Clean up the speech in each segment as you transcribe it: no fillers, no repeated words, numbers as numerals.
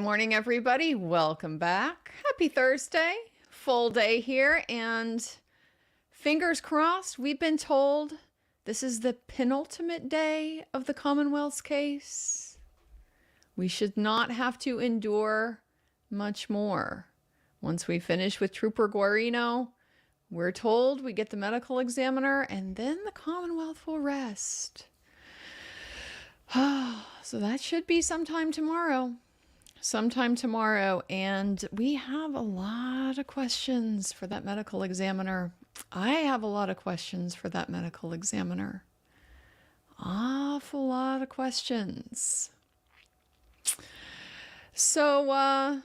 morning, everybody. Welcome back. Happy Thursday. Full day here, and fingers crossed, we've been told this is the penultimate day of the Commonwealth's case. We should not have to endure much more. Once we finish with Trooper Guarino, we're told we get the medical examiner, and then the Commonwealth will rest. So that should be sometime tomorrow. And we have a lot of questions for that medical examiner. I have a lot of questions for that medical examiner. Awful lot of questions. So,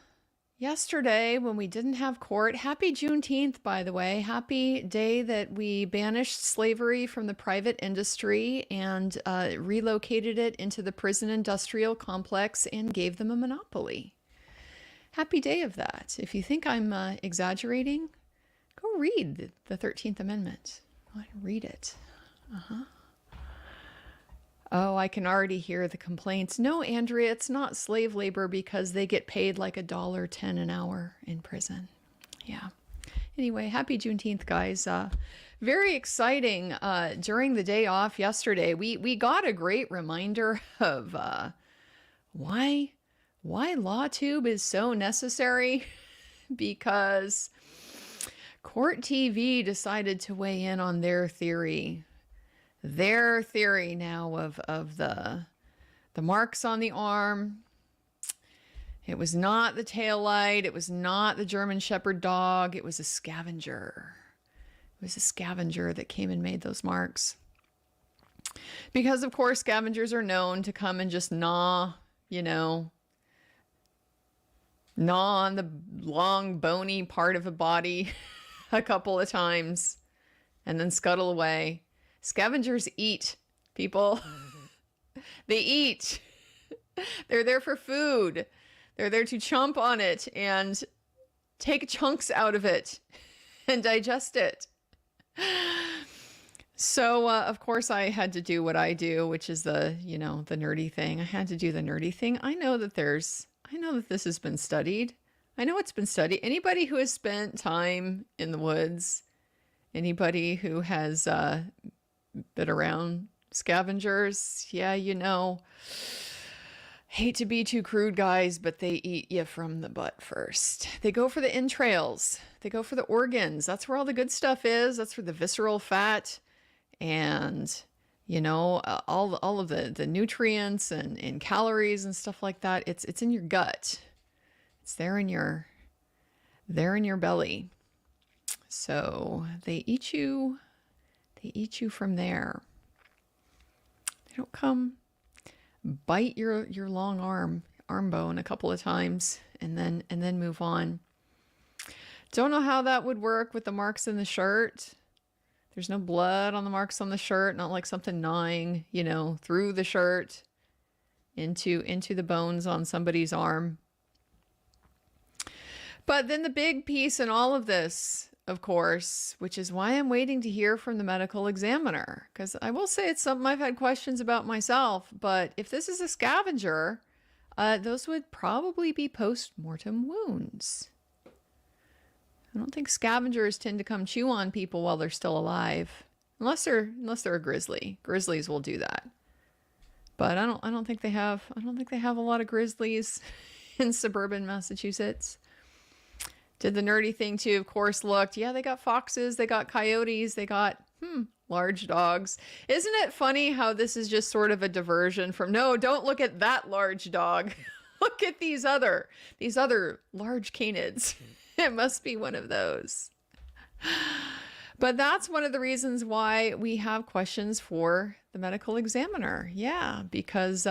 yesterday, when we didn't have court, happy Juneteenth, by the way. Happy day that we banished slavery from the private industry and relocated it into the prison industrial complex and gave them a monopoly. Happy day of that. If you think I'm exaggerating, go read the 13th Amendment. Go ahead and read it. Oh, I can already hear the complaints. No, Andrea, it's not slave labor because they get paid like $1.10 an hour in prison. Yeah. Anyway, happy Juneteenth, guys. Very exciting. During the day off yesterday, we got a great reminder of why LawTube is so necessary. Because Court TV decided to weigh in on their theory. Their theory now of the marks on the arm. It was not the tail light. It was not the German Shepherd dog. It was a scavenger. It was a scavenger that came and made those marks. Because, of course, scavengers are known to come and just gnaw on the long, bony part of a body a couple of times and then scuttle away. Scavengers eat, people. They eat. They're there for food. They're there to chomp on it and take chunks out of it and digest it. So, of course, I had to do what I do, which is the nerdy thing. I had to do the nerdy thing. I know that this has been studied. I know it's been studied. Anybody who has spent time in the woods, anybody who has been around scavengers, yeah, hate to be too crude, guys, but they eat you from the butt first. They go for the entrails. They go for the organs. That's where all the good stuff is. That's where the visceral fat and all of the nutrients and calories and stuff like that. It's in your gut. It's there in your belly. So they eat you. They eat you from there. They don't come bite your long arm bone a couple of times and then move on. Don't know how that would work with the marks in the shirt. There's no blood on the marks on the shirt, not like something gnawing, through the shirt into the bones on somebody's arm. But then the big piece in all of this, of course, which is why I'm waiting to hear from the medical examiner, because I will say it's something I've had questions about myself, but if this is a scavenger, those would probably be post-mortem wounds. I don't think scavengers tend to come chew on people while they're still alive, unless they're a grizzly. Grizzlies will do that, but I don't think they have a lot of grizzlies in suburban Massachusetts. Did the nerdy thing too, of course, looked. Yeah, they got foxes, they got coyotes, they got large dogs. Isn't it funny how this is just sort of a diversion from, no, don't look at that large dog. Look at these other large canids. It must be one of those. But that's one of the reasons why we have questions for the medical examiner. Yeah, because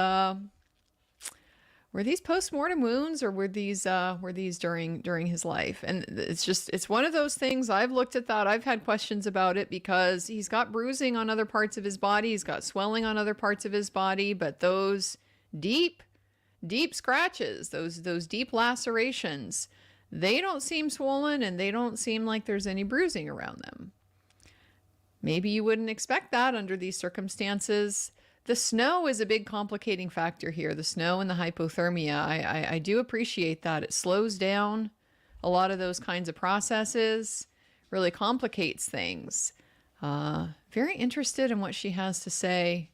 were these post-mortem wounds or were these during his life? And it's one of those things. I've looked at that. I've had questions about it because he's got bruising on other parts of his body. He's got swelling on other parts of his body, but those deep scratches, those deep lacerations, they don't seem swollen and they don't seem like there's any bruising around them. Maybe you wouldn't expect that under these circumstances. The snow is a big complicating factor here. The snow and the hypothermia. I do appreciate that. It slows down a lot of those kinds of processes, really complicates things. Very interested in what she has to say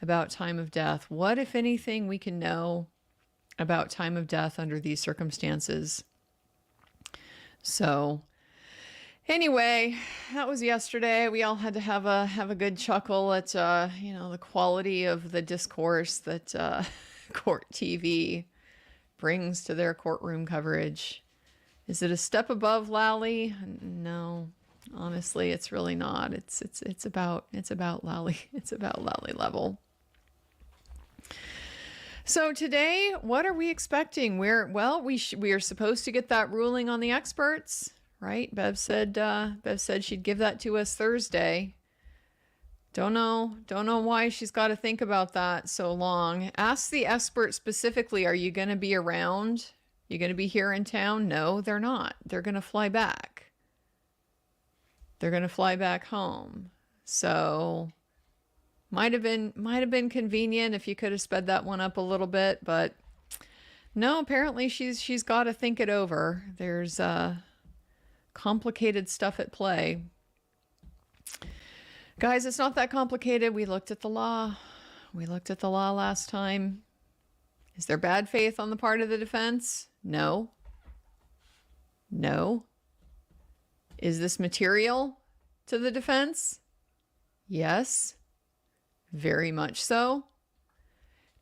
about time of death. What, if anything, we can know about time of death under these circumstances? So anyway, that was yesterday. We all had to have a good chuckle at the quality of the discourse that court TV brings to their courtroom coverage. Is it a step above Lally? No, honestly, it's really not. It's about Lally. It's about Lally level. So today, what are we expecting? We are supposed to get that ruling on the experts, right? Bev said she'd give that to us Thursday. Don't know why she's got to think about that so long. Ask the expert specifically, are you going to be around? You going to be here in town? No, they're not. They're going to fly back. They're going to fly back home. So might have been convenient if you could have sped that one up a little bit, but no, apparently she's got to think it over. There's complicated stuff at play. Guys, it's not that complicated. We looked at the law. We looked at the law last time. Is there bad faith on the part of the defense? No. No. Is this material to the defense? Yes. Very much so.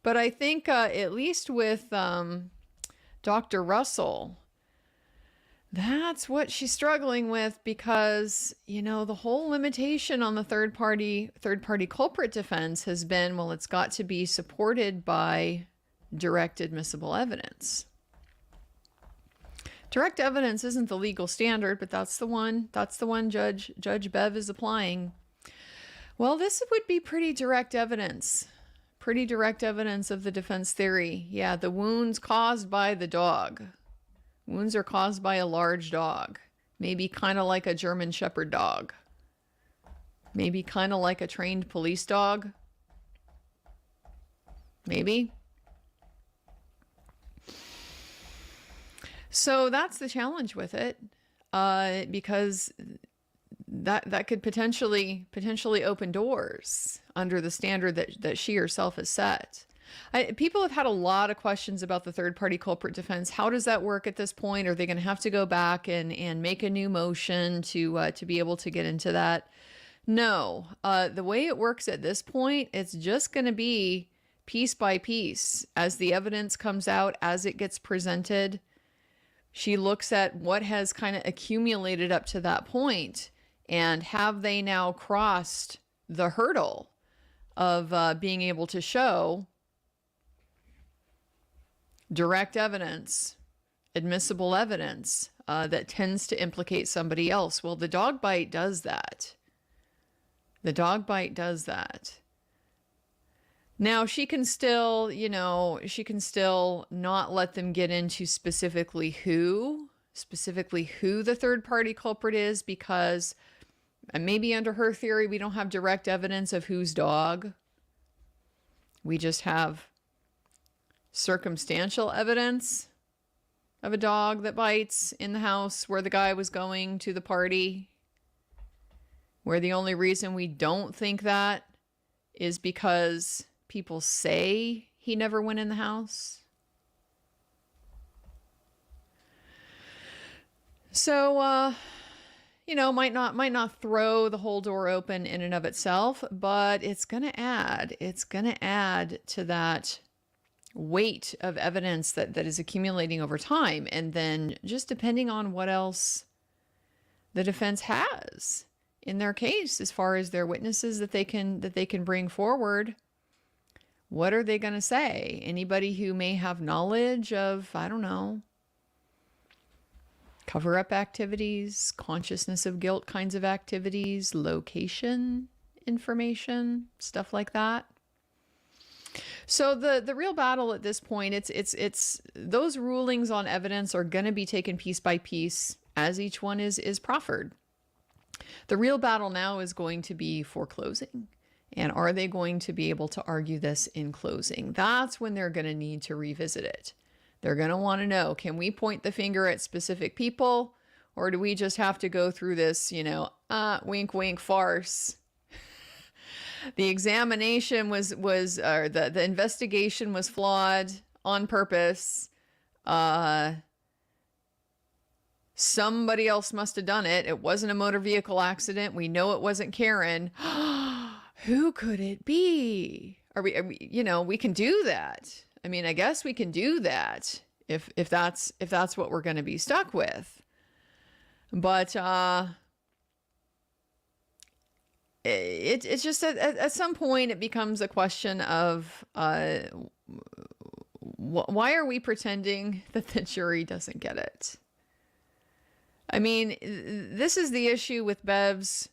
But I think at least with Dr. Russell, that's what she's struggling with, because, the whole limitation on the third party culprit defense has been, well, it's got to be supported by direct admissible evidence. Direct evidence isn't the legal standard, but that's the one Judge Bev is applying. Well, this would be pretty direct evidence of the defense theory. Yeah, the wounds caused by the dog. Wounds are caused by a large dog, maybe kind of like a German Shepherd dog, maybe kind of like a trained police dog, maybe. So that's the challenge with it, because that could potentially open doors under the standard that she herself has set. People have had a lot of questions about the third-party culprit defense. How does that work at this point? Are they going to have to go back and make a new motion to be able to get into that? No. The way it works at this point, it's just going to be piece by piece. As the evidence comes out, as it gets presented, she looks at what has kind of accumulated up to that point, and have they now crossed the hurdle of being able to show direct evidence, admissible evidence that tends to implicate somebody else. Well, the dog bite does that. The dog bite does that. Now, she can still not let them get into specifically who the third party culprit is, because maybe under her theory, we don't have direct evidence of whose dog. We just have circumstantial evidence of a dog that bites in the house where the guy was going to the party, where the only reason we don't think that is because people say he never went in the house. So, might not throw the whole door open in and of itself, but it's going to add to that weight of evidence that is accumulating over time. And then just depending on what else the defense has in their case, as far as their witnesses that they can bring forward, what are they going to say? Anybody who may have knowledge of, I don't know, cover-up activities, consciousness of guilt kinds of activities, location information, stuff like that. So the real battle at this point, it's those rulings on evidence are going to be taken piece by piece as each one is proffered. The real battle now is going to be foreclosing And are they going to be able to argue this in closing? That's when they're going to need to revisit it. They're going to want to know, can we point the finger at specific people, or do we just have to go through this, wink, wink farce? The examination was or the investigation was flawed on purpose. Somebody else must have done it. It wasn't a motor vehicle accident. We know it wasn't Karen. Who could it be? Are we, we can do that. I mean, I guess we can do that if that's what we're going to be stuck with. But it's just at some point it becomes a question of why are we pretending that the jury doesn't get it? I mean, this is the issue with Bev's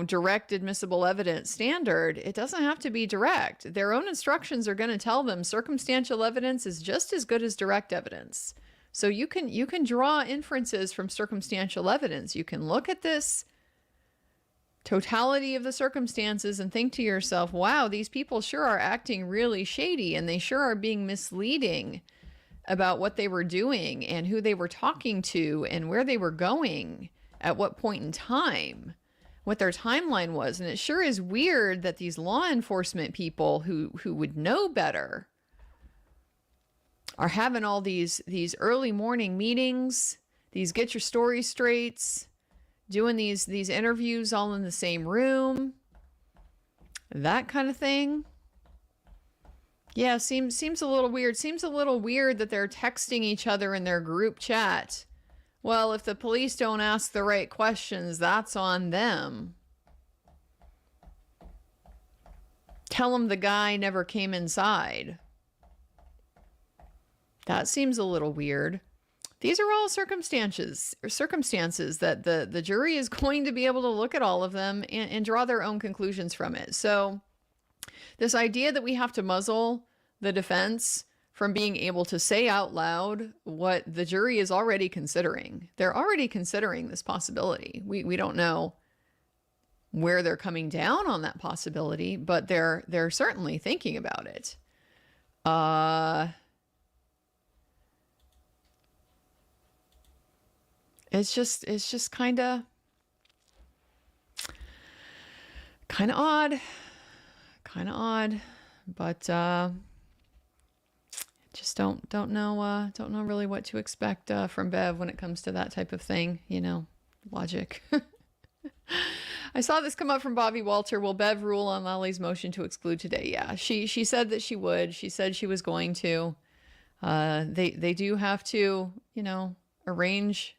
direct admissible evidence standard. It doesn't have to be direct. Their own instructions are going to tell them circumstantial evidence is just as good as direct evidence. So you can draw inferences from circumstantial evidence. You can look at this totality of the circumstances and think to yourself, wow, these people sure are acting really shady, and they sure are being misleading about what they were doing and who they were talking to and where they were going at what point in time, what their timeline was. And it sure is weird that these law enforcement people who would know better are having all these early morning meetings, these get your story straights, doing these interviews all in the same room, that kind of thing. Yeah, seems a little weird. Seems a little weird that they're texting each other in their group chat. Well, if the police don't ask the right questions, that's on them. Tell them the guy never came inside. That seems a little weird. These are all circumstances that the jury is going to be able to look at all of them and draw their own conclusions from it. So this idea that we have to muzzle the defense from being able to say out loud what the jury is already considering. They're already considering this possibility. We don't know where they're coming down on that possibility, but they're certainly thinking about it. It's just kind of odd, but just don't know really what to expect from Bev when it comes to that type of thing, logic. I saw this come up from Bobby Walter. Will Bev rule on Lally's motion to exclude today? Yeah, she said that she would. She said she was going to. They do have to, arrange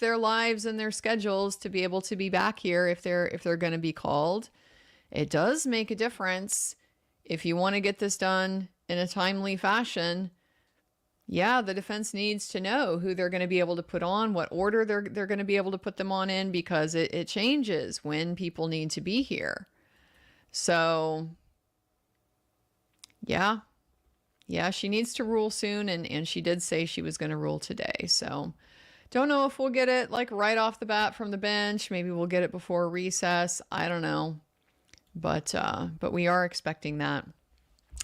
their lives and their schedules to be able to be back here if they're going to be called. It does make a difference if you want to get this done in a timely fashion. Yeah, the defense needs to know who they're going to be able to put on, what order they're going to be able to put them on in, because it changes when people need to be here. So yeah, she needs to rule soon, and she did say she was going to rule today. So don't know if we'll get it like right off the bat from the bench. Maybe we'll get it before recess. I don't know. But we are expecting that.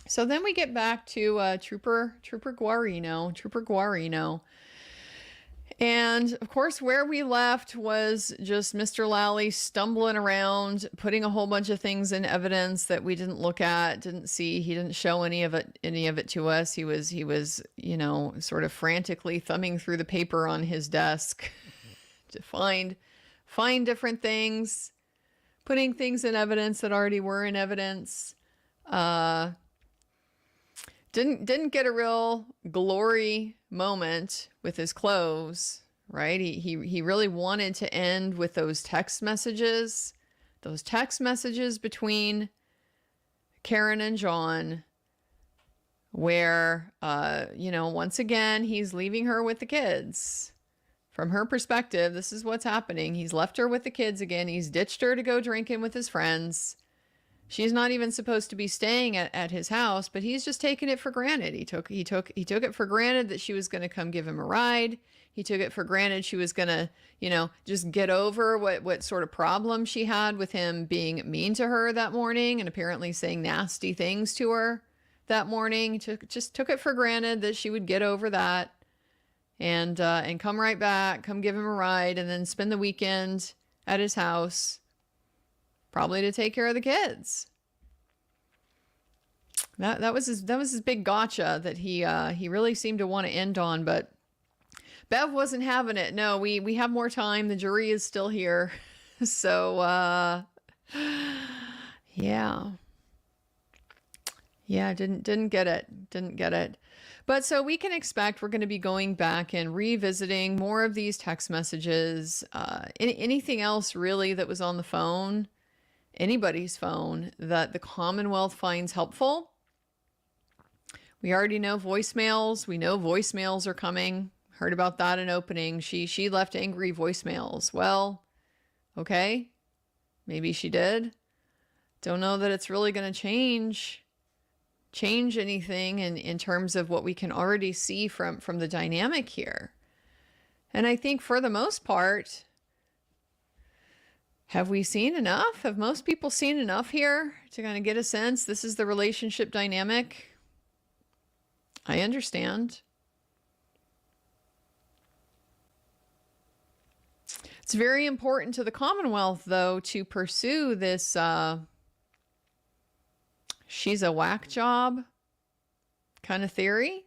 So then we get back to Trooper Guarino. And of course, where we left was just Mr. Lally stumbling around, putting a whole bunch of things in evidence that we didn't look at, didn't see. He didn't show any of it to us. He was, sort of frantically thumbing through the paper on his desk to find different things, putting things in evidence that already were in evidence. Didn't get a real glory moment with his clothes, right? He really wanted to end with those text messages between Karen and John, where, once again, he's leaving her with the kids. From her perspective, this is what's happening. He's left her with the kids again. He's ditched her to go drinking with his friends. She's not even supposed to be staying at his house, but he's just taken it for granted. He took it for granted that she was going to come give him a ride. He took it for granted she was going to, just get over what sort of problem she had with him being mean to her that morning and apparently saying nasty things to her that morning. Just took it for granted that she would get over that and come right back, come give him a ride, and then spend the weekend at his house, probably to take care of the kids. That was his big gotcha that he really seemed to want to end on, but Bev wasn't having it. No, we have more time. The jury is still here. So yeah. Yeah, didn't get it. But so we can expect we're going to be going back and revisiting more of these text messages, anything else really that was on the phone, anybody's phone that the Commonwealth finds helpful. We already know voicemails. We know voicemails are coming. Heard about that in opening. She left angry voicemails. Well, okay, maybe she did. Don't know that it's really going to change anything in terms of what we can already see from the dynamic here. And I think for the most part, have we seen enough? Have most people seen enough here to kind of get a sense this is the relationship dynamic? I understand. It's very important to the Commonwealth, though, to pursue this she's a whack job kind of theory.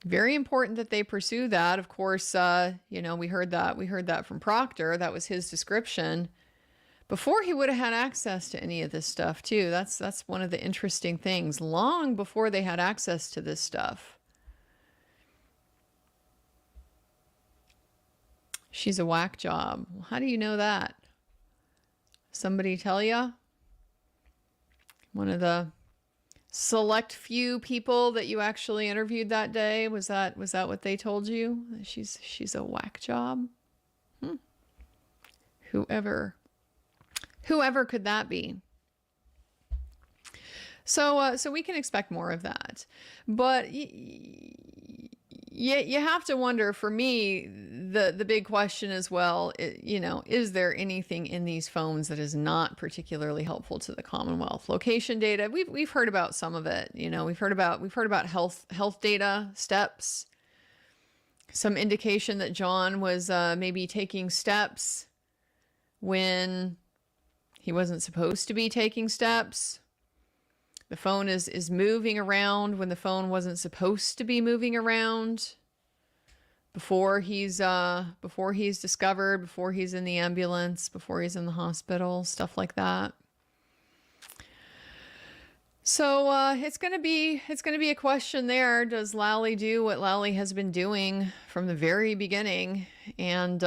Very important that they pursue that. Of course, we heard that from Proctor. That was his description before he would have had access to any of this stuff too. That's one of the interesting things. Long before they had access to this stuff. She's a whack job. Well, how do you know that? Somebody tell you? One of the select few people that you actually interviewed that day, was that what they told you? She's a whack job? Whoever could that be? So we can expect more of that. But you have to wonder, for me, the big question as well, is there anything in these phones that is not particularly helpful to the Commonwealth? Location data, we've heard about some of it. We've heard about health data, steps, some indication that John was maybe taking steps when he wasn't supposed to be taking steps. The phone is moving around when the phone wasn't supposed to be moving around. Before he's discovered, before he's in the ambulance, before he's in the hospital, stuff like that. So it's gonna be a question there. Does Lally do what Lally has been doing from the very beginning, and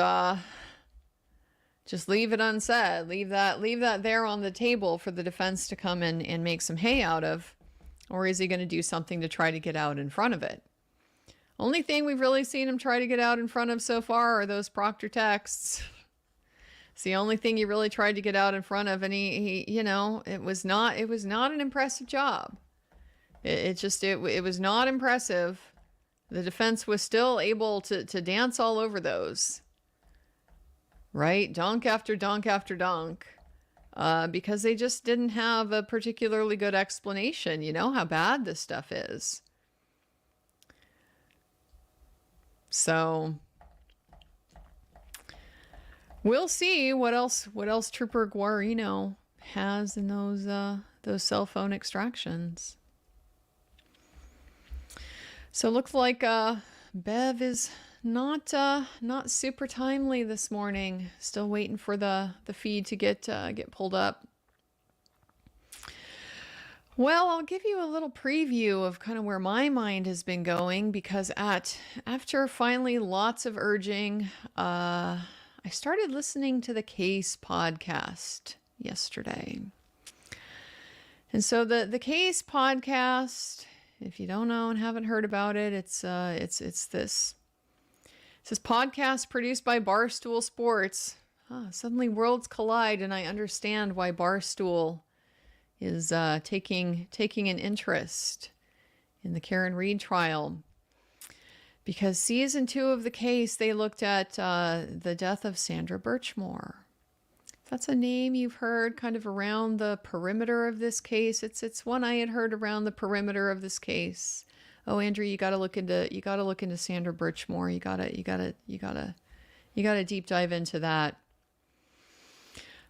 just leave it unsaid? Leave that there on the table for the defense to come in and make some hay out of, or is he going to do something to try to get out in front of it? Only thing we've really seen him try to get out in front of so far are those Proctor texts. It's the only thing he really tried to get out in front of, and he it was not an impressive job. It was not impressive. The defense was still able to dance all over those. Right? Dunk after dunk after dunk. Because they just didn't have a particularly good explanation. You know how bad this stuff is. So we'll see what else Trooper Guarino has in those cell phone extractions. So it looks like Bev is not super timely this morning. Still waiting for the feed to get pulled up. Well, I'll give you a little preview of kind of where my mind has been going, because after finally lots of urging, I started listening to the Case podcast yesterday. And so the Case podcast, if you don't know and haven't heard about it, it's this podcast produced by Barstool Sports. Suddenly worlds collide, and I understand why Barstool is taking an interest in the Karen Read trial. Because season 2 of the case, they looked at the death of Sandra Birchmore. That's a name you've heard kind of around the perimeter of this case. It's one I had heard around the perimeter of this case. Oh, Andrew, you got to look into Sandra Birchmore. You gotta deep dive into that.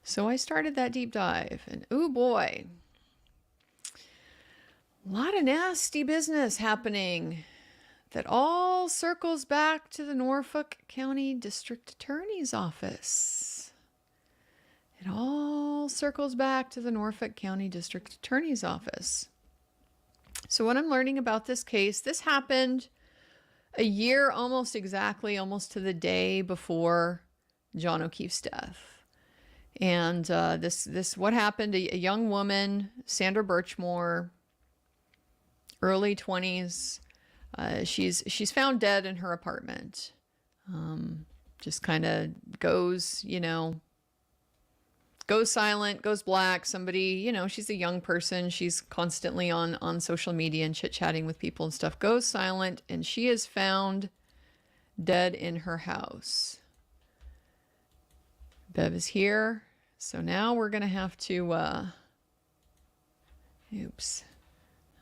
So I started that deep dive, and oh boy, a lot of nasty business happening that all circles back to the Norfolk County District Attorney's Office. It all circles back to the Norfolk County District Attorney's Office. So what I'm learning about this case, this happened a year almost exactly, almost to the day before John O'Keefe's death. And this what happened, a young woman, Sandra Birchmore, early 20s. She's found dead in her apartment. Just kind of goes silent, goes black. Somebody, she's a young person. She's constantly on social media and chit-chatting with people and stuff. Goes silent, and she is found dead in her house. Bev is here. So now we're going to have to, oops.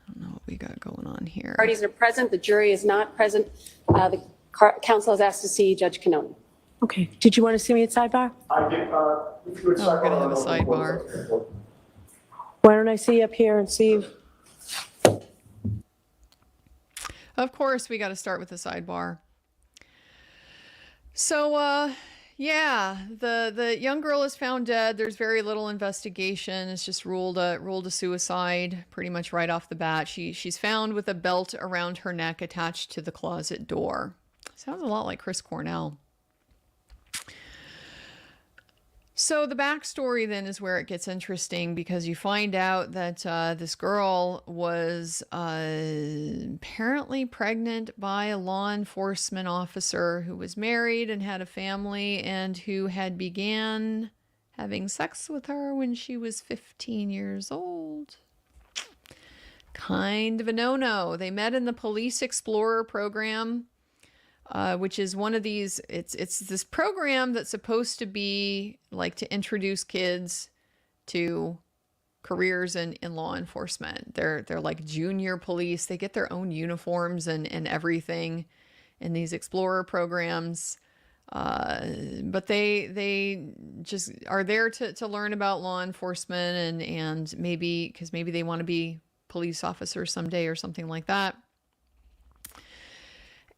I don't know what we got going on here. Parties are present. The jury is not present. The counsel has asked to see Judge Cannone. Okay. Did you want to see me at sidebar? We're going to have a sidebar. Why don't I see you up here and see? Of course, we got to start with the sidebar. So, yeah, the young girl is found dead. There's very little investigation. It's just ruled a suicide pretty much right off the bat. She's found with a belt around her neck attached to the closet door. Sounds a lot like Chris Cornell. So the backstory then is where it gets interesting, because you find out that this girl was apparently pregnant by a law enforcement officer who was married and had a family, and who had began having sex with her when she was 15 years old. Kind of a no-no. They met in the Police Explorer program, which is one of these, it's this program that's supposed to be like to introduce kids to careers in law enforcement. They're like junior police. They get their own uniforms and everything in these Explorer programs. But they just are there to learn about law enforcement and maybe they want to be police officers someday or something like that.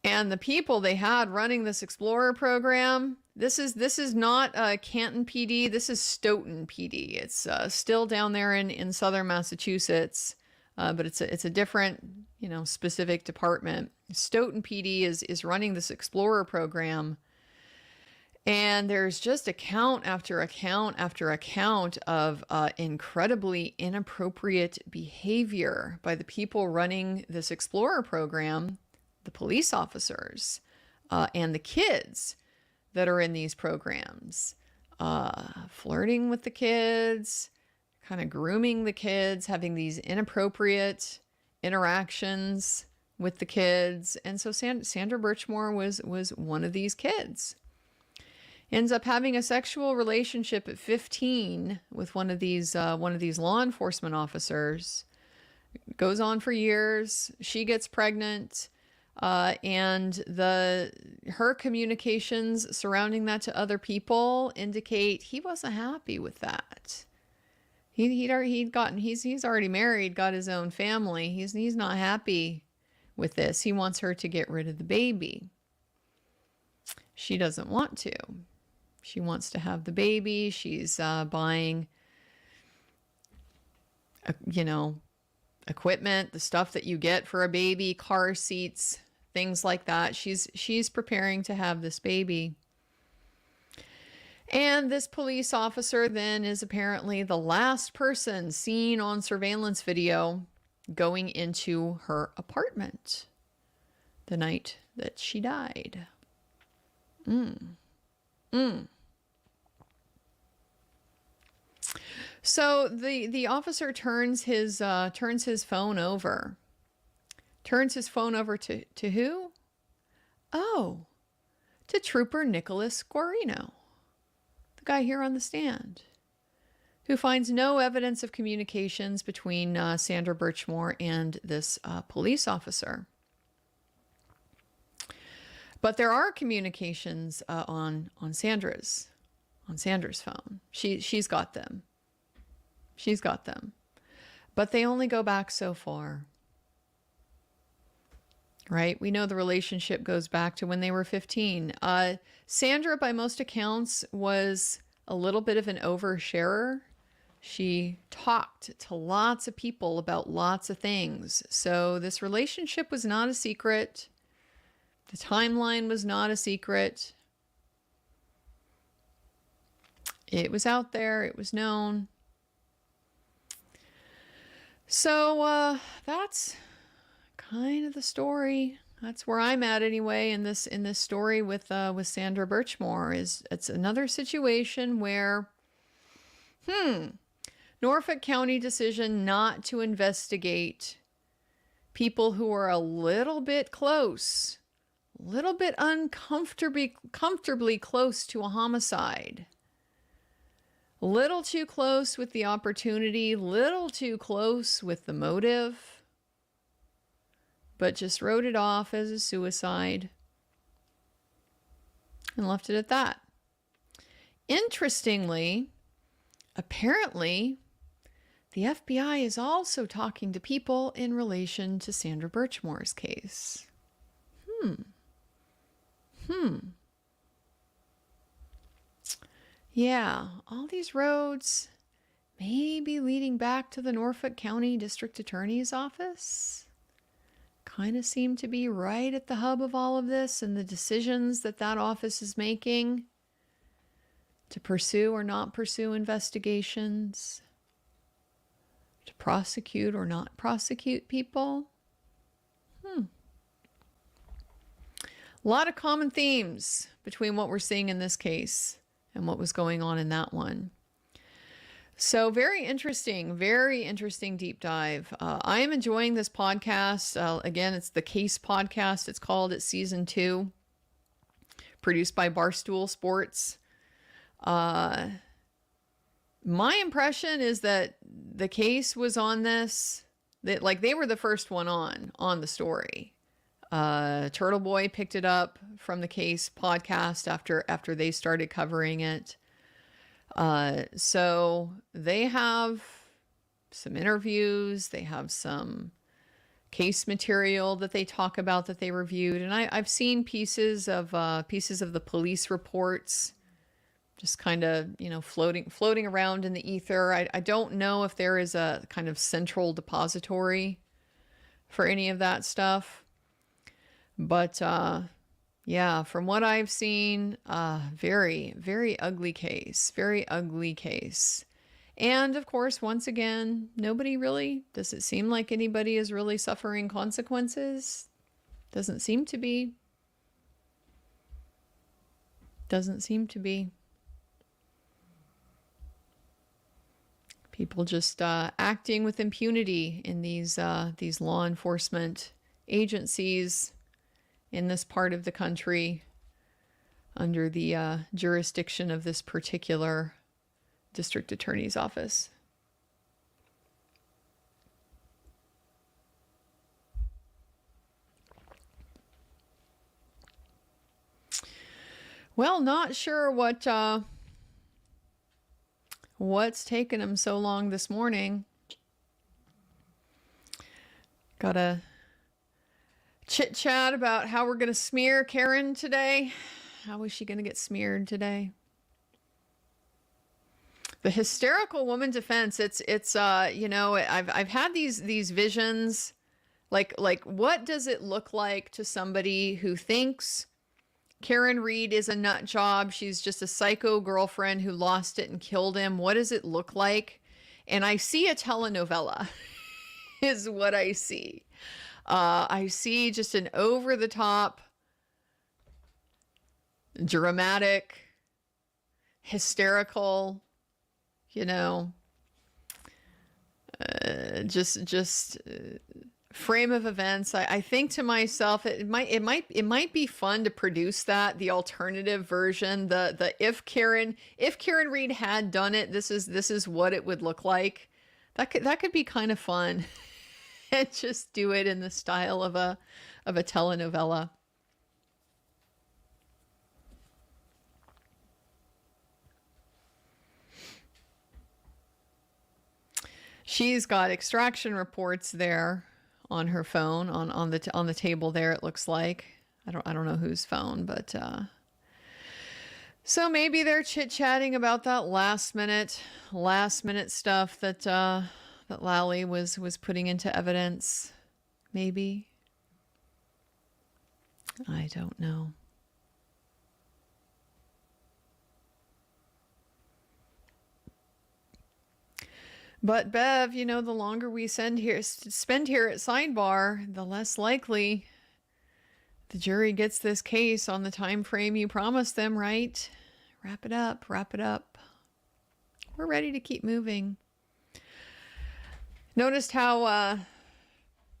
And the people they had running this Explorer program, this is not Canton PD. This is Stoughton PD. It's still down there in southern Massachusetts, but it's a different, specific department. Stoughton PD is running this Explorer program, and there's just account after account after account of incredibly inappropriate behavior by the people running this Explorer program, the police officers, and the kids that are in these programs, flirting with the kids, kind of grooming the kids, having these inappropriate interactions with the kids. And so Sandra Birchmore was one of these kids. Ends up having a sexual relationship at 15 with one of these law enforcement officers. Goes on for years. She gets pregnant. And her communications surrounding that to other people indicate he wasn't happy with that. He's already married, got his own family. He's not happy with this. He wants her to get rid of the baby. She doesn't want to. She wants to have the baby. She's buying, equipment, the stuff that you get for a baby, car seats, things like that. She's preparing to have this baby. And this police officer then is apparently the last person seen on surveillance video going into her apartment the night that she died. So the officer turns his phone over. Turns his phone over to who? Oh, to Trooper Nicholas Guarino, the guy here on the stand, who finds no evidence of communications between Sandra Birchmore and this police officer. But there are communications on Sandra's phone. She's got them. She's got them. But they only go back so far. Right? We know the relationship goes back to when they were 15. Sandra, by most accounts, was a little bit of an oversharer. She talked to lots of people about lots of things. So this relationship was not a secret. The timeline was not a secret. It was out there. It was known. So that's kind of the story. That's where I'm at anyway in this story with Sandra Birchmore. It's another situation where Norfolk County decision not to investigate people who are a little bit close, a little bit comfortably close to a homicide. A little too close with the opportunity, little too close with the motive, but just wrote it off as a suicide and left it at that. Interestingly, apparently, the FBI is also talking to people in relation to Sandra Birchmore's case. Yeah, all these roads may be leading back to the Norfolk County District Attorney's Office. Kind of seem to be right at the hub of all of this and the decisions that office is making to pursue or not pursue investigations, to prosecute or not prosecute people. A lot of common themes between what we're seeing in this case and what was going on in that one. So very interesting deep dive. I am enjoying this podcast. Again, it's the Case podcast. It's called. It's season 2, produced by Barstool Sports. My impression is that the Case was on this, that like they were the first one on the story. Turtle Boy picked it up from the Case podcast after they started covering it. So they have some interviews, they have some case material that they talk about that they reviewed, and I've seen pieces of the police reports, just kind of floating around in the ether. I don't know if there is a kind of central depository for any of that stuff. But yeah, from what I've seen, very, very ugly case. Very ugly case. And of course, once again, does it seem like anybody is really suffering consequences? Doesn't seem to be. Doesn't seem to be. People just acting with impunity in these law enforcement agencies in this part of the country under the jurisdiction of this particular district attorney's office. Well, not sure what's taken him so long this morning. Got a chit chat about how we're going to smear Karen today. How is she going to get smeared today? The hysterical woman defense. It's I've had these visions, like what does it look like to somebody who thinks Karen Reed is a nut job? She's just a psycho girlfriend who lost it and killed him. What does it look like? And I see a telenovela is what I see. I see just an over-the-top, dramatic, hysterical, just frame of events. I think to myself, it might be fun to produce that, the alternative version, the if Karen Reed had done it, this is what it would look like. That could be kind of fun. And just do it in the style of a telenovela. She's got extraction reports there on her phone, on the table there, it looks like. I don't know whose phone, but so maybe they're chit-chatting about that last minute stuff that Lally was putting into evidence. Maybe. I don't know. But Bev, the longer we spend here at Sidebar, the less likely the jury gets this case on the time frame you promised them, right? Wrap it up. We're ready to keep moving. Noticed how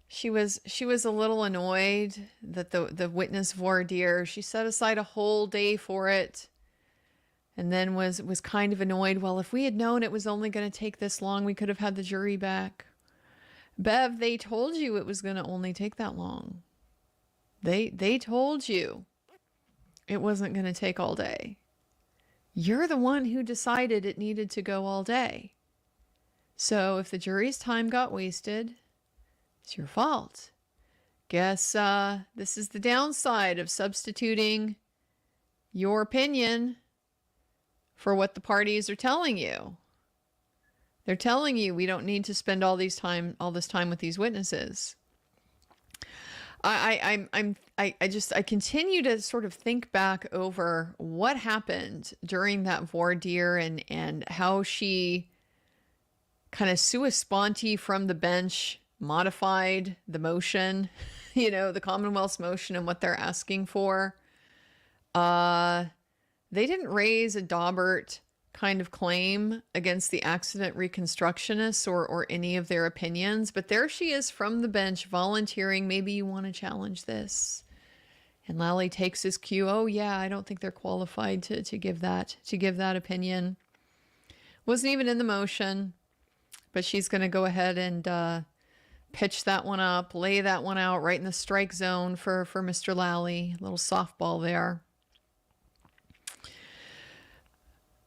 she was a little annoyed that the witness voir dire, she set aside a whole day for it. And then was kind of annoyed. Well, if we had known it was only going to take this long, we could have had the jury back. Bev, they told you it was going to only take that long. They told you it wasn't going to take all day. You're the one who decided it needed to go all day. So if the jury's time got wasted, it's your fault. Guess this is the downside of substituting your opinion for what the parties are telling you. They're telling you we don't need to spend all this time with these witnesses. I continue to sort of think back over what happened during that voir dire and how she kind of sua sponte from the bench modified the motion, the Commonwealth's motion and what they're asking for. They didn't raise a Daubert kind of claim against the accident reconstructionists or any of their opinions, but there she is from the bench volunteering, maybe you want to challenge this. And Lally takes his cue, oh yeah, I don't think they're qualified to give that opinion. Wasn't even in the motion, but she's going to go ahead and pitch that one up, lay that one out right in the strike zone for Mr. Lally, a little softball there.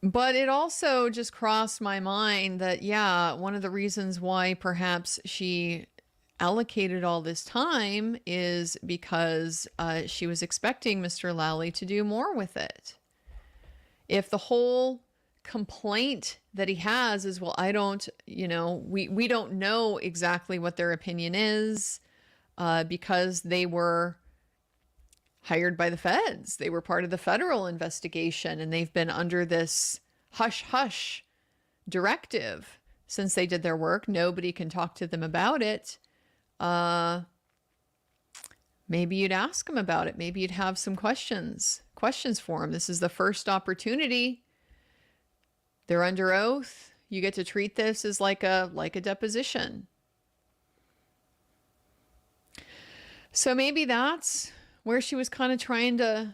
But it also just crossed my mind that, yeah, one of the reasons why perhaps she allocated all this time is because she was expecting Mr. Lally to do more with it. If the whole complaint that he has is, well, we don't know exactly what their opinion is because they were hired by the feds. They were part of the federal investigation and they've been under this hush-hush directive since they did their work. Nobody can talk to them about it. Maybe you'd ask them about it. Maybe you'd have some questions for them. This is the first opportunity. They're under oath. You get to treat this as like a deposition. So maybe that's where she was kind of trying to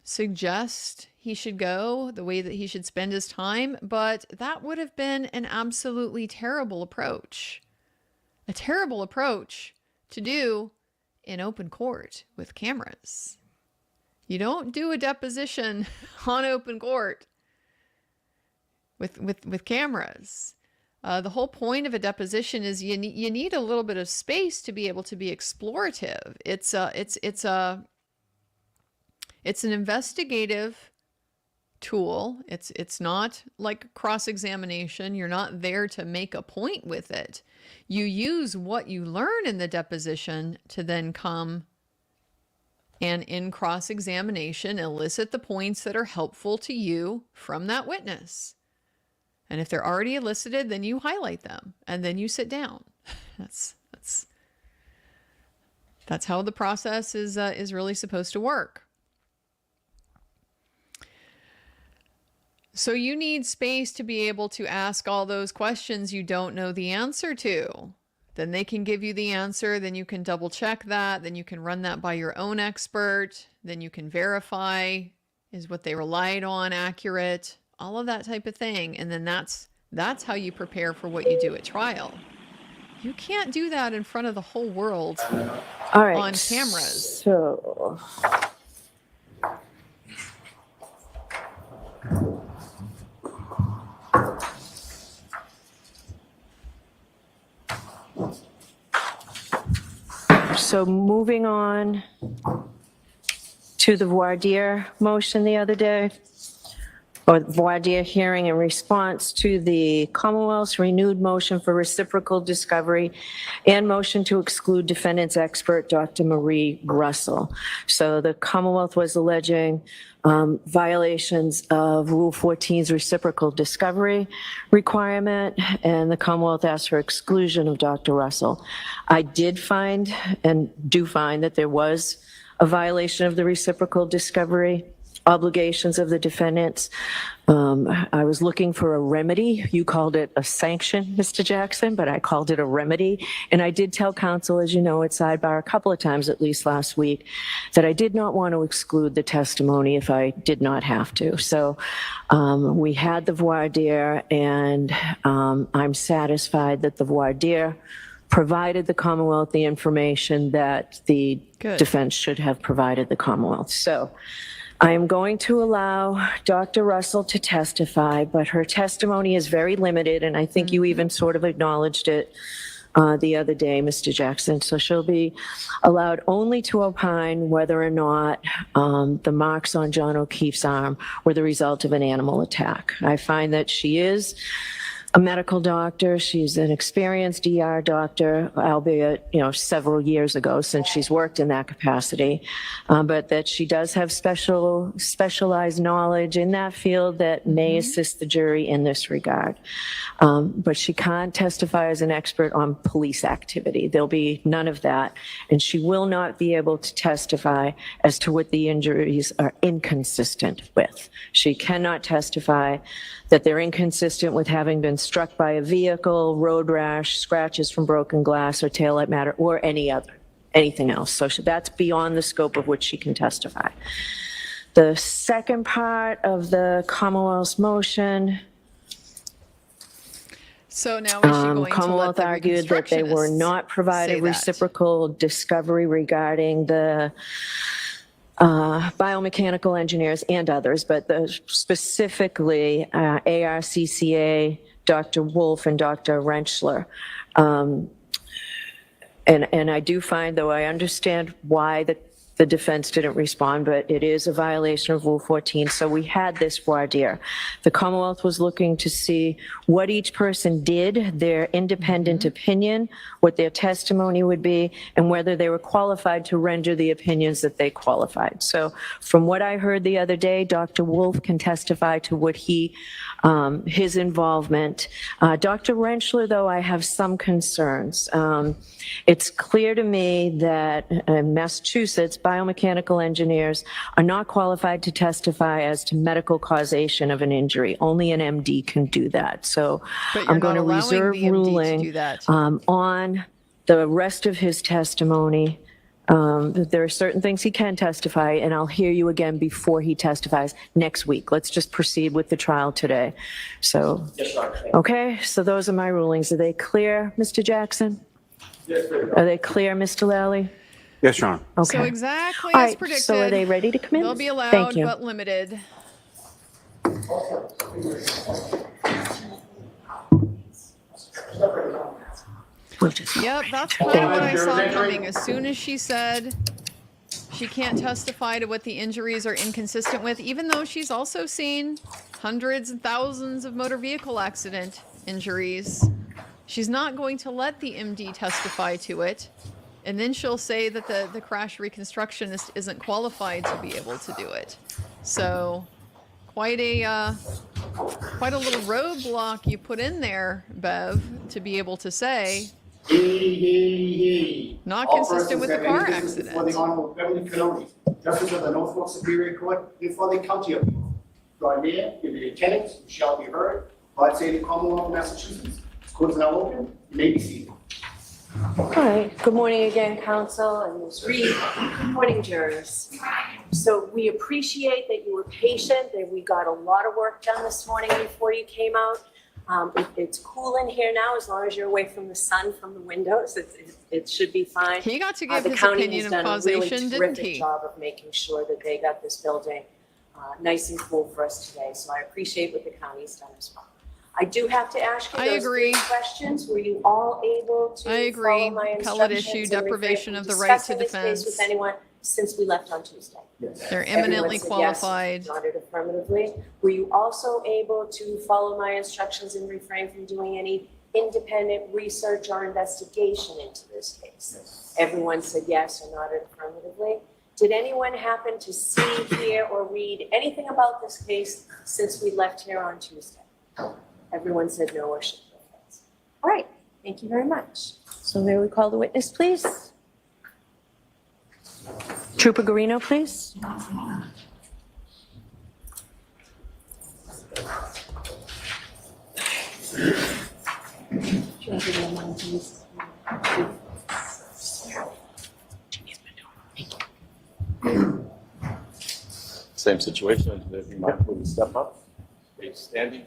suggest he should go, the way that he should spend his time, but that would have been an absolutely terrible approach. A terrible approach to do in open court with cameras. You don't do a deposition on open court with cameras. The whole point of a deposition is you need a little bit of space to be able to be explorative. It's an investigative tool. It's not like cross-examination. You're not there to make a point with it. You use what you learn in the deposition to then come and in cross-examination elicit the points that are helpful to you from that witness. And if they're already elicited, then you highlight them and then you sit down. That's how the process is really supposed to work. So you need space to be able to ask all those questions you don't know the answer to. Then they can give you the answer, then you can double check that, then you can run that by your own expert, then you can verify, is what they relied on accurate, all of that type of thing. And then that's how you prepare for what you do at trial. You can't do that in front of the whole world All right. on cameras. So, moving on to the voir dire motion the other day, or voir dire hearing in response to the Commonwealth's renewed motion for reciprocal discovery and motion to exclude defendant's expert, Dr. Marie Russell. So the Commonwealth was alleging violations of Rule 14's reciprocal discovery requirement, and the Commonwealth asked for exclusion of Dr. Russell. I did find and do find that there was a violation of the reciprocal discovery obligations of the defendants. I was looking for a remedy. You called it a sanction, Mr. Jackson, but I called it a remedy. And I did tell counsel, as you know, at Sidebar a couple of times, at least last week, that I did not want to exclude the testimony if I did not have to. So we had the voir dire, and I'm satisfied that the voir dire provided the Commonwealth the information that the defense should have provided the Commonwealth. So I am going to allow Dr. Russell to testify, but her testimony is very limited, and I think you even sort of acknowledged it the other day, Mr. Jackson. So she'll be allowed only to opine whether or not the marks on John O'Keefe's arm were the result of an animal attack. I find that she is a medical doctor. She's an experienced ER doctor, albeit, several years ago since she's worked in that capacity, but that she does have specialized knowledge in that field that may assist the jury in this regard. But she can't testify as an expert on police activity. There'll be none of that. And she will not be able to testify as to what the injuries are inconsistent with. She cannot testify that they're inconsistent with having been struck by a vehicle, road rash, scratches from broken glass or taillight matter, or anything else. So that's beyond the scope of which she can testify. The second part of the Commonwealth's motion, so now is she going Commonwealth to let the argued that they were not provided reciprocal discovery regarding the biomechanical engineers and others, but specifically ARCCA, Dr. Wolf, and Dr. Rentschler. And I do find, though I understand why the defense didn't respond, but it is a violation of Rule 14. So we had this voir dire. The Commonwealth was looking to see what each person did, their independent opinion, what their testimony would be, and whether they were qualified to render the opinions that they qualified. So from what I heard the other day, Dr. Wolf can testify to what his involvement. Dr. Rentschler, though, I have some concerns. It's clear to me that in Massachusetts, biomechanical engineers are not qualified to testify as to medical causation of an injury. Only an MD can do that. So I'm going to reserve ruling on the rest of his testimony. There are certain things he can testify, and I'll hear you again before he testifies next week. Let's just proceed with the trial today. So, okay, so those are my rulings. Are they clear, Mr. Jackson? Yes, sir. Are they clear, Mr. Lally? Yes, Your Honor. Okay. So exactly All as right, predicted. so are they ready to come in? They'll be Thank allowed, you. but limited. Yep, that's kind of what I saw coming. As soon as she said she can't testify to what the injuries are inconsistent with, even though she's also seen hundreds and thousands of motor vehicle accident injuries, she's not going to let the MD testify to it. And then she'll say that the crash reconstructionist isn't qualified to be able to do it. So quite a little roadblock you put in there, Bev, to be able to say not consistent with the car accident. For the Honorable Beverly Cannoni, Justice of the Norfolk Superior Court, and for the County Appeal. draw near, give your attendance, you shall be heard. God save the Commonwealth of Massachusetts. This court is now open. You may be seated. All right, good morning again, counsel and Ms. Reed. Good morning, jurors. So we appreciate that you were patient, that we got a lot of work done this morning before you came out. It's cool in here now, as long as you're away from the sun from the windows, it should be fine. He got to give The his county opinion has of done a really causation, didn't terrific he? job of making sure that they got this building nice and cool for us today, so I appreciate what the county's done as well. I do have to ask you I those agree. 3 questions. Were you all able to I agree. follow my Appellate instructions issue, and refrain deprivation from of the right to discussing this case defense. with anyone since we left on Tuesday? They're eminently Everyone said qualified. yes, nodded affirmatively. Were you also able to follow my instructions and refrain from doing any independent research or investigation into this case? Yes. Everyone said yes or nodded affirmatively. Did anyone happen to see, hear, or read anything about this case since we left here on Tuesday? Everyone said no or shook their heads. All right, thank you very much. So may we call the witness, please? Trooper Guarino, please. Same situation, if you might please step up, please standing.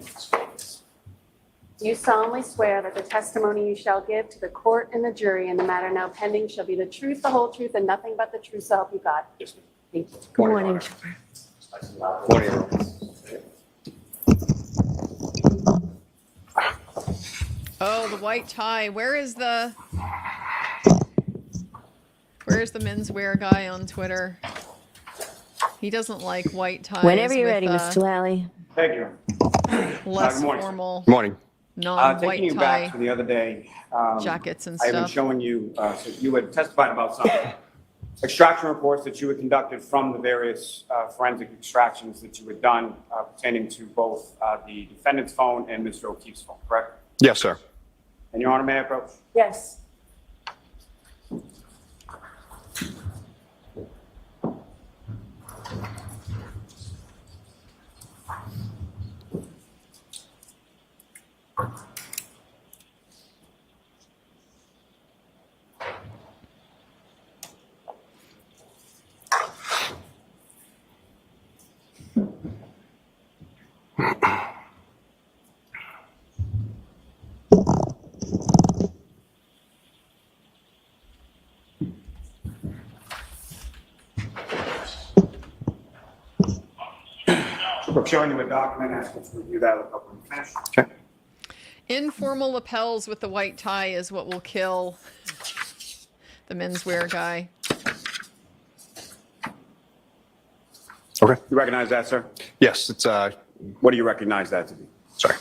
Do you solemnly swear that the testimony you shall give to the court and the jury in the matter now pending shall be the truth, the whole truth, and nothing but the truth, so help you God? Yes, ma'am. Thank you. Good morning, Trooper. Morning, everyone. Oh, the white tie. Where's the menswear guy on Twitter? He doesn't like white ties. Whenever you're with, ready, Mr. Lally. Thank you. less Good morning, sir. formal, Good morning. non-white Taking you tie back to the other day, jackets and I have been stuff. showing you, so you had testified about some extraction reports that you had conducted from the various forensic extractions that you had done pertaining to both the defendant's phone and Mr. O'Keefe's phone, correct? Yes, sir. And Your Honor, may I approach? Yes. I'm showing you a document, asking to review that with a couple of minutes. Okay. Informal lapels with the white tie is what will kill the menswear guy. Okay. You recognize that, sir? Yes, it's, What do you recognize that to be? sorry.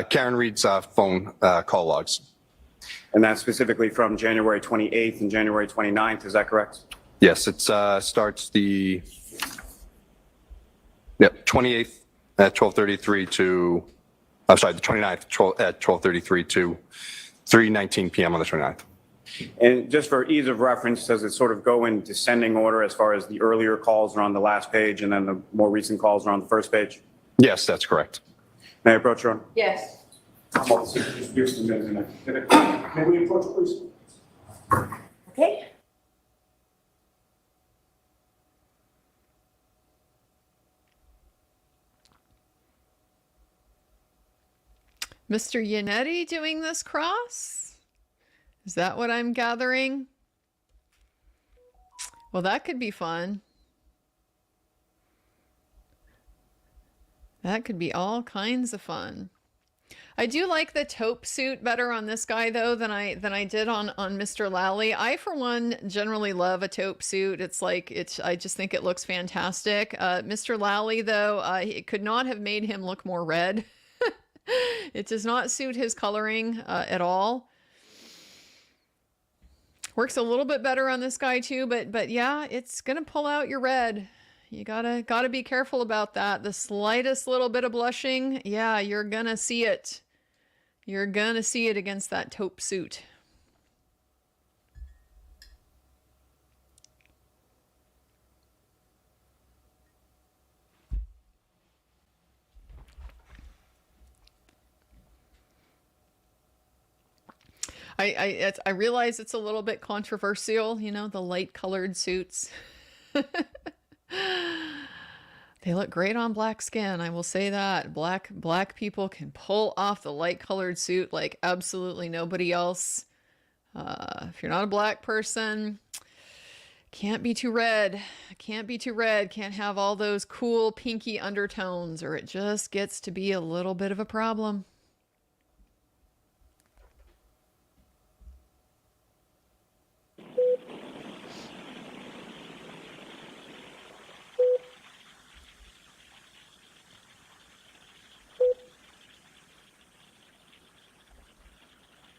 Karen Reed's phone call logs. And that's specifically from January 28th and January 29th, is that correct? Yes, it starts the 28th at 12:33 to, I'm sorry, the 29th at 12:33 to 3:19 p.m. on the 29th. And just for ease of reference, does it sort of go in descending order as far as the earlier calls are on the last page and then the more recent calls are on the first page? Yes, that's correct. May I approach, Your Honor? Yes. May we approach, please? Okay. Mr. Yannetti doing this cross? Is that what I'm gathering? Well, that could be fun. That could be all kinds of fun. I do like the taupe suit better on this guy though than I did on Mr. Lally. I for one generally love a taupe suit. I just think it looks fantastic. Mr. Lally though, it could not have made him look more red. It does not suit his coloring at all. Works a little bit better on this guy too, but yeah, it's gonna pull out your red. You gotta be careful about that. The slightest little bit of blushing, yeah, you're gonna see it. You're gonna see it against that taupe suit. I realize it's a little bit controversial, you know, the light colored suits. They look great on black skin. I will say that black people can pull off the light colored suit like absolutely nobody else. If you're not a black person, can't be too red. Can't be too red. Can't have all those cool pinky undertones, or it just gets to be a little bit of a problem.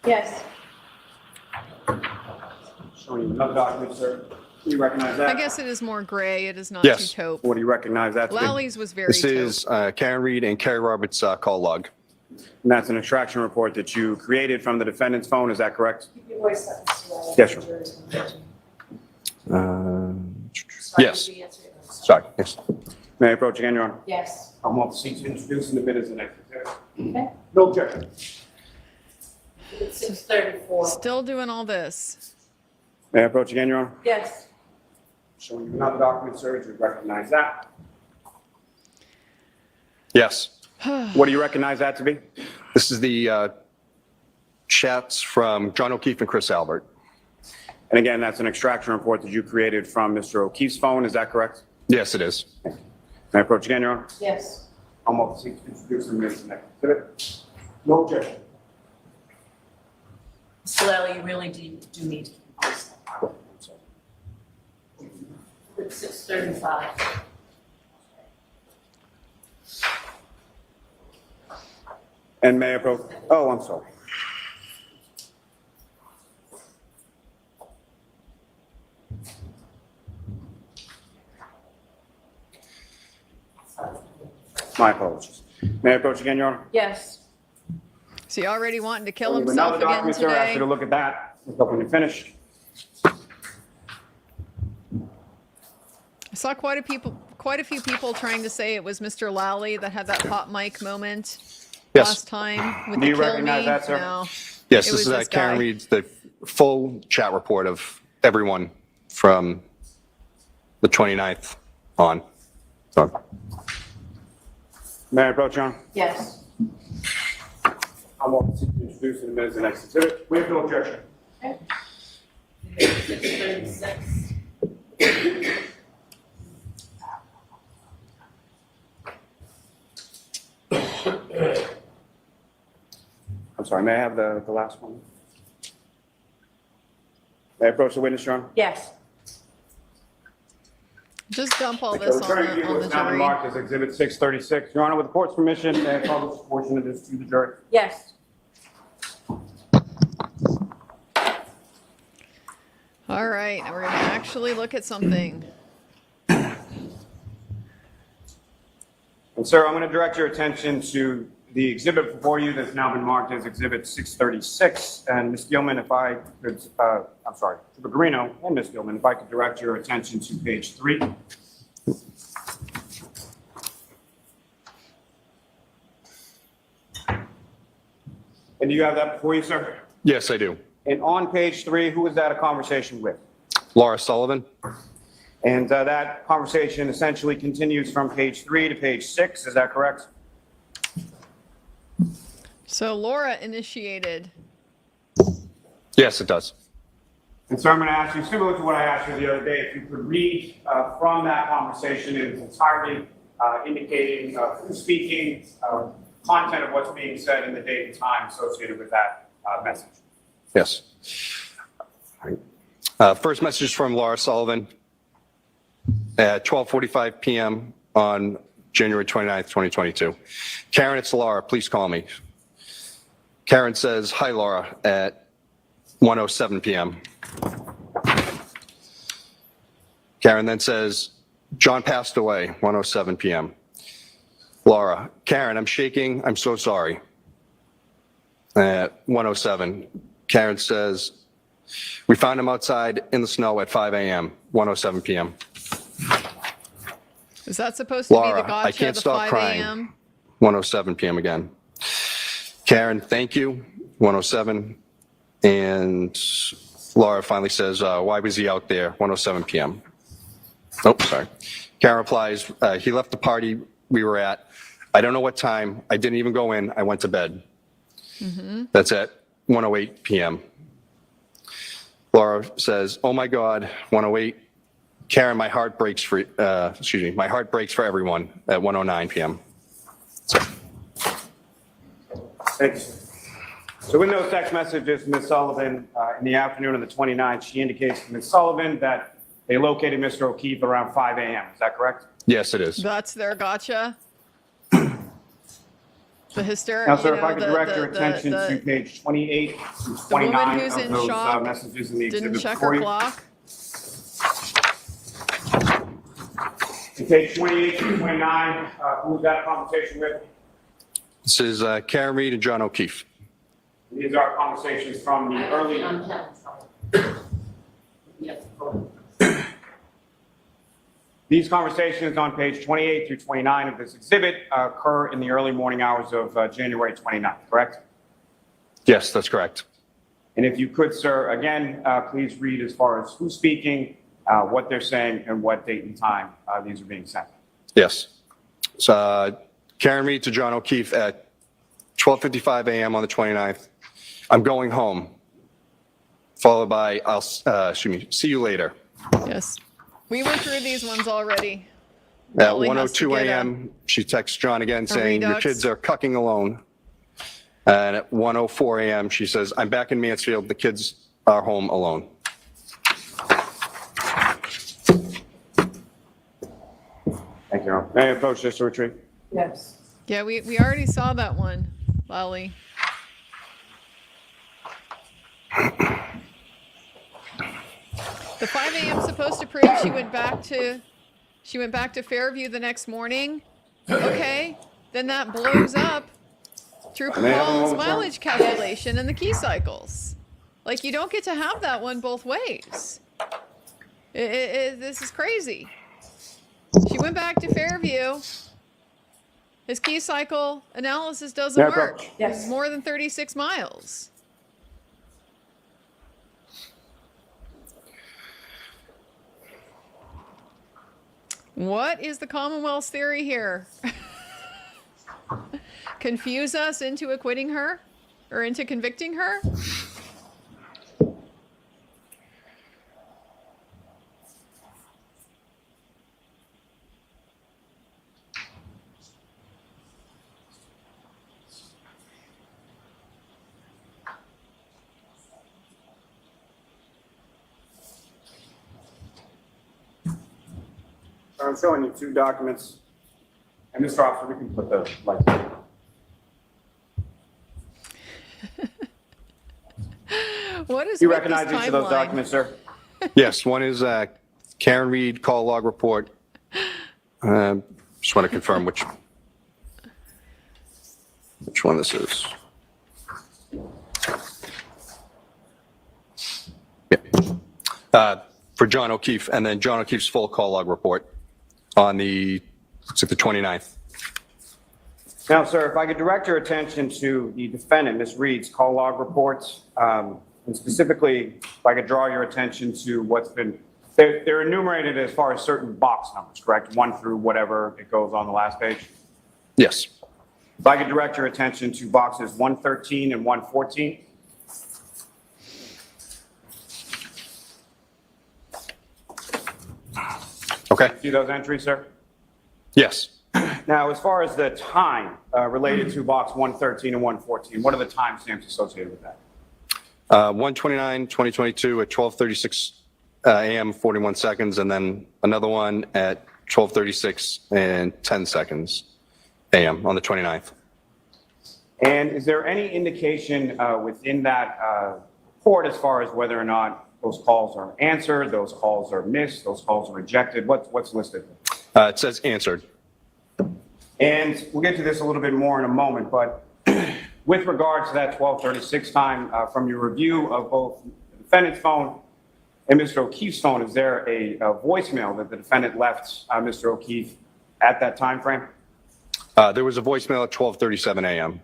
Yes. Showing you another document, sir. Do you recognize that? I guess it is more gray. It is not Yes. too taupe. What do you recognize that to be? Lally's was very This taupe. is Karen Reed and Kerry Roberts' call log. And that's an extraction report that you created from the defendant's phone, is that correct? Yes, Yes, sir. Yes. Sorry. Yes. May I approach again, Your Honor? Yes. I'll move the seat to introduce and admit as the next exhibit. Okay. No objection. It's 6:34. Still doing all this. May I approach again, Your Honor? Yes. Showing you another document, sir. Do you recognize that? Yes. What do you recognize that to be? This is the chats from John O'Keefe and Chris Albert. And again, that's an extraction report that you created from Mr. O'Keefe's phone, is that correct? Yes, it is. May I approach again, Your Honor? Yes. I'll move the seat to introduce and admit as the next exhibit. No objection. Mr. Lally, you really do need to keep this. It's 6:35. And may I approach? Oh, I'm sorry. My apologies. May I approach again, Your Honor? Yes. Is he already wanting to kill Another himself again document, sir. I ask you today? to look at that. Look up when you're finished. I saw quite a few people trying to say it was Mr. Lally that had that hot mic moment Yes. last time with Do the you kill recognize me. that, sir? No. Yes, It this was is this Karen guy. Reed's, the full chat report of everyone from the 29th on. So, May I approach, Your Honor? Yes. I'll move the seat to introduce and admit as the next exhibit. We have no objection. Okay. 6:36. I'm sorry, may I have the last one? May I approach the witness, Your Honor? Yes. Just dump all The this on returning the, view on is the now jury. marked as Exhibit 636. Your Honor, with the court's permission, may I call this portion of this to the jury? Yes. All right, now we're going to actually look at something. And sir, I'm going to direct your attention to the exhibit before you that's now been marked as Exhibit 636. And Ms. Gilman, if I could, I'm sorry, Trooper Guarino and Ms. Gilman, if I could direct your attention to page 3. And do you have that before you, sir? yes, I do. And on page 3, who was that a conversation with? Laura Sullivan. And that conversation essentially continues from page 3 to page 6, is that correct? So Laura initiated. Yes, it does. And so I'm going to ask you, similar to what I asked you the other day, if you could read from that conversation in its entirety, indicating who's speaking, content of what's being said, and the date and time associated with that message. Yes. All right. First message from Laura Sullivan at 12:45 p.m. on January 29th, 2022. Karen, it's Laura. Please call me. Karen says, hi, Laura, at 1:07 p.m. Karen then says, John passed away, 1:07 p.m. Laura, Karen, I'm shaking. I'm so sorry. At 1:07, Karen says, we found him outside in the snow at 5 a.m., 1:07 p.m. Is that supposed to be the Laura, gotcha I can't the stop 5 crying. a.m.? 1:07 p.m. again. Karen, thank you, 1:07. And Laura finally says, why was he out there? 1:07 p.m. Oh, sorry. Karen replies, he left the party we were at. I don't know what time. I didn't even go in. I went to bed. That's at 1:08 p.m. Laura says, oh my God, 1:08. Karen, my heart breaks for, my heart breaks for everyone at 1:09 p.m. Thanks. So with those text messages, Ms. Sullivan, in the afternoon of the 29th, she indicates to Ms. Sullivan that they located Mr. O'Keefe around 5 a.m. Is that correct? Yes, it is. That's their gotcha. The hysteria. Now, sir, if I could direct your attention to page 28 to the woman 29 who's of in those shock messages in the didn't exhibit check before her you. clock. In page 28 to 29, who's that conversation with? This is Karen Reed and John O'Keefe. These are conversations from the early. I'm Kevin. Yes. These conversations on page 28 through 29 of this exhibit occur in the early morning hours of January 29th, correct? Yes, that's correct. And if you could, sir, again, please read as far as who's speaking, what they're saying, and what date and time these are being sent. Yes. So Karen Reed to John O'Keefe at 12:55 a.m. on the 29th. I'm going home. Followed by, see you later. Yes. We went through these ones already. At Molly has to 1:02 get a.m., she texts John again saying, your redux. kids are cucking alone. And at 1:04 a.m., she says, I'm back in Mansfield. The kids are home alone. Thank you. May I approach this to retreat? Yes. Yeah, we already saw that one, Lally. The 5 a.m. supposed to prove she went back to Fairview the next morning. Okay, then that blows up Trooper May I have a Paul's moment, sir? mileage calculation and the key cycles. Like, you don't get to have that one both ways. This is crazy. She went back to Fairview. His key cycle analysis doesn't Yeah, work. Yes. It's more than 36 miles. What is the Commonwealth's theory here? Confuse us into acquitting her? Or into convicting her? So I'm showing you two documents. And Mr. Officer, we can put the lights on. What is You with recognize this each of those timeline? documents, sir? Yes, one is Karen Reed call log report. Just want to confirm which one this is. Yeah. For John O'Keefe, and then John O'Keefe's full call log report on the 29th. Now, sir, if I could direct your attention to the defendant, Ms. Reed's call log reports, and specifically, if I could draw your attention to what's been, they're enumerated as far as certain box numbers, correct? 1 through whatever it goes on the last page. Yes. If I could direct your attention to boxes 113 and 114. Okay. See those entries, sir? Yes. Now, as far as the time related to box 113 and 114, what are the timestamps associated with that? 1/29/2022 at 12:36 a.m. 41 seconds, and then another one at 12:36 and 10 seconds a.m. on the 29th. And is there any indication within that report as far as whether or not those calls are answered, those calls are missed, those calls are rejected? What's listed? It says answered. And we'll get to this a little bit more in a moment, but with regards to that 12:36 time, from your review of both the defendant's phone and Mr. O'Keefe's phone, is there a voicemail that the defendant left Mr. O'Keefe at that time frame? There was a voicemail at 12:37 a.m.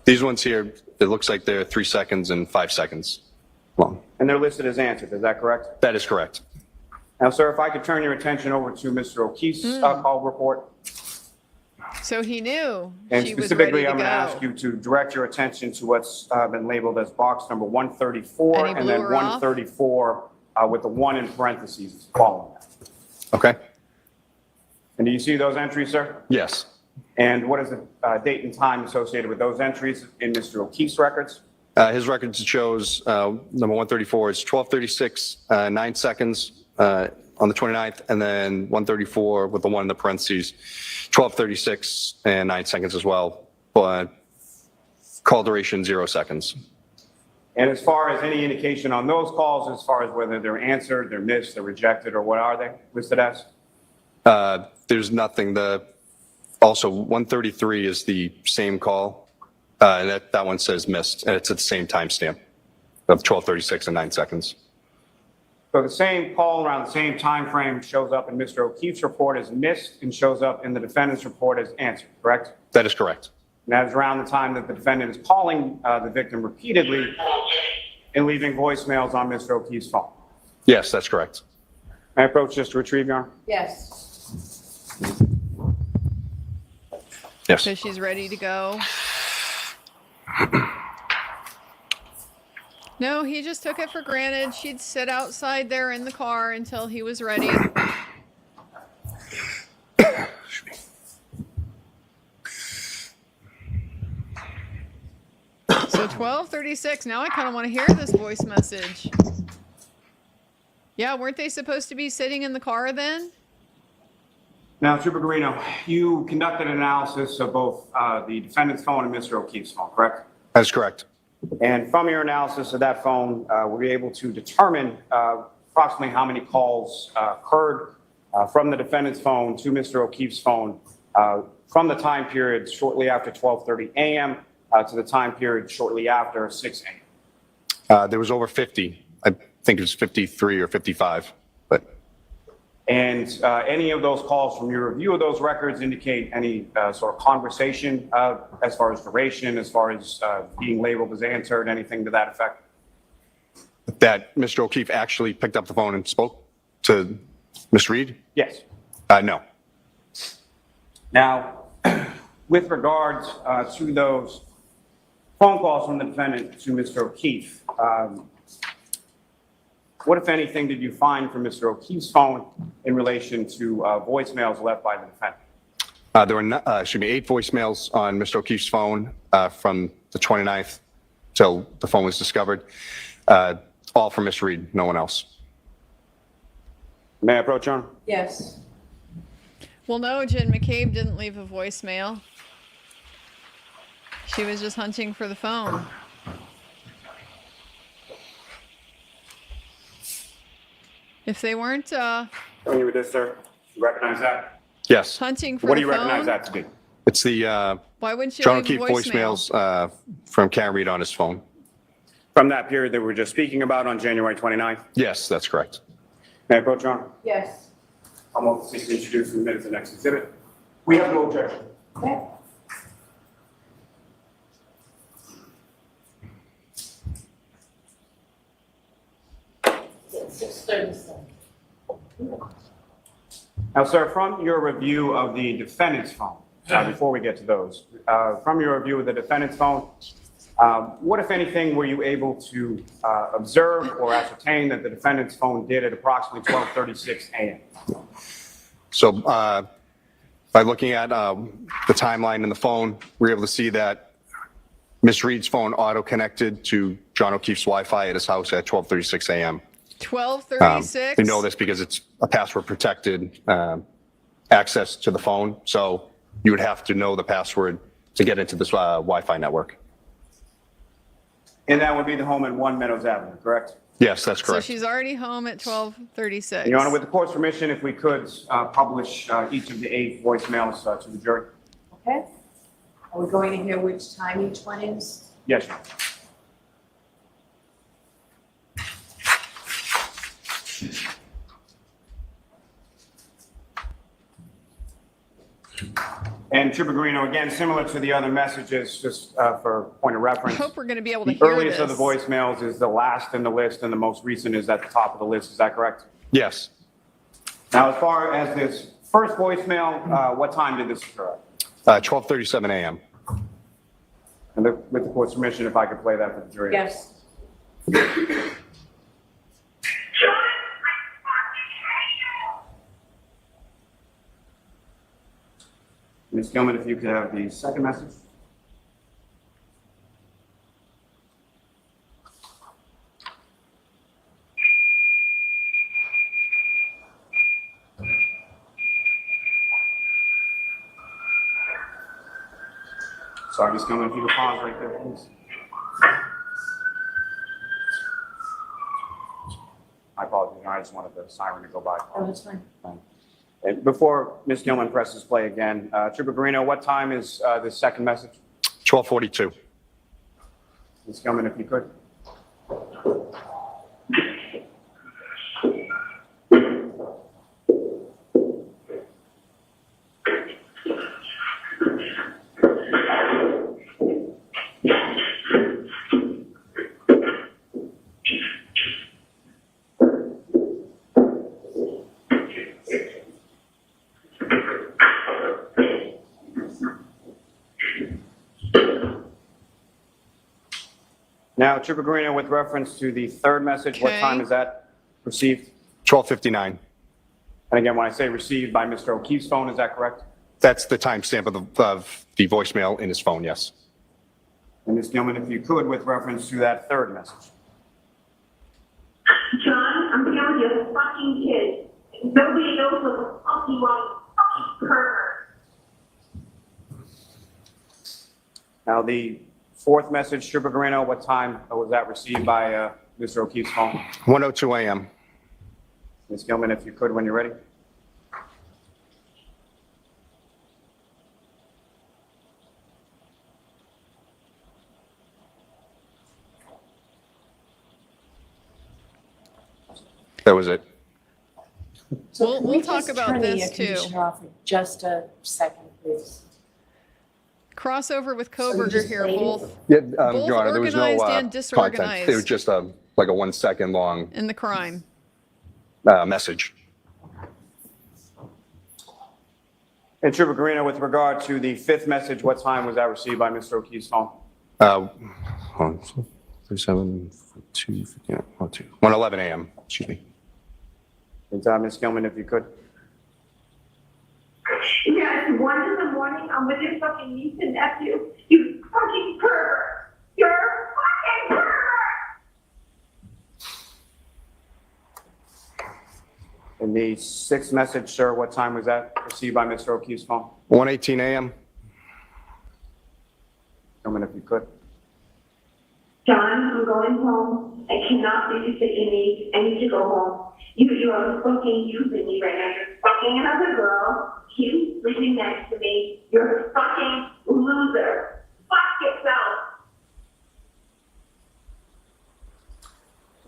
These ones here, it looks like they're 3 seconds and 5 seconds long. And they're listed as answered, is that correct? That is correct. Now, sir, if I could turn your attention over to Mr. O'Keefe's call report. So he knew And she was ready specifically, to I'm going to ask go. you to direct your attention to what's been labeled as box number 134 And he and blew then her off? 134 with the 1 in parentheses following that. Okay? And do you see those entries, sir? Yes. And what is the date and time associated with those entries in Mr. O'Keefe's records? His records shows number 134 is 12:36, 9 seconds on the 29th, and then 134 with the 1 in the parentheses, 12:36 and 9 seconds as well, but call duration 0 seconds. And as far as any indication on those calls, as far as whether they're answered, they're missed, they're rejected, or what are they listed as? There's nothing. Also 133 is the same call, and that one says missed, and it's at the same timestamp of 12:36 and 9 seconds. So the same call around the same time frame shows up in Mr. O'Keefe's report as missed and shows up in the defendant's report as answered, correct? That is correct. And that is around the time that the defendant is calling the victim repeatedly and leaving voicemails on Mr. O'Keefe's phone. Yes, that's correct. May I approach just to retrieve, Your Honor? Yes. Yes. So she's ready to go. No, he just took it for granted. She'd sit outside there in the car until he was ready. So 12:36. Now I kind of want to hear this voice message. Yeah, weren't they supposed to be sitting in the car then? Now, Trooper Guarino, you conducted an analysis of both the defendant's phone and Mr. O'Keefe's phone, correct? That's correct. And from your analysis of that phone, were you able to determine approximately how many calls occurred from the defendant's phone to Mr. O'Keefe's phone from the time period shortly after 12:30 a.m. To the time period shortly after 6 a.m.? There was over 50. I think it was 53 or 55, but And any of those calls from your review of those records indicate any sort of conversation as far as duration, as far as being labeled as answered, anything to that effect? that Mr. O'Keefe actually picked up the phone and spoke to Ms. Reed? Yes. No. Now, with regards to those phone calls from the defendant to Mr. O'Keefe, what, if anything, did you find from Mr. O'Keefe's phone in relation to voicemails left by the defendant? There were 8 voicemails on Mr. O'Keefe's phone from the 29th till the phone was discovered. All from Ms. Reed, no one else. May I approach, Your Honor? Yes. Well, no, Jen McCabe didn't leave a voicemail. She was just hunting for the phone. If they weren't When you were this, sir, you recognize that? Yes, hunting for What the do you recognize phone, that to be? it's the why wouldn't you John leave O'Keefe a voicemail? voicemails from Karen Reed on his phone. From that period that we were just speaking about on January 29th? Yes, that's correct. May I approach, Your Honor? Yes. I'm going to seek to introduce in the minutes the next exhibit. We have no objection. Okay. It's 6:37. Now, sir, from your review of the defendant's phone, before we get to those, from your review of the defendant's phone, what, if anything, were you able to observe or ascertain that the defendant's phone did at approximately 12:36 a.m.? So by looking at the timeline in the phone, we were able to see that Ms. Reed's phone auto-connected to John O'Keefe's Wi-Fi at his house at 12:36 a.m. 12:36. We know this because it's a password-protected access to the phone, so you would have to know the password to get into this Wi-Fi network. And that would be the home at 1 Meadows Avenue, correct? Yes, that's So correct. she's already home at 12:36. Your Honor, with the court's permission, if we could publish each of the 8 voicemails to the jury. Okay. Are we going to hear which time each one is? Yes, Your Honor. And Trooper Guarino, again, similar to the other messages, just for point of I reference. hope we're going to be able to The hear earliest this. of the voicemails is the last in the list, and the most recent is at the top of the list. Is that correct? Yes. Now, as far as this first voicemail, what time did this occur? 12:37 a.m. And with the court's permission, if I could play that for the jury. Yes. Ms. Gilman, if you could have the second message. Sorry, Ms. Gilman, if you could pause right there, please. I apologize. I just wanted the siren to go by. Oh, that's fine. And before Ms. Gilman presses play again, Trooper Guarino, what time is this second message? 12:42. Ms. Gilman, if you could. Now, Trooper Guarino, with reference to the third message, what Okay. time is that received? 12:59. And again, when I say received by Mr. O'Keefe's phone, is that correct? That's the timestamp of the voicemail in his phone, yes. And Ms. Gilman, if you could, with reference to that third message. John, I'm telling you, a fucking kid. Nobody knows what the fuck you want, fucking pervert. Now, the fourth message, Trooper Guarino, what time was that received by Mr. O'Keefe's phone? 1:02 a.m. Ms. Gilman, if you could, when you're ready. That was it. So We'll can we talk just about turn the this, air too. conditioner off for just a second, please? Crossover with So you Koberger just here, waited? both Yeah, both Your Honor, there was no organized and content. disorganized. It was just like a 1 second long in the crime. message. And Trooper Guarino, with regard to the fifth message, what time was that received by Mr. O'Keefe's phone? 37, 2, 1:11 a.m. Excuse me. And Ms. Gilman, if you could. Yeah, it's 1 in the morning. I'm with your fucking niece and nephew. You fucking pervert. You're a fucking pervert. And the sixth message, sir, what time was that received by Mr. O'Keefe's phone? 1:18 a.m. Gilman, if you could. John, I'm going home. I cannot babysit you, niece. I need to go home. You are fucking using me right now. You're fucking another girl. He's sleeping next to me. You're a fucking loser. Fuck yourself.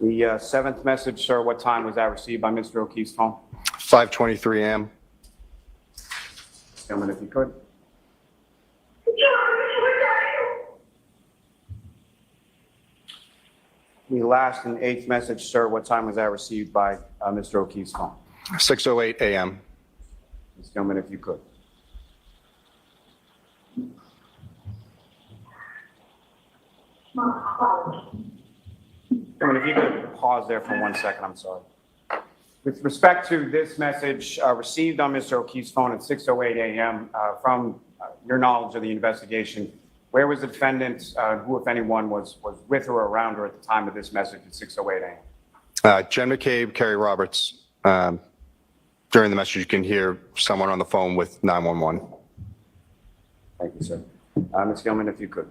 The seventh message, sir, what time was that received by Mr. O'Keefe's phone? 5:23 a.m. Gilman, if you could. John, we're dying. The last and eighth message, sir, what time was that received by Mr. O'Keefe's phone? 6:08 a.m. Ms. Gilman, if you could. Gilman, if you could pause there for 1 second, I'm sorry. With respect to this message received on Mr. O'Keefe's phone at 6:08 a.m., from your knowledge of the investigation, where was the defendant, who, if anyone, was with her or around her at the time of this message at 6:08 a.m.? Jen McCabe, Kerry Roberts. During the message, you can hear someone on the phone with 911. Thank you, sir. Ms. Gilman, if you could.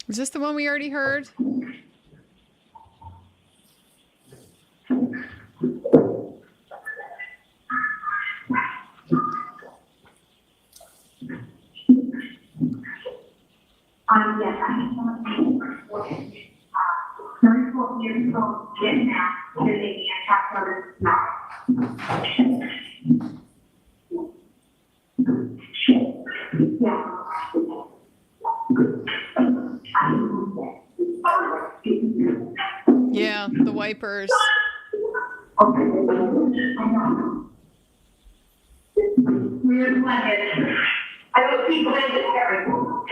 Is this the one we already heard? Yes, I need someone to be recorded. 34 years old, getting out, they're making a capital now. Yeah, the wipers. I will keep playing this terrible.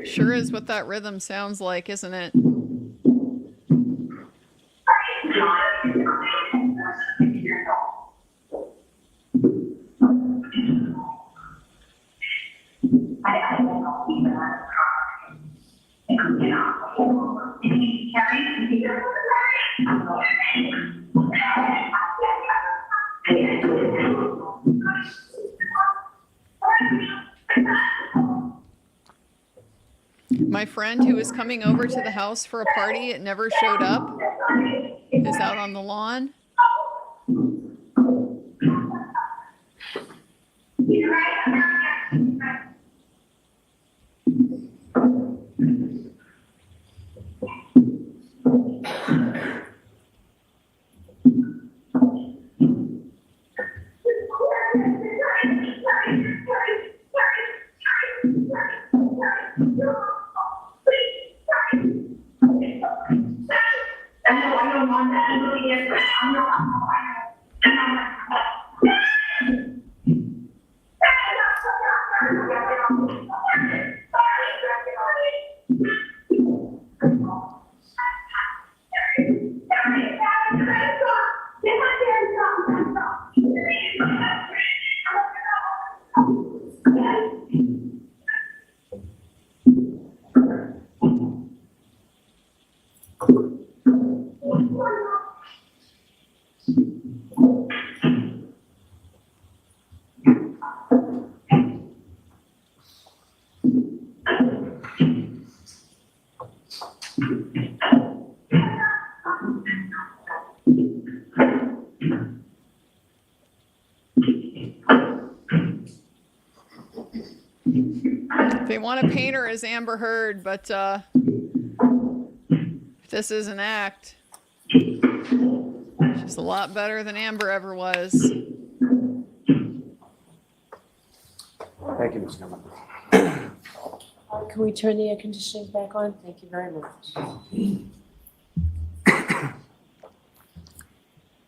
Sure is what that rhythm sounds like, isn't it? My friend who was coming over to the house for a party, it never showed up, is out on the lawn. They want to paint her as Amber Heard, but this is an act. She's a lot better than Amber ever was. Thank you, Ms. Newman. Can we turn the air conditioning back on? Thank you very much.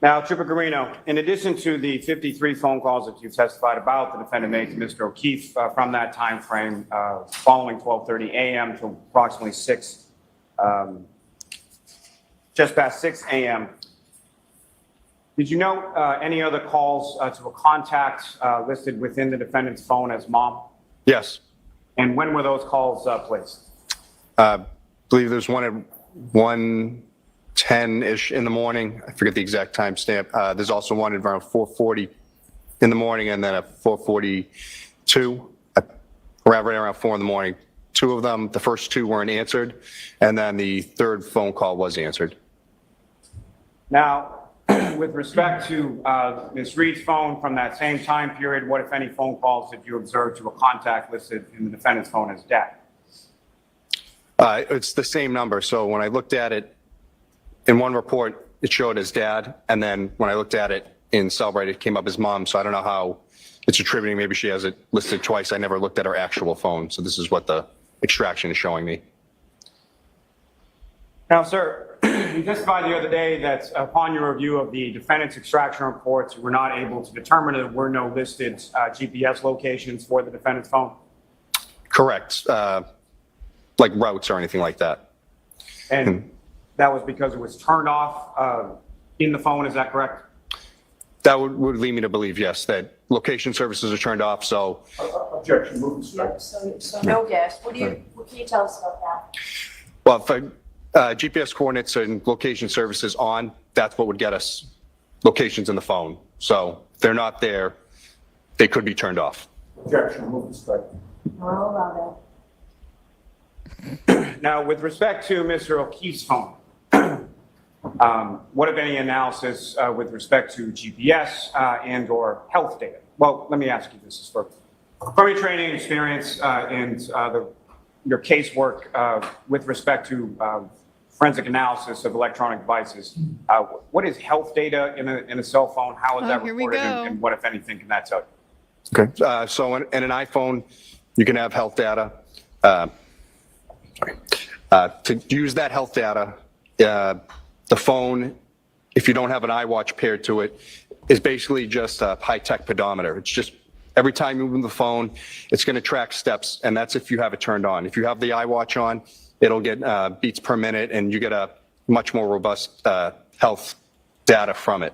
Now, Trooper Guarino, in addition to the 53 phone calls that you've testified about, the defendant made to Mr. O'Keefe from that time frame following 12:30 a.m. to approximately just past 6 a.m. Did you note any other calls to a contact listed within the defendant's phone as mom? Yes. And when were those calls placed? I believe there's one at 1:10-ish in the morning. I forget the exact timestamp. There's also one at around 4:40 in the morning, and then at 4:42, right around 4 in the morning. Two of them, the first two weren't answered, and then the third phone call was answered. Now, with respect to Ms. Reed's phone from that same time period, what, if any, phone calls did you observe to a contact listed in the defendant's phone as dad? It's the same number. So when I looked at it in one report, it showed as dad, and then when I looked at it in Cellbrite, it came up as mom. So I don't know how it's attributing. Maybe she has it listed twice. I never looked at her actual phone. So this is what the extraction is showing me. Now, sir, you testified the other day that upon your review of the defendant's extraction reports, you were not able to determine there were no listed GPS locations for the defendant's phone? Correct. Like routes or anything like that. And that was because it was turned off in the phone, is that correct? That would lead me to believe, yes, that location services are turned off, so Objection, move to strike. Yep, so no gas. What can you tell us about that? well, if GPS coordinates and location services on, that's what would get us locations in the phone. So if they're not there, they could be turned off. Objection, move to strike. I'll allow Now, with respect to Mr. O'Keefe's phone, what, if any, analysis with respect to GPS and/or health data? Well, let me ask you this: is from your training experience and your casework with respect to forensic analysis of electronic devices, what is health data in a cell phone? How is that here we recorded, go. and what, if anything, can that tell you? Okay. So in an iPhone, you can have health data. To use that health data, the phone, if you don't have an iWatch paired to it, is basically just a high-tech pedometer. It's just every time you move the phone, it's going to track steps, and that's if you have it turned on. If you have the iWatch on, it'll get beats per minute, and you get a much more robust health data from it.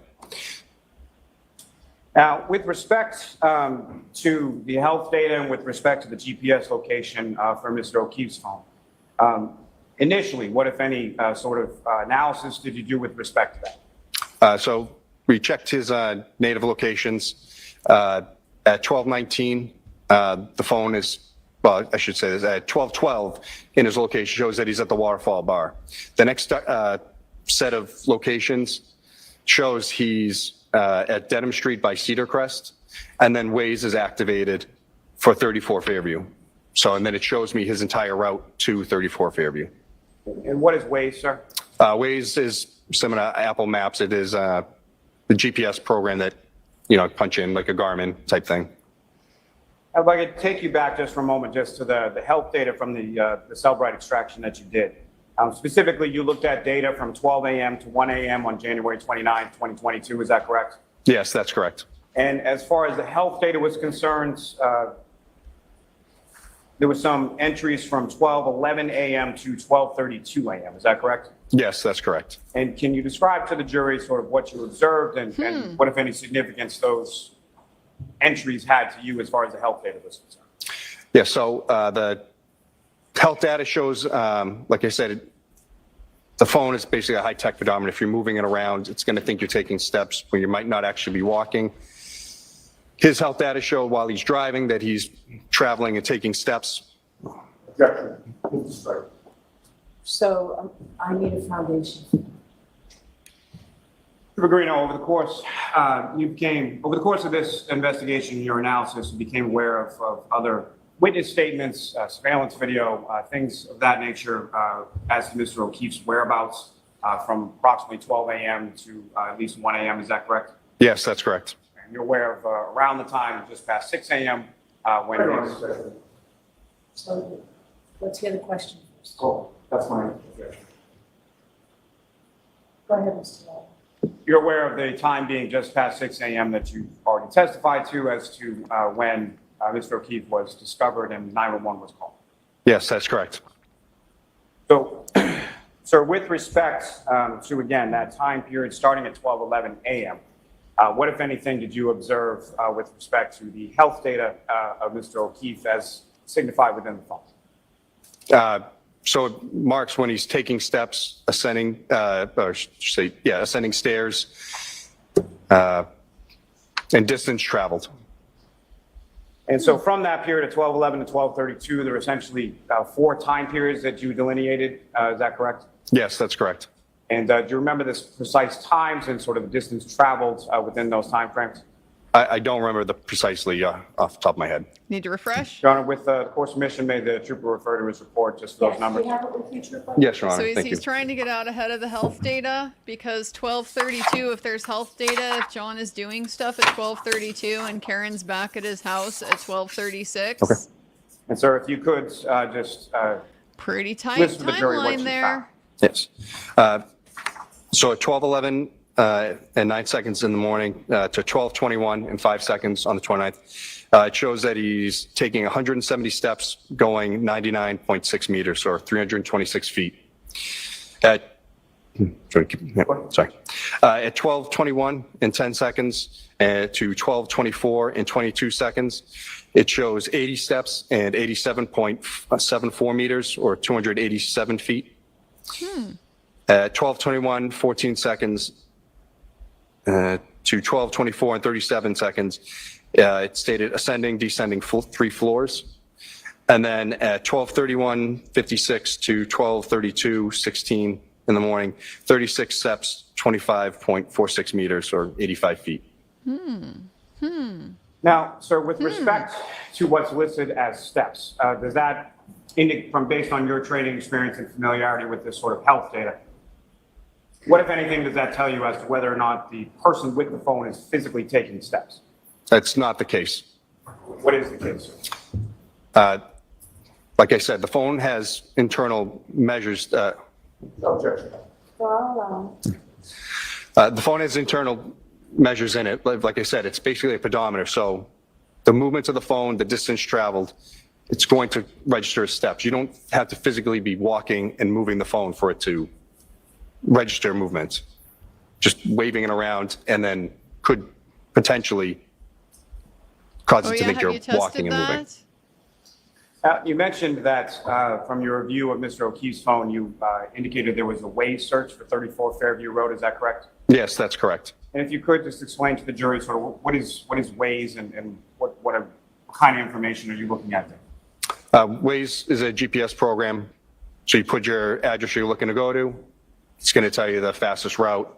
Now, with respect to the health data and with respect to the GPS location for Mr. O'Keefe's phone, initially, what, if any, sort of analysis did you do with respect to that? So we checked his native locations. At 12:19, the phone is, well, I should say this, at 12:12 in his location shows that he's at the Waterfall Bar. The next set of locations shows he's at Dedham Street by Cedar Crest, and then Waze is activated for 34 Fairview. So, and then it shows me his entire route to 34 Fairview. And what is Waze, sir? Waze is similar to Apple Maps. It is the GPS program that, punch in like a Garmin type thing. I'd like to take you back just for a moment, just to the health data from the Cellbrite extraction that you did. Specifically, you looked at data from 12 a.m. to 1 a.m. on January 29, 2022. Is that correct? Yes, that's correct. And as far as the health data was concerned, there was some entries from 12:11 a.m. to 12:32 a.m. Is that correct? Yes, that's correct. And can you describe to the jury sort of what you observed and what, if any, significance those entries had to you as far as the health data was concerned? Yeah, so the health data shows, like I said, the phone is basically a high-tech pedometer. If you're moving it around, it's going to think you're taking steps when you might not actually be walking. His health data show while he's driving that he's traveling and taking steps. Objection, move to strike. So I need a foundation. Trooper Guarino, over the course of this investigation, your analysis, you became aware of other witness statements, surveillance video, things of that nature as to Mr. O'Keefe's whereabouts from approximately 12 a.m. to at least 1 a.m. Is that correct? Yes, that's correct. And you're aware of around the time just past 6 a.m. When it is. So let's hear the question first. Oh, that's my objection. Go ahead, Mr. Lawler. You're aware of the time being just past 6 a.m. that you already testified to as to when Mr. O'Keefe was discovered and 911 was called. Yes, that's correct. So, sir, with respect to, again, that time period starting at 12:11 a.m., what, if anything, did you observe with respect to the health data of Mr. O'Keefe as signified within the phone? So it marks when he's taking steps, ascending, ascending stairs, and distance traveled. And so from that period of 12:11 to 12:32, there were essentially 4 time periods that you delineated. Is that correct? Yes, that's correct. And do you remember the precise times and sort of the distance traveled within those time frames? I don't remember the precisely off the top of my head. Need to refresh? Your Honor, with the course permission, may the trooper refer to his report just for those numbers? Do you have it with you, Trooper? Yes, Your Honor. So Thank you. he's trying to get out ahead of the health data because 12:32, if there's health data, if John is doing stuff at 12:32 and Karen's back at his house at 12:36. Okay. And sir, if you could just Pretty tight list for the jury what timeline you there. Yes. So at 12:11 and 9 seconds in the morning to 12:21 and 5 seconds on the 29th, it shows that he's taking 170 steps going 99.6 meters or 326 feet. At Sorry. At 12:21 and 10 seconds to 12:24 and 22 seconds, it shows 80 steps and 87.74 meters, or 287 feet. At 12:21, 14 seconds to 12:24 and 37 seconds, it stated ascending, descending 3 floors. And then at 12:31, 56 to 12:32, 16 in the morning, 36 steps, 25.46 meters, or 85 feet. Now, sir, with respect to what's listed as steps, does that indicate, from based on your training experience and familiarity with this sort of health data, what, if anything, does that tell you as to whether or not the person with the phone is physically taking steps? That's not the case. What is the case? Like I said, the phone has internal measures. No objection. The phone has internal measures in it. Like I said, it's basically a pedometer. So the movements of the phone, the distance traveled, it's going to register as steps. You don't have to physically be walking and moving the phone for it to register movements. Just waving it around and then could potentially cause it to think you're walking and moving. You mentioned that from your review of Mr. O'Keefe's phone, you indicated there was a Waze search for 34 Fairview Road. Is that correct? Yes, that's correct. And if you could just explain to the jury sort of what is Waze and what kind of information are you looking at there? Waze is a GPS program. So you put your address you're looking to go to. It's going to tell you the fastest route,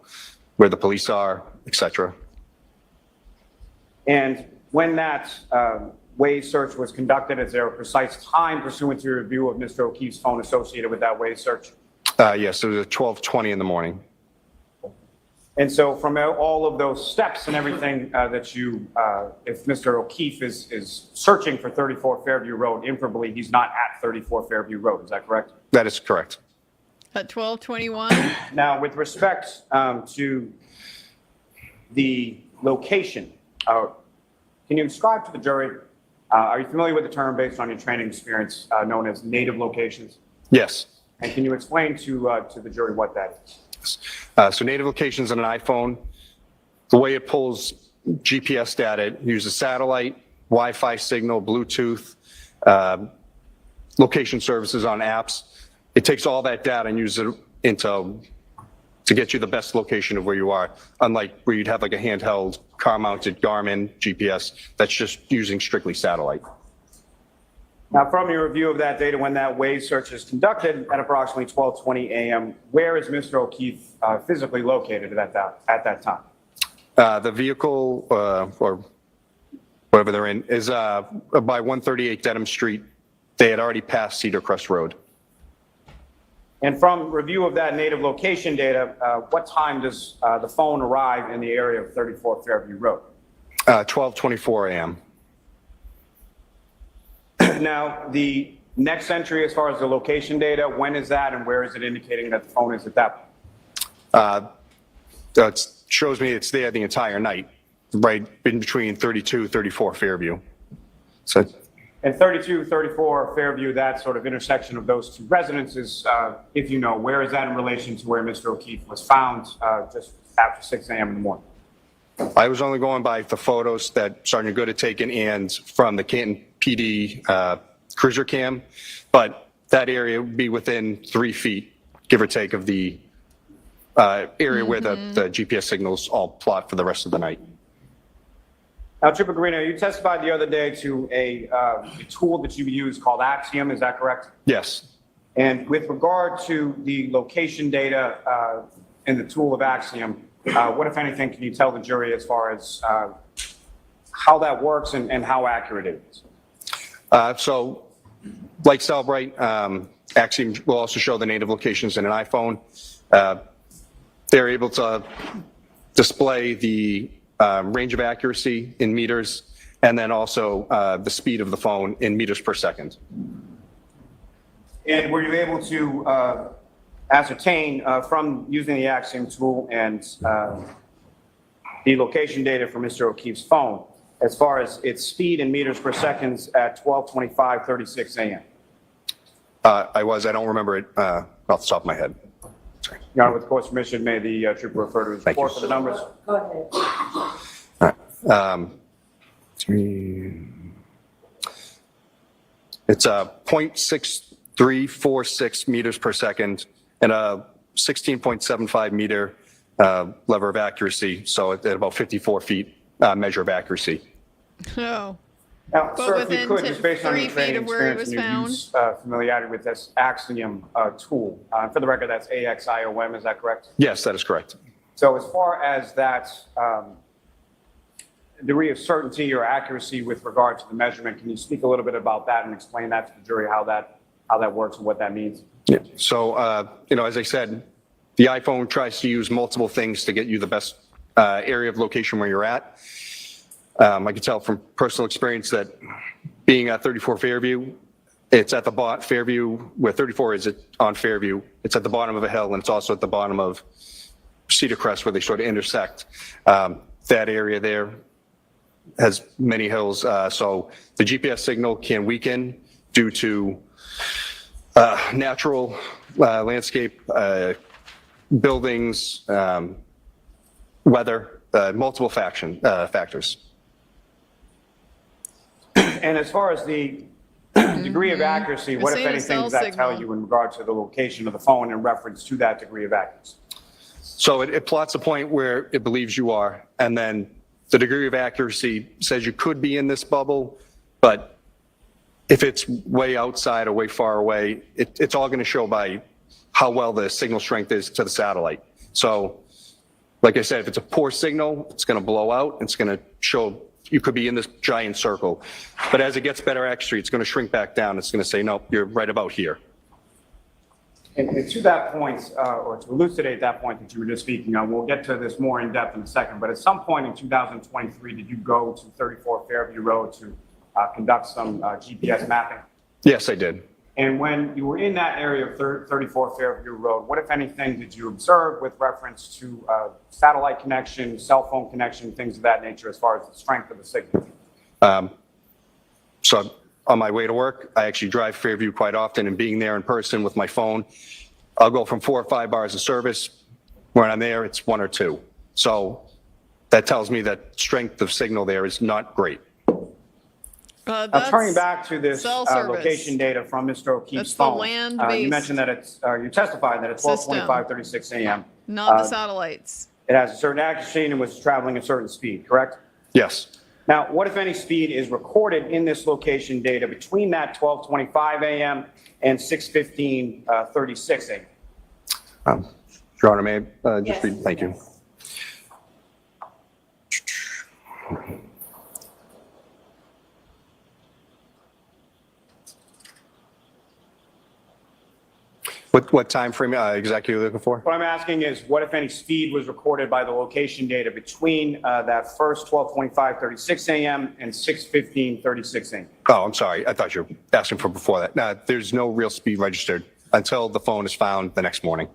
where the police are, etc. And when that Waze search was conducted, is there a precise time pursuant to your review of Mr. O'Keefe's phone associated with that Waze search? Yes, it was at 12:20 in the morning. And so from all of those steps and everything that you, if Mr. O'Keefe is searching for 34 Fairview Road, inferably he's not at 34 Fairview Road, is that correct? That is correct. At 12:21? Now, with respect to the location, can you describe to the jury, are you familiar with the term based on your training experience known as native locations? Yes. And can you explain to the jury what that is? So native locations on an iPhone, the way it pulls GPS data, it uses satellite, Wi-Fi signal, Bluetooth, location services on apps. It takes all that data and uses it to get you the best location of where you are, unlike where you'd have like a handheld car-mounted Garmin GPS that's just using strictly satellite. Now, from your review of that data, when that Waze search is conducted at approximately 12:20 a.m., where is Mr. O'Keefe physically located at that time? The vehicle, or whatever they're in, is by 138 Dedham Street. They had already passed Cedar Crest Road. And from review of that native location data, what time does the phone arrive in the area of 34 Fairview Road? 12:24 a.m. Now, the next entry as far as the location data, when is that and where is it indicating that the phone is at that point? That shows me it's there the entire night, right in between 32, 34 Fairview. So, And 32, 34 Fairview, that sort of intersection of those two residences, if you know, where is that in relation to where Mr. O'Keefe was found just after 6 a.m. in the morning? I was only going by the photos that Sergeant Good had taken and from the Canton PD cruiser cam, but that area would be within 3 feet, give or take, of the area where the GPS signals all plot for the rest of the night. Now, Trooper Guarino, you testified the other day to a tool that you use called Axiom, is that correct? Yes. And with regard to the location data in the tool of Axiom, what, if anything, can you tell the jury as far as how that works and how accurate it is? So, like Cellbrite, Axiom will also show the native locations in an iPhone. They're able to display the range of accuracy in meters, and then also the speed of the phone in meters per second. And were you able to ascertain from using the Axiom tool and the location data for Mr. O'Keefe's phone as far as its speed in meters per second at 12:25:36 a.m.? I don't remember it off the top of my head. Sorry. Your Honor, with the court's permission, may the trooper refer to his Thank you. report for the numbers? Go ahead. It's 0.6346 meters per second and a 16.75 meter lever of accuracy. So at about 54 feet measure of accuracy. Oh, Now, But sir, if you within could, just based on 3 your feet training of where it experience and your was use, familiarity with this Axiom tool, for the record, that's AXIOM, is that correct? Yes, that is correct. So as far as that degree of certainty or accuracy with regard to the measurement, can you speak a little bit about that and explain that to the jury, how that works and what that means? Yeah. So, as I said, the iPhone tries to use multiple things to get you the best area of location where you're at. I can tell from personal experience that being at 34 Fairview, it's at the bottom, Fairview, where 34 is on Fairview. It's at the bottom of a hill, and it's also at the bottom of Cedar Crest where they sort of intersect. That area there has many hills, so the GPS signal can weaken due to natural landscape, buildings, weather, multiple factors. And as far as the degree of accuracy, what, if We're seeing a anything, cell does that tell signal. you in regard to the location of the phone in reference to that degree of accuracy? So it plots a point where it believes you are, and then the degree of accuracy says you could be in this bubble, but if it's way outside or way far away, it's all going to show by how well the signal strength is to the satellite. So, like I said, if it's a poor signal, it's going to blow out. It's going to show you could be in this giant circle. But as it gets better accuracy, it's going to shrink back down. It's going to say, no, you're right about here. And to that point, or to elucidate that point that you were just speaking on, we'll get to this more in depth in a second, but at some point in 2023, did you go to 34 Fairview Road to conduct some GPS mapping? Yes, I did. And when you were in that area of 34 Fairview Road, what, if anything, did you observe with reference to satellite connection, cell phone connection, things of that nature as far as the strength of the signal? So on my way to work, I actually drive Fairview quite often, and being there in person with my phone, I'll go from 4 or 5 bars of service. When I'm there, it's 1 or 2. So that tells me that strength of signal there is not great. Now, turning back to this cell service. location data from Mr. O'Keefe's That's the phone, land-based you mentioned that it's, you testified that at system. 12:25:36 a.m. Not the satellites. It has a certain accuracy and was traveling a certain speed, correct? Yes. Now, what, if any, speed is recorded in this location data between that 12:25 a.m. and 6:15:36 a.m.? Your Honor, may I just Yes. read? Thank you. What time frame exactly are you looking for? What I'm asking is, what, if any, speed was recorded by the location data between that first 12:25:36 a.m. and 6:15:36 a.m.? Oh, I'm sorry. I thought you were asking for before that. No, there's no real speed registered until the phone is found the next morning.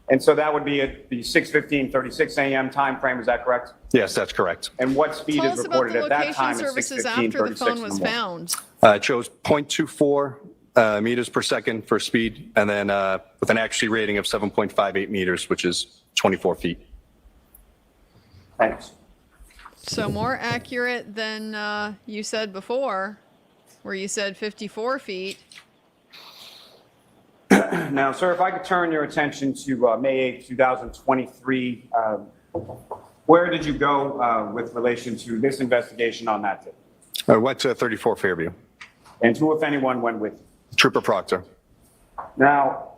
And so that would be at the 6:15:36 a.m. time frame, is that correct? Yes, that's correct. And what speed Tell is us about recorded the at that location time at services after the 6:15:36 phone in the was morning? found. It shows 0.24 meters per second for speed, and then with an accuracy rating of 7.58 meters, which is 24 feet. Thanks. So more accurate than you said before, where you said 54 feet. Now, sir, if I could turn your attention to May 8, 2023, where did you go with relation to this investigation on that day? I went to 34 Fairview. And who, if anyone, went with you? Trooper Proctor. Now,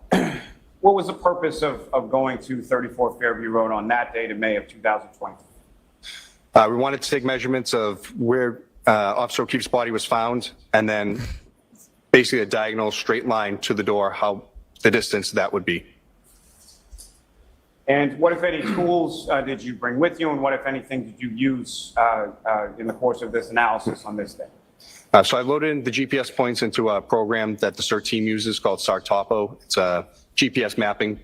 what was the purpose of going to 34 Fairview Road on that date in May of 2023? We wanted to take measurements of where Officer O'Keefe's body was found, and then basically a diagonal straight line to the door, how the distance that would be. And what, if any, tools did you bring with you, and what, if anything, did you use in the course of this analysis on this day? So I loaded in the GPS points into a program that the CERT team uses called SARTOPO. It's a GPS mapping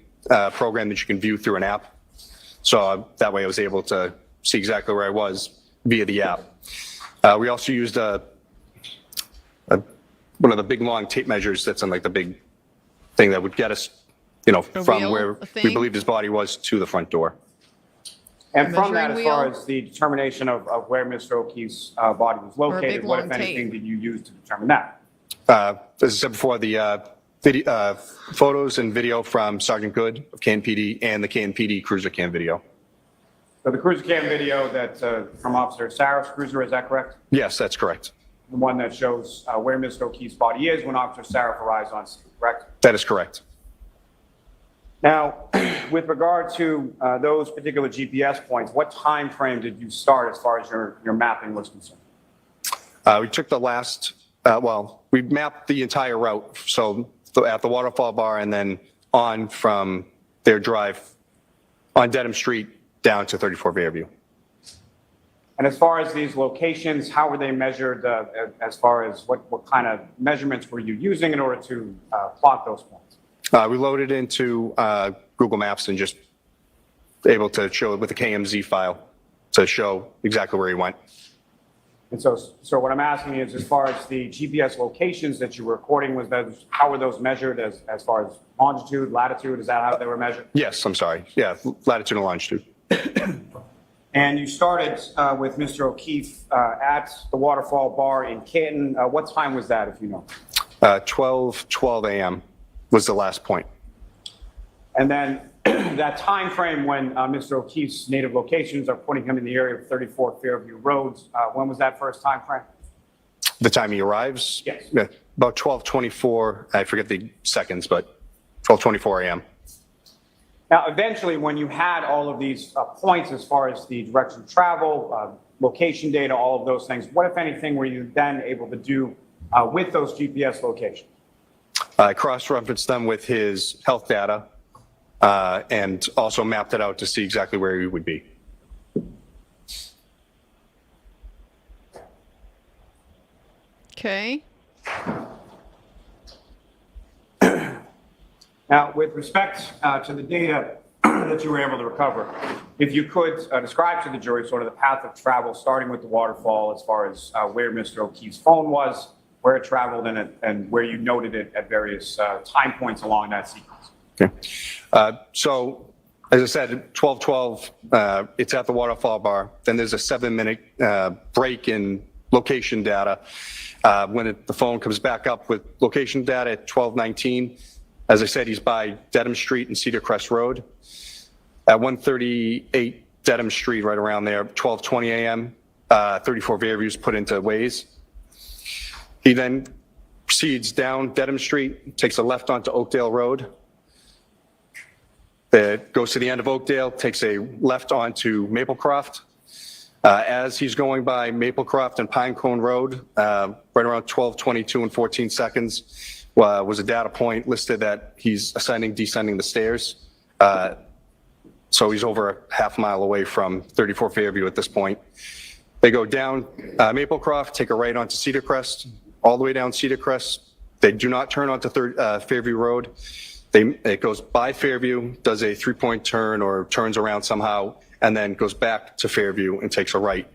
program that you can view through an app. So that way I was able to see exactly where I was via the app. We also used one of the big long tape measures that's on like the big thing that would get us from wheel, where a we thing? believed his body was to the front door. And from that, Measuring as far wheel? as the determination of where Mr. O'Keefe's body was Or a big located, what, if long anything, tape? did you use to determine that? As I said before, the photos and video from Sergeant Good of KNPD and the KNPD cruiser cam video. So the cruiser cam video that from Officer Sarah's cruiser, is that correct? Yes, that's correct. The one that shows where Mr. O'Keefe's body is when Officer Sarah arrives on scene, correct? That is correct. Now, with regard to those particular GPS points, what time frame did you start as far as your mapping was concerned? We took the last, we mapped the entire route. So at the waterfall bar and then on from their drive on Dedham Street down to 34 Fairview. And as far as these locations, how were they measured as far as what kind of measurements were you using in order to plot those points? We loaded into Google Maps and just able to show it with the KMZ file to show exactly where he went. And so what I'm asking is, as far as the GPS locations that you were recording, how were those measured as far as longitude, latitude? Is that how they were measured? Yes, I'm sorry. Yeah, latitude and longitude. And you started with Mr. O'Keefe at the Waterfall Bar in Canton. What time was that, if you know? 12 a.m. was the last point. And then that time frame when Mr. O'Keefe's native locations are putting him in the area of 34 Fairview Roads, when was that first time frame? The time he arrives? Yes. Yeah, about 12:24, I forget the seconds, but 12:24 a.m. Now, eventually, when you had all of these points as far as the direction of travel, location data, all of those things, what, if anything, were you then able to do with those GPS locations? I cross-referenced them with his health data and also mapped it out to see exactly where he would be. Okay. Now, with respect to the data that you were able to recover, if you could describe to the jury sort of the path of travel, starting with the waterfall as far as where Mr. O'Keefe's phone was, where it traveled in it, and where you noted it at various time points along that sequence. Okay. So, as I said, 12:12, it's at the waterfall bar. Then there's a 7-minute break in location data. When the phone comes back up with location data at 12:19, as I said, he's by Dedham Street and Cedar Crest Road. At 138 Dedham Street, right around there, 12:20 a.m., 34 Fairview's put into Waze. He then proceeds down Dedham Street, takes a left onto Oakdale Road. It goes to the end of Oakdale, takes a left onto Maplecroft. As he's going by Maplecroft and Pinecone Road, right around 12:22 and 14 seconds, was a data point listed that he's descending the stairs. So he's over a half mile away from 34 Fairview at this point. They go down Maplecroft, take a right onto Cedar Crest, all the way down Cedar Crest. They do not turn onto Fairview Road. It goes by Fairview, does a 3-point turn or turns around somehow, and then goes back to Fairview and takes a right,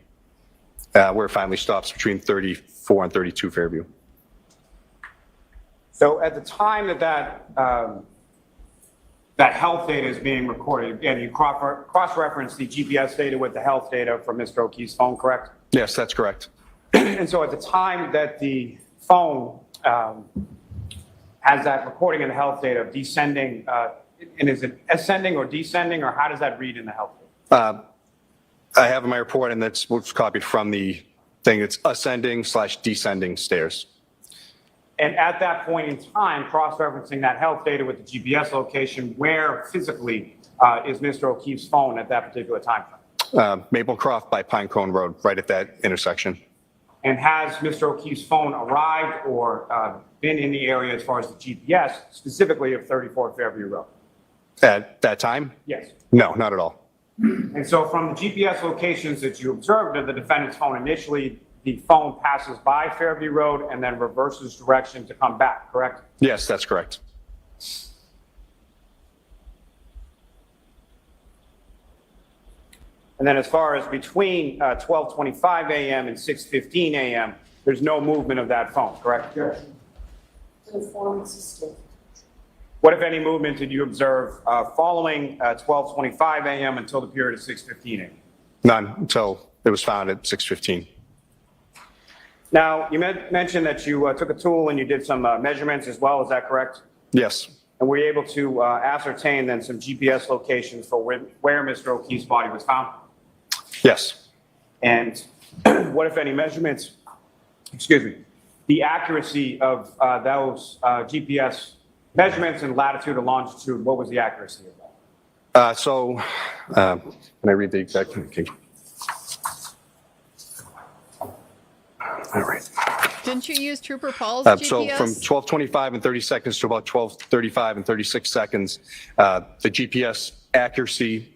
where it finally stops between 34 and 32 Fairview. So at the time that health data is being recorded, again, you cross-reference the GPS data with the health data from Mr. O'Keefe's phone, correct? Yes, that's correct. And so at the time that the phone has that recording of the health data of descending, and is it ascending or descending, or how does that read in the health data? I have in my report, and that's what's copied from the thing. It's ascending/descending stairs. And at that point in time, cross-referencing that health data with the GPS location, where physically is Mr. O'Keefe's phone at that particular time frame? Maplecroft by Pinecone Road, right at that intersection. And has Mr. O'Keefe's phone arrived or been in the area as far as the GPS, specifically of 34 Fairview Road? At that time? Yes. No, not at all. And so from the GPS locations that you observed of the defendant's phone, initially the phone passes by Fairview Road and then reverses direction to come back, correct? Yes, that's correct. And then as far as between 12:25 a.m. and 6:15 a.m., there's no movement of that phone, correct? To the phone system. What, if any, movement did you observe following 12:25 a.m. until the period of 6:15 a.m.? None until it was found at 6:15. Now, you mentioned that you took a tool and you did some measurements as well. Is that correct? Yes. And were you able to ascertain then some GPS locations for where Mr. O'Keefe's body was found? Yes. And what, if any, measurements, the accuracy of those GPS measurements in latitude and longitude, what was the accuracy of that? Can I read the exact? Okay. All right. Didn't you use Trooper Paul's So GPS? from 12:25 and 30 seconds to about 12:35 and 36 seconds, the GPS accuracy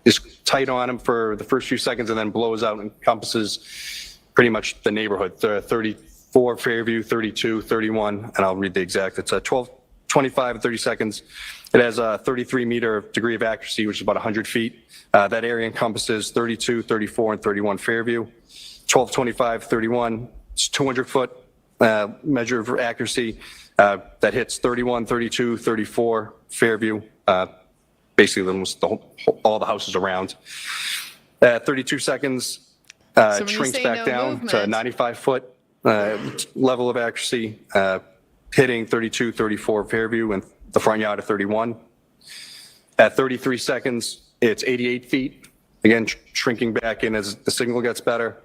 is tight on him for the first few seconds and then blows out and encompasses pretty much the neighborhood, 34 Fairview, 32, 31, and I'll read the exact. It's 12:25 and 30 seconds. It has a 33-meter degree of accuracy, which is about 100 feet. That area encompasses 32, 34, and 31 Fairview. 12:25, 31, it's 200-foot measure of accuracy that hits 31, 32, 34 Fairview, basically almost all the houses around. 32 seconds, So when it you shrinks say back no down to movement- 95-foot level of accuracy, hitting 32, 34 Fairview and the front yard of 31. At 33 seconds, it's 88 feet, again shrinking back in as the signal gets better.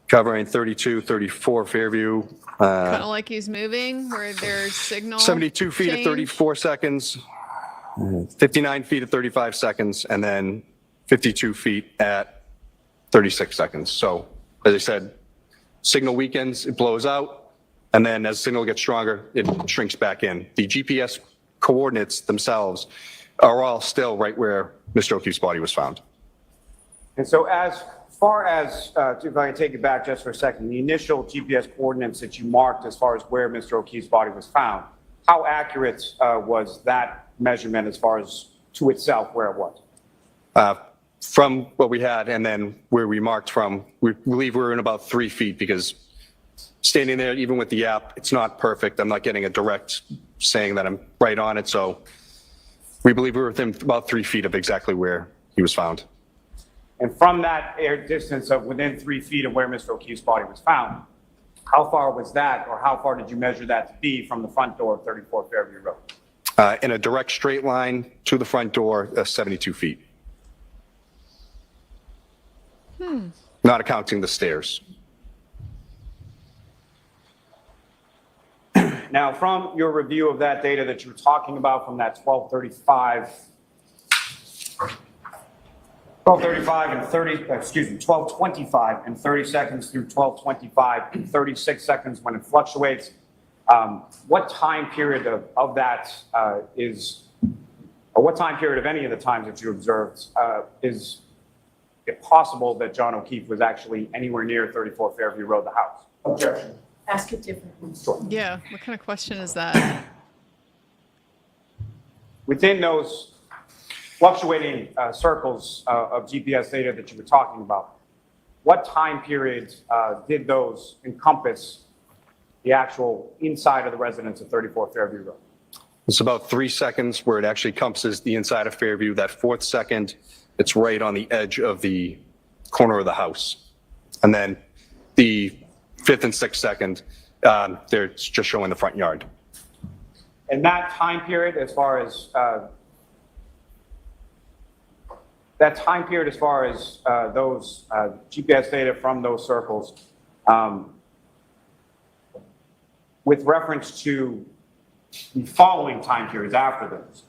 Covering 32, 34 Fairview. Kind of like he's moving, where there's signal 72 feet change. at 34 seconds, 59 feet at 35 seconds, and then 52 feet at 36 seconds. So, as I said, signal weakens, it blows out, and then as signal gets stronger, it shrinks back in. The GPS coordinates themselves are all still right where Mr. O'Keefe's body was found. And so as far as, if I can take it back just for a second, the initial GPS coordinates that you marked as far as where Mr. O'Keefe's body was found, how accurate was that measurement as far as to itself where it was? From what we had and then where we marked from, we believe we're in about 3 feet because standing there, even with the app, it's not perfect. I'm not getting a direct saying that I'm right on it. So we believe we're within about 3 feet of exactly where he was found. And from that air distance of within 3 feet of where Mr. O'Keefe's body was found, how far was that, or how far did you measure that to be from the front door of 34 Fairview Road? In a direct straight line to the front door, 72 feet. Not accounting the stairs. Now, from your review of that data that you were talking about from that 12:35 and 30 seconds through 12:25 and 36 seconds when it fluctuates, what time period of that or what time period of any of the times that you observed is it possible that John O'Keefe was actually anywhere near 34 Fairview Road, the house? Objection. Ask it differently. Yeah, what kind of question is that? Within those fluctuating circles of GPS data that you were talking about, what time periods did those encompass the actual inside of the residence of 34 Fairview Road? It's about 3 seconds where it actually encompasses the inside of Fairview. That fourth second, it's right on the edge of the corner of the house. And then the fifth and sixth second, they're just showing the front yard. And that time period as far as those GPS data from those circles, with reference to the following time periods after those,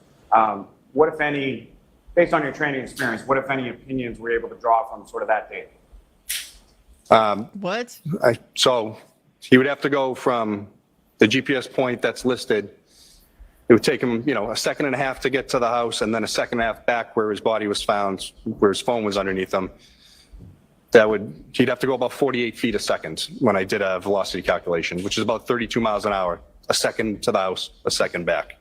what, if any, based on your training experience, what, if any, opinions were you able to draw from sort of that data? What? So he would have to go from the GPS point that's listed. It would take him, a second and a half to get to the house and then a second and a half back where his body was found, where his phone was underneath him. He'd have to go about 48 feet a second when I did a velocity calculation, which is about 32 miles an hour, a second to the house, a second back.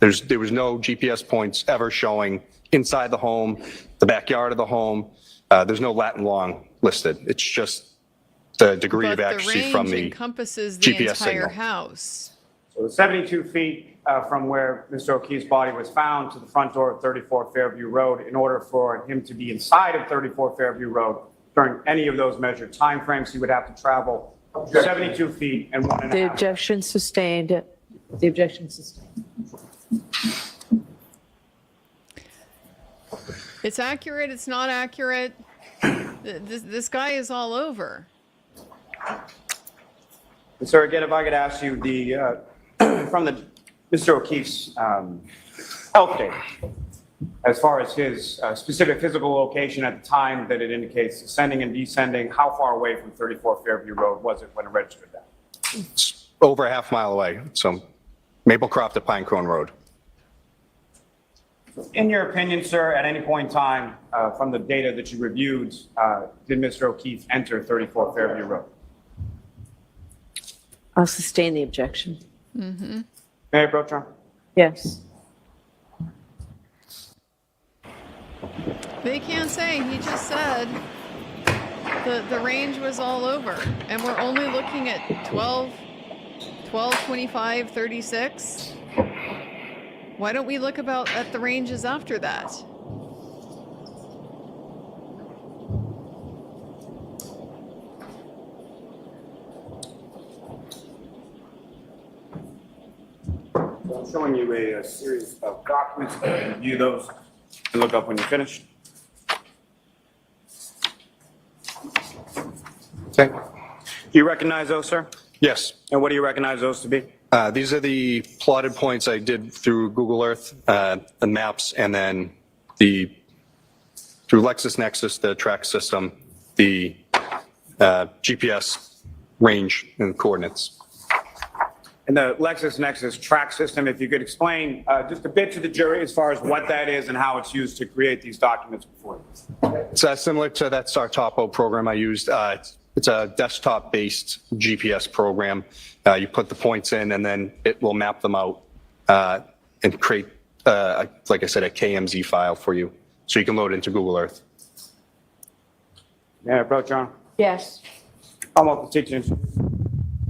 There was no GPS points ever showing inside the home, the backyard of the home. There's no lat and long listed. It's just the degree But of accuracy from range the encompasses the GPS entire signal. house. So the 72 feet from where Mr. O'Keefe's body was found to the front door of 34 Fairview Road in order for him to be inside of 34 Fairview Road during any of those measured timeframes. He would have to travel 72 feet and 1.5. The objection sustained. The objection sustained. It's accurate, it's not accurate. This guy is all over. And sir, again, if I could ask you from Mr. O'Keefe's health data, as far as his specific physical location at the time that it indicates ascending and descending, how far away from 34 Fairview Road was it when it registered that? It's over a half mile away, so Maplecroft to Pinecone Road. In your opinion, sir, at any point in time from the data that you reviewed, did Mr. O'Keefe enter 34 Fairview Road? I'll sustain the objection. Mayor Proctor? Yes. They can't say, he just said the range was all over. And we're only looking at 12, 25, 36. Why don't we look at the ranges after that? So I'm showing you a series of documents. You can review those and look up when you're finished. Okay. Do you recognize those, sir? Yes. And what do you recognize those to be? These are the plotted points I did through Google Earth, the maps, and then through LexisNexis, the track system, the GPS range and coordinates. And the LexisNexis track system, if you could explain just a bit to the jury as far as what that is and how it's used to create these documents before you. It's similar to that Sartopo program I used. It's a desktop-based GPS program. You put the points in, and then it will map them out and create, like I said, a KMZ file for you, so you can load it into Google Earth. Mayor Proctor? Yes. Commonwealth teaching.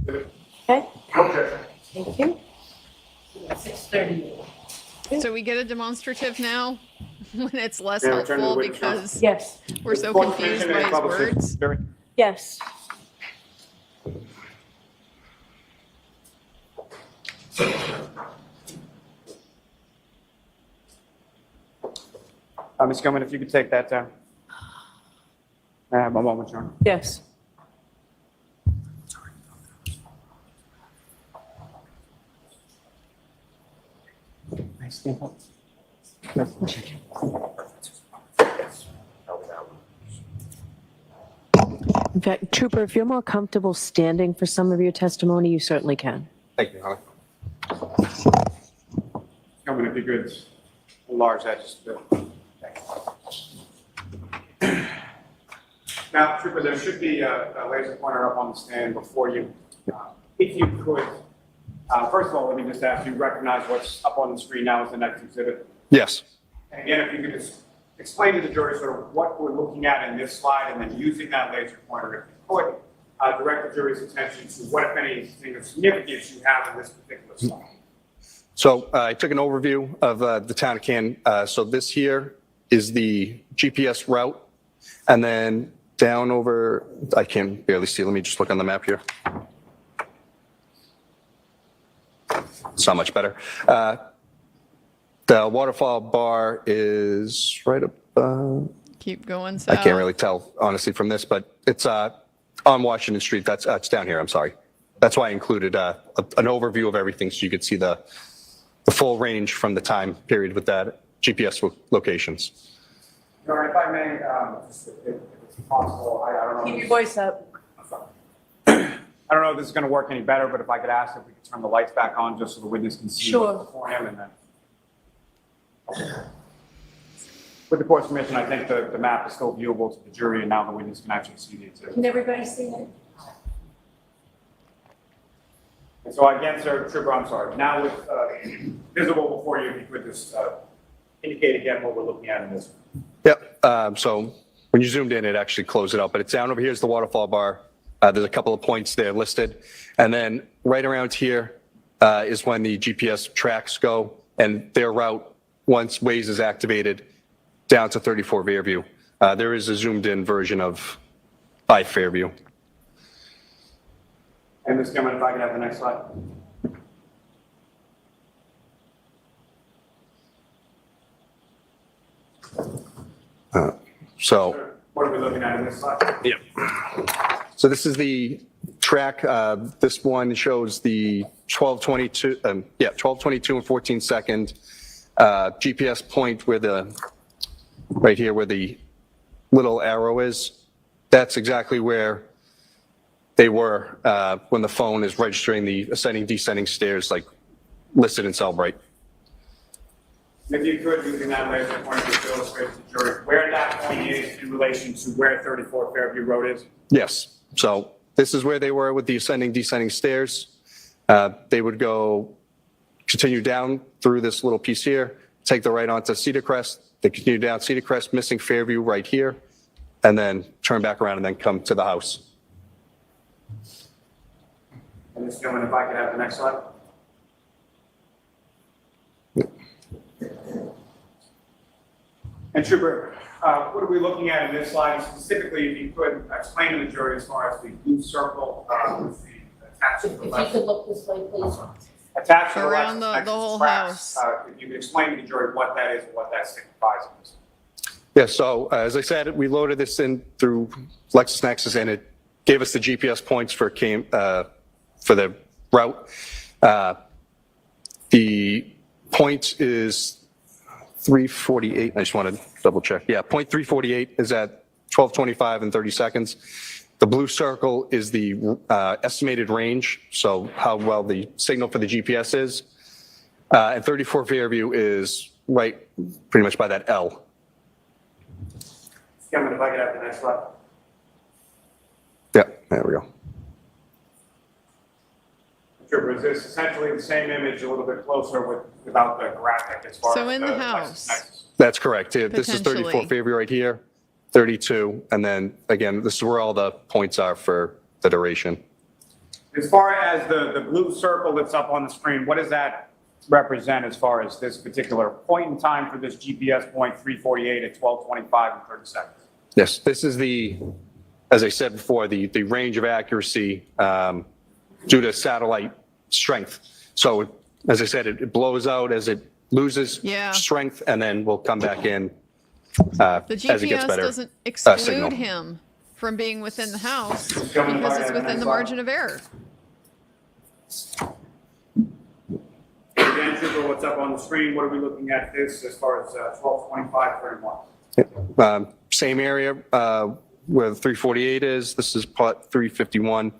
Okay. Okay. Thank you. 6:30. So we get a demonstrative now when it's less Yeah, return to the helpful witness stand. because Yes. we're so confused by his words. Yes. Ms. Gilman, if you could take that down. One moment, Your Honor. Yes. In fact, Trooper, if you're more comfortable standing for some of your testimony, you certainly can. Thank you, Holly. Gilman, if you could enlarge that just a bit. Now, Trooper, there should be a laser pointer up on the stand before you. If you could, first of all, let me just ask you, recognize what's up on the screen now as the next exhibit. Yes. And again, if you could just explain to the jury sort of what we're looking at in this slide, and then using that laser pointer, if you could, direct the jury's attention to what, if anything, of significance you have in this particular slide. So I took an overview of the town of Canton. So this here is the GPS route, and then down over, I can barely see. Let me just look on the map here. It's not much better. The waterfall bar is right up. Keep going south. I can't really tell, honestly, from this, but it's on Washington Street. It's down here. I'm sorry. That's why I included an overview of everything so you could see the full range from the time period with that GPS locations. Your Honor, if I may, just if it's possible, I don't know. Keep your voice up. I'm sorry. I don't know if this is going to work any better, but if I could ask if we could turn the lights back on just so the witness can see Sure. what's before him, and then. With the court's permission, I think the map is still viewable to the jury, and now the witness can actually see the exhibit. Can everybody see it? And so again, sir, Trooper, I'm sorry. Now with visible before you, if you could just indicate again what we're looking at in this. Yep. So when you zoomed in, it actually closed it out, but it's down over here is the waterfall bar. There's a couple of points there listed. And then right around here is when the GPS tracks go, and their route, once Waze is activated, down to 34 Fairview. There is a zoomed-in version of 5 Fairview. And Ms. Gilman, if I could have the next slide. So. Sir, what are we looking at in this slide? Yep. So this is the track. This one shows the 12:22 and 14 second GPS point where right here where the little arrow is. That's exactly where they were when the phone is registering the ascending, descending stairs, like listed in Cellbrite. If you could, using that laser pointer to illustrate to the jury where that point is in relation to where 34 Fairview Road is. Yes. So this is where they were with the ascending, descending stairs. They would continue down through this little piece here, take the right onto Cedar Crest. They continue down Cedar Crest, missing Fairview right here, and then turn back around and then come to the house. And Ms. Gilman, if I could have the next slide. And Trooper, what are we looking at in this slide? Specifically, if you could explain to the jury as far as the blue circle with the attached to the If you left. could look this way, please. Attached to the Around left. the whole tracks. house. If you could explain to the jury what that is and what that signifies in this. Yeah, so as I said, we loaded this in through LexisNexis, and it gave us the GPS points for the route. The point is 348. I just want to double check. Yeah, point 348 is at 12:25 and 30 seconds. The blue circle is the estimated range, so how well the signal for the GPS is. And 34 Fairview is right pretty much by that L. Gilman, if I could have the next slide. Yeah, there we go. Trooper, is this essentially the same image, a little bit closer without the graphic as far So as in the house. LexisNexis? That's correct. Yeah, this is 34 Potentially. Fairview right here, 32, and then again, this is where all the points are for the duration. As far as the blue circle that's up on the screen, what does that represent as far as this particular point in time for this GPS point 348 at 12:25 and 30 seconds? Yes, this is as I said before, the range of accuracy due to satellite strength. So as I said, it blows out as it loses Yeah. strength, and then we'll come back in The as it gets GPS better. doesn't signal. exclude him from being within the house Gentlemen, because if I it's have within next the slide. margin of error. Again, Trooper, what's up on the screen? What are we looking at this as far as 12:25:31? Same area where the 348 is. This is part 351.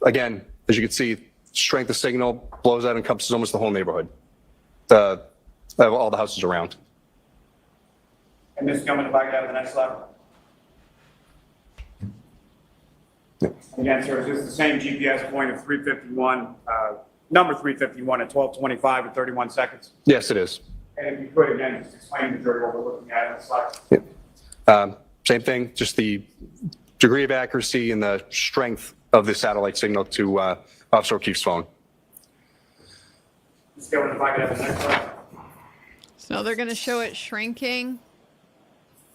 Again, as you can see, strength of signal blows out and encompasses almost the whole neighborhood. All the houses around. And Ms. Gilman, if I could have the next slide. Again, sir, is this the same GPS point of 351, number 351 at 12:25 and 31 seconds? Yes, it is. And if you could, again, just explain to the jury what we're looking at in the slide. Same thing, just the degree of accuracy and the strength of the satellite signal to Officer O'Keefe's phone. Ms. Gilman, if I could have the next slide. So they're going to show it shrinking.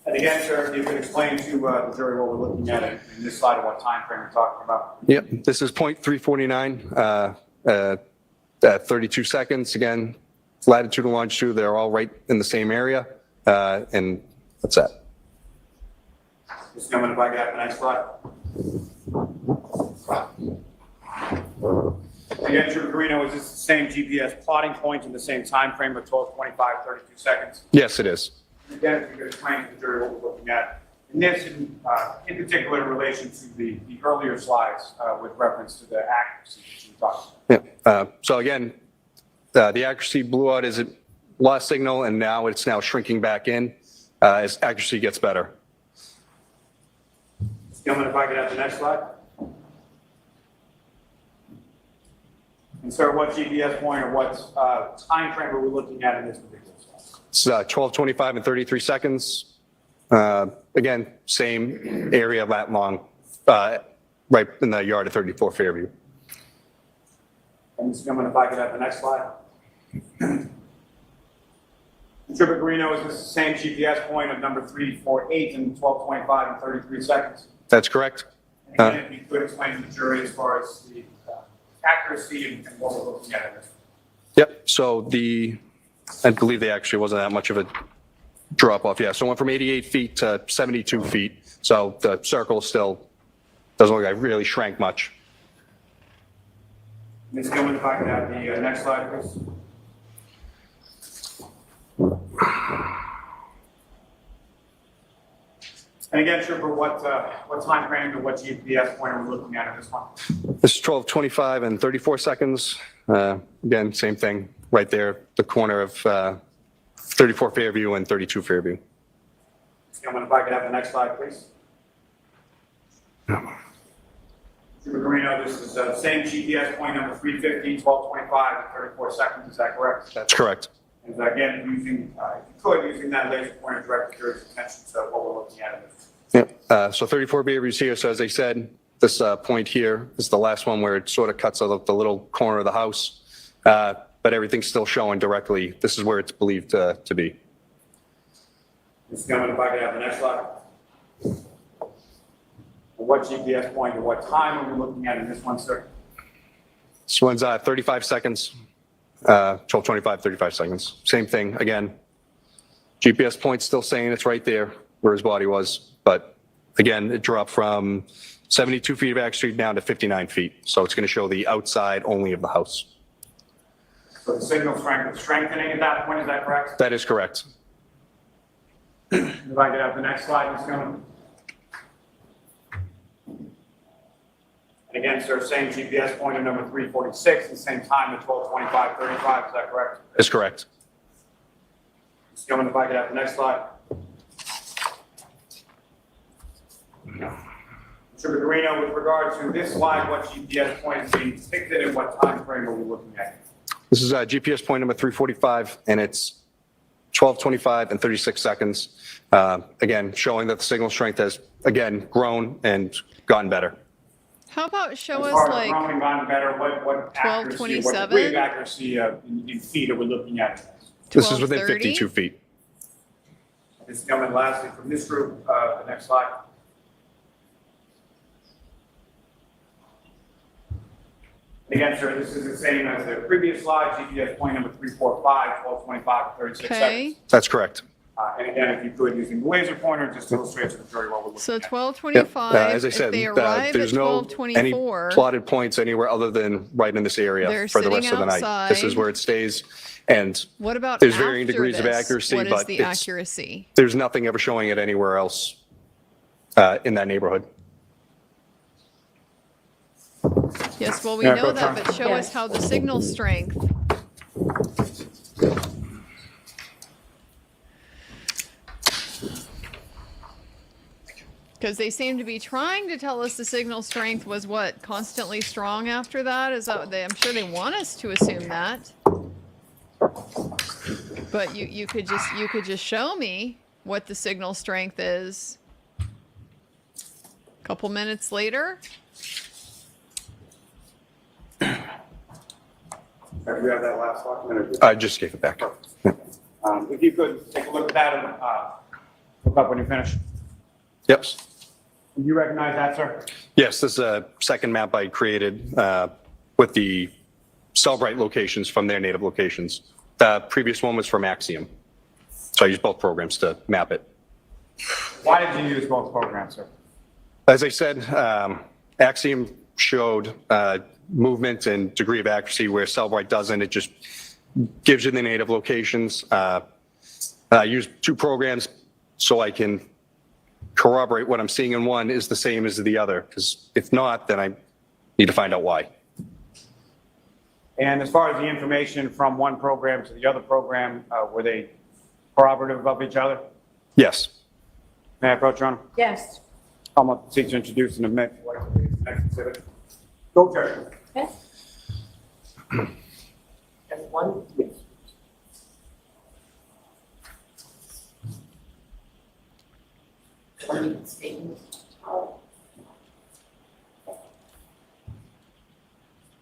And again, sir, if you could explain to the jury what we're looking at in this slide and what time frame we're talking about. Yep, this is point 349 at 32 seconds. Again, latitude and longitude, they're all right in the same area. And that's that. Ms. Gilman, if I could have the next slide. Again, Trooper Guarino, is this the same GPS plotting point in the same time frame of 12:25, 32 seconds? Yes, it is. Again, if you could explain to the jury what we're looking at in this, in particular in relation to the earlier slides with reference to the accuracy that you were talking about. Yeah. So again, the accuracy blew out as it lost signal, and now it's shrinking back in as accuracy gets better. Ms. Gilman, if I could have the next slide. And sir, what GPS point or what time frame are we looking at in this particular slide? It's 12:25 and 33 seconds. Again, same area, lat long, right in the yard of 34 Fairview. And Mr. Gilman, if I could have the next slide. Trooper Guarino, is this the same GPS point of number 348 and 12:25 and 33 seconds? That's correct. And if you could explain to the jury as far as the accuracy and what we're looking at in this. Yep, so I believe they actually wasn't that much of a drop off. Yeah, so it went from 88 feet to 72 feet. So the circle still doesn't look like it really shrank much. Ms. Gilman, if I could have the next slide, please. And again, Trooper, what time frame and what GPS point are we looking at in this one? This is 12:25 and 34 seconds. Again, same thing right there, the corner of 34 Fairview and 32 Fairview. Ms. Gilman, if I could have the next slide, please. Trooper Guarino, this is the same GPS point number 350, 12:25 and 34 seconds. Is that correct? That's correct. And again, using, if you could, using that laser pointer, direct the jury's attention to what we're looking at in this. Yep. So 34 Fairview's here. So as I said, this point here is the last one where it sort of cuts out the little corner of the house. But everything's still showing directly. This is where it's believed to be. Mr. Gilman, if I could have the next slide. What GPS point or what time are we looking at in this one, sir? This one's 35 seconds, 12:25, 35 seconds. Same thing again. GPS point's still saying it's right there where his body was. But again, it dropped from 72 feet of accuracy down to 59 feet. So it's going to show the outside only of the house. So the signal strength is strengthening at that point, is that correct? That is correct. If I could have the next slide, Ms. Gilman. And again, sir, same GPS point of number 346, the same time at 12:25, 35, is that correct? That's correct. Ms. Gilman, if I could have the next slide. Trooper Guarino, with regard to this slide, what GPS point is being depicted and what time frame are we looking at? This is GPS point number 345, and it's 12:25 and 36 seconds. Again, showing that the signal strength has, again, grown and gotten better. How about show As us far as like growing, gotten better, what accuracy, what 12:27? degree of accuracy in feet are we looking at? This is within 12:30? 52 feet. Ms. Gilman, lastly, from this group, the next slide. Again, sir, this is the same as the previous slide, GPS point number 345, 12:25, 36 Okay. seconds. That's correct. And again, if you could, using the laser pointer, just to illustrate to the jury what we're looking So at. 12:25. As I said, if they arrive at there's no any 12:24, plotted points anywhere other than right in this area They're for the sitting rest of the night. This is outside. where it stays. And what about there's varying after degrees of this? accuracy, What is but the it's- accuracy? there's nothing ever showing it anywhere else in that neighborhood. Yes, well, we Yeah, know go, that, Tom. but show us how the signal strength. Because they seem to be trying to tell us the signal strength was what, constantly strong after that? Is that what I'm sure they want us to assume that. But you could just show me what the signal strength is. A couple minutes later. Do you have that last slide? I just gave it back. If you could take a look at that and look up when you finish. Yep. Do you recognize that, sir? Yes, this is a second map I created with the Cellbrite locations from their native locations. The previous one was from Axiom. So I used both programs to map it. Why did you use both programs, sir? As I said, Axiom showed movement and degree of accuracy where Cellbrite doesn't. It just gives you the native locations. I use two programs so I can corroborate what I'm seeing in one is the same as the other, because if not, then I need to find out why. And as far as the information from one program to the other program, were they corroborative of each other? Yes. May I approach, Your Honor? Yes. I'm going to seek to introduce and admit what I believe is the next exhibit. Go, Jerry. Yes. And one, yes.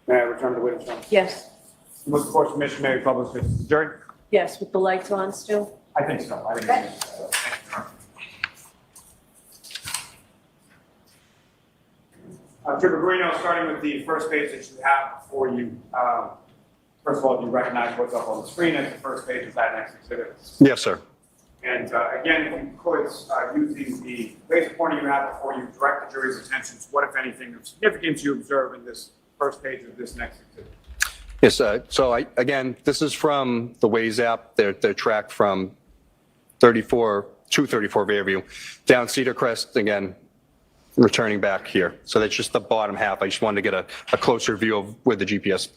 May I return to the witness room. Yes, With the court's permission, may we publish this adjourned? yes, with the lights on still? I think so. I think so. Thank you, Your Honor. Trooper Guarino, starting with the first page that you have before you, first of all, do you recognize what's up on the screen as the first page of that next exhibit? Yes, sir. And again, if you could, using the laser pointer you have before you, direct the jury's attention to what, if anything, of significance you observe in this first page of this next exhibit. Yes, so again, this is from the Waze app. They're tracked from 34 to 34 Fairview, down Cedar Crest, again, returning back here. So that's just the bottom half. I just wanted to get a closer view of where the GPS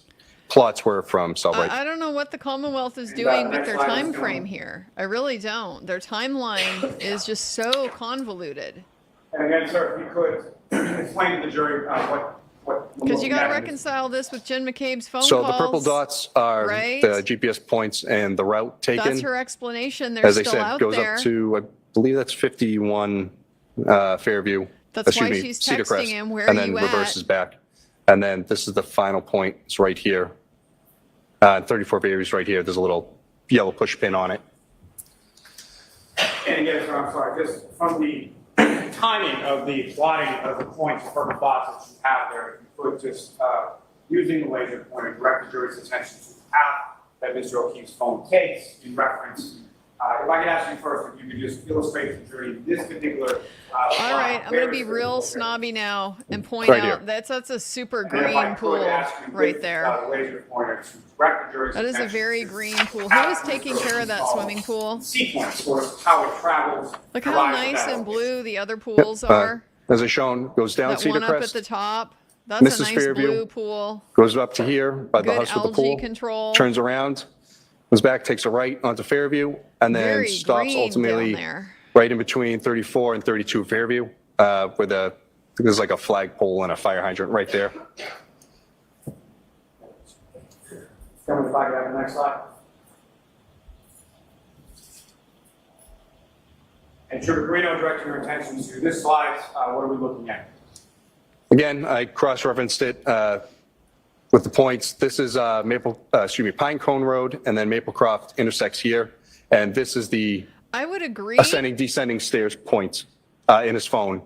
plots were from Southwick. I don't know what the Commonwealth is And, doing with next their slide is time going- frame here. I really don't. Their timeline is just so convoluted. And again, sir, if you could explain to the jury what we're Because you looking got to at in this- reconcile this with Jen McCabe's phone So calls. the purple dots are right? the GPS points and the route taken. That's her explanation. They're As I still said, out goes there. up to, I believe that's 51 Fairview. That's why excuse me, she's Cedar texting Crest, him, "Where and are then you at?" reverses back. And then this is the final point. It's right here. 34 Fairview is right here. There's a little yellow push pin on it. And again, sir, I'm sorry, just from the timing of the plotting of the points, purple dots that you have there, if you could just, using the laser pointer, direct the jury's attention to the path that Mr. O'Keefe's phone takes in reference. If I could ask you first, if you could just illustrate to the jury this particular. All right, I'm going to be real snobby now and point Right out here. that's a super And if I green could pool ask you right with, there. the laser pointer to direct the jury's That is a attention very to green the pool. Who path is taking Mr. care of that O'Keefe swimming follows. pool? Sequence, or how it travels. Look how arrives at nice that and location. blue the other pools are. As I shown, goes down That Cedar one up at Crest, the top. That's Mrs. a nice Fairview. blue pool. goes up to here by the Good house with the algae pool, control. turns around, comes back, takes a right onto Fairview, and then Very stops green ultimately down there. right in between 34 and 32 Fairview, where there's like a flagpole and a fire hydrant right there. Coming back to the next slide. And Trooper Guarino, directing your attention to this slide, what are we looking at? Again, I cross-referenced it with the points. This is Pine Cone Road, and then Maplecroft intersects here. And this is the I would agree, ascending, descending stairs point in his phone.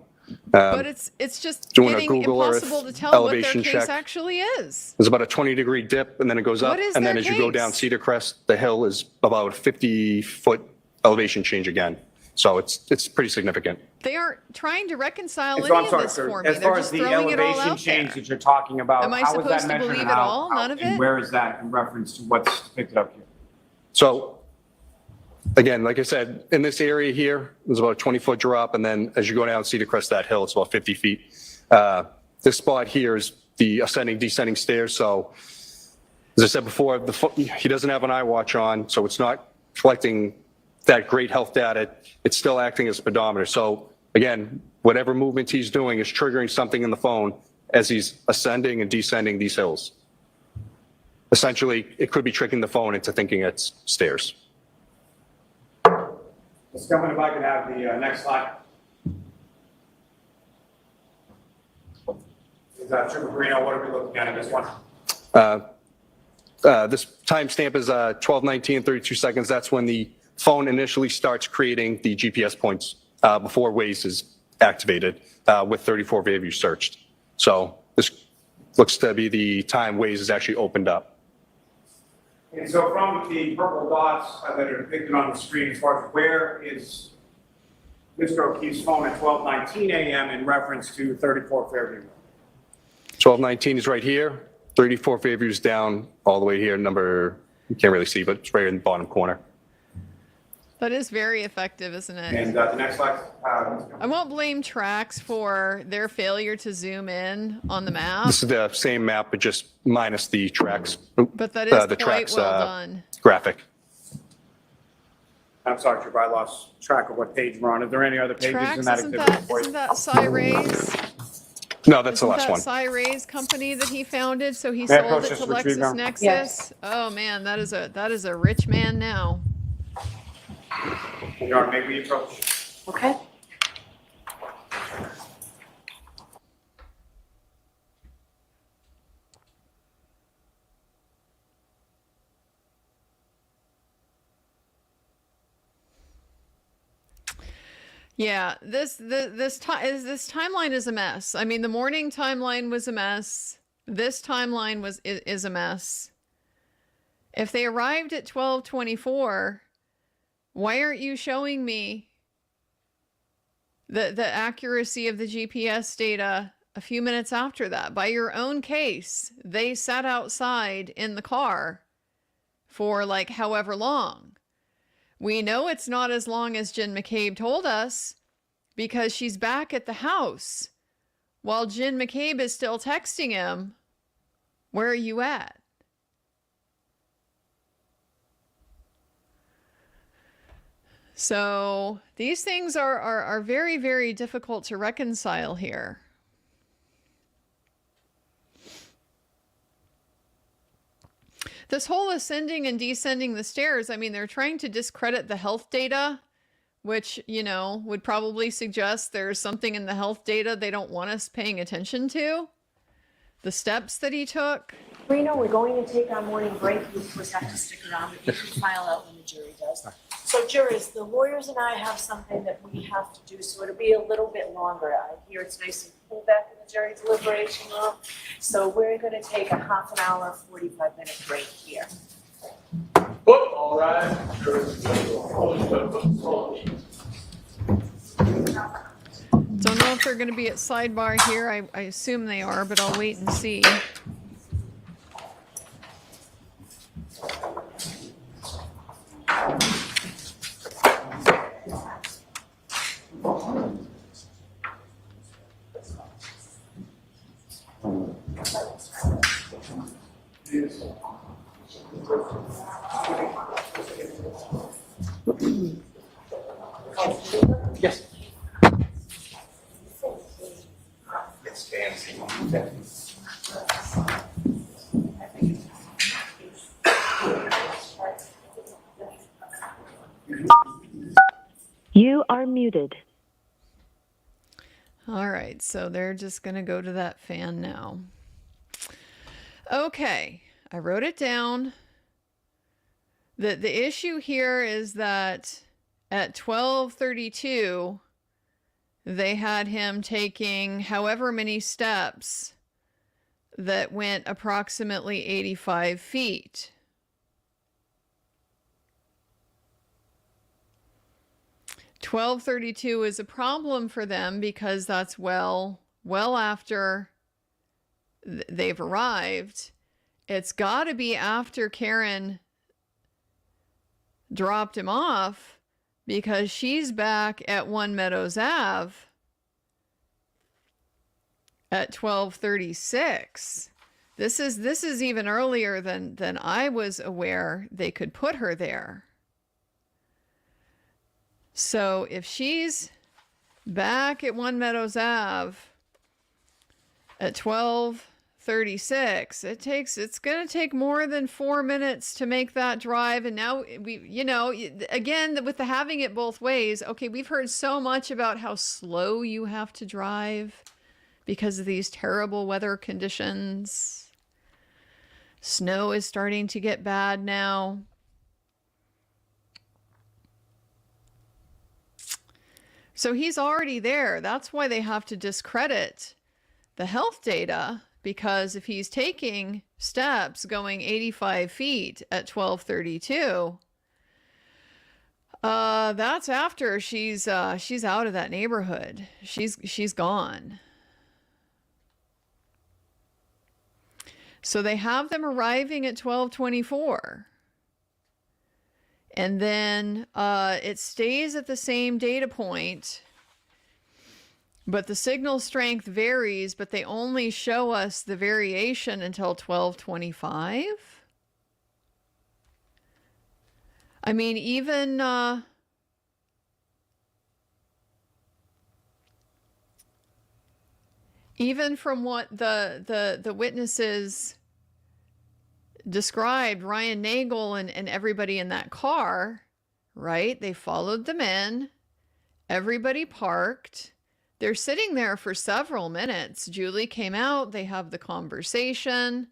but it's just doing a getting Google Earth impossible to tell what their elevation case check. actually is. There's about a 20-degree dip, and then it goes up. What is And then their as you go down case? Cedar Crest, the hill is about a 50-foot elevation change again. So it's pretty significant. They aren't trying to reconcile And any so I'm of sorry, this sir, for me. as They're far as just the throwing it all elevation out change there. that you're talking about, Am I how was that supposed to measured believe and it how- all? None of and it? where is that in reference to what's depicted up here? So again, like I said, in this area here, there's about a 20-foot drop, and then as you go down Cedar Crest, that hill, it's about 50 feet. This spot here is the ascending, descending stairs. So as I said before, he doesn't have an eye watch on, so it's not collecting that great health data. It's still acting as a pedometer. So again, whatever movement he's doing is triggering something in the phone as he's ascending and descending these hills. Essentially, it could be tricking the phone into thinking it's stairs. Let's come in if I could have the next slide. Is Trooper Guarino, what are we looking at in this one? This timestamp is 12:19, 32 seconds. That's when the phone initially starts creating the GPS points before Waze is activated with 34 Fairview searched. So this looks to be the time Waze is actually opened up. And so from the purple dots that are depicted on the screen, as far as where is Mr. O'Keefe's phone at 12:19 a.m. in reference to 34 Fairview? 12:19 is right here. 34 Fairview is down all the way here. Number, you can't really see, but it's right in the bottom corner. That is very effective, isn't it? And the next slide. I won't blame Trax for their failure to zoom in on the map, This is the same map, but just minus the tracks. but that is the quite tracks, well done. graphic. I'm sorry, Trooper, I lost track of what page we're on. Is there any other pages in Trax, that isn't exhibit? that, isn't that Cy-Rays? No, that's the Isn't last that one. Cy-Rays company that he founded, so he May I sold approach it this to retriever? LexisNexis? Yes. Oh man, that is a rich man now. Your Honor, may we approach? Okay. Yeah, this timeline is a mess. I mean, the morning timeline was a mess. This timeline is a mess. If they arrived at 12:24, why aren't you showing me the accuracy of the GPS data a few minutes after that? By your own case, they sat outside in the car for like however long. We know it's not as long as Jen McCabe told us because she's back at the house while Jen McCabe is still texting him, "Where are you at?" So these things are very, very difficult to reconcile here. This whole ascending and descending the stairs, I mean, they're trying to discredit the health data, which, you know, would probably suggest there's something in the health data they don't want us paying attention to. The steps that he took. Guarino, we're going to take our morning break. You, of course, have to stick around, but you can file out when the jury does. So jurors, the lawyers and I have something that we have to do, so it'll be a little bit longer. I hear it's nice and cool back in the jury deliberation room. So we're going to take a half an hour, 45-minute break here. All right. Don't know if they're going to be at Sidebar here. I assume they are, but I'll wait and see. Yes. It's fancy. You are muted. All right, so they're just going to go to that fan now. Okay, I wrote it down. The issue here is that at 12:32, they had him taking however many steps that went approximately 85 feet. $12:32 is a problem for them because that's well after they've arrived. It's got to be after Karen dropped him off because she's back at One Meadows Ave at 12:36. This is even earlier than I was aware they could put her there. So if she's back at One Meadows Ave at 12:36, it's going to take more than 4 minutes to make that drive. And now we, you know, again, with the having it both ways, okay, we've heard so much about how slow you have to drive because of these terrible weather conditions. Snow is starting to get bad now. So he's already there. That's why they have to discredit the health data, because if he's taking steps going 85 feet at 12:32, that's after she's out of that neighborhood. She's gone. So they have them arriving at 12:24. And then it stays at the same data point, but the signal strength varies, but they only show us the variation until 12:25. I mean, even from what the witnesses described, Ryan Nagel and everybody in that car, right? They followed them in. Everybody parked. They're sitting there for several minutes. Julie came out. They have the conversation.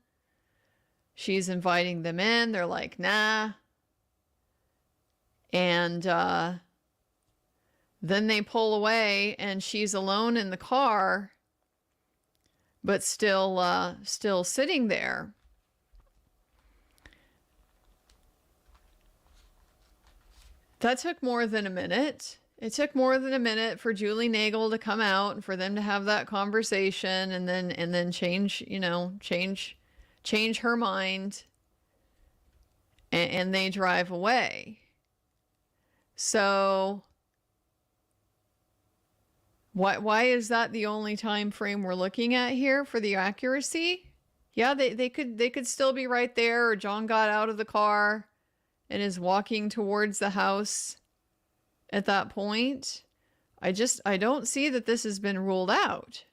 She's inviting them in. They're like, nah. And Then they pull away and she's alone in the car, but still sitting there. That took more than a minute. It took more than a minute for Julie Nagel to come out and for them to have that conversation and then change her mind, and they drive away. So why is that the only time frame we're looking at here for the accuracy? Yeah, they could still be right there, or John got out of the car and is walking towards the house at that point. I don't see that this has been ruled out.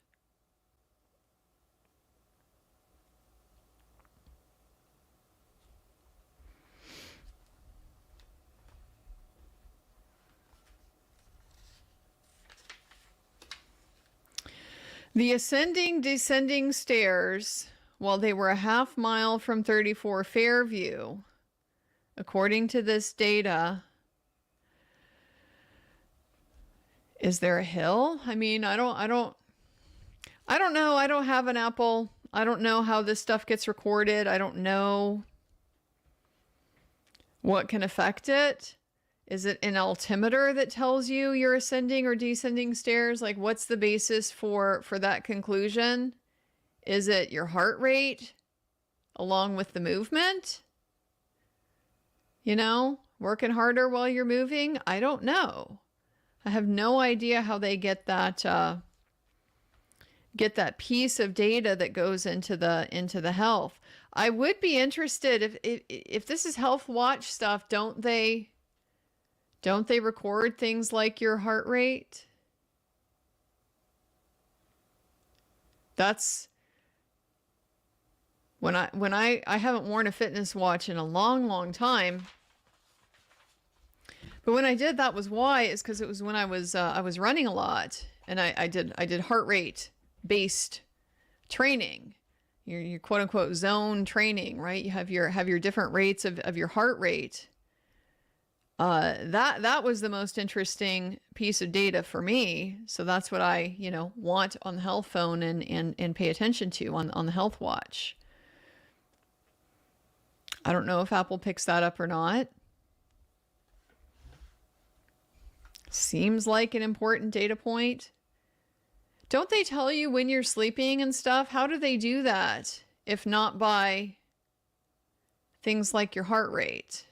The descending stairs, while they were a half mile from 34 Fairview, according to this data. Is there a hill? I mean, I don't know. I don't have an Apple. I don't know how this stuff gets recorded. I don't know what can affect it. Is it an altimeter that tells you you're ascending or descending stairs? Like, what's the basis for that conclusion? Is it your heart rate along with the movement? You know, working harder while you're moving? I don't know. I have no idea how they get that piece of data that goes into the health. I would be interested if this is Health Watch stuff. Don't they record things like your heart rate? That's when I haven't worn a fitness watch in a long time. But when I did, that was why, is because it was when I was running a lot, and I did heart rate based training, your quote unquote zone training, right? You have your different rates of your heart rate. That was the most interesting piece of data for me. So that's what I want on the health phone and pay attention to on the Health Watch. I don't know if Apple picks that up or not. Seems like an important data point. Don't they tell you when you're sleeping and stuff? How do they do that if not by things like your heart rate?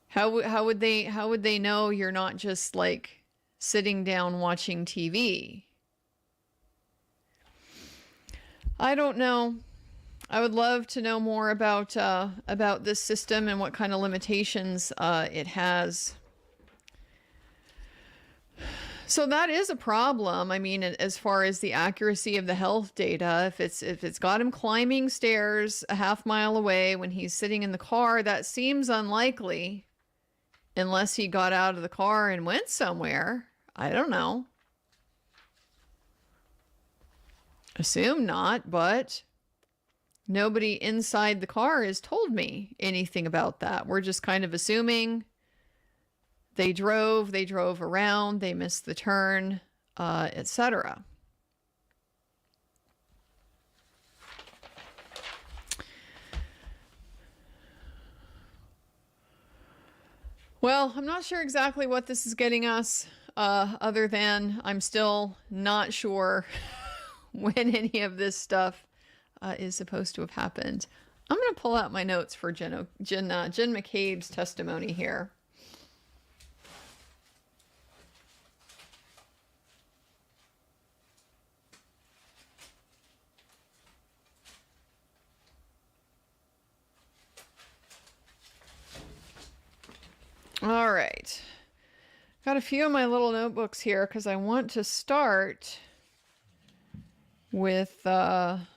How would they know you're not just like sitting down watching TV? I don't know. I would love to know more about this system and what kind of limitations it has. So that is a problem. I mean, as far as the accuracy of the health data, if it's got him climbing stairs a half mile away when he's sitting in the car, that seems unlikely, unless he got out of the car and went somewhere. I don't know. Assume not, but nobody inside the car has told me anything about that. We're just kind of assuming they drove around, they missed the turn, etc. Well, I'm not sure exactly what this is getting us, other than I'm still not sure when any of this stuff is supposed to have happened. I'm going to pull out my notes for Jen McCabe's testimony here. All right. Got a few of my little notebooks here because I want to start with Ryan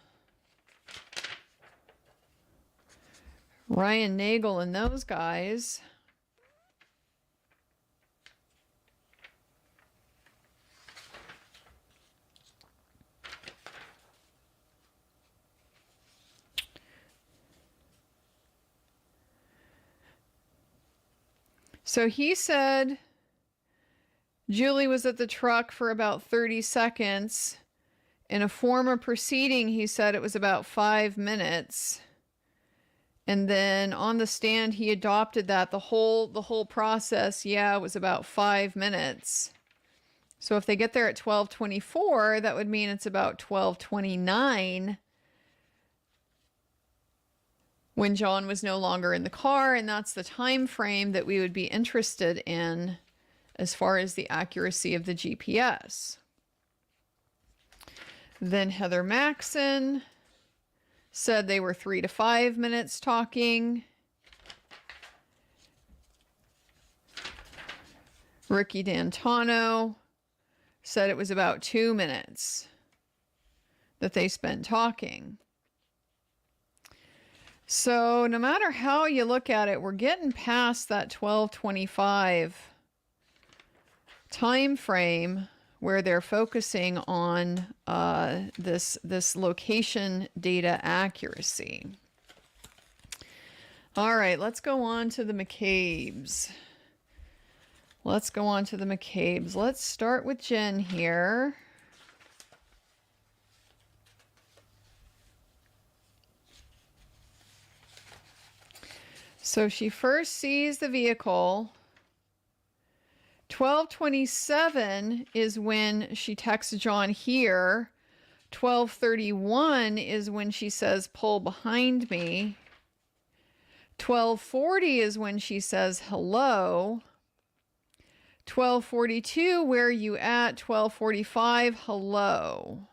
Nagel and those guys. So he said Julie was at the truck for about 30 seconds. In a former proceeding, he said it was about 5 minutes. And then on the stand, he adopted that the whole process, yeah, it was about 5 minutes. So if they get there at 12:24, that would mean it's about 12:29 when John was no longer in the car, and that's the time frame that we would be interested in as far as the accuracy of the GPS. Then Heather Maxon said they were 3 to 5 minutes talking. Ricky D'Antano said it was about 2 minutes that they spent talking. So no matter how you look at it, we're getting past that 12:25 time frame where they're focusing on this location data accuracy. All right, let's go on to the McCabe's. Let's start with Jen here. So she first sees the vehicle. 12:27 is when she texts John here. 12:31 is when she says, pull behind me. 12:40 is when she says, hello. 12:42, where are you at? 12:45, hello.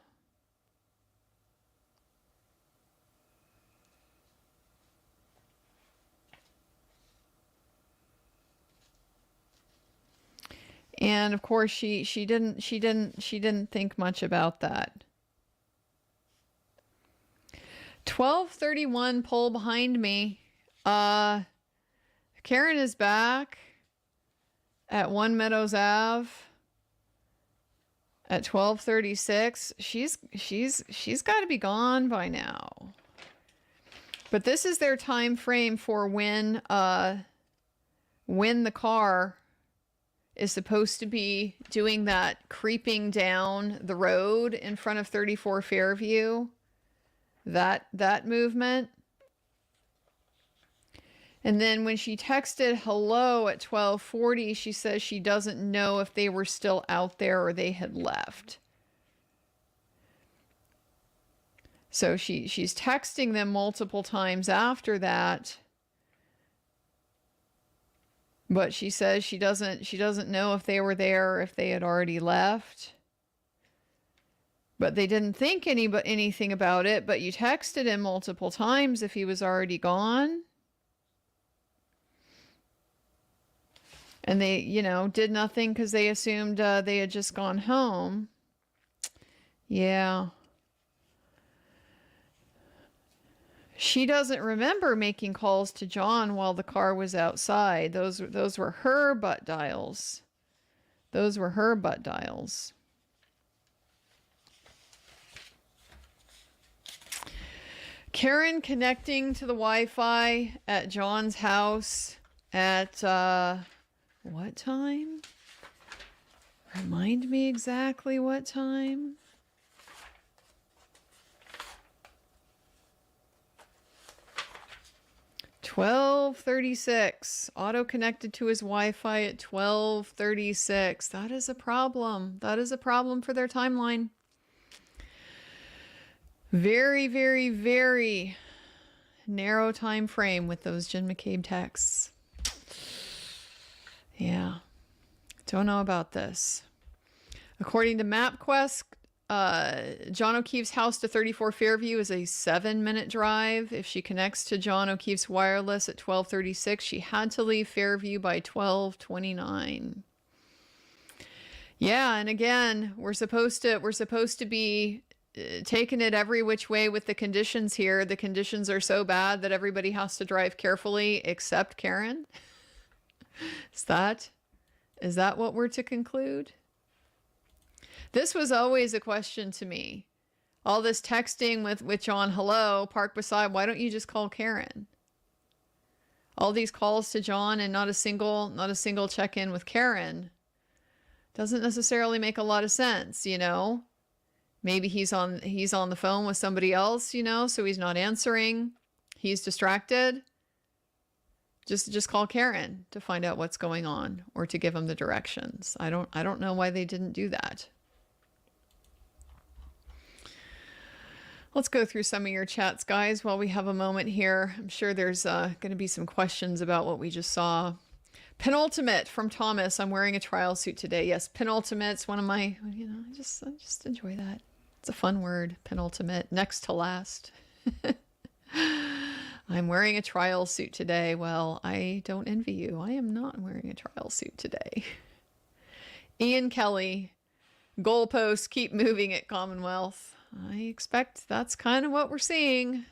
And of course, she didn't think much about that. 12:31, pull behind me. Karen is back at 1 Meadows Ave at 12:36. She's got to be gone by now. But this is their time frame for when the car is supposed to be doing that creeping down the road in front of 34 Fairview. That movement. And then when she texted hello at 12:40, she says she doesn't know if they were still out there or they had left. So she's texting them multiple times after that. But she says she doesn't know if they were there or if they had already left. But they didn't think anything about it, but you texted him multiple times if he was already gone. And they, did nothing because they assumed they had just gone home. Yeah. She doesn't remember making calls to John while the car was outside. Those were her butt dials. Karen connecting to the Wi-Fi at John's house at what time? Remind me exactly what time. 12:36. Auto connected to his Wi-Fi at 12:36. That is a problem. That is a problem for their timeline. Very, very, very narrow time frame with those Jen McCabe texts. Yeah. Don't know about this. According to MapQuest, John O'Keefe's house to 34 Fairview is a 7-minute drive. If she connects to John O'Keefe's wireless at 12:36, she had to leave Fairview by 12:29. Yeah, and again, we're supposed to be taking it every which way with the conditions here. The conditions are so bad that everybody has to drive carefully except Karen. Is that what we're to conclude? This was always a question to me. All this texting with John, hello, park beside, why don't you just call Karen? All these calls to John and not a single check-in with Karen doesn't necessarily make a lot of sense, you know? Maybe he's on the phone with somebody else, you know, so he's not answering. He's distracted. Just call Karen to find out what's going on or to give him the directions. I don't know why they didn't do that. Let's go through some of your chats, guys, while we have a moment here. I'm sure there's going to be some questions about what we just saw. Penultimate from Thomas. I'm wearing a trial suit today. Yes, penultimate's one of my, you know, I just enjoy that. It's a fun word, penultimate, next to last. I'm wearing a trial suit today. Well, I don't envy you. I am not wearing a trial suit today. Ian Kelly, goalposts keep moving at Commonwealth. I expect that's kind of what we're seeing.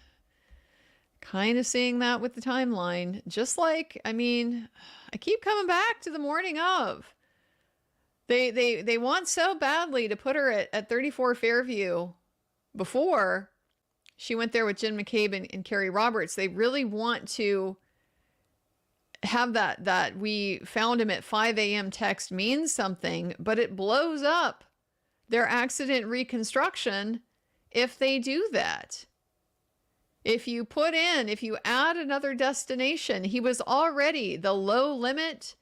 Kind of seeing that with the timeline. Just like, I mean, I keep coming back to the morning of. They want so badly to put her at 34 Fairview before she went there with Jen McCabe and Carrie Roberts. They really want to have that we found him at 5 a.m. text means something, but it blows up their accident reconstruction if they do that. If you add another destination, he was already, the low limit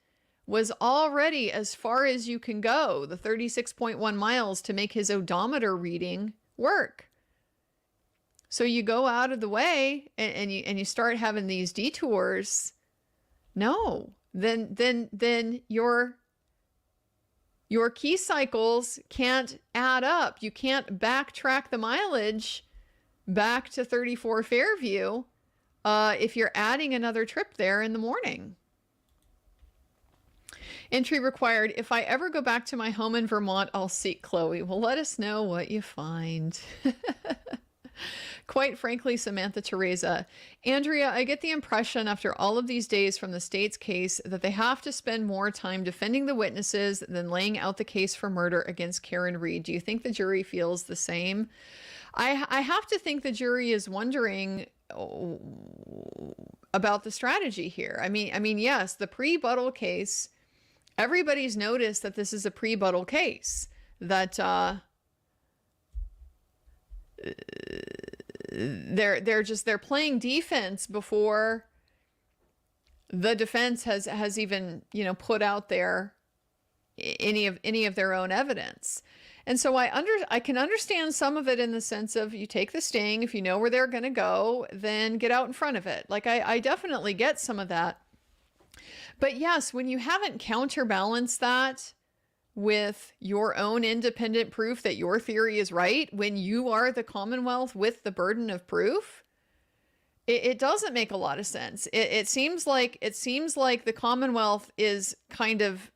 was already as far as you can go, the 36.1 miles to make his odometer reading work. So you go out of the way and you start having these detours. No, then your key cycles can't add up. You can't backtrack the mileage back to 34 Fairview if you're adding another trip there in the morning. Entry required. If I ever go back to my home in Vermont, I'll seek Chloe. Well, let us know what you find. Quite frankly, Samantha Teresa. Andrea, I get the impression after all of these days from the state's case that they have to spend more time defending the witnesses than laying out the case for murder against Karen Reed. Do you think the jury feels the same? I have to think the jury is wondering about the strategy here. I mean, yes, the pre-Buttle case, everybody's noticed that this is a pre-Buttle case, that they're playing defense before the defense has even, you know, put out there any of their own evidence. And so I can understand some of it in the sense of you take the sting. If you know where they're going to go, then get out in front of it. Like I definitely get some of that. But yes, when you haven't counterbalanced that with your own independent proof that your theory is right, when you are the Commonwealth with the burden of proof, it doesn't make a lot of sense. It seems like the Commonwealth is kind of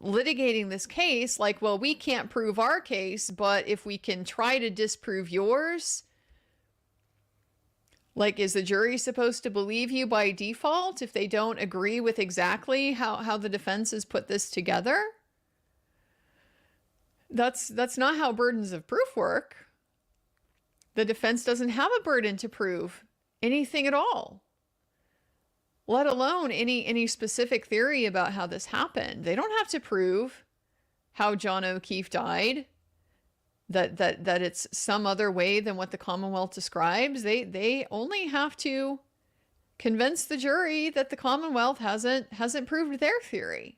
litigating this case like, well, we can't prove our case, but if we can try to disprove yours, like, is the jury supposed to believe you by default if they don't agree with exactly how the defense has put this together? That's not how burdens of proof work. The defense doesn't have a burden to prove anything at all, let alone any specific theory about how this happened. They don't have to prove how John O'Keefe died, that it's some other way than what the Commonwealth describes. They only have to convince the jury that the Commonwealth hasn't proved their theory.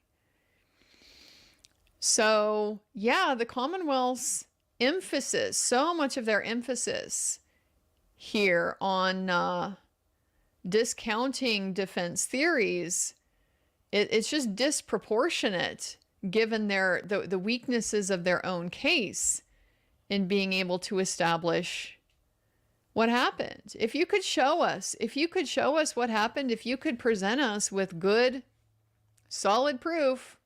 So yeah, the Commonwealth's emphasis, so much of their emphasis here on discounting defense theories, it's just disproportionate given the weaknesses of their own case in being able to establish what happened. If you could show us what happened, if you could present us with good, solid proof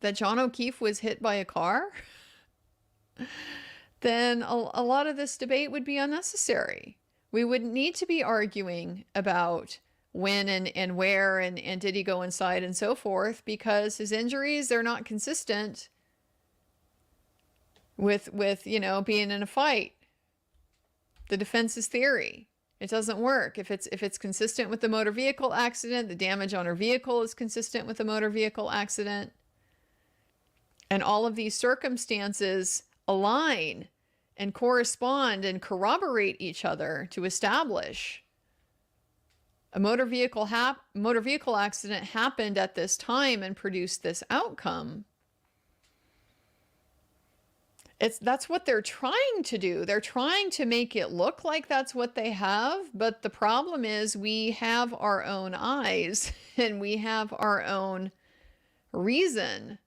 that John O'Keefe was hit by a car, then a lot of this debate would be unnecessary. We wouldn't need to be arguing about when and where and did he go inside and so forth, because his injuries, they're not consistent with you know, being in a fight. The defense's theory. It doesn't work. If it's consistent with the motor vehicle accident, the damage on her vehicle is consistent with the motor vehicle accident. And all of these circumstances align and correspond and corroborate each other to establish a motor vehicle accident happened at this time and produced this outcome. That's what they're trying to do. They're trying to make it look like that's what they have, but the problem is we have our own eyes and we have our own reason.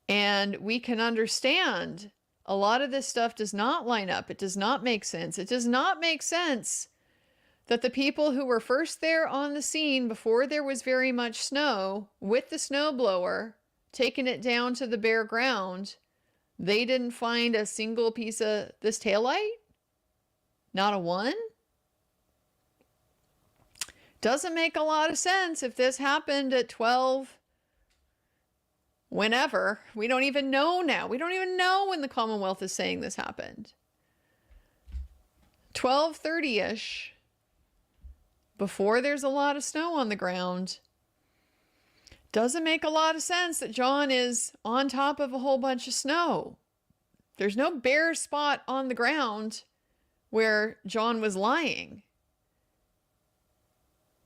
And we can understand a lot of this stuff does not line up. It does not make sense. It does not make sense that the people who were first there on the scene before there was very much snow with the snowblower, taking it down to the bare ground, they didn't find a single piece of this taillight? Not a one? Doesn't make a lot of sense if this happened at 12, whenever. We don't even know now. We don't even know when the Commonwealth is saying this happened. 12:30-ish, before there's a lot of snow on the ground. Doesn't make a lot of sense that John is on top of a whole bunch of snow. There's no bare spot on the ground where John was lying.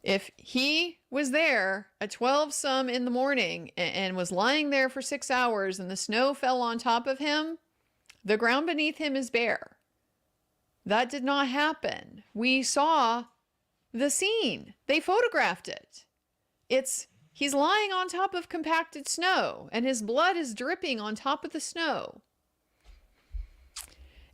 If he was there at 12 some in the morning and was lying there for 6 hours and the snow fell on top of him, the ground beneath him is bare. That did not happen. We saw the scene. They photographed it. He's lying on top of compacted snow and his blood is dripping on top of the snow.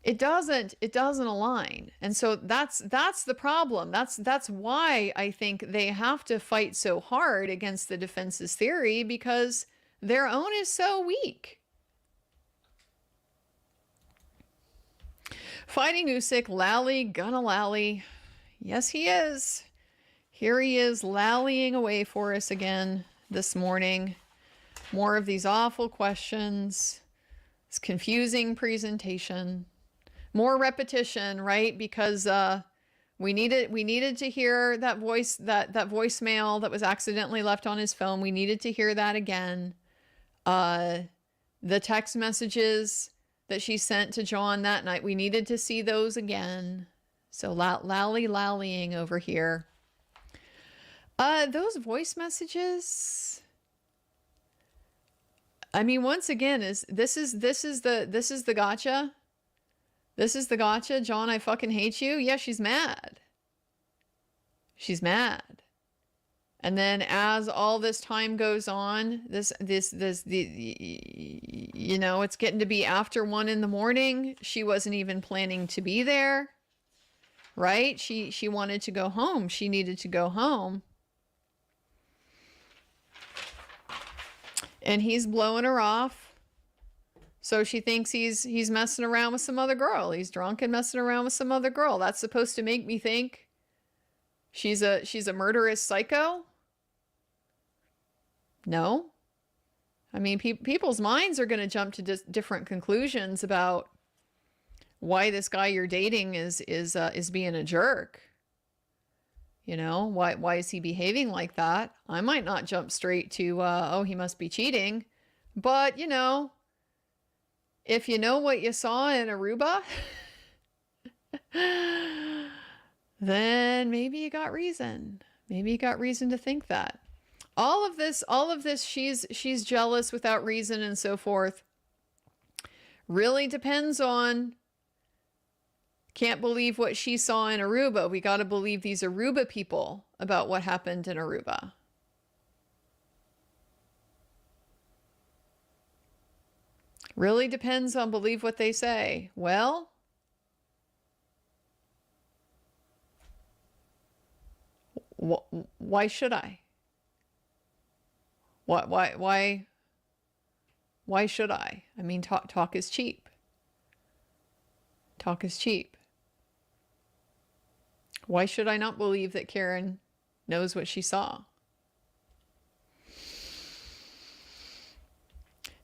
It doesn't align. And so that's the problem. That's why I think they have to fight so hard against the defense's theory, because their own is so weak. Fighting Usyk, Lally, gonna lally. Yes, he is. Here he is lallying away for us again this morning. More of these awful questions. This confusing presentation. More repetition, right? Because we needed to hear that voice, that voicemail that was accidentally left on his phone. We needed to hear that again. The text messages that she sent to John that night, we needed to see those again. So lallying over here. Those voice messages, I mean, once again, this is the gotcha. This is the gotcha. John, I fucking hate you. Yeah, she's mad. She's mad. And then as all this time goes on, it's getting to be after 1 a.m. She wasn't even planning to be there, right? She wanted to go home. She needed to go home. And he's blowing her off. So she thinks he's messing around with some other girl. He's drunk and messing around with some other girl. That's supposed to make me think she's a murderous psycho? No. I mean, people's minds are going to jump to different conclusions about why this guy you're dating is being a jerk. You know, why is he behaving like that? I might not jump straight to, oh, he must be cheating. But, you know, if you know what you saw in Aruba, then maybe you got reason. Maybe you got reason to think that. All of this, she's jealous without reason and so forth. Really depends on, can't believe what she saw in Aruba. We got to believe these Aruba people about what happened in Aruba. Really depends on believe what they say. Well, why should I? Why should I? I mean, talk is cheap. Talk is cheap. Why should I not believe that Karen knows what she saw?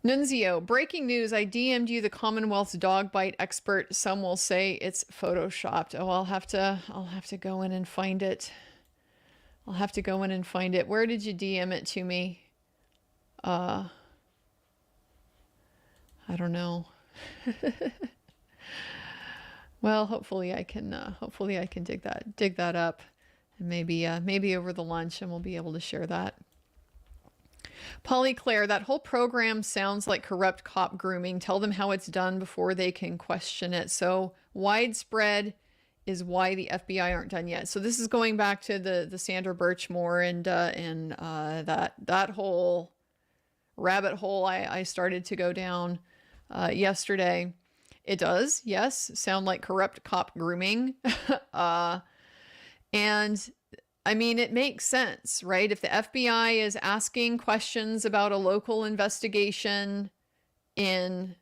Nunzio, breaking news. I DM'd you the Commonwealth's dog bite expert. Some will say it's photoshopped. Oh, I'll have to go in and find it. I'll have to go in and find it. Where did you DM it to me? I don't know. Well, hopefully I can dig that up, and maybe over the lunch, and we'll be able to share that. Polly Claire, that whole program sounds like corrupt cop grooming. Tell them how it's done before they can question it. So widespread is why the FBI aren't done yet. So this is going back to the Sandra Birchmore and that whole rabbit hole I started to go down yesterday. It does, yes, sound like corrupt cop grooming. And I mean, it makes sense, right? If the FBI is asking questions about a local investigation in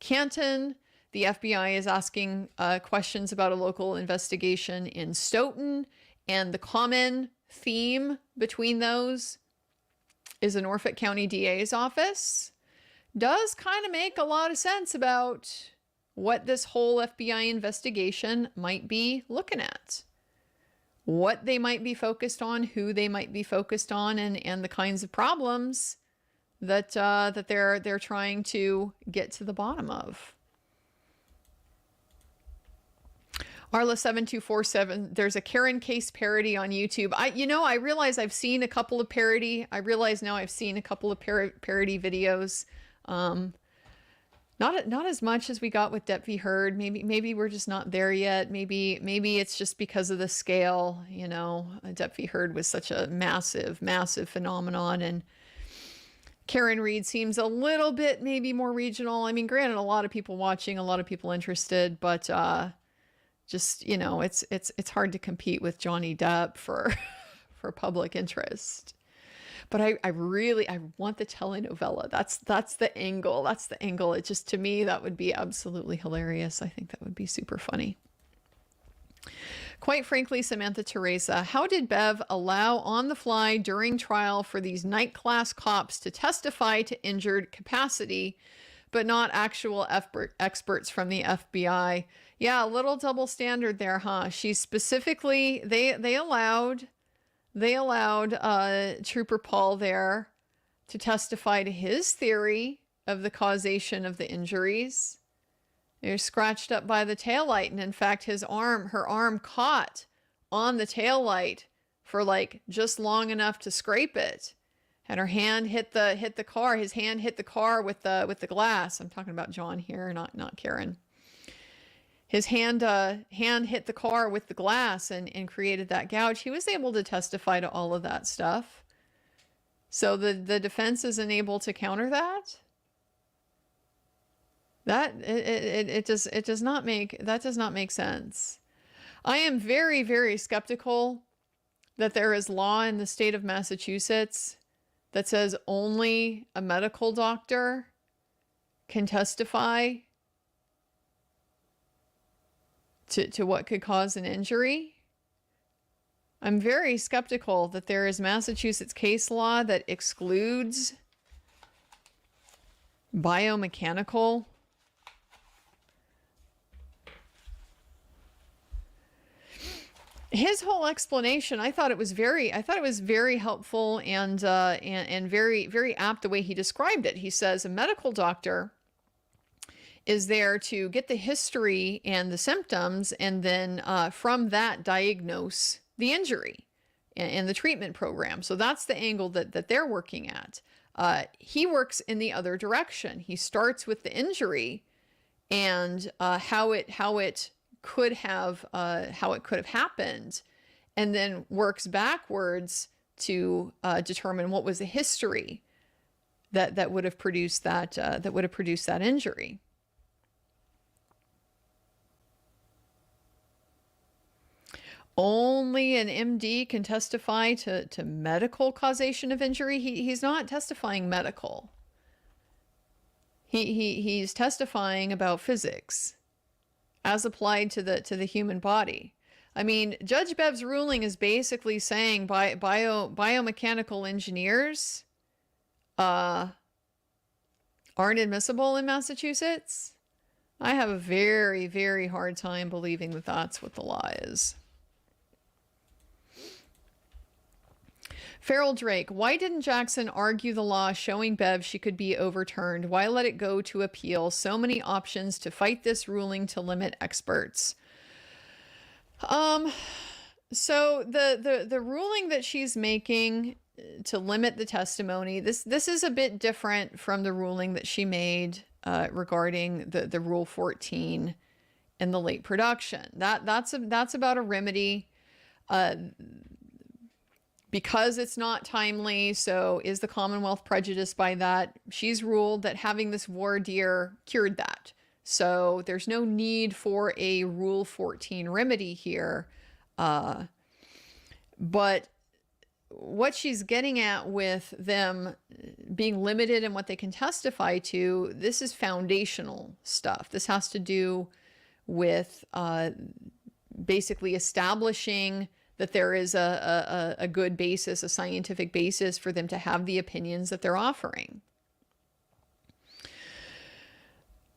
Canton, the FBI is asking questions about a local investigation in Stoughton, and the common theme between those is a Norfolk County DA's office, does kind of make a lot of sense about what this whole FBI investigation might be looking at. What they might be focused on, who they might be focused on, and the kinds of problems that they're trying to get to the bottom of. Arla7247, there's a Karen Case parody on YouTube. I realize I've seen a couple of parody. I realize now I've seen a couple of parody videos. Not as much as we got with Depp v. Heard. Maybe we're just not there yet. Maybe it's just because of the scale. Depp v. Heard was such a massive phenomenon, and Karen Reed seems a little bit maybe more regional. I mean, granted, a lot of people watching, a lot of people interested, but just it's hard to compete with Johnny Depp for public interest. But I want the telenovela. That's the angle. That's the angle. It just, to me, that would be absolutely hilarious. I think that would be super funny. Quite frankly, Samantha Teresa, how did Bev allow on the fly during trial for these night class cops to testify to injured capacity, but not actual experts from the FBI? Yeah, a little double standard there, huh? She specifically, they allowed Trooper Paul there to testify to his theory of the causation of the injuries. They're scratched up by the taillight, and in fact, her arm caught on the taillight for like just long enough to scrape it, and her hand hit the car. His hand hit the car with the glass. I'm talking about John here, not Karen. His hand hit the car with the glass and created that gouge. He was able to testify to all of that stuff. So the defense isn't able to counter that. That does not make sense. I am very, very skeptical that there is law in the state of Massachusetts that says only a medical doctor can testify to what could cause an injury. I'm very skeptical that there is Massachusetts case law that excludes biomechanical. His whole explanation, I thought it was very helpful and very, very apt the way he described it. He says a medical doctor is there to get the history and the symptoms, and then from that diagnose the injury and the treatment program. So that's the angle that they're working at. He works in the other direction. He starts with the injury and how it could have happened, and then works backwards to determine what was the history that would have produced that injury. Only an MD can testify to medical causation of injury. He's not testifying medical. He's testifying about physics as applied to the human body. I mean, Judge Bev's ruling is basically saying biomechanical engineers are aren't admissible in Massachusetts? I have a very, very hard time believing that that's what the law is. Farrell Drake, why didn't Jackson argue the law showing Bev she could be overturned? Why let it go to appeal? So many options to fight this ruling to limit experts. So the ruling that she's making to limit the testimony, this is a bit different from the ruling that she made regarding the Rule 14 in the late production. That's about a remedy. Because it's not timely, so is the Commonwealth prejudiced by that? She's ruled that having this voir dire cured that. So there's no need for a Rule 14 remedy here. But what she's getting at with them being limited in what they can testify to, this is foundational stuff. This has to do with basically establishing that there is a good basis, a scientific basis for them to have the opinions that they're offering.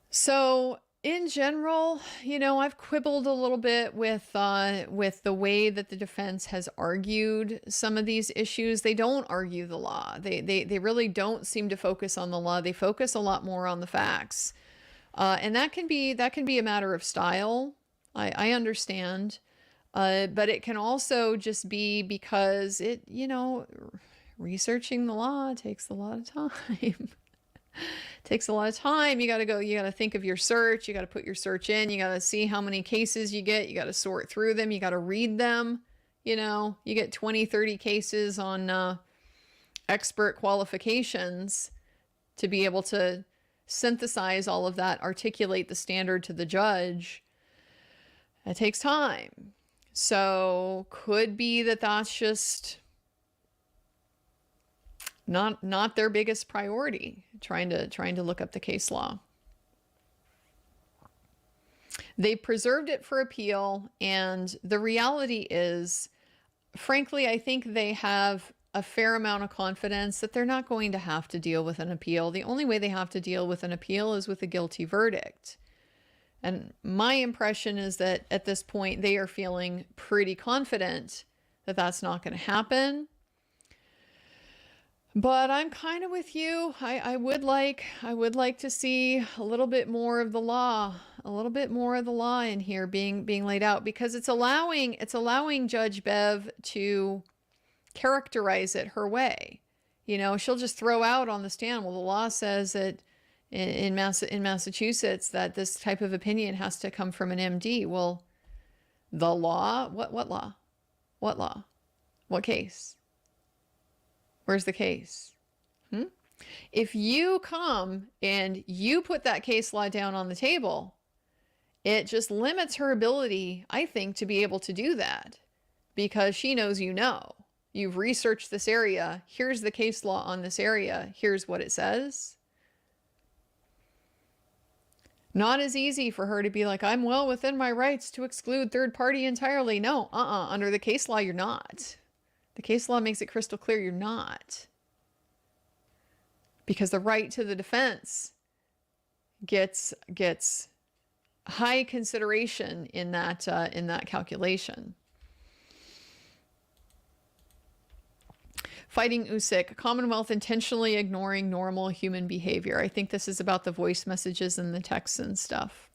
So in general, you know, I've quibbled a little bit with the way that the defense has argued some of these issues. They don't argue the law. They really don't seem to focus on the law. They focus a lot more on the facts. And that can be a matter of style. I understand. But it can also just be because it, you know, researching the law takes a lot of time. Takes a lot of time. You got to think of your search. You got to put your search in. You got to see how many cases you get. You got to sort through them. You got to read them. You know, you get 20, 30 cases on expert qualifications to be able to synthesize all of that, articulate the standard to the judge. It takes time. So could be that that's just not their biggest priority, trying to look up the case law. They preserved it for appeal, and the reality is, frankly, I think they have a fair amount of confidence that they're not going to have to deal with an appeal. The only way they have to deal with an appeal is with a guilty verdict. And my impression is that at this point, they are feeling pretty confident that that's not going to happen. But I'm kind of with you. I would like to see a little bit more of the law, in here being laid out, because it's allowing Judge Bev to characterize it her way. You know, she'll just throw out on the stand, well, the law says that in Massachusetts that this type of opinion has to come from an MD. Well, the law? What law? What law? What case? Where's the case? If you come and you put that case law down on the table, it just limits her ability, I think, to be able to do that, because she knows you know. You've researched this area. Here's the case law on this area. Here's what it says. Not as easy for her to be like, I'm well within my rights to exclude third party entirely. No, under the case law, you're not. The case law makes it crystal clear you're not. Because the right to the defense gets high consideration in that calculation. Fighting Usyk, Commonwealth intentionally ignoring normal human behavior. I think this is about the voice messages and the texts and stuff.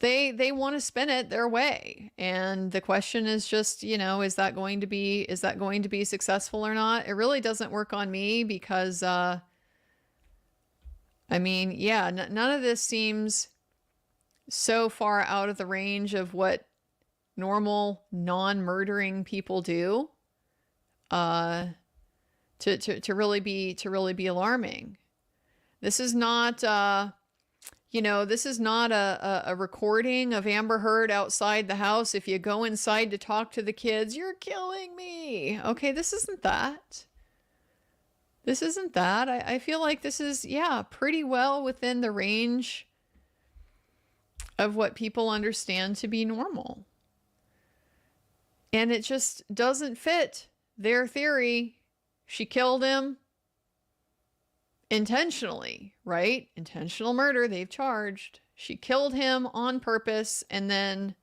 They want to spin it their way. And the question is just, you know, is that going to be successful or not? It really doesn't work on me because, I mean, yeah, none of this seems so far out of the range of what normal non-murdering people do. To really be alarming. This is not, this is not a recording of Amber Heard outside the house. If you go inside to talk to the kids, you're killing me. Okay, this isn't that. This isn't that. I feel like this is, pretty well within the range of what people understand to be normal. And it just doesn't fit their theory. She killed him intentionally, right? Intentional murder, they've charged. She killed him on purpose and then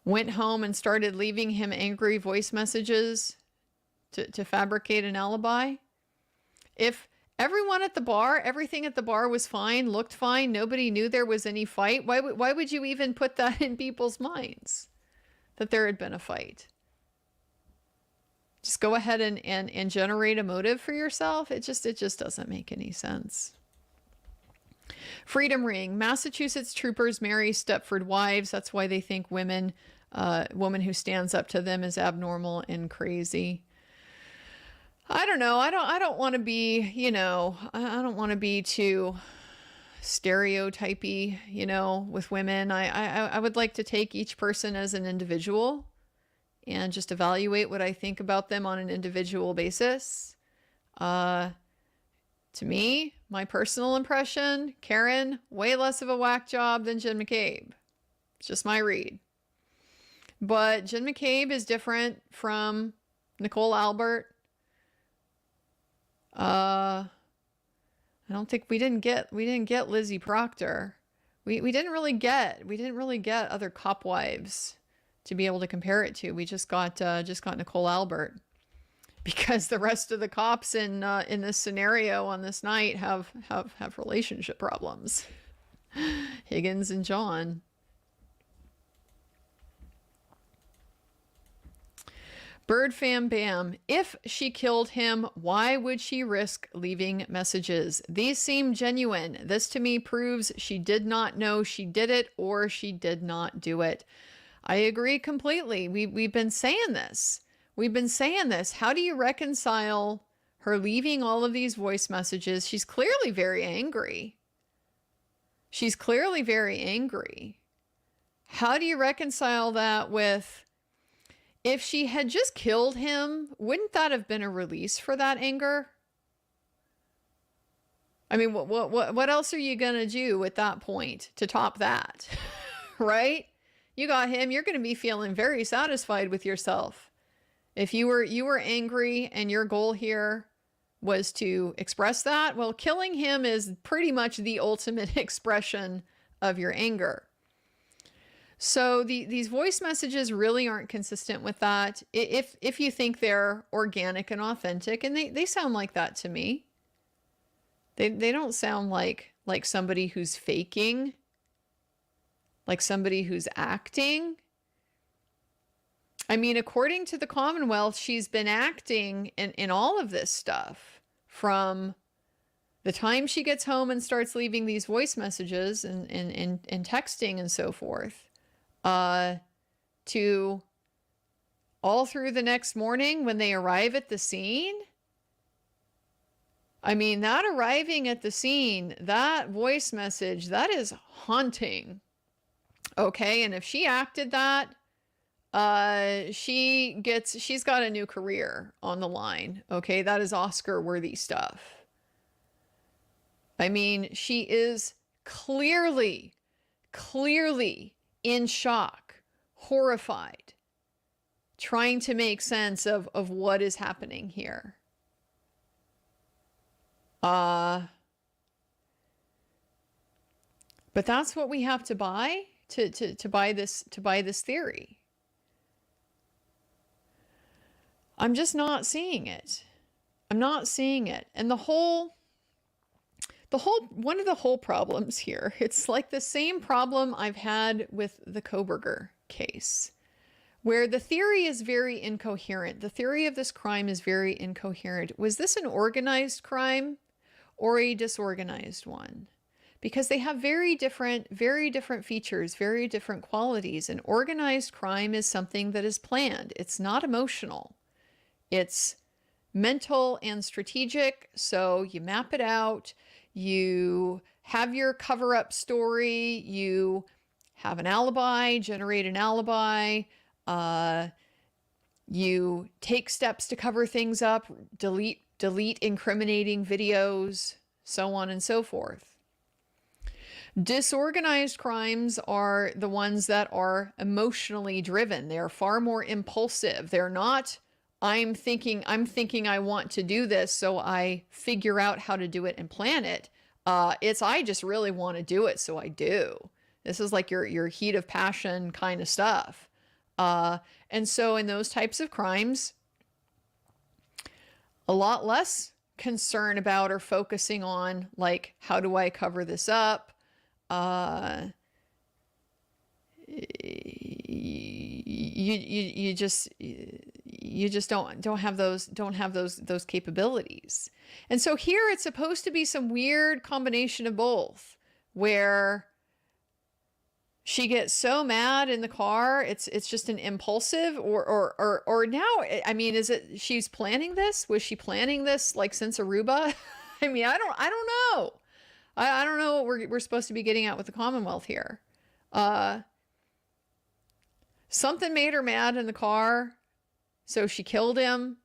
went home and started leaving him angry voice messages to fabricate an alibi. If everyone at the bar, everything at the bar was fine, looked fine, nobody knew there was any fight, why would you even put that in people's minds, that there had been a fight? Just go ahead and generate a motive for yourself. It just doesn't make any sense. Freedom Ring. Massachusetts troopers marry Stepford wives. That's why they think woman who stands up to them is abnormal and crazy. I don't know. I don't want to be, I don't want to be too stereotypy, with women. I would like to take each person as an individual and just evaluate what I think about them on an individual basis. To me, my personal impression, Karen, way less of a whack job than Jen McCabe. It's just my read. But Jen McCabe is different from Nicole Albert. I don't think we didn't get Lizzie Proctor. We didn't really get other cop wives to be able to compare it to. We just got Nicole Albert, because the rest of the cops in this scenario on this night have relationship problems. Higgins and John. Bird Fam Bam. If she killed him, why would she risk leaving messages? These seem genuine. This to me proves she did not know she did it, or she did not do it. I agree completely. We've been saying this. How do you reconcile her leaving all of these voice messages? She's clearly very angry. How do you reconcile that with, if she had just killed him, wouldn't that have been a release for that anger? I mean, what else are you going to do at that point to top that? Right? You got him. You're going to be feeling very satisfied with yourself. If you were angry and your goal here was to express that, well, killing him is pretty much the ultimate expression of your anger. So these voice messages really aren't consistent with that. If you think they're organic and authentic, and they sound like that to me. They don't sound like somebody who's faking, like somebody who's acting. I mean, according to the Commonwealth, she's been acting in all of this stuff from the time she gets home and starts leaving these voice messages and texting and so forth, to all through the next morning when they arrive at the scene. I mean, that arriving at the scene, that voice message, that is haunting. Okay, and if she acted that, she's got a new career on the line. Okay, that is Oscar-worthy stuff. I mean, she is clearly in shock, horrified, trying to make sense of what is happening here. But that's what we have to buy to buy this theory. I'm just not seeing it. I'm not seeing it. And one of the whole problems here, it's like the same problem I've had with the Koberger case, where the theory is very incoherent. The theory of this crime is very incoherent. Was this an organized crime or a disorganized one? Because they have very different features, very different qualities. An organized crime is something that is planned. It's not emotional. It's mental and strategic. So you map it out. You have your cover-up story. You have an alibi, generate an alibi. You take steps to cover things up, delete incriminating videos, so on and so forth. Disorganized crimes are the ones that are emotionally driven. They're far more impulsive. They're not I'm thinking I want to do this, so I figure out how to do it and plan it. It's I just really want to do it, so I do. This is like your heat of passion kind of stuff. And so in those types of crimes, a lot less concern about or focusing on, like, how do I cover this up? You just don't have those capabilities. And so here it's supposed to be some weird combination of both, where she gets so mad in the car, it's just an impulsive, or now, I mean, is it she's planning this? Was she planning this like since Aruba? I mean, I don't know. I don't know what we're supposed to be getting at with the Commonwealth here. Something made her mad in the car, so she killed him.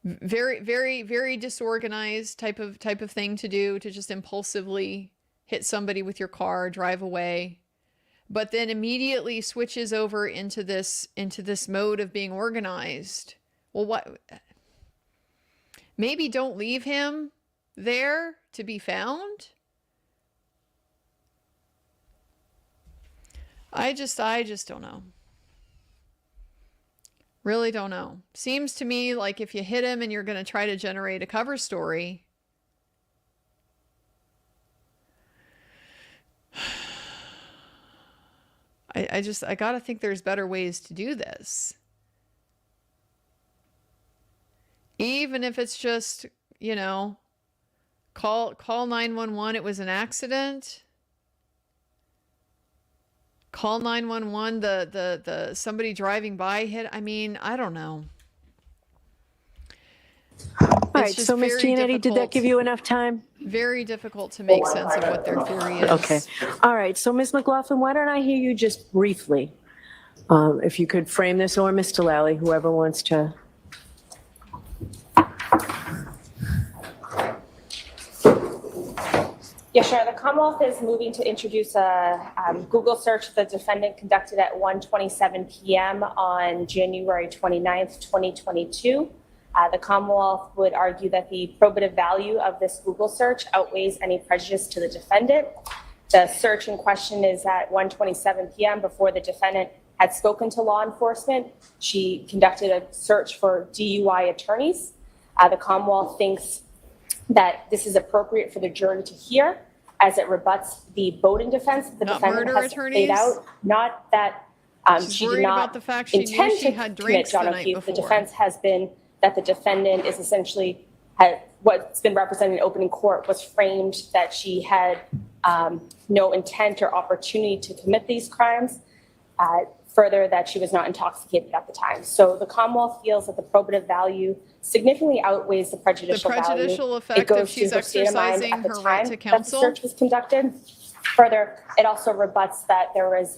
Very, very, very disorganized type of thing to do, to just impulsively hit somebody with your car, drive away, but then immediately switches over into this mode of being organized. Well, what? Maybe don't leave him there to be found. I just don't know. Really don't know. Seems to me like if you hit him and you're going to try to generate a cover story, I gotta think there's better ways to do this. Even if it's just, call 911, it was an accident. Call 911, the somebody driving by hit. I mean, I don't know. All right, so Ms. Giannetti, did that give you enough time? Very difficult to make sense of what their theory is. Okay. All right, so Ms. McLaughlin, why don't I hear you just briefly? If you could frame this, or Mr. Lally, whoever wants to. Yeah, sure. The Commonwealth is moving to introduce a Google search the defendant conducted at 1:27 p.m. on January 29th, 2022. The Commonwealth would argue that the probative value of this Google search outweighs any prejudice to the defendant. The search in question is at 1:27 p.m. before the defendant had spoken to law enforcement. She conducted a search for DUI attorneys. The Commonwealth thinks that this is appropriate for the jury to hear, as it rebuts the Bowden defense the Not defendant murder has attorneys? laid out. Not that She's she did worried not about the fact she knew intend she to had commit drinks the John night O'Keefe. The before. defense has been that the defendant is essentially what's been represented in opening court was framed that she had no intent or opportunity to commit these crimes. Further, that she was not intoxicated at the time. So the Commonwealth feels that the probative value significantly outweighs the prejudicial value. The prejudicial It effect goes of she's to her state of mind exercising at the her right time to that the counsel. search was conducted. Further, it also rebuts that there was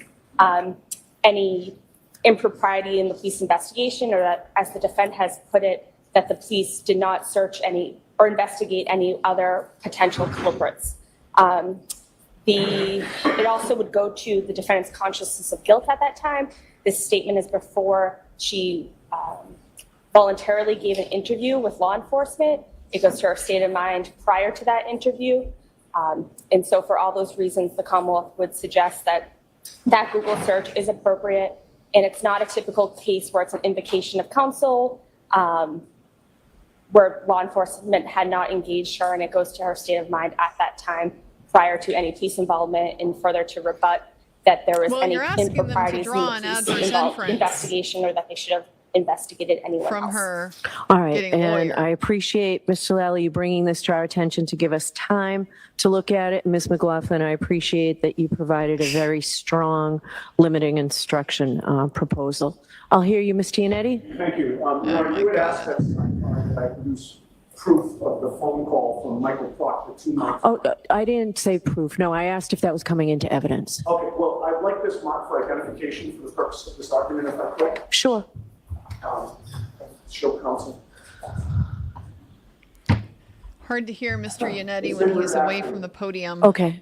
any impropriety in the police investigation, or that, as the defense has put it, that the police did not search any or investigate any other potential culprits. It also would go to the defendant's consciousness of guilt at that time. This statement is before she voluntarily gave an interview with law enforcement. It goes to her state of mind prior to that interview. And so for all those reasons, the Commonwealth would suggest that that Google search is appropriate, and it's not a typical case where it's an invocation of counsel, where law enforcement had not engaged her, and it goes to her state of mind at that time prior to any police involvement, and further to rebut that there was any you're asking them to improprieties in draw an the adverse police inference investigation, or that they should have investigated anyone from else. her All right, getting a and lawyer. I appreciate, Mr. Lally, you bringing this to our attention to give us time to look at it. Ms. McLaughlin, I appreciate that you provided a very strong limiting instruction proposal. I'll hear you, Ms. Giannetti. Thank you. You had asked that I produce proof of the phone call from Michael Proctor to my. Oh, I didn't say proof. No, I asked if that was coming into evidence. Okay, well, I'd like this marked for identification for the purpose of this argument, if I could. Sure. Show counsel. Hard to hear Mr. Yannetti when he's away from the podium. Okay.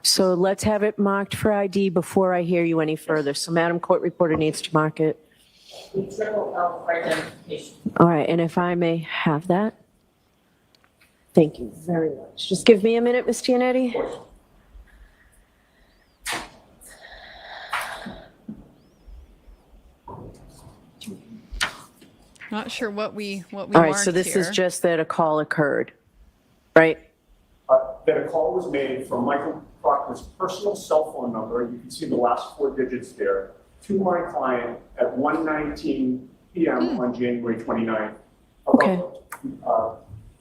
So let's have it marked for ID before I hear you any further. So Madam Court Reporter needs to mark it. For identification. All right, and if I may have that. Thank you very much. Just give me a minute, Ms. Giannetti. Not sure what we All right, so marked this is here. just that a call occurred, right? That a call was made from Michael Proctor's personal cell phone number, you can see the last 4 digits there, to my client at 1:19 PM on January 29th. Okay.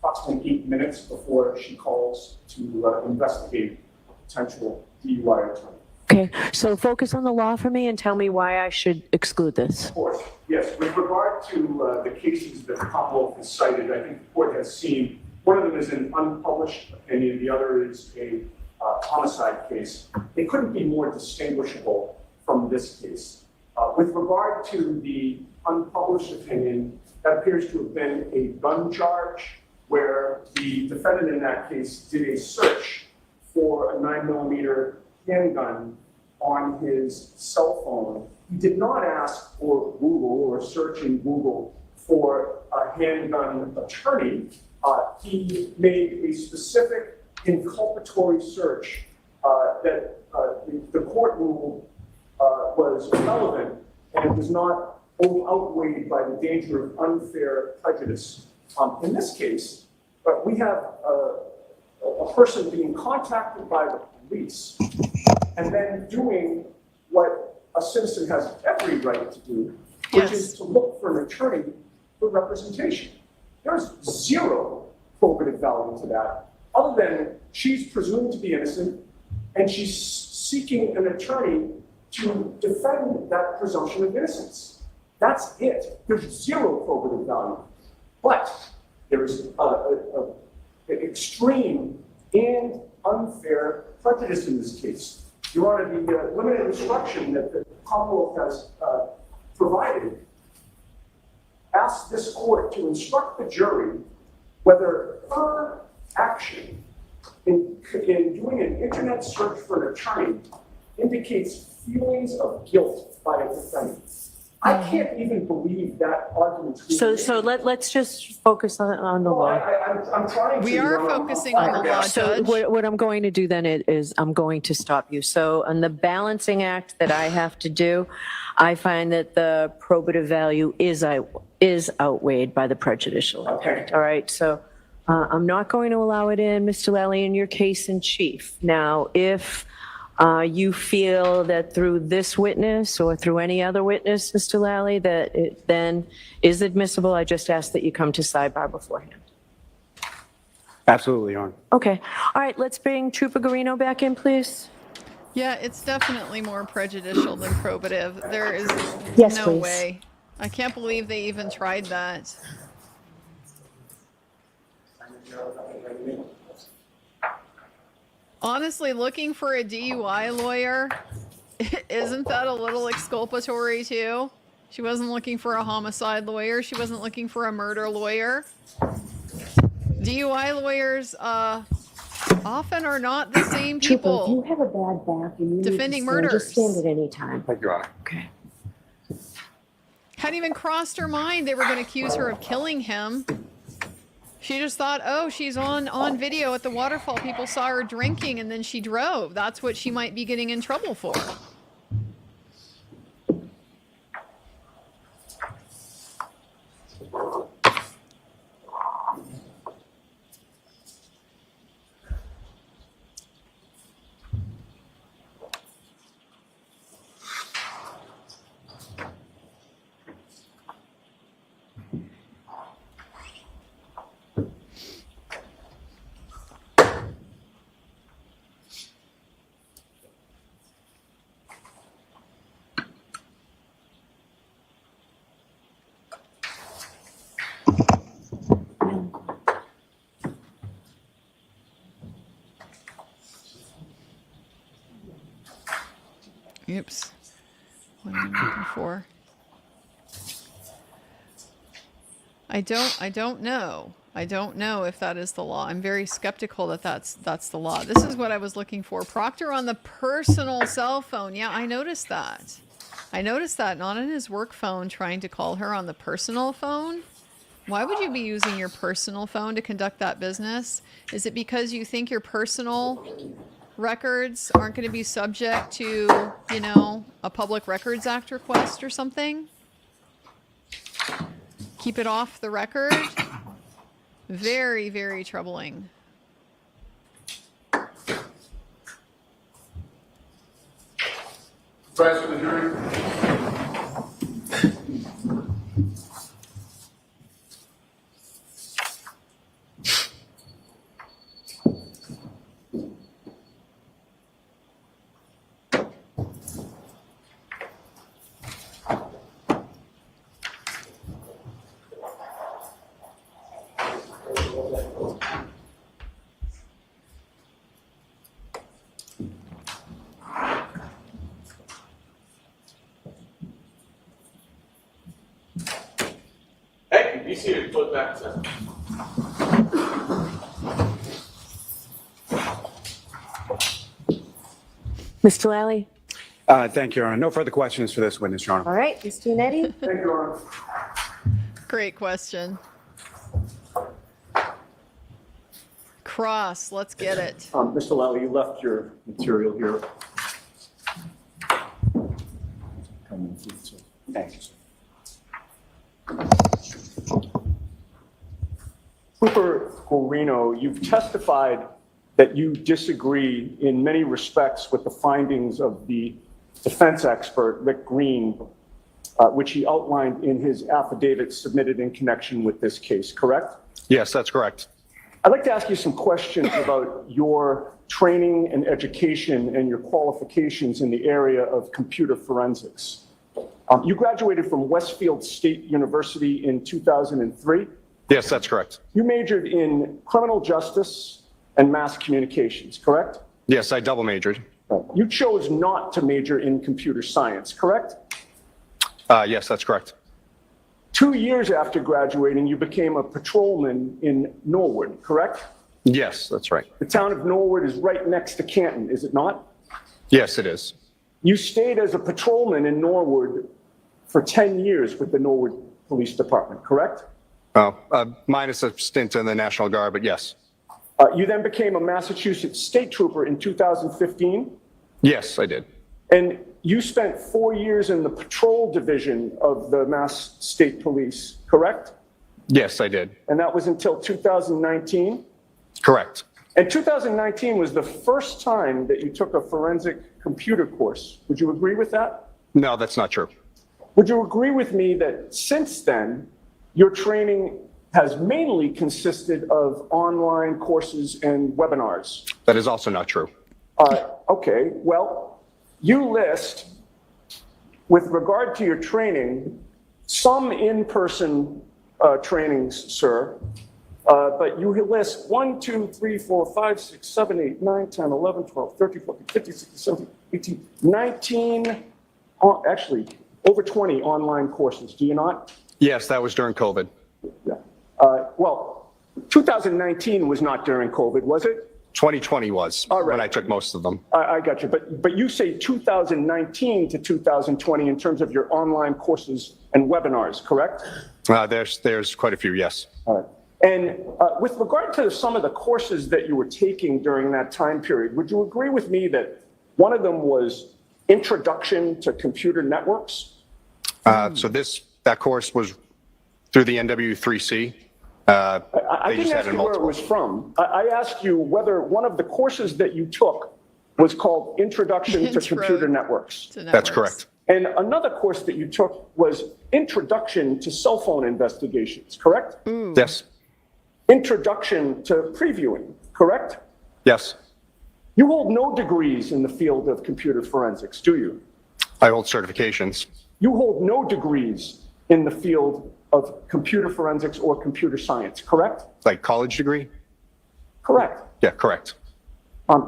Approximately 8 minutes before she calls to investigate a potential DUI attorney. Okay, so focus on the law for me and tell me why I should exclude this. Of course, yes. With regard to the cases that the Commonwealth has cited, I think the court has seen, one of them is an unpublished opinion, the other is a homicide case. They couldn't be more distinguishable from this case. With regard to the unpublished opinion, that appears to have been a gun charge where the defendant in that case did a search for a 9mm handgun on his cell phone. He did not ask for Google or search in Google for a handgun attorney. He made a specific inculpatory search that the court ruled was relevant and was not outweighed by the danger of unfair prejudice. In this case, we have a person being contacted by the police and then doing what a citizen has every right to do, which is to look for an attorney for representation. There's zero probative value to that, other than she's presumed to be innocent and she's seeking an attorney to defend that presumption of innocence. That's it. There's zero probative value. But there's an extreme and unfair prejudice in this case. Your Honor, the limited instruction that the Commonwealth has provided asks this court to instruct the jury whether her action in doing an internet search for an attorney indicates feelings of guilt by a defendant. I can't even believe that argument. So let's just focus on the law. I'm trying to. We are focusing on the law, So Judge. what I'm going to do then is I'm going to stop you. So on the balancing act that I have to do, I find that the probative value is outweighed by the prejudicial impact. All right, so I'm not going to allow it in, Mr. Lally, in your case in chief. Now, if you feel that through this witness or through any other witness, Mr. Lally, that it then is admissible, I just ask that you come to sidebar beforehand. Absolutely, Your Honor. Okay. All right, let's bring Trooper Guarino back in, please. Yeah, it's definitely more prejudicial than probative. There is Yes, no please. way. I can't believe they even tried that. Honestly, looking for a DUI lawyer, isn't that a little exculpatory too? She wasn't looking for a homicide lawyer. She wasn't looking for a murder lawyer. DUI lawyers often are not the same people. Trooper, if you have a bad back and you defending need to stand, murders. just stand at any time. Thank you, Your Honor. Okay. Hadn't even crossed her mind they were going to accuse her of killing him. She just thought, oh, she's on video at the waterfall. People saw her drinking and then she drove. That's what she might be getting in trouble for. Oops. What am I looking for? I don't know. I don't know if that is the law. I'm very skeptical that that's the law. This is what I was looking for. Proctor on the personal cell phone. Yeah, I noticed that. Not on his work phone, trying to call her on the personal phone. Why would you be using your personal phone to conduct that business? Is it because you think your personal records aren't going to be subject to, you know, a Public Records Act request or something? Keep it off the record? Very, very troubling. Rise for the jury. Hey, be seated. Put back to Mr. Lally? Thank you, Your Honor. No further questions for this witness, Your Honor. All right, Mr. Netti? Thank you, Your Honor. Great question. Cross, let's get it. Mr. Lally, you left your material here. Thank you, sir. Trooper Guarino, you've testified that you disagree in many respects with the findings of the defense expert, Rick Green, which he outlined in his affidavit submitted in connection with this case, correct? Yes, that's correct. I'd like to ask you some questions about your training and education and your qualifications in the area of computer forensics. You graduated from Westfield State University in 2003. Yes, that's correct. You majored in criminal justice and mass communications, correct? Yes, I double majored. You chose not to major in computer science, correct? Yes, that's correct. 2 years after graduating, you became a patrolman in Norwood, correct? Yes, that's right. The town of Norwood is right next to Canton, is it not? Yes, it is. You stayed as a patrolman in Norwood for 10 years with the Norwood Police Department, correct? Minus a stint in the National Guard, but yes. You then became a Massachusetts state trooper in 2015, Yes, I did. and you spent 4 years in the patrol division of the Mass State Police, correct? Yes, I did. And that was until 2019? Correct. And 2019 was the first time that you took a forensic computer course. Would you agree with that? No, that's not true. Would you agree with me that since then, your training has mainly consisted of online courses and webinars? That is also not true. Okay, well, you list, with regard to your training, some in-person trainings, sir, but you list 1, 2, 3, 4, 5, 6, 7, 8, 9, 10, 11, 12, 13, 14, 15, 16, 17, 18, 19, actually, over 20 online courses, do you not? Yes, that was during COVID. Yeah. Well, 2019 was not during COVID, was it? 2020 was All right. when I took most of them. I got you, but you say 2019 to 2020 in terms of your online courses and webinars, correct? There's quite a few, yes. All right. And with regard to some of the courses that you were taking during that time period, would you agree with me that one of them was Introduction to Computer Networks? So that course was through the NW3C. I didn't ask you where it was from. I asked you whether one of the courses that you took was called Introduction to Computer Networks. That's correct. And another course that you took was Introduction to Cell Phone Investigations, correct? Yes. Introduction to Previewing, correct? Yes. You hold no degrees in the field of computer forensics, do you? I hold certifications. You hold no degrees in the field of computer forensics or computer science, correct? Like college degree? Correct. Yeah, correct.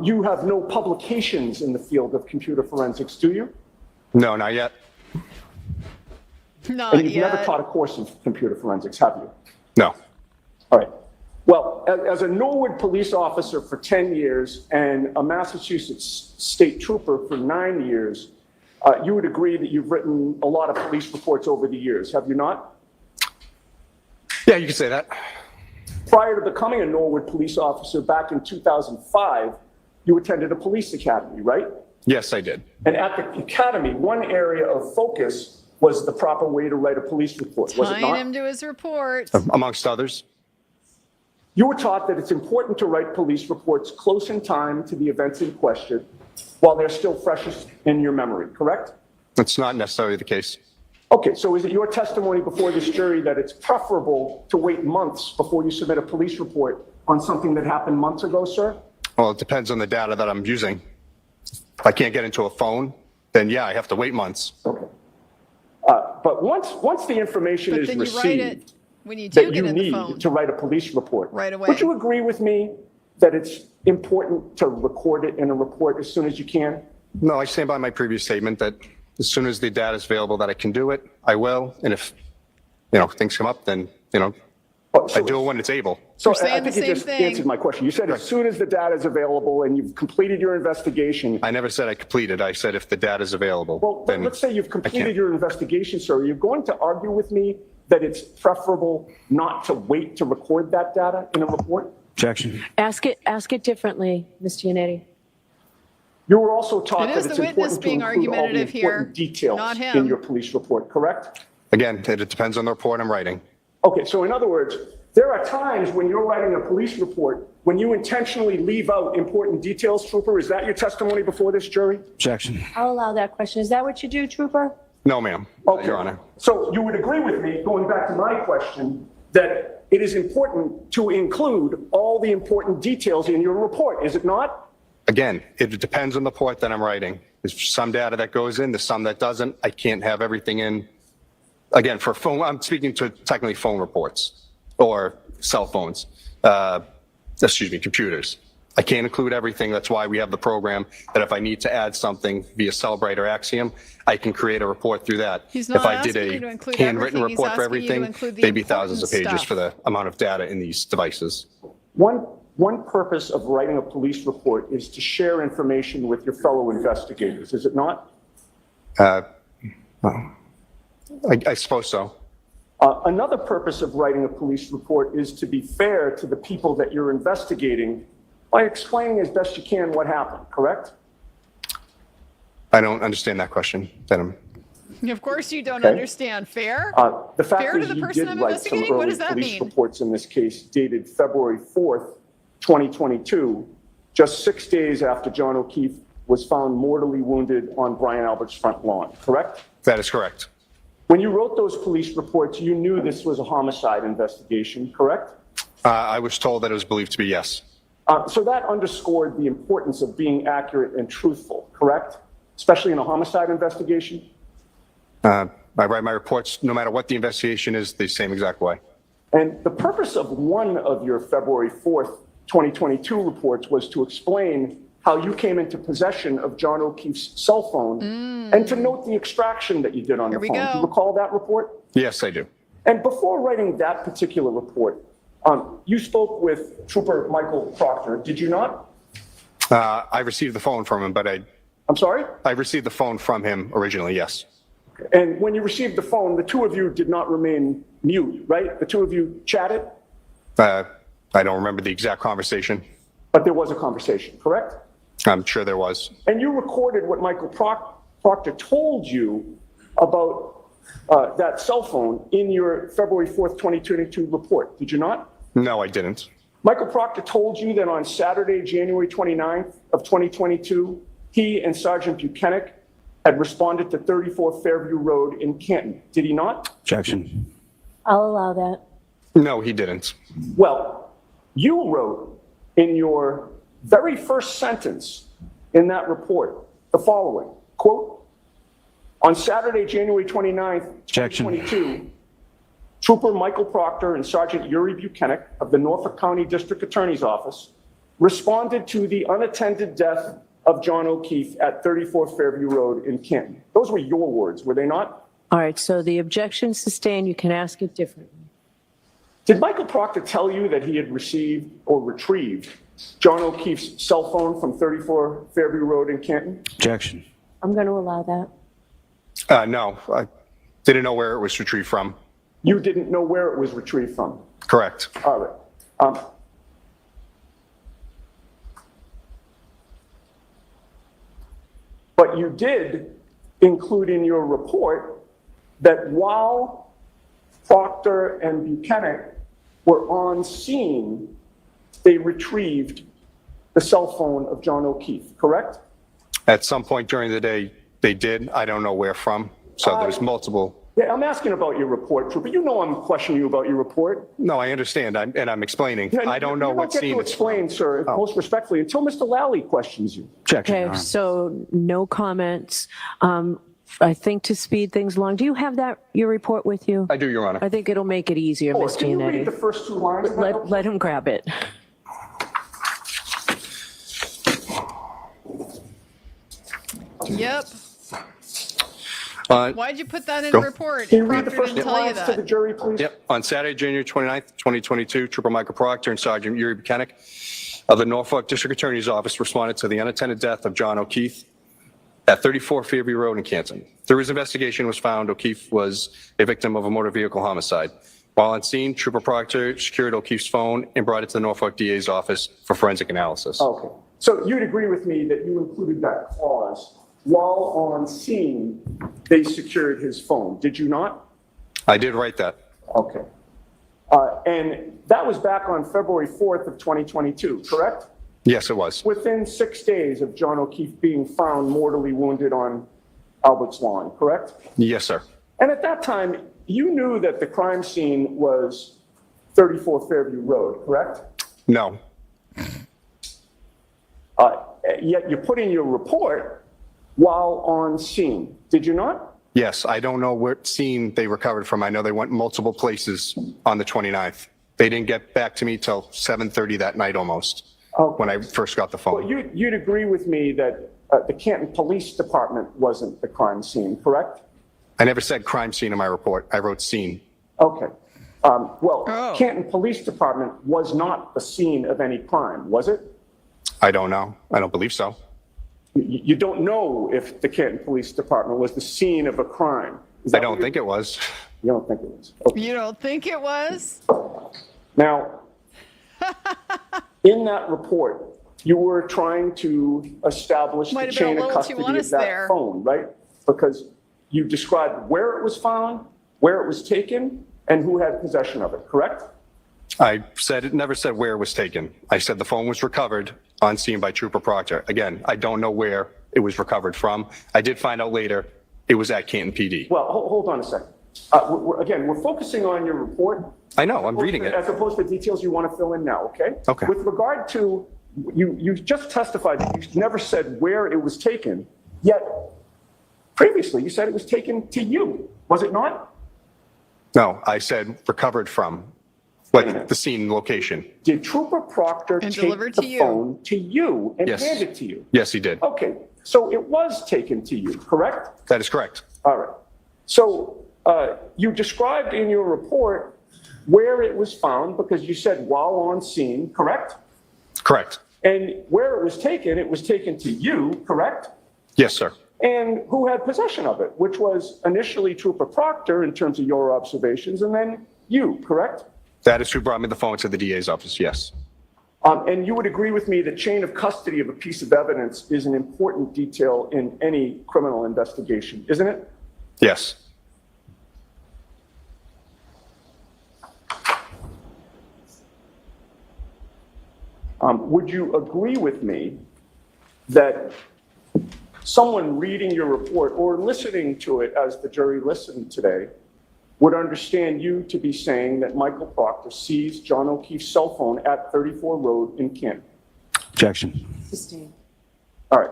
You have no publications in the field of computer forensics, do you? No, not yet. Not And you've yet. never taught a course in computer forensics, have you? No. All right. Well, as a Norwood police officer for 10 years and a Massachusetts state trooper for 9 years, you would agree that you've written a lot of police reports over the years, have you not? Yeah, you could say that. Prior to becoming a Norwood police officer back in 2005, you attended a police academy, right? Yes, I did. And at the academy, one area of focus was the proper way to write a police report, was it Tying not? him to his report. Amongst others. You were taught that it's important to write police reports close in time to the events in question while they're still freshest in your memory, correct? That's not necessarily the case. Okay, so is it your testimony before this jury that it's preferable to wait months before you submit a police report on something that happened months ago, sir? Well, it depends on the data that I'm using. If I can't get into a phone, then yeah, I have to wait months. Okay. But once the information But is then you write it received when you do that you get in the need phone. to write a police report, Right away. would you agree with me that it's important to record it in a report as soon as you can? No, I stand by my previous statement that as soon as the data is available that I can do it, I will. And if, things come up, then, I do it when it's able. So You're saying I think the you same just thing. answered my question. You said as soon as the data is available and you've completed your investigation. I never said I completed. I said if the data is available, Well, then let's say you've completed can't. your investigation, sir. Are you going to argue with me that it's preferable not to wait to record that data in a report? Objection. Ask it differently, Mr. Yannetti. You were also taught It that is it's the witness important to being include all the argumentative here, important details not in him. your police report, correct? Again, it depends on the report I'm writing. Okay, so in other words, there are times when you're writing a police report when you intentionally leave out important details, Trooper. Is that your testimony before this jury? Objection. I'll allow that question. Is that what you do, Trooper? No, ma'am, Okay. Your Honor. So you would agree with me, going back to my question, that it is important to include all the important details in your report, is it not? Again, it depends on the report that I'm writing. There's some data that goes in, there's some that doesn't. I can't have everything in. Again, for phone, I'm speaking to technically phone reports or cell phones, computers. I can't include everything. That's why we have the program that if I need to add something via Cellbrite or Axiom, I can create a report through that. He's not If I did asking you to a include handwritten everything. He's report for asking you to everything, include the they'd be thousands of important pages stuff. for the amount of data in these devices. One purpose of writing a police report is to share information with your fellow investigators, is it not? I suppose so. Another purpose of writing a police report is to be fair to the people that you're investigating by explaining as best you can what happened, correct? I don't understand that question. Of course you don't Okay. understand. Fair? The fact Fair to is the you person did I'm write some investigating? What early does that police mean? reports in this case dated February 4th, 2022, just 6 days after John O'Keefe was found mortally wounded on Brian Albert's front lawn, correct? That is correct. When you wrote those police reports, you knew this was a homicide investigation, correct? I was told that it was believed to be yes. So that underscored the importance of being accurate and truthful, correct? Especially in a homicide investigation? I write my reports, no matter what the investigation is, the same exact way. And the purpose of one of your February 4th, 2022 reports was to explain how you came into possession of John O'Keefe's cell phone and to note the extraction that you did on Here the we phone. Do go. you recall that report? Yes, I do. And before writing that particular report, you spoke with Trooper Michael Proctor, did you not? I received the phone from him, but I'm sorry? I received the phone from him originally, yes. And when you received the phone, the two of you did not remain mute, right? The two of you chatted, I don't remember the exact conversation. but there was a conversation, correct? I'm sure there was. And you recorded what Michael Proctor told you about that cell phone in your February 4th, 2022 report, did you not? No, I didn't. Michael Proctor told you that on Saturday, January 29th of 2022, he and Sergeant Bukhenik had responded to 34 Fairview Road in Canton. Did he not? Objection. I'll allow that. No, he didn't. Well, you wrote in your very first sentence in that report the following, quote, on Saturday, January 29th, Objection. 2022, Trooper Michael Proctor and Sergeant Irini Bukhenik of the Norfolk County District Attorney's Office responded to the unattended death of John O'Keefe at 34 Fairview Road in Canton. Those were your words, were they not? All right, so the objection sustained, you can ask it differently. Did Michael Proctor tell you that he had received or retrieved John O'Keefe's cell phone from 34 Fairview Road in Canton? Objection. I'm going to allow that. No, I didn't know where it was retrieved from. You didn't know where it was retrieved from? Correct. All right. But you did include in your report that while Proctor and Bukhenik were on scene, they retrieved the cell phone of John O'Keefe, correct? At some point during the day, they did. I don't know where from. So there's multiple. Yeah, I'm asking about your report, Trooper. You know I'm questioning you about your report. No, I understand, and I'm explaining. I don't know what scene You don't get to it's explain, sir, most respectfully, until Mr. Lally questions you. Objection, Your Okay, Honor. so no comments. I think to speed things along, do you have your report with you? I do, Your Honor. I think it'll make it easier, Oh, Mr. can you read the Yannetti. first two lines of that? Let him grab it. Yep. Uh, Why'd you put that in Go. a report? Can you read the Proctor first didn't two tell you lines to the that. jury, please? Yep. On Saturday, January 29th, 2022, Trooper Michael Proctor and Sergeant Irini Bukhenik of the Norfolk District Attorney's Office responded to the unattended death of John O'Keefe at 34 Fairview Road in Canton. Through his investigation was found O'Keefe was a victim of a motor vehicle homicide. While on scene, Trooper Proctor secured O'Keefe's phone and brought it to the Norfolk DA's office for forensic analysis. Okay. So you'd agree with me that you included that clause, while on scene, they secured his phone, did you not? I did write that. Okay. And that was back on February 4th of 2022, correct? Yes, it was. Within 6 days of John O'Keefe being found mortally wounded on Albert's lawn, correct? Yes, sir. And at that time, you knew that the crime scene was 34 Fairview Road, correct? No. Yet you put in your report while on scene, did you not? Yes, I don't know what scene they recovered from. I know they went multiple places on the 29th. They didn't get back to me till 7:30 that night almost, when I first got the Well, phone. you'd agree with me that the Canton Police Department wasn't the crime scene, correct? I never said crime scene in my report. I wrote scene. Okay. Well, Oh. Canton Police Department was not the scene of any crime, was it? I don't know. I don't believe so. You don't know if the Canton Police Department was the scene of a crime. Is I that don't what you- think it was. You don't think it was? Okay. You don't think it was? Now, in that report, you were trying to establish Might the have been a chain of little too custody of honest that there. phone, right? Because you described where it was found, where it was taken, and who had possession of it, correct? I said it never said where it was taken. I said the phone was recovered on scene by Trooper Proctor. Again, I don't know where it was recovered from. I did find out later it was at Canton PD. Well, hold on a second. Again, we're focusing on your report. I know, I'm reading it. As opposed to details you want to fill in now, okay? Okay. With regard to, you just testified that you never said where it was taken, yet previously you said it was taken to you, was it not? No, I said recovered from, like the scene location. Did Trooper Proctor And take delivered the to you. phone to you and Yes. hand it to you? Yes, he did. Okay, so it was taken to you, correct? That is correct. All right. So you described in your report where it was found because you said while on scene, correct? Correct. And where it was taken to you, correct? Yes, sir. And who had possession of it, which was initially Trooper Proctor in terms of your observations, and then you, correct? That is who brought me the phone to the DA's office, yes. And you would agree with me that chain of custody of a piece of evidence is an important detail in any criminal investigation, isn't it? Yes. Would you agree with me that someone reading your report or listening to it as the jury listened today would understand you to be saying that Michael Proctor seized John O'Keefe's cell phone at 34 Road in Canton? Objection. Sustained. All right.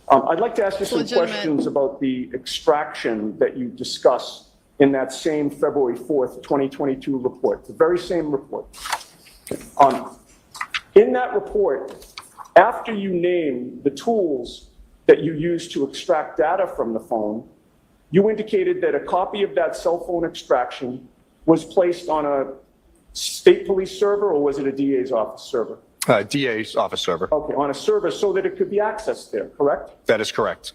I'd like to ask you some legitimate. questions about the extraction that you discussed in that same February 4th, 2022 report, the very same report. In that report, after you name the tools that you used to extract data from the phone, you indicated that a copy of that cell phone extraction was placed on a state police server or was it a DA's office server? DA's office server. Okay, on a server so that it could be accessed there, correct? That is correct.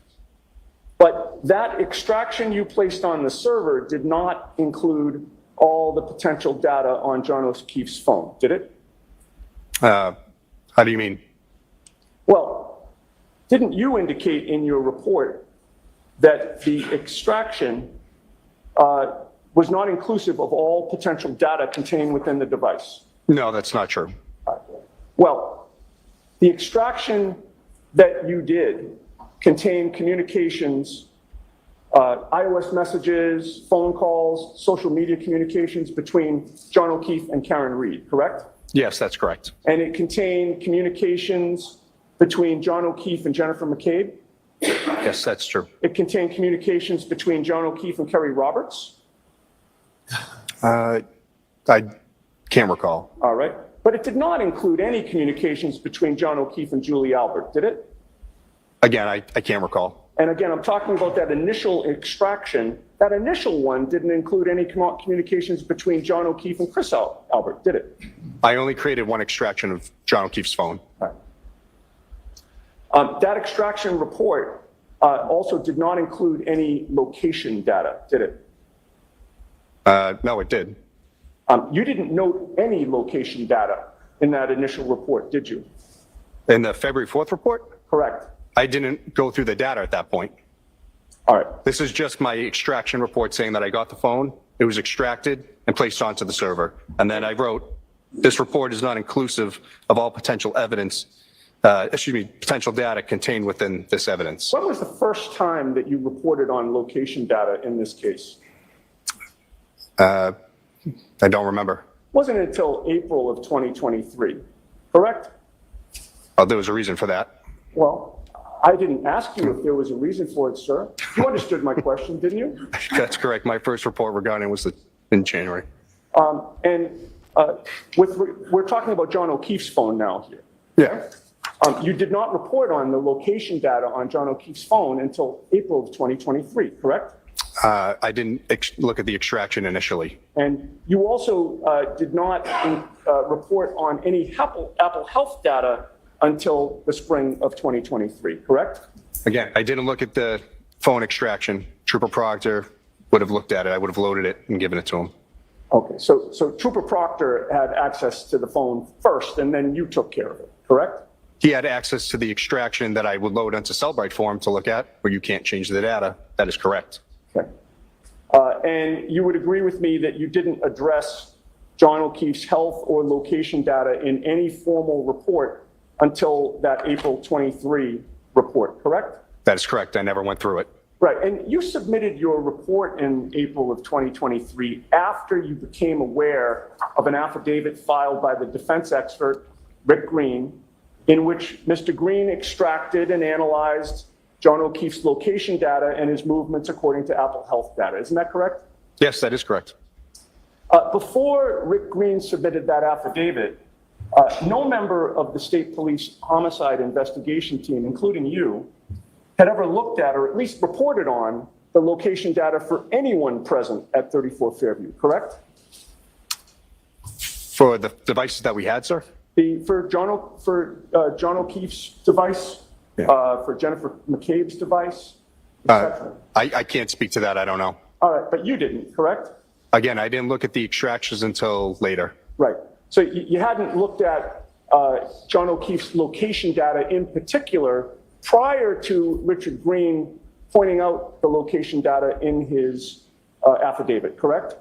But that extraction you placed on the server did not include all the potential data on John O'Keefe's phone, did it? How do you mean? Well, didn't you indicate in your report that the extraction was not inclusive of all potential data contained within the device? No, that's not true. Well, the extraction that you did contained communications, iOS messages, phone calls, social media communications between John O'Keefe and Karen Reed, correct? Yes, that's correct. And it contained communications between John O'Keefe and Jennifer McCabe? Yes, that's true. It contained communications between John O'Keefe and Kerry Roberts? I can't recall. All right. But it did not include any communications between John O'Keefe and Julie Albert, did it? Again, I can't recall. And again, I'm talking about that initial extraction. That initial one didn't include any communications between John O'Keefe and Chris Albert, did it? I only created one extraction of John O'Keefe's phone. Right. That extraction report also did not include any location data, did it? No, it did. You didn't note any location data in that initial report, did you? In the February 4th report? Correct. I didn't go through the data at that point. All right. This is just my extraction report saying that I got the phone, it was extracted and placed onto the server. And then I wrote, this report is not inclusive of all potential evidence, potential data contained within this evidence. When was the first time that you reported on location data in this case? I don't remember. Wasn't until April of 2023, correct? Oh, there was a reason for that. Well, I didn't ask you if there was a reason for it, sir. You understood my question, didn't you? That's correct. My first report regarding was in January. We're talking about John O'Keefe's phone now here. Yeah. You did not report on the location data on John O'Keefe's phone until April of 2023, correct? I didn't look at the extraction initially. And you also did not report on any Apple Health data until the spring of 2023, correct? Again, I didn't look at the phone extraction. Trooper Proctor would have looked at it. I would have loaded it and given it to him. Okay, so Trooper Proctor had access to the phone first, and then you took care of it, correct? He had access to the extraction that I would load onto Cellbrite for him to look at, where you can't change the data. That is correct. Okay. And you would agree with me that you didn't address John O'Keefe's health or location data in any formal report until that April 23 report, correct? That is correct. I never went through it. Right, and you submitted your report in April of 2023 after you became aware of an affidavit filed by the defense expert, Rick Green, in which Mr. Green extracted and analyzed John O'Keefe's location data and his movements according to Apple Health data. Isn't that correct? Yes, that is correct. Before Rick Green submitted that affidavit, no member of the state police homicide investigation team, including you, had ever looked at or at least reported on the location data for anyone present at 34 Fairview, correct? For the devices that we had, sir? For John O'Keefe's device, for Jennifer McCabe's device, etc. I can't speak to that. I don't know. All right, but you didn't, correct? Again, I didn't look at the extractions until later. Right. So you hadn't looked at John O'Keefe's location data in particular prior to Richard Green pointing out the location data in his affidavit, correct?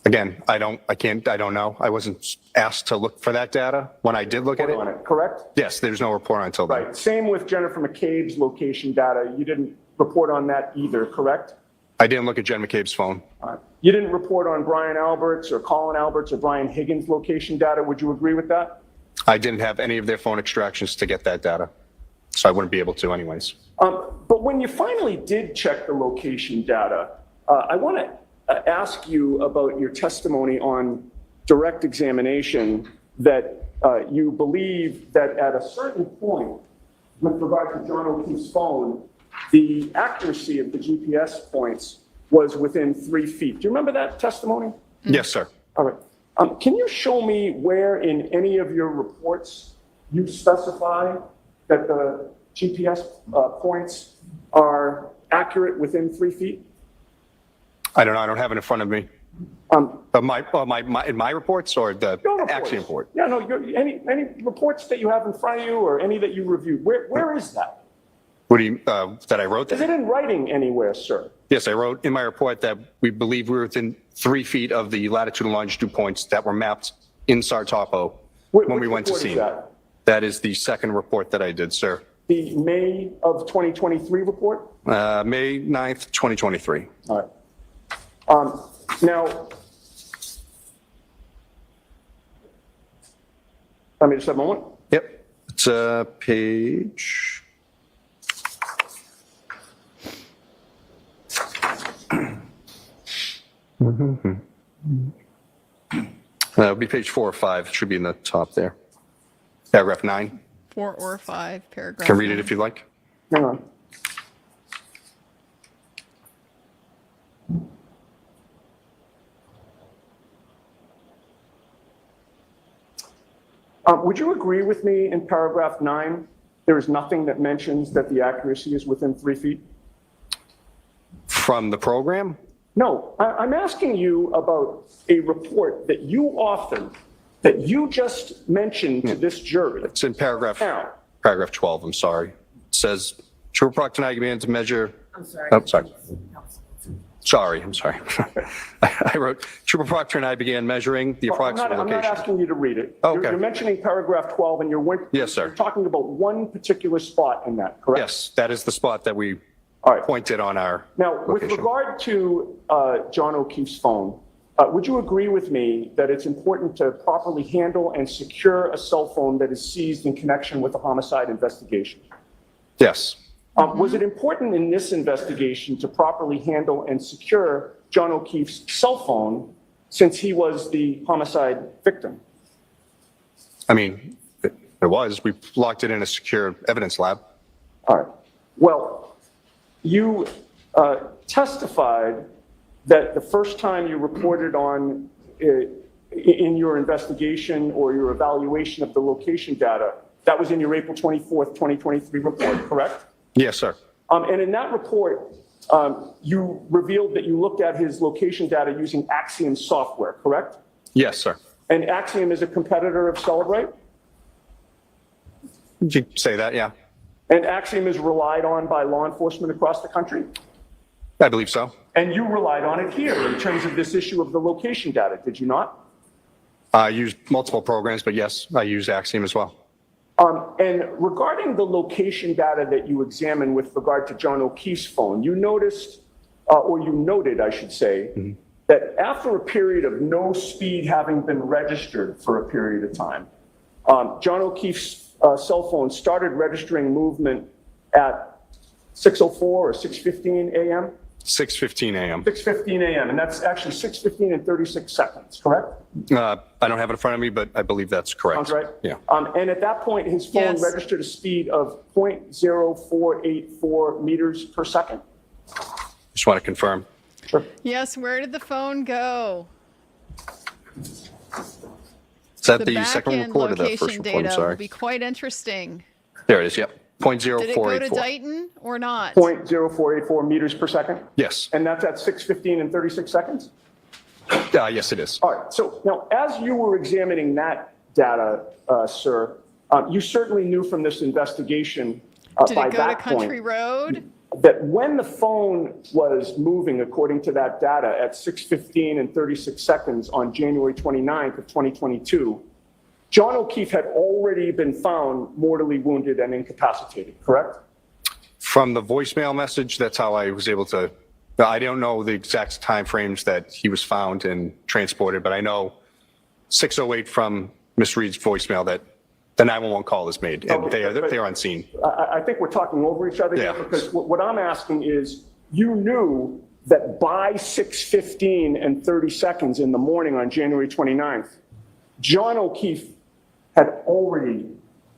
Again, I don't know. I wasn't asked to look for that data when I did look at it. On it, correct? Yes, there's no report until then. Right. Same with Jennifer McCabe's location data. You didn't report on that either, correct? I didn't look at Jen McCabe's phone. All right. You didn't report on Brian Albert's or Colin Albert's or Brian Higgins' location data. Would you agree with that? I didn't have any of their phone extractions to get that data, so I wouldn't be able to anyways. But when you finally did check the location data, I want to ask you about your testimony on direct examination that you believe that at a certain point, with regard to John O'Keefe's phone, the accuracy of the GPS points was within 3 feet. Do you remember that testimony? Yes, sir. All right. Can you show me where in any of your reports you specify that the GPS points are accurate within 3 feet? I don't know. I don't have it in front of me. In my reports or the Your reports. Axiom report? Yeah, no, any reports that you have in front of you or any that you reviewed, where is that? What do you, that I wrote Is that? it in writing anywhere, sir? Yes, I wrote in my report that we believe we were within 3 feet of the latitude and longitude points that were mapped in Sartopo when we went to Which see. report is that? That is the second report that I did, sir. The May of 2023 report? May 9th, 2023. All right. Now, let me just have a moment. Yep. It's page. It'll be page 4 or 5. It should be in the top there. Paragraph 9. 4 or 5, paragraph. Can read it 9. if you'd like. Hang on. Would you agree with me in paragraph 9, there is nothing that mentions that the accuracy is within 3 feet? From the program? No, I'm asking you about a report that you authored, that you just mentioned to this jury. It's in paragraph Now, 12, I'm sorry. It says, Trooper Proctor and I began to measure. I'm sorry. Oh, sorry. I'm sorry. I wrote, Trooper Proctor and I began measuring the approximate I'm not location. asking you to read it. Oh, okay. You're mentioning paragraph 12 and Yes, sir. you're talking about one particular spot in that, correct? Yes, that is the spot that we All right. pointed on our Now, with location. regard to John O'Keefe's phone, would you agree with me that it's important to properly handle and secure a cell phone that is seized in connection with a homicide investigation? Yes, Was it important in this investigation to properly handle and secure John O'Keefe's cell phone since he was the homicide victim? I mean, it was. We locked it in a secure evidence lab. All right. Well, you testified that the first time you reported on in your investigation or your evaluation of the location data, that was in your April 24th, 2023 report, correct? Yes, sir. And in that report, you revealed that you looked at his location data using Axiom software, correct? Yes, sir. And Axiom is a competitor of Celebrate? Did you say that? Yeah, And Axiom is relied on by law enforcement across the country? I believe so. And you relied on it here in terms of this issue of the location data, did you not? I used multiple programs, but yes, I use Axiom as well. And regarding the location data that you examined with regard to John O'Keefe's phone, you noticed, or you noted, I should say, that after a period of no speed having been registered for a period of time, John O'Keefe's cell phone started registering movement at 6:04 or 6:15 a.m.? 6:15 a.m. 6:15 a.m., and that's actually 6:15 and 36 seconds, correct? I don't have it in front of me, but I believe that's correct. Sounds right? Yeah. And at that point, his phone Yes. registered a speed of 0.0484 meters per second? Just want to confirm. Sure. Yes, where did the phone go? Is that the back second end report or the first location report? I'm data will sorry. be quite interesting. There it is. Yep. Did it go to 0.0484. Dighton or not? 0.0484 meters per second? Yes. And that's at 6:15 and 36 seconds? Yes, it is. All right, so now, as you were examining that data, sir, you certainly knew from this investigation Did by it go to that Country point Road? that when the phone was moving, according to that data, at 6:15 and 36 seconds on January 29th of 2022, John O'Keefe had already been found mortally wounded and incapacitated, correct? From the voicemail message, that's how I was able to. I don't know the exact timeframes that he was found and transported, but I know 6:08 from Ms. Reed's voicemail that the 911 call is made, and Okay, they are on scene. I think we're talking over each other here Yeah. because what I'm asking is, you knew that by 6:15 and 30 seconds in the morning on January 29th, John O'Keefe had already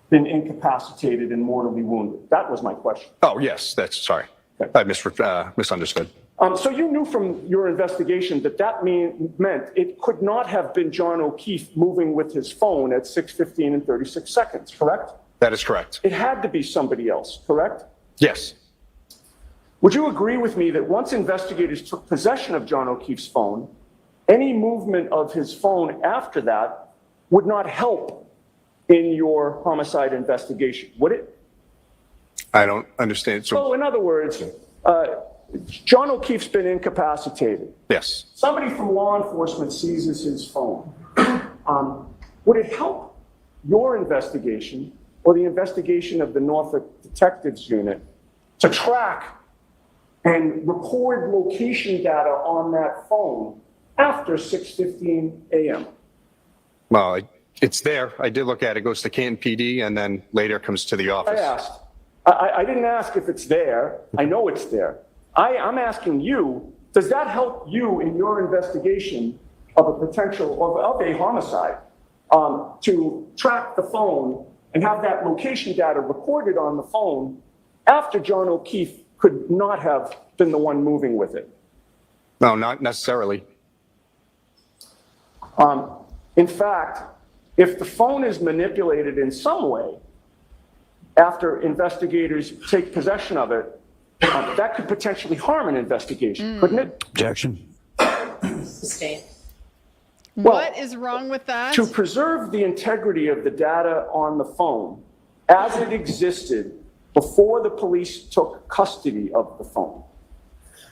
been incapacitated and mortally wounded. That was my question. Oh, yes, that's sorry. I misunderstood. So you knew from your investigation that meant it could not have been John O'Keefe moving with his phone at 6:15 and 36 seconds, correct? That is correct. It had to be somebody else, correct? Yes. Would you agree with me that once investigators took possession of John O'Keefe's phone, any movement of his phone after that would not help in your homicide investigation, would it? I don't understand. So in other words, John O'Keefe's been incapacitated. Yes. Somebody from law enforcement seizes his phone. Would it help your investigation or the investigation of the Norfolk Detectives Unit to track and record location data on that phone after 6:15 a.m.? Well, it's there. I did look at it. It goes to Canton PD and then later comes to the office. I asked. I didn't ask if it's there. I know it's there. I'm asking you, does that help you in your investigation of a potential, of a homicide, to track the phone and have that location data recorded on the phone after John O'Keefe could not have been the one moving with it? No, not necessarily. In fact, if the phone is manipulated in some way after investigators take possession of it, that could potentially harm an investigation, couldn't it? Objection. Sustained. What is wrong with that? To preserve the integrity of the data on the phone as it existed before the police took custody of the phone,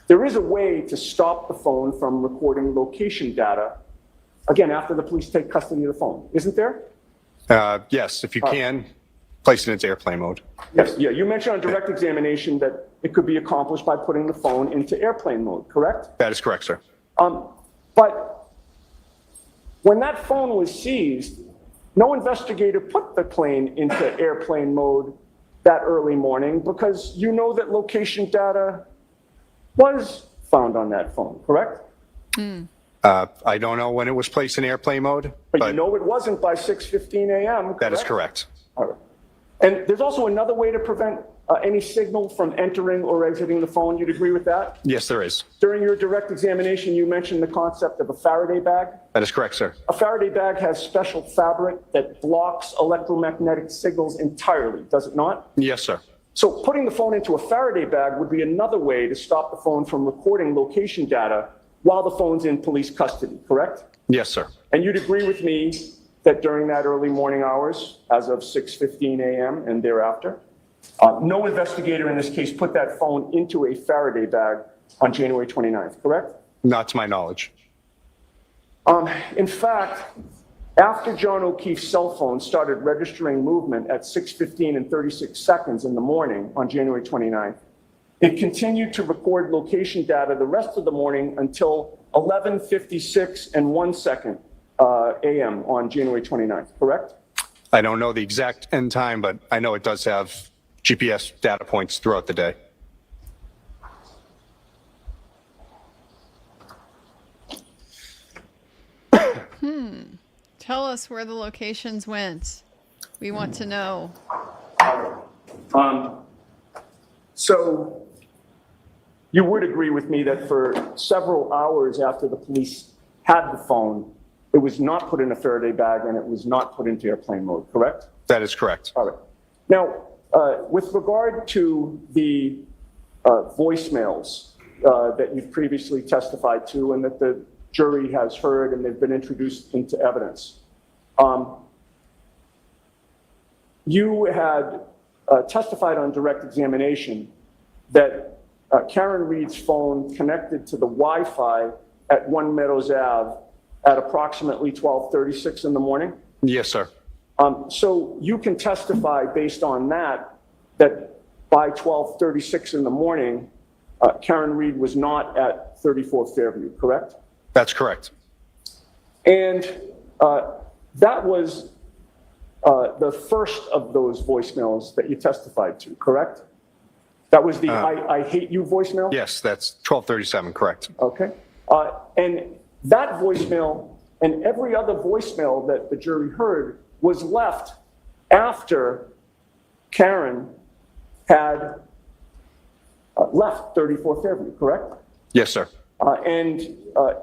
there is a way to stop the phone from recording location data, again, after the police take custody of the phone, isn't there? Yes, if you can, place it into airplane mode. Yes, yeah, you mentioned on direct examination that it could be accomplished by putting the phone into airplane mode, correct? That is correct, sir. But when that phone was seized, no investigator put the plane into airplane mode that early morning because you know that location data was found on that phone, correct? I don't know when it was placed in airplane mode, But you know it wasn't by 6:15 a.m., correct? that is correct. All right. And there's also another way to prevent any signal from entering or exiting the phone. You'd agree with that? Yes, there is. During your direct examination, you mentioned the concept of a Faraday bag. That is correct, sir. A Faraday bag has special fabric that blocks electromagnetic signals entirely, does it not? Yes, sir. So putting the phone into a Faraday bag would be another way to stop the phone from recording location data while the phone's in police custody, correct? Yes, sir. And you'd agree with me that during that early morning hours, as of 6:15 a.m. and thereafter, no investigator in this case put that phone into a Faraday bag on January 29th, correct? Not to my knowledge. In fact, after John O'Keefe's cell phone started registering movement at 6:15 and 36 seconds in the morning on January 29th, it continued to record location data the rest of the morning until 11:56 and 1 second a.m. on January 29th, correct? I don't know the exact end time, but I know it does have GPS data points throughout the day. Tell us where the locations went. We want to know. So you would agree with me that for several hours after the police had the phone, it was not put in a Faraday bag and it was not put into airplane mode, correct? That is correct. All right. Now, with regard to the voicemails that you've previously testified to and that the jury has heard and they've been introduced into evidence, you had testified on direct examination that Karen Reed's phone connected to the Wi-Fi at 1 Meadows Ave at approximately 12:36 in the morning. Yes, sir. So you can testify based on that by 12:36 in the morning, Karen Reed was not at 34 Fairview, correct? That's correct. And that was the first of those voicemails that you testified to, correct? That was the I hate you voicemail? Yes, that's 12:37, correct. Okay. And that voicemail and every other voicemail that the jury heard was left after Karen had left 34 Fairview, correct? Yes, sir. And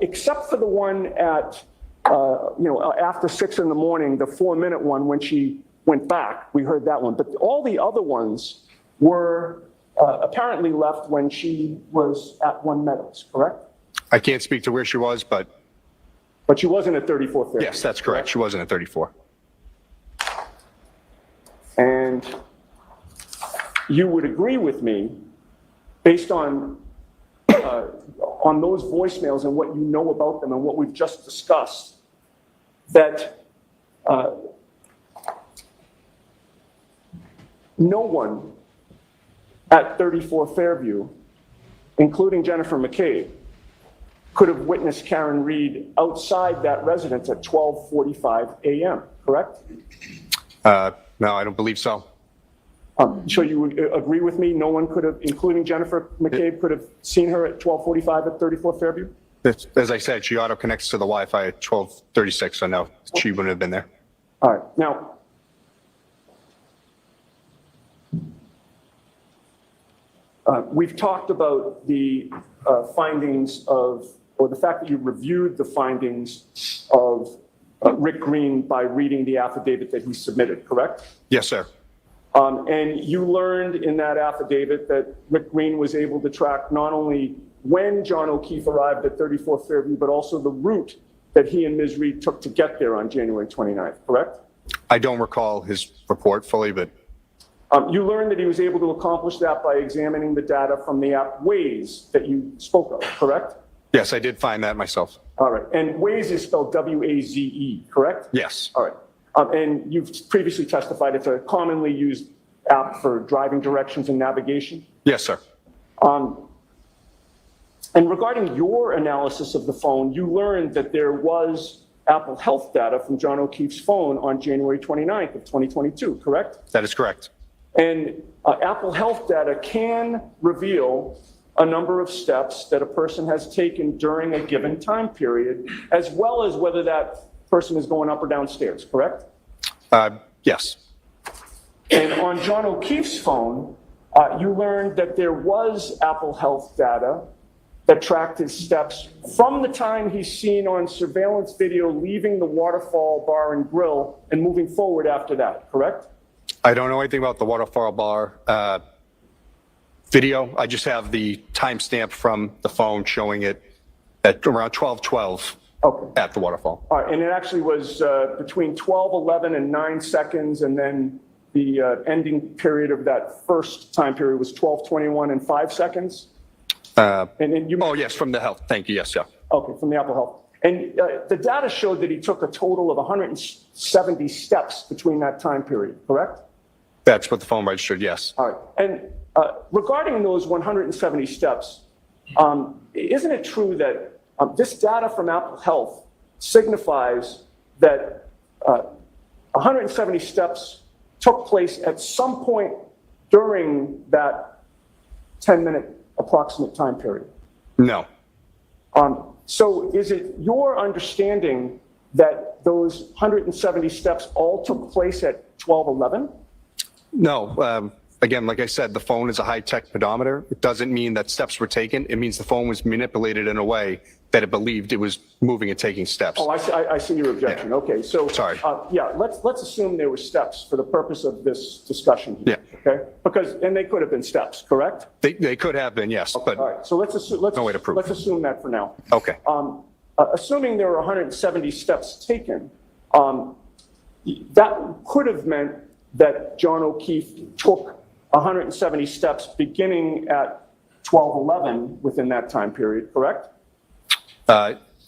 except for the one at, after 6 in the morning, the 4-minute one when she went back, we heard that one. But all the other ones were apparently left when she was at One Meadows, correct? I can't speak to where she was, but But she wasn't at 34 Fairview. yes, that's correct. She wasn't at 34. And you would agree with me, based on those voicemails and what you know about them and what we've just discussed, that no one at 34 Fairview, including Jennifer McCabe, could have witnessed Karen Reed outside that residence at 12:45 a.m., correct? No, I don't believe so. So you would agree with me? No one could have, including Jennifer McCabe, could have seen her at 12:45 at 34 Fairview? As I said, she auto connects to the Wi-Fi at 12:36, so no, she wouldn't have been there. All right. Now, we've talked about the findings of, or the fact that you reviewed the findings of Rick Green by reading the affidavit that he submitted, correct? Yes, sir. And you learned in that affidavit that Rick Green was able to track not only when John O'Keefe arrived at 34 Fairview, but also the route that he and Ms. Reed took to get there on January 29th, correct? I don't recall his report fully, but You learned that he was able to accomplish that by examining the data from the app Waze that you spoke of, correct? yes, I did find that myself. All right. And Waze is spelled W-A-Z-E, correct? Yes. All right. And you've previously testified it's a commonly used app for driving directions and navigation. Yes, sir. And regarding your analysis of the phone, you learned that there was Apple Health data from John O'Keefe's phone on January 29th of 2022, correct? That is correct. And Apple Health data can reveal a number of steps that a person has taken during a given time period, as well as whether that person is going up or down stairs, correct? Yes. And on John O'Keefe's phone, you learned that there was Apple Health data that tracked his steps from the time he's seen on surveillance video leaving the Waterfall Bar and Grill and moving forward after that, correct? I don't know anything about the Waterfall Bar video. I just have the timestamp from the phone showing it at around 12:12 at the Waterfall. All right, and it actually was between 12:11 and 9 seconds, and then the ending period of that first time period was 12:21 and 5 seconds? And then you... Oh, yes, from the health. Thank you. Yes, yeah. Okay, from the Apple Health. And the data showed that he took a total of 170 steps between that time period, correct? That's what the phone registered, yes. All right. And regarding those 170 steps, isn't it true that this data from Apple Health signifies that 170 steps took place at some point during that 10-minute approximate time period? No. So is it your understanding that those 170 steps all took place at 12:11? No. Again, like I said, the phone is a high-tech pedometer. It doesn't mean that steps were taken. It means the phone was manipulated in a way that it believed it was moving and taking steps. Oh, I see your objection. Yeah. Okay, so Sorry. Yeah, let's assume there were steps for the purpose of this discussion here. Yeah. Okay, and they could have been steps, correct? They could have been, yes, but All right. So let's no way to prove. let's assume that for now. Okay. Assuming there were 170 steps taken, that could have meant that John O'Keefe took 170 steps beginning at 12:11 within that time period, correct?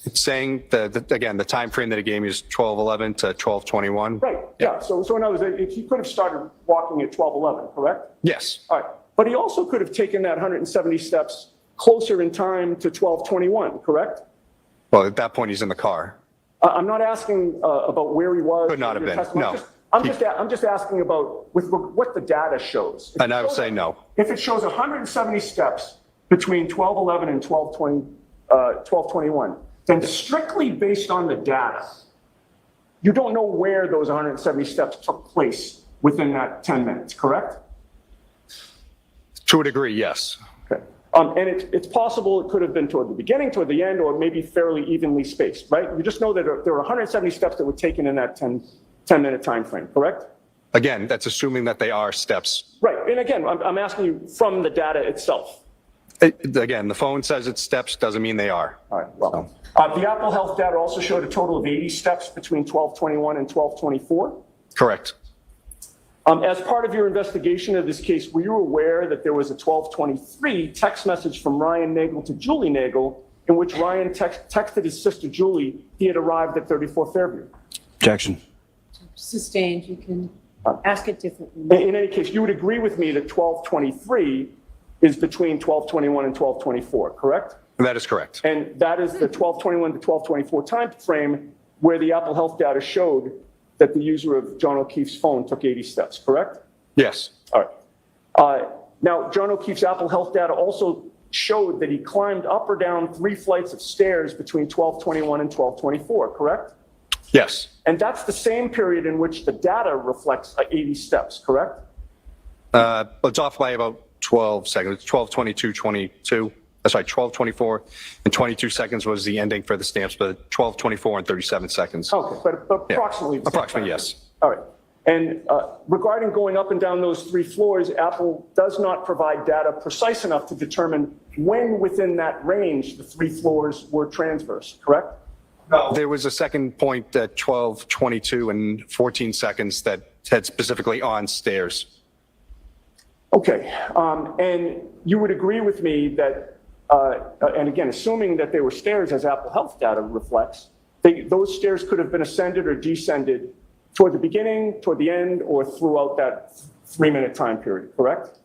It's saying again, the time frame that it gave me is 12:11 to 12:21. Right. Yeah. So in other words, he could have started walking at 12:11, correct? Yes. All right. But he also could have taken that 170 steps closer in time to 12:21, correct? Well, at that point, he's in the car. I'm not asking about where he was. Could not have been. Testimony. No. I'm just asking about with what the data shows. And I would say no. If it shows 170 steps between 12:11 and 12:21, then strictly based on the data, you don't know where those 170 steps took place within that 10 minutes, correct? To a degree, yes. Okay. And it's possible it could have been toward the beginning, toward the end, or maybe fairly evenly spaced, right? You just know that there were 170 steps that were taken in that 10-minute time frame, correct? Again, that's assuming that they are steps. Right, and again, I'm asking you from the data itself. Again, the phone says it's steps, doesn't mean they are. All right, well, the Apple Health data also showed a total of 80 steps between 12:21 and 12:24. Correct. As part of your investigation of this case, were you aware that there was a 12:23 text message from Ryan Nagel to Julie Nagel in which Ryan texted his sister Julie he had arrived at 34 Fairview? Objection. Sustained, you can ask it differently. In any case, you would agree with me that 12:23 is between 12:21 and 12:24, correct? That is correct. And that is the 12:21 to 12:24 time frame where the Apple Health data showed that the user of John O'Keefe's phone took 80 steps, correct? Yes. All right. Now, John O'Keefe's Apple Health data also showed that he climbed up or down 3 flights of stairs between 12:21 and 12:24, correct? Yes. And that's the same period in which the data reflects 80 steps, correct? It's off by about 12 seconds. 12:22, 22. That's right, 12:24 and 22 seconds was the ending for the stamps, but 12:24 and 37 seconds. Okay, but approximately. Yeah. Approximately, yes. All right. And regarding going up and down those 3 floors, Apple does not provide data precise enough to determine when within that range the 3 floors were transverse, correct? No. There was a second point at 12:22 and 14 seconds that said specifically on stairs. Okay. And you would agree with me that, and again, assuming that they were stairs as Apple Health data reflects, those stairs could have been ascended or descended toward the beginning, toward the end, or throughout that 3-minute time period, correct?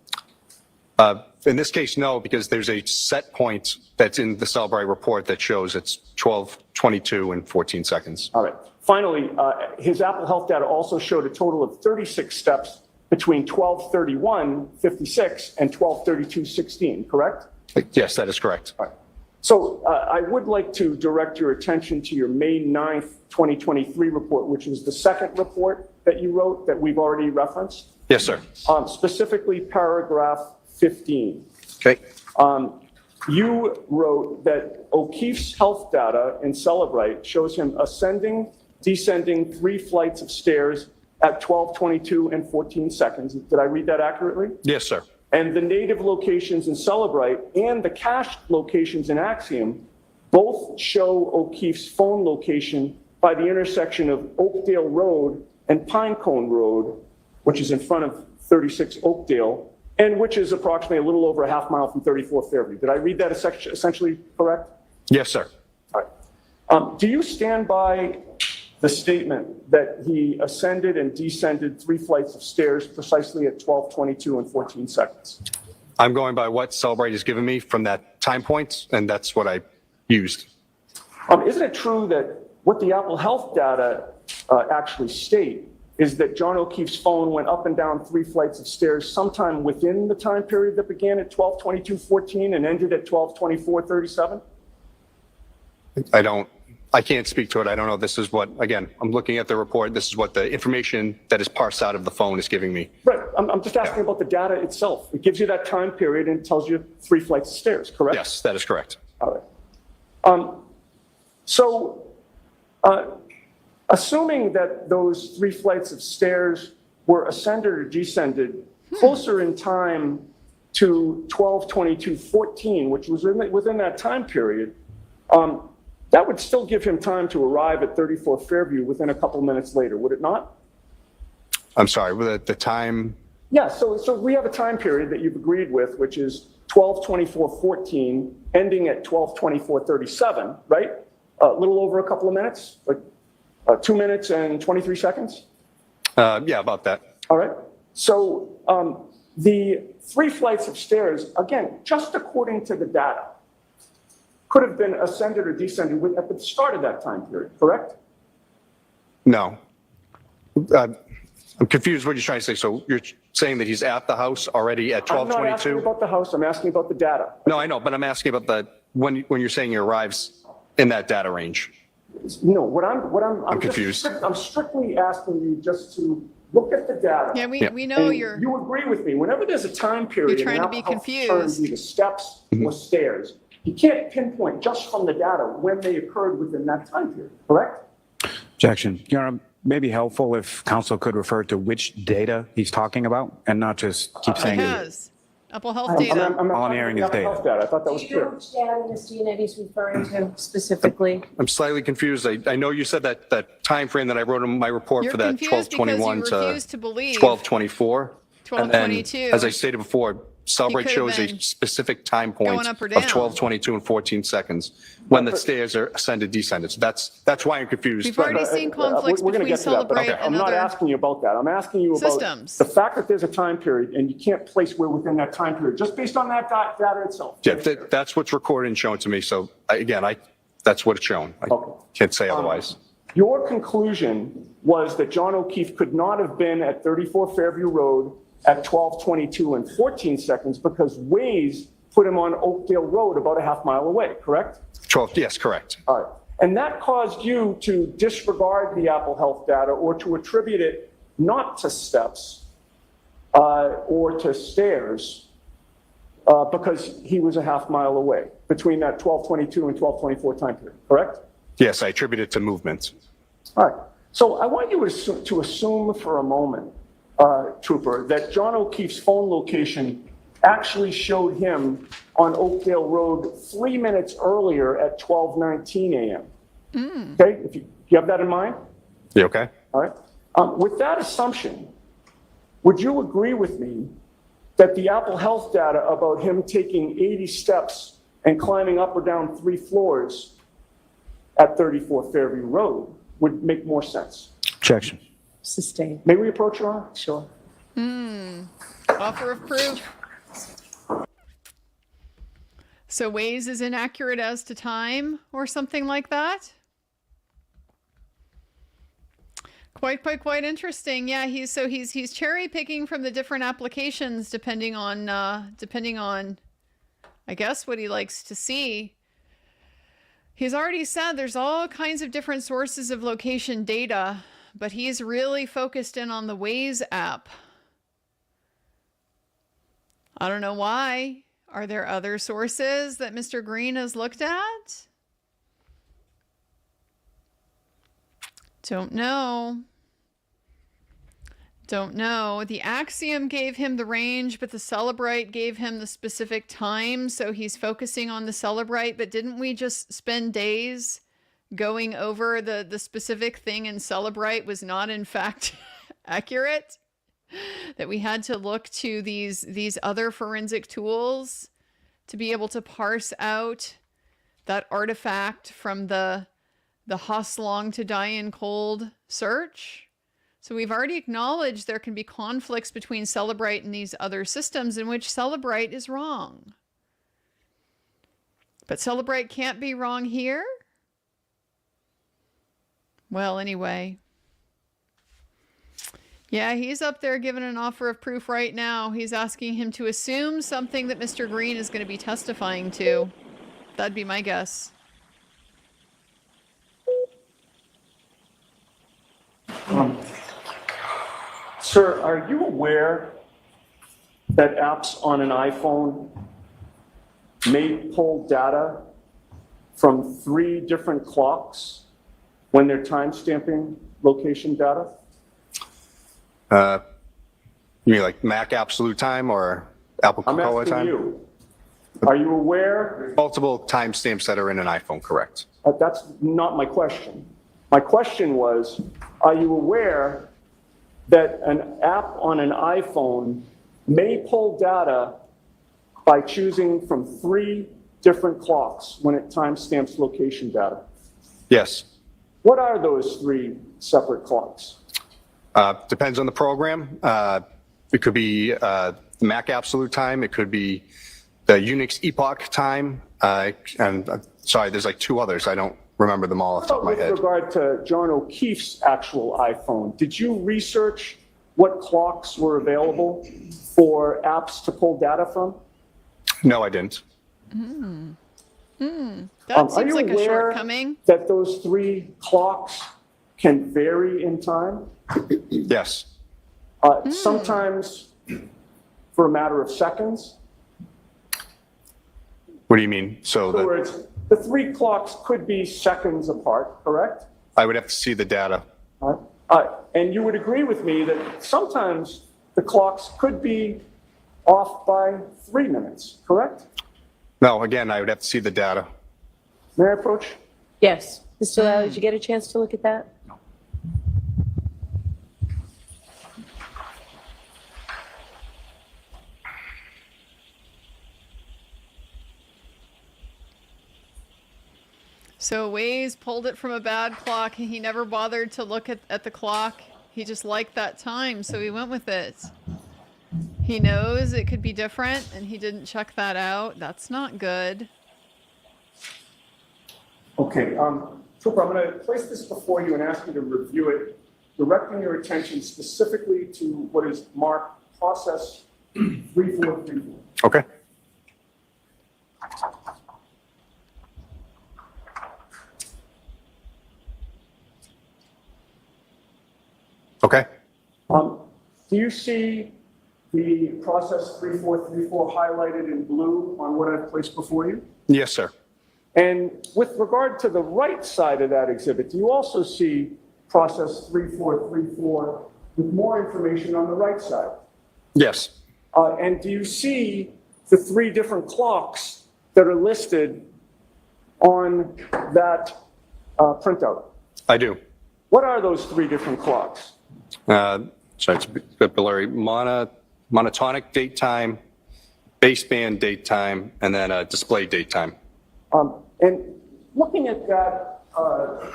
In this case, no, because there's a set point that's in the Celebrate report that shows it's 12:22 and 14 seconds. All right. Finally, his Apple Health data also showed a total of 36 steps between 12:31:56 and 12:32:16, correct? Yes, that is correct. All right. So I would like to direct your attention to your May 9th, 2023 report, which is the second report that you wrote that we've already referenced. Yes, sir. Specifically paragraph 15. Okay. You wrote that O'Keefe's health data in Celebrate shows him ascending, descending 3 flights of stairs at 12:22 and 14 seconds. Did I read that accurately? Yes, sir. And the native locations in Celebrate and the cached locations in Axiom both show O'Keefe's phone location by the intersection of Oakdale Road and Pinecone Road, which is in front of 36 Oakdale, and which is approximately a little over a half mile from 34 Fairview. Did I read that essentially correct? Yes, sir. All right. Do you stand by the statement that he ascended and descended 3 flights of stairs precisely at 12:22 and 14 seconds? I'm going by what Celebrate has given me from that time point, and that's what I used. Isn't it true that what the Apple Health data actually state is that John O'Keefe's phone went up and down 3 flights of stairs sometime within the time period that began at 12:22:14 and ended at 12:24:37? I can't speak to it. I don't know. This is what, again, I'm looking at the report. This is what the information that is parsed out of the phone is giving me. Right. I'm just asking about the data itself. It gives you that time period and tells you 3 flights of stairs, correct? Yes, that is correct. All right. Assuming that those 3 flights of stairs were ascended or descended closer in time to 12:22:14, which was within that time period, that would still give him time to arrive at 34 Fairview within a couple minutes later, would it not? I'm sorry, the time? Yeah, so we have a time period that you've agreed with, which is 12:24:14, ending at 12:24:37, right? A little over a couple of minutes, like 2 minutes and 23 seconds? Yeah, about that. All right. So the 3 flights of stairs, again, just according to the data, could have been ascended or descended at the start of that time period, correct? No. I'm confused what you're trying to say. So you're saying that he's at the house already at 12:22? I'm not asking about the house. I'm asking about the data. No, I know, but I'm asking about when you're saying he arrives in that data range. No, I'm confused. I'm strictly asking you just to look at the data. Yeah, we know And you're. you agree with me, whenever there's a time period. You're trying and to be Apple Health turns confused. either steps or stairs, you can't pinpoint just from the data when they occurred within that time period, correct? Objection. Your Honor, may be helpful if counsel could refer to which data he's talking about and not just keep He saying. has Apple Health I'm data. not All I'm talking hearing about is Apple Health data. I thought that was Do you know clear. which data Ms. Giannetti's referring to specifically? I'm slightly confused. I know you said that time frame that I wrote in my report You're for that confused because you 12/21 to refuse to believe 12/24. And then, 12/22. as I stated before, Celebrate could've shows a been specific time point going up or of down. 12/22 and 14 seconds when the stairs are ascended, descended. So that's why I'm confused. We've already seen conflicts We're gonna between get to that, but Celebrate I'm and not other. asking you about that. I'm asking you about systems. the fact that there's a time period and you can't place where within that time period, just based on that data itself. Yeah, that's what's recorded and shown to me. So that's what it's shown. I Okay. can't say otherwise. Your conclusion was that John O'Keefe could not have been at 34 Fairview Road at 12:22 and 14 seconds because Waze put him on Oakdale Road about a half mile away, correct? 12, yes, correct. All right. And that caused you to disregard the Apple Health data or to attribute it not to steps or to stairs because he was a half mile away between that 12:22 and 12:24 time period, correct? Yes, I attribute it to movement. All right. So I want you to assume for a moment, Trooper, that John O'Keefe's phone location actually showed him on Oakdale Road 3 minutes earlier at 12:19 a.m. Okay? Do you have that in mind? You okay? All right. With that assumption, would you agree with me that the Apple Health data about him taking 80 steps and climbing up or down 3 floors at 34 Fairview Road would make more sense? Objection. Sustained. May we approach, Your Honor? Sure. Offer of proof. So Waze is inaccurate as to time or something like that? Quite interesting. Yeah, he's cherry picking from the different applications depending on I guess what he likes to see. He's already said there's all kinds of different sources of location data, but he's really focused in on the Waze app. I don't know why. Are there other sources that Mr. Green has looked at? Don't know. The Axiom gave him the range, but the Celebrite gave him the specific time, so he's focusing on the Celebrite. But didn't we just spend days going over the specific thing in Celebrite was not in fact accurate? That we had to look to these other forensic tools to be able to parse out that artifact from the Huss long to die in cold search. So we've already acknowledged there can be conflicts between Celebrite and these other systems in which Celebrite is wrong. But Celebrite can't be wrong here? Well, anyway. Yeah, he's up there giving an offer of proof right now. He's asking him to assume something that Mr. Green is going to be testifying to. That'd be my guess. Sir, are you aware that apps on an iPhone may pull data from 3 different clocks when they're timestamping location data? You mean like Mac absolute time or Apple I'm Cocoa asking time? you. Are you aware? Multiple timestamps that are in an iPhone, correct? That's not my question. My question was, are you aware that an app on an iPhone may pull data by choosing from 3 different clocks when it timestamps location data? Yes. What are those 3 separate clocks? Depends on the program. It could be the Mac absolute time. It could be the Unix epoch time. And sorry, there's like 2 others. I don't remember them all off the top of my head. With regard to John O'Keefe's actual iPhone, did you research what clocks were available for apps to pull data from? No, I didn't. That seems like a shortcoming. That those 3 clocks can vary in time? Yes. Sometimes for a matter of seconds. What do you mean? So In other that words, the 3 clocks could be seconds apart, correct? I would have to see the data. And you would agree with me that sometimes the clocks could be off by 3 minutes, correct? No, again, I would have to see the data. May I approach? Yes. Mr. Lally, did you get a chance to look at that? So Waze pulled it from a bad clock and he never bothered to look at the clock. He just liked that time, so he went with it. He knows it could be different and he didn't check that out. That's not good. Okay, Trooper, I'm going to place this before you and ask you to review it, directing your attention specifically to what is marked process 3434. Okay. Okay. Do you see the process 3434 highlighted in blue on what I've placed before you? Yes, sir. And with regard to the right side of that exhibit, do you also see process 3434 with more information on the right side? Yes. And do you see the 3 different clocks that are listed on that printout? I do. What are those 3 different clocks? Sorry, it's a bit blurry. Monotonic date time, baseband date time, and then display date time. And looking at that,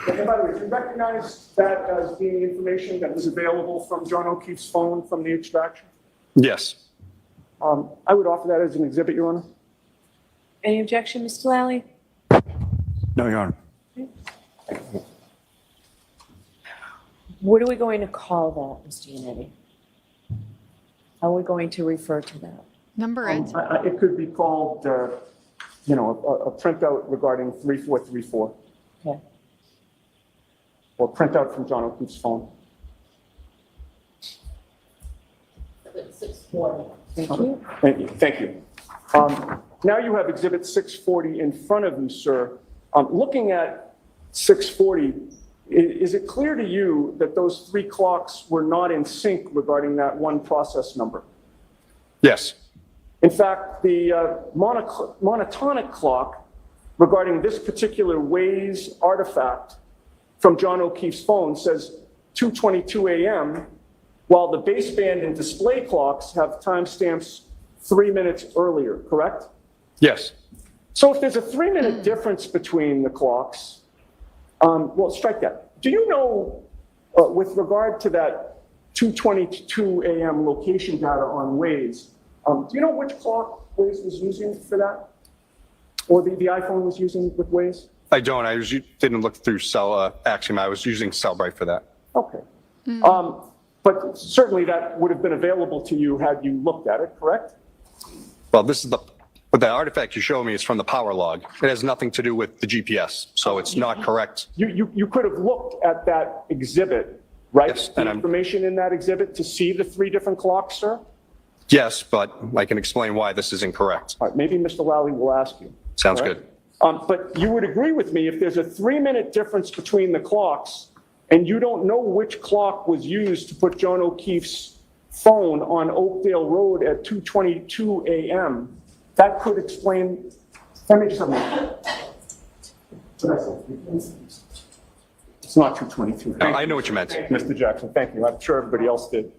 and by the way, do you recognize that as being information that was available from John O'Keefe's phone from the extraction? Yes. I would offer that as an exhibit, Your Honor. Any objection, Mr. Lally? No, Your Honor. What are we going to call that, Mr. Yannetti? How are we going to refer to that? Number it. It could be called, you know, a printout regarding 3434. Okay. Or printout from John O'Keefe's phone. Thank you. Thank you. Thank you. Now you have Exhibit 640 in front of you, sir. Looking at 640, is it clear to you that those 3 clocks were not in sync regarding that one process number? Yes. In fact, the monotonic clock regarding this particular Waze artifact from John O'Keefe's phone says 2:22 a.m., while the baseband and display clocks have timestamps 3 minutes earlier, correct? Yes. So if there's a 3-minute difference between the clocks, well, strike that. Do you know, with regard to that 2:22 a.m. location data on Waze, do you know which clock Waze was using for that? Or the iPhone was using with Waze? I don't. I didn't look through Axiom. I was using Cellbrite for that. Okay. But certainly that would have been available to you had you looked at it, correct? Well, but the artifact you show me is from the power log. It has nothing to do with the GPS, so it's not correct. You could have looked at that exhibit, right? Yes, the information in that exhibit to see the 3 different clocks, sir? Yes, but I can explain why this is incorrect. All right, maybe Mr. Lally will ask you. Sounds All right? good. But you would agree with me if there's a 3-minute difference between the clocks and you don't know which clock was used to put John O'Keefe's phone on Oakdale Road at 2:22 a.m., that could explain. Let me just have a minute. It's not 2:22. No, I know what you meant. Mr. Jackson, thank you. I'm sure everybody else did.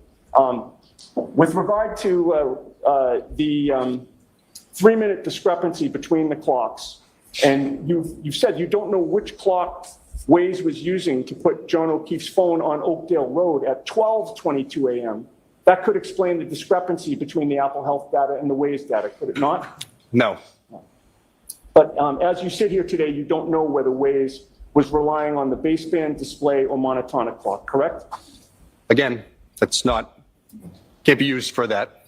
With regard to the 3-minute discrepancy between the clocks, and you've said you don't know which clock Waze was using to put John O'Keefe's phone on Oakdale Road at 12:22 a.m., that could explain the discrepancy between the Apple Health data and the Waze data, could it not? No. But as you sit here today, you don't know whether Waze was relying on the baseband, display, or monotonic clock, correct? Again, can't be used for that.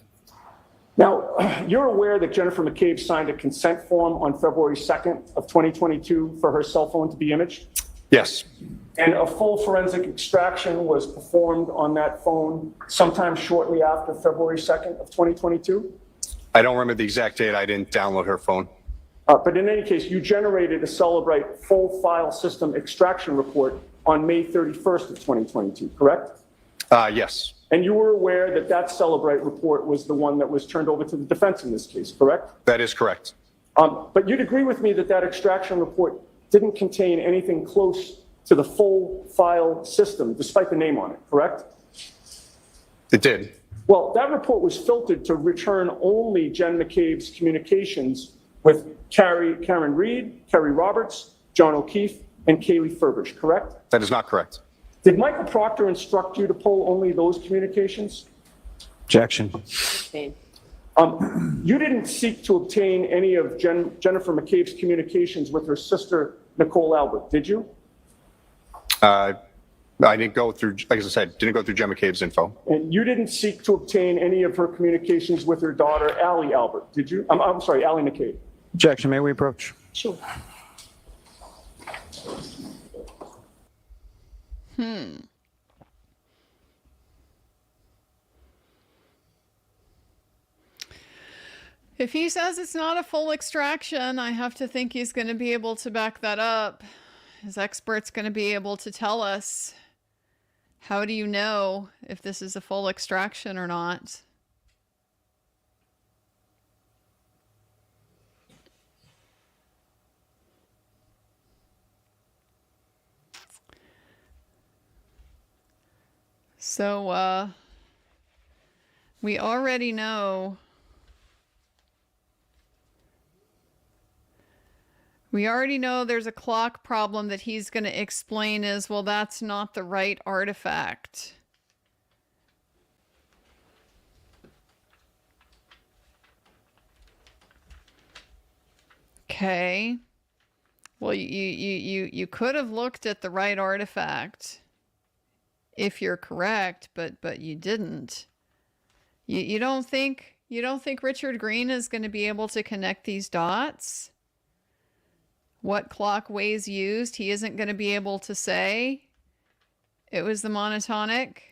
Now, you're aware that Jennifer McCabe signed a consent form on February 2nd of 2022 for her cell phone to be imaged? Yes. And a full forensic extraction was performed on that phone sometime shortly after February 2nd of 2022? I don't remember the exact date. I didn't download her phone. But in any case, you generated a Celebrite full file system extraction report on May 31st of 2022, correct? Yes. And you were aware that that Celebrite report was the one that was turned over to the defense in this case, correct? That is correct. But you'd agree with me that that extraction report didn't contain anything close to the full file system, despite the name on it, correct? It did. Well, that report was filtered to return only Jen McCabe's communications with Karen Reed, Kerry Roberts, John O'Keefe, and Kaylee Furbish, correct? That is not correct. Did Michael Proctor instruct you to pull only those communications? Objection. You didn't seek to obtain any of Jennifer McCabe's communications with her sister, Nicole Albert, did you? I didn't go through, like I said, didn't go through Jen McCabe's info. And you didn't seek to obtain any of her communications with her daughter, Allie Albert, did you? I'm sorry, Allie McCabe. Objection. May we approach? Sure. If he says it's not a full extraction, I have to think he's going to be able to back that up. His expert's going to be able to tell us, how do you know if this is a full extraction or not? So, we already know there's a clock problem that he's going to explain as, well, that's not the right artifact. Okay. Well, you could have looked at the right artifact if you're correct, but you didn't. You don't think Richard Green is going to be able to connect these dots? What clock Waze used, he isn't going to be able to say it was the monotonic.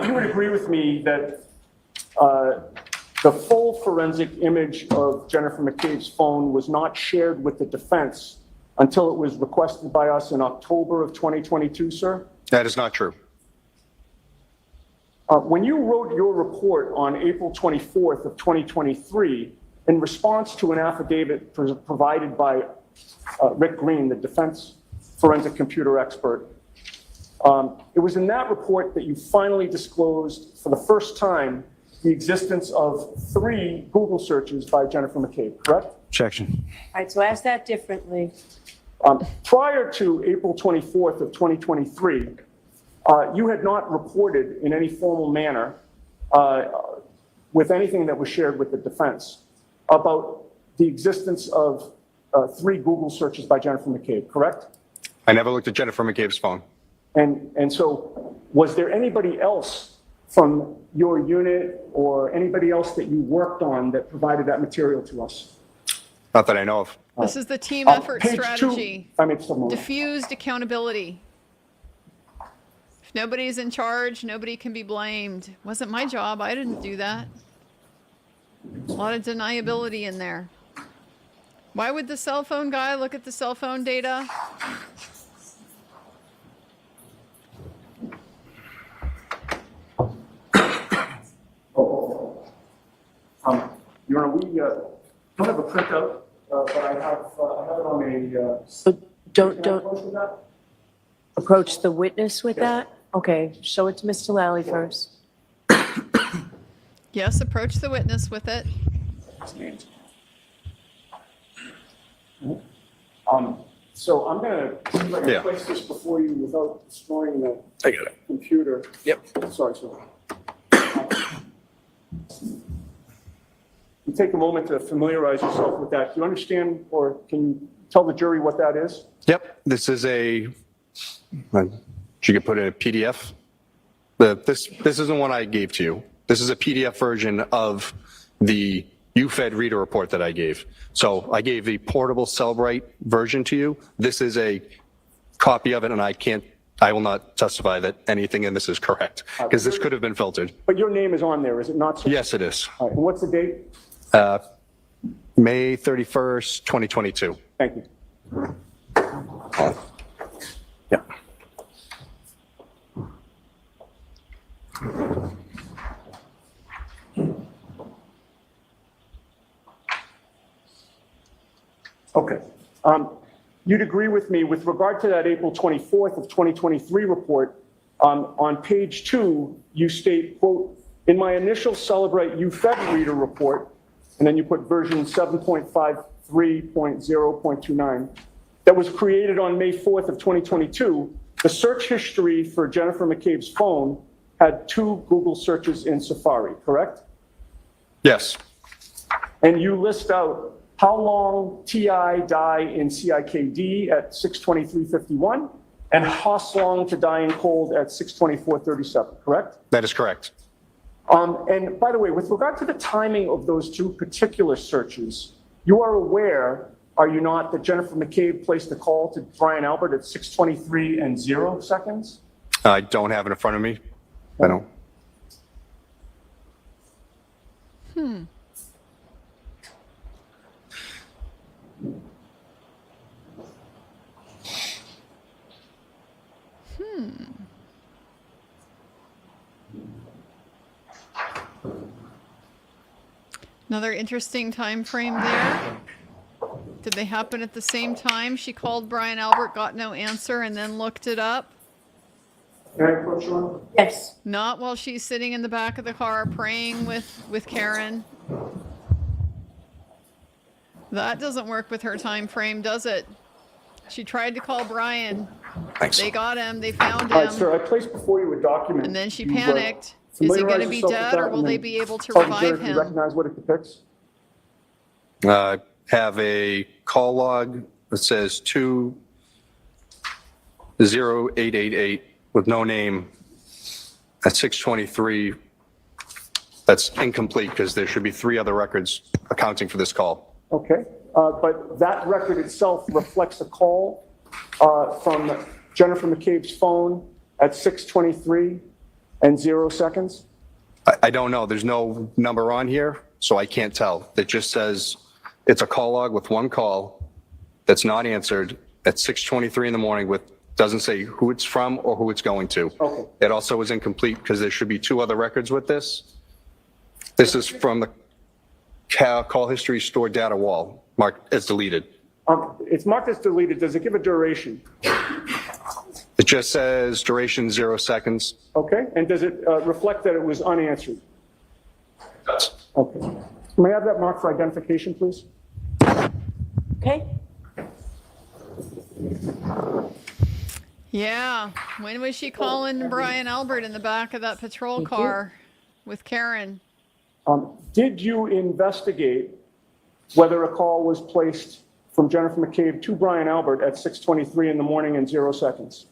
You would agree with me that the full forensic image of Jennifer McCabe's phone was not shared with the defense until it was requested by us in October of 2022, sir? That is not true. When you wrote your report on April 24th of 2023, in response to an affidavit provided by Rick Green, the defense forensic computer expert, it was in that report that you finally disclosed for the first time the existence of 3 Google searches by Jennifer McCabe, correct? Objection. All right, so ask that differently. Prior to April 24th of 2023, you had not reported in any formal manner with anything that was shared with the defense about the existence of 3 Google searches by Jennifer McCabe, correct? I never looked at Jennifer McCabe's phone. And so was there anybody else from your unit or anybody else that you worked on that provided that material to us? Not that I know of. This is the team effort Page strategy. 2, Diffused accountability. If nobody's in charge, nobody can be blamed. Wasn't my job. I didn't do that. A lot of deniability in there. Why would the cell phone guy look at the cell phone data? Your Honor, we don't have a printout, but I have it on a. So don't approach that? approach the witness with that? Okay, show it to Mr. Lally first. Yes, approach the witness with it. So I'm going to see if I can place this before you without destroying the computer. Yep. Sorry, sir. You take a moment to familiarize yourself with that. Do you understand, or can you tell the jury what that is? Yep. This is a, you could put in a PDF. This isn't one I gave to you. This is a PDF version of the UFED reader report that I gave. So I gave the portable Cellbrite version to you. This is a copy of it, and I will not testify that anything in this is correct, because this could have been filtered. But your name is on there, is it not, sir? Yes, it is. All right, and what's the date? May 31st, 2022. Thank you. Yeah. Okay. You'd agree with me with regard to that April 24th of 2023 report, on page 2, you state, quote, in my initial Celebrate UFED reader report, and then you put version 7.53.0.29, that was created on May 4th of 2022, the search history for Jennifer McCabe's phone had 2 Google searches in Safari, correct? Yes. And you list out how long TI die in CIKD at 6:23:51 and Hoslong to die in cold at 6:24:37, correct? That is correct. And by the way, with regard to the timing of those 2 particular searches, you are aware, are you not, that Jennifer McCabe placed a call to Brian Albert at 6:23:0? I don't have it in front of me. I don't. Another interesting time frame there. Did they happen at the same time? She called Brian Albert, got no answer, and then looked it up? Can I approach you on? Yes. Not while she's sitting in the back of the car praying with Karen. That doesn't work with her time frame, does it? She tried to call Brian. Thanks. They got him. They found All right, him. sir, I placed before you a document. And then she You've, panicked. Is he going to be familiarize yourself with dead, or that, will and they then be able to Sergeant revive Jared, do you him? recognize what it depicts? Have a call log that says 20888 with no name at 6:23. That's incomplete because there should be 3 other records accounting for this call. Okay, but that record itself reflects a call from Jennifer McCabe's phone at 6:23:0. I don't know. There's no number on here, so I can't tell. It just says it's a call log with 1 call that's not answered at 6:23 in the morning doesn't say who it's from or who it's going to. Okay. It also is incomplete because there should be 2 other records with this. This is from the call history stored data wall, marked as deleted. It's marked as deleted. Does it give a duration? It just says duration 0 seconds. Okay, and does it reflect that it was unanswered? It does. Okay. May I have that marked for identification, please? Okay. Yeah. When was she calling Brian Albert in the back of that patrol car with Karen? Did you investigate whether a call was placed from Jennifer McCabe to Brian Albert at 6:23 in the morning and 0 seconds?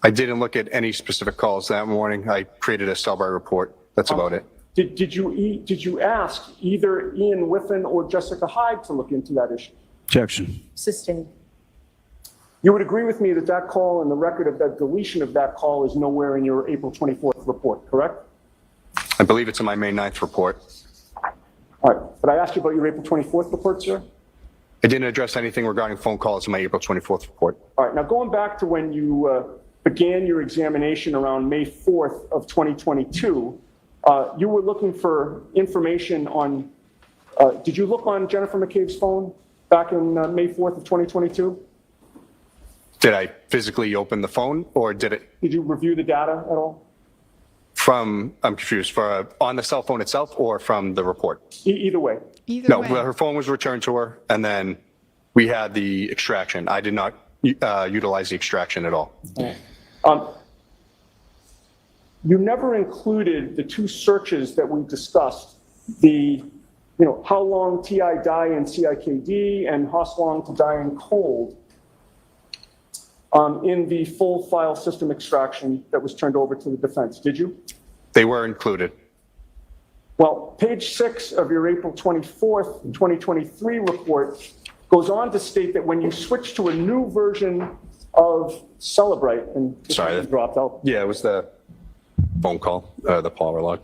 I didn't look at any specific calls that morning. I created a Sidebar report. That's about it. Did you ask either Ian Whiffen or Jessica Hyde to look into that issue? Objection. Sustained. You would agree with me that that call and the record of that deletion of that call is nowhere in your April 24th report, correct? I believe it's in my May 9th report. All right, but I asked you about your April 24th report, sir? I didn't address anything regarding phone calls in my April 24th report. All right, now going back to when you began your examination around May 4th of 2022, you were looking for information on, did you look on Jennifer McCabe's phone back in May 4th of 2022? Did I physically open the phone or did it Did you review the data at all? I'm confused, on the cell phone itself or from the report? Either way. Either No, way. her phone was returned to her and then we had the extraction. I did not utilize the extraction at all. You never included the 2 searches that we discussed, the, how long TI die in CIKD and Hoslong to die in cold. in the full file system extraction that was turned over to the defense, did you? They were included. Well, page 6 of your April 24th, 2023 report goes on to state that when you switch to a new version of Celebrite, and this Sorry, one dropped out. Yeah, it was the phone call, the power log.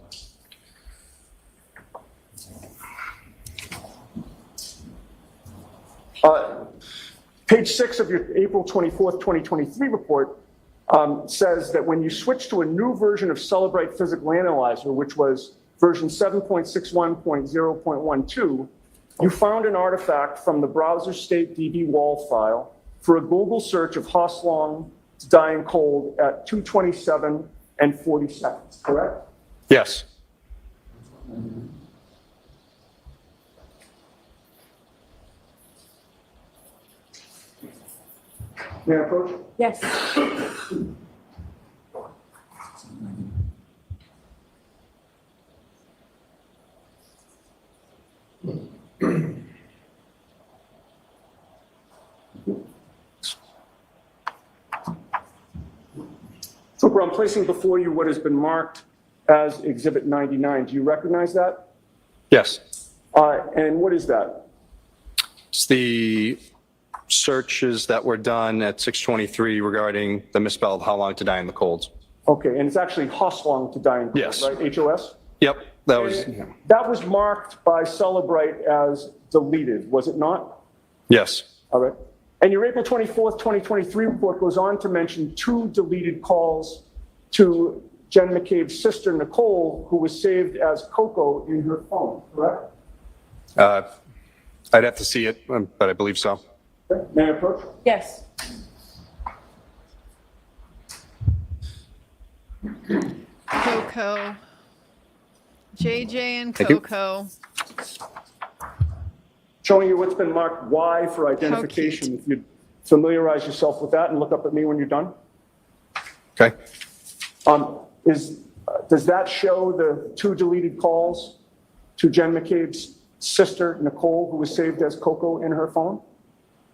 Page 6 of your April 24th, 2023 report says that when you switch to a new version of Celebrite Physical Analyzer, which was version 7.61.0.12, you found an artifact from the browser state DB wall file for a Google search of Hoslong to dying cold at 2:27 and 40 seconds, correct? Yes. May I approach? Yes. Trooper, I'm placing before you what has been marked as Exhibit 99. Do you recognize that? Yes. And what is that? It's the searches that were done at 6:23 regarding the misspelled how long to die in the cold. Okay, and it's actually Hoslong to dying cold, Yes. right? HOS? Yep, that was, That was marked by Celebrite as deleted, was it not? yes. All right. And your April 24th, 2023 report goes on to mention 2 deleted calls to Jen McCabe's sister, Nicole, who was saved as Coco in her phone, correct? I'd have to see it, but I believe so. Okay. May I approach? Yes. Coco. JJ and Thank you. Coco. Showing you what's been marked Y for identification. If you'd familiarize yourself with that and look up at me when you're done. Okay. Does that show the 2 deleted calls to Jen McCabe's sister, Nicole, who was saved as Coco in her phone?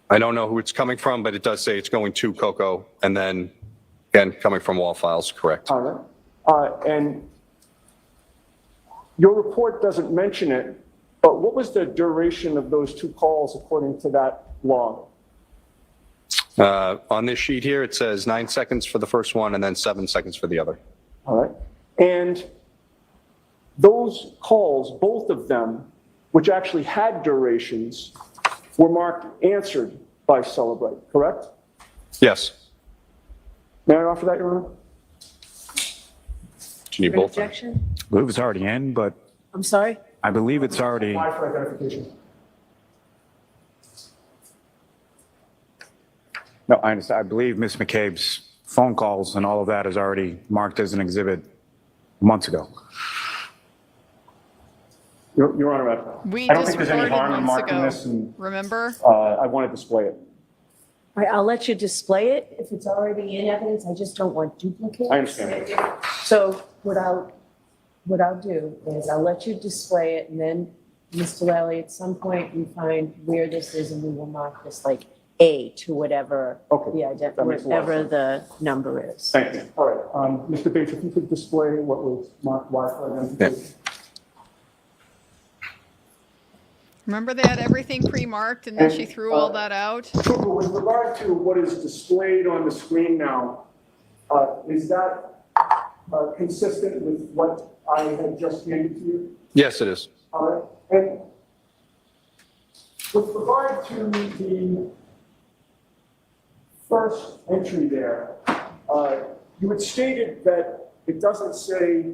I don't know who it's coming from, but it does say it's going to Coco, and then, again, coming from wall files, correct. All right. And your report doesn't mention it, but what was the duration of those 2 calls according to that log? On this sheet here, it says 9 seconds for the first one and then 7 seconds for the other. All right. And those calls, both of them, which actually had durations, were marked answered by Celebrate, correct? Yes. May I offer that, Your Honor? Do you need both? Objection? I believe it's already in, but I'm sorry? I believe it's already, Why for identification? no, I understand. I believe Ms. McCabe's phone calls and all of that is already marked as an exhibit months ago. Your Honor, We I don't think there's any disregarded harm in months marking ago. this, and Remember? I want to display it. All right, I'll let you display it if it's already in evidence. I just don't want duplicates. I understand. So what I'll do is I'll let you display it, and then, Mr. Lally, at some point you find where this is, and we will mark this like A to whatever Okay, the that makes a lot of whatever sense. the number is. Thank you. All right. Mr. Bates, if you could display what was marked Y for identification. Remember they had everything pre-marked and then she threw all that out? Trooper, with regard to what is displayed on the screen now, is that consistent with what I had just handed to you? Yes, it is. All right. And with regard to the first entry there, you had stated that it doesn't say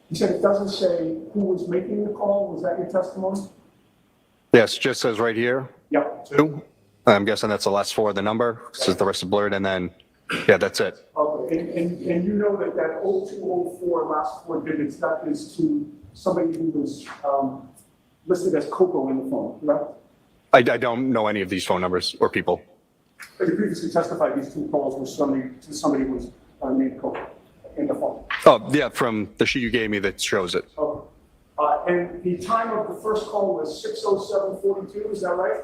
you said it doesn't say who was making the call. Was that your testimony? Yes, just says right here, Yep. 2. I'm guessing that's the last 4 of the number, since the rest is blurred, and then, yeah, that's it. Okay. And you know that that 0204 last 4 digits, that is to somebody who was listed as Coco in the phone, correct? I don't know any of these phone numbers or people. But you previously testified these 2 calls were somebody who was named Coco in the phone. Oh, yeah, from the sheet you gave me that shows it. Okay. And the time of the first call was 6:07:42, is that right?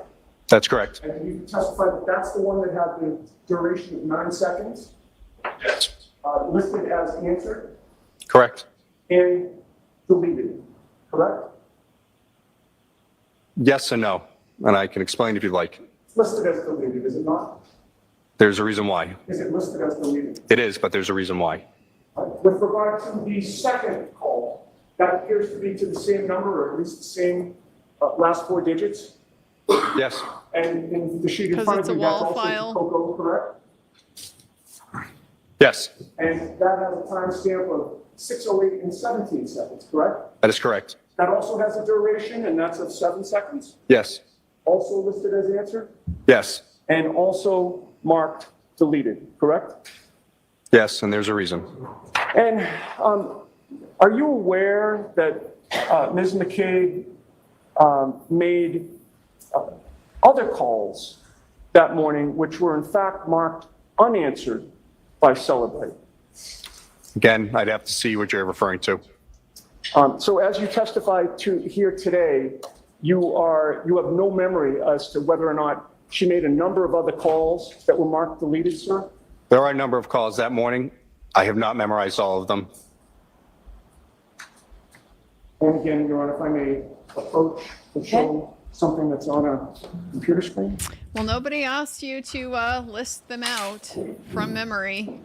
That's correct. And you testified that that's the one that had the duration of 9 seconds, Yes. listed as answered Correct. and deleted, correct? Yes and no, and I can explain if you'd like. It's listed as deleted, is it not? There's a reason why. Is it listed as deleted? It is, but there's a reason why. With regard to the second call, that appears to be to the same number, or at least the same last 4 digits. Yes. And in the sheet in 'Cause front it's of a you, that's wall also file. Coco, correct? Yes, And that has a timestamp of 6:08 and 17 seconds, correct? that is correct. That also has a duration, and that's of 7 seconds, Yes. also listed as answered, Yes. and also marked deleted, correct? Yes, and there's a reason. And are you aware that Ms. McCabe made other calls that morning which were in fact marked unanswered by Celebrate? Again, I'd have to see what you're referring to. So as you testified to here today, you have no memory as to whether or not she made a number of other calls that were marked deleted, sir? There are a number of calls that morning. I have not memorized all of them. And again, Your Honor, if I may approach to show something that's on a computer screen? Well, nobody asked you to list them out from memory.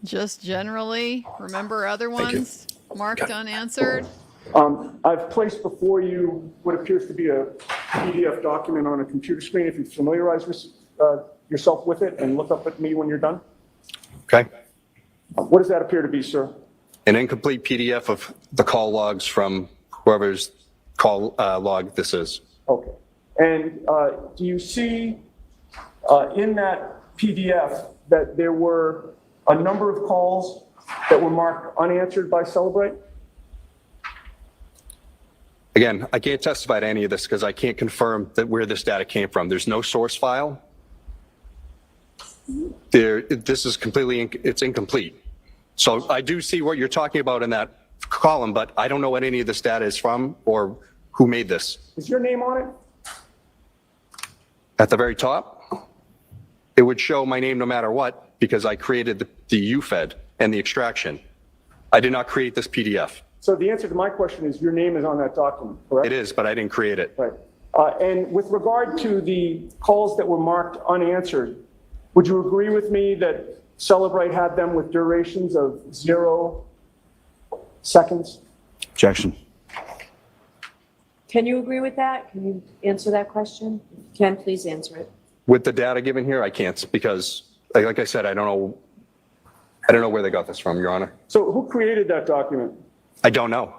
Just generally remember other ones marked unanswered. I've placed before you what appears to be a PDF document on a computer screen. If you familiarize yourself with it and look up at me when you're done. Okay? What does that appear to be, sir? An incomplete PDF of the call logs from whoever's call log this is. Okay. And do you see in that PDF that there were a number of calls that were marked unanswered by Celebrate? Again, I can't testify to any of this because I can't confirm that where this data came from. There's no source file. This is it's incomplete. So I do see what you're talking about in that column, but I don't know what any of this data is from or who made this. Is your name on it? At the very top, it would show my name no matter what because I created the UFED and the extraction. I did not create this PDF. So the answer to my question is your name is on that document, correct? It is, but I didn't create it. Right. And with regard to the calls that were marked unanswered, would you agree with me that Celebrate had them with durations of 0 seconds? Objection. Can you agree with that? Can you answer that question? If you can, please answer it. With the data given here, I can't because, like I said, I don't know where they got this from, Your Honor. So who created that document? I don't know.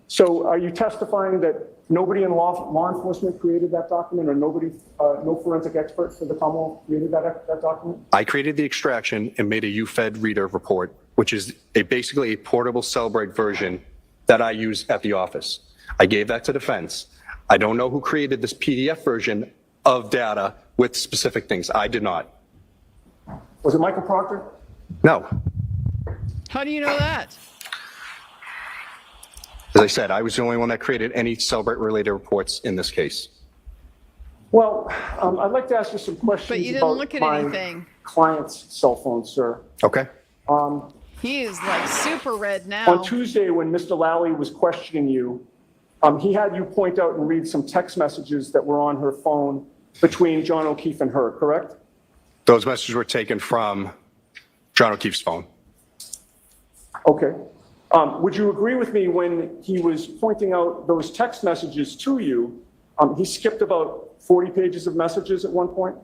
So are you testifying that nobody in law enforcement created that document, or no forensic expert for the Commonwealth created that document? I created the extraction and made a UFED reader report, which is basically a portable Celebrate version that I use at the office. I gave that to defense. I don't know who created this PDF version of data with specific things. I did not. Was it Michael Proctor? No. How do you know that? As I said, I was the only one that created any Celebrate-related reports in this case. Well, I'd like to ask you some questions But you didn't about look at my anything. client's cell phone, sir. Okay. He is like super red On now. Tuesday, when Mr. Lally was questioning you, he had you point out and read some text messages that were on her phone between John O'Keefe and her, correct? Those messages were taken from John O'Keefe's phone. Okay. Would you agree with me when he was pointing out those text messages to you, he skipped about 40 pages of messages at one point?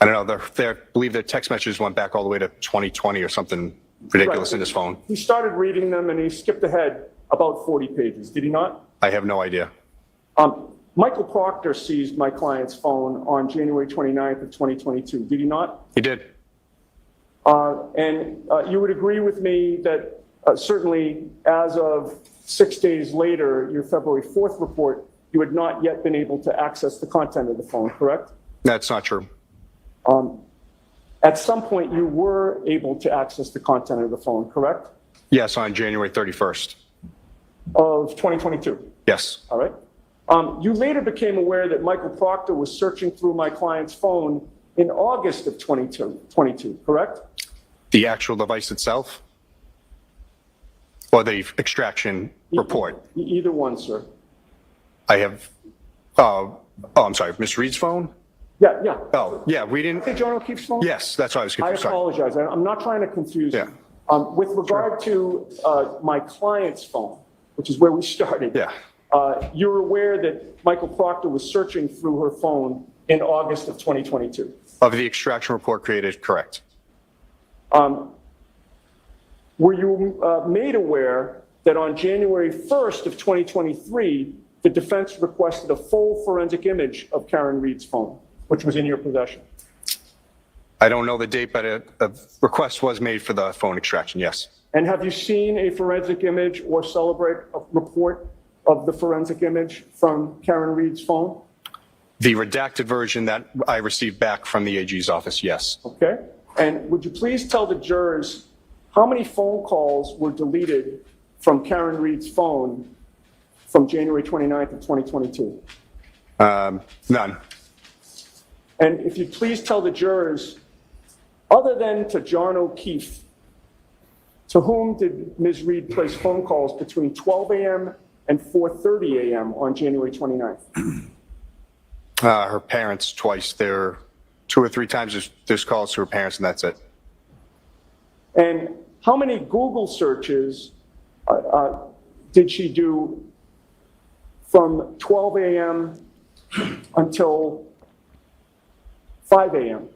I don't know. I believe their text messages went back all the way to 2020 or something ridiculous in his phone. He started reading them and he skipped ahead about 40 pages, did he not? I have no idea. Michael Proctor seized my client's phone on January 29th of 2022, did he not? He did. And you would agree with me that certainly as of 6 days later, your February 4th report, you had not yet been able to access the content of the phone, correct? That's not true. At some point, you were able to access the content of the phone, correct? Yes, on January 31st. of 2022. Yes. All right. You later became aware that Michael Proctor was searching through my client's phone in August of 22, correct? The actual device itself? Or the extraction report? Either one, sir. I have, I'm sorry, Ms. Reed's phone? Yeah, yeah. Oh, yeah, we didn't, Hey, John O'Keefe's phone? yes, that's what I was I confused, sorry. apologize. I'm not trying to confuse you. Yeah. With regard to my client's phone, which is where we started. Yeah. You're aware that Michael Proctor was searching through her phone in August of 2022. Of the extraction report created, correct. Were you made aware that on January 1st of 2023, the defense requested a full forensic image of Karen Reed's phone, which was in your possession? I don't know the date, but a request was made for the phone extraction, yes. And have you seen a forensic image or celebrate a report of the forensic image from Karen Reed's phone? The redacted version that I received back from the AG's office, yes. Okay. And would you please tell the jurors how many phone calls were deleted from Karen Reed's phone from January 29th of 2022? None. And if you'd please tell the jurors, other than to John O'Keefe, to whom did Ms. Reed place phone calls between 12 a.m. and 4:30 a.m. on January 29th? Her parents twice. There 2 or 3 times there's calls to her parents, and that's it. And how many Google searches did she do from 12 a.m. until 5 a.m.?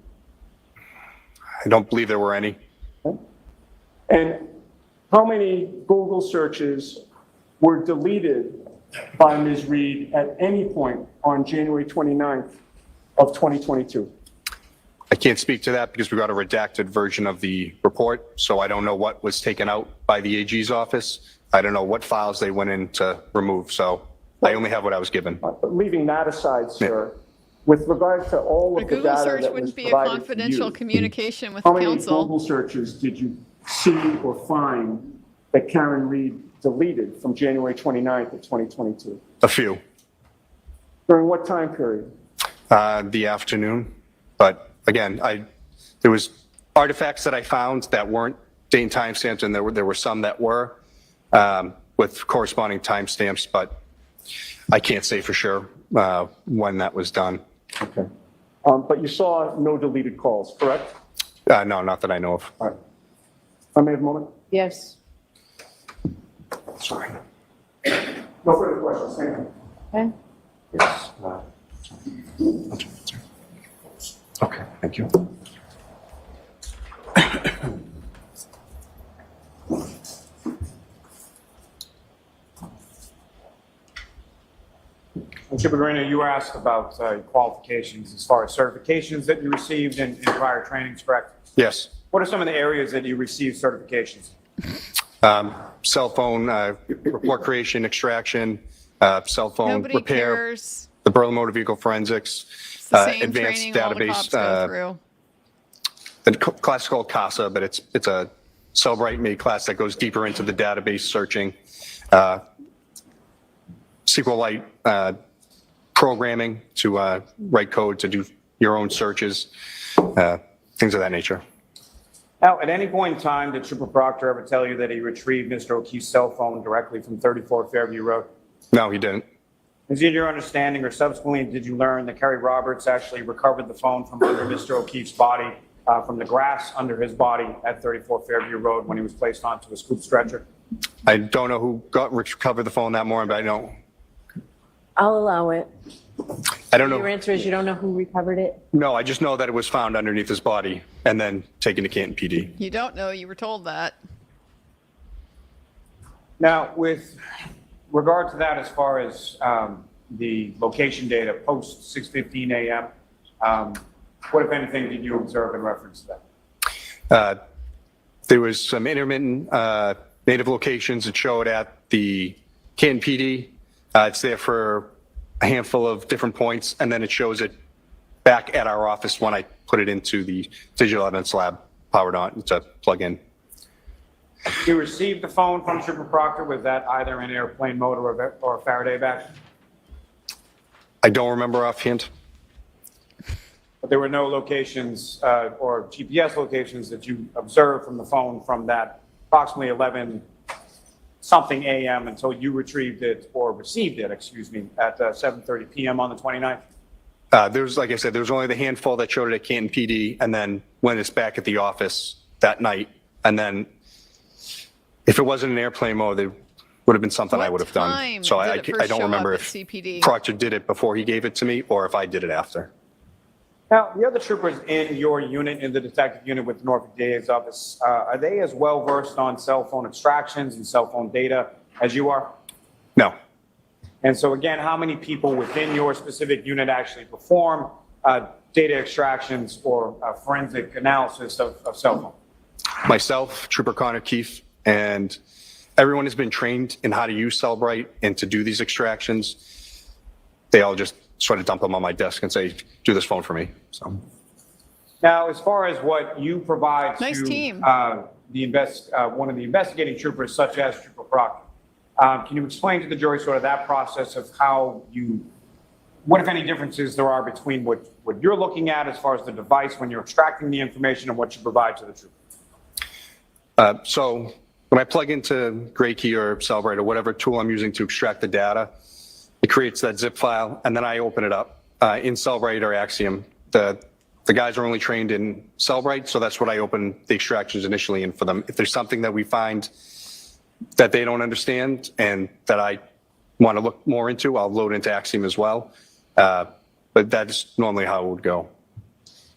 I don't believe there were any. Okay. And how many Google searches were deleted by Ms. Reed at any point on January 29th of 2022? I can't speak to that because we got a redacted version of the report, so I don't know what was taken out by the AG's office. I don't know what files they went in to remove, so I only have what I was given. But leaving that aside, sir, with regard to all A of the Google data search that was wouldn't be a provided to confidential you, communication with how many counsel. Google searches did you see or find that Karen Reed deleted from January 29th of 2022? A few. During what time period? The afternoon, but again, there was artifacts that I found that weren't date and time stamped, and there were some that were with corresponding timestamps, but I can't say for sure when that was done. Okay. But you saw no deleted calls, correct? No, not that I know of. All right. I may have a moment? Yes. Sorry. No further questions, thank you. Okay. Yes. Okay, thank you. Trooper Guarino, you were asked about qualifications as far as certifications that you received in prior trainings, correct? Yes. What are some of the areas that you received certifications? Cell phone report creation, extraction, cell phone Nobody repair, cares. the Berlin Motor Vehicle Forensics, It's the same advanced training all the cops go database, through. the class called CASA, but it's a Cellbrite-made class that goes deeper into the database searching, SQLite programming to write code to do your own searches, things of that nature. Now, at any point in time, did Trooper Proctor ever tell you that he retrieved Mr. O'Keefe's cell phone directly from 34 Fairview Road? No, he didn't. Is it your understanding, or subsequently did you learn that Kerry Roberts actually recovered the phone from under Mr. O'Keefe's body, from the grass under his body at 34 Fairview Road when he was placed onto a scoop stretcher? I don't know who recovered the phone that morning, but I know. I'll allow it. I don't Your know. answer is you don't know who recovered it? No, I just know that it was found underneath his body and then taken to Canton PD. You don't know, you were told that. Now, with regard to that, as far as the location data post 6:15 a.m., what, if anything, did you observe in reference to that? There was some intermittent native locations that showed at the Canton PD. It's there for a handful of different points, and then it shows it back at our office when I put it into the digital evidence lab, powered on to plug in. You received the phone from Trooper Proctor. Was that either in airplane mode or a Faraday bag? I don't remember offhand. But there were no locations or GPS locations that you observed from the phone from that approximately 11 something a.m. until you retrieved it or received it, excuse me, at 7:30 p.m. on the 29th? There's, like I said, there was only the handful that showed it at Canton PD, and then when it's back at the office that night, and then if it wasn't in airplane mode, it would have been something I would have done. time So did I it first don't show up remember at if CPD? Proctor did it before he gave it to me or if I did it after. Now, the other troopers in your unit, in the detective unit with the Norfolk DA's office, are they as well versed on cell phone extractions and cell phone data as you are? No. And so again, how many people within your specific unit actually perform data extractions or forensic analysis of cell phone? Myself, Trooper Connor Keefe, and everyone has been trained in how to use Cellbrite and to do these extractions. They all just sort of dump them on my desk and say, do this phone for me. So. Now, as far as what you provide Nice to team. one of the investigating troopers, such as Trooper Proctor, can you explain to the jury sort of that process of how you, what if any differences there are between what you're looking at as far as the device when you're extracting the information and what you provide to the trooper? So when I plug into Gray Key or Cellbrite or whatever tool I'm using to extract the data, it creates that zip file, and then I open it up in Cellbrite or Axiom. The guys are only trained in Cellbrite, so that's what I open the extractions initially in for them. If there's something that we find that they don't understand and that I want to look more into, I'll load into Axiom as well. But that's normally how it would go.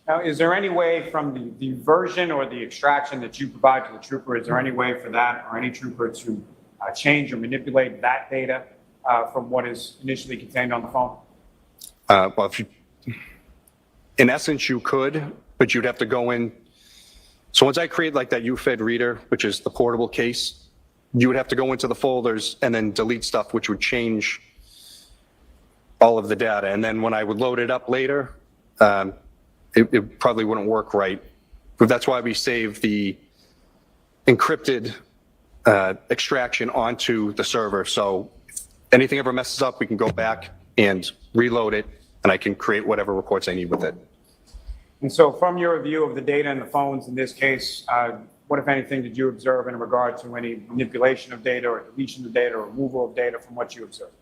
Now, is there any way from the version or the extraction that you provide to the trooper, is there any way for that or any trooper to change or manipulate that data from what is initially contained on the phone? Well, in essence, you could, but you'd have to go in. So once I create like that UFED reader, which is the portable case, you would have to go into the folders and then delete stuff, which would change all of the data. And then when I would load it up later, it probably wouldn't work right. But that's why we save the encrypted extraction onto the server. So if anything ever messes up, we can go back and reload it, and I can create whatever reports I need with it. And so from your review of the data in the phones in this case, what, if anything, did you observe in regard to any manipulation of data or deletion of data or removal of data from what you observed?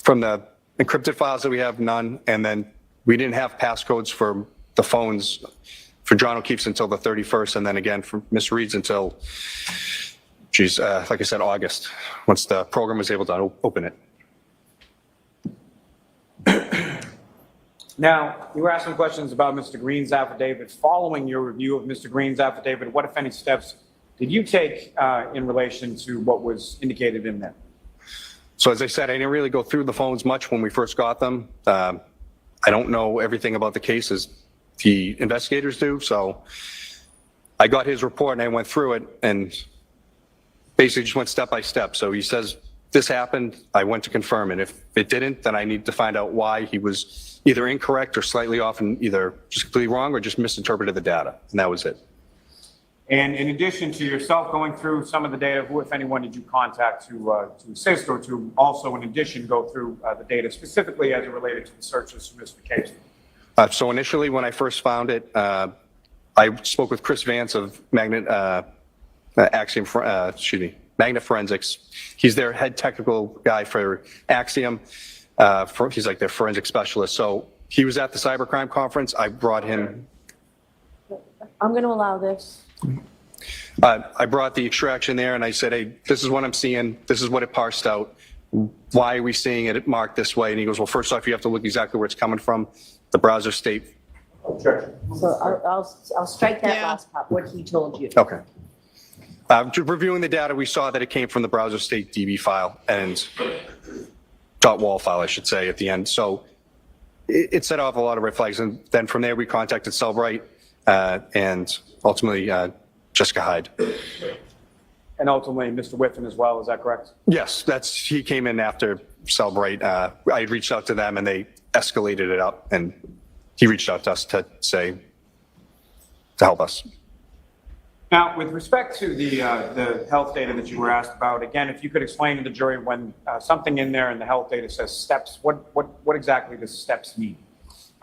From the encrypted files that we have, none. And then we didn't have passcodes for the phones for John O'Keefe's until the 31st, and then again for Miss Reed's until, like I said, August, once the program was able to open it. Now, you were asking questions about Mr. Green's affidavit. Following your review of Mr. Green's affidavit, what, if any, steps did you take in relation to what was indicated in there? So as I said, I didn't really go through the phones much when we first got them. I don't know everything about the case as the investigators do. So I got his report and I went through it and basically just went step by step. So he says, this happened, I went to confirm it. If it didn't, then I need to find out why he was either incorrect or slightly off and either just completely wrong or just misinterpreted the data. And that was it. And in addition to yourself going through some of the data, who, if anyone, did you contact to assist or to also, in addition, go through the data specifically as it related to the search and dismissal case? So initially, when I first found it, I spoke with Chris Vance of Magnet Forensics. He's their head technical guy for Axiom. He's like their forensic specialist. So he was at the cybercrime conference. I brought him. I'm going to allow this. I brought the extraction there and I said, hey, this is what I'm seeing. This is what it parsed out. Why are we seeing it marked this way? And he goes, well, first off, you have to look exactly where it's coming from. The browser state. Sure. So I'll strike that last part, what he told you. Okay. Reviewing the data, we saw that it came from the browser state DB file and .wall file, I should say, at the end. So it set off a lot of red flags. And then from there, we contacted Cellbrite and ultimately Jessica Hyde. And ultimately, Mr. Whiffen as well, is that correct? Yes, he came in after Cellbrite. I reached out to them and they escalated it up, and he reached out to us to help us. Now, with respect to the health data that you were asked about, again, if you could explain to the jury when something in there in the health data says steps, what exactly does steps mean?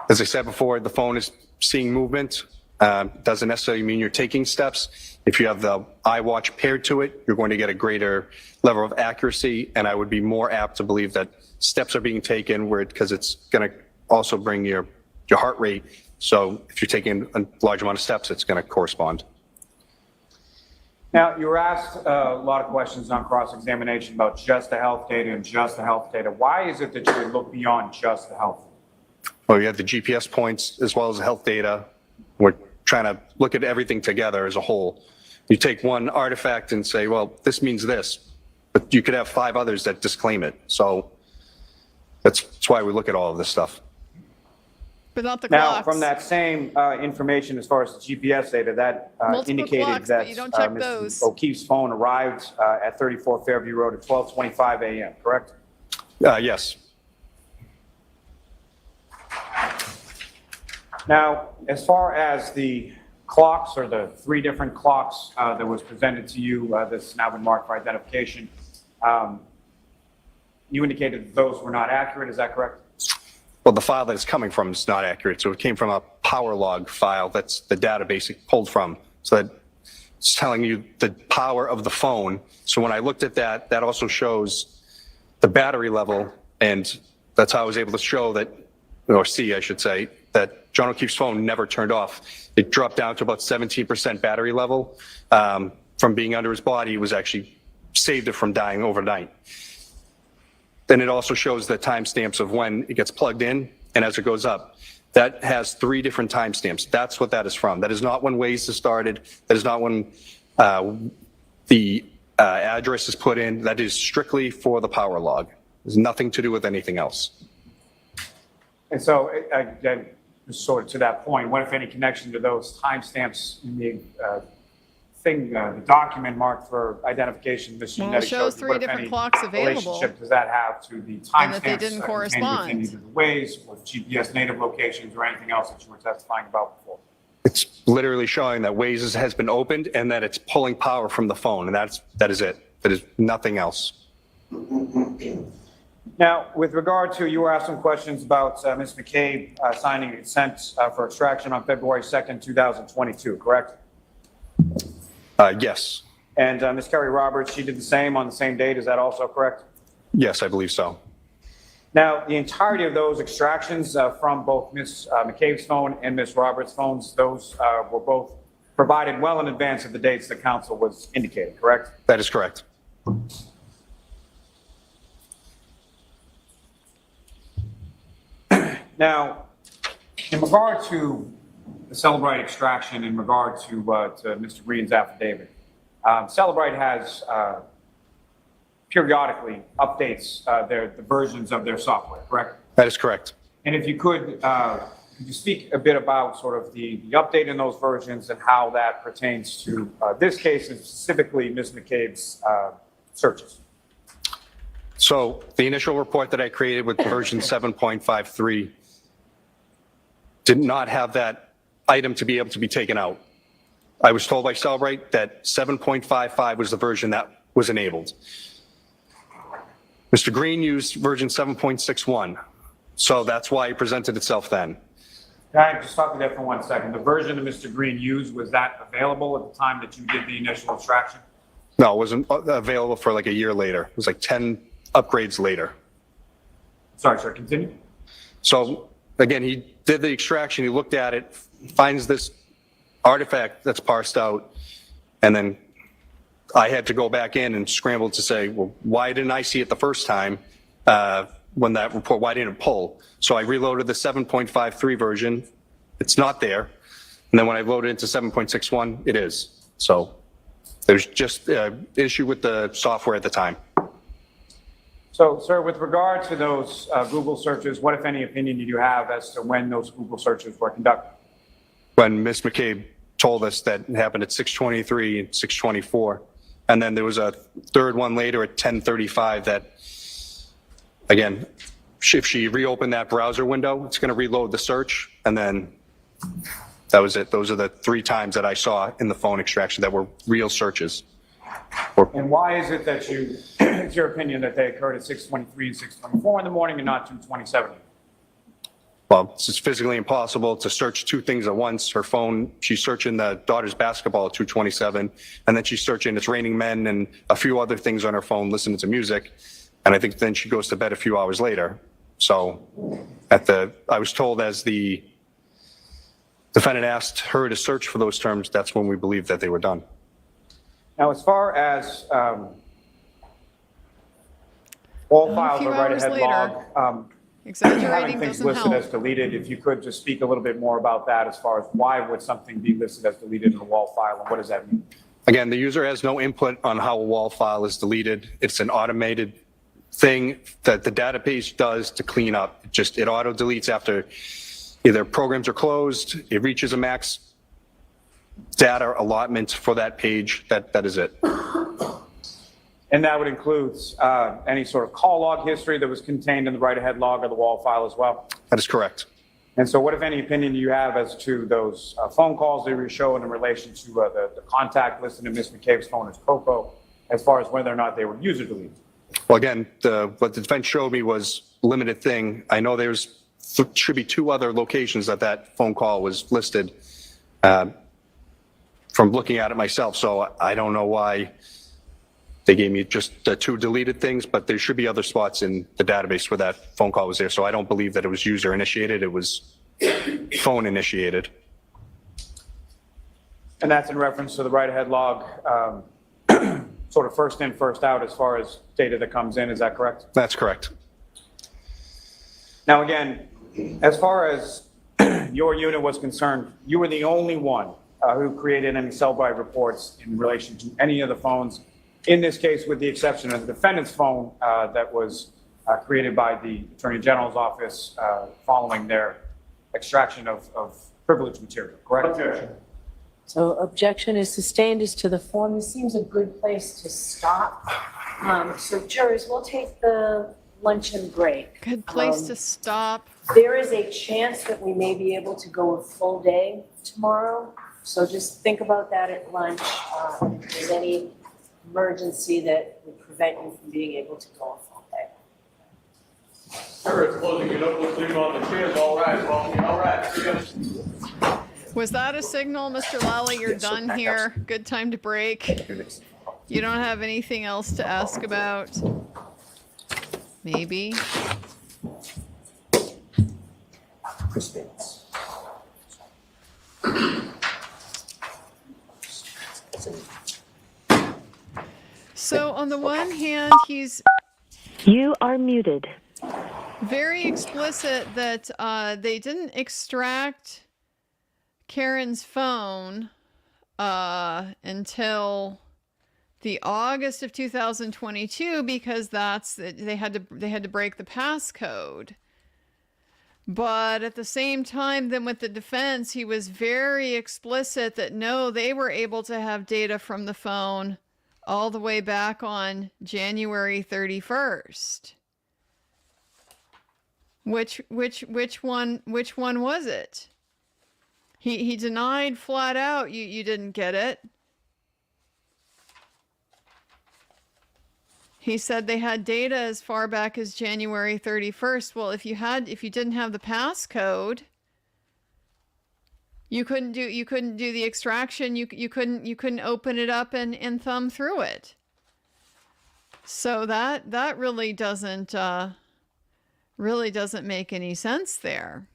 As I said before, the phone is seeing movement. Doesn't necessarily mean you're taking steps. If you have the iWatch paired to it, you're going to get a greater level of accuracy, and I would be more apt to believe that steps are being taken because it's going to also bring your heart rate. So if you're taking a large amount of steps, it's going to correspond. Now, you were asked a lot of questions on cross-examination about just the health data and just the health data. Why is it that you would look beyond just the health? Well, you have the GPS points as well as the health data. We're trying to look at everything together as a whole. You take one artifact and say, well, this means this, but you could have 5 others that disclaim it. So that's why we look at all of this stuff. But not the Now, clocks. from that same information, as far as the GPS data, that Multiple indicated clocks, that but you don't check Mr. those. O'Keefe's phone arrived at 34 Fairview Road at 12:25 a.m., correct? Yes. Now, as far as the clocks, or the 3 different clocks that was presented to you, that's now been marked for identification, you indicated that those were not accurate, is that correct? Well, the file that it's coming from is not accurate. So it came from a power log file that's the database it pulled from. So that it's telling you the power of the phone. So when I looked at that, that also shows the battery level. And that's how I was able to show that, or see, I should say, that John O'Keefe's phone never turned off. It dropped down to about 17% battery level. From being under his body, it was actually saved it from dying overnight. Then it also shows the timestamps of when it gets plugged in and as it goes up. That has 3 different timestamps. That's what that is from. That is not when Waze is started. That is not when the address is put in. That is strictly for the power log. There's nothing to do with anything else. And so, sort of to that point, what, if any, connection to those timestamps in the the document marked for identification, Ms. Well, it Genetic shows 3 different clocks available. Relationship does that have to the timestamps? And that they didn't correspond. Contained within either the Waze or GPS native locations or anything else that you were testifying about before? It's literally showing that Waze has been opened and that it's pulling power from the phone, and that is it. That is nothing else. Now, with regard to, you were asked some questions about Ms. McCabe signing a consent for extraction on February 2nd, 2022, correct? Yes. And Ms. Kerry Roberts, she did the same on the same date, is that also correct? Yes, I believe so. Now, the entirety of those extractions from both Ms. McCabe's phone and Ms. Roberts' phones, those were both provided well in advance of the dates the council was indicating, correct? That is correct. Now, in regard to the Celebrite extraction, in regard to Mr. Green's affidavit, Celebrite has periodically updates the versions of their software, correct? That is correct. And if you could you speak a bit about sort of the update in those versions and how that pertains to this case and specifically Ms. McCabe's searches? So the initial report that I created with version 7.53 did not have that item to be able to be taken out. I was told by Celebrite that 7.55 was the version that was enabled. Mr. Green used version 7.61, so that's why it presented itself then. Can I just stop you there for 1 second? The version that Mr. Green used, was that available at the time that you did the initial extraction? No, it wasn't available for like a year later. It was like 10 upgrades later. Sorry, sir, continue. So again, he did the extraction, he looked at it, finds this artifact that's parsed out, and then I had to go back in and scramble to say, well, why didn't I see it the first time when that report, why didn't it pull? So I reloaded the 7.53 version, it's not there. And then when I loaded into 7.61, it is. So there's just an issue with the software at the time. So, sir, with regard to those Google searches, what, if any, opinion do you have as to when those Google searches were conducted? When Ms. McCabe told us that it happened at 6:23 and 6:24. And then there was a third one later at 10:35 that, again, if she reopened that browser window, it's going to reload the search. And then That was it. Those are the 3 times that I saw in the phone extraction that were real searches. And why is it that it's your opinion that they occurred at 6:23 and 6:24 in the morning and not 2:27? Well, it's just physically impossible to search 2 things at once. Her phone, she's searching the daughter's basketball at 2:27, and then she's searching It's Raining Men and a few other things on her phone, listening to music. And I think then she goes to bed a few hours later. So I was told as the defendant asked her to search for those terms, that's when we believed that they were done. Now, as far as all files few are hours right-ahead later. log, having Exaggerating things doesn't listed help. as deleted, if you could just speak a little bit more about that as far as why would something be listed as deleted in a wall file, and what does that mean? Again, the user has no input on how a wall file is deleted. It's an automated thing that the database does to clean up. It auto deletes after either programs are closed, it reaches a max data allotment for that page. That is it. And that would include any sort of call log history that was contained in the write-ahead log of the wall file as well? That is correct. And so what, if any, opinion do you have as to those phone calls that were shown in relation to the contact listed in Ms. McCabe's phone as Coco, as far as whether or not they were user deleted? Well, again, what the defense showed me was limited thing. I know should be 2 other locations that phone call was listed from looking at it myself. So I don't know why they gave me just the 2 deleted things, but there should be other spots in the database where that phone call was there. So I don't believe that it was user initiated. It was phone initiated. And that's in reference to the write-ahead log, sort of first in, first out as far as data that comes in. Is that correct? That's correct. Now, again, as far as your unit was concerned, you were the only one who created any Cellbrite reports in relation to any of the phones, in this case, with the exception of the defendant's phone that was created by the Attorney General's office following their extraction of privileged material, correct? Objection. So objection is sustained as to the form. This seems a good place to stop. So jurors, we'll take the luncheon break. Good place to stop. There is a chance that we may be able to go a full day tomorrow. So just think about that at lunch. If there's any emergency that would prevent you from being able to go a full day. Sir, it's closing it up. We'll leave on the chairs. All right. Was that a signal, Mr. Lally? You're done here. Good time to break. You don't have anything else to ask about? Maybe. So on the one hand, he's You are muted. very explicit that they didn't extract Karen's phone until the August of 2022 because they had to break the passcode. But at the same time, then with the defense, he was very explicit that no, they were able to have data from the phone all the way back on January 31st. Which one was it? He denied flat out you didn't get it. He said they had data as far back as January 31st. Well, if you didn't have the passcode, you couldn't do the extraction. You couldn't open it up and thumb through it. So that really doesn't make any sense there.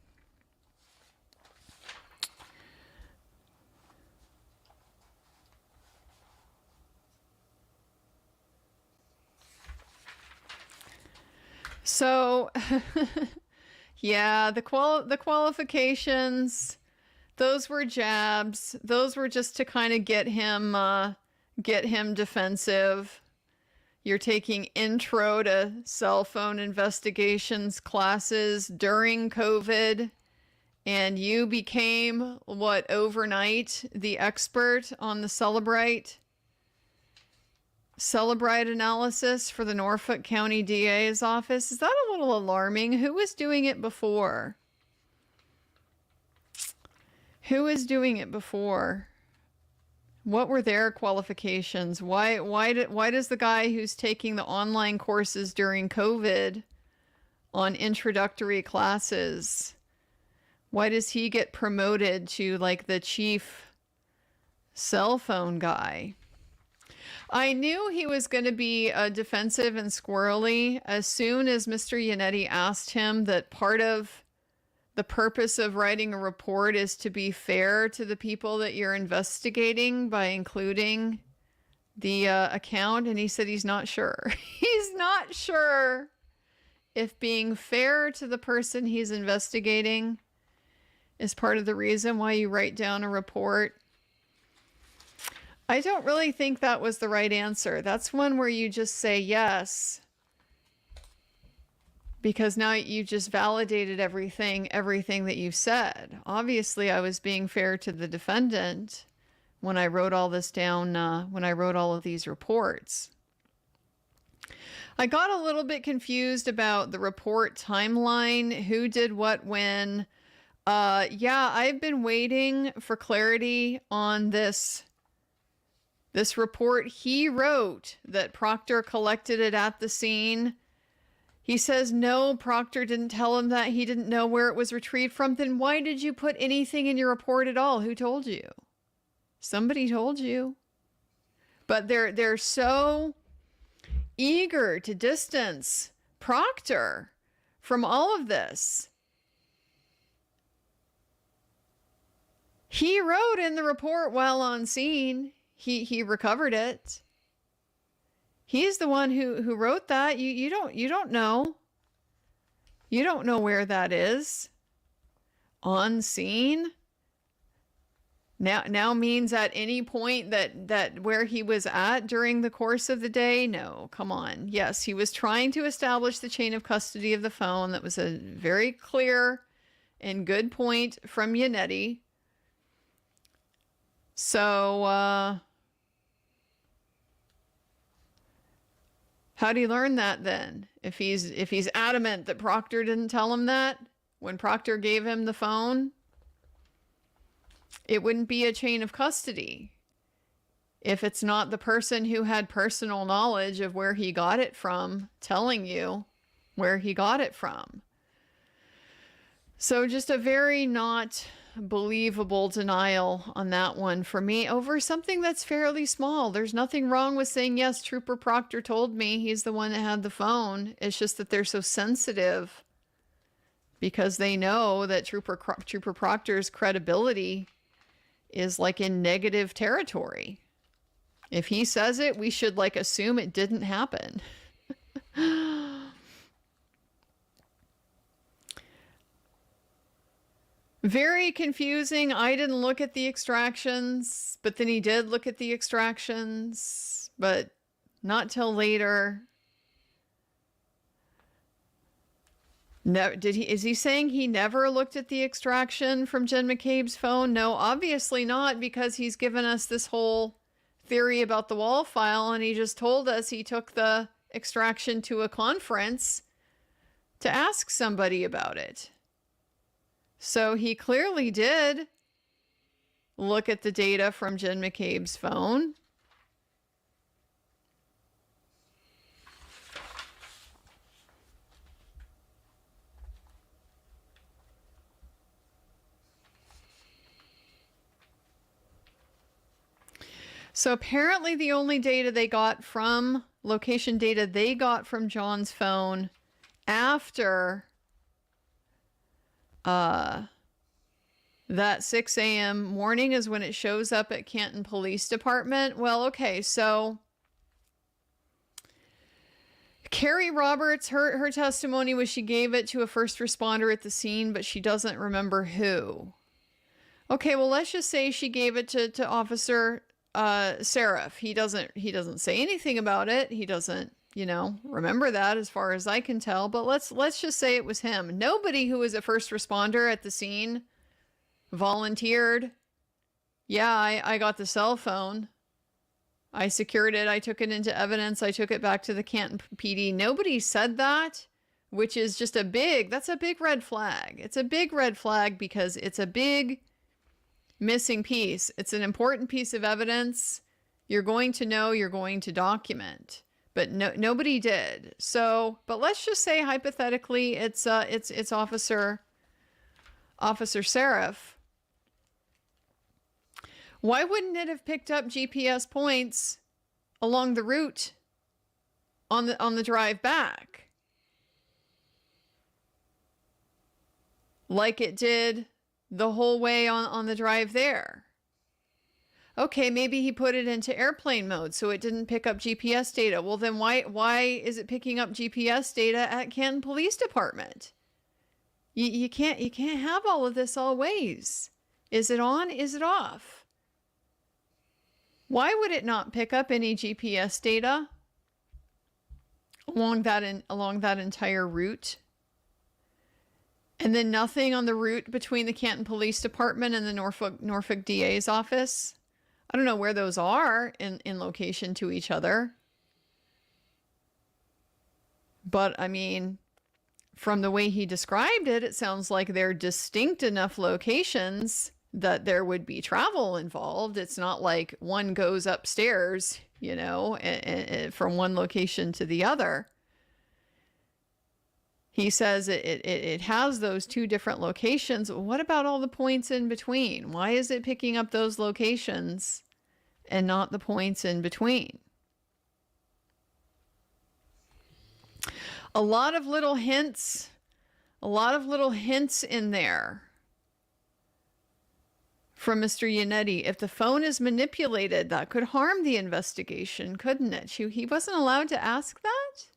So, yeah, the qualifications, those were jabs. Those were just to kind of get him defensive. You're taking intro to cell phone investigations classes during COVID, and you became overnight the expert on the Cellbrite analysis for the Norfolk County DA's office. Is that a little alarming? Who was doing it before? Who is doing it before? What were their qualifications? Why does the guy who's taking the online courses during COVID on introductory classes, why does he get promoted to like the chief cell phone guy? I knew he was going to be defensive and squirrely as soon as Mr. Yannetti asked him that part of the purpose of writing a report is to be fair to the people that you're investigating by including the account. And he said he's not sure. He's not sure if being fair to the person he's investigating is part of the reason why you write down a report. I don't really think that was the right answer. That's one where you just say yes, because now you just validated everything that you've said. Obviously, I was being fair to the defendant when I wrote all this down, when I wrote all of these reports. I got a little bit confused about the report timeline, who did what when. Yeah, I've been waiting for clarity on this report. He wrote that Proctor collected it at the scene. He says, no, Proctor didn't tell him that. He didn't know where it was retrieved from. Then why did you put anything in your report at all? Who told you? Somebody told you. But they're so eager to distance Proctor from all of this. He wrote in the report while on scene. He recovered it. He's the one who wrote that. You don't know. You don't know where that is. On scene. Now means at any point that where he was at during the course of the day? No, come on. Yes, he was trying to establish the chain of custody of the phone. That was a very clear and good point from Yannetti. So, how'd he learn that then? If he's adamant that Proctor didn't tell him that when Proctor gave him the phone, it wouldn't be a chain of custody if it's not the person who had personal knowledge of where he got it from telling you where he got it from. So just a very not believable denial on that one for me over something that's fairly small. There's nothing wrong with saying, yes, Trooper Proctor told me he's the one that had the phone. It's just that they're so sensitive because they know that Trooper Proctor's credibility is like in negative territory. If he says it, we should like assume it didn't happen. Very confusing. I didn't look at the extractions, but then he did look at the extractions, but not till later. No, is he saying he never looked at the extraction from Jen McCabe's phone? No, obviously not, because he's given us this whole theory about the wall file, and he just told us he took the extraction to a conference to ask somebody about it. So he clearly did look at the data from Jen McCabe's phone. So apparently the only data they got from, location data they got from John's phone after that 6 a.m. morning is when it shows up at Canton Police Department. Well, okay, so Carrie Roberts, her testimony was she gave it to a first responder at the scene, but she doesn't remember who. Okay, well, let's just say she gave it to Officer Seraph. He doesn't say anything about it. He doesn't, remember that as far as I can tell, but let's just say it was him. Nobody who was a first responder at the scene volunteered. Yeah, I got the cell phone. I secured it. I took it into evidence. I took it back to the Canton PD. Nobody said that, which is just that's a big red flag. It's a big red flag because it's a big missing piece. It's an important piece of evidence. You're going to know, you're going to document, but nobody did. So, but let's just say hypothetically, it's Officer Seraph. Why wouldn't it have picked up GPS points along the route on the drive back, like it did the whole way on the drive there? Okay, maybe he put it into airplane mode so it didn't pick up GPS data. Well, then why is it picking up GPS data at Canton Police Department? You can't have all of this always. Is it on? Is it off? Why would it not pick up any GPS data along that entire route? And then nothing on the route between the Canton Police Department and the Norfolk DA's office? I don't know where those are in location to each other. But I mean, from the way he described it, it sounds like they're distinct enough locations that there would be travel involved. It's not like one goes upstairs, you know, from one location to the other. He says it has those two different locations. What about all the points in between? Why is it picking up those locations and not the points in between? A lot of little hints in there from Mr. Yannetti. If the phone is manipulated, that could harm the investigation, couldn't it? He wasn't allowed to ask that?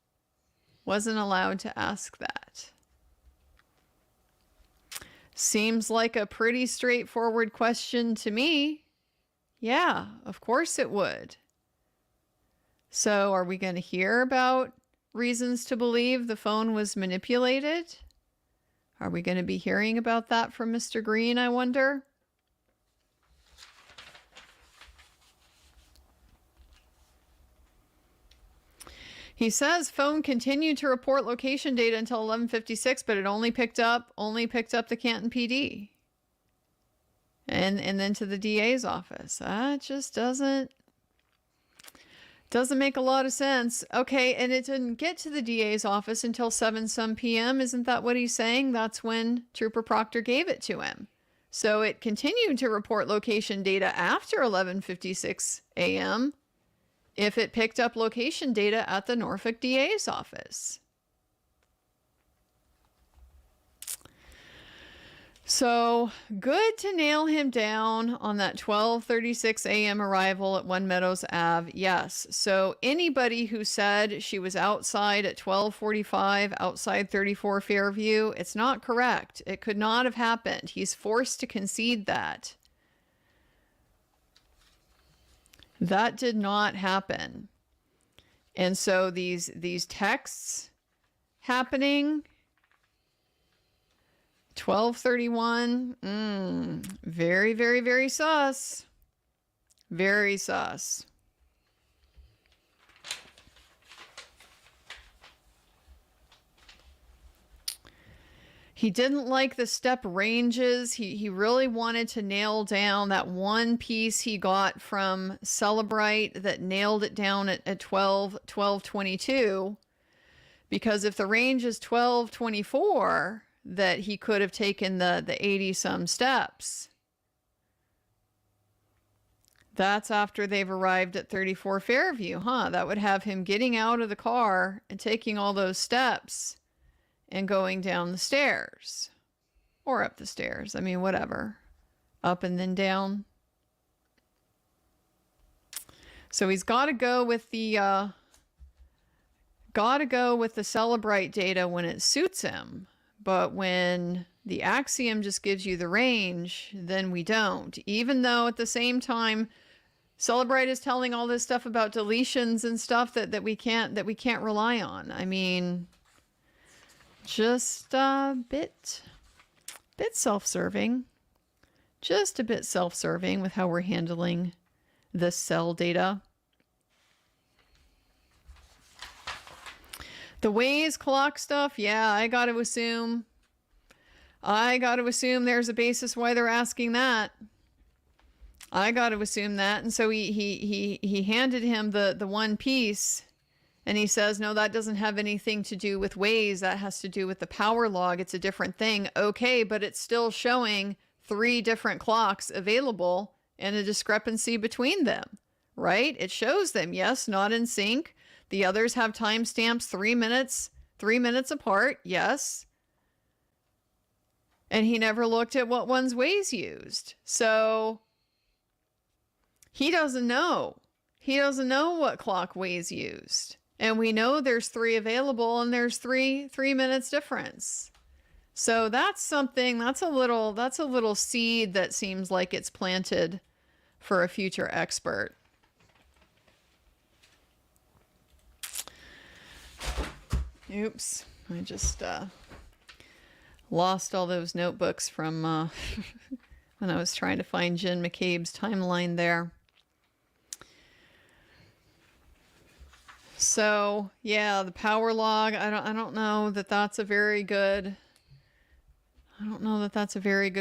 Wasn't allowed to ask that. Seems like a pretty straightforward question to me. Yeah, of course it would. So are we going to hear about reasons to believe the phone was manipulated? Are we going to be hearing about that from Mr. Green, I wonder? He says phone continued to report location data until 11:56, but it only picked up the Canton PD. And then to the DA's office. That just doesn't make a lot of sense. Okay, and it didn't get to the DA's office until 7 some p.m. Isn't that what he's saying? That's when Trooper Proctor gave it to him. So it continued to report location data after 11:56 a.m. if it picked up location data at the Norfolk DA's office. So good to nail him down on that 12:36 a.m. arrival at One Meadows Ave. Yes. So anybody who said she was outside at 12:45 outside 34 Fairview, it's not correct. It could not have happened. He's forced to concede that. That did not happen. And so these texts happening 12:31, very, very, very sus. Very sus. He didn't like the step ranges. He really wanted to nail down that one piece he got from Celebrite that nailed it down at 12:22. Because if the range is 12:24, that he could have taken the 80 some steps. That's after they've arrived at 34 Fairview, huh? That would have him getting out of the car and taking all those steps and going down the stairs or up the stairs. I mean, whatever. Up and then down. So he's got to go with the Celebrite data when it suits him. But when the Axiom just gives you the range, then we don't. Even though at the same time, Celebrite is telling all this stuff about deletions and stuff that we can't rely on. I mean, just a bit self-serving. Just a bit self-serving with how we're handling this cell data. The Waze clock stuff, yeah, I got to assume there's a basis why they're asking that. I got to assume that. And so he handed him the one piece, and he says, no, that doesn't have anything to do with Waze. That has to do with the power log. It's a different thing. Okay, but it's still showing 3 different clocks available and a discrepancy between them, right? It shows them, yes, not in sync. The others have timestamps 3 minutes apart, yes. And he never looked at what one's Waze used. So he doesn't know. He doesn't know what clock Waze used. And we know there's 3 available, and there's 3 minutes difference. So that's something, that's a little seed that seems like it's planted for a future expert. Oops, I just lost all those notebooks from when I was trying to find Jen McCabe's timeline there. So yeah, the power log, I don't know that that's a very good,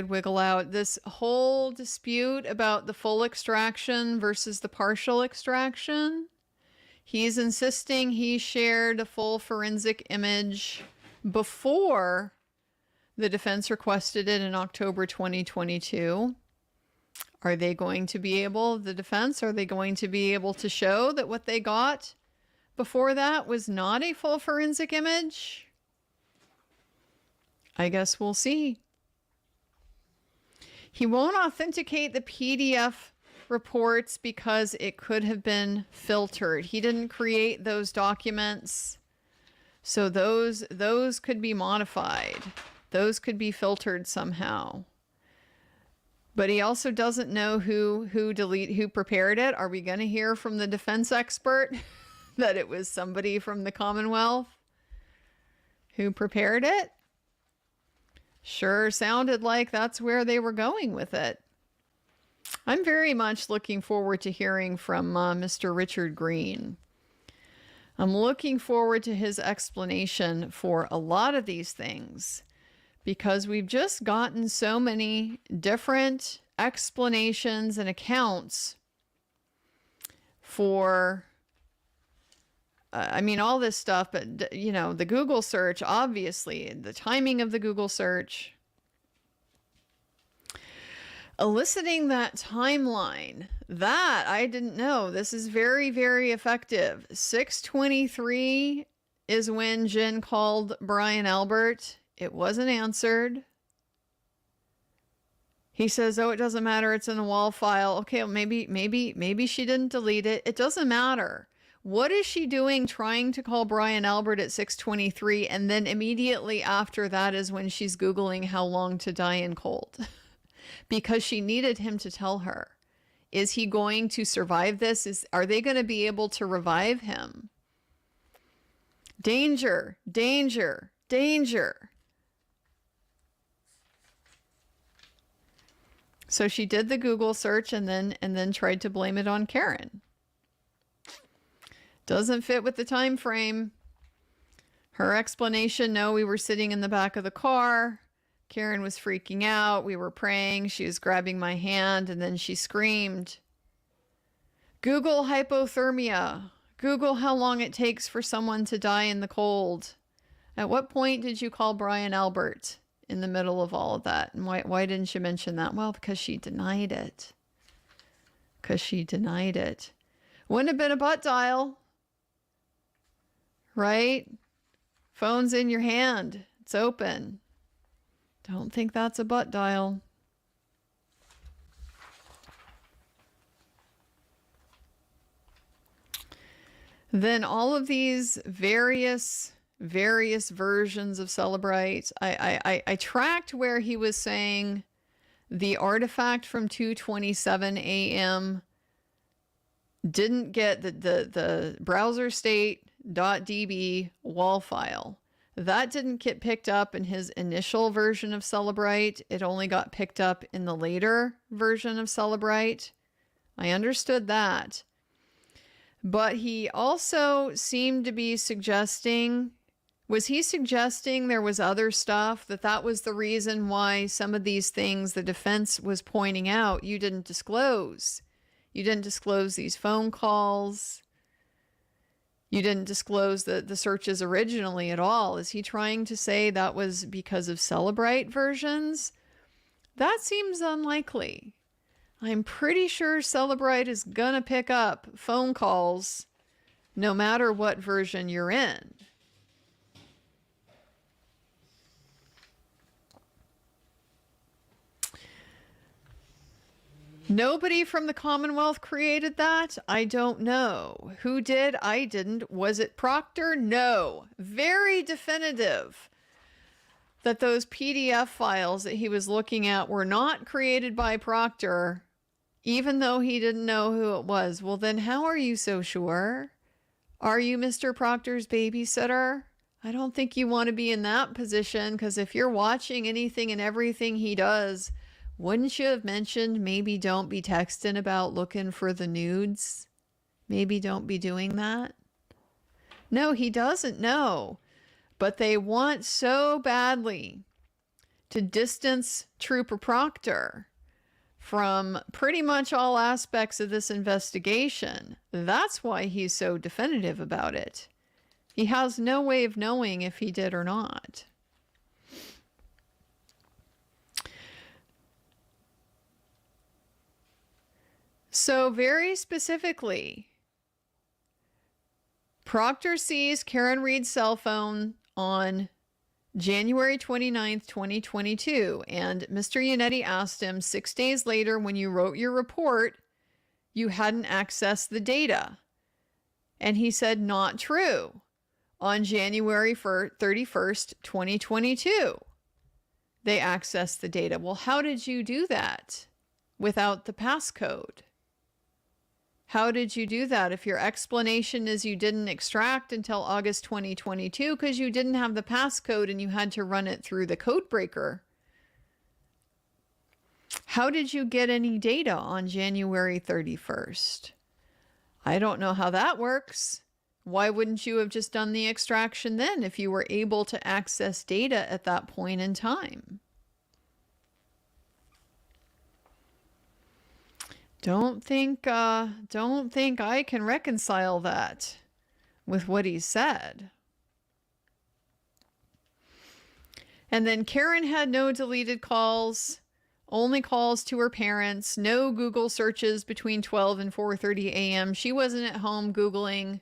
wiggle out. This whole dispute about the full extraction versus the partial extraction, he's insisting he shared a full forensic image before the defense requested it in October 2022. Are they going to be able to show that what they got before that was not a full forensic image? I guess we'll see. He won't authenticate the PDF reports because it could have been filtered. He didn't create those documents, so those could be modified. Those could be filtered somehow. But he also doesn't know who prepared it. Are we going to hear from the defense expert that it was somebody from the Commonwealth who prepared it? Sure sounded like that's where they were going with it. I'm very much looking forward to hearing from Mr. Richard Green. I'm looking forward to his explanation for a lot of these things, because we've just gotten so many different explanations and accounts for all this stuff, but the Google search, obviously, the timing of the Google search, eliciting that timeline, that I didn't know. This is very, very effective. 6:23 is when Jen called Brian Albert. It wasn't answered. He says, oh, it doesn't matter. It's in the wall file. Okay, well, maybe she didn't delete it. It doesn't matter. What is she doing trying to call Brian Albert at 6:23, and then immediately after that is when she's Googling how long to die in cold? Because she needed him to tell her. Is he going to survive this? Are they going to be able to revive him? Danger, danger, danger. So she did the Google search and then tried to blame it on Karen. Doesn't fit with the time frame. Her explanation, no, we were sitting in the back of the car. Karen was freaking out. We were praying. She was grabbing my hand, and then she screamed. Google hypothermia. Google how long it takes for someone to die in the cold. At what point did you call Brian Albert in the middle of all of that? And why didn't you mention that? Well, because she denied it. Wouldn't have been a butt dial. Right? Phone's in your hand. It's open. Don't think that's a butt dial. Then all of these various versions of Celebrite. I tracked where he was saying the artifact from 2:27 a.m. didn't get the browser state.db wall file. That didn't get picked up in his initial version of Celebrite. It only got picked up in the later version of Celebrite. I understood that. But he also seemed to be suggesting Was he suggesting there was other stuff, that was the reason why some of these things the defense was pointing out you didn't disclose? You didn't disclose these phone calls. You didn't disclose the searches originally at all. Is he trying to say that was because of Celebrite versions? That seems unlikely. I'm pretty sure Celebrite is gonna pick up phone calls no matter what version you're in. Nobody from the Commonwealth created that? I don't know. Who did? I didn't. Was it Proctor? No. Very definitive that those PDF files that he was looking at were not created by Proctor, even though he didn't know who it was. Well, then how are you so sure? Are you Mr. Proctor's babysitter? I don't think you want to be in that position, because if you're watching anything and everything he does, wouldn't you have mentioned maybe don't be texting about looking for the nudes? Maybe don't be doing that? No, he doesn't know. But they want so badly to distance Trooper Proctor from pretty much all aspects of this investigation. That's why he's so definitive about it. He has no way of knowing if he did or not. So very specifically, Proctor sees Karen Reed's cell phone on January 29th, 2022. And Mr. Yannetti asked him 6 days later, when you wrote your report, you hadn't accessed the data. And he said, not true. On January 31st, 2022, they accessed the data. Well, how did you do that without the passcode? How did you do that if your explanation is you didn't extract until August 2022 because you didn't have the passcode and you had to run it through the code breaker? How did you get any data on January 31st? I don't know how that works. Why wouldn't you have just done the extraction then if you were able to access data at that point in time? Don't think I can reconcile that with what he said. And then Karen had no deleted calls, only calls to her parents, no Google searches between 12 and 4:30 a.m. She wasn't at home Googling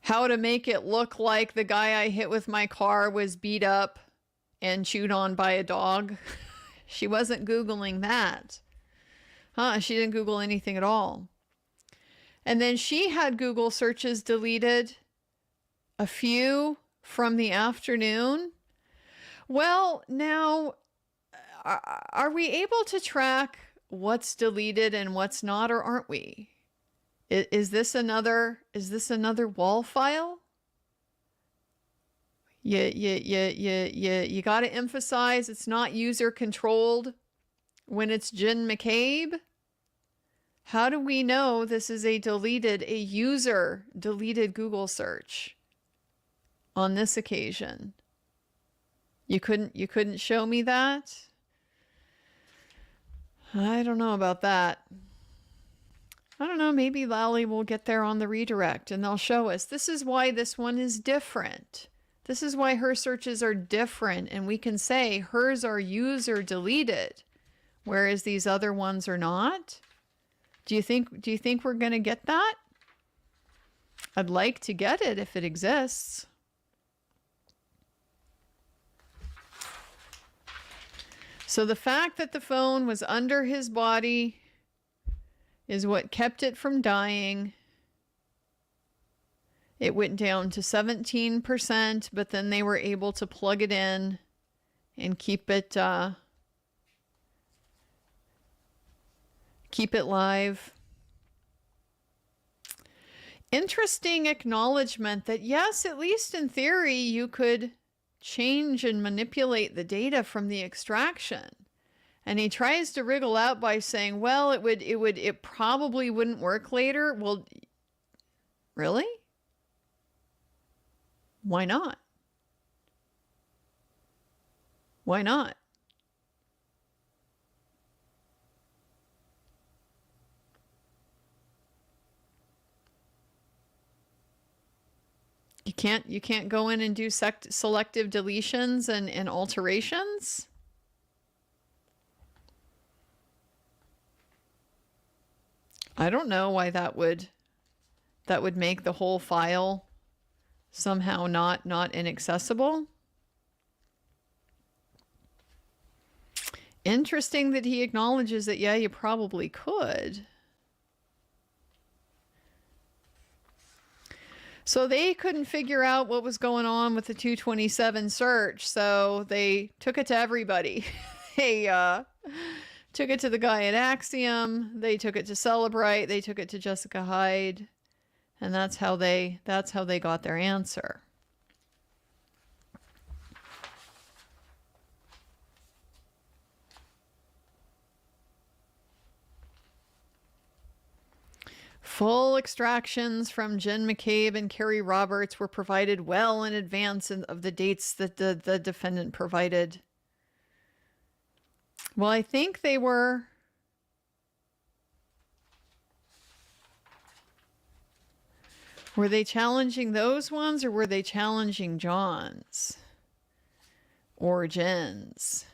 how to make it look like the guy I hit with my car was beat up and chewed on by a dog. She wasn't Googling that. She didn't Google anything at all. And then she had Google searches deleted, a few from the afternoon. Well, now, are we able to track what's deleted and what's not, or aren't we? Is this another wall file? You got to emphasize it's not user controlled when it's Jen McCabe. How do we know this is a user deleted Google search on this occasion? You couldn't show me that? I don't know about that. I don't know, maybe Lally will get there on the redirect and they'll show us. This is why this one is different. This is why her searches are different, and we can say hers are user deleted, whereas these other ones are not. Do you think we're going to get that? I'd like to get it if it exists. So the fact that the phone was under his body is what kept it from dying. It went down to 17%, but then they were able to plug it in and keep it live. Interesting acknowledgement that yes, at least in theory, you could change and manipulate the data from the extraction. And he tries to wriggle out by saying, well, it probably wouldn't work later. Well, really? Why not? Why not? You can't go in and do selective deletions and alterations? I don't know why that would make the whole file somehow not inaccessible. Interesting that he acknowledges that, yeah, you probably could. So they couldn't figure out what was going on with the 227 search, so they took it to everybody. They took it to the guy at Axiom, they took it to Celebrite, they took it to Jessica Hyde, and that's how they got their answer. Full extractions from Jen McCabe and Carrie Roberts were provided well in advance of the dates that the defendant provided. Well, I think they were... Were they challenging those ones, or were they challenging John's? Or Jen's?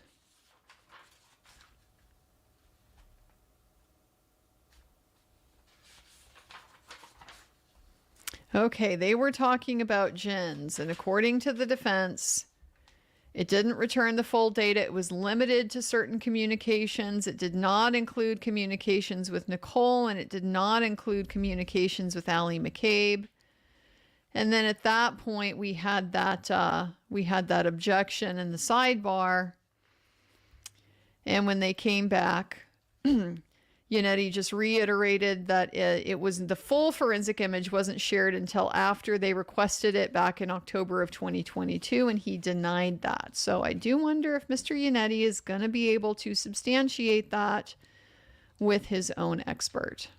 Okay, they were talking about Jen's, and according to the defense, it didn't return the full data. It was limited to certain communications. It did not include communications with Nicole, and it did not include communications with Allie McCabe. And then at that point, we had that objection in the sidebar. And when they came back, Yannetti just reiterated that it was the full forensic image wasn't shared until after they requested it back in October of 2022, and he denied that. So I do wonder if Mr. Yannetti is going to be able to substantiate that with his own expert.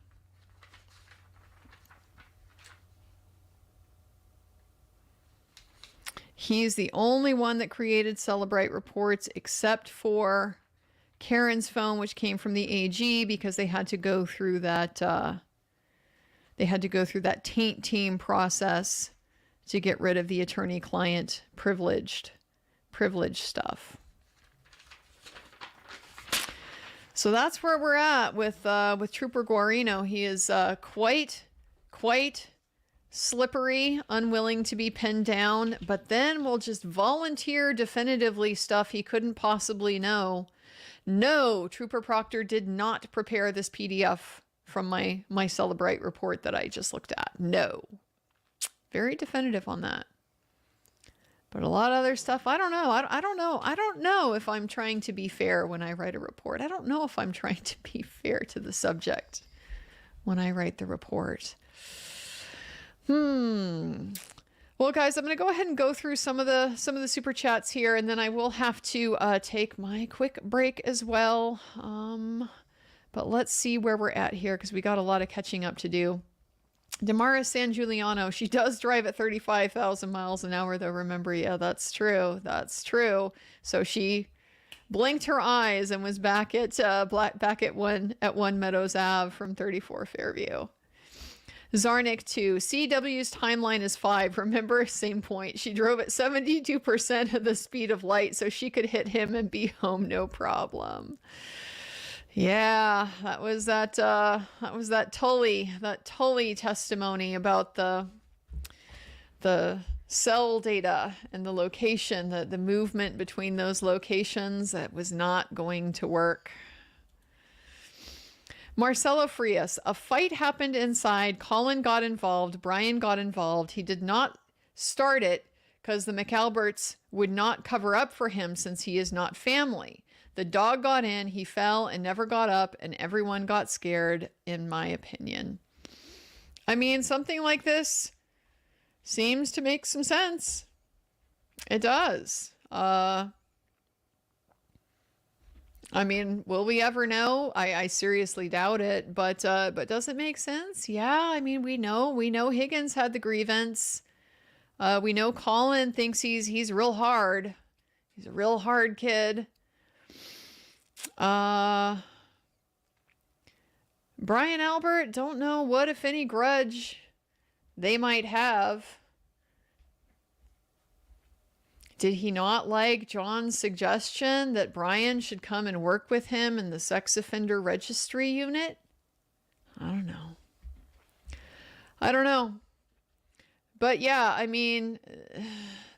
He's the only one that created Celebrite reports except for Karen's phone, which came from the AG, because they had to go through that taint team process to get rid of the attorney-client privileged stuff. So that's where we're at with Trooper Guarino. He is quite slippery, unwilling to be pinned down, but then will just volunteer definitively stuff he couldn't possibly know. No, Trooper Proctor did not prepare this PDF from my Celebrite report that I just looked at. No. Very definitive on that. But a lot of other stuff, I don't know. I don't know if I'm trying to be fair when I write a report. I don't know if I'm trying to be fair to the subject when I write the report. Well, guys, I'm going to go ahead and go through some of the super chats here, and then I will have to take my quick break as well. But let's see where we're at here, because we got a lot of catching up to do. Damara San Giuliano, she does drive at 35,000 miles an hour, though. Remember, yeah, that's true. That's true. So she blinked her eyes and was back at One Meadows Ave from 34 Fairview. Zarnik 2, CW's timeline is 5. Remember, same point. She drove at 72% of the speed of light so she could hit him and be home no problem. Yeah, that was that Tully testimony about the cell data and the location, the movement between those locations. That was not going to work. Marcelo Frias, a fight happened inside. Colin got involved. Brian got involved. He did not start it because the McAlberts would not cover up for him since he is not family. The dog got in, he fell and never got up, and everyone got scared, in my opinion. I mean, something like this seems to make some sense. It does. I mean, will we ever know? I seriously doubt it, but does it make sense? Yeah, I mean, we know Higgins had the grievance. We know Colin thinks he's real hard. He's a real hard kid. Brian Albert, don't know what, if any, grudge they might have. Did he not like John's suggestion that Brian should come and work with him in the sex offender registry unit? I don't know. But yeah, I mean,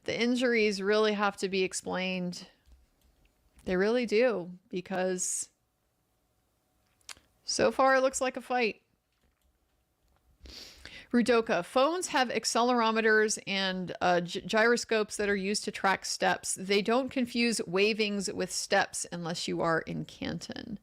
the injuries really have to be explained. They really do, because so far it looks like a fight. Rudoka, phones have accelerometers and gyroscopes that are used to track steps. They don't confuse wavings with steps unless you are in Canton.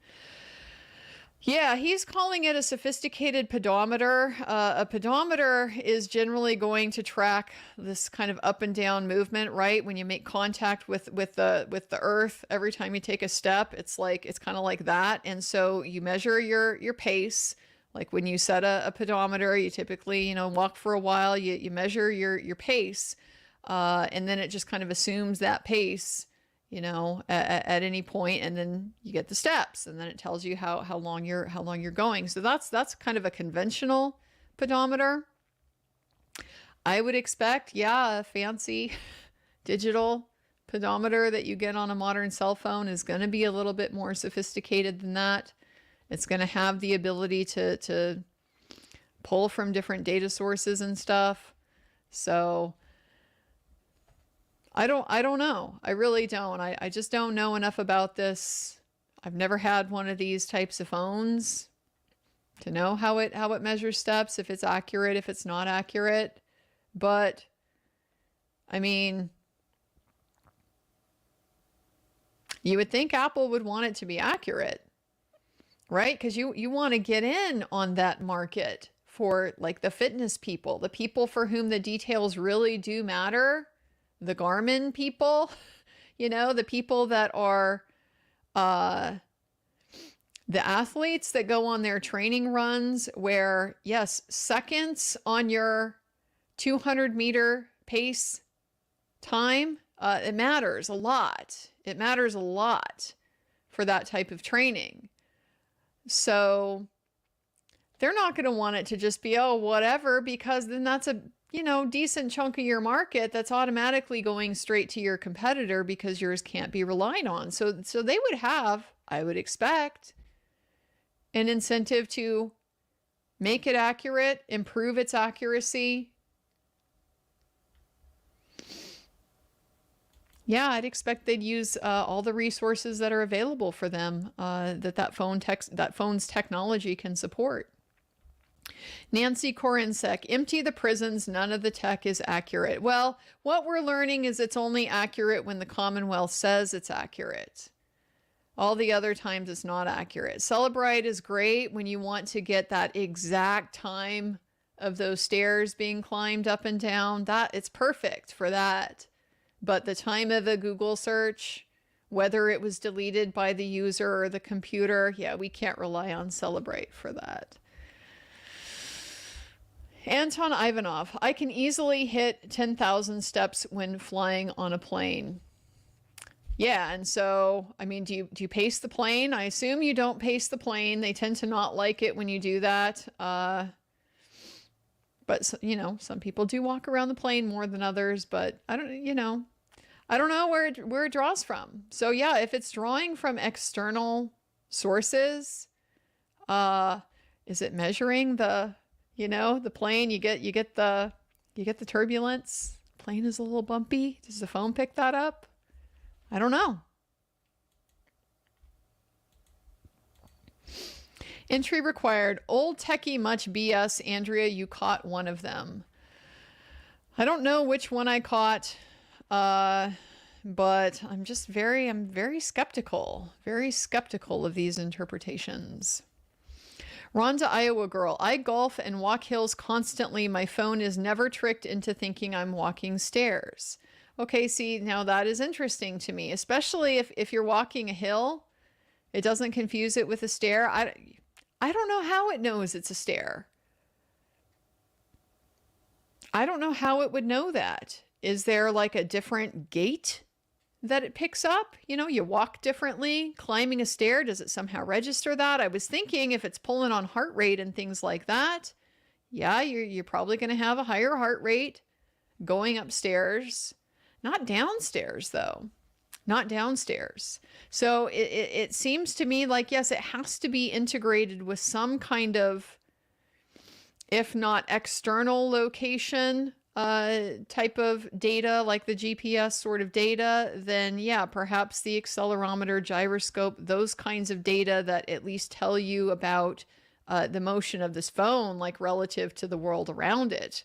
Yeah, he's calling it a sophisticated pedometer. A pedometer is generally going to track this kind of up and down movement, right? When you make contact with the earth, every time you take a step, it's kind of like that. And so you measure your pace. Like when you set a pedometer, you typically, walk for a while, you measure your pace, and then it just kind of assumes that pace, at any point, and then you get the steps, and then it tells you how long you're going. So that's kind of a conventional pedometer. I would expect, a fancy digital pedometer that you get on a modern cell phone is going to be a little bit more sophisticated than that. It's going to have the ability to pull from different data sources and stuff. So I don't know. I really don't. I just don't know enough about this. I've never had one of these types of phones to know how it measures steps, if it's accurate, if it's not accurate. But I mean, you would think Apple would want it to be accurate, right? Because you want to get in on that market for like the fitness people, the people for whom the details really do matter, the Garmin people, the people that are the athletes that go on their training runs where, yes, seconds on your 200-meter pace time, it matters a lot. It matters a lot for that type of training. So they're not going to want it to just be, whatever, because then that's a, decent chunk of your market that's automatically going straight to your competitor because yours can't be relied on. So they would have, I would expect, an incentive to make it accurate, improve its accuracy. Yeah, I'd expect they'd use all the resources that are available for them that phone's technology can support. Nancy Korinsek, empty the prisons, none of the tech is accurate. Well, what we're learning is it's only accurate when the Commonwealth says it's accurate. All the other times it's not accurate. Celebrite is great when you want to get that exact time of those stairs being climbed up and down. That it's perfect for that. But the time of a Google search, whether it was deleted by the user or the computer, we can't rely on Celebrite for that. Anton Ivanov, I can easily hit 10,000 steps when flying on a plane. Yeah, and so, I mean, do you pace the plane? I assume you don't pace the plane. They tend to not like it when you do that. But, some people do walk around the plane more than others, but I don't know where it draws from. So yeah, if it's drawing from external sources, is it measuring the plane? You get the turbulence. Plane is a little bumpy. Does the phone pick that up? I don't know. Entry required. Old techie much BS. Andrea, you caught one of them. I don't know which one I caught, but I'm very skeptical of these interpretations. Rhonda, Iowa girl, I golf and walk hills constantly. My phone is never tricked into thinking I'm walking stairs. Okay, see, now that is interesting to me, especially if you're walking a hill. It doesn't confuse it with a stair. I don't know how it knows it's a stair. I don't know how it would know that. Is there like a different gait that it picks up? You know, you walk differently, climbing a stair, does it somehow register that? I was thinking if it's pulling on heart rate and things like that, yeah, you're probably going to have a higher heart rate going upstairs. Not downstairs, though. Not downstairs. So it seems to me like, yes, it has to be integrated with some kind of, if not external location type of data, like the GPS sort of data, then yeah, perhaps the accelerometer, gyroscope, those kinds of data that at least tell you about the motion of this phone, like relative to the world around it.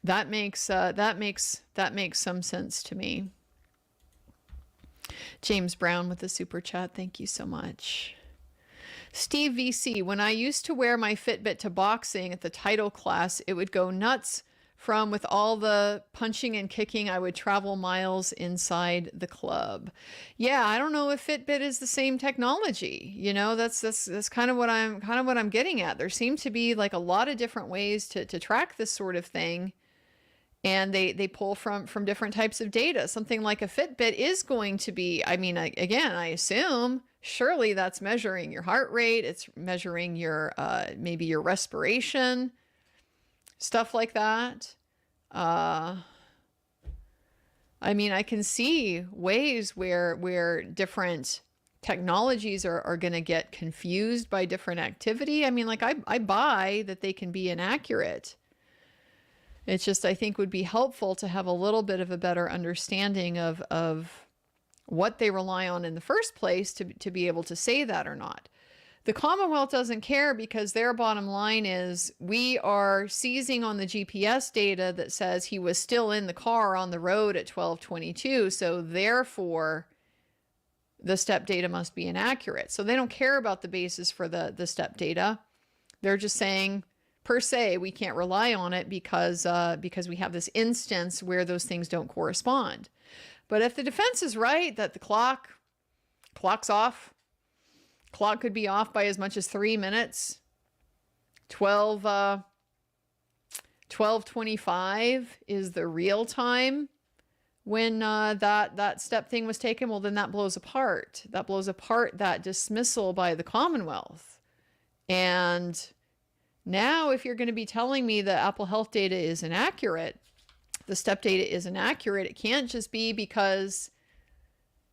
That makes some sense to me. James Brown with the super chat. Thank you so much. Steve VC, when I used to wear my Fitbit to boxing at the title class, it would go nuts from with all the punching and kicking. I would travel miles inside the club. Yeah, I don't know if Fitbit is the same technology. You know, that's kind of what I'm getting at. There seem to be like a lot of different ways to track this sort of thing. And they pull from different types of data. Something like a Fitbit is going to be, I mean, again, I assume, surely that's measuring your heart rate. It's measuring your, maybe your respiration, stuff like that. I mean, I can see ways where different technologies are going to get confused by different activity. I mean, like I buy that they can be inaccurate. It's just, I think, would be helpful to have a little bit of a better understanding of what they rely on in the first place to be able to say that or not. The Commonwealth doesn't care because their bottom line is we are seizing on the GPS data that says he was still in the car on the road at 12:22. So therefore, the step data must be inaccurate. So they don't care about the basis for the step data. They're just saying, per se, we can't rely on it because we have this instance where those things don't correspond. But if the defense is right that the clock's off, clock could be off by as much as 3 minutes, 12:25 is the real time when that step thing was taken, well, then that blows apart. That blows apart that dismissal by the Commonwealth. And now, if you're going to be telling me that Apple Health data is inaccurate, the step data is inaccurate, it can't just be because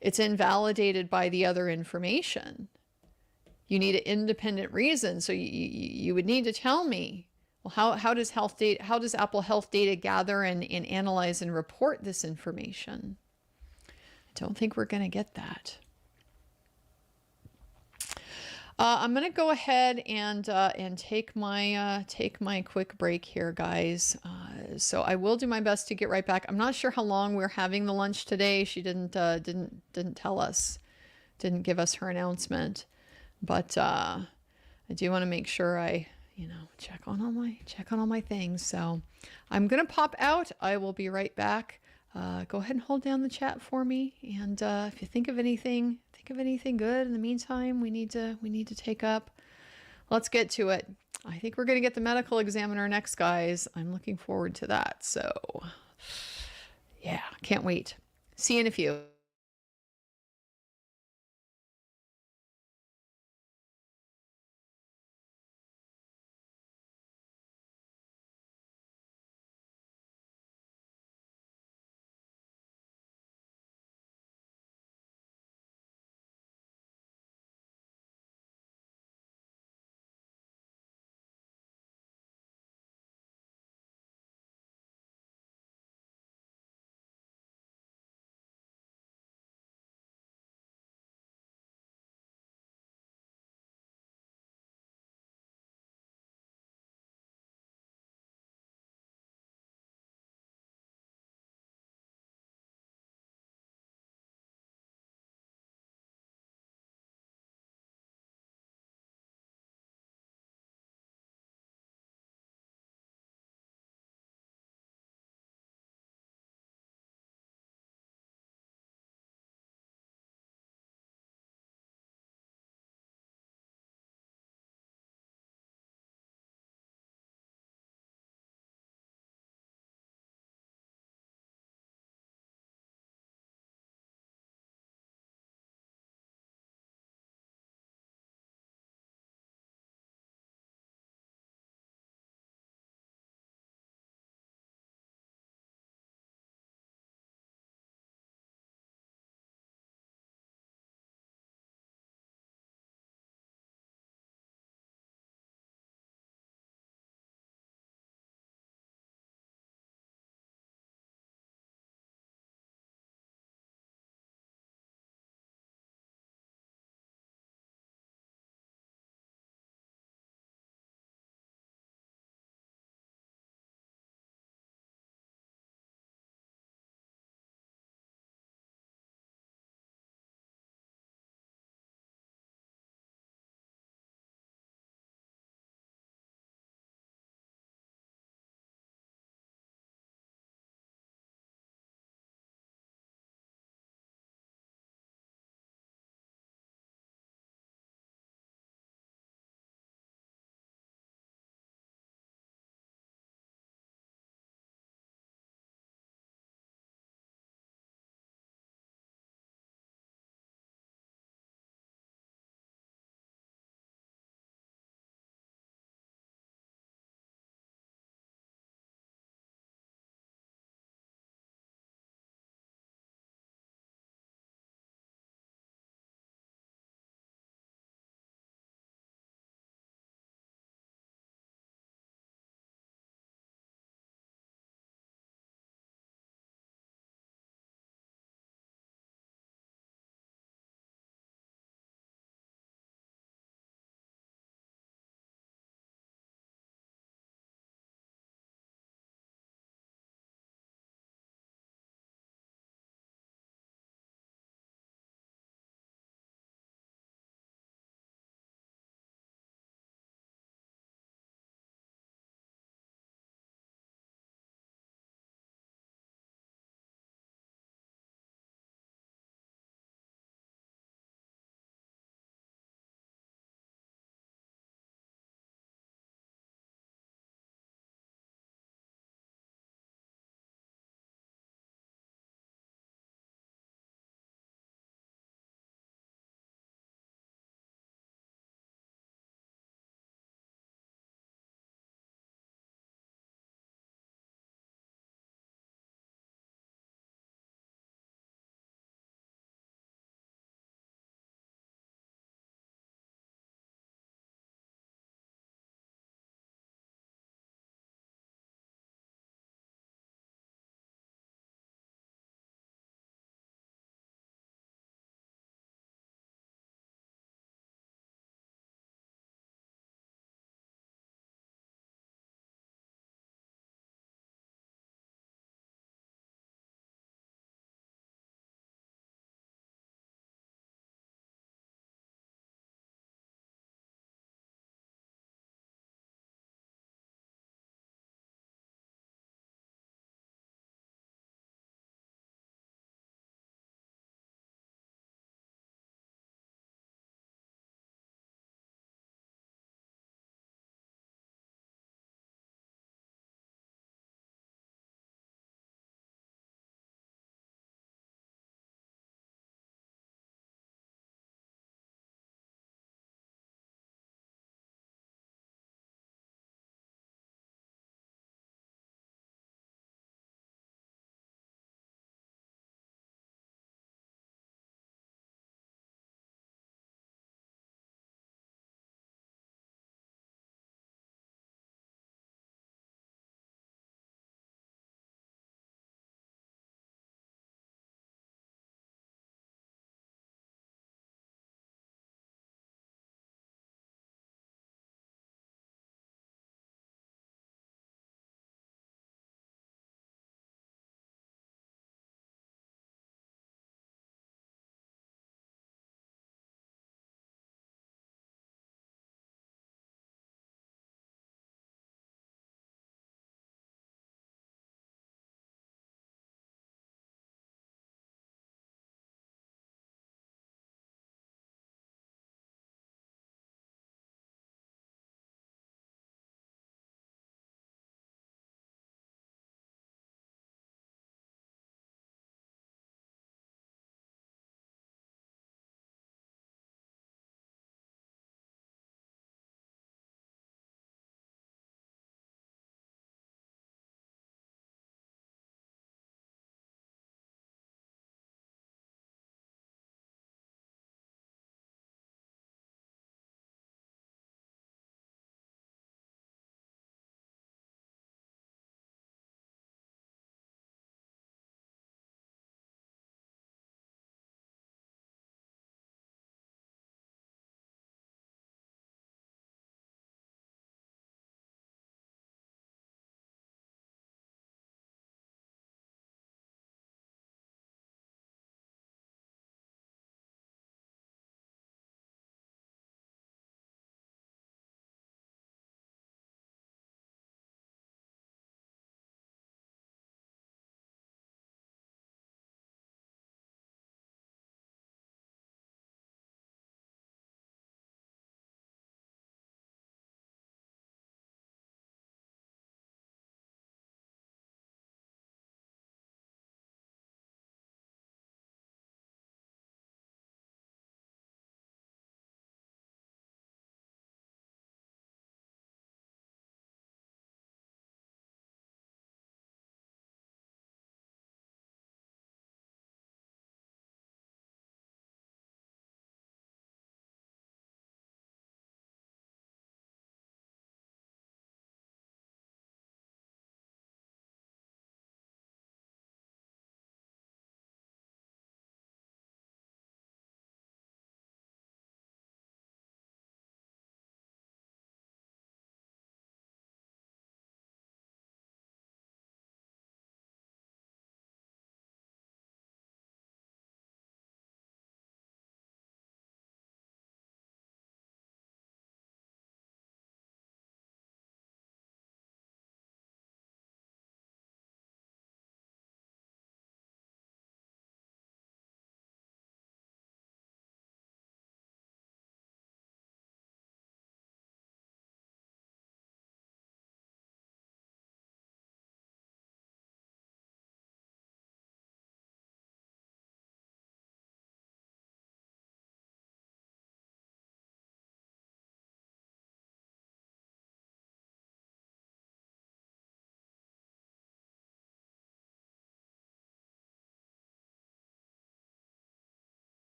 it's invalidated by the other information. You need an independent reason. So you would need to tell me, well, how does Apple Health data gather and analyze and report this information? I don't think we're going to get that. I'm going to go ahead and take my quick break here, guys. So I will do my best to get right back. I'm not sure how long we're having the lunch today. She didn't tell us, didn't give us her announcement, but I do want to make sure I check on all my things. So I'm going to pop out. I will be right back. Go ahead and hold down the chat for me, and if you think of anything good in the meantime we need to take up, let's get to it. I think we're going to get the medical examiner next, guys. I'm looking forward to that. So yeah, can't wait. See you in a few.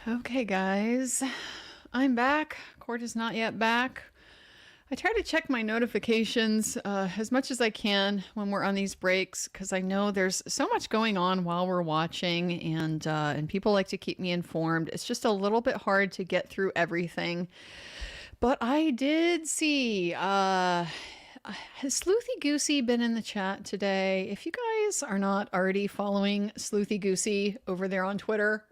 Okay, guys, I'm back. Court is not yet back. I try to check my notifications as much as I can when we're on these breaks because I know there's so much going on while we're watching, and people like to keep me informed. It's just a little bit hard to get through everything. But I did see, has Sleuthy Goosey been in the chat today? If you guys are not already following Sleuthy Goosey over there on Twitter,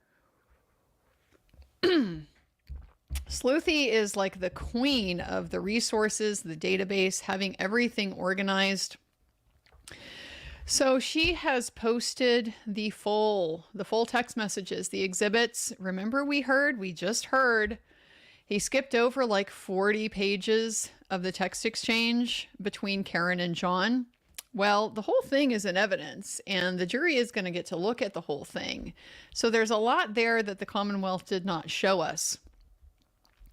Sleuthy is like the queen of the resources, the database, having everything organized. So she has posted the full text messages, the exhibits. Remember we just heard he skipped over like 40 pages of the text exchange between Karen and John. Well, the whole thing is in evidence, and the jury is going to get to look at the whole thing. So there's a lot there that the Commonwealth did not show us.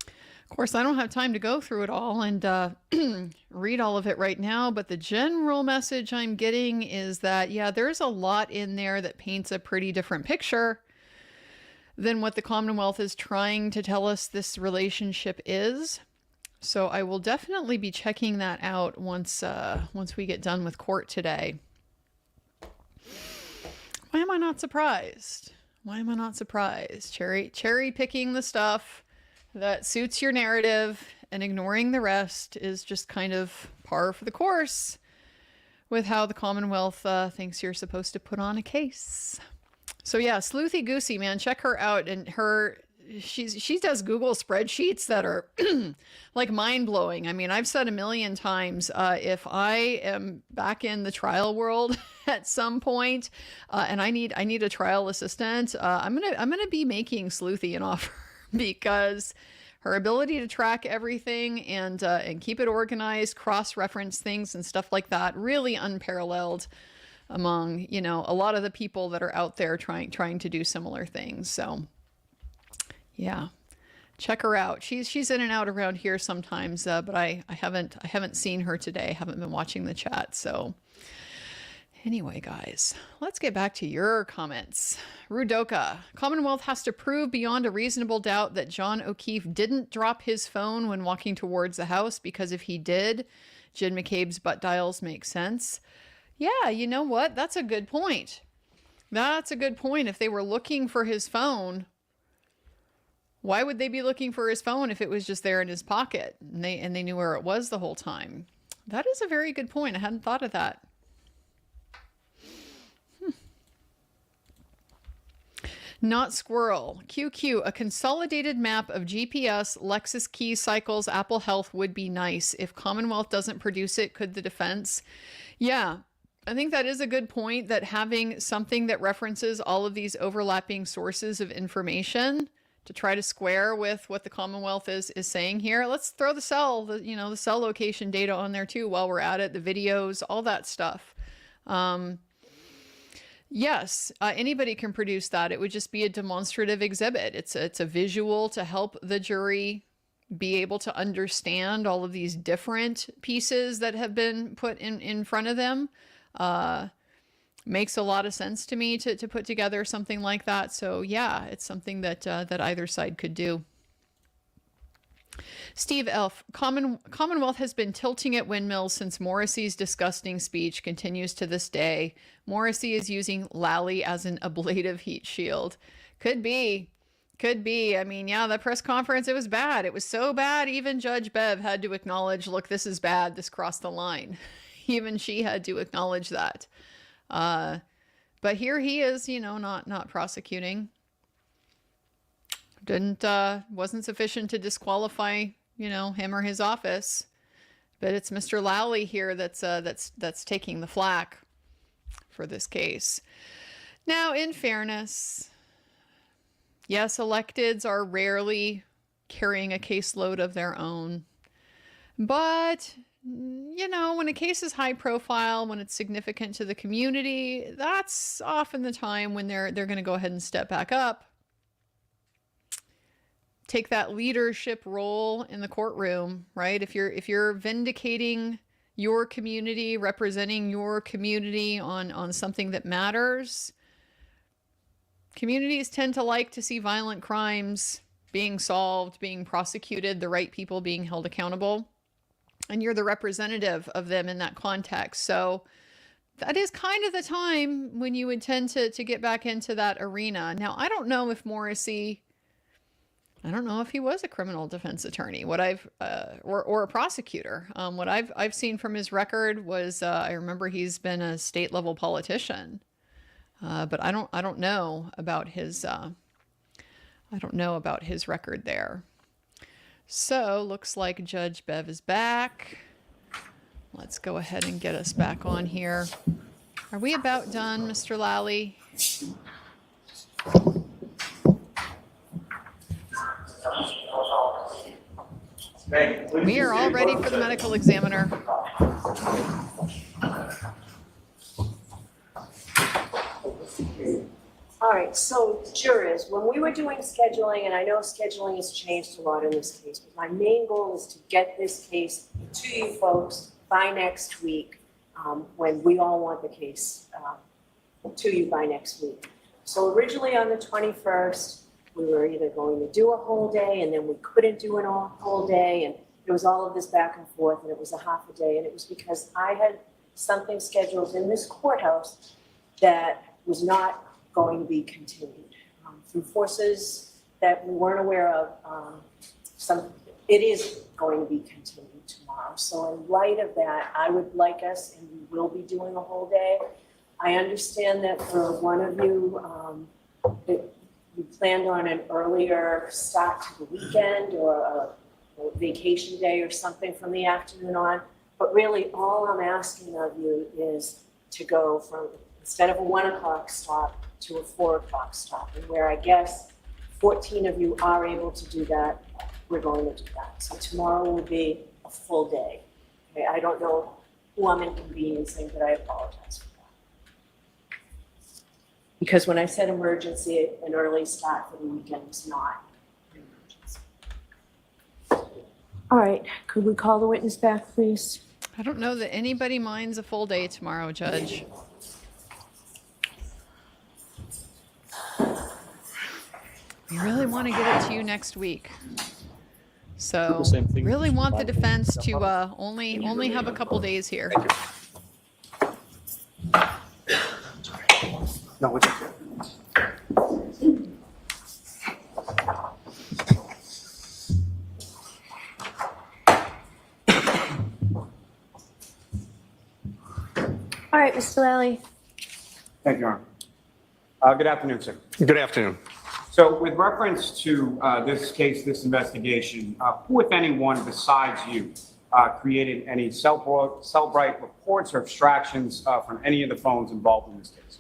Of course, I don't have time to go through it all and read all of it right now, but the general message I'm getting is that, yeah, there's a lot in there that paints a pretty different picture than what the Commonwealth is trying to tell us this relationship is. So I will definitely be checking that out once we get done with court today. Why am I not surprised? Why am I not surprised? Cherry picking the stuff that suits your narrative and ignoring the rest is just kind of par for the course with how the Commonwealth thinks you're supposed to put on a case. So yeah, Sleuthy Goosey, man, check her out. And she does Google spreadsheets that are like mind-blowing. I mean, I've said a million times, if I am back in the trial world at some point, and I need a trial assistant, I'm gonna be making Sleuthy an offer because her ability to track everything and keep it organized, cross-reference things and stuff like that, really unparalleled among, you know, a lot of the people that are out there trying to do similar things. So yeah, check her out. She's in and out around here sometimes, but I haven't seen her today. I haven't been watching the chat. So anyway, guys, let's get back to your comments. Rudoka, Commonwealth has to prove beyond a reasonable doubt that John O'Keefe didn't drop his phone when walking towards the house, because if he did, Jin McCabe's butt dials make sense. Yeah, you know what? That's a good point. That's a good point. If they were looking for his phone, why would they be looking for his phone if it was just there in his pocket and they knew where it was the whole time? That is a very good point. I hadn't thought of that. Not Squirrel. QQ, a consolidated map of GPS, Lexus key cycles, Apple Health would be nice. If Commonwealth doesn't produce it, could the defense? Yeah, I think that is a good point, that having something that references all of these overlapping sources of information to try to square with what the Commonwealth is saying here. Let's throw the cell location data on there too while we're at it, the videos, all that stuff. Yes, anybody can produce that. It would just be a demonstrative exhibit. It's a visual to help the jury be able to understand all of these different pieces that have been put in front of them. Makes a lot of sense to me to put together something like that. So yeah, it's something that either side could do. Steve Elf, Commonwealth has been tilting at windmills since Morrissey's disgusting speech continues to this day. Morrissey is using Lally as an ablative heat shield. Could be. I mean, yeah, that press conference, it was bad. It was so bad, even Judge Bev had to acknowledge, look, this is bad. This crossed the line. Even she had to acknowledge that. But here he is, not prosecuting. Wasn't sufficient to disqualify, him or his office. But it's Mr. Lally here that's taking the flack for this case. Now, in fairness, yes, electeds are rarely carrying a caseload of their own. But, when a case is high profile, when it's significant to the community, that's often the time when they're going to go ahead and step back up. Take that leadership role in the courtroom, right? If you're vindicating your community, representing your community on something that matters, Communities tend to like to see violent crimes being solved, being prosecuted, the right people being held accountable. And you're the representative of them in that context. So that is kind of the time when you intend to get back into that arena. Now, I don't know if Morrissey, I don't know if he was a criminal defense attorney. What I've or a prosecutor. What I've seen from his record was I remember he's been a state level politician, but I don't know about his record there. So looks like Judge Bev is back. Let's go ahead and get us back on here. Are we about done, Mr. Lally? We are all ready for the medical examiner. All right, so jurors, when we were doing scheduling, and I know scheduling has changed a lot in this case, but my main goal is to get this case to you folks by next week, when we all want the case to you by next week. So originally on the 21st, we were either going to do a whole day and then we couldn't do a whole day, and there was all of this back and forth, and it was a half a day, and it was because I had something scheduled in this courthouse that was not going to be continued through forces that we weren't aware of. It is going to be continued tomorrow. So in light of that, I would like us, and we will be doing a whole day. I understand that for one of you, that you planned on an earlier start to the weekend or a vacation day or something from the afternoon on. But really, all I'm asking of you is to go from, instead of a 1 o'clock stop, to a 4 o'clock stop. And where I guess 14 of you are able to do that, we're going to do that. So tomorrow will be a full day. Okay, I don't know who I'm inconveniencing, but I apologize for that. Because when I said emergency, an early start for the weekend is not an emergency. All right, could we call the witness back, please? I don't know that anybody minds a full day tomorrow, Judge. We really want to get it to you next week. So really want the defense to only have a couple days here. No, it's All right, Mr. Lally. Thank you, Your Honor. Good afternoon, sir. Good afternoon. So with reference to this case, this investigation, who, if anyone besides you, created any Cellbrite reports or extractions from any of the phones involved in this case?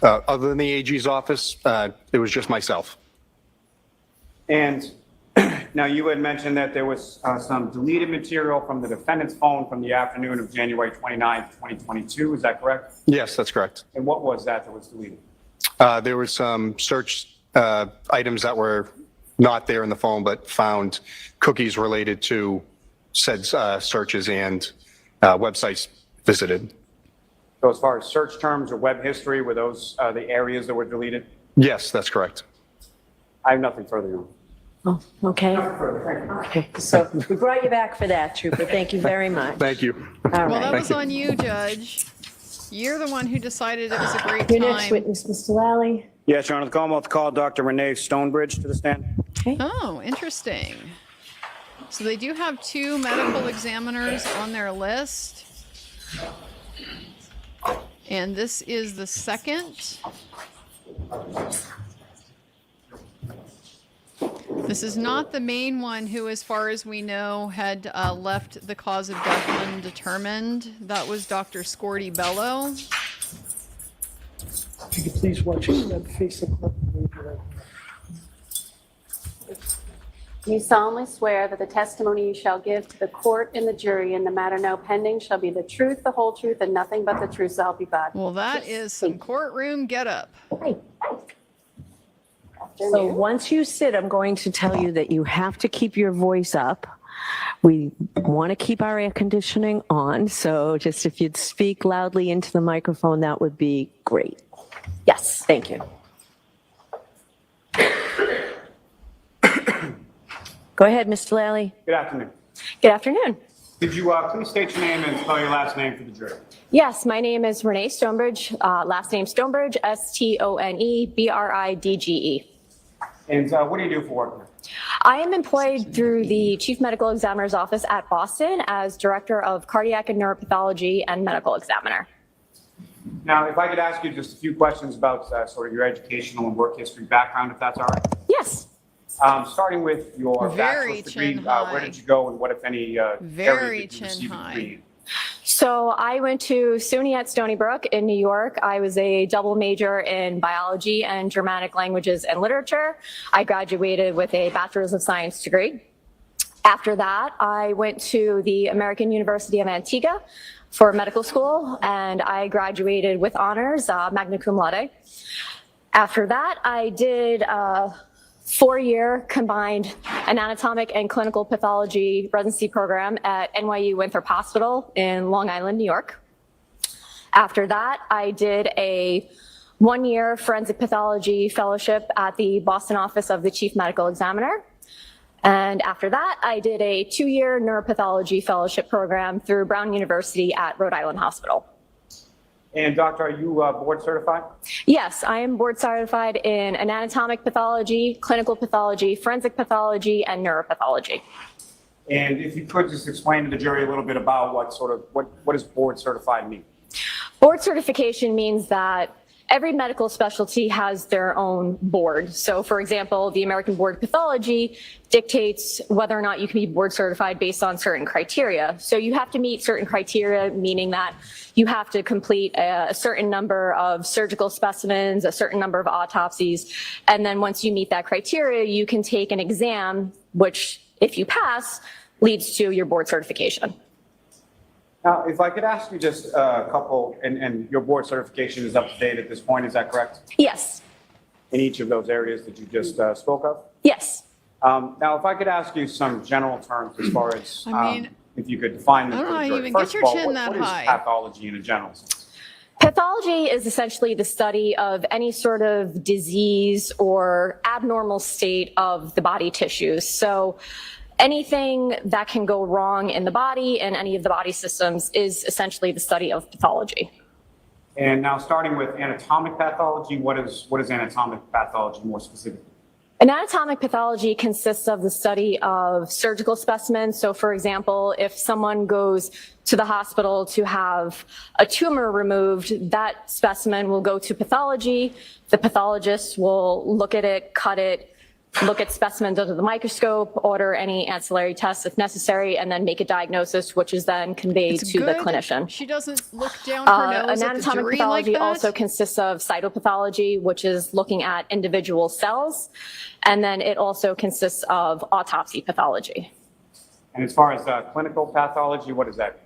Other than the AG's office, it was just myself. And now you had mentioned that there was some deleted material from the defendant's phone from the afternoon of January 29th, 2022. Is that correct? Yes, that's correct. And what was that was deleted? There was some search items that were not there in the phone, but found cookies related to said searches and websites visited. So as far as search terms or web history, were those the areas that were deleted? Yes, that's correct. I have nothing further on. Oh, okay. Okay, so we brought you back for that, Trooper. Thank you very much. Thank you. All Well, right. that was on you, Judge. You're the one who decided it was a great Your next time. witness, Mr. Lally. Yes, Your Honor, the Commonwealth called Dr. Renee Stonebridge to the stand. Okay. Oh, interesting. So they do have 2 medical examiners on their list. And this is the second. This is not the main one who, as far as we know, had left the cause of death undetermined. That was Dr. Scordi-Bello. If you could please watch that facing clip. Do you solemnly swear that the testimony you shall give to the court and the jury in the matter now pending shall be the truth, the whole truth, and nothing but the truth, so help you God? Well, that is some courtroom getup. So once you sit, I'm going to tell you that you have to keep your voice up. We want to keep our air conditioning on, so just if you'd speak loudly into the microphone, that would be great. Yes, thank you. Go ahead, Mr. Lally. Good afternoon. Good afternoon. Could you please state your name and spell your last name for the jury? Yes, my name is Renee Stonebridge, last name Stonebridge, Stonebridge. And what do you do for work here? I am employed through the Chief Medical Examiner's Office at Boston as Director of Cardiac and Neuropathology and Medical Examiner. Now, if I could ask you just a few questions about sort of your educational and work history background, if that's all right? Yes. Starting with your Very bachelor's degree, chin where high. did you go and what, if any, Very areas did you chin receive a high. degree in? So I went to SUNY at Stony Brook in New York. I was a double major in biology and Germanic languages and literature. I graduated with a Bachelor's of Science degree. After that, I went to the American University of Antigua for medical school, and I graduated with honors, magna cum laude. After that, I did a 4-year combined anatomic and clinical pathology residency program at NYU Winthrop Hospital in Long Island, New York. After that, I did a 1-year forensic pathology fellowship at the Boston office of the Chief Medical Examiner. And after that, I did a 2-year neuropathology fellowship program through Brown University at Rhode Island Hospital. And doctor, are you board certified? Yes, I am board certified in anatomic pathology, clinical pathology, forensic pathology, and neuropathology. And if you could just explain to the jury a little bit about what does board certified mean? Board certification means that every medical specialty has their own board. So for example, the American Board of Pathology dictates whether or not you can be board certified based on certain criteria. So you have to meet certain criteria, meaning that you have to complete a certain number of surgical specimens, a certain number of autopsies. And then once you meet that criteria, you can take an exam, which if you pass, leads to your board certification. Now, if I could ask you just a couple, and your board certification is up to date at this point, is that correct? Yes. In each of those areas that you just spoke of? Yes. Now, if I could ask you some general terms as far as, I mean, if you could define them I for don't know the how you jury. even First get of your all, chin that what is high. pathology in a general sense? Pathology is essentially the study of any sort of disease or abnormal state of the body tissues. So anything that can go wrong in the body and any of the body systems is essentially the study of pathology. And now starting with anatomic pathology, what is anatomic pathology more specifically? Anatomic pathology consists of the study of surgical specimens. So for example, if someone goes to the hospital to have a tumor removed, that specimen will go to pathology. The pathologist will look at it, cut it, look at specimens under the microscope, order any ancillary tests if necessary, and then make a diagnosis, which is then conveyed It's to the good clinician. She doesn't look down her nose at the Anatomic jury pathology like that. also consists of cytopathology, which is looking at individual cells, and then it also consists of autopsy pathology. And as far as clinical pathology, what is that?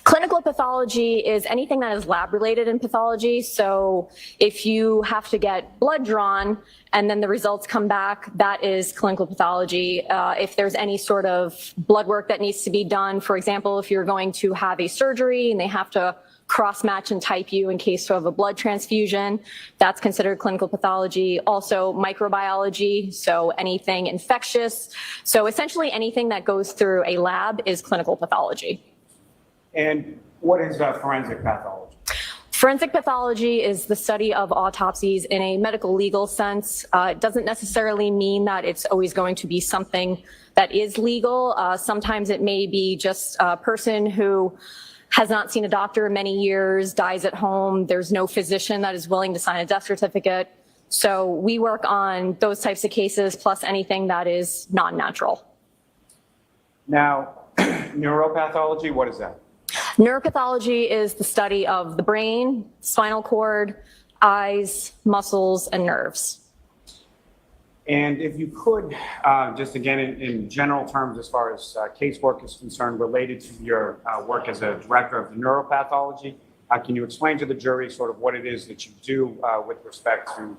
Clinical pathology is anything that is lab related in pathology. So if you have to get blood drawn and then the results come back, that is clinical pathology. If there's any sort of blood work that needs to be done, for example, if you're going to have a surgery and they have to cross-match and type you in case of a blood transfusion, that's considered clinical pathology. Also microbiology, so anything infectious. So essentially anything that goes through a lab is clinical pathology. And what is forensic pathology? Forensic pathology is the study of autopsies in a medical legal sense. It doesn't necessarily mean that it's always going to be something that is legal. Sometimes it may be just a person who has not seen a doctor in many years, dies at home. There's no physician that is willing to sign a death certificate. So we work on those types of cases, plus anything that is non-natural. Now, neuropathology, what is that? Neuropathology is the study of the brain, spinal cord, eyes, muscles, and nerves. And if you could, just again, in general terms, as far as casework is concerned, related to your work as a director of the neuropathology, can you explain to the jury sort of what it is that you do with respect to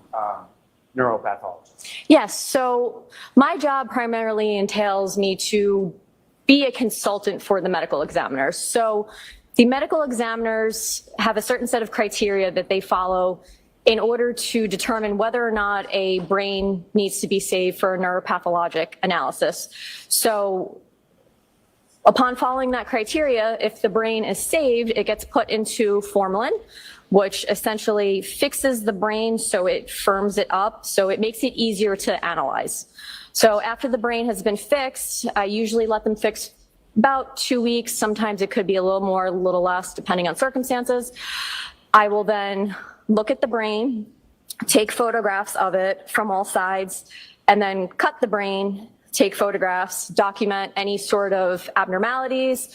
neuropathology? Yes, so my job primarily entails me to be a consultant for the medical examiners. So the medical examiners have a certain set of criteria that they follow in order to determine whether or not a brain needs to be saved for a neuropathologic analysis. So upon following that criteria, if the brain is saved, it gets put into formalin, which essentially fixes the brain so it firms it up, so it makes it easier to analyze. So after the brain has been fixed, I usually let them fix about 2 weeks. Sometimes it could be a little more, a little less, depending on circumstances. I will then look at the brain, take photographs of it from all sides, and then cut the brain, take photographs, document any sort of abnormalities.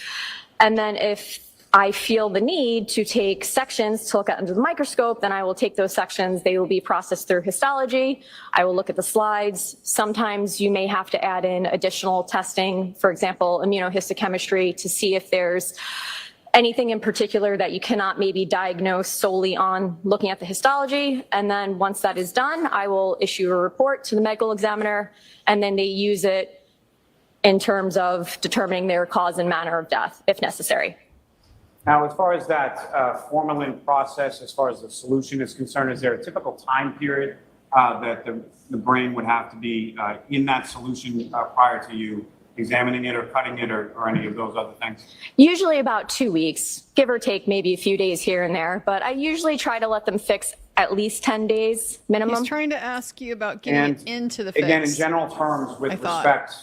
And then if I feel the need to take sections to look at under the microscope, then I will take those sections. They will be processed through histology. I will look at the slides. Sometimes you may have to add in additional testing, for example, immunohistochemistry, to see if there's anything in particular that you cannot maybe diagnose solely on looking at the histology. And then once that is done, I will issue a report to the medical examiner, and then they use it in terms of determining their cause and manner of death, if necessary. Now, as far as that formalin process, as far as the solution is concerned, is there a typical time period that the brain would have to be in that solution prior to you examining it or cutting it or any of those other things? Usually about 2 weeks, give or take maybe a few days here and there, but I usually try to let them fix at least 10 days minimum. He's trying to ask you about getting it into the fix. Again, in general terms, with respect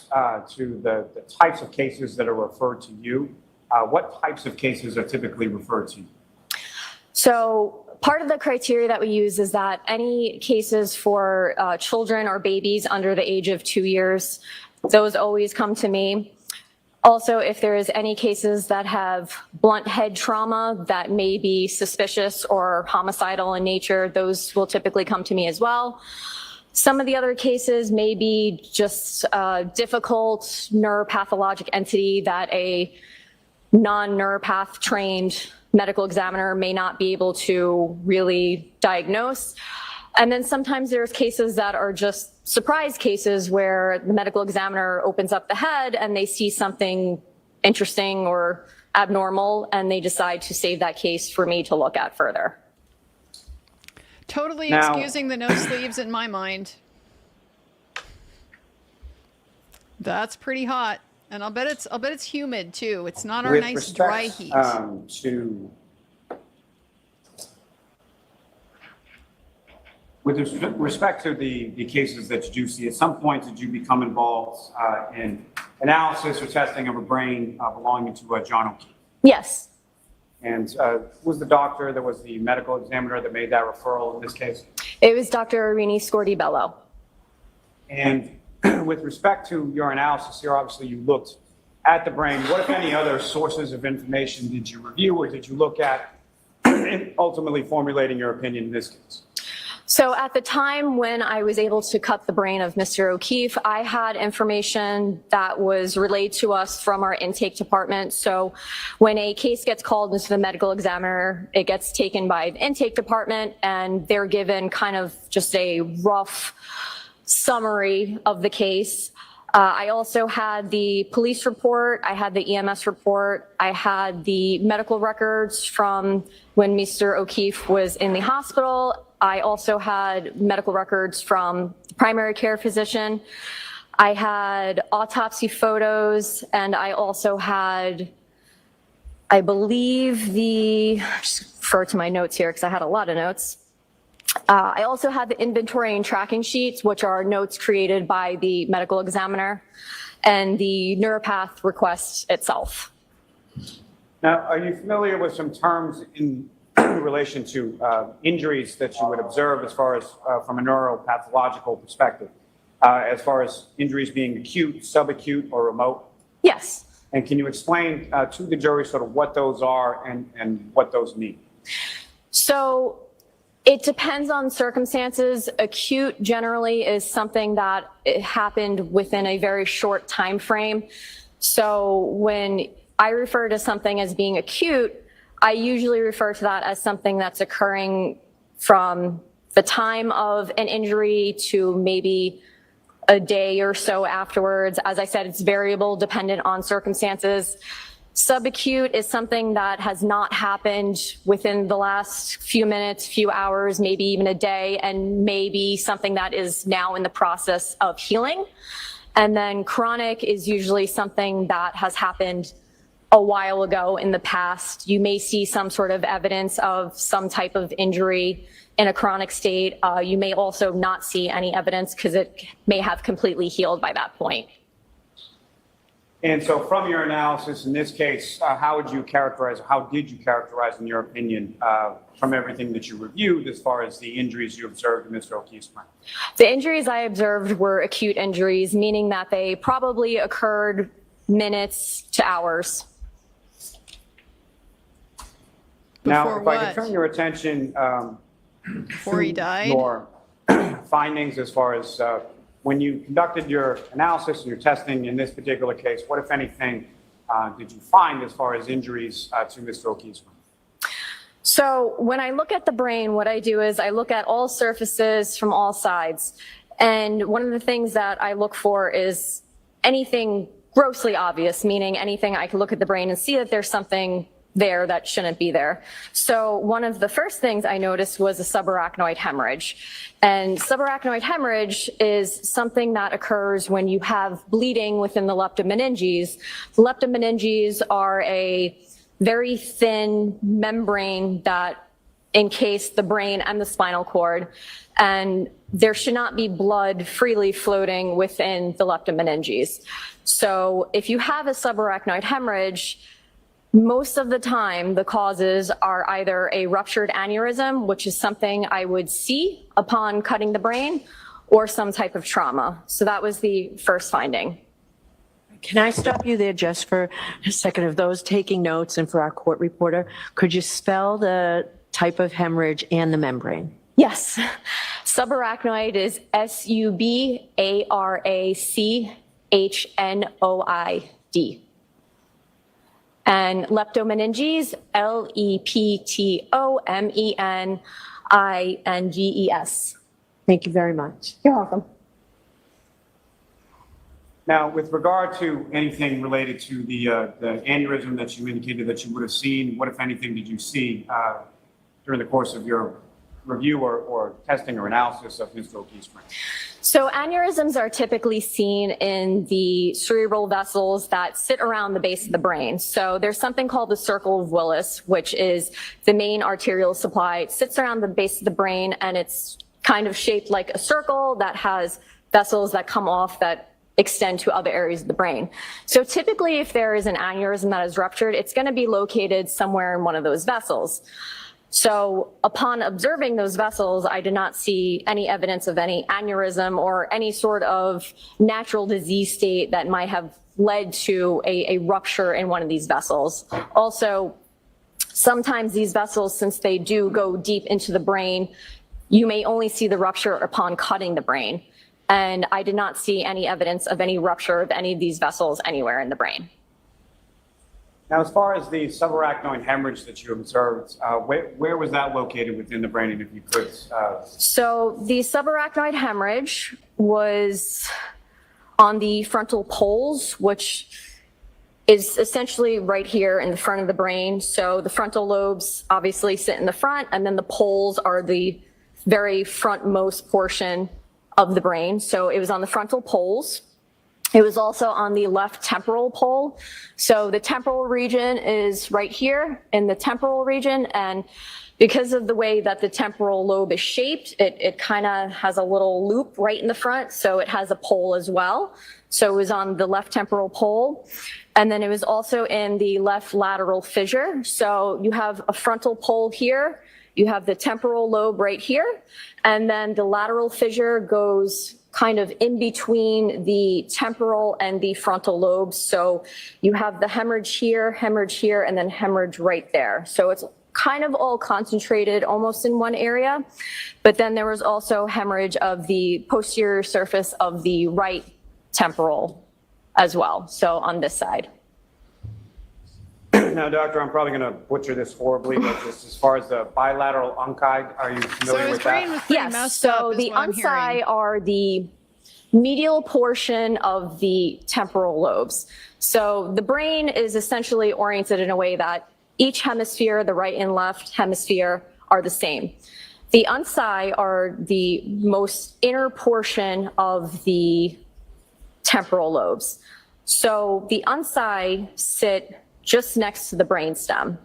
to the types of cases that are referred to you, what types of cases are typically referred to you? So part of the criteria that we use is that any cases for children or babies under the age of 2 years, those always come to me. Also, if there is any cases that have blunt head trauma that may be suspicious or homicidal in nature, those will typically come to me as well. Some of the other cases may be just a difficult neuropathologic entity that a non-neuropath trained medical examiner may not be able to really diagnose. And then sometimes there's cases that are just surprise cases where the medical examiner opens up the head and they see something interesting or abnormal, and they decide to save that case for me to look at further. Totally excusing the no sleeves in my mind. That's pretty hot. And I'll bet it's humid too. It's not our nice dry heat. With respect to the cases that you do see, at some point did you become involved in analysis or testing of a brain belonging to John O'Keefe? Yes. And was the doctor that was the medical examiner that made that referral in this case? It was Dr. Irini Scordi-Bello. And with respect to your analysis here, obviously you looked at the brain. What, if any, other sources of information did you review or did you look at in ultimately formulating your opinion in this case? So at the time when I was able to cut the brain of Mr. O'Keefe, I had information that was relayed to us from our intake department. So when a case gets called into the medical examiner, it gets taken by the intake department and they're given kind of just a rough summary of the case. I also had the police report, I had the EMS report, I had the medical records from when Mr. O'Keefe was in the hospital. I also had medical records from the primary care physician. I had autopsy photos, and I also had, I believe just refer to my notes here because I had a lot of notes. I also had the inventory and tracking sheets, which are notes created by the medical examiner, and the neuropath request itself. Now, are you familiar with some terms in relation to injuries that you would observe as far as from a neuropathological perspective, as far as injuries being acute, subacute, or remote? Yes. And can you explain to the jury sort of what those are and what those mean? So it depends on circumstances. Acute generally is something that happened within a very short time frame. So when I refer to something as being acute, I usually refer to that as something that's occurring from the time of an injury to maybe a day or so afterwards. As I said, it's variable dependent on circumstances. Subacute is something that has not happened within the last few minutes, few hours, maybe even a day, and maybe something that is now in the process of healing. And then chronic is usually something that has happened a while ago in the past. You may see some sort of evidence of some type of injury in a chronic state. You may also not see any evidence because it may have completely healed by that point. And so from your analysis in this case, how did you characterize, in your opinion, from everything that you reviewed as far as the injuries you observed in Mr. O'Keefe's brain? The injuries I observed were acute injuries, meaning that they probably occurred minutes to hours. Now, Before if I what? could turn your attention Before he died? your findings as far as when you conducted your analysis and your testing in this particular case, what, if anything, did you find as far as injuries to Mr. O'Keefe's brain? So when I look at the brain, what I do is I look at all surfaces from all sides. And one of the things that I look for is anything grossly obvious, meaning anything I can look at the brain and see that there's something there that shouldn't be there. So one of the first things I noticed was a subarachnoid hemorrhage. And subarachnoid hemorrhage is something that occurs when you have bleeding within the leptomeninges. The leptomeninges are a very thin membrane that encase the brain and the spinal cord, and there should not be blood freely floating within the leptomeninges. So if you have a subarachnoid hemorrhage, most of the time, the causes are either a ruptured aneurysm, which is something I would see upon cutting the brain, or some type of trauma. So that was the first finding. Can I stop you there just for a second? Of those taking notes and for our court reporter, could you spell the type of hemorrhage and the membrane? Yes. Subarachnoid is SUBARACHNOID. And leptomeninges, LEPTOMENINGES. Thank you very much. You're welcome. Now, with regard to anything related to the aneurysm that you indicated that you would have seen, what, if anything, did you see during the course of your review or testing or analysis of Mr. O'Keefe's brain? So aneurysms are typically seen in the cerebral vessels that sit around the base of the brain. So there's something called the circle of Willis, which is the main arterial supply. It sits around the base of the brain, and it's kind of shaped like a circle that has vessels that come off that extend to other areas of the brain. So typically, if there is an aneurysm that is ruptured, it's going to be located somewhere in one of those vessels. So upon observing those vessels, I did not see any evidence of any aneurysm or any sort of natural disease state that might have led to a rupture in one of these vessels. Also, sometimes these vessels, since they do go deep into the brain, you may only see the rupture upon cutting the brain. And I did not see any evidence of any rupture of any of these vessels anywhere in the brain. Now, as far as the subarachnoid hemorrhage that you observed, where was that located within the brain, and if you could? So the subarachnoid hemorrhage was on the frontal poles, which is essentially right here in the front of the brain. So the frontal lobes obviously sit in the front, and then the poles are the very frontmost portion of the brain. So it was on the frontal poles. It was also on the left temporal pole. So the temporal region is right here in the temporal region. And because of the way that the temporal lobe is shaped, it kind of has a little loop right in the front. So it has a pole as well. So it was on the left temporal pole. And then it was also in the left lateral fissure. So you have a frontal pole here. You have the temporal lobe right here. And then the lateral fissure goes kind of in between the temporal and the frontal lobes. So you have the hemorrhage here, and then hemorrhage right there. So it's kind of all concentrated almost in one area. But then there was also hemorrhage of the posterior surface of the right temporal as well. So on this side. Now, doctor, I'm probably going to butcher this horribly, but just as far as the bilateral unci, are you familiar with that? Yes, so the unci are the medial portion of the temporal lobes. So the brain is essentially oriented in a way that each hemisphere, the right and left hemisphere, are the same. The unci are the most inner portion of the temporal lobes. So the unci sit just next to the brainstem.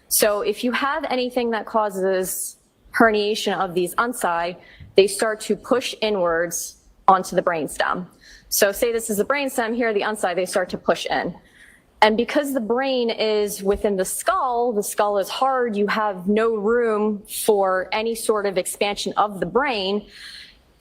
So if you have anything that causes herniation of these unci, they start to push inwards onto the brainstem. So say this is the brainstem, here are the unci, they start to push in. And because the brain is within the skull is hard, you have no room for any sort of expansion of the brain.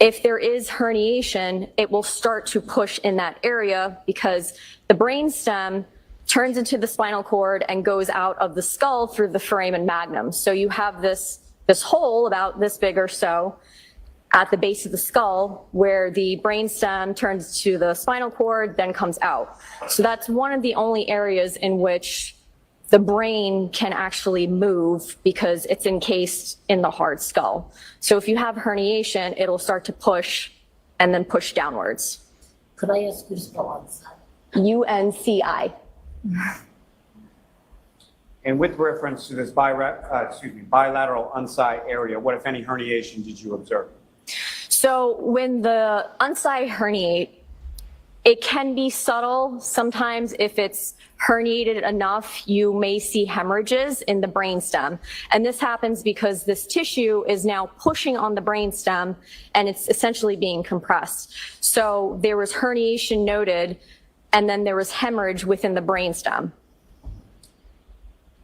If there is herniation, it will start to push in that area because the brainstem turns into the spinal cord and goes out of the skull through the foramen magnum. So you have this hole about this big or so at the base of the skull where the brainstem turns to the spinal cord, then comes out. So that's one of the only areas in which the brain can actually move because it's encased in the hard skull. So if you have herniation, it'll start to push and then push downwards. Could I ask you to spell unci? UNCI. And with reference to this bilateral unci area, what, if any, herniation did you observe? So when the unci herniate, it can be subtle. Sometimes if it's herniated enough, you may see hemorrhages in the brainstem. And this happens because this tissue is now pushing on the brainstem and it's essentially being compressed. So there was herniation noted, and then there was hemorrhage within the brainstem.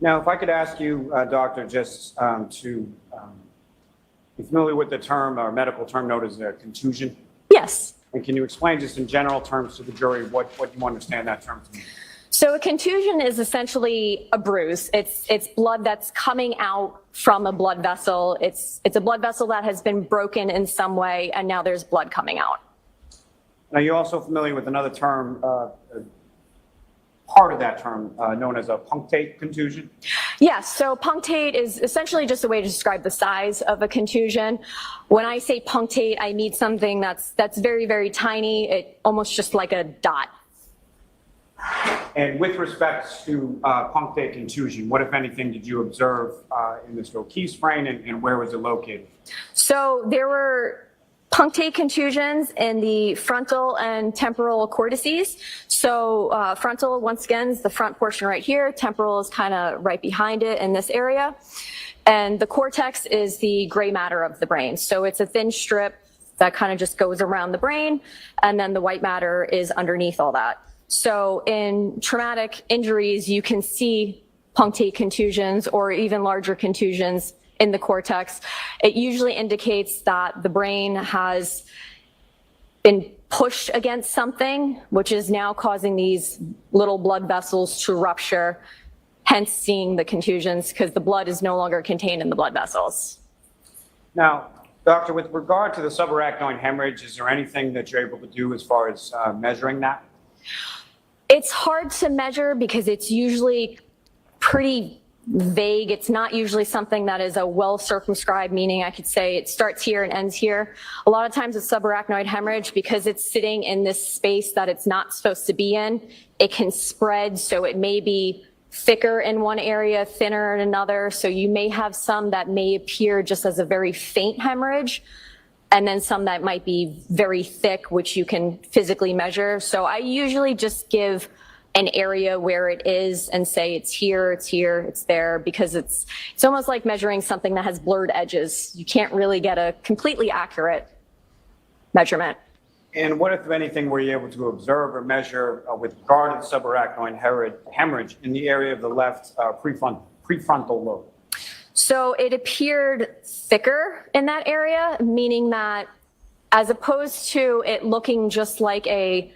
Now, if I could ask you, Doctor, just to be familiar with the term or medical term known as a contusion? Yes. And can you explain just in general terms to the jury what you understand that term to mean? So a contusion is essentially a bruise. It's blood that's coming out from a blood vessel. It's a blood vessel that has been broken in some way, and now there's blood coming out. Now, you're also familiar with another term, part of that term, known as a punctate contusion? Yes, so punctate is essentially just a way to describe the size of a contusion. When I say punctate, I mean something that's very, very tiny, almost just like a dot. And with respect to punctate contusion, what, if anything, did you observe in this O'Keefe's brain, and where was it located? So there were punctate contusions in the frontal and temporal cortices. So frontal, once again, is the front portion right here. Temporal is kind of right behind it in this area. And the cortex is the gray matter of the brain. So it's a thin strip that kind of just goes around the brain, and then the white matter is underneath all that. So in traumatic injuries, you can see punctate contusions or even larger contusions in the cortex. It usually indicates that the brain has been pushed against something, which is now causing these little blood vessels to rupture, hence seeing the contusions, because the blood is no longer contained in the blood vessels. Now, Doctor, with regard to the subarachnoid hemorrhage, is there anything that you're able to do as far as measuring that? It's hard to measure because it's usually pretty vague. It's not usually something that is a well circumscribed, meaning I could say it starts here and ends here. A lot of times with subarachnoid hemorrhage, because it's sitting in this space that it's not supposed to be in, it can spread. So it may be thicker in one area, thinner in another. So you may have some that may appear just as a very faint hemorrhage, and then some that might be very thick, which you can physically measure. So I usually just give an area where it is and say it's here, it's there, because it's almost like measuring something that has blurred edges. You can't really get a completely accurate measurement. And what, if anything, were you able to observe or measure with regard to the subarachnoid hemorrhage in the area of the left prefrontal lobe? So it appeared thicker in that area, meaning that as opposed to it looking just like a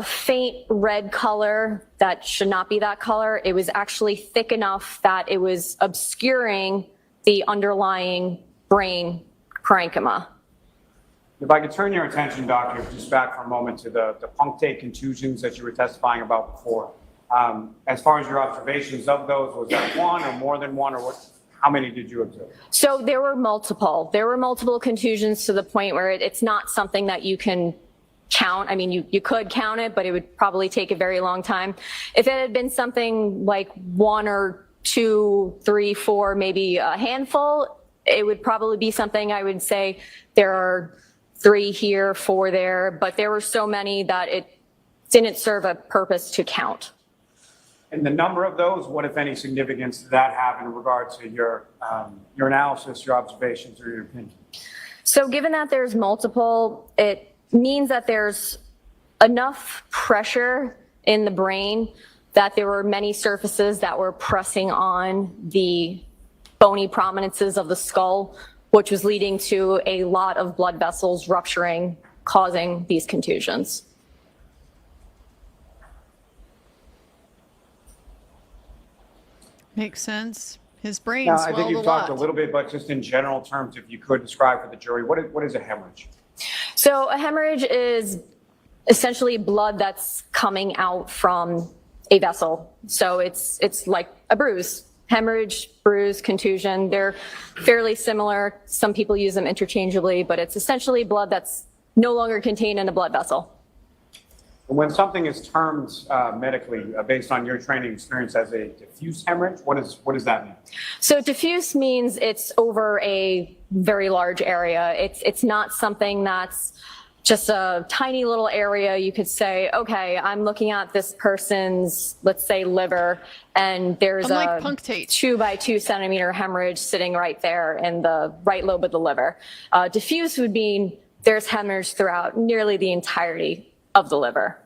faint red color that should not be that color, it was actually thick enough that it was obscuring the underlying brain parenchyma. If I could turn your attention, Doctor, just back for a moment to the punctate contusions that you were testifying about before. As far as your observations of those, was that one or more than one, or what? How many did you observe? So there were multiple. There were multiple contusions to the point where it's not something that you can count. I mean, you could count it, but it would probably take a very long time. If it had been something like 1 or 2, 3, 4, maybe a handful, it would probably be something I would say there are 3 here, 4 there, but there were so many that it didn't serve a purpose to count. And the number of those, what if any significance does that have in regard to your analysis, your observations, or your opinion? So given that there's multiple, it means that there's enough pressure in the brain that there were many surfaces that were pressing on the bony prominences of the skull, which was leading to a lot of blood vessels rupturing, causing these contusions. Makes sense. His brain Now, swelled I think you've a talked a lot. little bit, but just in general terms, if you could describe for the jury, what is a hemorrhage? So a hemorrhage is essentially blood that's coming out from a vessel. So it's like a bruise. Hemorrhage, bruise, contusion, they're fairly similar. Some people use them interchangeably, but it's essentially blood that's no longer contained in a blood vessel. When something is termed medically, based on your training experience, as a diffuse hemorrhage, what does that mean? So diffuse means it's over a very large area. It's not something that's just a tiny little area. You could say, okay, I'm looking at this person's, let's say, liver, and there's Unlike a punctate. 2 by 2 centimeter hemorrhage sitting right there in the right lobe of the liver. Diffuse would mean there's hemorrhage throughout nearly the entirety of the liver.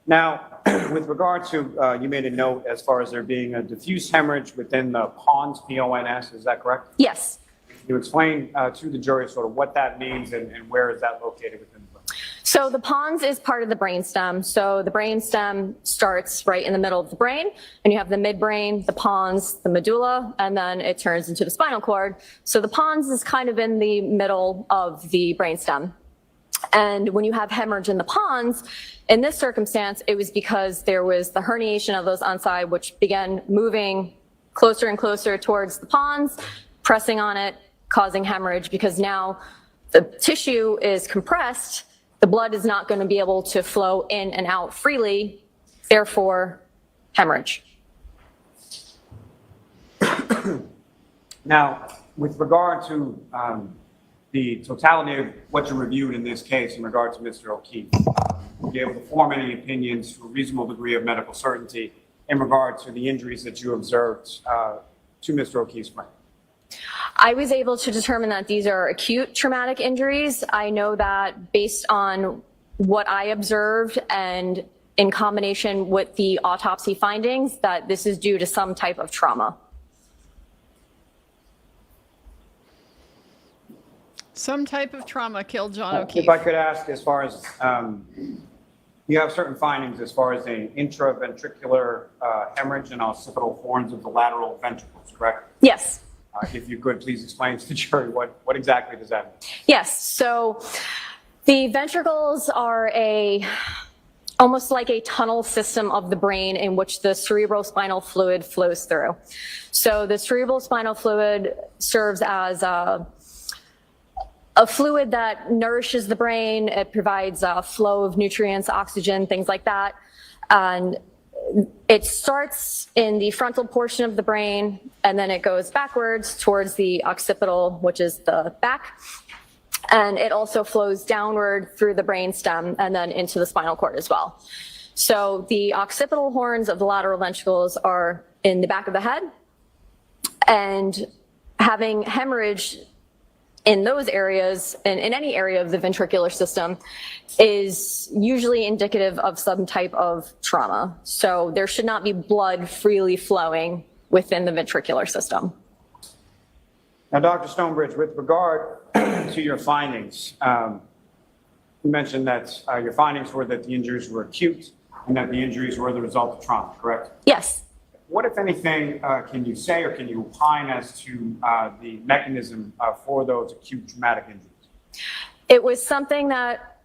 Now, with regard to, you made a note as far as there being a diffuse hemorrhage within the pons, P-O-N-S, is that correct? Yes. Can you explain to the jury sort of what that means and where is that located within the brain? So the pons is part of the brainstem. So the brainstem starts right in the middle of the brain, and you have the midbrain, the pons, the medulla, and then it turns into the spinal cord. So the pons is kind of in the middle of the brainstem. And when you have hemorrhage in the pons, in this circumstance, it was because there was the herniation of those oci, which began moving closer and closer towards the pons, pressing on it, causing hemorrhage, because now the tissue is compressed, the blood is not going to be able to flow in and out freely, therefore hemorrhage. Now, with regard to the totality of what you reviewed in this case in regard to Mr. O'Keefe, were you able to form any opinions to a reasonable degree of medical certainty in regard to the injuries that you observed to Mr. O'Keefe's brain? I was able to determine that these are acute traumatic injuries. I know that based on what I observed and in combination with the autopsy findings, that this is due to some type of trauma. Some type of trauma killed John O'Keefe. If I could ask, as far as you have certain findings as far as an intraventricular hemorrhage and occipital horns of the lateral ventricles, correct? Yes. If you could, please explain to the jury what exactly does that mean? Yes. So the ventricles are almost like a tunnel system of the brain in which the cerebrospinal fluid flows through. So the cerebrospinal fluid serves as a fluid that nourishes the brain. It provides a flow of nutrients, oxygen, things like that. And it starts in the frontal portion of the brain, and then it goes backwards towards the occipital, which is the back. And it also flows downward through the brainstem and then into the spinal cord as well. So the occipital horns of the lateral ventricles are in the back of the head, and having hemorrhage in those areas, and in any area of the ventricular system, is usually indicative of some type of trauma. So there should not be blood freely flowing within the ventricular system. Now, Dr. Stonebridge, with regard to your findings, you mentioned that your findings were that the injuries were acute and that the injuries were the result of trauma, correct? Yes. What, if anything, can you say or can you opine as to the mechanism for those acute traumatic injuries? It was something that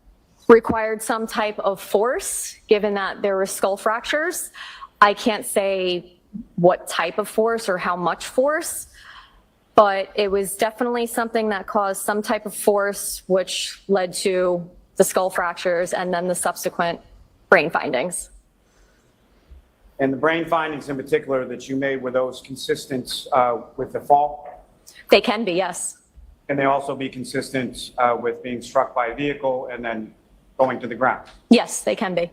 required some type of force, given that there were skull fractures. I can't say what type of force or how much force, but it was definitely something that caused some type of force, which led to the skull fractures, and then the subsequent brain findings. And the brain findings in particular that you made, were those consistent with the fall? They can be, yes. Can they also be consistent with being struck by a vehicle and then going to the ground? Yes, they can be.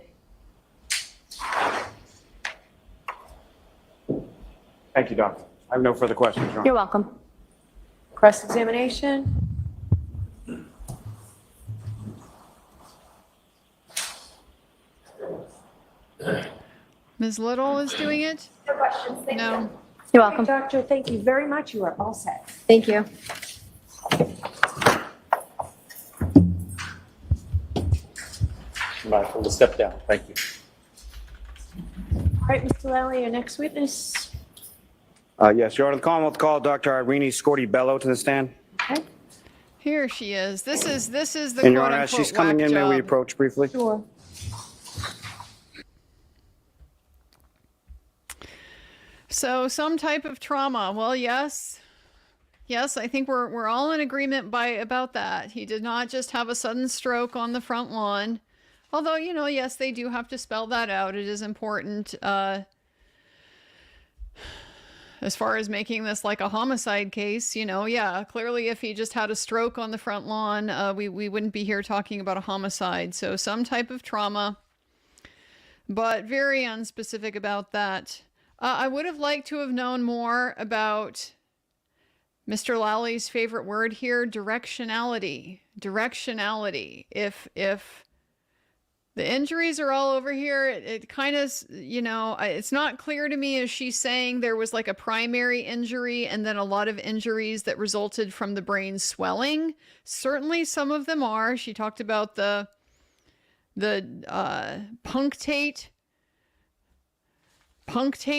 Thank you, Doctor. I have no further questions, Your Honor. You're welcome. Cross-examination? Ms. Little is doing it? No questions, thank you. No. You're welcome. Doctor, thank you very much. You are all set. Thank you. Mindful to step down. Thank you. All right, Mr. Lally, your next witness. Yes, Your Honor, the Commonwealth called Dr. Irini Scordi-Bello to the stand. Okay. Here she is. This is the And Your quote Honor, as unquote she's coming whack in, may we job. approach briefly? Sure. So some type of trauma. Well, yes. Yes, I think we're all in agreement about that. He did not just have a sudden stroke on the front lawn. Although, you know, yes, they do have to spell that out. It is important as far as making this like a homicide case, you know, yeah, clearly if he just had a stroke on the front lawn, we wouldn't be here talking about a homicide. So some type of trauma, but very unspecific about that. I would have liked to have known more about Mr. Lally's favorite word here, directionality. Directionality. If the injuries are all over here, it kind of, you know, it's not clear to me if she's saying there was like a primary injury and then a lot of injuries that resulted from the brain swelling. Certainly some of them are. She talked about the punctate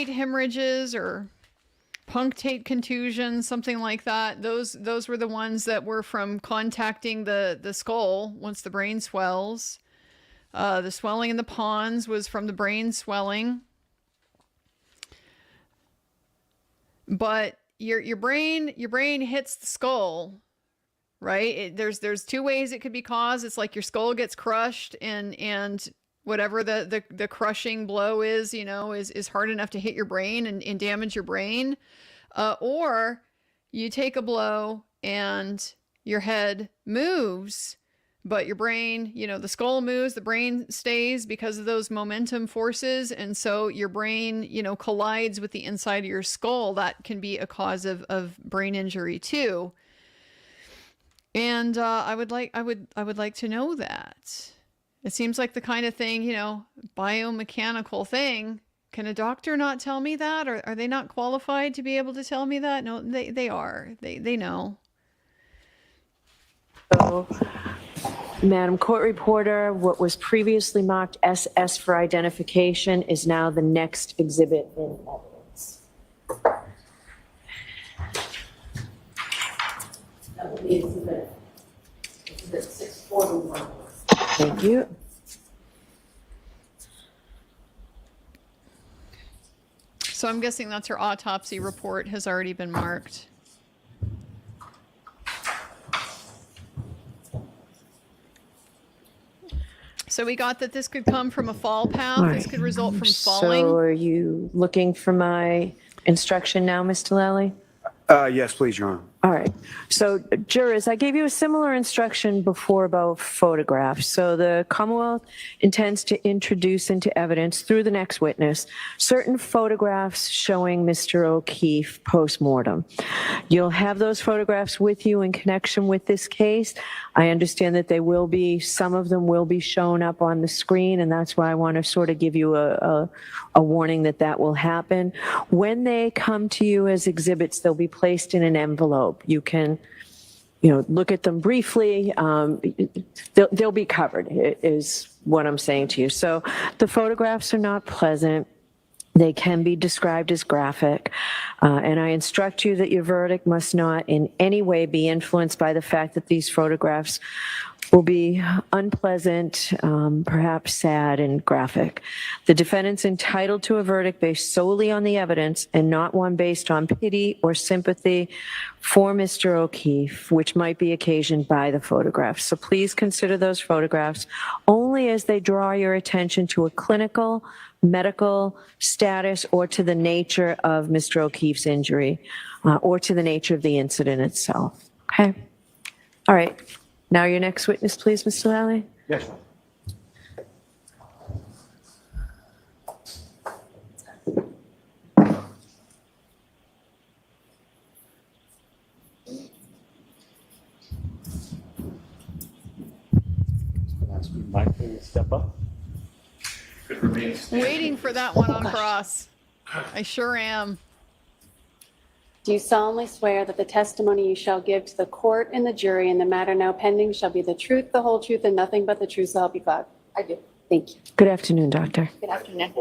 hemorrhages or punctate contusions, something like that. Those were the ones that were from contacting the skull once the brain swells. The swelling in the pons was from the brain swelling. But your brain hits the skull, right? There's two ways it could be caused. It's like your skull gets crushed and whatever the crushing blow is, you know, is hard enough to hit your brain and damage your brain. Or you take a blow and your head moves, but your brain, you know, the skull moves, the brain stays because of those momentum forces. And so your brain, you know, collides with the inside of your skull. That can be a cause of brain injury too. And I would like to know that. It seems like the kind of thing, you know, biomechanical thing. Can a doctor not tell me that? Or are they not qualified to be able to tell me that? No, they are. They know. So, Madam Court Reporter, what was previously marked SS for identification is now the next exhibit in evidence. That will be exhibit 641. Thank you. So I'm guessing that's her autopsy report has already been marked. So we got that this could come from a fall path. All This right. could result from falling. So are you looking for my instruction now, Mr. Lally? Yes, please, Your Honor. All right. So jurors, I gave you a similar instruction before about photographs. So the Commonwealth intends to introduce into evidence through the next witness certain photographs showing Mr. O'Keefe post-mortem. You'll have those photographs with you in connection with this case. I understand that some of them will be shown up on the screen, and that's why I want to sort of give you a warning that will happen. When they come to you as exhibits, they'll be placed in an envelope. You can, look at them briefly. They'll be covered, is what I'm saying to you. So the photographs are not pleasant. They can be described as graphic. And I instruct you that your verdict must not in any way be influenced by the fact that these photographs will be unpleasant, perhaps sad and graphic. The defendant's entitled to a verdict based solely on the evidence and not one based on pity or sympathy for Mr. O'Keefe, which might be occasioned by the photographs. So please consider those photographs only as they draw your attention to a clinical, medical status or to the nature of Mr. O'Keefe's injury or to the nature of the incident itself. Okay? All right. Now your next witness, please, Mr. Lally. Yes, sir. Ask you, Mike, to step up. Waiting for that one on cross. I sure am. Do you solemnly swear that the testimony you shall give to the court and the jury in the matter now pending shall be the truth, the whole truth, and nothing but the truth, so help you God? I do. Thank you. Good afternoon, doctor. Good afternoon.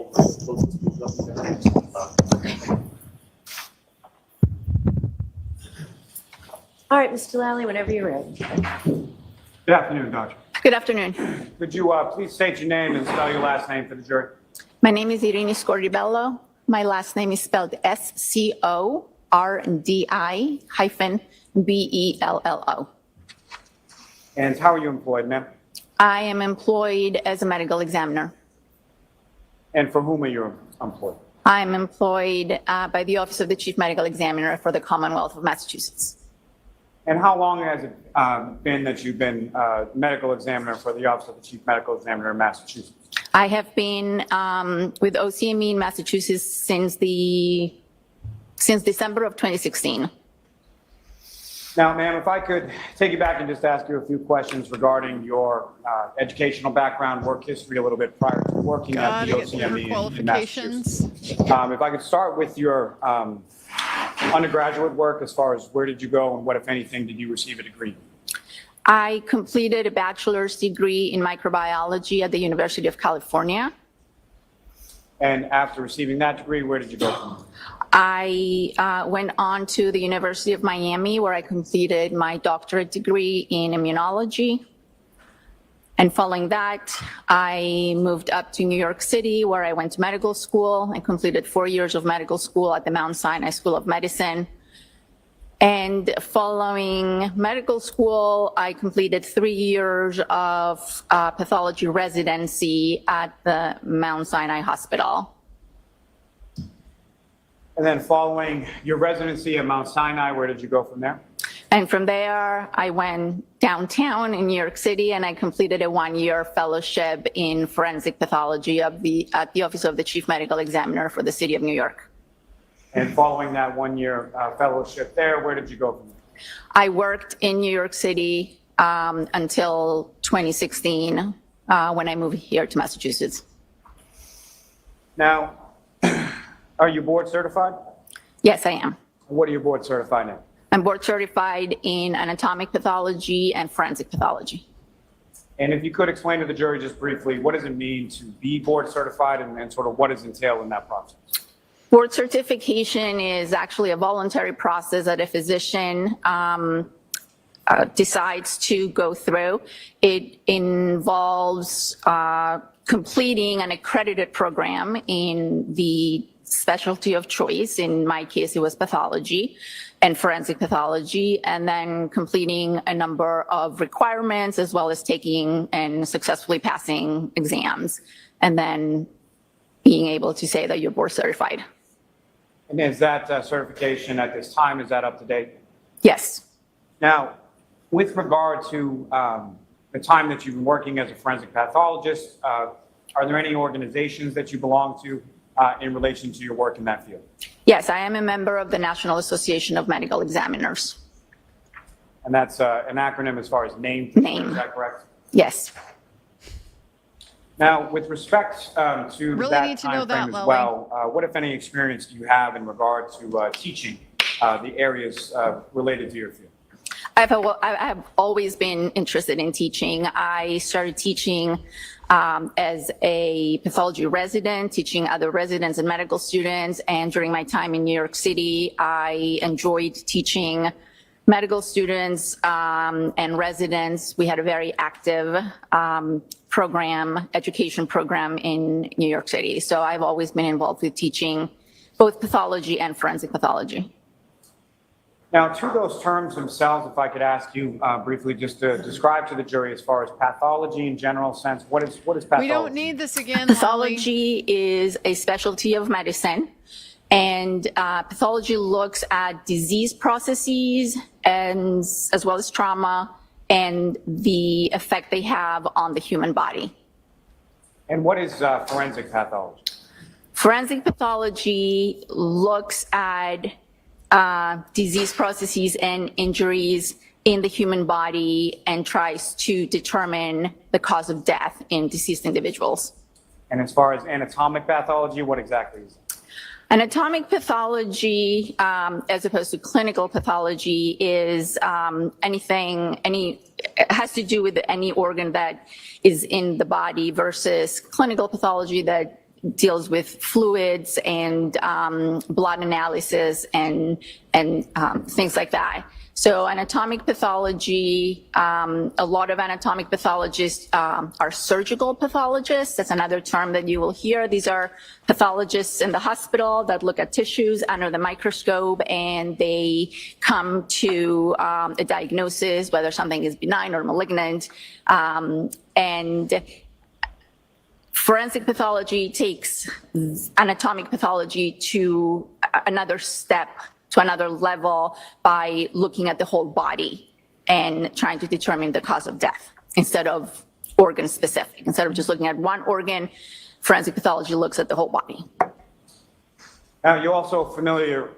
All right, Mr. Lally, whenever you're ready. Good afternoon, Doctor. Good afternoon. Could you please state your name and spell your last name for the jury? My name is Irini Scordi-Bello. My last name is spelled Scordi-Bello. And how are you employed, ma'am? I am employed as a medical examiner. And for whom are you employed? I am employed by the Office of the Chief Medical Examiner for the Commonwealth of Massachusetts. And how long has it been that you've been medical examiner for the Office of the Chief Medical Examiner in Massachusetts? I have been with OCME in Massachusetts since December of 2016. Now, ma'am, if I could take you back and just ask you a few questions regarding your educational background, work history a little bit prior to working at the OCME in Massachusetts. If I could start with your undergraduate work, as far as where did you go and what, if anything, did you receive a degree? I completed a bachelor's degree in microbiology at the University of California. And after receiving that degree, where did you go from? I went on to the University of Miami, where I completed my doctorate degree in immunology. And following that, I moved up to New York City, where I went to medical school. I completed 4 years of medical school at the Mount Sinai School of Medicine. And following medical school, I completed 3 years of pathology residency at the Mount Sinai Hospital. And then following your residency at Mount Sinai, where did you go from there? And from there, I went downtown in New York City, and I completed a 1-year fellowship in forensic pathology at the Office of the Chief Medical Examiner for the City of New York. And following that 1-year fellowship there, where did you go from there? I worked in New York City until 2016, when I moved here to Massachusetts. Now, are you board certified? Yes, I am. What are you board certified in? I'm board certified in anatomic pathology and forensic pathology. And if you could explain to the jury just briefly, what does it mean to be board certified and sort of what is entailed in that process? Board certification is actually a voluntary process that a physician decides to go through. It involves completing an accredited program in the specialty of choice. In my case, it was pathology and forensic pathology, and then completing a number of requirements, as well as taking and successfully passing exams, and then being able to say that you're board certified. And is that certification at this time, is that up to date? Yes. Now, with regard to the time that you've been working as a forensic pathologist, are there any organizations that you belong to in relation to your work in that field? Yes, I am a member of the National Association of Medical Examiners. And that's an acronym as far as name. Name. Is that correct? Yes. Now, with respect to Really that need to know timeframe that, as Lily. well, what, if any, experience do you have in regard to teaching the areas related to your field? I've always been interested in teaching. I started teaching as a pathology resident, teaching other residents and medical students. And during my time in New York City, I enjoyed teaching medical students and residents. We had a very active education program in New York City. So I've always been involved with teaching both pathology and forensic pathology. Now, to those terms themselves, if I could ask you briefly just to describe to the jury as far as pathology in general sense, what is pathology? We don't need this again, Pathology is a specialty of medicine, and pathology looks at disease processes and as well as trauma and the effect they have on the human body. And what is forensic pathology? Forensic pathology looks at disease processes and injuries in the human body and tries to determine the cause of death in deceased individuals. And as far as anatomic pathology, what exactly is it? Anatomic pathology, as opposed to clinical pathology, is it has to do with any organ that is in the body versus clinical pathology that deals with fluids and blood analysis and things like that. So anatomic pathology, a lot of anatomic pathologists are surgical pathologists. That's another term that you will hear. These are pathologists in the hospital that look at tissues under the microscope, and they come to a diagnosis, whether something is benign or malignant. And forensic pathology takes anatomic pathology to another step, to another level, by looking at the whole body and trying to determine the cause of death instead of organ specific. Instead of just looking at one organ, forensic pathology looks at the whole body. Now, you're also familiar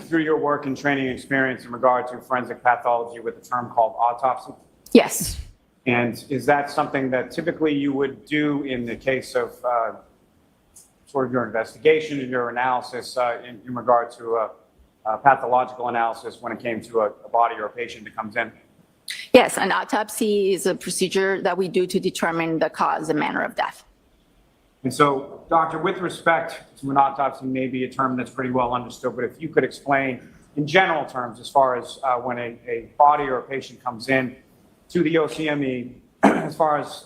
through your work and training experience in regard to forensic pathology with a term called autopsy? Yes. And is that something that typically you would do in the case of sort of your investigation and your analysis in regard to a pathological analysis when it came to a body or a patient that comes in? Yes, an autopsy is a procedure that we do to determine the cause and manner of death. And so, doctor, with respect to an autopsy, may be a term that's pretty well understood, but if you could explain in general terms as far as when a body or a patient comes in to the OCME, as far as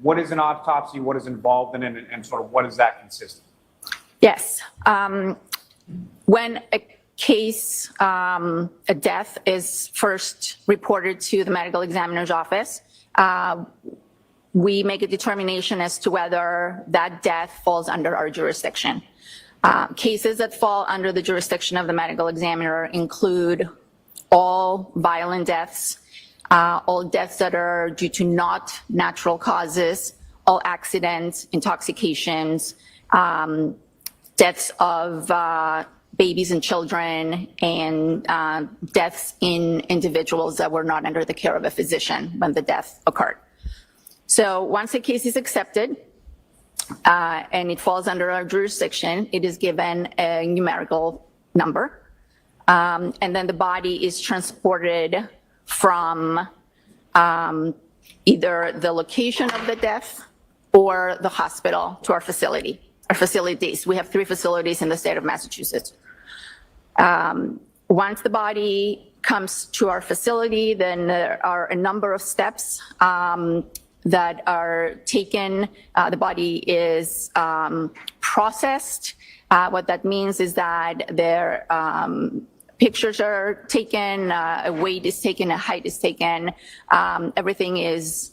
what is an autopsy, what is involved in it, and sort of what does that consist of? Yes. When a case, a death is first reported to the medical examiner's office, we make a determination as to whether that death falls under our jurisdiction. Cases that fall under the jurisdiction of the medical examiner include all violent deaths, all deaths that are due to not natural causes, all accidents, intoxications, deaths of babies and children, and deaths in individuals that were not under the care of a physician when the death occurred. So once a case is accepted and it falls under our jurisdiction, it is given a numerical number, and then the body is transported from either the location of the death or the hospital to our facility. Our facilities, we have 3 facilities in the state of Massachusetts. Once the body comes to our facility, then there are a number of steps that are taken. The body is processed. What that means is that there pictures are taken, a weight is taken, a height is taken, everything is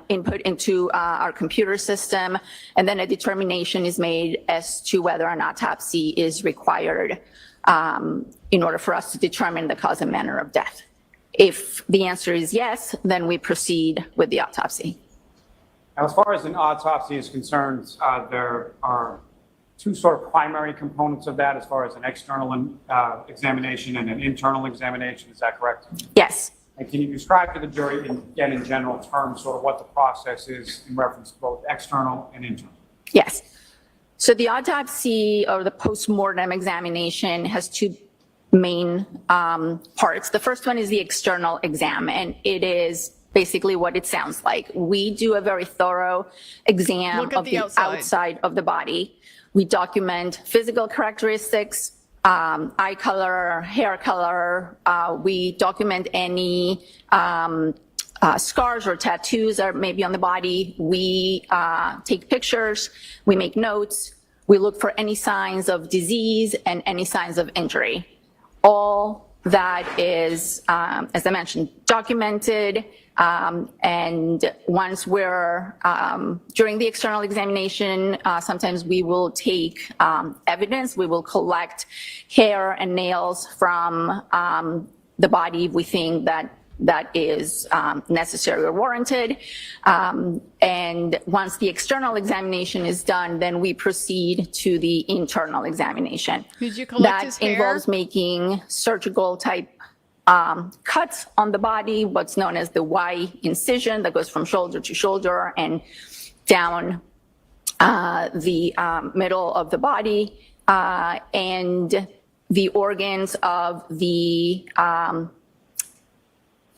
input into our computer system, and then a determination is made as to whether an autopsy is required in order for us to determine the cause and manner of death. If the answer is yes, then we proceed with the autopsy. Now, as far as an autopsy is concerned, there are 2 sort of primary components of that as far as an external examination and an internal examination. Is that correct? Yes. And can you describe to the jury, again, in general terms, sort of what the process is in reference to both external and internal? Yes. So the autopsy or the post-mortem examination has 2 main parts. The first one is the external exam, and it is basically what it sounds like. We do a very thorough exam of the outside of the body. We document physical characteristics, eye color, hair color. We document any scars or tattoos that may be on the body. We take pictures, we make notes, we look for any signs of disease and any signs of injury. All that is, as I mentioned, documented. And once we're, during the external examination, sometimes we will take evidence. We will collect hair and nails from the body if we think that is necessary or warranted. And once the external examination is done, then we proceed to the internal examination. Did you collect his That hair? involves making surgical type cuts on the body, what's known as the Y incision that goes from shoulder to shoulder and down the middle of the body, and the organs of the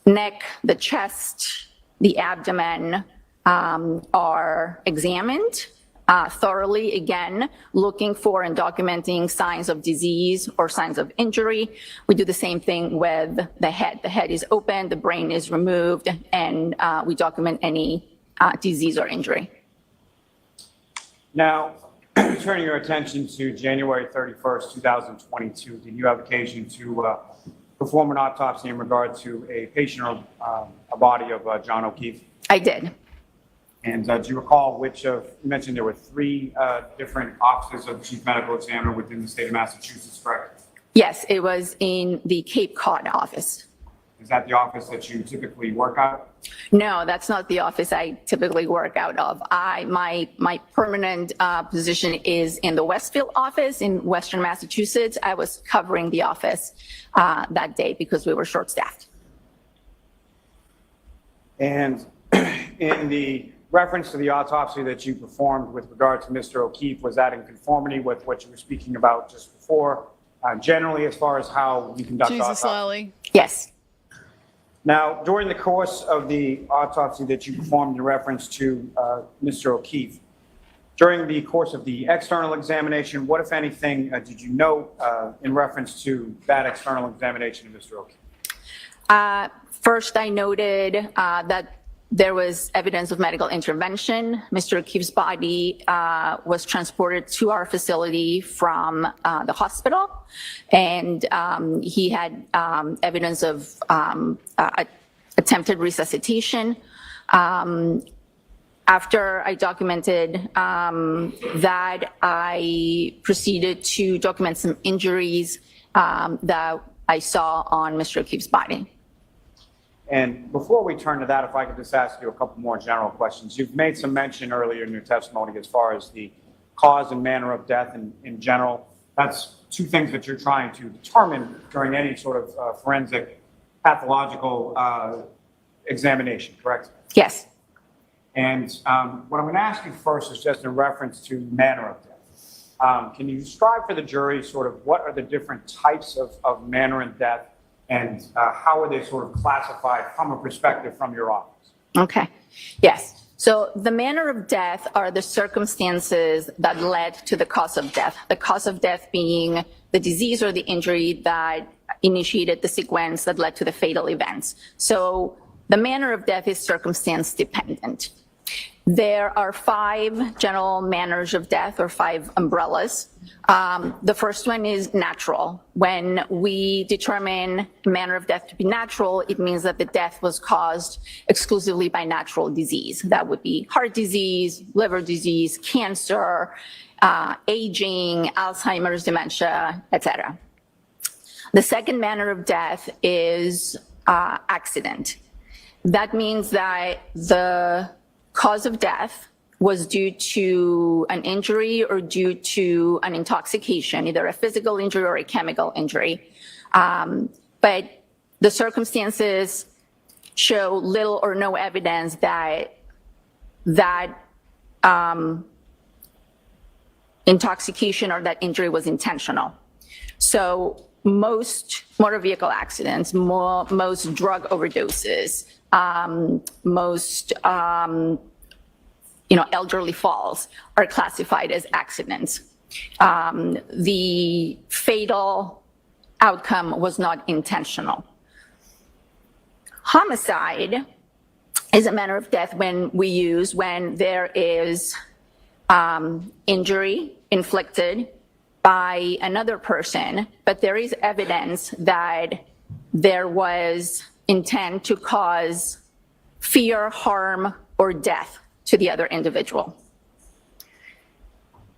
neck, the chest, the abdomen are examined thoroughly, again, looking for and documenting signs of disease or signs of injury. We do the same thing with the head. The head is open, the brain is removed, and we document any disease or injury. Now, turning your attention to January 31st, 2022, did you have occasion to perform an autopsy in regard to a patient or a body of John O'Keefe? I did. And do you recall which of, you mentioned there were 3 different offices of the chief medical examiner within the state of Massachusetts, correct? Yes, it was in the Cape Cod office. Is that the office that you typically work out of? No, that's not the office I typically work out of. My permanent position is in the Westfield office in Western Massachusetts. I was covering the office that day because we were short-staffed. And in the reference to the autopsy that you performed with regard to Mr. O'Keefe, was that in conformity with what you were speaking about just before, generally as far as how you conduct Jesus, autopsy? Lally. Yes. Now, during the course of the autopsy that you performed in reference to Mr. O'Keefe, during the course of the external examination, what, if anything, did you note in reference to that external examination of Mr. O'Keefe? First, I noted that there was evidence of medical intervention. Mr. O'Keefe's body was transported to our facility from the hospital, and he had evidence of attempted resuscitation. After I documented that, I proceeded to document some injuries that I saw on Mr. O'Keefe's body. And before we turn to that, if I could just ask you a couple more general questions. You've made some mention earlier in your testimony as far as the cause and manner of death in general. That's 2 things that you're trying to determine during any sort of forensic pathological examination, correct? Yes. And what I'm going to ask you first is just in reference to manner of death. Can you describe for the jury sort of what are the different types of manner of death, and how are they sort of classified from a perspective from your office? Okay. Yes. So the manner of death are the circumstances that led to the cause of death. The cause of death being the disease or the injury that initiated the sequence that led to the fatal events. So the manner of death is circumstance dependent. There are 5 general manners of death, or 5 umbrellas. The first one is natural. When we determine manner of death to be natural, it means that the death was caused exclusively by natural disease. That would be heart disease, liver disease, cancer, aging, Alzheimer's, dementia, etc. The second manner of death is accident. That means that the cause of death was due to an injury or due to an intoxication, either a physical injury or a chemical injury. But the circumstances show little or no evidence that intoxication or that injury was intentional. So most motor vehicle accidents, most drug overdoses, most elderly falls are classified as accidents. the fatal outcome was not intentional. Homicide is a manner of death when there is injury inflicted by another person, but there is evidence that there was intent to cause fear, harm, or death to the other individual.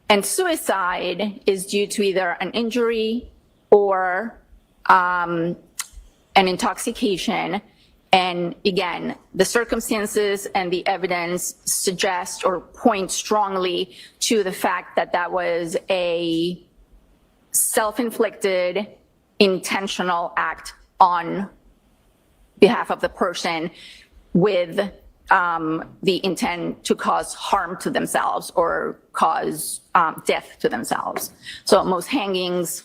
And suicide is due to either an injury or an intoxication. And again, the circumstances and the evidence suggest or point strongly to the fact that that was a self-inflicted, intentional act on behalf of the person with the intent to cause harm to themselves or cause death to themselves. So most hangings,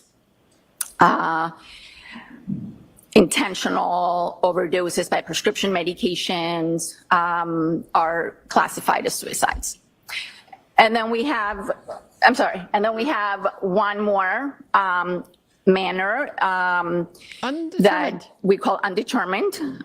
intentional overdoses by prescription medications are classified as suicides. And then we have, one more manner that we call undetermined.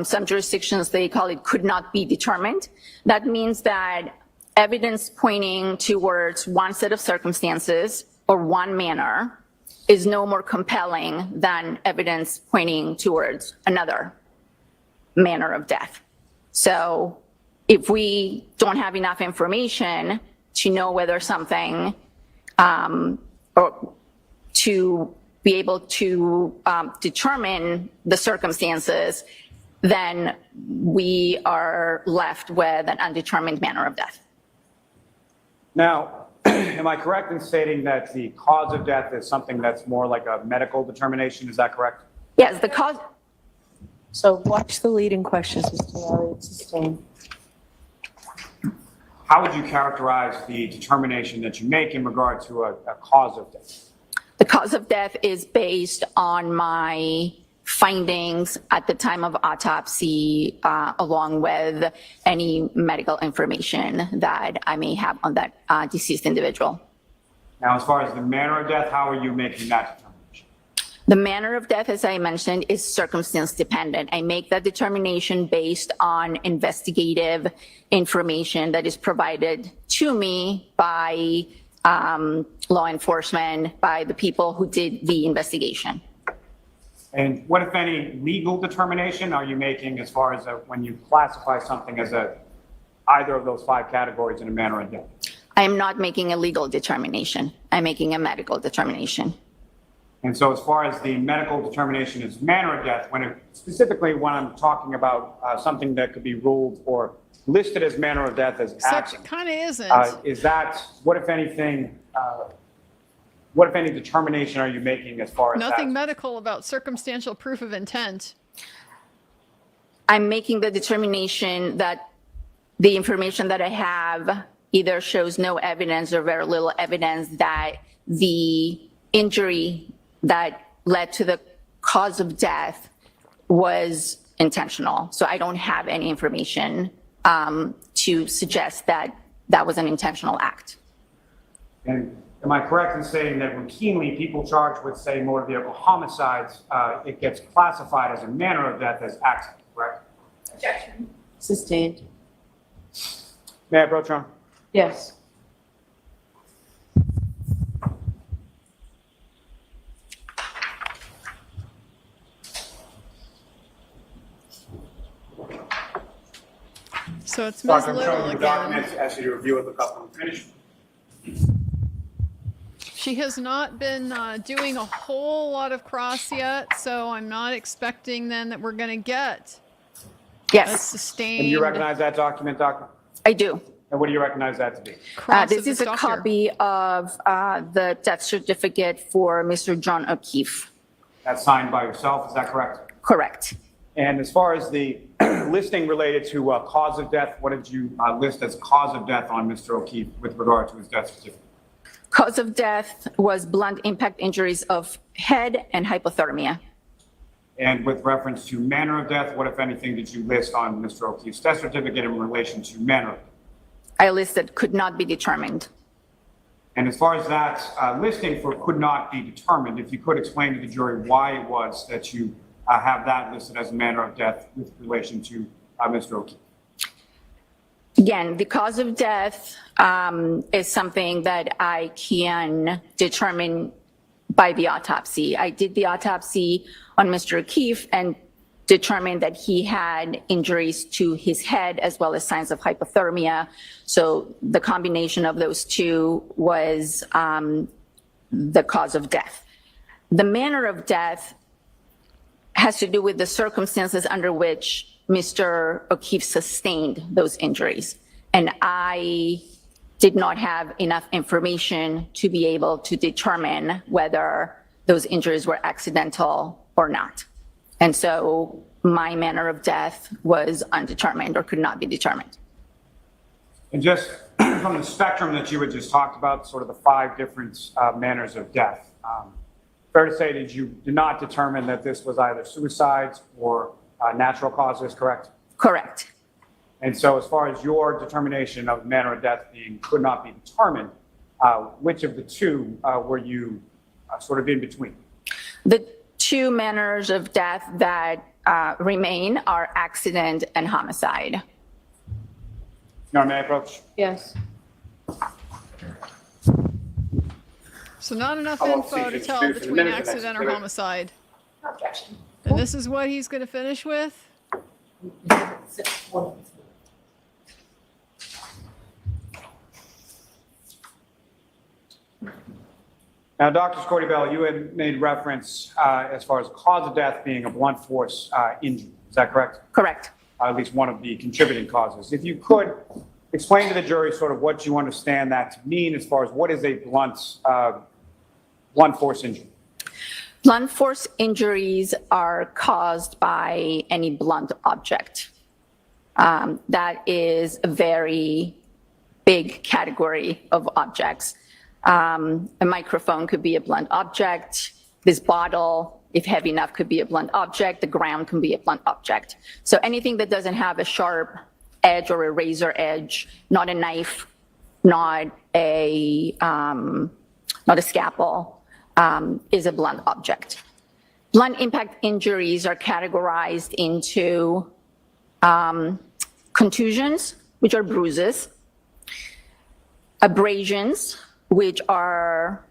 Some jurisdictions, they call it could not be determined. That means that evidence pointing towards one set of circumstances or one manner is no more compelling than evidence pointing towards another manner of death. So if we don't have enough information to know whether something, or to be able to determine the circumstances, then we are left with an undetermined manner of death. Now, am I correct in stating that the cause of death is something that's more like a medical determination? Is that correct? Yes, the cause. So watch the leading questions, Mr. Elliott. Sustained. How would you characterize the determination that you make in regard to a cause of death? The cause of death is based on my findings at the time of autopsy, along with any medical information that I may have on that deceased individual. Now, as far as the manner of death, how are you making that determination? The manner of death, as I mentioned, is circumstance dependent. I make that determination based on investigative information that is provided to me by law enforcement, by the people who did the investigation. And what, if any, legal determination are you making as far as when you classify something as either of those 5 categories in a manner of death? I am not making a legal determination. I'm making a medical determination. And so as far as the medical determination is manner of death, specifically when I'm talking about something that could be ruled or listed as manner of death as accident. Such kind of isn't. Is that, what if anything, what if any determination are you making as far as Nothing that? medical about circumstantial proof of intent. I'm making the determination that the information that I have either shows no evidence or very little evidence that the injury that led to the cause of death was intentional. So I don't have any information to suggest that that was an intentional act. And am I correct in saying that routinely people charged with, say, motor vehicle homicides, it gets classified as a manner of death as accident, correct? Objection. Sustained. May I approach on? Yes. So it's Ms. Doctor, I'm Little showing you the again. documents, ask you to review it, look up and finish. She has not been doing a whole lot of cross yet, so I'm not expecting then that we're going to get a Yes, sustained And you recognize that document, Doctor? I do. And what do you recognize that to be? cross of This is this a doctor. copy of the death certificate for Mr. John O'Keefe. That's signed by yourself, is that correct? Correct. And as far as the listing related to cause of death, what did you list as cause of death on Mr. O'Keefe with regard to his death certificate? Cause of death was blunt impact injuries of head and hypothermia. And with reference to manner of death, what, if anything, did you list on Mr. O'Keefe's death certificate in relation to manner of death? I listed could not be determined. And as far as that listing for could not be determined, if you could explain to the jury why it was that you have that listed as a manner of death with relation to Mr. O'Keefe. Again, the cause of death is something that I can determine by the autopsy. I did the autopsy on Mr. O'Keefe and determined that he had injuries to his head as well as signs of hypothermia. So the combination of those two was the cause of death. The manner of death has to do with the circumstances under which Mr. O'Keefe sustained those injuries. And I did not have enough information to be able to determine whether those injuries were accidental or not. And so my manner of death was undetermined or could not be determined. And just from the spectrum that you had just talked about, sort of the 5 different manners of death, fair to say that you did not determine that this was either suicides or natural causes, correct? Correct. And so as far as your determination of manner of death being could not be determined, which of the two were you sort of in between? The 2 manners of death that remain are accident and homicide. Your Honor, may I approach? Yes. So not enough How about info to seizures, tell for the between minute of accident or next- homicide. Objection. And this is what he's going to finish with? Now, Dr. Scordi-Bello, you had made reference as far as cause of death being a blunt force injury. Is that correct? Correct. At least one of the contributing causes. If you could explain to the jury sort of what you understand that to mean as far as what is a blunt force injury. Blunt force injuries are caused by any blunt object. That is a very big category of objects. A microphone could be a blunt object. This bottle, if heavy enough, could be a blunt object. The ground can be a blunt object. So anything that doesn't have a sharp edge or a razor edge, not a knife, not a scalpel, is a blunt object. Blunt impact injuries are categorized into contusions, which are bruises, abrasions, which are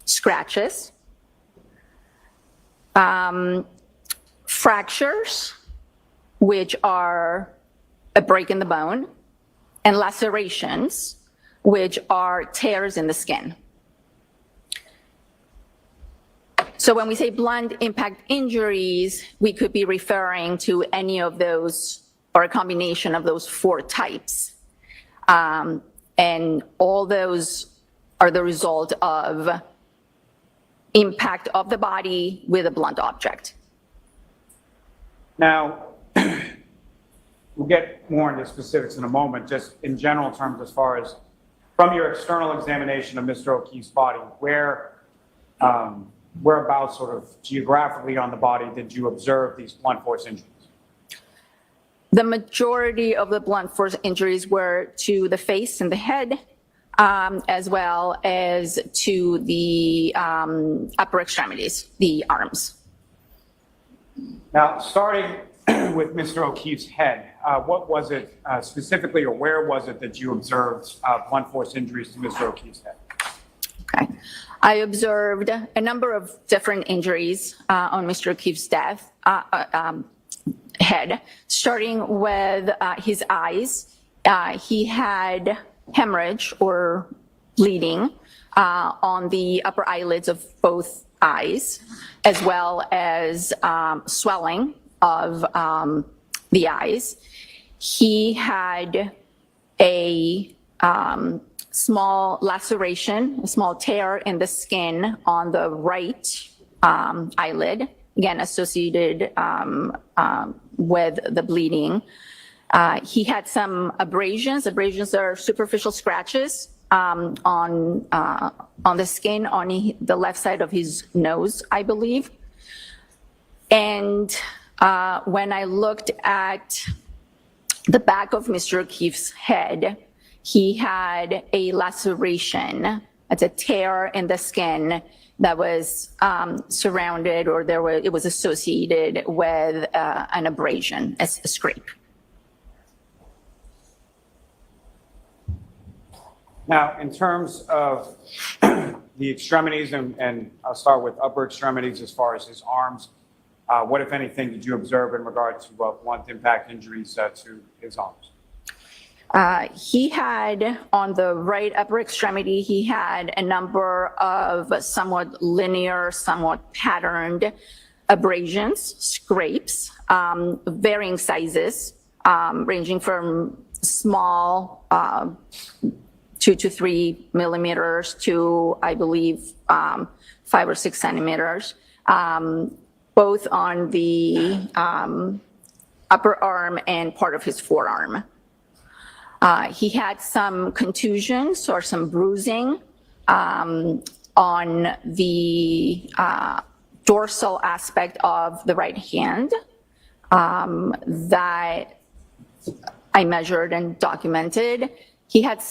scratches, fractures, which are a break in the bone, and lacerations, which are tears in the skin. So when we say blunt impact injuries, we could be referring to any of those or a combination of those 4 types. And all those are the result of impact of the body with a blunt object. Now, we'll get more into specifics in a moment, just in general terms as far as from your external examination of Mr. O'Keefe's body, whereabouts sort of geographically on the body did you observe these blunt force injuries? The majority of the blunt force injuries were to the face and the head, as well as to the upper extremities, the arms. Now, starting with Mr. O'Keefe's head, what was it specifically, or where was it that you observed blunt force injuries to Mr. O'Keefe's head? Okay. I observed a number of different injuries on Mr. O'Keefe's head, starting with his eyes. He had hemorrhage or bleeding on the upper eyelids of both eyes, as well as swelling of the eyes. He had a small laceration, a small tear in the skin on the right eyelid, again associated with the bleeding. He had some abrasions. Abrasions are superficial scratches on the skin on the left side of his nose, I believe. And when I looked at the back of Mr. O'Keefe's head, he had a laceration It's a tear in the skin that was surrounded, or it was associated with an abrasion, a scrape. Now, in terms of the extremities, and I'll start with upper extremities as far as his arms, what, if anything, did you observe in regard to blunt impact injuries to his arms? He had, on the right upper extremity, he had a number of somewhat linear, somewhat patterned abrasions, scrapes, varying sizes, ranging from small 2 to 3 millimeters to, I believe, 5 or 6 centimeters, both on the upper arm and part of his forearm. He had some contusions or some bruising on the dorsal aspect of the right hand that I measured and documented. He had he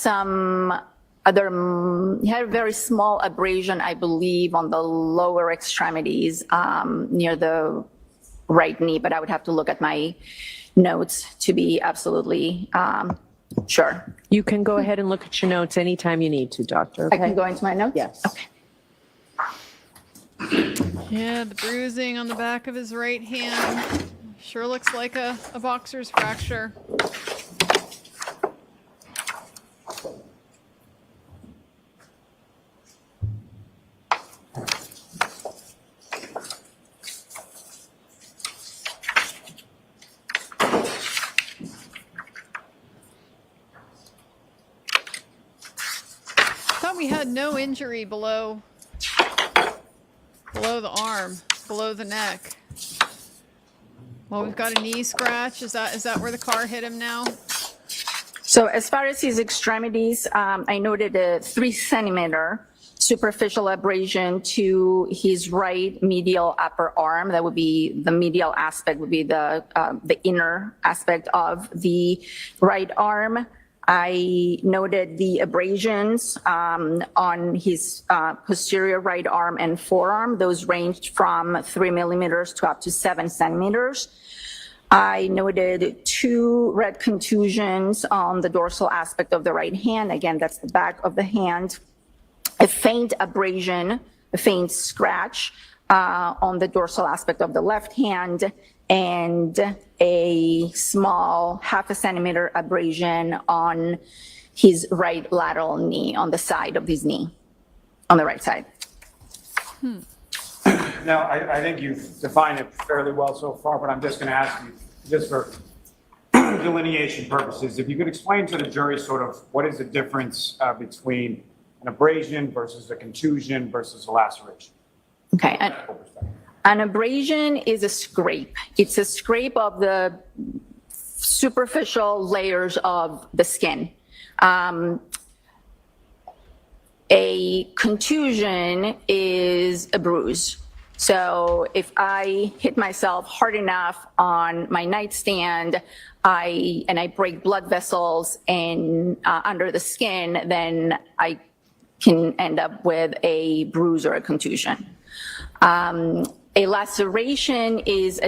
had a very small abrasion, I believe, on the lower extremities near the right knee, but I would have to look at my notes to be absolutely sure. You can go ahead and look at your notes anytime you need to, Doctor. I can go into my notes? Yes. Okay. Yeah, the bruising on the back of his right hand sure looks like a boxer's fracture. We had no injury below the arm, below the neck. Well, we've got a knee scratch. Is that where the car hit him now? So as far as his extremities, I noted a 3 centimeter superficial abrasion to his right medial upper arm. That would be the medial aspect, would be the inner aspect of the right arm. I noted the abrasions on his posterior right arm and forearm. Those ranged from 3 millimeters to up to 7 centimeters. I noted 2 red contusions on the dorsal aspect of the right hand. Again, that's the back of the hand. A faint abrasion, a faint scratch on the dorsal aspect of the left hand, and a small 0.5 centimeter abrasion on his right lateral knee, on the side of his knee, on the right side. Now, I think you've defined it fairly well so far, but I'm just going to ask you, just for delineation purposes, if you could explain to the jury sort of what is the difference between an abrasion versus a contusion versus a laceration. Okay. An abrasion is a scrape. It's a scrape of the superficial layers of the skin. A contusion is a bruise. So if I hit myself hard enough on my nightstand, and I break blood vessels and under the skin, then I can end up with a bruise or a contusion. A laceration is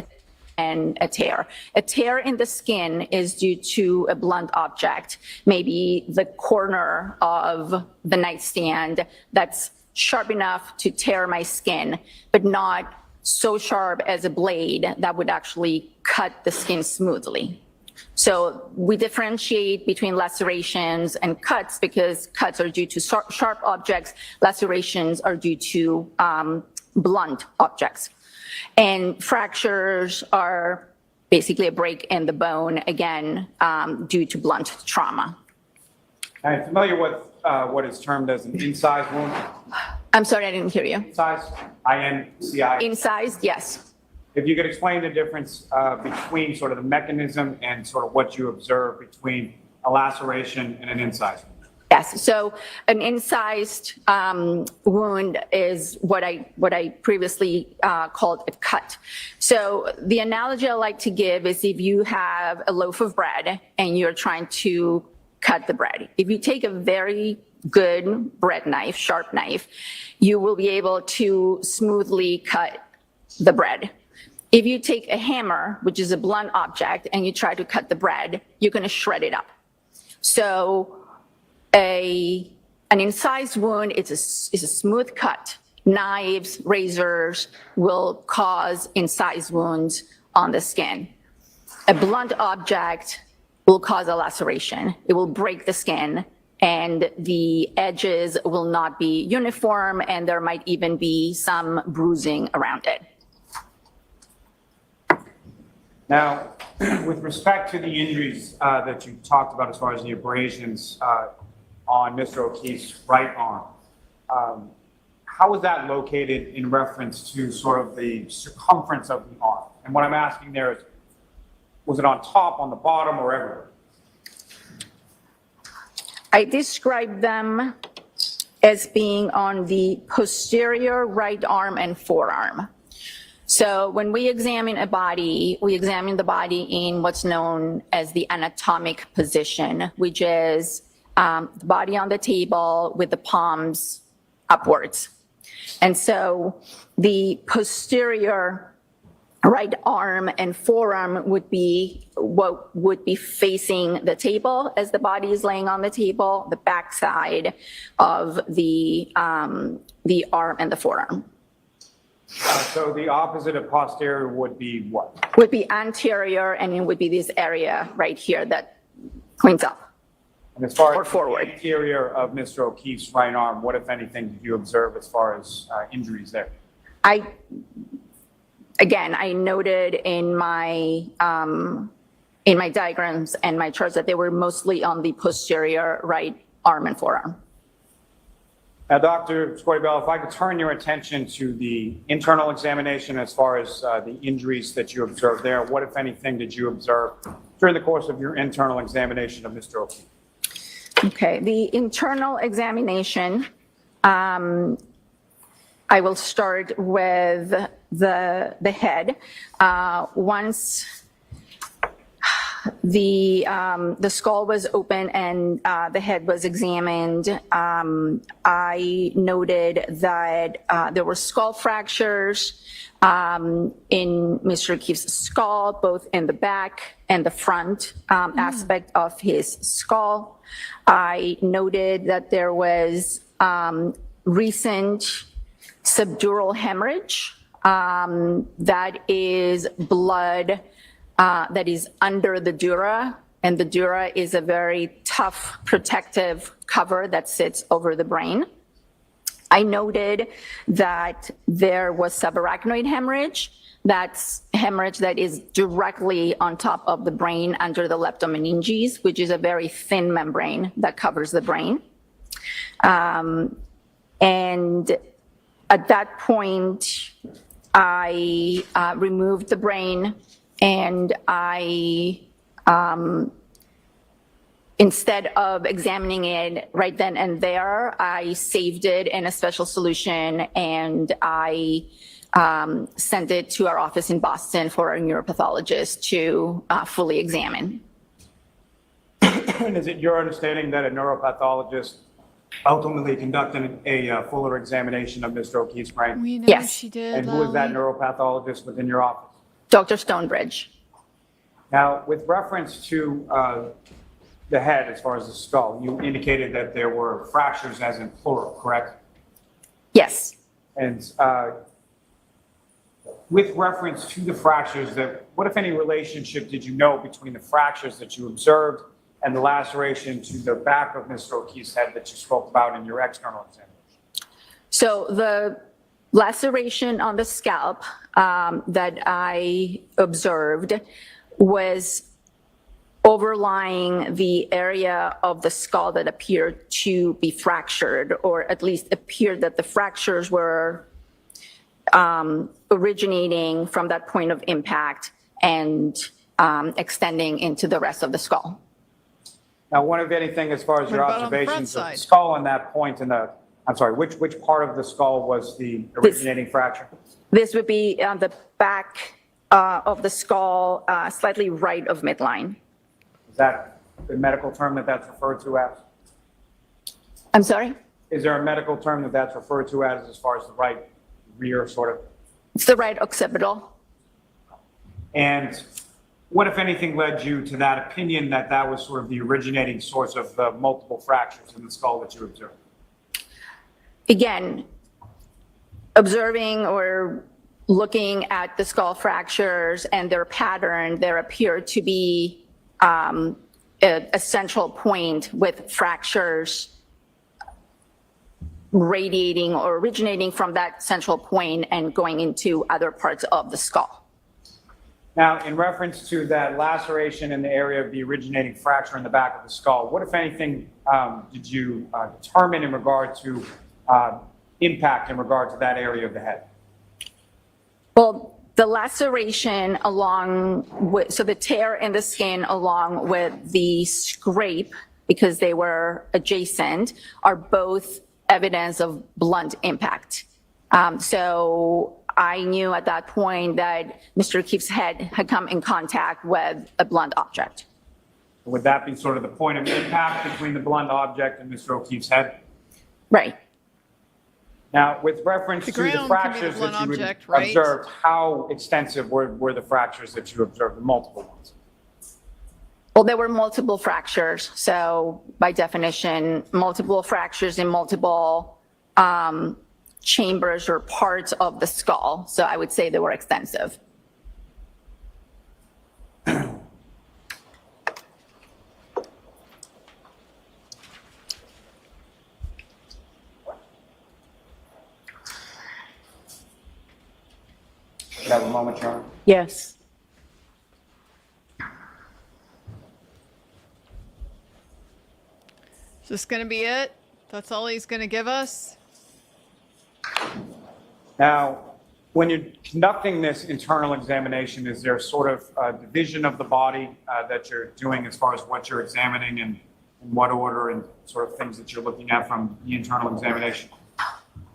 a tear. A tear in the skin is due to a blunt object, maybe the corner of the nightstand that's sharp enough to tear my skin, but not so sharp as a blade that would actually cut the skin smoothly. So we differentiate between lacerations and cuts because cuts are due to sharp objects, lacerations are due to blunt objects. And fractures are basically a break in the bone, again, due to blunt trauma. I'm familiar with what is termed as an incised wound. I'm sorry, I didn't hear you. Incised, I-N-C-I. Incised, yes. If you could explain the difference between sort of the mechanism and sort of what you observe between a laceration and an incised wound. Yes, so an incised wound is what I previously called a cut. So the analogy I like to give is if you have a loaf of bread and you're trying to cut the bread. If you take a very good bread knife, sharp knife, you will be able to smoothly cut the bread. If you take a hammer, which is a blunt object, and you try to cut the bread, you're going to shred it up. So an incised wound is a smooth cut. Knives, razors will cause incised wounds on the skin. A blunt object will cause a laceration. It will break the skin, and the edges will not be uniform, and there might even be some bruising around it. Now, with respect to the injuries that you talked about as far as the abrasions on Mr. O'Keefe's right arm, how was that located in reference to sort of the circumference of the arm? And what I'm asking there is, was it on top, on the bottom, or everywhere? I described them as being on the posterior right arm and forearm. So when we examine a body, we examine the body in what's known as the anatomic position, which is the body on the table with the palms upwards. And so the posterior right arm and forearm would be what would be facing the table as the body is laying on the table, the back side of the arm and the forearm. So the opposite of posterior would be what? Would be anterior, and it would be this area right here that points up. And as far or as forward. the interior of Mr. O'Keefe's right arm, what, if anything, did you observe as far as injuries there? Again, I noted in my diagrams and my charts that they were mostly on the posterior right arm and forearm. Now, Dr. Scordi-Bello, if I could turn your attention to the internal examination as far as the injuries that you observed there, what, if anything, did you observe during the course of your internal examination of Mr. O'Keefe? Okay, the internal examination, I will start with the head. Once the skull was open and the head was examined, I noted that there were skull fractures in Mr. O'Keefe's skull, both in the back and the front aspect of his skull. I noted that there was recent subdural hemorrhage. That is blood that is under the dura, and the dura is a very tough protective cover that sits over the brain. I noted that there was subarachnoid hemorrhage. That's hemorrhage that is directly on top of the brain under the leptomeninges, which is a very thin membrane that covers the brain. And at that point, I removed the brain, and I, instead of examining it right then and there, I saved it in a special solution, and I sent it to our office in Boston for our neuropathologist to fully examine. And is it your understanding that a neuropathologist ultimately conducted a fuller examination of Mr. O'Keefe's brain? We know Yes. she did. And who was that Lally. neuropathologist within your office? Dr. Stonebridge. Now, with reference to the head, as far as the skull, you indicated that there were fractures as in plural, correct? Yes. And with reference to the fractures, what, if any, relationship did you know between the fractures that you observed and the laceration to the back of Mr. O'Keefe's head that you spoke about in your external examination? So the laceration on the scalp that I observed was overlying the area of the skull that appeared to be fractured, or at least appeared that the fractures were originating from that point of impact and extending into the rest of the skull. Now, one of anything as far as your What about on the front observations of the side? skull on that point in the, I'm sorry, which part of the skull was the originating fracture? This would be on the back of the skull, slightly right of midline. Is that the medical term that that's referred to as? I'm sorry? Is there a medical term that that's referred to as far as the right rear sort of? It's the right occipital. And what, if anything, led you to that opinion that that was sort of the originating source of the multiple fractures in the skull that you observed? Again, observing or looking at the skull fractures and their pattern, there appeared to be a central point with fractures radiating or originating from that central point and going into other parts of the skull. Now, in reference to that laceration in the area of the originating fracture in the back of the skull, what, if anything, did you determine in regard to impact in regard to that area of the head? Well, the laceration along with, so the tear in the skin along with the scrape, because they were adjacent, are both evidence of blunt impact. So I knew at that point that Mr. O'Keefe's head had come in contact with a blunt object. Would that be sort of the point of impact between the blunt object and Mr. O'Keefe's head? Right. Now, with reference to the ground can be the fractures blunt that you object, right? observed, how extensive were the fractures that you observed, the multiple ones? Well, there were multiple fractures. So by definition, multiple fractures in multiple chambers or parts of the skull. So I would say they were extensive. Could I have a moment, Your Honor? Yes. Is this going to be it? That's all he's going to give us? Now, when you're conducting this internal examination, is there sort of a division of the body that you're doing as far as what you're examining and in what order and sort of things that you're looking at from the internal examination?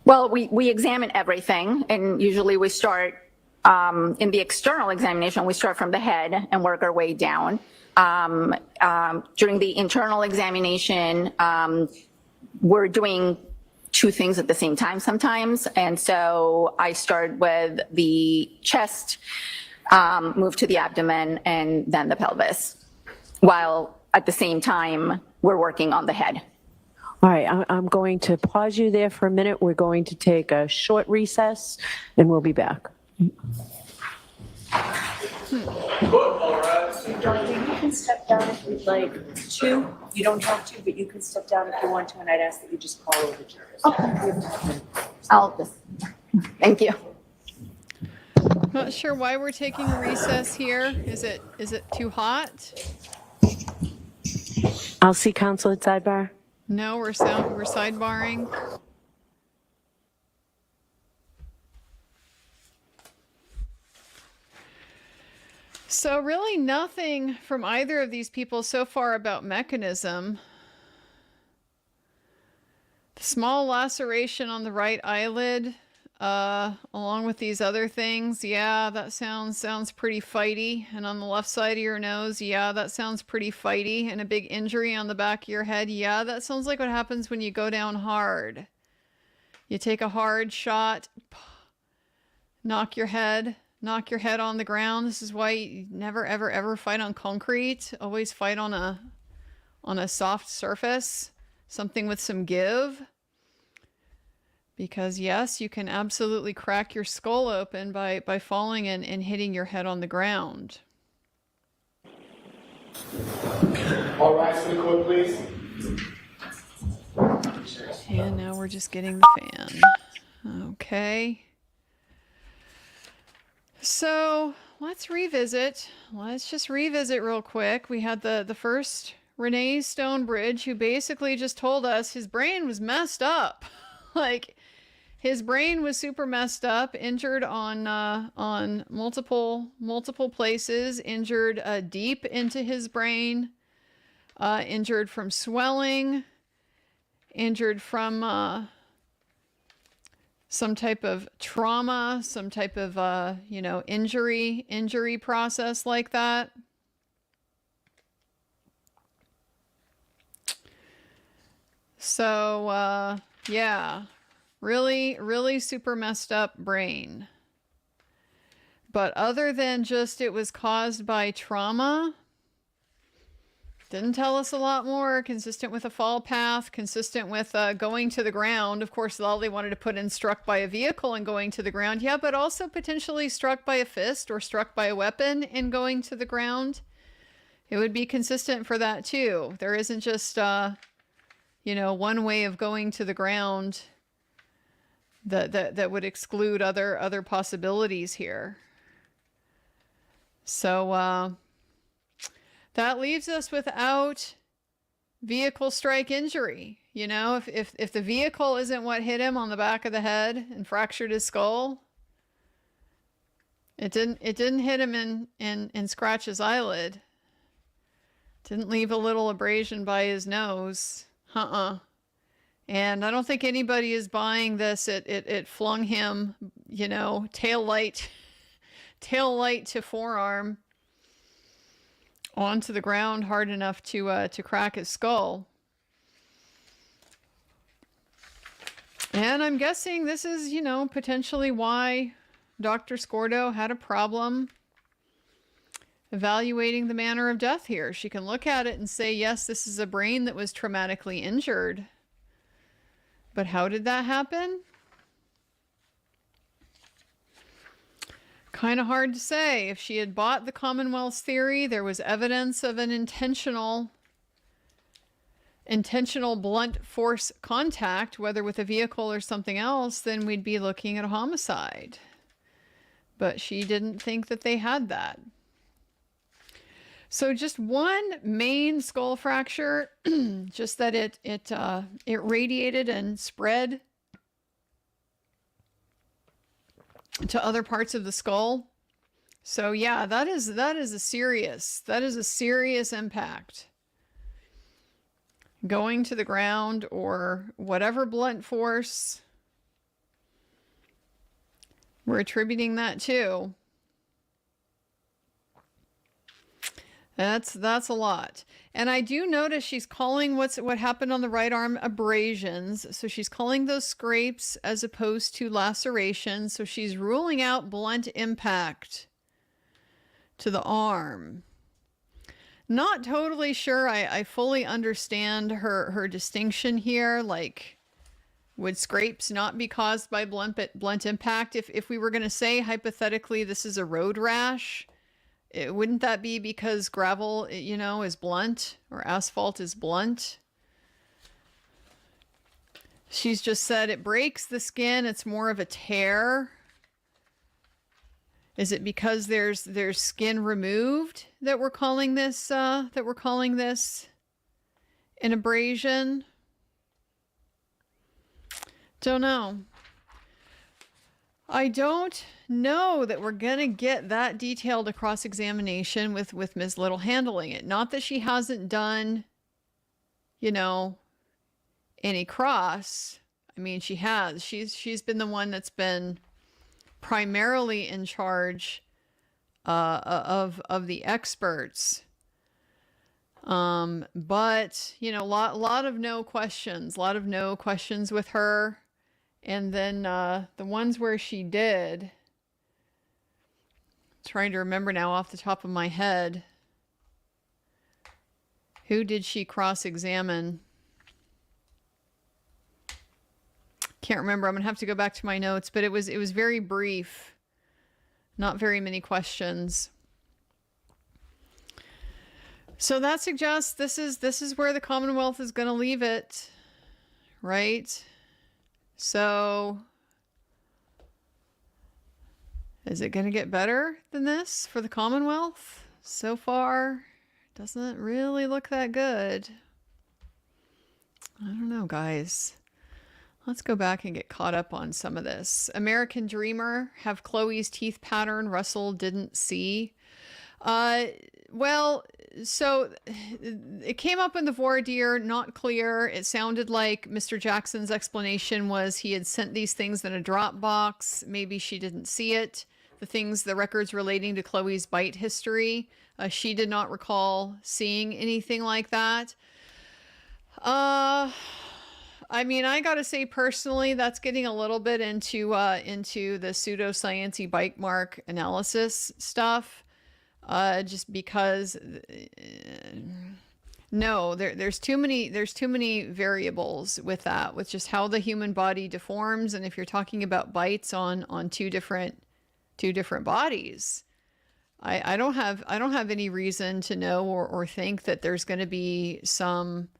Well, we examine everything, and usually we start in the external examination, we start from the head and work our way down. During the internal examination, we're doing two things at the same time sometimes. And so I start with the chest, move to the abdomen, and then the pelvis, while at the same time, we're working on the head. All right, I'm going to pause you there for a minute. We're going to take a short recess, and we'll be back. Dorothy, you can step down if you'd like to. You don't have to, but you can step down if you want to, and I'd ask that you just call over jurors. I'll just, thank you. Not sure why we're taking a recess here. Is it too hot? I'll see counsel at sidebar. No, we're sidebarring. So really nothing from either of these people so far about mechanism. The small laceration on the right eyelid, along with these other things, yeah, that sounds pretty fighty. And on the left side of your nose, yeah, that sounds pretty fighty. And a big injury on the back of your head, yeah, that sounds like what happens when you go down hard. You take a hard shot, knock your head on the ground. This is why you never, ever fight on concrete. Always fight on a soft surface, something with some give. Because yes, you can absolutely crack your skull open by falling and hitting your head on the ground. All rise to the court, please. And now we're just getting the fan. Okay. So let's just revisit real quick. We had the first Renee Stonebridge, who basically just told us his brain was messed up. Like, his brain was super messed up, injured on multiple places, injured deep into his brain, injured from swelling, injured from some type of trauma, some type of injury process like that. So, yeah, really, really super messed up brain. But other than just it was caused by trauma, didn't tell us a lot more. Consistent with a fall path, consistent with going to the ground. Of course, all they wanted to put in struck by a vehicle and going to the ground. Yeah, but also potentially struck by a fist or struck by a weapon and going to the ground. It would be consistent for that too. There isn't just, one way of going to the ground that would exclude other possibilities here. So that leaves us without vehicle strike injury. If the vehicle isn't what hit him on the back of the head and fractured his skull, it didn't hit him and scratch his eyelid. Didn't leave a little abrasion by his nose. And I don't think anybody is buying this. It flung him, tail light to forearm onto the ground hard enough to crack his skull. And I'm guessing this is, potentially why Dr. Scordo had a problem evaluating the manner of death here. She can look at it and say, yes, this is a brain that was traumatically injured. But how did that happen? Kind of hard to say. If she had bought the Commonwealth's theory, there was evidence of an intentional blunt force contact, whether with a vehicle or something else, then we'd be looking at a homicide. But she didn't think that they had that. So just one main skull fracture, just that it radiated and spread to other parts of the skull. So yeah, that is a serious impact. Going to the ground or whatever blunt force we're attributing that to. That's a lot. And I do notice she's calling what happened on the right arm abrasions. So she's calling those scrapes as opposed to lacerations. So she's ruling out blunt impact to the arm. Not totally sure I fully understand her distinction here. Like, would scrapes not be caused by blunt impact? If we were going to say hypothetically this is a road rash, wouldn't that be because gravel, is blunt or asphalt is blunt? She's just said it breaks the skin. It's more of a tear. Is it because there's skin removed that we're calling this an abrasion? Don't know. I don't know that we're going to get that detailed a cross-examination with Ms. Little handling it. Not that she hasn't done, any cross. I mean, she has. She's been the one that's been primarily in charge of the experts. But, lot of no questions with her. And then the ones where she did, trying to remember now off the top of my head, who did she cross-examine? Can't remember. I'm gonna have to go back to my notes, but it was very brief, not very many questions. So that suggests this is where the Commonwealth is going to leave it, right? So is it going to get better than this for the Commonwealth? So far, doesn't really look that good. I don't know, guys. Let's go back and get caught up on some of this. American Dreamer, have Chloe's teeth pattern Russell didn't see. Well, so it came up in the voir dire, not clear. It sounded like Mr. Jackson's explanation was he had sent these things in a Dropbox. Maybe she didn't see it. The records relating to Chloe's bite history. She did not recall seeing anything like that. I mean, I gotta say personally, that's getting a little bit into the pseudoscience-y bite mark analysis stuff. Just because, no, there's too many variables with that, with just how the human body deforms, and if you're talking about bites on two different bodies. I don't have any reason to know or think that there's going to be some,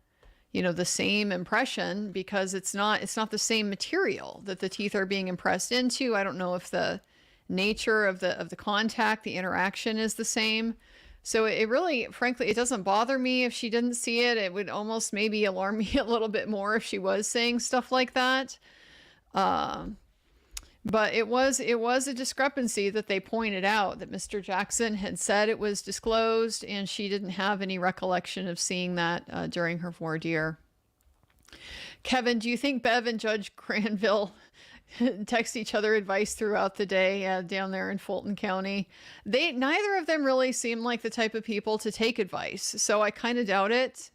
the same impression, because it's not the same material that the teeth are being impressed into. I don't know if the nature of the contact, the interaction is the same. So it really, frankly, it doesn't bother me if she didn't see it. It would almost maybe alarm me a little bit more if she was saying stuff like that. But it was a discrepancy that they pointed out, that Mr. Jackson had said it was disclosed, and she didn't have any recollection of seeing that during her voir dire. Kevin, do you think Bev and Judge Granville text each other advice throughout the day down there in Fulton County? Neither of them really seem like the type of people to take advice, so I kind of doubt it.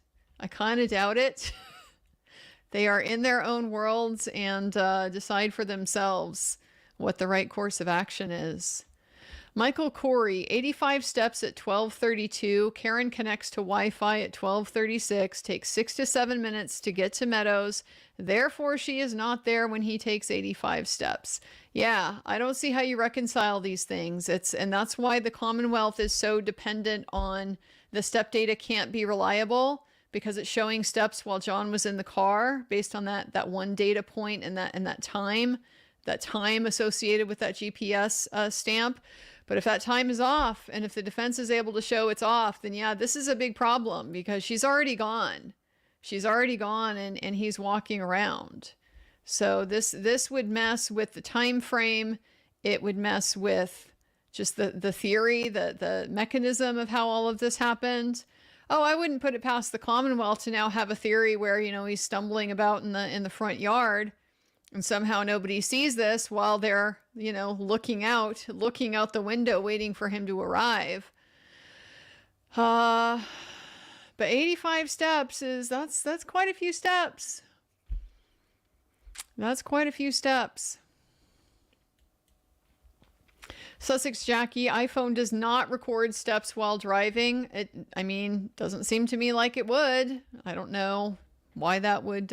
They are in their own worlds and decide for themselves what the right course of action is. Michael Corey, 85 steps at 12:32. Karen connects to Wi-Fi at 12:36. Takes 6 to 7 minutes to get to Meadows. Therefore, she is not there when he takes 85 steps. Yeah, I don't see how you reconcile these things. And that's why the Commonwealth is so dependent on the step data can't be reliable, because it's showing steps while John was in the car based on that one data point and that time associated with that GPS stamp. But if that time is off, and if the defense is able to show it's off, then yeah, this is a big problem, because she's already gone. And he's walking around. So this would mess with the time frame. It would mess with just the theory, the mechanism of how all of this happened. Oh, I wouldn't put it past the Commonwealth to now have a theory where, he's stumbling about in the front yard, and somehow nobody sees this while they're, looking out the window waiting for him to arrive. But 85 steps that's quite a few steps. That's quite a few steps. Sussex Jackie, iPhone does not record steps while driving. Doesn't seem to me like it would. I don't know why that would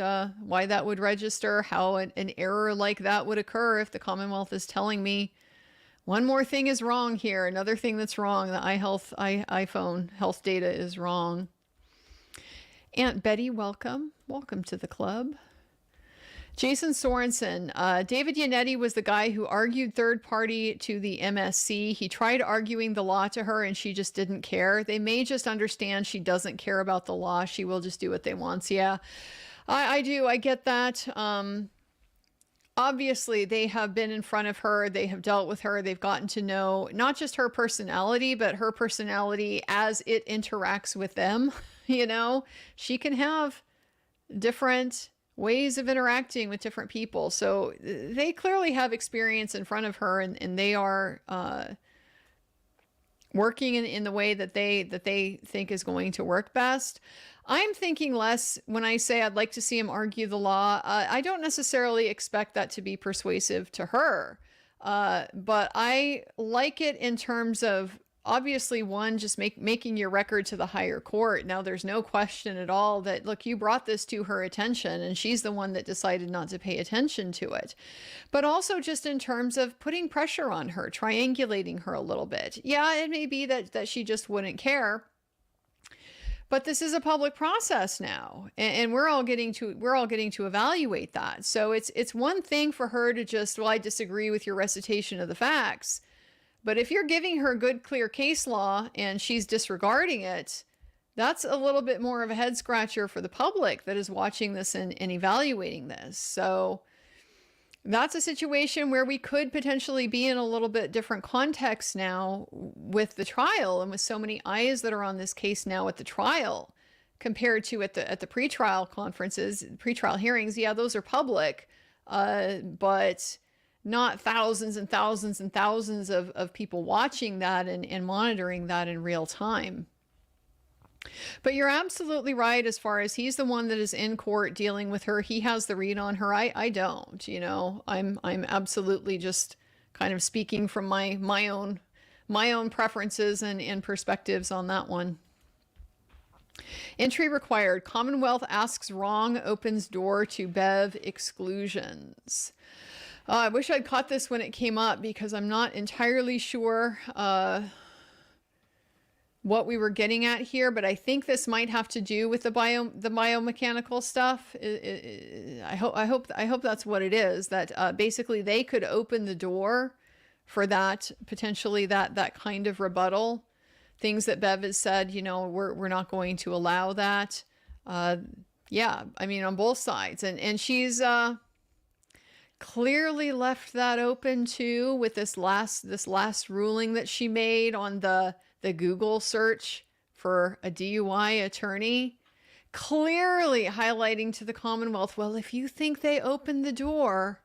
register, how an error like that would occur if the Commonwealth is telling me one more thing is wrong here, another thing that's wrong, the iPhone health data is wrong. Aunt Betty, welcome to the club. Jason Sorensen, David Yannetti was the guy who argued third party to the MSC. He tried arguing the law to her and she just didn't care. They may just understand she doesn't care about the law. She will just do what they want. Yeah, I do. I get that. Obviously, they have been in front of her. They have dealt with her. They've gotten to know not just her personality, but her personality as it interacts with them. She can have different ways of interacting with different people. So they clearly have experience in front of her, and they are working in the way that they think is going to work best. I'm thinking less when I say I'd like to see him argue the law. I don't necessarily expect that to be persuasive to her, but I like it in terms of, obviously, one, just making your record to the higher court. Now, there's no question at all that, look, you brought this to her attention and she's the one that decided not to pay attention to it. But also just in terms of putting pressure on her, triangulating her a little bit. Yeah, it may be that she just wouldn't care. But this is a public process now, and we're all getting to evaluate that. So it's one thing for her to just, well, I disagree with your recitation of the facts. But if you're giving her good, clear case law and she's disregarding it, that's a little bit more of a head scratcher for the public that is watching this and evaluating this. So that's a situation where we could potentially be in a little bit different context now with the trial, and with so many eyes that are on this case now at the trial compared to at the pretrial conferences, pretrial hearings. Yeah, those are public, but not thousands and thousands and thousands of people watching that and monitoring that in real time. But you're absolutely right as far as he's the one that is in court dealing with her. He has the read on her. I don't, you know. I'm absolutely just kind of speaking from my own preferences and perspectives on that one. Entry required. Commonwealth asks wrong, opens door to Bev exclusions. I wish I'd caught this when it came up because I'm not entirely sure what we were getting at here, but I think this might have to do with the biomechanical stuff. I hope that's what it is. That basically they could open the door for that potentially that kind of rebuttal. Things that Bev has said, you know, we're not going to allow that. Yeah, I mean on both sides, and she's clearly left that open too with this last ruling that she made on the Google search for a DUI attorney, clearly highlighting to the Commonwealth, well, if you think they opened the door,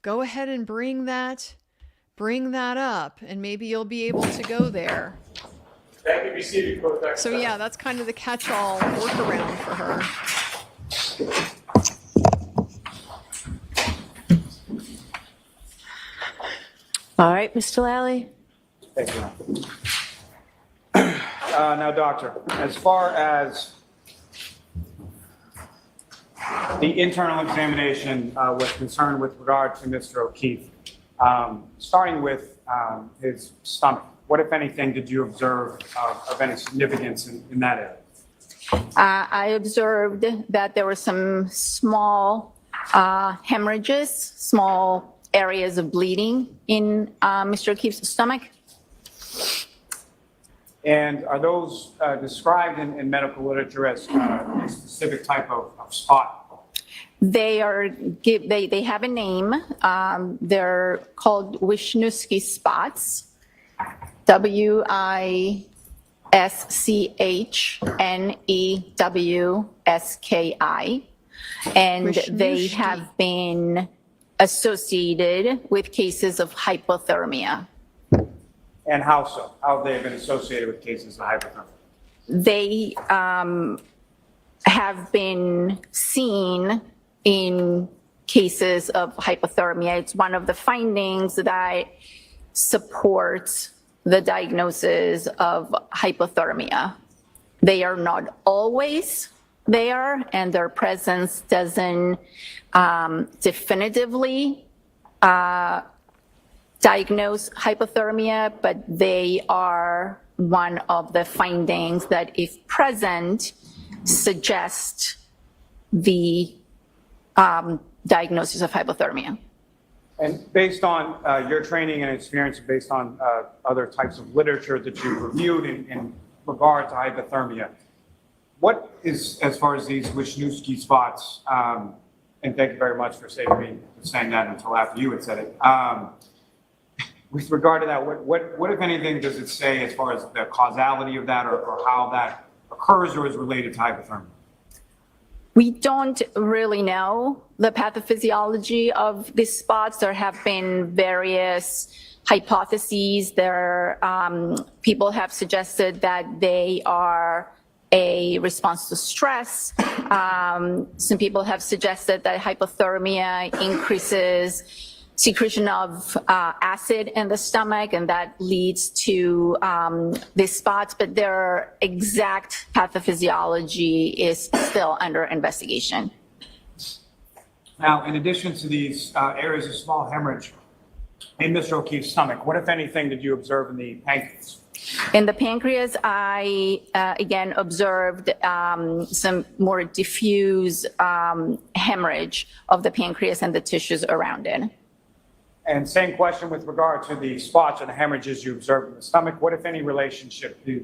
go ahead and bring that up, and maybe you'll be able to go there. That can be seated, Court. So yeah, that's kind of the catch-all workaround for her. All right, Mr. Lally. Thank you. Now, doctor, as far as the internal examination was concerned with regard to Mr. O'Keefe, starting with his stomach, what, if anything, did you observe of any significance in that area? I observed that there were some small hemorrhages, small areas of bleeding in Mr. O'Keefe's stomach. And are those described in medical literature as a specific type of spot? They have a name. They're called Wisniewski spots. WISCHNEWSKI. And they have been associated with cases of hypothermia. And how so? How have they been associated with cases of hypothermia? They have been seen in cases of hypothermia. It's one of the findings that supports the diagnosis of hypothermia. They are not always there, and their presence doesn't definitively diagnose hypothermia, but they are one of the findings that, if present, suggest the diagnosis of hypothermia. And based on your training and experience, based on other types of literature that you've reviewed in regard to hypothermia, what is, as far as these Wisniewski spots, and thank you very much for saving me from saying that until after you had said it. With regard to that, what, if anything, does it say as far as the causality of that or how that occurs or is related to hypothermia? We don't really know the pathophysiology of these spots. There have been various hypotheses. People have suggested that they are a response to stress. Some people have suggested that hypothermia increases secretion of acid in the stomach, and that leads to these spots, but their exact pathophysiology is still under investigation. Now, in addition to these areas of small hemorrhage in Mr. O'Keefe's stomach, what, if anything, did you observe in the pancreas? In the pancreas, I again observed some more diffuse hemorrhage of the pancreas and the tissues around it. And same question with regard to the spots and the hemorrhages you observed in the stomach. What, if any, relationship do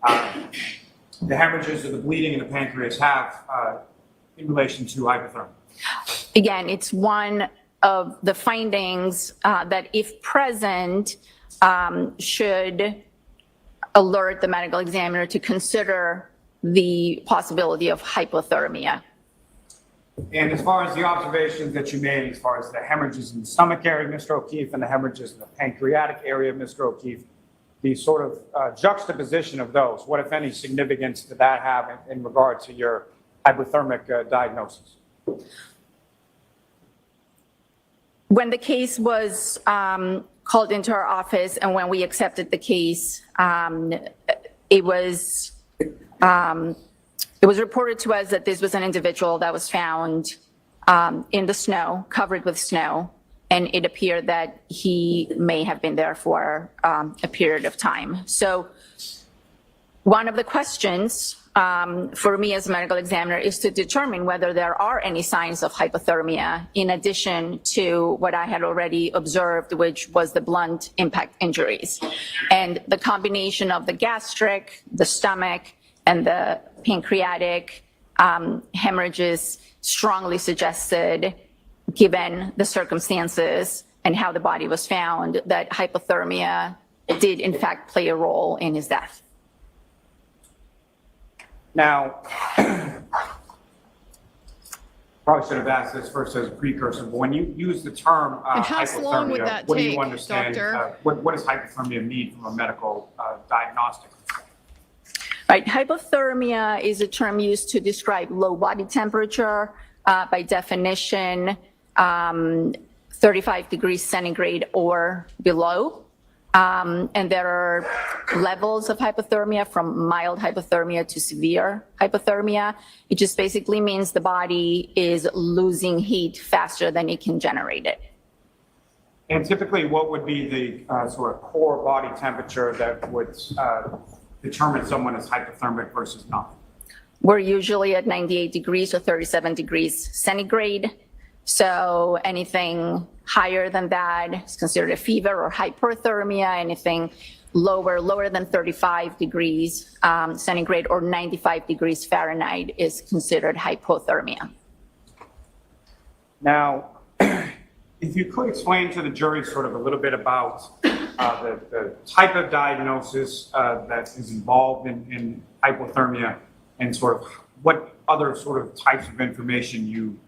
the hemorrhages or the bleeding in the pancreas have in relation to hypothermia? Again, it's one of the findings that, if present, should alert the medical examiner to consider the possibility of hypothermia. And as far as the observations that you made, as far as the hemorrhages in the stomach area of Mr. O'Keefe and the hemorrhages in the pancreatic area of Mr. O'Keefe, the sort of juxtaposition of those. What, if any, significance did that have in regard to your hypothermic diagnosis? When the case was called into our office and when we accepted the case, it was reported to us that this was an individual that was found in the snow, covered with snow, and it appeared that he may have been there for a period of time. So one of the questions for me as a medical examiner is to determine whether there are any signs of hypothermia in addition to what I had already observed, which was the blunt impact injuries. And the combination of the gastric, the stomach, and the pancreatic hemorrhages strongly suggested, given the circumstances and how the body was found, that hypothermia did in fact play a role in his death. Now, probably should have asked this first as a precursor, but when you use the term And how long would hypothermia, that what do take, you understand? Doctor? What does hypothermia mean from a medical diagnostic perspective? Right, hypothermia is a term used to describe low body temperature, by definition, 35 degrees centigrade or below. And there are levels of hypothermia, from mild hypothermia to severe hypothermia. It just basically means the body is losing heat faster than it can generate it. And typically, what would be the sort of core body temperature that would determine someone as hypothermic versus not? We're usually at 98 degrees or 37 degrees centigrade. So anything higher than that is considered a fever or hyperthermia. Anything lower than 35 degrees centigrade or 95 degrees Fahrenheit is considered hypothermia. Now, if you could explain to the jury sort of a little bit about the type of diagnosis that is involved in hypothermia and sort of what other sort of types of information you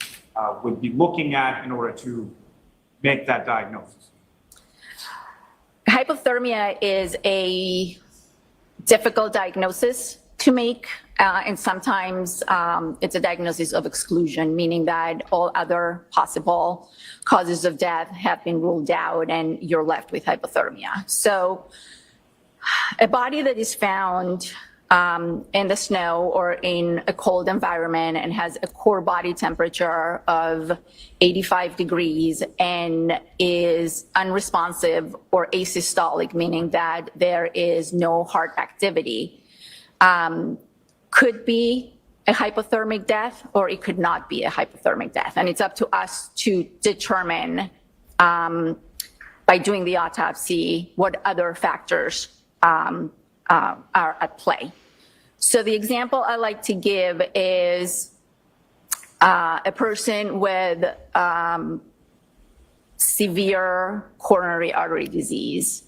would be looking at in order to make that diagnosis. Hypothermia is a difficult diagnosis to make, and sometimes it's a diagnosis of exclusion, meaning that all other possible causes of death have been ruled out and you're left with hypothermia. So a body that is found in the snow or in a cold environment and has a core body temperature of 85 degrees and is unresponsive or asystolic, meaning that there is no heart activity, could be a hypothermic death or it could not be a hypothermic death. And it's up to us to determine by doing the autopsy what other factors are at play. So the example I like to give is a person with severe coronary artery disease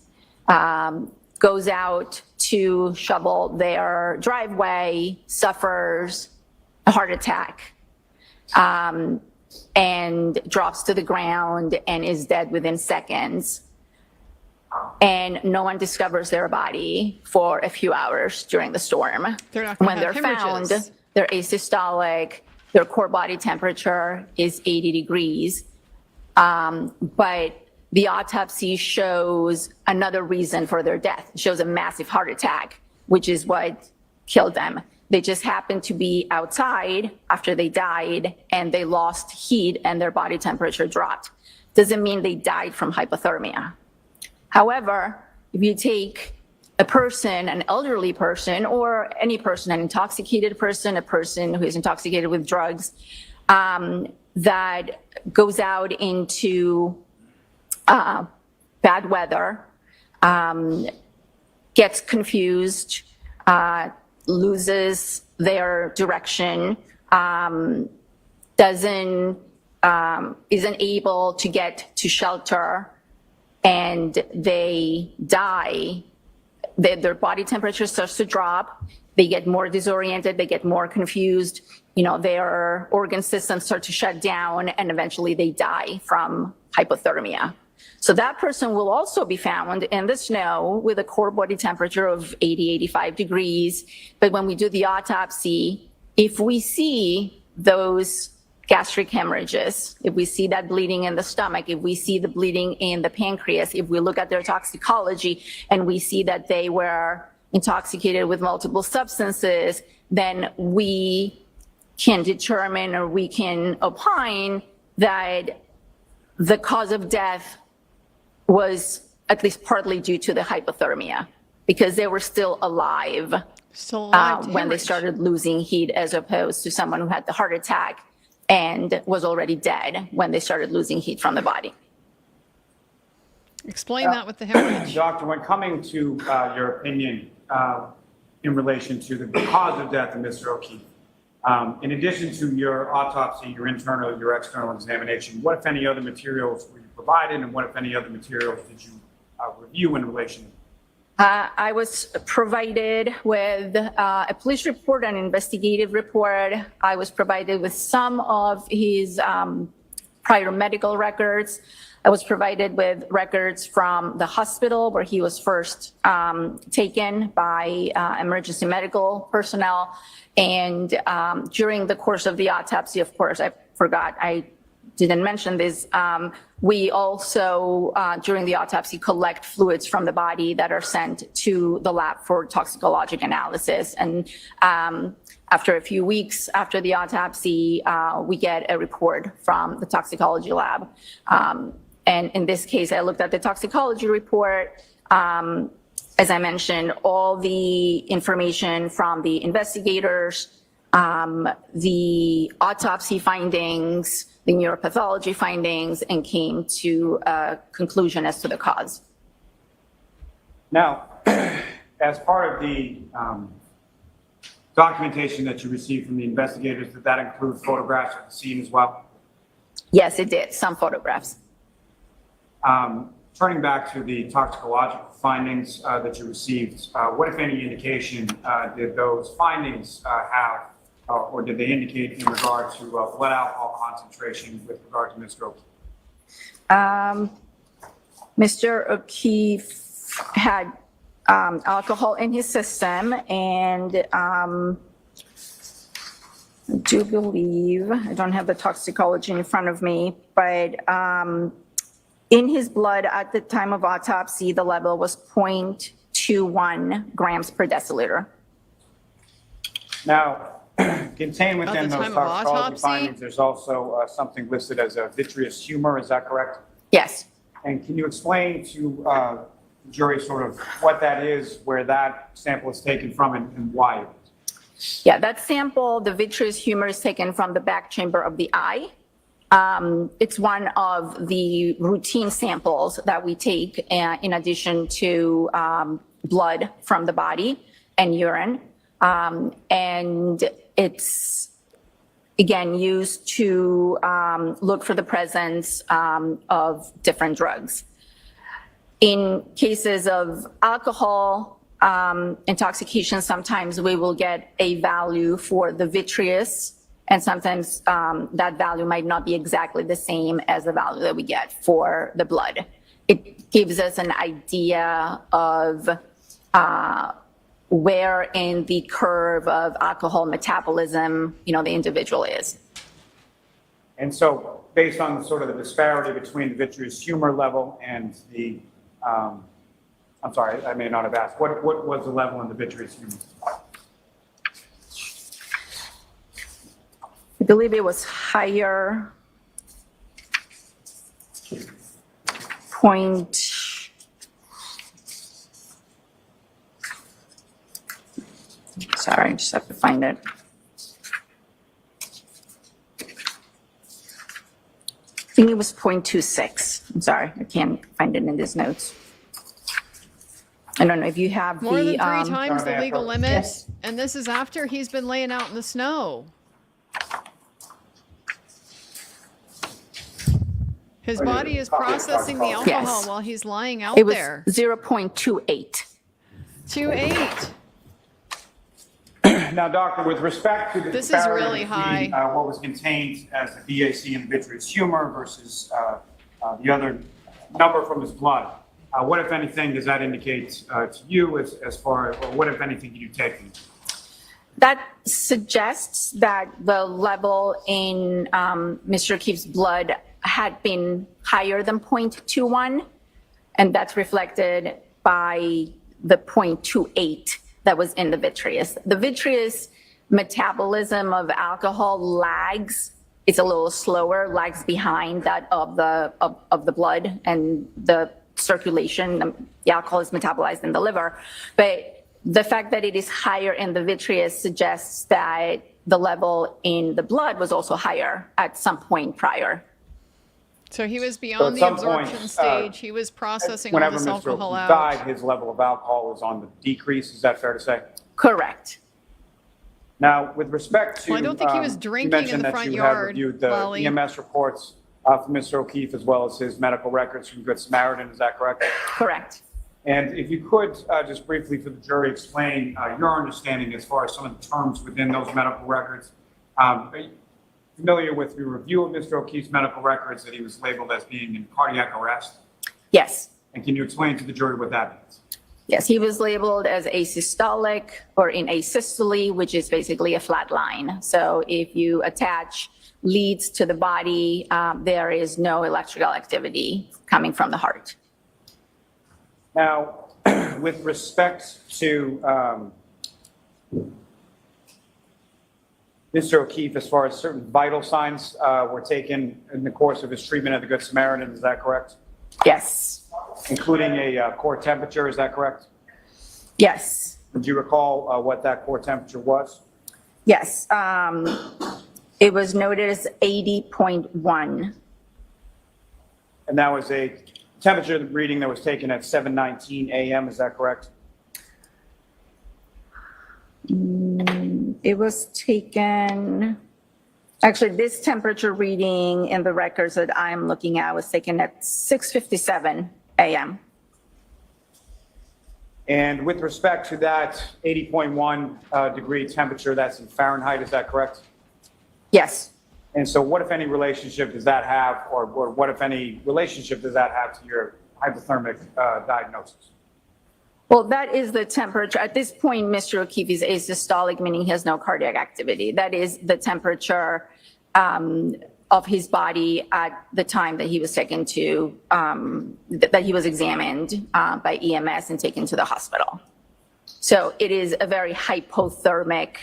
goes out to shovel their driveway, suffers a heart attack, and drops to the ground and is dead within seconds. And no one discovers their body for a few hours during the storm. They're not gonna when they're have found, hemorrhages. they're asystolic, their core body temperature is 80 degrees. But the autopsy shows another reason for their death. It shows a massive heart attack, which is what killed them. They just happened to be outside after they died and they lost heat and their body temperature dropped. Doesn't mean they died from hypothermia. However, if you take a person, an elderly person, or any person, an intoxicated person, a person who is intoxicated with drugs, that goes out into bad weather, gets confused, loses their direction, isn't able to get to shelter, and they die, their body temperature starts to drop, they get more disoriented, they get more confused, their organ systems start to shut down, and eventually they die from hypothermia. So that person will also be found in the snow with a core body temperature of 80, 85 degrees. But when we do the autopsy, if we see those gastric hemorrhages, if we see that bleeding in the stomach, if we see the bleeding in the pancreas, if we look at their toxicology and we see that they were intoxicated with multiple substances, then we can determine or we can opine that the cause of death was at least partly due to the hypothermia, because they were still alive, when they started losing heat, as opposed to someone who had the heart attack and was already dead when they started losing heat from the body. Explain that with the hemorrhage. Doctor, when coming to your opinion in relation to the cause of death of Mr. O'Keefe, in addition to your autopsy, your internal, your external examination, what, if any, other materials were you provided, and what, if any, other materials did you review in relation? I was provided with a police report, an investigative report. I was provided with some of his prior medical records. I was provided with records from the hospital where he was first taken by emergency medical personnel. And during the course of the autopsy, of course, I didn't mention this. We also, during the autopsy, collect fluids from the body that are sent to the lab for toxicologic analysis. And after a few weeks after the autopsy, we get a report from the toxicology lab. And in this case, I looked at the toxicology report. As I mentioned, all the information from the investigators, the autopsy findings, the neuropathology findings, and came to a conclusion as to the cause. Now, as part of the documentation that you received from the investigators, did that include photographs of the scene as well? Yes, it did, some photographs. Turning back to the toxicological findings that you received, what, if any, indication did those findings have, or did they indicate in regard to blood alcohol concentration with regard to Mr. O'Keefe? Mr. O'Keefe had alcohol in his system, and I do believe, I don't have the toxicology in front of me, but in his blood at the time of autopsy, the level was 0.21 grams per deciliter. Now, contained within those toxicology autopsy? findings, there's also something listed as a vitreous humor, is that correct? Yes. And can you explain to the jury sort of what that is, where that sample is taken from, and why? Yeah, that sample, the vitreous humor, is taken from the back chamber of the eye. It's one of the routine samples that we take in addition to blood from the body and urine. And it's, again, used to look for the presence of different drugs. In cases of alcohol intoxication, sometimes we will get a value for the vitreous, and sometimes that value might not be exactly the same as the value that we get for the blood. It gives us an idea of where in the curve of alcohol metabolism, the individual is. And so, based on sort of the disparity between the vitreous humor level and the, I'm sorry, I may not have asked, what was the level in the vitreous humor? I believe it was higher. Sorry, I just have to find it. I think it was 0.26. I'm sorry, I can't find it in these notes. I don't know if you have More the, than 3 times the legal limit, yes. and this is after he's been laying out in the snow. His body is processing the alcohol Yes. while he's lying out It was there. 0.28. 2.8. Now, doctor, with respect to the This is disparity really between, high. what was contained as the BAC and vitreous humor versus the other number from his blood. What, if anything, does that indicate to you as far as, or what, if anything, did you take from it? That suggests that the level in Mr. O'Keefe's blood had been higher than 0.21, and that's reflected by the 0.28 that was in the vitreous. The vitreous metabolism of alcohol lags. It's a little slower, lags behind that of the blood and the circulation. The alcohol is metabolized in the liver, but the fact that it is higher in the vitreous suggests that the level in the blood was also higher at some point prior. So he was beyond the absorption stage. He was processing all Whenever this Mr. alcohol O'Keefe out. died, his level of alcohol was on the decrease. Is that fair to say? Correct. Now, with respect to, Well, I don't think he was you drinking mentioned in the that front you have yard, reviewed the Lolly. EMS reports from Mr. O'Keefe as well as his medical records from Good Samaritan. Is that correct? Correct. And if you could just briefly for the jury explain your understanding as far as some of the terms within those medical records. Are you familiar with your review of Mr. O'Keefe's medical records that he was labeled as being in cardiac arrest? Yes. And can you explain to the jury what that means? Yes, he was labeled as asystolic or in asystole, which is basically a flat line. So if you attach leads to the body, there is no electrical activity coming from the heart. Now, with respect to Mr. O'Keefe, as far as certain vital signs were taken in the course of his treatment at the Good Samaritan, is that correct? Yes. Including a core temperature, is that correct? Yes. Do you recall what that core temperature was? Yes. It was noted as 80.1. And that was a temperature reading that was taken at 7:19 a.m., is that correct? It was taken, actually, this temperature reading in the records that I'm looking at was taken at 6:57 a.m. And with respect to that 80.1 degree temperature, that's in Fahrenheit, is that correct? Yes. And so what, if any, relationship does that have, or what, if any, relationship does that have to your hypothermic diagnosis? Well, that is the temperature. At this point, Mr. O'Keefe is asystolic, meaning he has no cardiac activity. That is the temperature of his body at the time that he was taken to, that he was examined by EMS and taken to the hospital. So it is a very hypothermic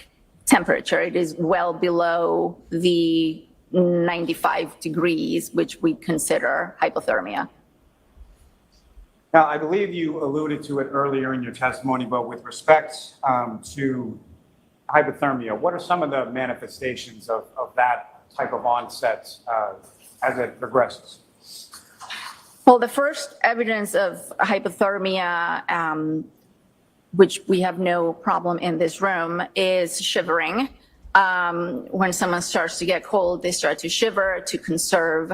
temperature. It is well below the 95 degrees, which we consider hypothermia. Now, I believe you alluded to it earlier in your testimony, but with respect to hypothermia, what are some of the manifestations of that type of onset as it progresses? Well, the first evidence of hypothermia, which we have no problem in this room, is shivering. When someone starts to get cold, they start to shiver to conserve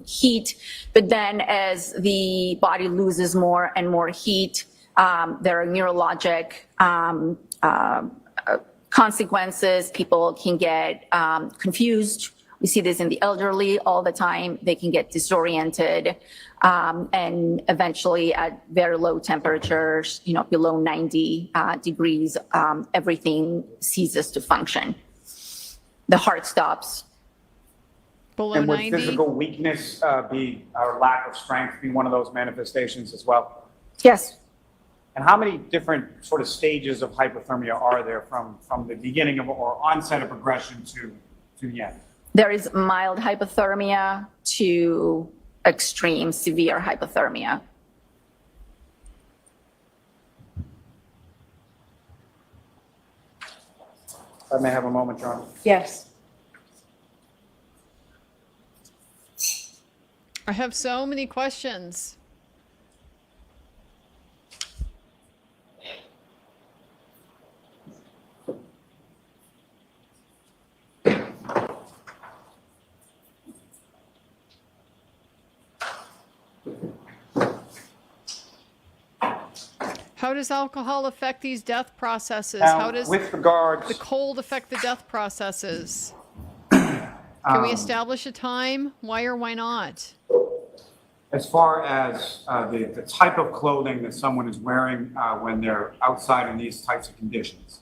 heat. But then as the body loses more and more heat, there are neurologic consequences. People can get confused. We see this in the elderly all the time. They can get disoriented, and eventually at very low temperatures, below 90 degrees, everything ceases to function. The heart stops. Below and would 90? physical weakness or lack of strength be one of those manifestations as well? Yes. And how many different sort of stages of hypothermia are there from the beginning of or onset of progression to the end? There is mild hypothermia to extreme severe hypothermia. I may have a moment, John. Yes. I have so many questions. How does alcohol affect these death processes? Now, How does with regards, the cold affect the death processes? Can we establish a time? Why or why not? as far as the type of clothing that someone is wearing when they're outside in these types of conditions,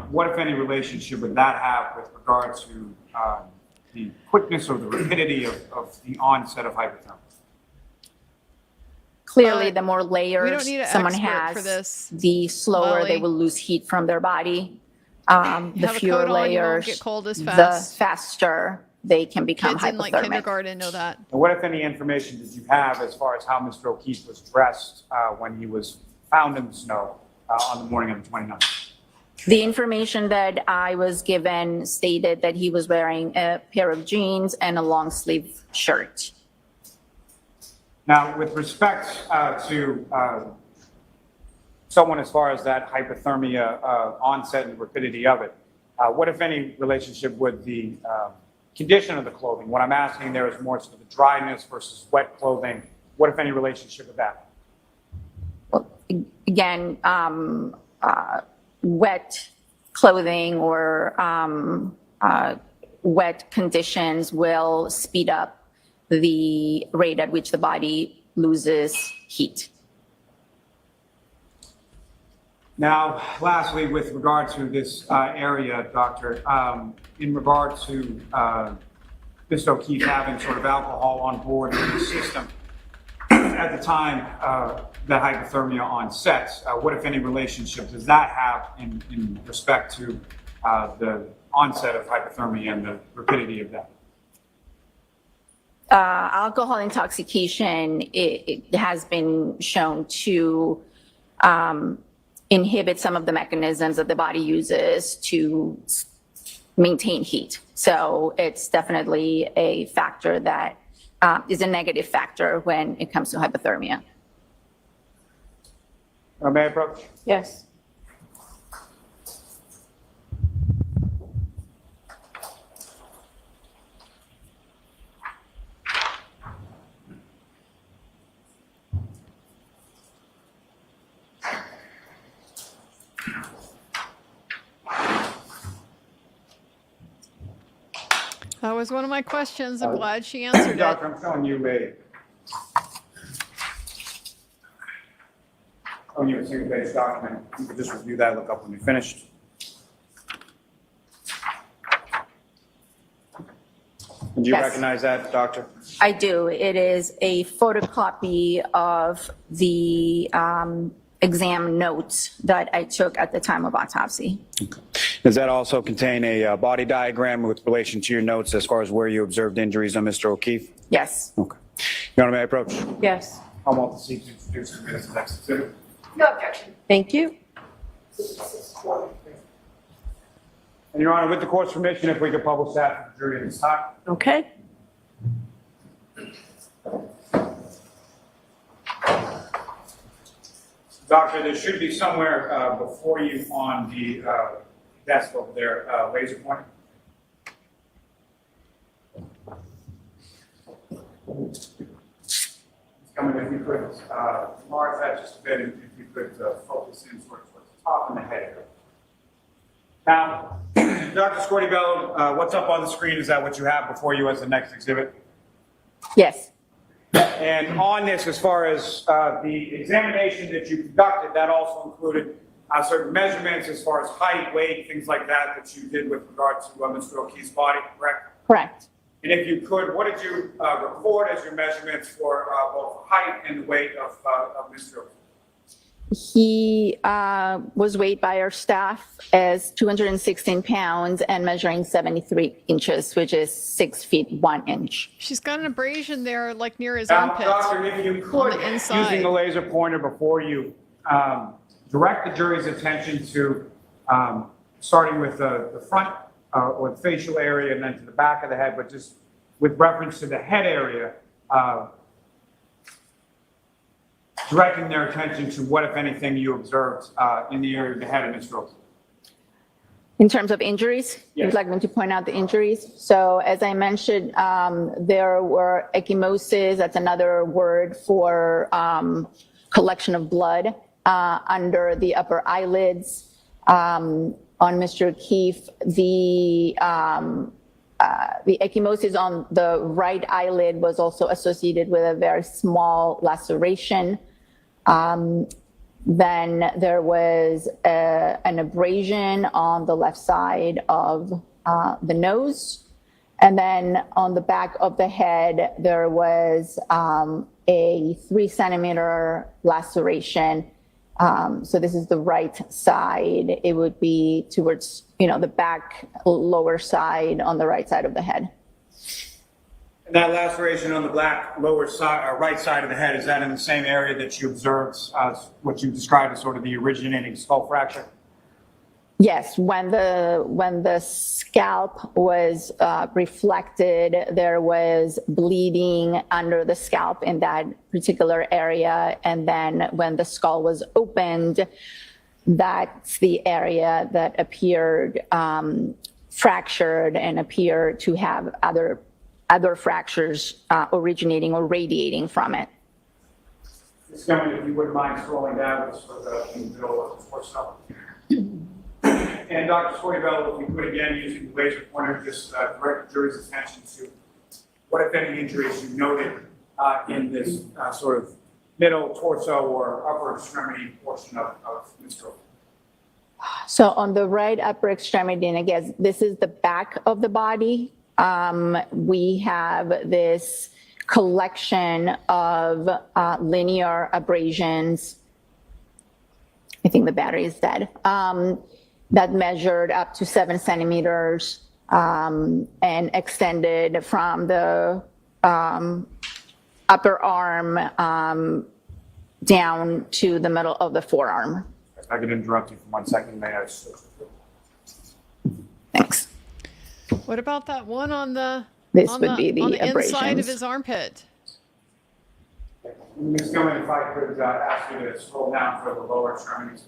what, if any, relationship would that have with regard to the quickness or the rapidity of the onset of hypothermia? Clearly, the more we don't layers need an someone expert for has, this, the slower they Lolly. will lose heat from their body. The Have a fewer coat on, you won't layers, get cold as the fast. faster they can become Kids in like hypothermic. kindergarten know that. And what, if any, information did you have as far as how Mr. O'Keefe was dressed when he was found in the snow on the morning of the 29th? The information that I was given stated that he was wearing a pair of jeans and a long sleeve shirt. Now, with respect to someone as far as that hypothermia onset and rapidity of it, what, if any, relationship would the condition of the clothing? What I'm asking there is more sort of the dryness versus wet clothing. What, if any, relationship with that? Well, again, wet clothing or wet conditions will speed up the rate at which the body loses heat. Now, lastly, with regard to this area, Doctor, in regard to Mr. O'Keefe having sort of alcohol on board in the system at the time the hypothermia onsets, what, if any, relationship does that have in respect to the onset of hypothermia and the rapidity of that? Alcohol intoxication, it has been shown to inhibit some of the mechanisms that the body uses to maintain heat. So it's definitely a factor that is a negative factor when it comes to hypothermia. May I approach? Yes. That was one of my questions. I'm glad she answered it. Doctor, I'm showing you a single-page document. You can just review that, look up when you're finished. Do you Yes. recognize that, Doctor? I do. It is a photocopy of the exam notes that I took at the time of autopsy. Does that also contain a body diagram with relation to your notes as far as where you observed injuries on Mr. O'Keefe? Yes. Okay. Your Honor, may I approach? Yes. I'm about to seek to introduce the minutes of next exhibit. No objection. Thank you. And Your Honor, with the court's permission, if we could publish that for the jury at this time. Okay. Doctor, there should be somewhere before you on the desk over there, laser pointer. Coming, if you could, enlarge that just a bit, if you could focus in towards the top and the head area. Now, Dr. Scordi-Bello, what's up on the screen? Is that what you have before you as the next exhibit? Yes. And on this, as far as the examination that you conducted, that also included certain measurements as far as height, weight, things like that, that you did with regard to Mr. O'Keefe's body, correct? Correct. And if you could, what did you record as your measurements for both height and the weight of Mr. O'Keefe? He was weighed by our staff as 216 pounds and measuring 73 inches, which is 6 feet 1 inch. She's got an abrasion there, like near his Now, armpits. Doctor, if you could, on the inside. using the laser pointer before you, direct the jury's attention to starting with the front or the facial area and then to the back of the head, but just with reference to the head area, directing their attention to what, if anything, you observed in the area of the head of Mr. O'Keefe. In terms of injuries, Yes. you'd like me to point out the injuries? So as I mentioned, there were ecchymosis, that's another word for collection of blood under the upper eyelids. On Mr. O'Keefe, the the ecchymosis on the right eyelid was also associated with a very small laceration. Then there was an abrasion on the left side of the nose. And then on the back of the head, there was a 3 centimeter laceration. So this is the right side. It would be towards, the back lower side on the right side of the head. And that laceration on the black lower side, right side of the head, is that in the same area that you observed what you described as sort of the originating skull fracture? Yes, when the scalp was reflected, there was bleeding under the scalp in that particular area. And then when the skull was opened, that's the area that appeared fractured and appeared to have other fractures originating or radiating from it. Ms. Gilman, if you wouldn't mind scrolling down in the middle of the torso. And Dr. Scordi-Bello, if you could again, using the laser pointer, just direct the jury's attention to what, if any, injuries you noted in this sort of middle torso or upper extremity portion of Ms. Scordi. So on the right upper extremity, and again, this is the back of the body. We have this collection of linear abrasions. I think the battery is dead. That measured up to 7 centimeters and extended from the upper arm down to the middle of the forearm. If I could interrupt you for 1 second, may I? Thanks. What about that one on the This would be the on the inside of abrasions. his armpit? Ms. Gilman, if I could ask you to scroll down for the lower extremities.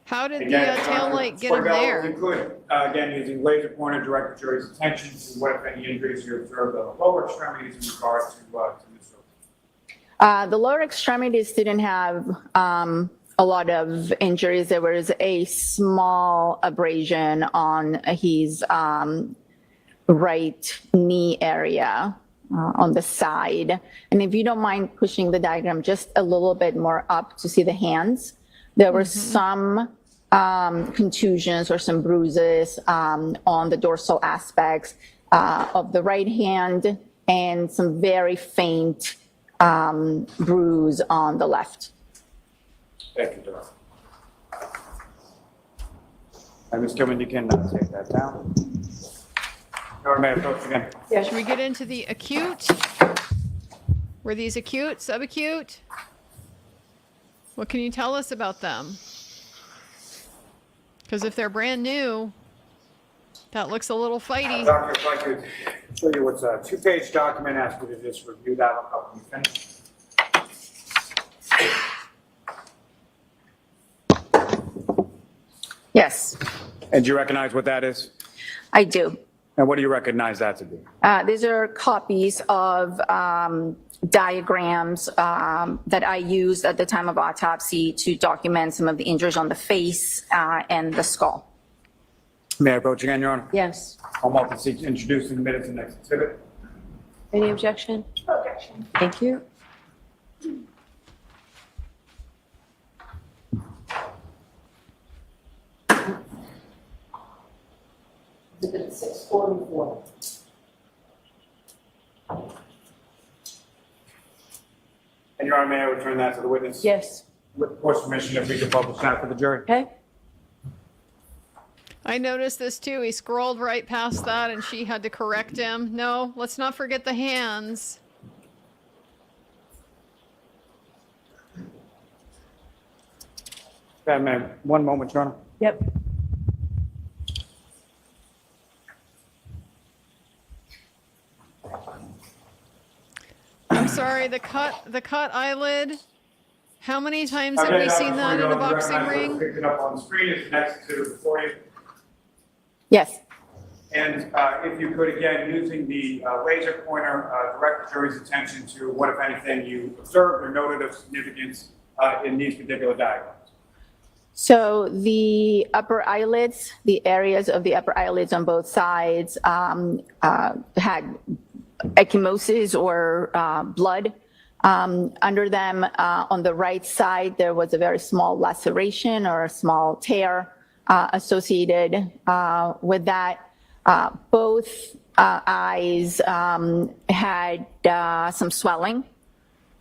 How did Again, the tail light get him Scordi-Bello, there? If you could, again, using laser pointer, direct the jury's attention to what, if any, injuries you observed on the lower extremities in regard to Ms. Scordi. The lower extremities didn't have a lot of injuries. There was a small abrasion on his right knee area on the side. And if you don't mind pushing the diagram just a little bit more up to see the hands, there were some contusions or some bruises on the dorsal aspects of the right hand and some very faint bruise on the left. Thank you, Director. Ms. Gilman, you can take that down. May I approach again? Yeah. Should we get into the acute? Were these acute, subacute? What can you tell us about them? Because if they're brand new, that looks a little fighty. Doctor, if I could show you what's a 2-page document, ask you to just review that up when you finish. Yes, And do you recognize what that is? I do. And what do you recognize that to be? These are copies of diagrams that I used at the time of autopsy to document some of the injuries on the face and the skull. May I approach again, Your Honor? Yes. Home office seeks introducing the minutes and next exhibit. Any objection? Objection. Thank you. Exhibit 644. And Your Honor, may I return that to the witness? Yes. With the court's permission, if we could publish that for the jury. Okay. I noticed this too. He scrolled right past that and she had to correct him. No, let's not forget the hands. Okay, ma'am. 1 moment, Your Honor. Yep. I'm sorry, the cut eyelid. How many times have we seen that in a boxing ring? Picked it up on the screen. It's the next exhibit before you. Yes. And if you could, again, using the laser pointer, direct the jury's attention to what, if anything, you observed or noted of significance in these particular diagrams. So the upper eyelids, the areas of the upper eyelids on both sides had ecchymosis or blood under them. On the right side, there was a very small laceration or a small tear associated with that. Both eyes had some swelling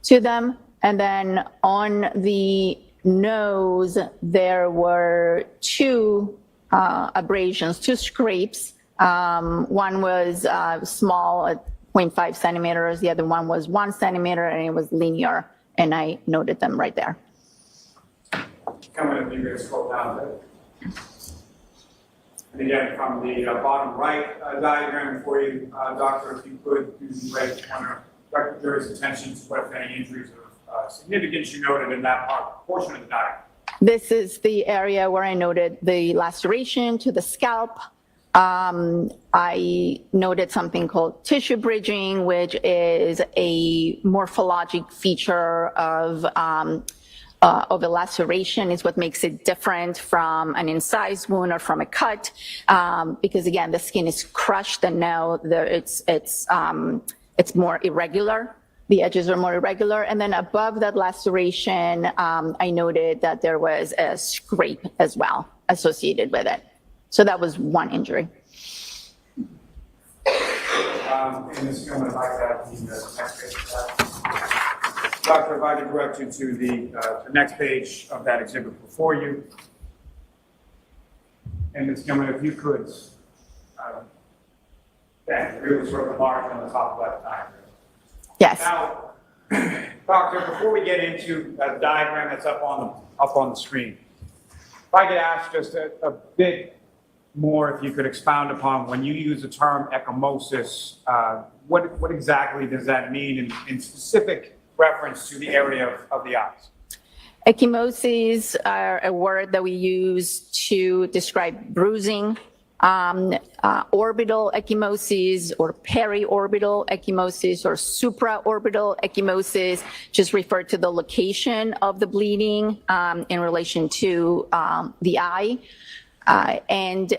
to them. And then on the nose, there were two abrasions, two scrapes. One was small at 0.5 centimeters. The other one was 1 centimeter, and it was linear. And I noted them right there. Come in, you guys scroll down a bit. And again, from the bottom right diagram for you, Doctor, if you could, you might want to direct the jury's attention to what, if any, injuries of significance you noted in that portion of the diagram. This is the area where I noted the laceration to the scalp. I noted something called tissue bridging, which is a morphologic feature of a laceration. Is what makes it different from an incised wound or from a cut, because again, the skin is crushed, and now it's more irregular. The edges are more irregular. And then above that laceration, I noted that there was a scrape as well associated with it. So that was one injury. In this moment, I'd like to have the next page. Doctor, if I could direct you to the next page of that exhibit before you. And Ms. Gilman, if you could, really sort of enlarge on the top left diagram. Yes. Now, Doctor, before we get into the diagram that's up on the screen, if I could ask just a bit more, if you could expound upon when you use the term ecchymosis, what exactly does that mean in specific reference to the area of the eyes? Ecchymoses are a word that we use to describe bruising. Orbital ecchymoses or periorbital ecchymoses or supraorbital ecchymoses just refer to the location of the bleeding in relation to the eye. And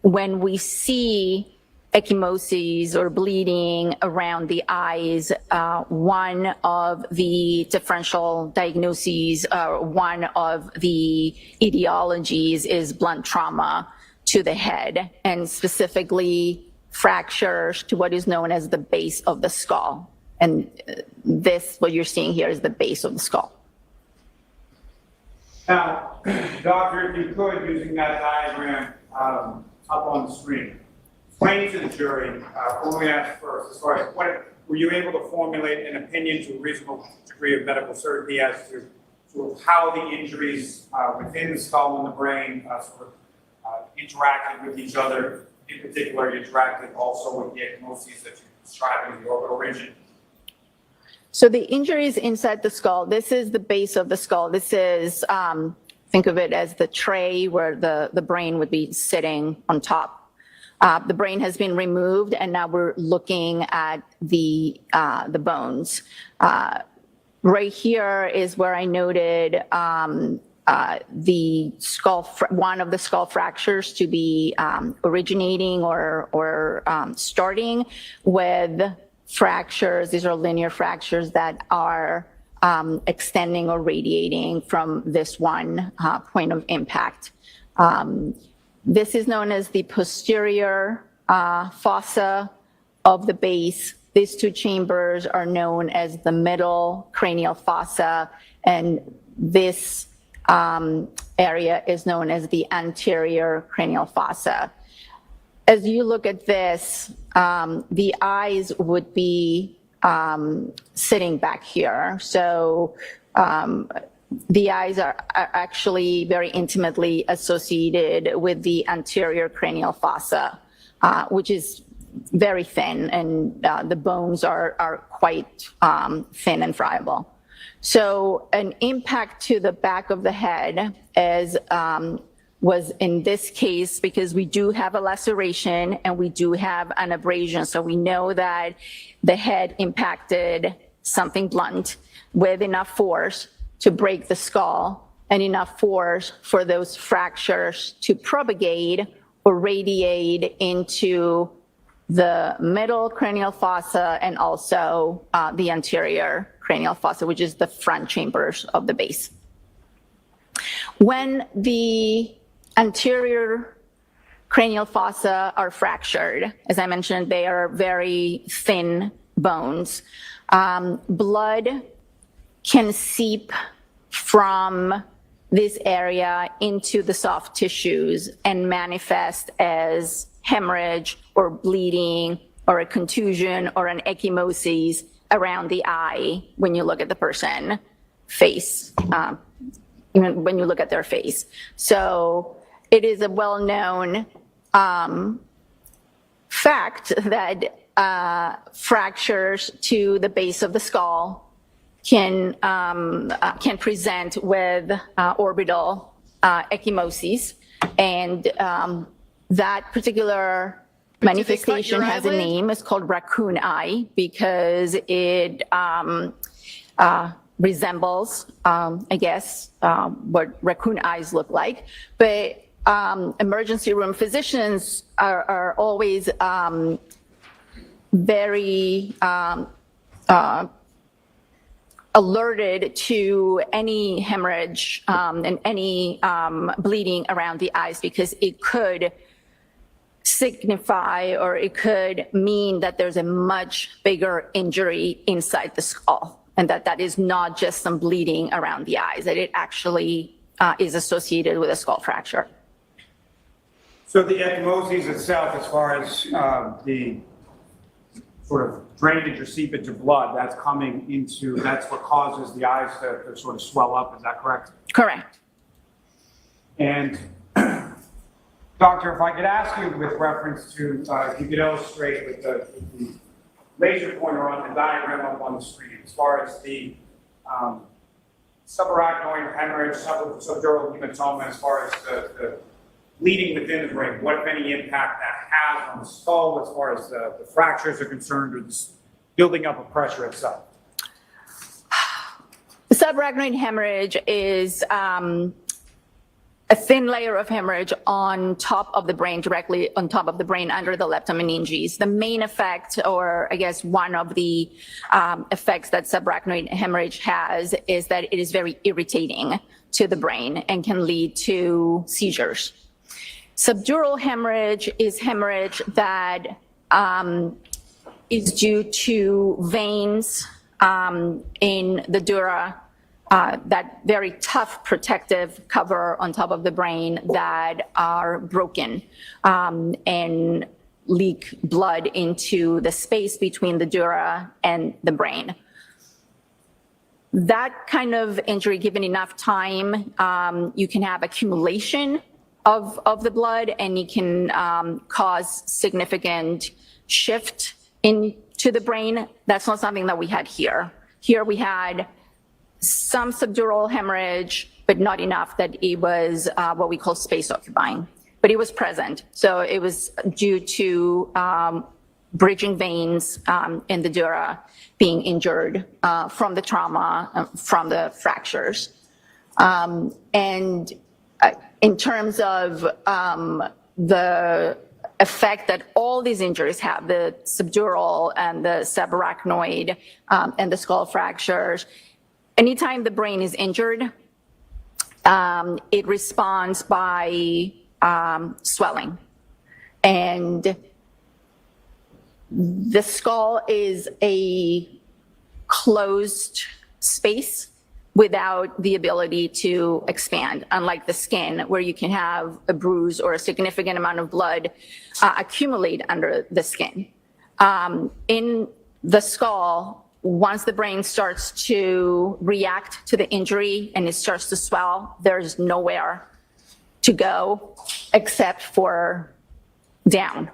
when we see ecchymoses or bleeding around the eyes, one of the differential diagnoses, one of the etiologies is blunt trauma to the head, and specifically fractures to what is known as the base of the skull. And this, what you're seeing here, is the base of the skull. Now, Doctor, if you could, using that diagram up on the screen, explain to the jury, what we asked first, as far as were you able to formulate an opinion to a reasonable degree of medical certainty as to how the injuries within the skull and the brain interacted with each other? In particular, you interacted also with the ecchymosis that you described in the orbital region. So the injuries inside the skull, this is the base of the skull. This is, think of it as the tray where the brain would be sitting on top. The brain has been removed, and now we're looking at the bones. Right here is where I noted the skull, one of the skull fractures to be originating or starting with fractures. These are linear fractures that are extending or radiating from this one point of impact. This is known as the posterior fossa of the base. These two chambers are known as the middle cranial fossa, and this area is known as the anterior cranial fossa. As you look at this, the eyes would be sitting back here. So the eyes are actually very intimately associated with the anterior cranial fossa, which is very thin, and the bones are quite thin and friable. So an impact to the back of the head as was in this case, because we do have a laceration and we do have an abrasion. So we know that the head impacted something blunt with enough force to break the skull. and enough force for those fractures to propagate or radiate into the middle cranial fossa and also the anterior cranial fossa, which is the front chambers of the base. When the anterior cranial fossa are fractured, as I mentioned, they are very thin bones. Blood can seep from this area into the soft tissues and manifest as hemorrhage or bleeding or a contusion or an ecchymosis around the eye when you look at the person face, when you look at their face. So it is a well-known fact that fractures to the base of the skull can present with orbital ecchymosis, and that particular manifestation has a name. It's called raccoon eye because it resembles, I guess, what raccoon eyes look like. But emergency room physicians are always very alerted to any hemorrhage and any bleeding around the eyes, because it could signify or it could mean that there's a much bigger injury inside the skull, and that is not just some bleeding around the eyes, that it actually is associated with a skull fracture. So the ecchymosis itself, as far as the sort of drainage or seepage of blood, that's coming into, that's what causes the eyes to sort of swell up, is that correct? Correct. And Doctor, if I could ask you with reference to, if you could illustrate with the laser pointer on the diagram up on the screen, as far as the subarachnoid hemorrhage, subdural hematoma, as far as the bleeding within the brain, what, if any, impact that has on the skull as far as the fractures are concerned, or the building up of pressure itself? The subarachnoid hemorrhage is a thin layer of hemorrhage on top of the brain, directly on top of the brain under the leptomeninges. The main effect, or I guess one of the effects that subarachnoid hemorrhage has, is that it is very irritating to the brain and can lead to seizures. Subdural hemorrhage is hemorrhage that is due to veins in the dura, that very tough protective cover on top of the brain, that are broken and leak blood into the space between the dura and the brain. That kind of injury, given enough time, you can have accumulation of the blood, and it can cause significant shift into the brain. That's not something that we had here. Here we had some subdural hemorrhage, but not enough that it was what we call space occupying, but it was present. So it was due to bridging veins in the dura being injured from the trauma, from the fractures. And in terms of the effect that all these injuries have, the subdural and the subarachnoid and the skull fractures, anytime the brain is injured, it responds by swelling. And the skull is a closed space without the ability to expand, unlike the skin, where you can have a bruise or a significant amount of blood accumulate under the skin. In the skull, once the brain starts to react to the injury and it starts to swell, there's nowhere to go except for down.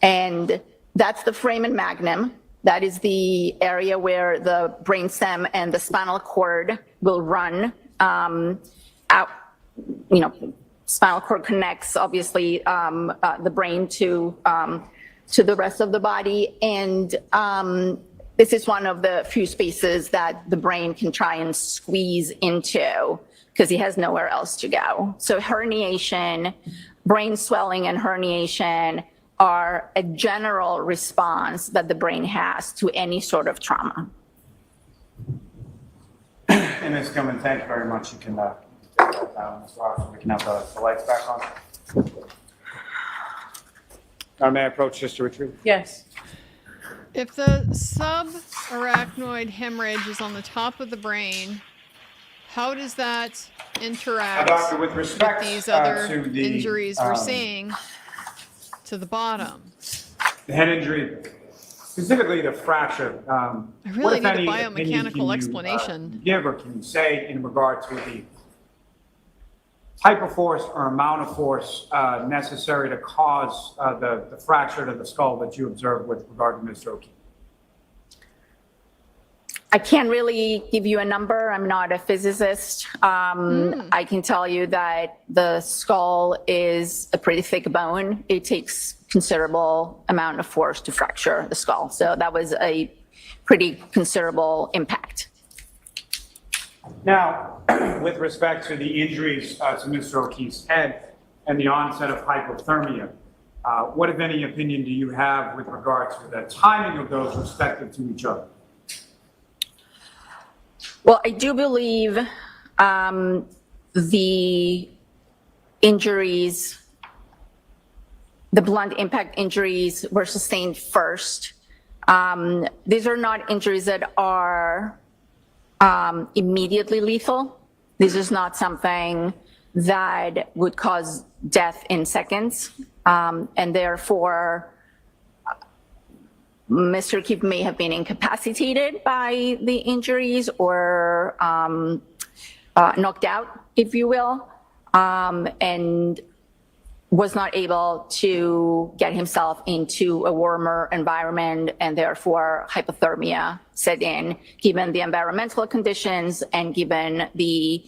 And that's the foramen magnum. That is the area where the brainstem and the spinal cord will run out. You know, spinal cord connects, obviously, the brain to the rest of the body. And this is one of the few spaces that the brain can try and squeeze into because he has nowhere else to go. So herniation, brain swelling and herniation are a general response that the brain has to any sort of trauma. And Ms. Gilman, thank you very much. You can take that down as well, so we can have the lights back on. May I approach Sister Retreat? Yes. If the subarachnoid hemorrhage is on the top of the brain, how does that interact Doctor, with respect these other to the injuries we're seeing to the bottom? The head injury, specifically the fracture. I really need a biomechanical explanation. Give or can you say in regard to the type of force or amount of force necessary to cause the fracture to the skull that you observed with regard to Mr. O'Keefe? I can't really give you a number. I'm not a physicist. I can tell you that the skull is a pretty thick bone. It takes considerable amount of force to fracture the skull. So that was a pretty considerable impact. Now, with respect to the injuries to Mr. O'Keefe's head and the onset of hypothermia, what, if any, opinion do you have with regard to the timing of those respective to each other? Well, I do believe the injuries, the blunt impact injuries were sustained first. These are not injuries that are immediately lethal. This is not something that would cause death in seconds. And therefore, Mr. O'Keefe may have been incapacitated by the injuries or knocked out, if you will, and was not able to get himself into a warmer environment, and therefore hypothermia set in, given the environmental conditions and given the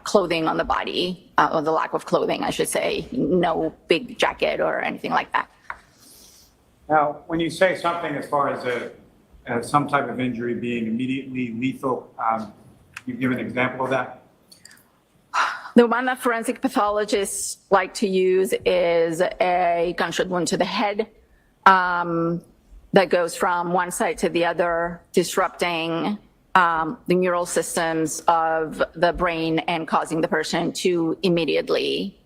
clothing on the body, or the lack of clothing, I should say, no big jacket or anything like that. Now, when you say something as far as some type of injury being immediately lethal, you give an example of that? The one that forensic pathologists like to use is a gunshot wound to the head that goes from one side to the other, disrupting the neural systems of the brain and causing the person to immediately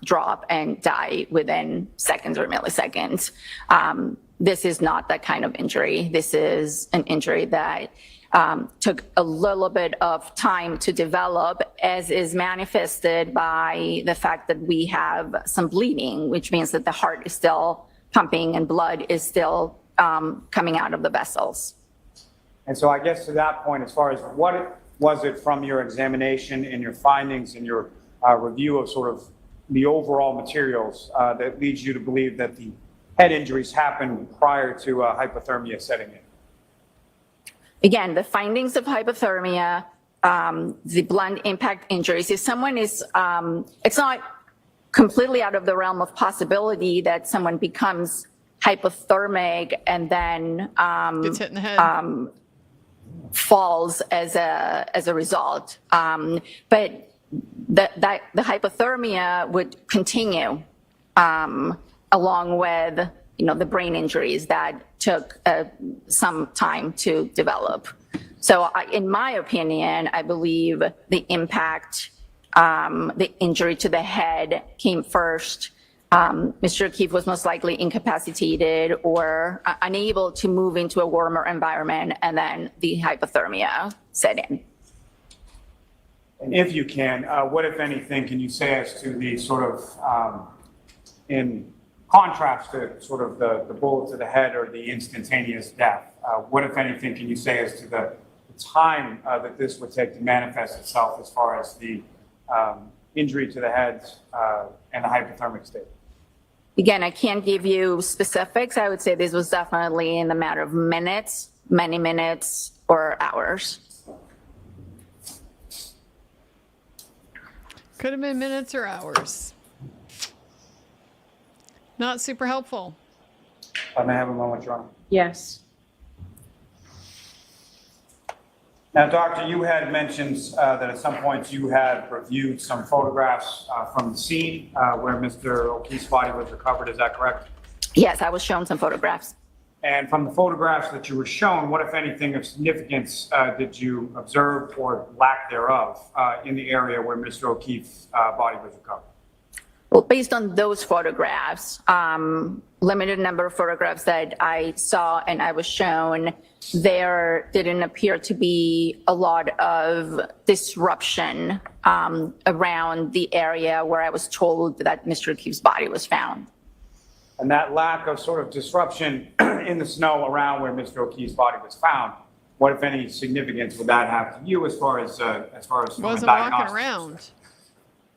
drop and die within seconds or milliseconds. This is not that kind of injury. This is an injury that took a little bit of time to develop, as is manifested by the fact that we have some bleeding, which means that the heart is still pumping and blood is still coming out of the vessels. And so I guess to that point, as far as what was it from your examination and your findings and your review of sort of the overall materials that leads you to believe that the head injuries happened prior to hypothermia setting in? Again, the findings of hypothermia, the blunt impact injuries, if someone is, it's not completely out of the realm of possibility that someone becomes hypothermic and then gets hit in the head. Falls as a result. But the hypothermia would continue along with the brain injuries that took some time to develop. So in my opinion, I believe the impact, the injury to the head came first. Mr. O'Keefe was most likely incapacitated or unable to move into a warmer environment, and then the hypothermia set in. And if you can, what, if anything, can you say as to the sort of, in contrast to sort of the bullet to the head or the instantaneous death, what, if anything, can you say as to the time that this would take to manifest itself as far as the injury to the head and the hypothermic state? Again, I can't give you specifics. I would say this was definitely in the matter of minutes, many minutes, or hours. Could have been minutes or hours. Not super helpful. I may have a moment, Your Honor. Yes. Now, doctor, you had mentioned that at some point you had reviewed some photographs from the scene where Mr. O'Keefe's body was recovered. Is that correct? Yes, I was shown some photographs. And from the photographs that you were shown, what, if anything, of significance did you observe or lack thereof in the area where Mr. O'Keefe's body was recovered? Well, based on those photographs, limited number of photographs that I saw and I was shown, there didn't appear to be a lot of disruption around the area where I was told that Mr. O'Keefe's body was found. And that lack of sort of disruption in the snow around where Mr. O'Keefe's body was found, what, if any, significance would that have to you as far as Wasn't walking around.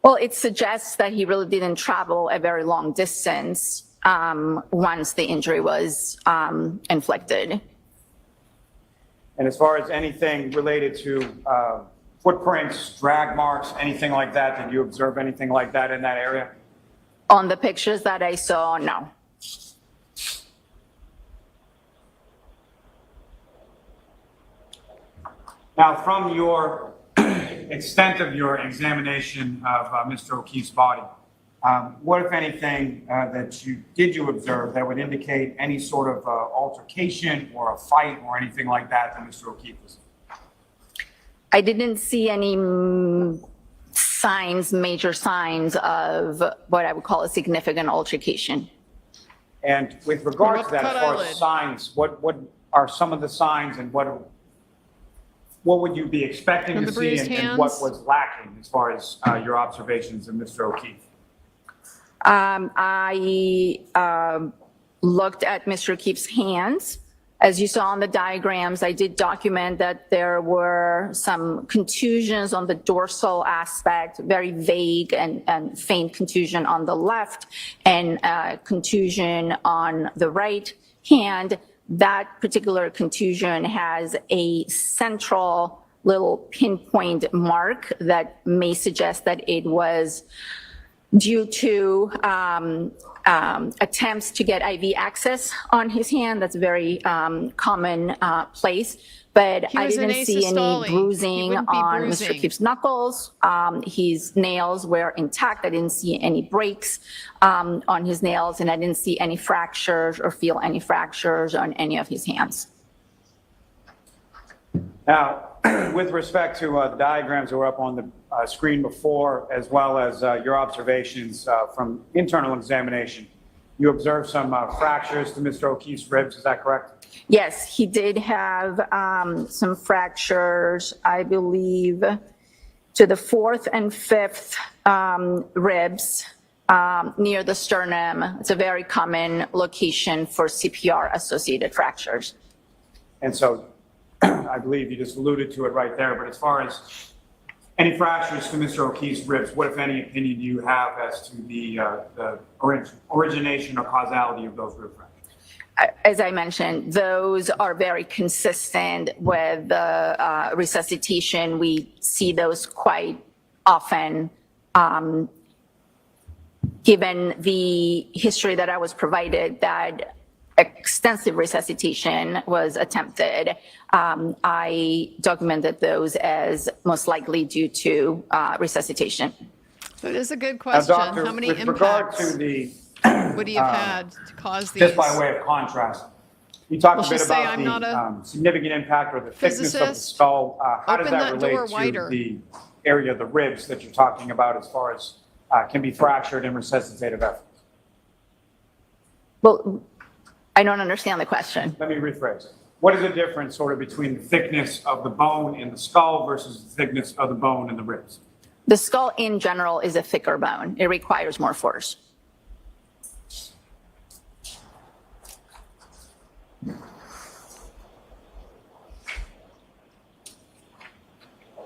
Well, it suggests that he really didn't travel a very long distance once the injury was inflicted. And as far as anything related to footprints, drag marks, anything like that, did you observe anything like that in that area? On the pictures that I saw, no. Now, from your extent of your examination of Mr. O'Keefe's body, what, if anything, did you observe that would indicate any sort of altercation or a fight or anything like that that Mr. O'Keefe was in? I didn't see any major signs of what I would call a significant altercation. And with regards to that, as far as signs, what are some of the signs and what would you be expecting to see and what was lacking as far as your observations of Mr. O'Keefe? I looked at Mr. O'Keefe's hands. As you saw on the diagrams, I did document that there were some contusions on the dorsal aspect, very vague and faint contusion on the left, and contusion on the right hand. That particular contusion has a central little pinpoint mark that may suggest that it was due to attempts to get IV access on his hand. That's a very common place. But I didn't see any bruising on Mr. O'Keefe's knuckles. His nails were intact. I didn't see any breaks on his nails, and I didn't see any fractures or feel any fractures on any of his hands. Now, with respect to the diagrams that were up on the screen before, as well as your observations from internal examination, you observed some fractures to Mr. O'Keefe's ribs, is that correct? Yes, he did have some fractures, I believe, to the 4th and 5th ribs near the sternum. It's a very common location for CPR-associated fractures. And so I believe you just alluded to it right there, but as far as any fractures to Mr. O'Keefe's ribs, what, if any, opinion do you have as to the origination or causality of those rib fractures? As I mentioned, those are very consistent with the resuscitation. We see those quite often. Given the history that I was provided that extensive resuscitation was attempted, I documented those as most likely due to resuscitation. So it is a good question. Now, Doctor, how many with impacts regard to the, would he have had to cause these? just by way of contrast, you talked Let's a bit just say about I'm not the a significant impact or the thickness of the physicist. skull. How does Open that that door relate to wider. the area of the ribs that you're talking about as far as can be fractured in resuscitative efforts? Well, I don't understand the question. Let me rephrase it. What is the difference sort of between the thickness of the bone in the skull versus the thickness of the bone in the ribs? The skull in general is a thicker bone. It requires more force.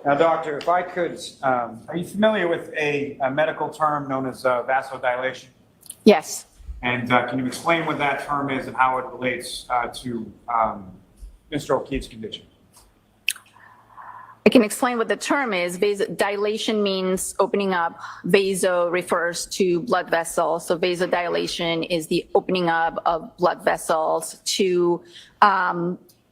Now, doctor, if I could, are you familiar with a medical term known as vasodilation? Yes. And can you explain what that term is and how it relates to Mr. O'Keefe's condition? I can explain what the term is. Dilation means opening up. Vaso refers to blood vessels. So vasodilation is the opening up of blood vessels to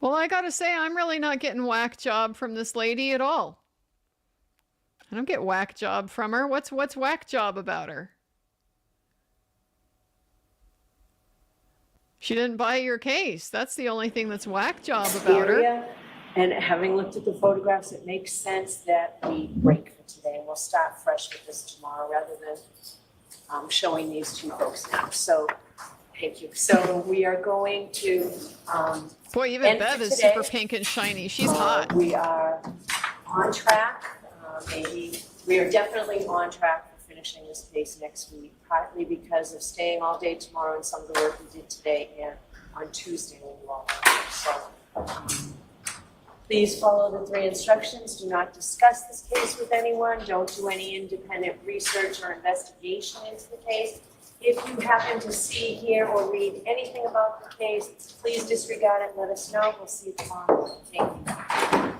Well, I gotta say, I'm really not getting whack job from this lady at all. I don't get whack job from her. What's whack job about her? She didn't buy your case. That's the only thing that's whack job about her. Area, and having looked at the photographs, it makes sense that we break for today. We'll start fresh with this tomorrow rather than showing these two folks now. So, thank you. So we are going to Boy, even end Bev for is today. super pink and shiny. She's hot. We are on track. We are definitely on track for finishing this case next week, partly because of staying all day tomorrow and some of the work we did today and on Tuesday when you all were here. So please follow the 3 instructions. Do not discuss this case with anyone. Don't do any independent research or investigation into the case. If you happen to see, hear, or read anything about the case, please disregard it and let us know. We'll see you tomorrow. Thank you.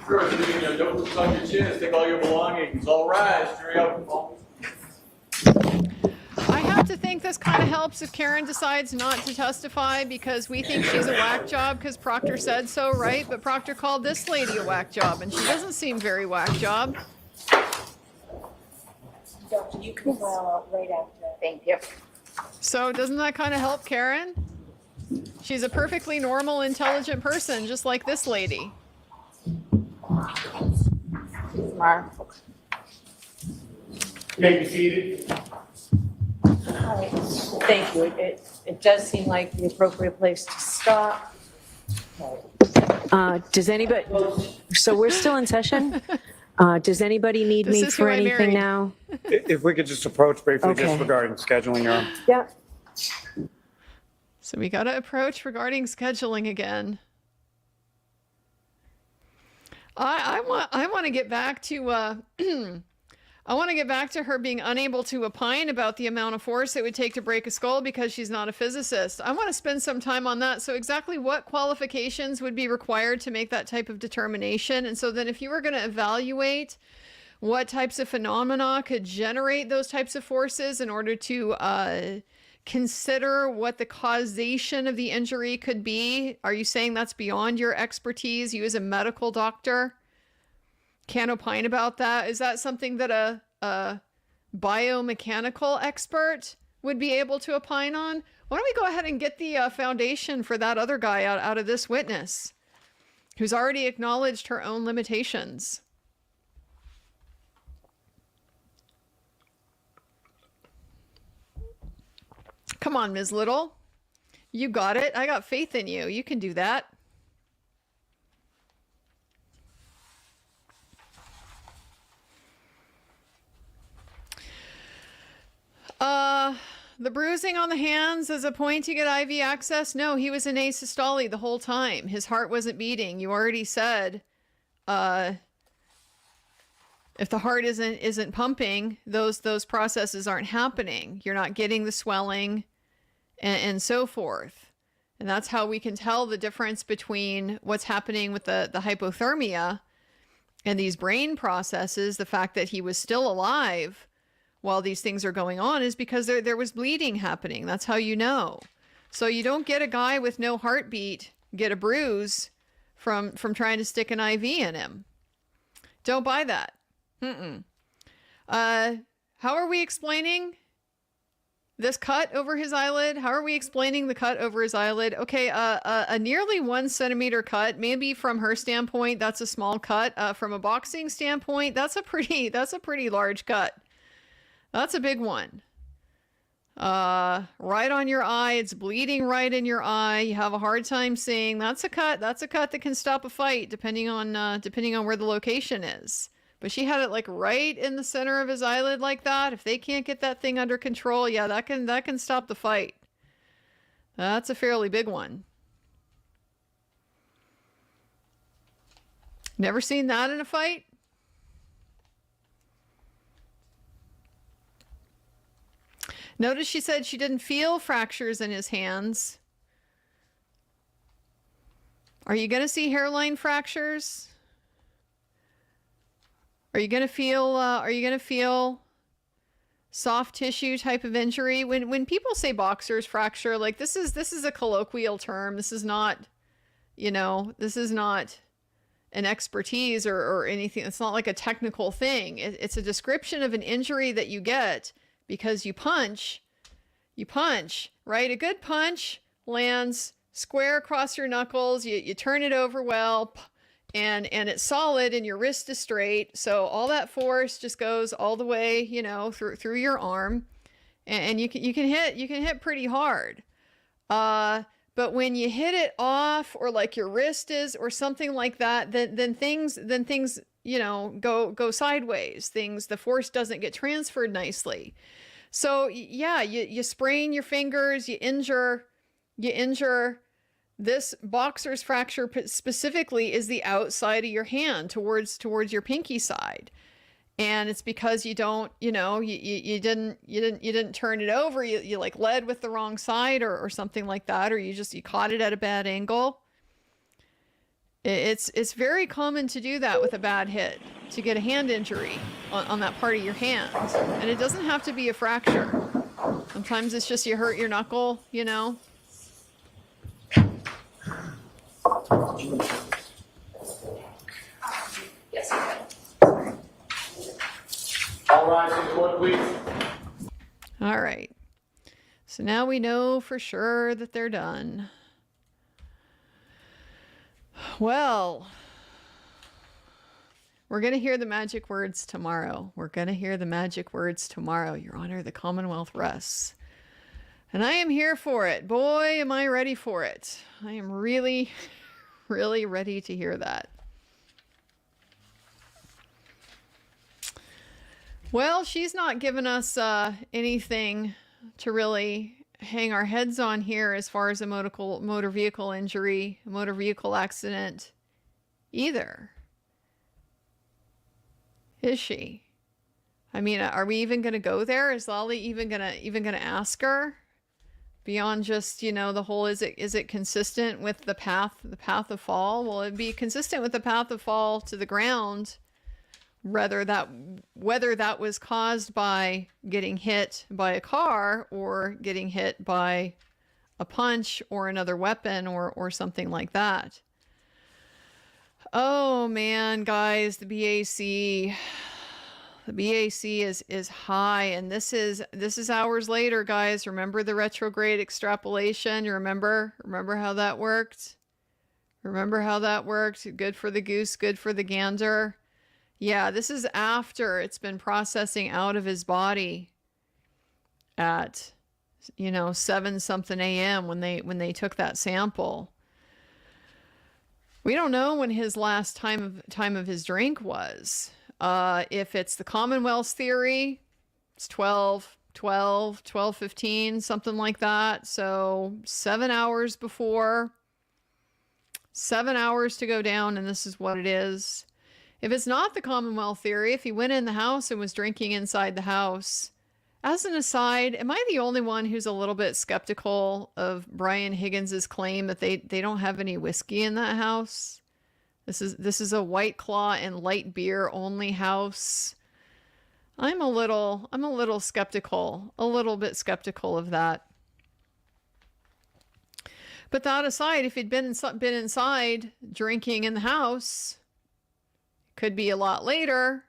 Sure, don't look on your chest, take all your belongings. All rise, jury out. I have to think this kind of helps if Karen decides not to testify because we think she's a whack job because Proctor said so, right? But Proctor called this lady a whack job, and she doesn't seem very whack job. Doctor, you can file out right after. Thank you. So doesn't that kind of help Karen? She's a perfectly normal, intelligent person, just like this lady. You may be seated. All right. Thank you. It does seem like the appropriate place to stop. Does anybody, so we're still in session? Does anybody need This me is who for I anything married. now? If we could just approach briefly, Okay. just regarding scheduling, Your Honor. Yeah. So we got to approach regarding scheduling again. I want to get back to I want to get back to her being unable to opine about the amount of force it would take to break a skull because she's not a physicist. I want to spend some time on that. So exactly what qualifications would be required to make that type of determination? And so then if you were going to evaluate what types of phenomena could generate those types of forces in order to consider what the causation of the injury could be, are you saying that's beyond your expertise? You as a medical doctor can't opine about that? Is that something that a biomechanical expert would be able to opine on? Why don't we go ahead and get the foundation for that other guy out of this witness who's already acknowledged her own limitations? Come on, Ms. Little. You got it. I got faith in you. You can do that. The bruising on the hands as a point to get IV access? No, he was in asystole the whole time. His heart wasn't beating. You already said, if the heart isn't pumping, those processes aren't happening. You're not getting the swelling and so forth. And that's how we can tell the difference between what's happening with the hypothermia and these brain processes. The fact that he was still alive while these things are going on is because there was bleeding happening. That's how you know. So you don't get a guy with no heartbeat get a bruise from trying to stick an IV in him. Don't buy that. How are we explaining this cut over his eyelid? How are we explaining the cut over his eyelid? Okay, a nearly 1 centimeter cut, maybe from her standpoint, that's a small cut. From a boxing standpoint, that's a pretty large cut. That's a big one. Right on your eye. It's bleeding right in your eye. You have a hard time seeing. That's a cut. That's a cut that can stop a fight depending on where the location is. But she had it like right in the center of his eyelid like that. If they can't get that thing under control, yeah, that can stop the fight. That's a fairly big one. Never seen that in a fight? Notice she said she didn't feel fractures in his hands. Are you going to see hairline fractures? Are you going to feel soft tissue type of injury? When people say boxer's fracture, like this is a colloquial term. This is not this is not an expertise or anything. It's not like a technical thing. It's a description of an injury that you get because you punch, right? A good punch lands square across your knuckles. You turn it over well, and it's solid, and your wrist is straight. So all that force just goes all the way, through your arm, and you can hit pretty hard. But when you hit it off, or like your wrist is, or something like that, then things go sideways. The force doesn't get transferred nicely. So yeah, you sprain your fingers, you injure. This boxer's fracture specifically is the outside of your hand towards your pinky side. And it's because you don't, you didn't turn it over. You like led with the wrong side or something like that, or you caught it at a bad angle. It's very common to do that with a bad hit, to get a hand injury on that part of your hand. And it doesn't have to be a fracture. Sometimes it's just you hurt your knuckle, Yes. All rise in court, please. All right. So now we know for sure that they're done. Well, we're going to hear the magic words tomorrow. Your Honor, the Commonwealth rests. And I am here for it. Boy, am I ready for it. I am really, really ready to hear that. Well, she's not given us anything to really hang our heads on here as far as a motor vehicle injury, motor vehicle accident either. Is she? I mean, are we even going to go there? Is Lolly even gonna ask her beyond just, the whole, is it consistent with the path of fall? Well, it'd be consistent with the path of fall to the ground, whether that was caused by getting hit by a car or getting hit by a punch or another weapon or something like that. Oh man, guys, the BAC is high, and this is hours later, guys. Remember the retrograde extrapolation? You remember how that worked? Good for the goose, good for the gander. Yeah, this is after it's been processing out of his body at 7 something a.m. when they took that sample. We don't know when his last time of his drink was. If it's the Commonwealth's theory, it's 12:15, something like that. So 7 hours before, 7 hours to go down, and this is what it is. If it's not the Commonwealth theory, if he went in the house and was drinking inside the house, as an aside, am I the only one who's a little bit skeptical of Brian Higgins's claim that they don't have any whiskey in that house? This is a White Claw and light beer only house. I'm a little skeptical, a little bit skeptical of that. But that aside, if he'd been inside drinking in the house, could be a lot later.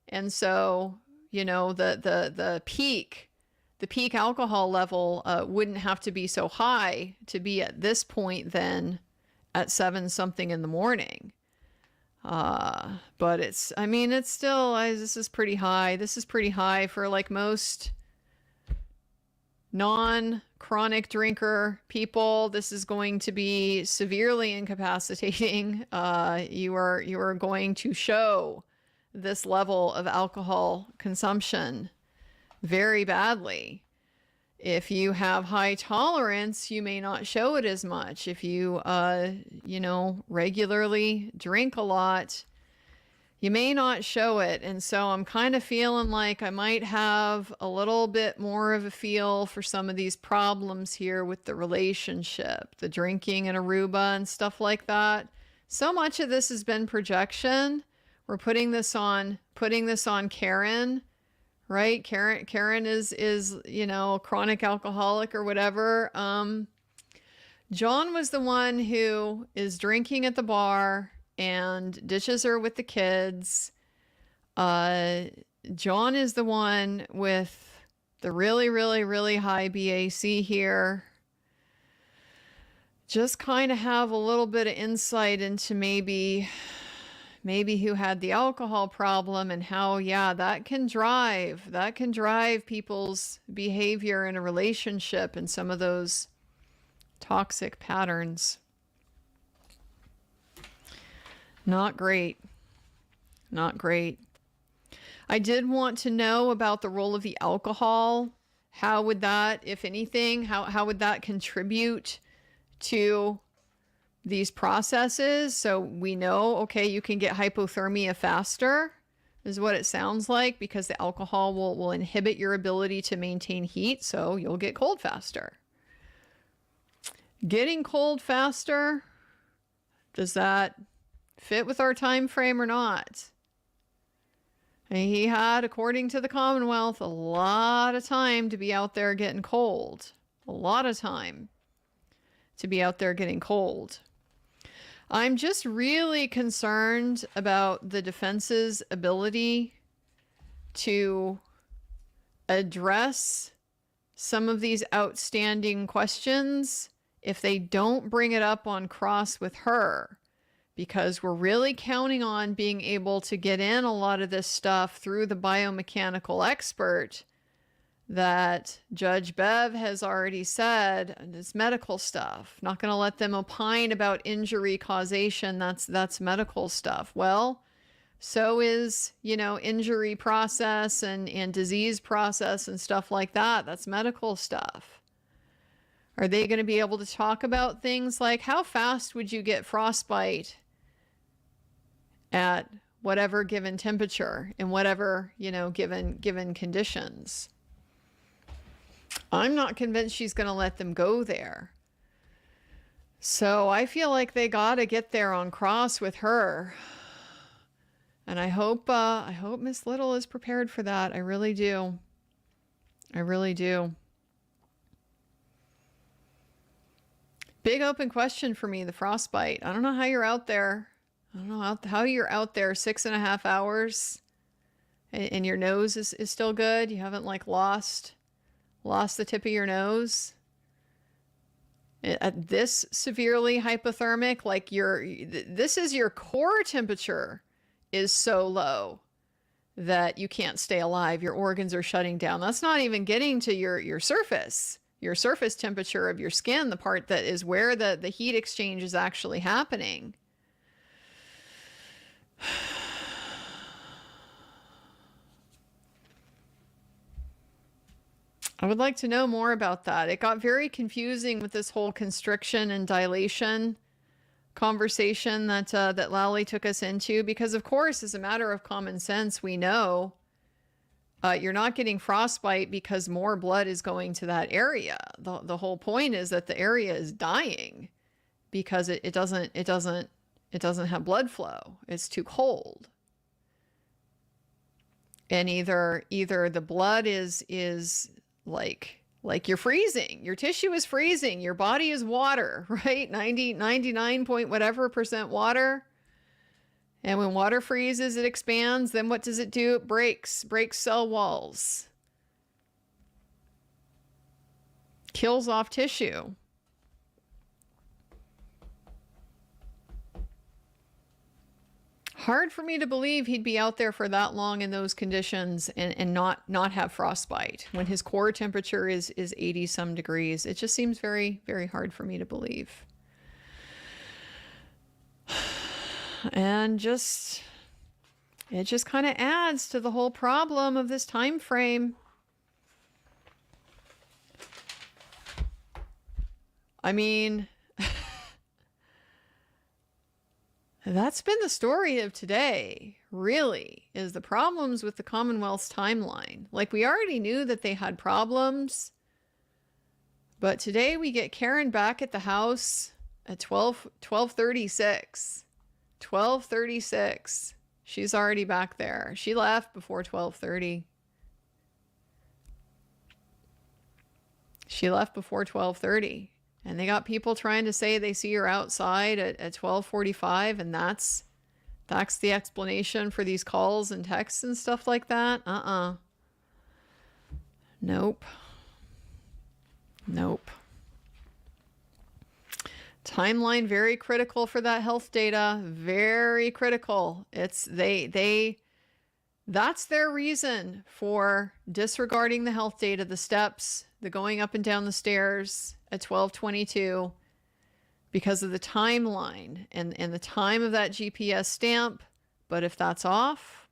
And so, the peak alcohol level wouldn't have to be so high to be at this point then at 7 something in the morning. But it's still, this is pretty high. This is pretty high for like most non-chronic drinker people. This is going to be severely incapacitating. You are going to show this level of alcohol consumption very badly. If you have high tolerance, you may not show it as much. If you, regularly drink a lot, you may not show it. And so I'm kind of feeling like I might have a little bit more of a feel for some of these problems here with the relationship, the drinking in Aruba and stuff like that. So much of this has been projection. We're putting this on Karen, right? Karen is a chronic alcoholic or whatever. John was the one who is drinking at the bar and ditches her with the kids. John is the one with the really, really, really high BAC here. Just kind of have a little bit of insight into maybe who had the alcohol problem and how, yeah, that can drive people's behavior in a relationship and some of those toxic patterns. Not great. Not great. I did want to know about the role of the alcohol. How would that, if anything, how would that contribute to these processes? So we know, okay, you can get hypothermia faster, is what it sounds like, because the alcohol will inhibit your ability to maintain heat, so you'll get cold faster. Getting cold faster, does that fit with our time frame or not? And he had, according to the Commonwealth, a lot of time to be out there getting cold. A lot of time to be out there getting cold. I'm just really concerned about the defense's ability to address some of these outstanding questions if they don't bring it up on cross with her, because we're really counting on being able to get in a lot of this stuff through the biomechanical expert that Judge Bev has already said, and it's medical stuff. Not going to let them opine about injury causation. That's medical stuff. Well, so is, injury process and disease process and stuff like that. That's medical stuff. Are they going to be able to talk about things like how fast would you get frostbite at whatever given temperature in whatever, given conditions? I'm not convinced she's going to let them go there. So I feel like they got to get there on cross with her. And I hope Miss Little is prepared for that. I really do. I really do. Big open question for me, the frostbite. I don't know how you're out there. I don't know how you're out there 6.5 hours and your nose is still good. You haven't lost the tip of your nose. At this severely hypothermic, this is your core temperature is so low that you can't stay alive. Your organs are shutting down. That's not even getting to your surface temperature of your skin, the part that is where the heat exchange is actually happening. I would like to know more about that. It got very confusing with this whole constriction and dilation conversation that Lally took us into, because of course, as a matter of common sense, we know you're not getting frostbite because more blood is going to that area. The whole point is that the area is dying because it doesn't have blood flow. It's too cold. And either the blood is like you're freezing, your tissue is freezing, your body is water, right? 99 point whatever % water. And when water freezes, it expands. Then what does it do? It breaks cell walls, kills off tissue. Hard for me to believe he'd be out there for that long in those conditions and not have frostbite when his core temperature is 80 some degrees. It just seems very, very hard for me to believe. And it just kind of adds to the whole problem of this time frame. I mean, that's been the story of today, really, is the problems with the Commonwealth's timeline. We already knew that they had problems, but today we get Karen back at the house at 12:36. 12:36. She's already back there. She left before 12:30. She left before 12:30. and they got people trying to say they see her outside at 12:45, and that's the explanation for these calls and texts and stuff like that. Nope. Timeline very critical for that health data. Very critical. That's their reason for disregarding the health data, the steps, the going up and down the stairs at 12:22, because of the timeline and the time of that GPS stamp. But if that's off,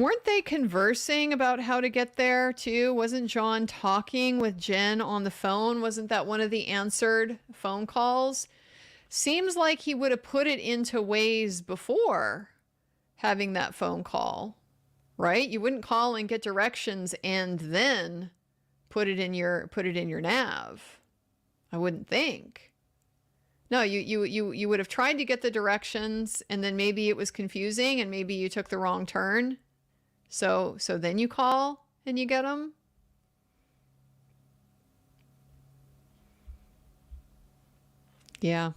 Weren't they conversing about how to get there too? Wasn't John talking with Jen on the phone? Wasn't that one of the answered phone calls? Seems like he would have put it into Waze before having that phone call, right? You wouldn't call and get directions and then put it in your nav. I wouldn't think. No, you would have tried to get the directions, and then maybe it was confusing and maybe you took the wrong turn. So then you call and you get them. Yeah.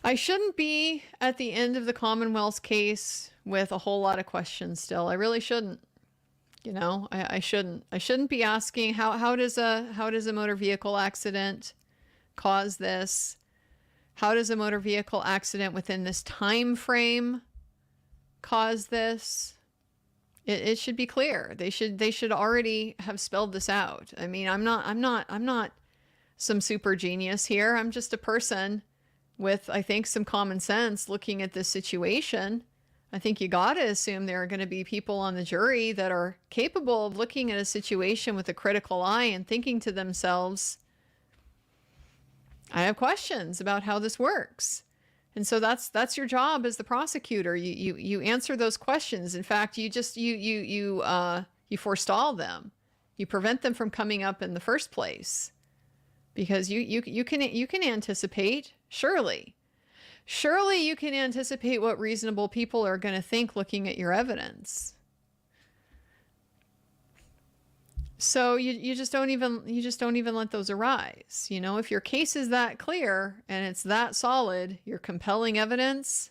I shouldn't be at the end of the Commonwealth's case with a whole lot of questions still. I really shouldn't. You know, I shouldn't. I shouldn't be asking how does a motor vehicle accident cause this? How does a motor vehicle accident within this time frame cause this? It should be clear. They should already have spelled this out. I mean, I'm not some super genius here. I'm just a person with, I think, some common sense looking at this situation. I think you got to assume there are going to be people on the jury that are capable of looking at a situation with a critical eye and thinking to themselves, I have questions about how this works. And so that's your job as the prosecutor. You answer those questions. In fact, you forestall them. You prevent them from coming up in the first place. Because you can anticipate, surely you can anticipate what reasonable people are going to think looking at your evidence. So you just don't even let those arise. You know, if your case is that clear and it's that solid, you're compelling evidence,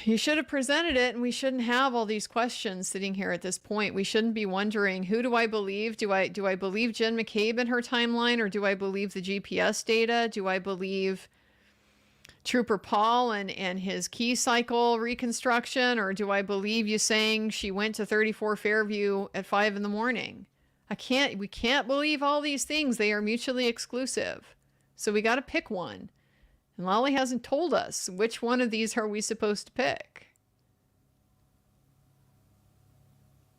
you should have presented it, and we shouldn't have all these questions sitting here at this point. We shouldn't be wondering, who do I believe? Do I believe Jen McCabe and her timeline, or do I believe the GPS data? Do I believe Trooper Paul and his key cycle reconstruction, or do I believe you saying she went to 34 Fairview at 5 a.m? We can't believe all these things. They are mutually exclusive. So we got to pick one. And Lolly hasn't told us which one of these are we supposed to pick.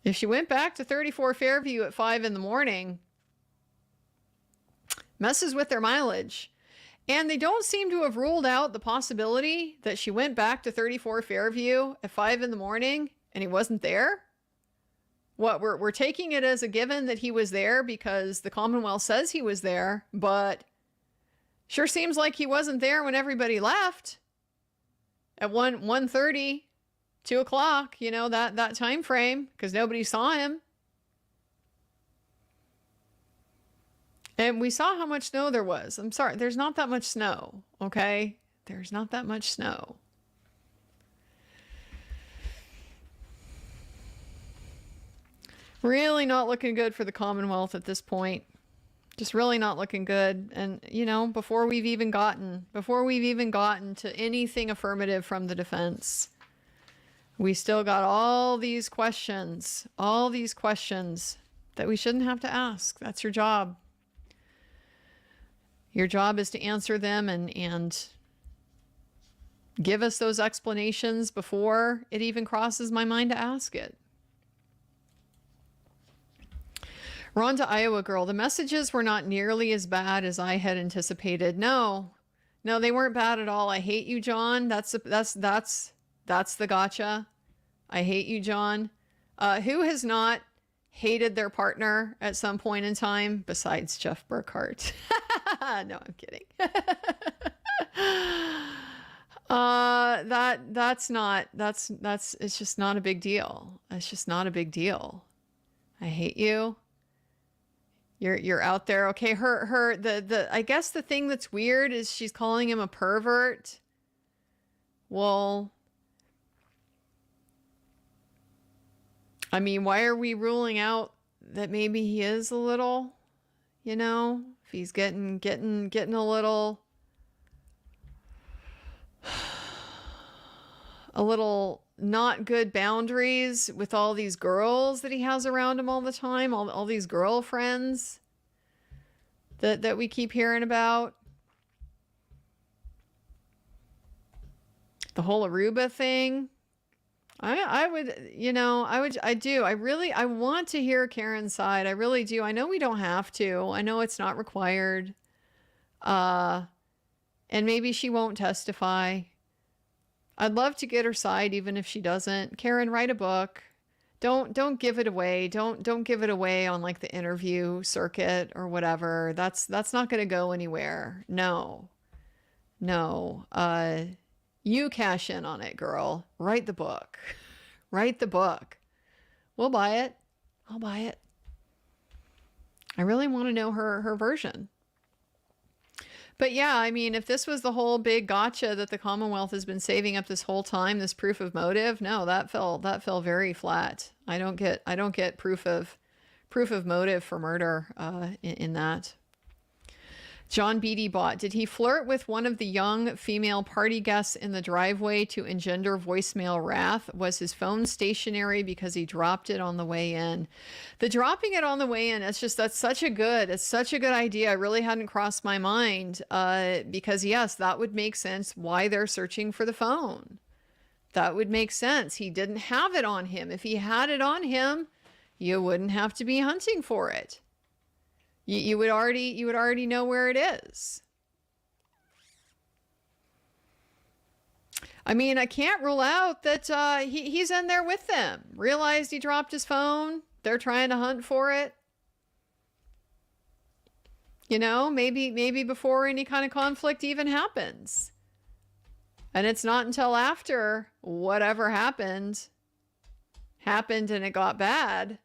If she went back to 34 Fairview at 5 a.m, messes with their mileage. And they don't seem to have ruled out the possibility that she went back to 34 Fairview at 5 a.m. and he wasn't there. What, we're taking it as a given that he was there because the Commonwealth says he was there, but sure seems like he wasn't there when everybody left at 1:30, 2 o'clock, you know, that time frame, because nobody saw him. And we saw how much snow there was. I'm sorry, there's not that much snow, okay? There's not that much snow. Really not looking good for the Commonwealth at this point. Just really not looking good. And, you know, before we've even gotten to anything affirmative from the defense, we still got all these questions that we shouldn't have to ask. That's your job. Your job is to answer them and give us those explanations before it even crosses my mind to ask it. Rhonda, Iowa girl, the messages were not nearly as bad as I had anticipated. No, they weren't bad at all. I hate you, John. That's the gotcha. I hate you, John. Who has not hated their partner at some point in time besides Jeff Burkhart? No, I'm kidding. it's just not a big deal. It's just not a big deal. I hate you. You're out there. Okay, I guess the thing that's weird is she's calling him a pervert. Well, I mean, why are we ruling out that maybe he is a little, if he's getting a little not good boundaries with all these girls that he has around him all the time, all these girlfriends that we keep hearing about. The whole Aruba thing. I want to hear Karen's side. I really do. I know we don't have to. I know it's not required. And maybe she won't testify. I'd love to get her side, even if she doesn't. Karen, write a book. Don't give it away. Don't give it away on like the interview circuit or whatever. That's not going to go anywhere. No. You cash in on it, girl. Write the book. Write the book. We'll buy it. I'll buy it. I really want to know her version. But yeah, I mean, if this was the whole big gotcha that the Commonwealth has been saving up this whole time, this proof of motive, no, that fell very flat. I don't get proof of motive for murder in that. John Beatty bot, did he flirt with one of the young female party guests in the driveway to engender voicemail wrath? Was his phone stationary because he dropped it on the way in? The dropping it on the way in, it's such a good idea. I really hadn't crossed my mind because yes, that would make sense why they're searching for the phone. That would make sense. He didn't have it on him. If he had it on him, you wouldn't have to be hunting for it. You would already know where it is. I mean, I can't rule out that he's in there with them. Realized he dropped his phone. They're trying to hunt for it. Maybe before any kind of conflict even happens. And it's not until after whatever happened and it got bad.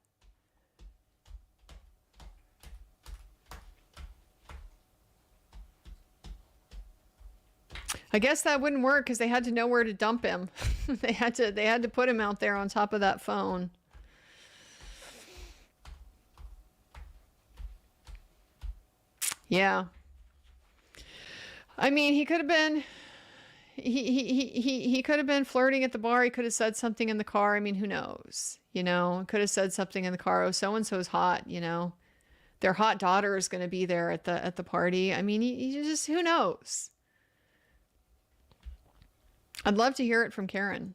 I guess that wouldn't work because they had to know where to dump him. they had to put him out there on top of that phone. Yeah. I mean, he could have been he could have been flirting at the bar. He could have said something in the car. I mean, who knows? Could have said something in the car. Oh, so and so's hot. Their hot daughter is going to be there at the party. I mean, you just who knows? I'd love to hear it from Karen.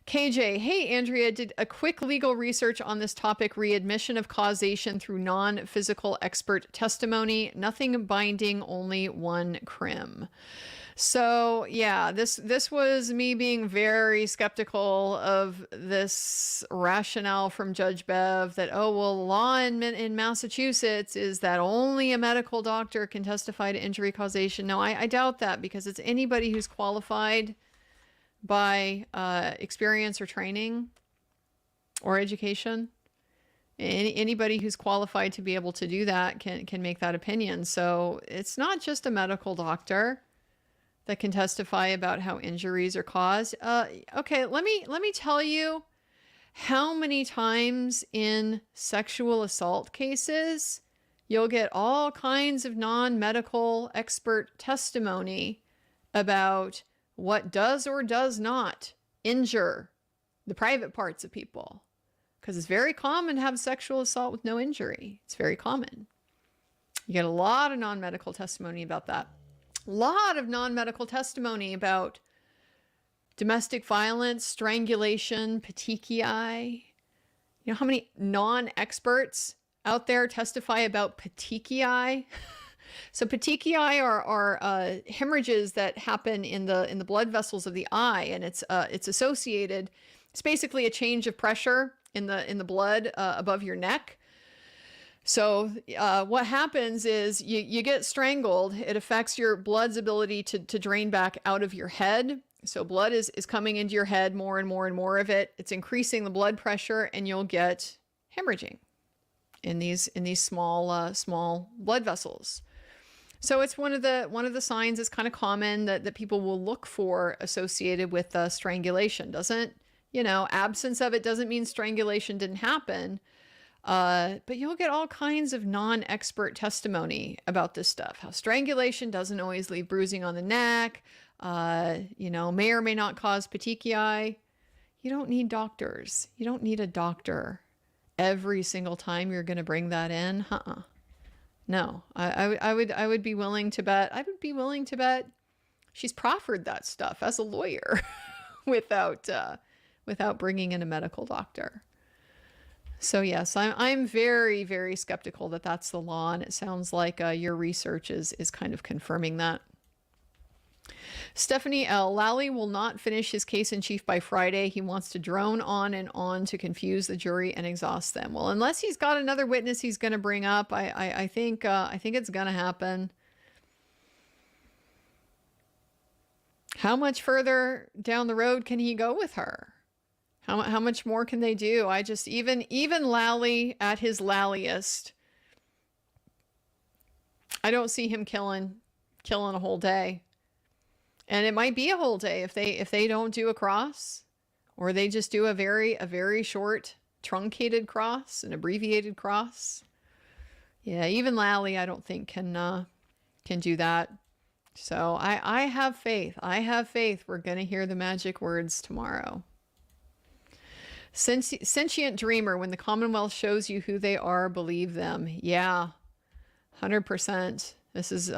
KJ, hey, Andrea, did a quick legal research on this topic, readmission of causation through non-physical expert testimony. Nothing binding, only one crim. So yeah, this was me being very skeptical of this rationale from Judge Bev that, oh, well, law in Massachusetts is that only a medical doctor can testify to injury causation. No, I doubt that because it's anybody who's qualified by experience or training or education. Anybody who's qualified to be able to do that can make that opinion. So it's not just a medical doctor that can testify about how injuries are caused. Okay, let me tell you how many times in sexual assault cases you'll get all kinds of non-medical expert testimony about what does or does not injure the private parts of people. Because it's very common to have sexual assault with no injury. It's very common. You get a lot of non-medical testimony about that. A lot of non-medical testimony about domestic violence, strangulation, petechiae. You know how many non-experts out there testify about petechiae? So petechiae are hemorrhages that happen in the blood vessels of the eye, and it's associated. It's basically a change of pressure in the blood above your neck. So what happens is you get strangled. It affects your blood's ability to drain back out of your head. So blood is coming into your head, more and more and more of it. It's increasing the blood pressure, and you'll get hemorrhaging in these small blood vessels. So it's one of the signs that's kind of common that people will look for associated with strangulation. Absence of it doesn't mean strangulation didn't happen. But you'll get all kinds of non-expert testimony about this stuff. How strangulation doesn't always leave bruising on the neck, may or may not cause petechiae. You don't need doctors. You don't need a doctor every single time you're going to bring that in. No, I would be willing to bet. I would be willing to bet she's proffered that stuff as a lawyer without bringing in a medical doctor. So yes, I'm very, very skeptical that that's the law, and it sounds like your research is kind of confirming that. Stephanie L. Lally will not finish his case in chief by Friday. He wants to drone on and on to confuse the jury and exhaust them. Well, unless he's got another witness he's going to bring up, I think it's going to happen. How much further down the road can he go with her? How much more can they do? Even Lally at his lalliest, I don't see him killing a whole day. And it might be a whole day if they don't do a cross, or they just do a very short truncated cross, an abbreviated cross. Yeah, even Lally I don't think can do that. So I have faith. We're going to hear the magic words tomorrow. Sentient dreamer, when the Commonwealth shows you who they are, believe them. Yeah, 100%. This is,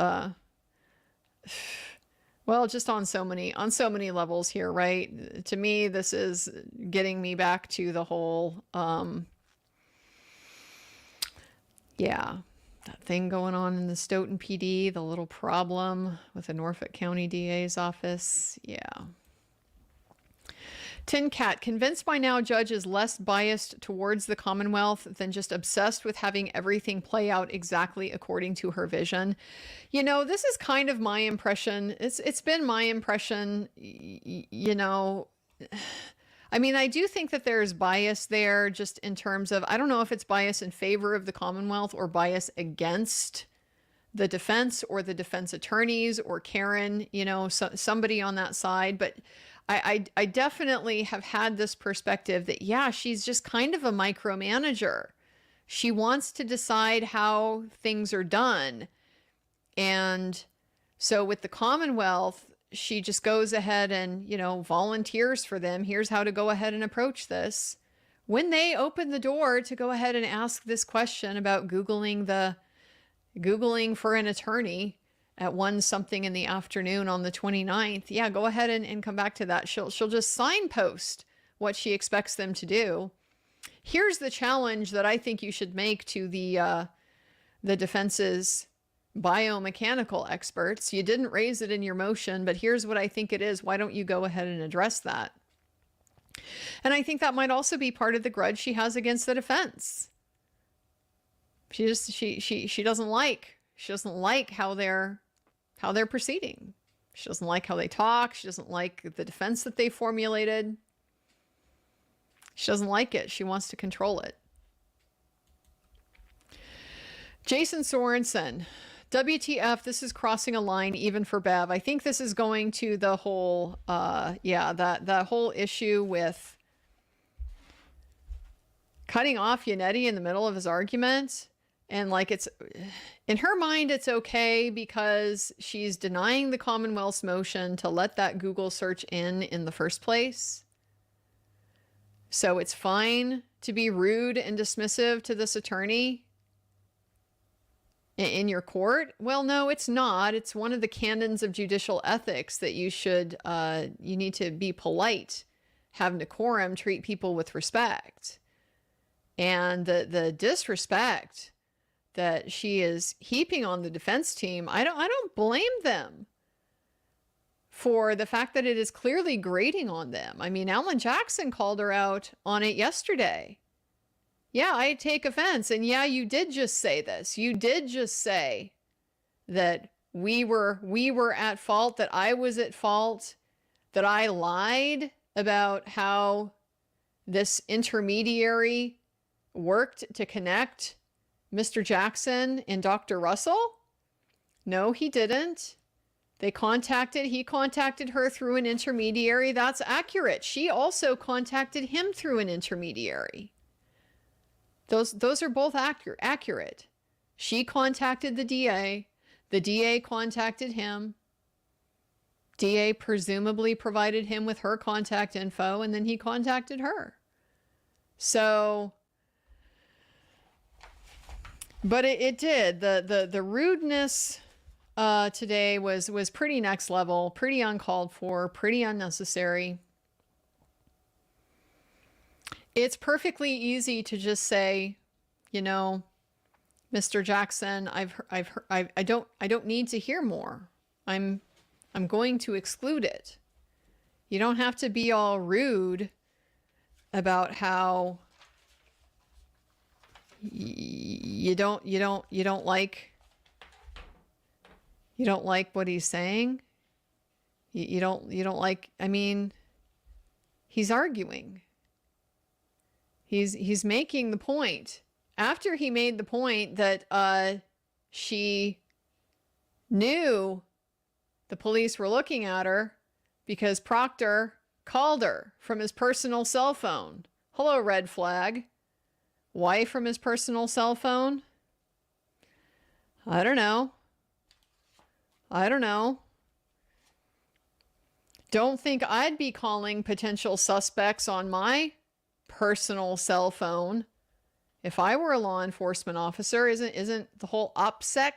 well, just on so many levels here, right? To me, this is getting me back to the whole, that thing going on in the Stoughton PD, the little problem with the Norfolk County DA's office. Yeah. Tin Cat, convinced by now judge is less biased towards the Commonwealth than just obsessed with having everything play out exactly according to her vision. This is kind of my impression. It's been my impression, I do think that there's bias there, just in terms of, I don't know if it's bias in favor of the Commonwealth or bias against the defense or the defense attorneys or Karen, somebody on that side. But I definitely have had this perspective that, yeah, she's just kind of a micromanager. She wants to decide how things are done. And so with the Commonwealth, she just goes ahead and, volunteers for them. Here's how to go ahead and approach this. When they open the door to go ahead and ask this question about Googling for an attorney at 1-something in the afternoon on the 29th, yeah, go ahead and come back to that. She'll just signpost what she expects them to do. Here's the challenge that I think you should make to the defense's biomechanical experts. You didn't raise it in your motion, but here's what I think it is. Why don't you go ahead and address that? And I think that might also be part of the grudge she has against the defense. She doesn't like how they're proceeding. She doesn't like how they talk. She doesn't like the defense that they formulated. She doesn't like it. She wants to control it. Jason Sorensen, WTF, this is crossing a line even for Bev. I think this is going to the whole, that whole issue with cutting off Yannetti in the middle of his argument. And it's, in her mind, it's okay because she's denying the Commonwealth's motion to let that Google search in the first place. So it's fine to be rude and dismissive to this attorney in your court. Well, no, it's not. It's one of the canons of judicial ethics that you need to be polite, have decorum, treat people with respect. And the disrespect that she is heaping on the defense team, I don't blame them for the fact that it is clearly grating on them. Alan Jackson called her out on it yesterday. Yeah, I take offense. And yeah, you did just say this. You did just say that we were at fault, that I was at fault, that I lied about how this intermediary worked to connect Mr. Jackson and Dr. Russell? No, he didn't. He contacted her through an intermediary. That's accurate. She also contacted him through an intermediary. Those are both accurate. She contacted the DA. The DA contacted him. DA presumably provided him with her contact info, and then he contacted her. So, but it did. The rudeness today was pretty next level, pretty uncalled for, pretty unnecessary. It's perfectly easy to just say, you know, Mr. Jackson, I don't need to hear more. I'm going to exclude it. You don't have to be all rude about how you don't like what he's saying. You don't like, I mean, he's arguing. He's making the point. After he made the point that she knew the police were looking at her because Proctor called her from his personal cell phone. Hello, red flag. Why from his personal cell phone? I don't know. Don't think I'd be calling potential suspects on my personal cell phone if I were a law enforcement officer. Isn't the whole OPSEC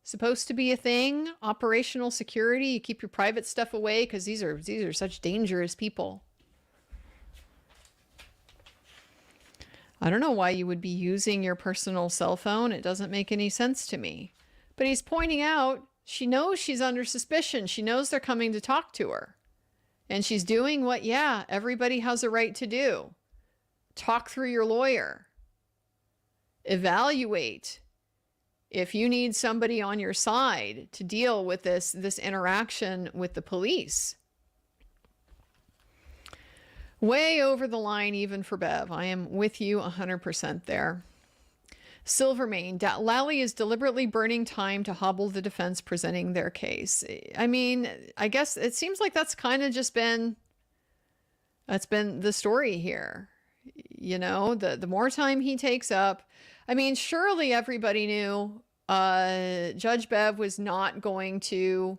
supposed to be a thing? Operational security. You keep your private stuff away because these are such dangerous people. I don't know why you would be using your personal cell phone. It doesn't make any sense to me. But he's pointing out she knows she's under suspicion. She knows they're coming to talk to her. And she's doing what, everybody has a right to do. Talk through your lawyer. Evaluate if you need somebody on your side to deal with this interaction with the police. Way over the line even for Bev. I am with you 100% there. Silvermane, Lally is deliberately burning time to hobble the defense presenting their case. I mean, I guess it seems like that's kind of just been the story here. You know, the more time he takes up, I mean, surely everybody knew Judge Bev was not going to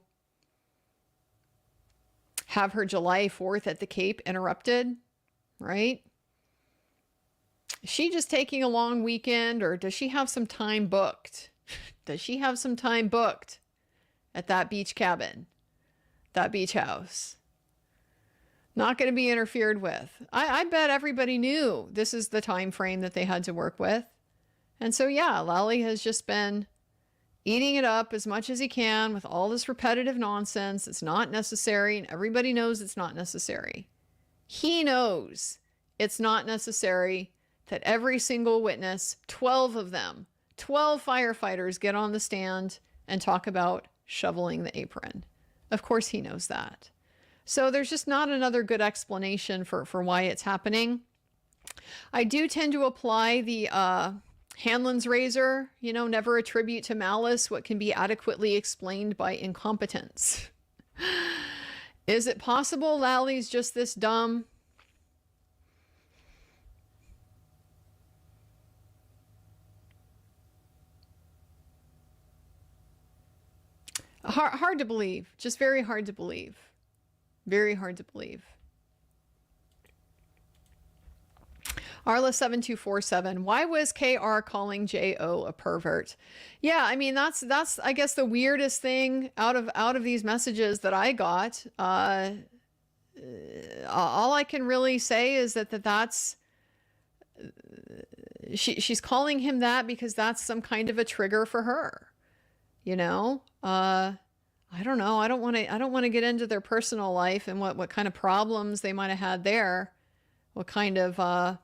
have her July 4th at the Cape interrupted, right? Is she just taking a long weekend, or does she have some time booked? Does she have some time booked at that beach cabin, that beach house? Not going to be interfered with. I bet everybody knew this is the time frame that they had to work with. And so, Lally has just been eating it up as much as he can with all this repetitive nonsense. It's not necessary, and everybody knows it's not necessary. He knows it's not necessary that every single witness, 12 of them, 12 firefighters get on the stand and talk about shoveling the apron. Of course he knows that. So there's just not another good explanation for why it's happening. I do tend to apply the Hanlon's razor, never attribute to malice what can be adequately explained by incompetence. Is it possible Lally's just this dumb? Hard to believe. Just very hard to believe. Very hard to believe. Arla7247, why was KR calling JO a pervert? Yeah, I mean, that's I guess the weirdest thing out of these messages that I got. All I can really say is that's she's calling him that because that's some kind of a trigger for her. I don't know. I don't want to get into their personal life and what kind of problems they might have had there. What kind of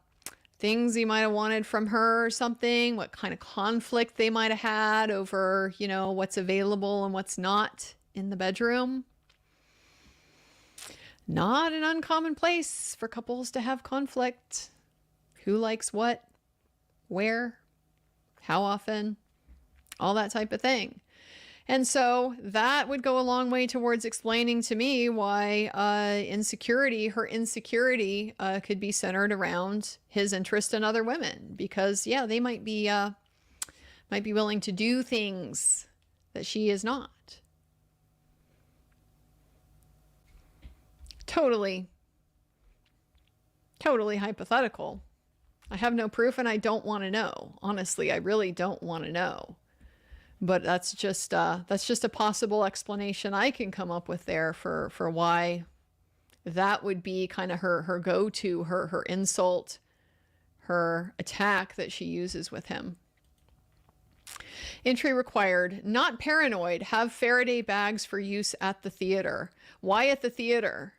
things he might have wanted from her or something. What kind of conflict they might have had over, what's available and what's not in the bedroom. Not an uncommon place for couples to have conflict. Who likes what, where, how often, all that type of thing. And so that would go a long way towards explaining to me why her insecurity could be centered around his interest in other women. Because, yeah, they might be willing to do things that she is not. Totally hypothetical. I have no proof and I don't want to know. Honestly, I really don't want to know. But that's just a possible explanation I can come up with there for why that would be kind of her go-to, her insult, her attack that she uses with him. Entry required, not paranoid, have Faraday bags for use at the theater. Why at the theater?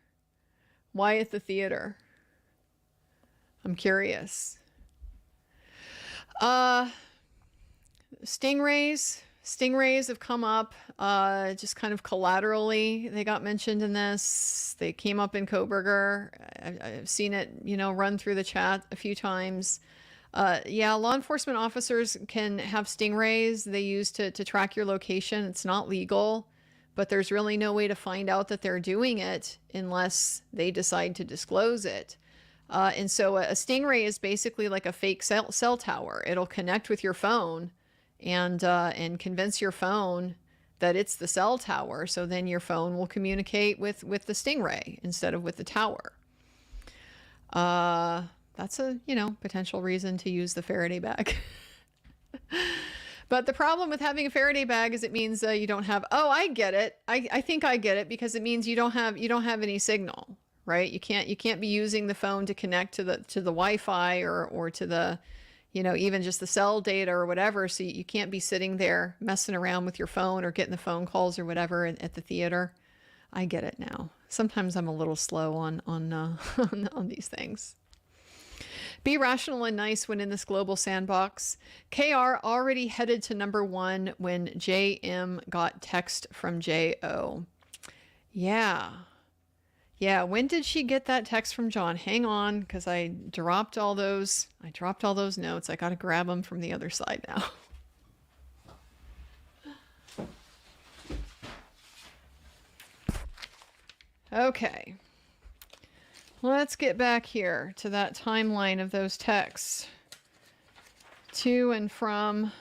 Why at the theater? I'm curious. Stingrays have come up just kind of collaterally. They got mentioned in this. They came up in Koberger. I've seen it, run through the chat a few times. Yeah, law enforcement officers can have stingrays they use to track your location. It's not legal, but there's really no way to find out that they're doing it unless they decide to disclose it. And so a stingray is basically like a fake cell tower. It'll connect with your phone and convince your phone that it's the cell tower. So then your phone will communicate with the stingray instead of with the tower. That's a, potential reason to use the Faraday bag. But the problem with having a Faraday bag is it means you don't have, I get it. I think I get it because it means you don't have any signal, right? You can't be using the phone to connect to the Wi-Fi or to the, even just the cell data or whatever. So you can't be sitting there messing around with your phone or getting the phone calls or whatever at the theater. I get it now. Sometimes I'm a little slow on these things. Be rational and nice when in this global sandbox. KR already headed to #1 when JM got text from JO. Yeah. When did she get that text from John? Hang on, because I dropped all those notes. I got to grab them from the other side now. Okay. Let's get back here to that timeline of those texts to and from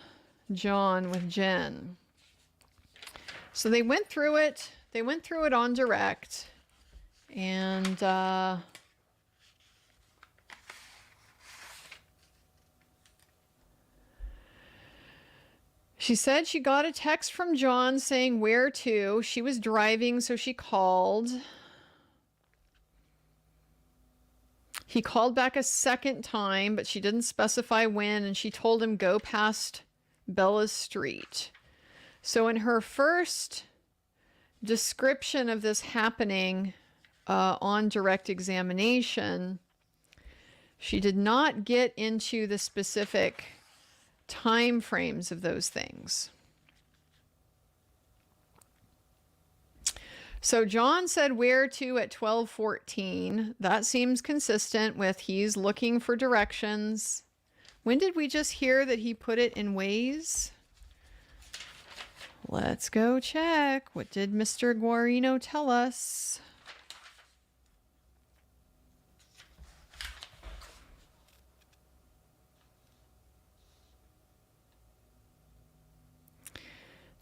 John with Jen. So they went through it. They went through it on direct. And she said she got a text from John saying where to. She was driving, so she called. He called back a second time, but she didn't specify when, and she told him go past Bella's Street. So in her first description of this happening on direct examination, she did not get into the specific time frames of those things. So John said where to at 12:14. That seems consistent with he's looking for directions. When did we just hear that he put it in Waze? Let's go check. What did Mr. Guarino tell us?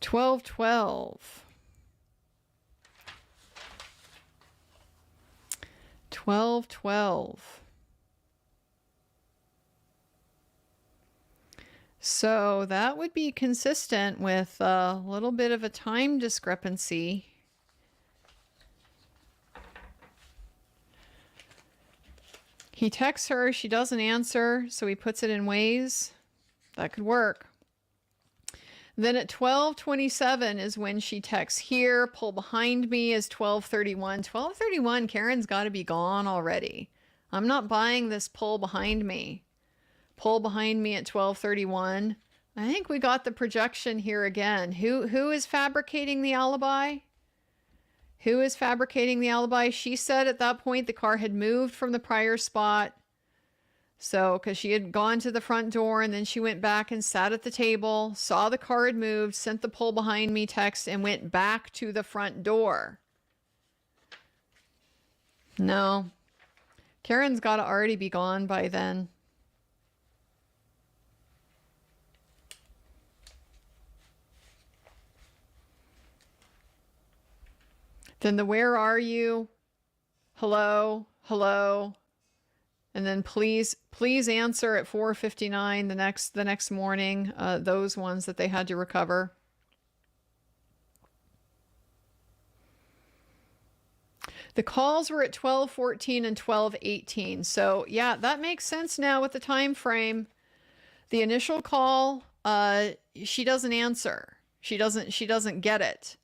$12:12. 12:12. So that would be consistent with a little bit of a time discrepancy. He texts her, she doesn't answer, so he puts it in Waze. That could work. Then at 12:27 is when she texts here. Pull behind me is 12:31. 12:31, Karen's got to be gone already. I'm not buying this pull behind me. Pull behind me at 12:31. I think we got the projection here again. Who is fabricating the alibi? Who is fabricating the alibi? She said at that point the car had moved from the prior spot. So, because she had gone to the front door and then she went back and sat at the table, saw the car had moved, sent the pull behind me text, and went back to the front door. No. Karen's got to already be gone by then. Then the where are you? Hello, hello. And then please answer at 4:59 the next morning, those ones that they had to recover. The calls were at 12:14 and 12:18. So yeah, that makes sense now with the time frame. The initial call, she doesn't answer. She doesn't get it.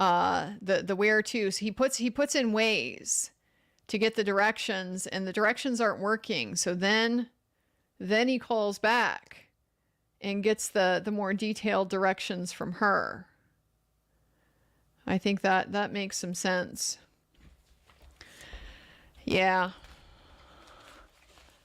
The where to. So he puts in ways to get the directions, and the directions aren't working. So then he calls back and gets the more detailed directions from her. I think that makes some sense. Yeah.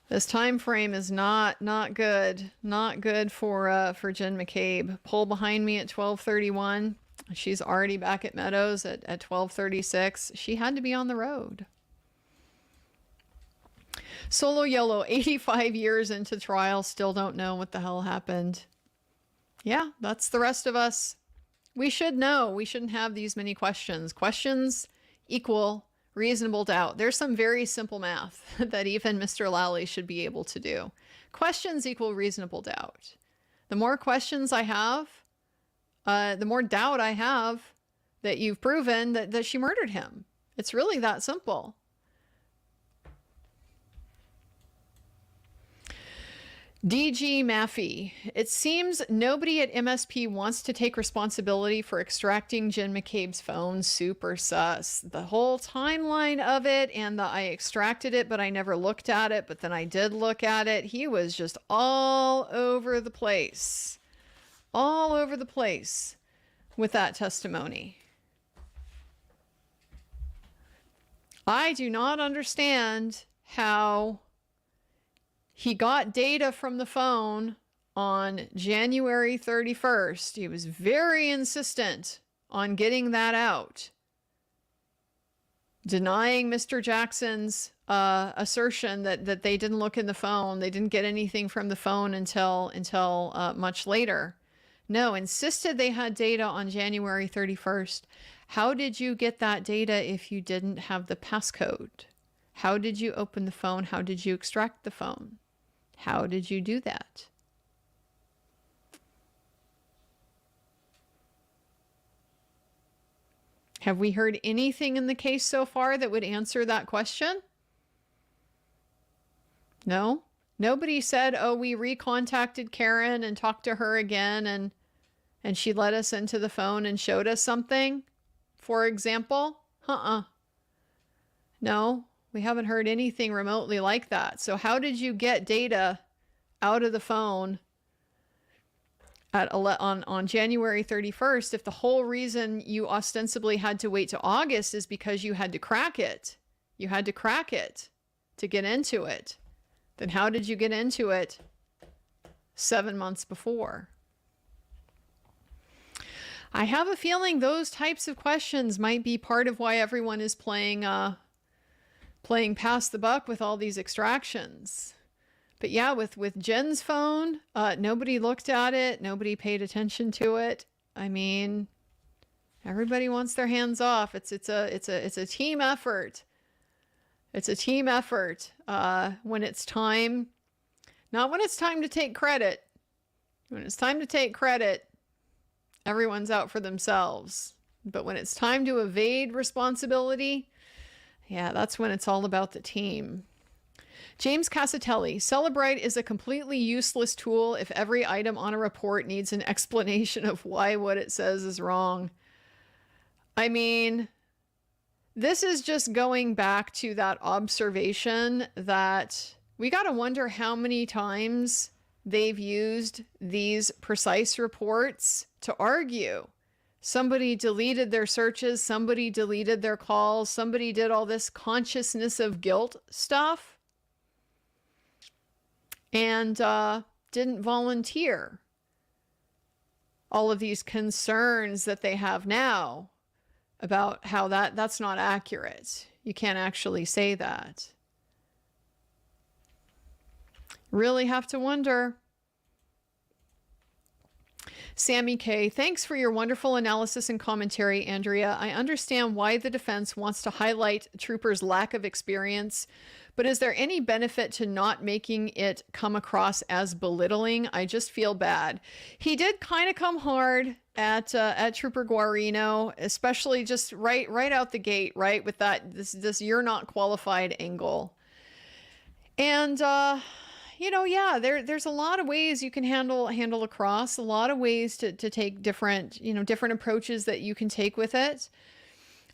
This time frame is not good. Not good for Jen McCabe. Pull behind me at 12:31. She's already back at Meadows at 12:36. She had to be on the road. Solo Yellow, 85 years into trial, still don't know what the hell happened. Yeah, that's the rest of us. We should know. We shouldn't have these many questions. Questions equal reasonable doubt. There's some very simple math that even Mr. Lally should be able to do. Questions equal reasonable doubt. The more questions I have, the more doubt I have that you've proven that she murdered him. It's really that simple. DG Maffey. It seems nobody at MSP wants to take responsibility for extracting Jen McCabe's phone. Super sus. The whole timeline of it, and I extracted it, but I never looked at it, but then I did look at it. He was just all over the place. All over the place with that testimony. I do not understand how he got data from the phone on January 31st. He was very insistent on getting that out, denying Mr. Jackson's assertion that they didn't look in the phone. They didn't get anything from the phone until much later. No, insisted they had data on January 31st. How did you get that data if you didn't have the passcode? How did you open the phone? How did you extract the phone? How did you do that? Have we heard anything in the case so far that would answer that question? No? Nobody said, oh, we recontacted Karen and talked to her again and she let us into the phone and showed us something, for example? No, we haven't heard anything remotely like that. So how did you get data out of the phone on January 31st if the whole reason you ostensibly had to wait to August is because you had to crack it? You had to crack it to get into it. Then how did you get into it 7 months before? I have a feeling those types of questions might be part of why everyone is playing pass the buck with all these extractions. But yeah, with Jen's phone, nobody looked at it. Nobody paid attention to it. I mean, everybody wants their hands off. It's a team effort. It's a team effort when it's time, not when it's time to take credit. When it's time to take credit, everyone's out for themselves. But when it's time to evade responsibility, yeah, that's when it's all about the team. James Casatelli, Celebrite is a completely useless tool if every item on a report needs an explanation of why what it says is wrong. I mean, this is just going back to that observation that we got to wonder how many times they've used these precise reports to argue Somebody deleted their searches, somebody deleted their calls, somebody did all this consciousness of guilt stuff and didn't volunteer all of these concerns that they have now about how that's not accurate. You can't actually say that. Really have to wonder. Sammy K, thanks for your wonderful analysis and commentary, Andrea. I understand why the defense wants to highlight Trooper's lack of experience, but is there any benefit to not making it come across as belittling? I just feel bad. He did kind of come hard at Trooper Guarino, especially just right out the gate, right, with this you're not qualified angle. And yeah, there's a lot of ways you can handle a cross, a lot of ways to take different approaches that you can take with it.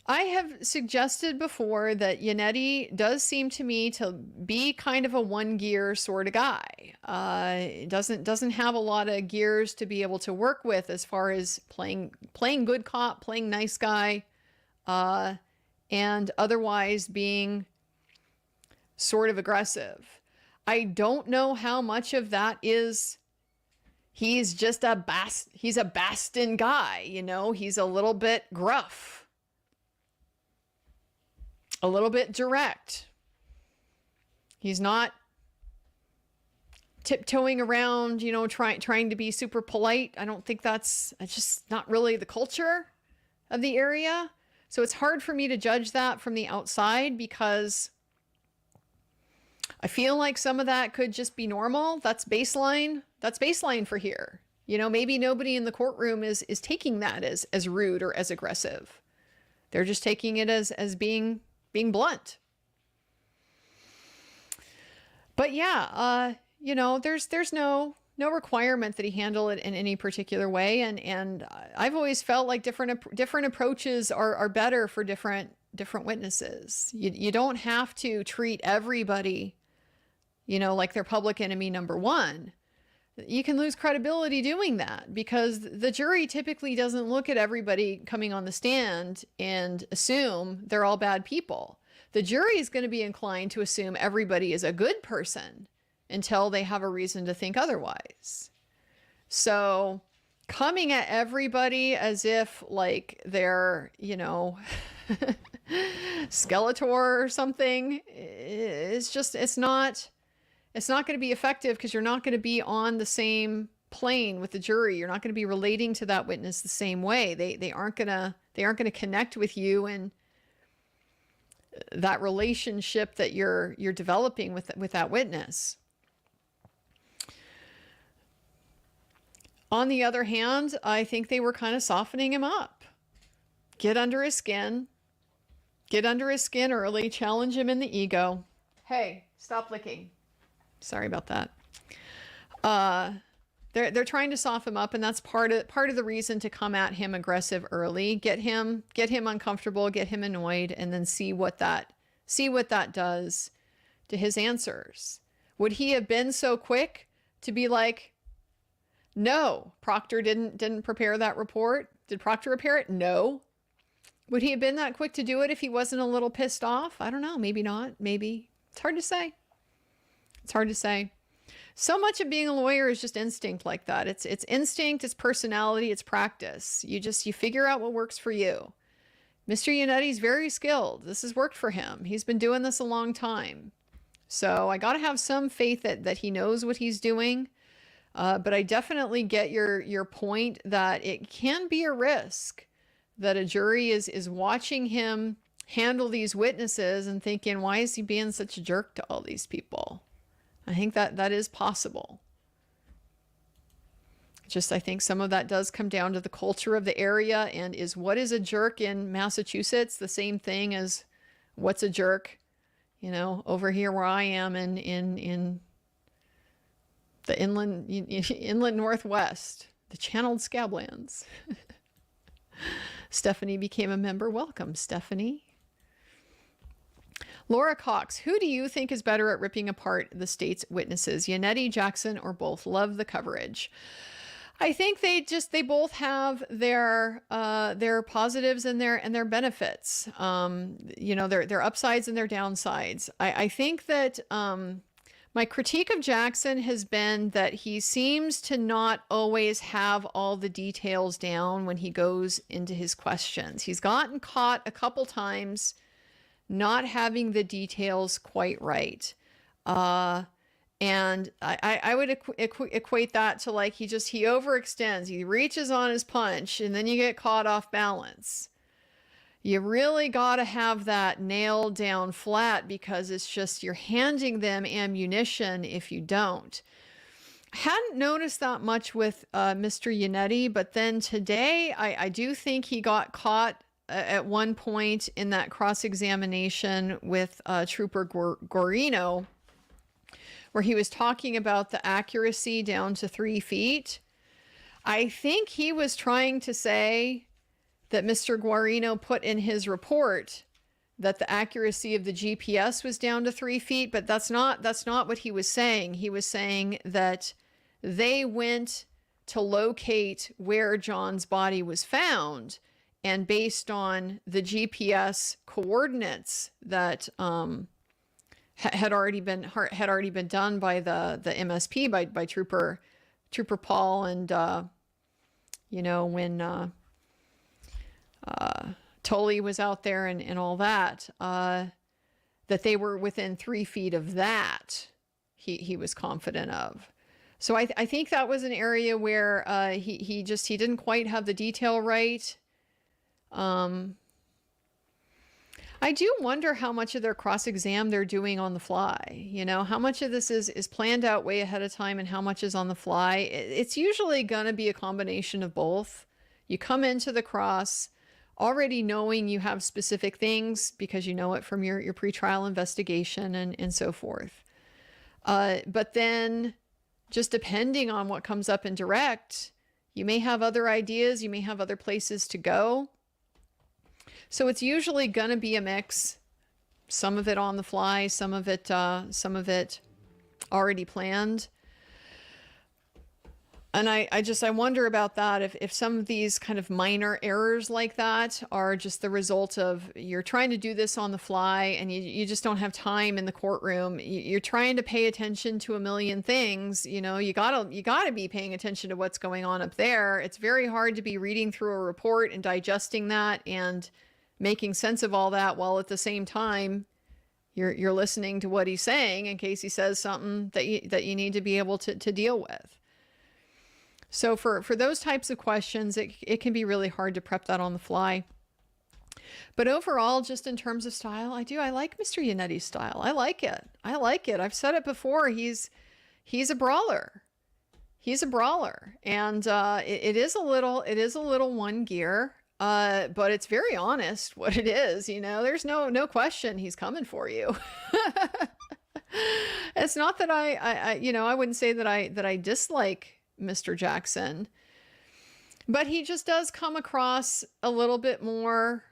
I have suggested before that Yannetti does seem to me to be kind of a one gear sort of guy. Doesn't have a lot of gears to be able to work with as far as playing good cop, playing nice guy, and otherwise being sort of aggressive. I don't know how much of that is he's just he's a Bastin guy, he's a little bit gruff, a little bit direct. He's not tiptoeing around, trying to be super polite. I don't think that's just not really the culture of the area. So it's hard for me to judge that from the outside because I feel like some of that could just be normal. That's baseline. That's baseline for here. Maybe nobody in the courtroom is taking that as rude or as aggressive. They're just taking it as being blunt. But yeah, there's no requirement that he handle it in any particular way. And I've always felt like different approaches are better for different witnesses. You don't have to treat everybody like they're public enemy number one. You can lose credibility doing that because the jury typically doesn't look at everybody coming on the stand and assume they're all bad people. The jury is going to be inclined to assume everybody is a good person until they have a reason to think otherwise. So coming at everybody as if like they're, Skeletor or something, it's not going to be effective because you're not going to be on the same plane with the jury. You're not going to be relating to that witness the same way. They aren't going to connect with you and that relationship that you're developing with that witness. On the other hand, I think they were kind of softening him up. Get under his skin early, challenge him in the ego. Hey, stop licking. Sorry about that. They're trying to soften him up, and that's part of the reason to come at him aggressive early. Get him uncomfortable, get him annoyed, and then see what that does to his answers. Would he have been so quick to be like, no, Proctor didn't prepare that report? Did Proctor prepare it? No. Would he have been that quick to do it if he wasn't a little pissed off? I don't know. Maybe not. Maybe. It's hard to say. So much of being a lawyer is just instinct like that. It's instinct, it's personality, it's practice. You figure out what works for you. Mr. Yannetti's very skilled. This has worked for him. He's been doing this a long time. So I got to have some faith that he knows what he's doing. But I definitely get your point that it can be a risk that a jury is watching him handle these witnesses and thinking, why is he being such a jerk to all these people? I think that is possible. I think some of that does come down to the culture of the area, and what is a jerk in Massachusetts the same thing as what's a jerk, over here where I am in the inland Northwest, the channeled Scablands. Stephanie became a member. Welcome, Stephanie. Laura Cox, who do you think is better at ripping apart the state's witnesses? Yannetti, Jackson, or both? Love the coverage. I think they both have their positives and their benefits. Their upsides and their downsides. I think that my critique of Jackson has been that he seems to not always have all the details down when he goes into his questions. He's gotten caught a couple times not having the details quite right. And I would equate that to like he overextends. He reaches on his punch and then you get caught off balance. You really got to have that nailed down flat because it's just you're handing them ammunition if you don't. Hadn't noticed that much with Mr. Yannetti, but then today I do think he got caught at one point in that cross-examination with Trooper Guarino, where he was talking about the accuracy down to 3 feet. I think he was trying to say that Mr. Guarino put in his report that the accuracy of the GPS was down to 3 feet, but that's not what he was saying. He was saying that they went to locate where John's body was found, and based on the GPS coordinates that had already been done by the MSP by Trooper Paul, and when Tully was out there and all that, that they were within 3 feet of that. He was confident of. So I think that was an area where he didn't quite have the detail right. I do wonder how much of their cross-exam they're doing on the fly. How much of this is planned out way ahead of time and how much is on the fly. It's usually going to be a combination of both. You come into the cross already knowing you have specific things because you know it from your pretrial investigation and so forth. But then just depending on what comes up in direct, you may have other ideas, you may have other places to go. So it's usually going to be a mix, some of it on the fly, some of it already planned. And I wonder about that, if some of these kind of minor errors like that are just the result of you're trying to do this on the fly and you just don't have time in the courtroom. You're trying to pay attention to a million things. You gotta be paying attention to what's going on up there. It's very hard to be reading through a report and digesting that and making sense of all that while at the same time you're listening to what he's saying in case he says something that you need to be able to deal with. So for those types of questions, it can be really hard to prep that on the fly. But overall, just in terms of style, I like Mr. Yannetti's style. I like it. I've said it before. He's a brawler. And it is a little one gear, but it's very honest what it is. There's no question he's coming for you. It's not that I wouldn't say that I dislike Mr. Jackson, but he just does come across a little bit more,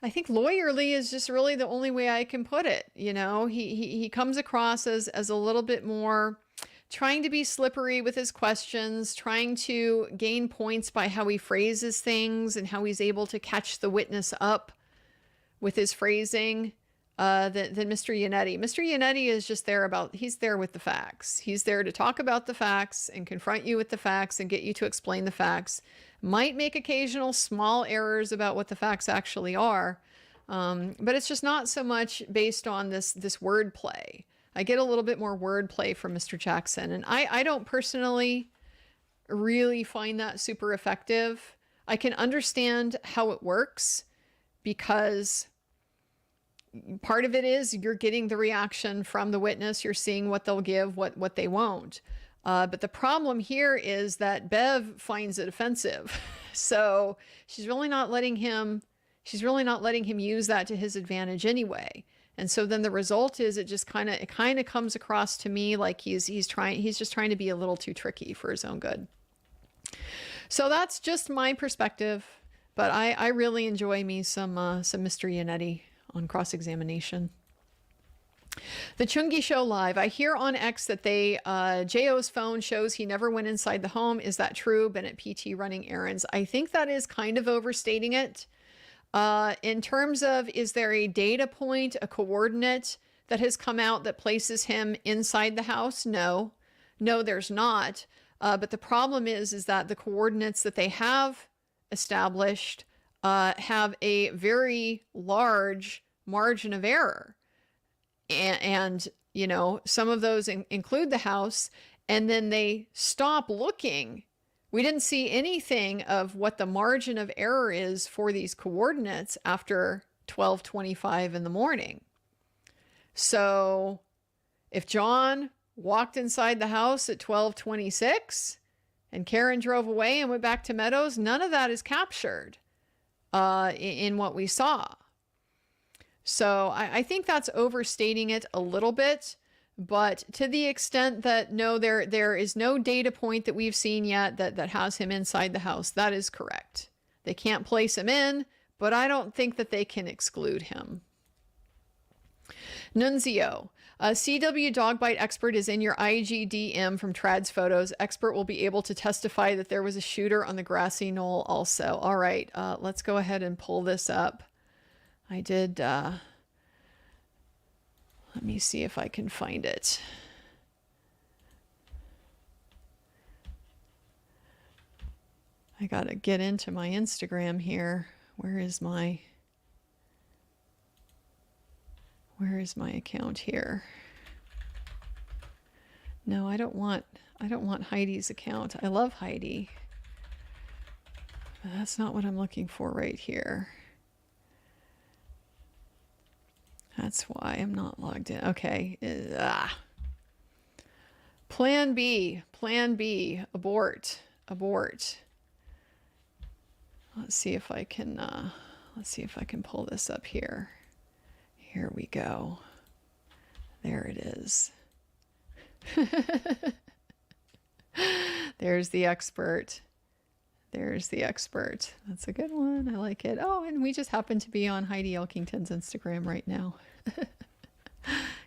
I think lawyerly is just really the only way I can put it. He comes across as a little bit more trying to be slippery with his questions, trying to gain points by how he phrases things and how he's able to catch the witness up with his phrasing. Than Mr. Yannetti. Mr. Yannetti is just he's there with the facts. He's there to talk about the facts and confront you with the facts and get you to explain the facts. Might make occasional small errors about what the facts actually are, but it's just not so much based on this wordplay. I get a little bit more wordplay from Mr. Jackson, and I don't personally really find that super effective. I can understand how it works because part of it is you're getting the reaction from the witness. You're seeing what they'll give, what they won't. But the problem here is that Bev finds it offensive. So she's really not letting him use that to his advantage anyway. And so then the result is it kind of comes across to me like he's just trying to be a little too tricky for his own good. So that's just my perspective, but I really enjoy me some Mr. Yannetti on cross-examination. The Chungi Show Live. I hear on X that J.O.'s phone shows he never went inside the home. Is that true? Been at PT running errands. I think that is kind of overstating it. In terms of, is there a data point, a coordinate that has come out that places him inside the house? No, there's not. But the problem is that the coordinates that they have established have a very large margin of error. And you know, some of those include the house, and then they stop looking. We didn't see anything of what the margin of error is for these coordinates after 12:25 in the morning. So if John walked inside the house at 12:26 and Karen drove away and went back to Meadows, none of that is captured in what we saw. So I think that's overstating it a little bit, but to the extent that no, there is no data point that we've seen yet that has him inside the house, that is correct. They can't place him in, but I don't think that they can exclude him. Nunzio, CW dog bite expert is in your IGDM from Trad's photos. Expert will be able to testify that there was a shooter on the grassy knoll also. All right, let's go ahead and pull this up. I did, let me see if I can find it. I gotta get into my Instagram here. Where is my account here? No, I don't want Heidi's account. I love Heidi. But that's not what I'm looking for right here. That's why I'm not logged in. Okay. Plan B, abort. Let's see if I can pull this up here. Here we go. There it is. There's the expert. That's a good one. I like it. Oh, and we just happen to be on Heidi Elkington's Instagram right now.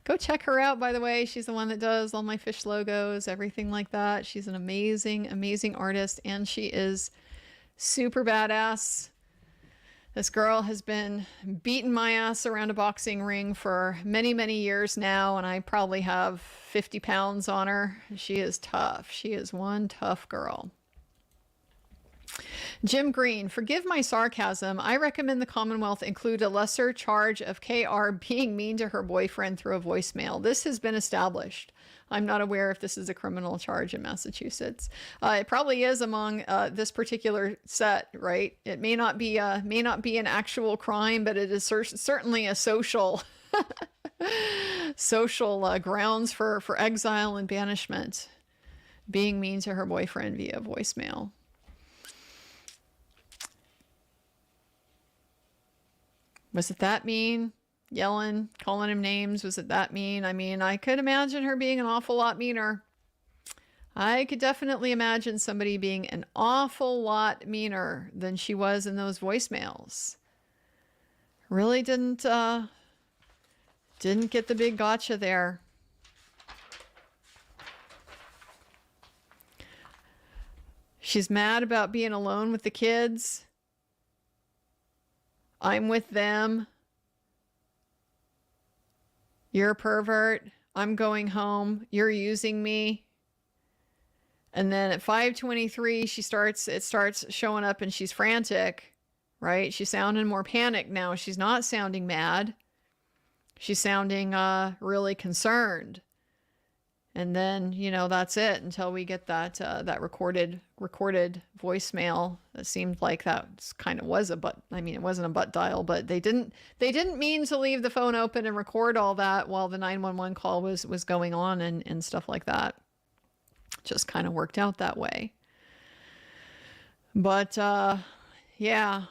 Go check her out, by the way. She's the one that does all my fish logos, everything like that. She's an amazing, amazing artist, and she is super badass. This girl has been beating my ass around a boxing ring for many, many years now, and I probably have 50 pounds on her. She is tough. She is one tough girl. Jim Green, forgive my sarcasm. I recommend the Commonwealth include a lesser charge of KR being mean to her boyfriend through a voicemail. This has been established. I'm not aware if this is a criminal charge in Massachusetts. It probably is among this particular set, right? It may not be an actual crime, but it is certainly a social grounds for exile and banishment. Being mean to her boyfriend via voicemail. Was it that mean? Yelling, calling him names, was it that mean? I mean, I could imagine her being an awful lot meaner. I could definitely imagine somebody being an awful lot meaner than she was in those voicemails. Really didn't get the big gotcha there. She's mad about being alone with the kids. I'm with them. You're a pervert. I'm going home. You're using me. And then at 5:23, it starts showing up and she's frantic, right? She's sounding more panicked now. She's not sounding mad. She's sounding really concerned. And then, that's it until we get that recorded voicemail. It seemed like that kind of was it wasn't a butt dial, but they didn't mean to leave the phone open and record all that while the 911 call was going on and stuff like that. Just kind of worked out that way. But yeah,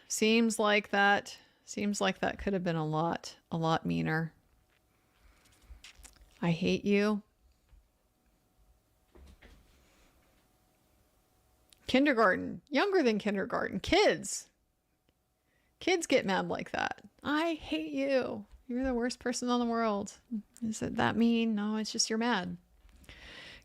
seems like that could have been a lot meaner. I hate you. Kindergarten, younger than kindergarten, kids get mad like that. I hate you. You're the worst person in the world. Is it that mean? No, it's just you're mad.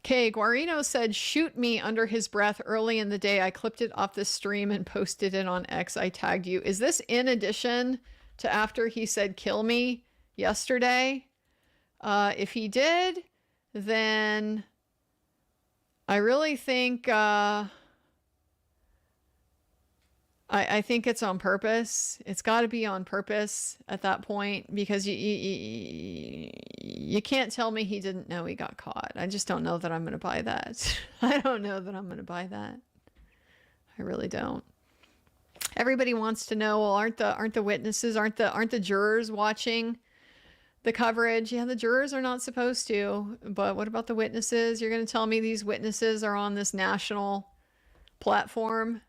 Okay, Guarino said, shoot me under his breath early in the day. I clipped it off the stream and posted it on X. I tagged you. Is this in addition to after he said, kill me yesterday? If he did, then I really think, I think it's on purpose. It's got to be on purpose at that point, because you can't tell me he didn't know he got caught. I just don't know that I'm going to buy that. I don't know that I'm going to buy that. I really don't. Everybody wants to know, well, aren't the witnesses, aren't the jurors watching the coverage? Yeah, the jurors are not supposed to, but what about the witnesses? You're going to tell me these witnesses are on this national platform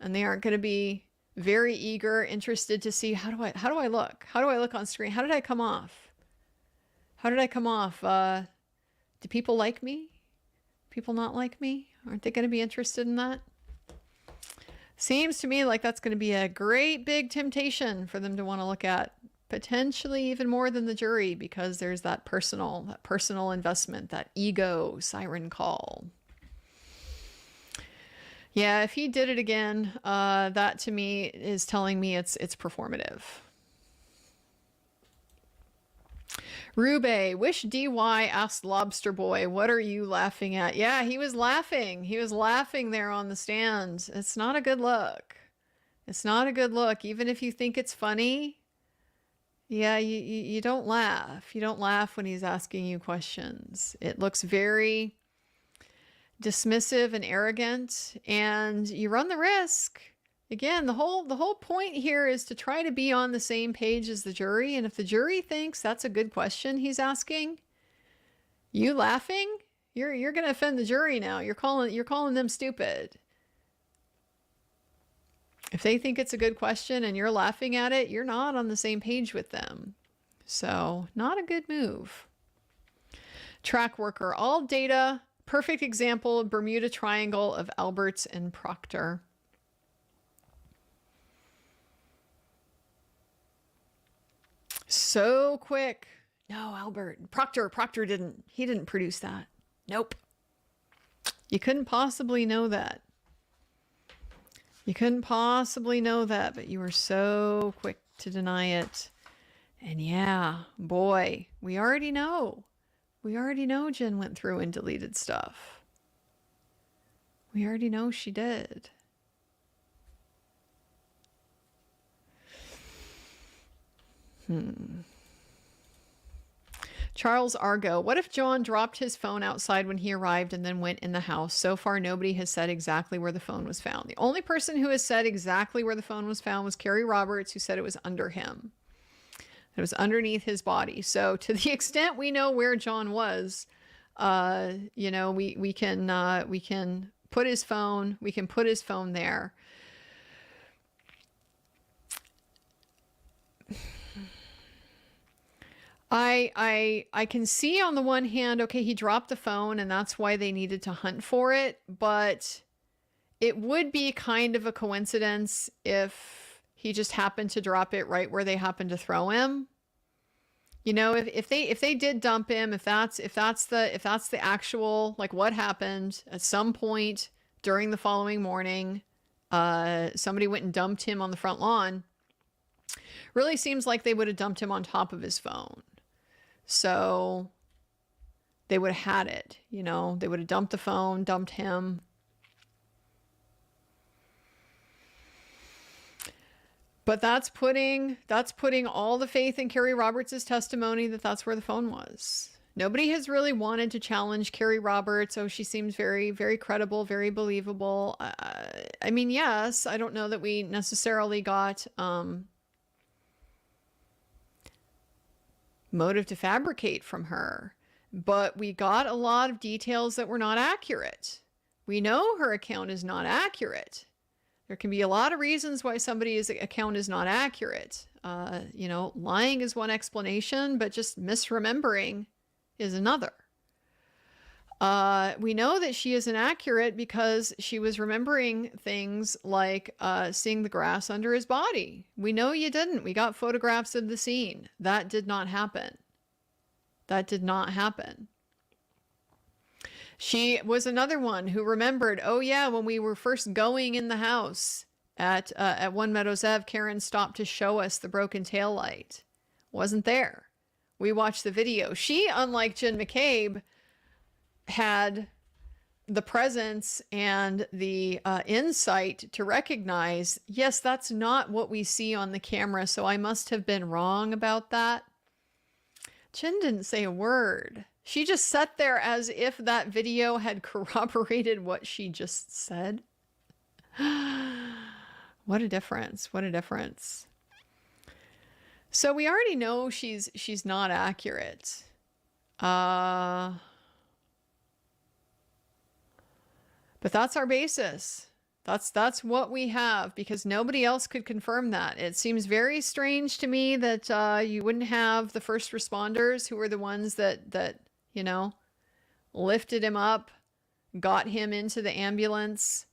and they aren't going to be very eager, interested to see, how do I look? How do I look on screen? How did I come off? How did I come off? Do people like me? People not like me? Aren't they going to be interested in that? Seems to me like that's going to be a great big temptation for them to want to look at, potentially even more than the jury, because there's that personal investment, that ego siren call. Yeah, if he did it again, that to me is telling me it's performative. Rube, wish DY asked Lobster Boy, what are you laughing at? Yeah, he was laughing. He was laughing there on the stand. It's not a good look. It's not a good look. Even if you think it's funny, yeah, you don't laugh. You don't laugh when he's asking you questions. It looks very dismissive and arrogant, and you run the risk. Again, the whole point here is to try to be on the same page as the jury, and if the jury thinks that's a good question he's asking, you laughing, you're going to offend the jury now. You're calling them stupid. If they think it's a good question and you're laughing at it, you're not on the same page with them. So, not a good move. Track worker, all data. Perfect example, Bermuda Triangle of Alberts and Proctor. So quick. No, Albert. Proctor didn't produce that. Nope. You couldn't possibly know that. You couldn't possibly know that, but you were so quick to deny it. And yeah, boy, we already know. We already know Jen went through and deleted stuff. We already know she did. Charles Argo, what if John dropped his phone outside when he arrived and then went in the house? So far, nobody has said exactly where the phone was found. The only person who has said exactly where the phone was found was Carrie Roberts, who said it was under him. It was underneath his body. So to the extent we know where John was, you know, we can put his phone, there. I can see on the one hand, okay, he dropped the phone and that's why they needed to hunt for it, but it would be kind of a coincidence if he just happened to drop it right where they happened to throw him. You know, if they did dump him, if that's the actual, like, what happened at some point during the following morning, somebody went and dumped him on the front lawn. Really seems like they would have dumped him on top of his phone. So they would have had it, you know, they would have dumped the phone, dumped him. But that's putting all the faith in Carrie Roberts' testimony that that's where the phone was. Nobody has really wanted to challenge Carrie Roberts. Oh, she seems very, very credible, very believable. I mean, yes, I don't know that we necessarily got motive to fabricate from her, but we got a lot of details that were not accurate. We know her account is not accurate. There can be a lot of reasons why somebody's account is not accurate. You know, lying is one explanation, but just misremembering is another. We know that she is inaccurate because she was remembering things like seeing the grass under his body. We know you didn't. We got photographs of the scene. That did not happen. That did not happen. She was another one who remembered, oh yeah, when we were first going in the house at One Meadows Ave, Karen stopped to show us the broken taillight. Wasn't there. We watched the video. She, unlike Jen McCabe, had the presence and the insight to recognize, yes, that's not what we see on the camera, so I must have been wrong about that. Jen didn't say a word. She just sat there as if that video had corroborated what she just said. What a difference. What a difference. So we already know she's not accurate. But that's our basis. That's what we have, because nobody else could confirm that. It seems very strange to me that you wouldn't have the first responders, who were the ones that you know, lifted him up, got him into the ambulance,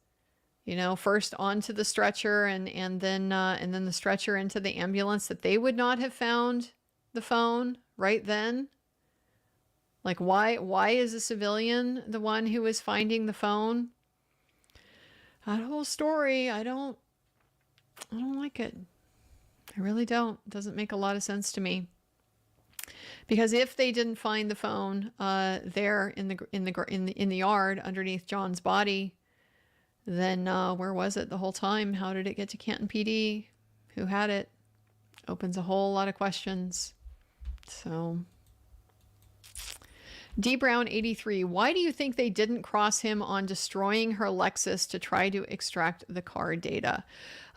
you know, first onto the stretcher and then the stretcher into the ambulance, that they would not have found the phone right then. Like, why is a civilian the one who is finding the phone? That whole story, I don't like it. I really don't. It doesn't make a lot of sense to me. Because if they didn't find the phone there in the yard underneath John's body, then where was it the whole time? How did it get to Canton PD? Who had it? Opens a whole lot of questions. So, D Brown 83, why do you think they didn't cross him on destroying her Lexus to try to extract the car data?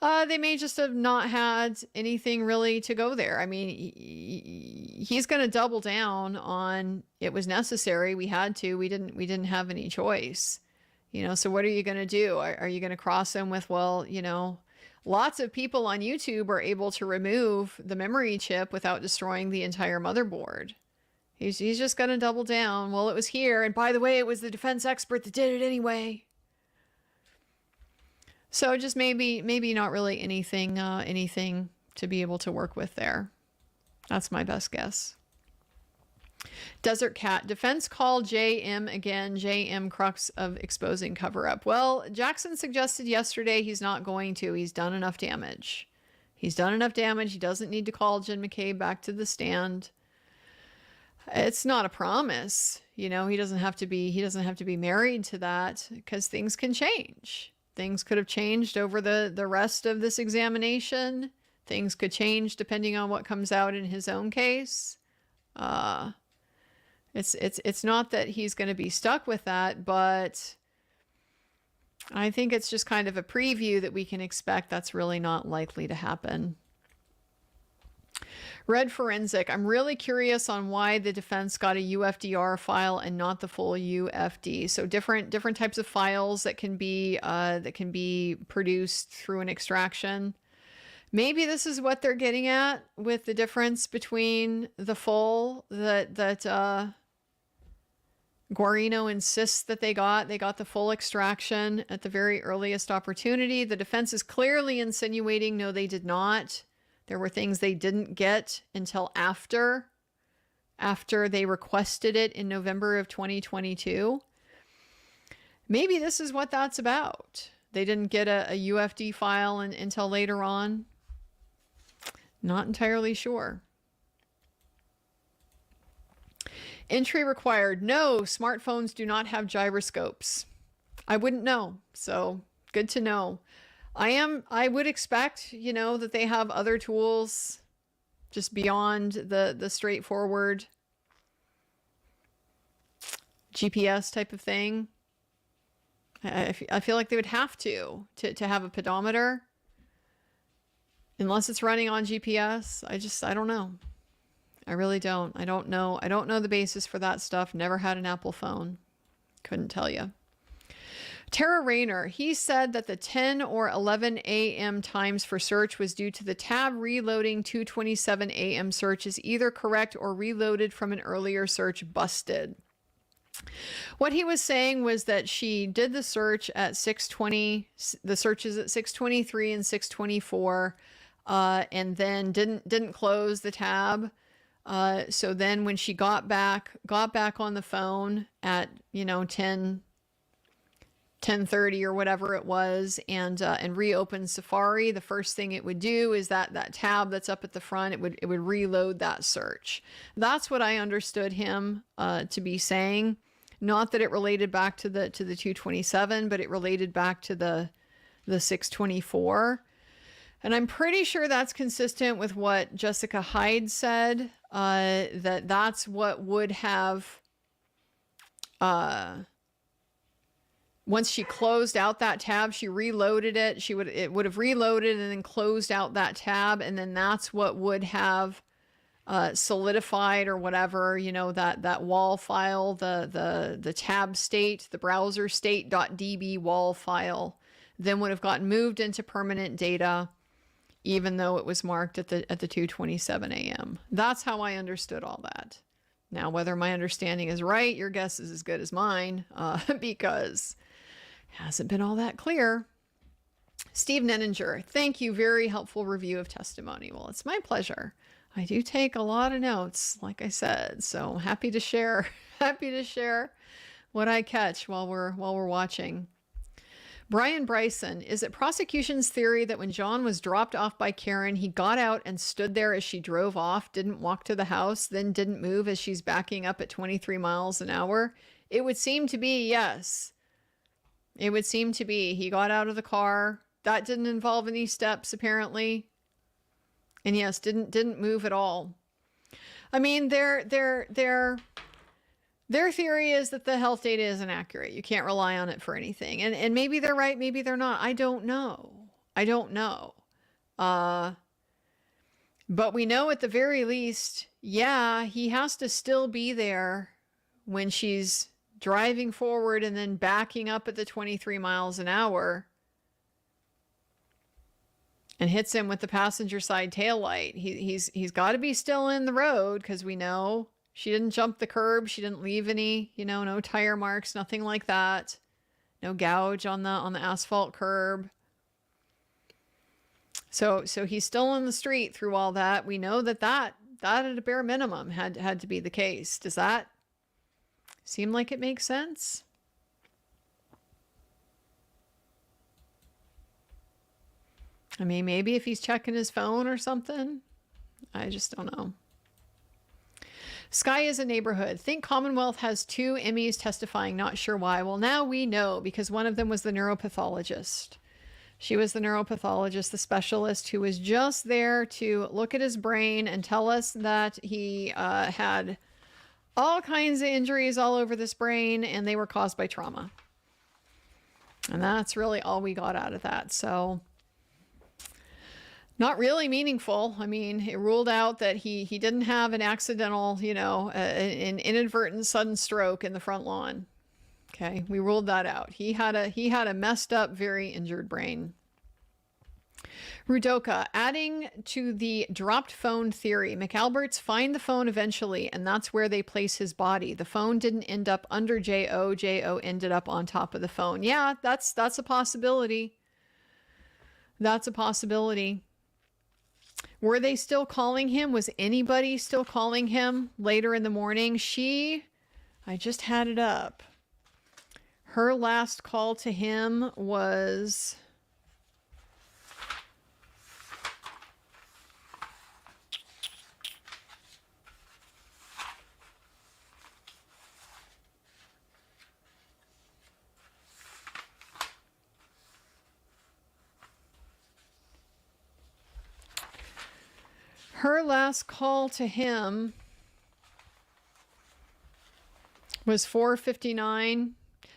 They may just have not had anything really to go there. I mean, he's going to double down on it was necessary. We had to. We didn't have any choice. You know, so what are you going to do? Are you going to cross him with, well, you know, lots of people on YouTube are able to remove the memory chip without destroying the entire motherboard. He's just going to double down. Well, it was here. And by the way, it was the defense expert that did it anyway. So just maybe not really anything to be able to work with there. That's my best guess. Desert Cat, defense call JM again. JM crux of exposing cover up. Well, Jackson suggested yesterday he's not going to. He's done enough damage. He's done enough damage. He doesn't need to call Jen McCabe back to the stand. It's not a promise. You know, he doesn't have to be married to that, because things can change. Things could have changed over the rest of this examination. Things could change depending on what comes out in his own case. It's not that he's going to be stuck with that, but I think it's just kind of a preview that we can expect that's really not likely to happen. Red Forensic, I'm really curious on why the defense got a UFDR file and not the full UFD. So different types of files that can be produced through an extraction. Maybe this is what they're getting at with the difference between the full that Guarino insists that they got. They got the full extraction at the very earliest opportunity. The defense is clearly insinuating, no, they did not. There were things they didn't get until after they requested it in November of 2022. Maybe this is what that's about. They didn't get a UFD file until later on. Not entirely sure. Entry required. No, smartphones do not have gyroscopes. I wouldn't know, so good to know. I would expect, you know, that they have other tools just beyond the straightforward GPS type of thing. I feel like they would have to have a pedometer. Unless it's running on GPS. I don't know. I really don't. I don't know the basis for that stuff. Never had an Apple phone. Couldn't tell you. Tara Rayner, he said that the 10 or 11 a.m. times for search was due to the tab reloading 2:27 a.m. search is either correct or reloaded from an earlier search busted. What he was saying was that she did the search at 6:20, the searches at 6:23 and 6:24, and then didn't close the tab. So then when she got back on the phone at 10:30 or whatever it was, and reopened Safari, the first thing it would do is that tab that's up at the front, it would reload that search. That's what I understood him to be saying. Not that it related back to the 227, but it related back to the 624. And I'm pretty sure that's consistent with what Jessica Hyde said, that's what would have, once she closed out that tab, she reloaded it. It would have reloaded and then closed out that tab. And then that's what would have solidified or whatever, that wall file, the tab state, the browser state.db wall file, then would have gotten moved into permanent data, even though it was marked at the 2:27 a.m. That's how I understood all that. Now, whether my understanding is right, your guess is as good as mine, because it hasn't been all that clear. Steve Nenninger, thank you. Very helpful review of testimony. Well, it's my pleasure. I do take a lot of notes, like I said, so happy to share what I catch while we're watching. Brian Bryson, is it prosecution's theory that when John was dropped off by Karen, he got out and stood there as she drove off, didn't walk to the house, then didn't move as she's backing up at 23 miles an hour? It would seem to be, yes. It would seem to be. He got out of the car. That didn't involve any steps, apparently. And yes, didn't move at all. I mean, their theory is that the health data isn't accurate. You can't rely on it for anything. And maybe they're right, maybe they're not. I don't know. But we know at the very least, yeah, he has to still be there when she's driving forward and then backing up at the 23 miles an hour and hits him with the passenger side taillight. He's got to be still in the road, because we know she didn't jump the curb. She didn't leave any, no tire marks, nothing like that. No gouge on the asphalt curb. So he's still in the street through all that. We know that at a bare minimum had to be the case. Does that seem like it makes sense? I mean, maybe if he's checking his phone or something. I just don't know. Sky is a neighborhood. Think Commonwealth has 2 Emmys testifying, not sure why. Well, now we know, because one of them was the neuropathologist. She was the neuropathologist, the specialist who was just there to look at his brain and tell us that he had all kinds of injuries all over this brain, and they were caused by trauma. And that's really all we got out of that. So not really meaningful. I mean, it ruled out that he didn't have an accidental, an inadvertent sudden stroke in the front lawn. Okay, we ruled that out. He had a messed up, very injured brain. Rudoka, adding to the dropped phone theory, McAlberts find the phone eventually, and that's where they place his body. The phone didn't end up under J.O. J.O. ended up on top of the phone. Yeah, that's a possibility. That's a possibility. Were they still calling him? Was anybody still calling him later in the morning? I just had it up. Her last call to him was... Her last call to him was 4:59.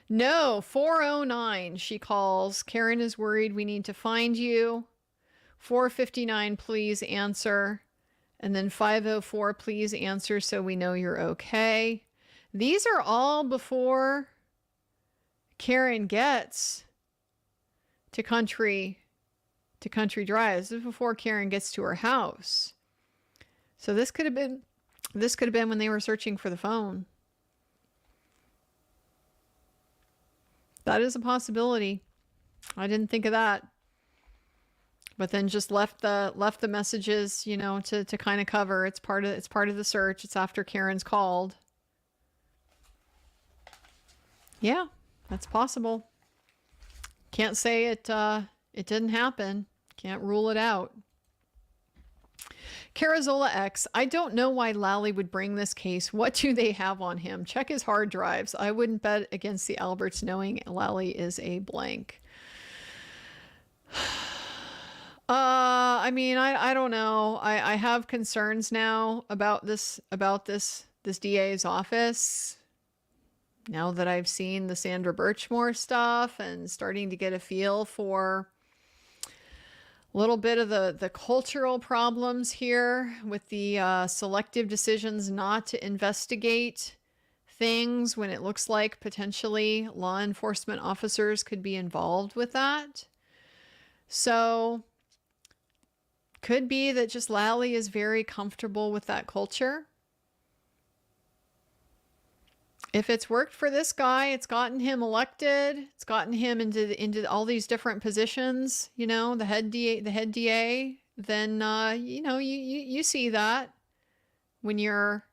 No, 4:09. She calls. Karen is worried. We need to find you. 4:59, please answer. And then 5:04, please answer so we know you're okay. These are all before Karen gets to Country Drive. This is before Karen gets to her house. So this could have been when they were searching for the phone. That is a possibility. I didn't think of that. But then just left the messages, you know, to kind of cover. It's part of the search. It's after Karen's called. Yeah, that's possible. Can't say it didn't happen. Can't rule it out. Carazola X, I don't know why Lally would bring this case. What do they have on him? Check his hard drives. I wouldn't bet against the Alberts knowing Lally is a blank. I mean, I don't know. I have concerns now about this DA's office. Now that I've seen the Sandra Birchmore stuff and starting to get a feel for a little bit of the cultural problems here with the selective decisions not to investigate things when it looks like potentially law enforcement officers could be involved with that. So could be that just Lally is very comfortable with that culture. If it's worked for this guy, it's gotten him elected. It's gotten him into all these different positions. You know, the head DA. Then you know, you see that when you're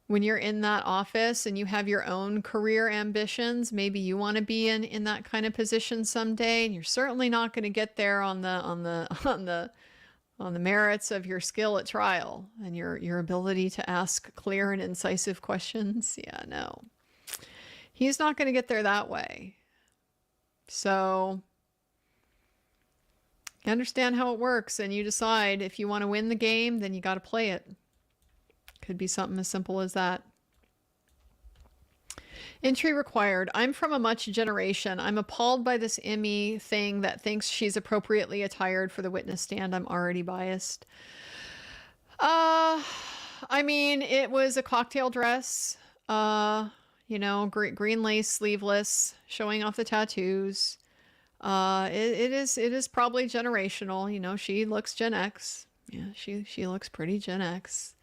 in that office and you have your own career ambitions. Maybe you want to be in that kind of position someday, and you're certainly not going to get there on the merits of your skill at trial and your ability to ask clear and incisive questions. Yeah, no. He's not going to get there that way. So you understand how it works, and you decide if you want to win the game, then you got to play it. Could be something as simple as that. Entry required. I'm from a much generation. I'm appalled by this Emmy thing that thinks she's appropriately attired for the witness stand. I'm already biased. I mean, it was a cocktail dress, you know, green lace, sleeveless, showing off the tattoos. It is probably generational. You know, she looks Gen X. Yeah, she looks pretty Gen X.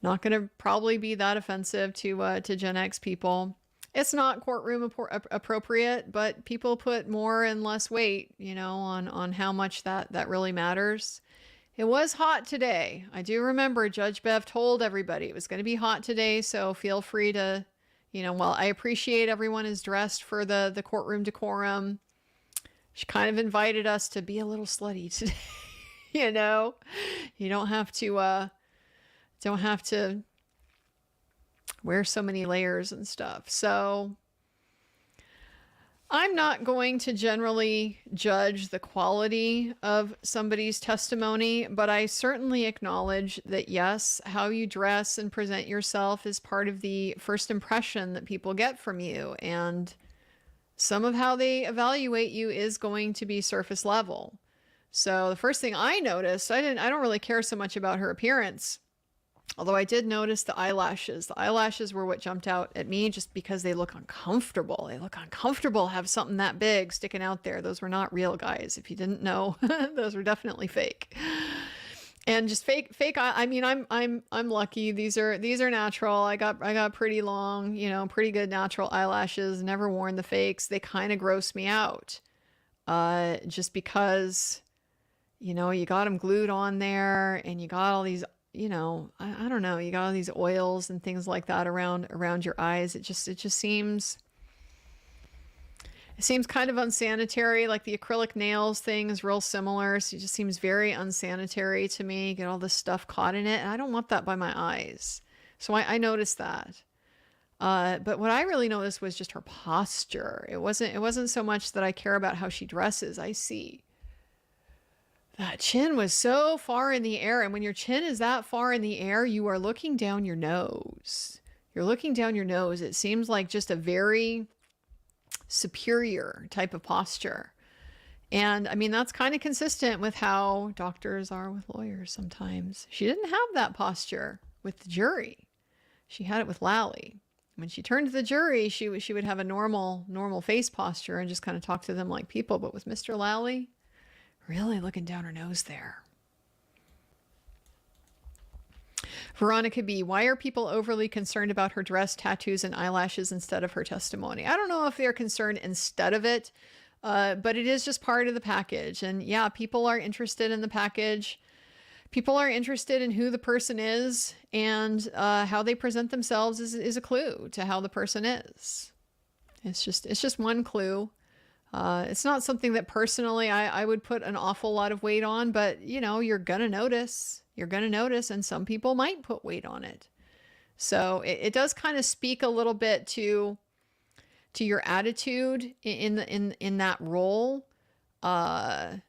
Not going to probably be that offensive to Gen X people. It's not courtroom appropriate, but people put more and less weight, you know, on how much that really matters. It was hot today. I do remember Judge Bev told everybody it was going to be hot today, so feel free to, you know, while I appreciate everyone is dressed for the courtroom decorum, she kind of invited us to be a little slutty today. You know, you don't have to wear so many layers and stuff. So I'm not going to generally judge the quality of somebody's testimony, but I certainly acknowledge that, yes, how you dress and present yourself is part of the first impression that people get from you. And some of how they evaluate you is going to be surface level. So the first thing I noticed, I don't really care so much about her appearance. Although I did notice the eyelashes. The eyelashes were what jumped out at me just because they look uncomfortable. They look uncomfortable, have something that big sticking out there. Those were not real, guys. If you didn't know, those were definitely fake. And just fake. I mean, I'm lucky. These are natural. I got pretty long, you know, pretty good natural eyelashes. Never worn the fakes. They kind of gross me out. Just because, you know, you got them glued on there and you got all these, you know, I don't know, you got all these oils and things like that around your eyes. It just seems kind of unsanitary. Like the acrylic nails thing is real similar. So it just seems very unsanitary to me. Get all this stuff caught in it. And I don't want that by my eyes. So I noticed that. But what I really noticed was just her posture. It wasn't so much that I care about how she dresses. I see that chin was so far in the air. And when your chin is that far in the air, you are looking down your nose. You're looking down your nose. It seems like just a very superior type of posture. And I mean, that's kind of consistent with how doctors are with lawyers sometimes. She didn't have that posture with the jury. She had it with Lally. When she turned to the jury, she would have a normal face posture and just kind of talk to them like people. But with Mr. Lally, really looking down her nose there. Veronica B., why are people overly concerned about her dress, tattoos, and eyelashes instead of her testimony? I don't know if they're concerned instead of it, but it is just part of the package. And yeah, people are interested in the package. People are interested in who the person is, and how they present themselves is a clue to how the person is. It's just one clue. It's not something that personally I would put an awful lot of weight on, but you know, you're gonna notice. You're gonna notice, and some people might put weight on it. So it does kind of speak a little bit to your attitude in that role. Kind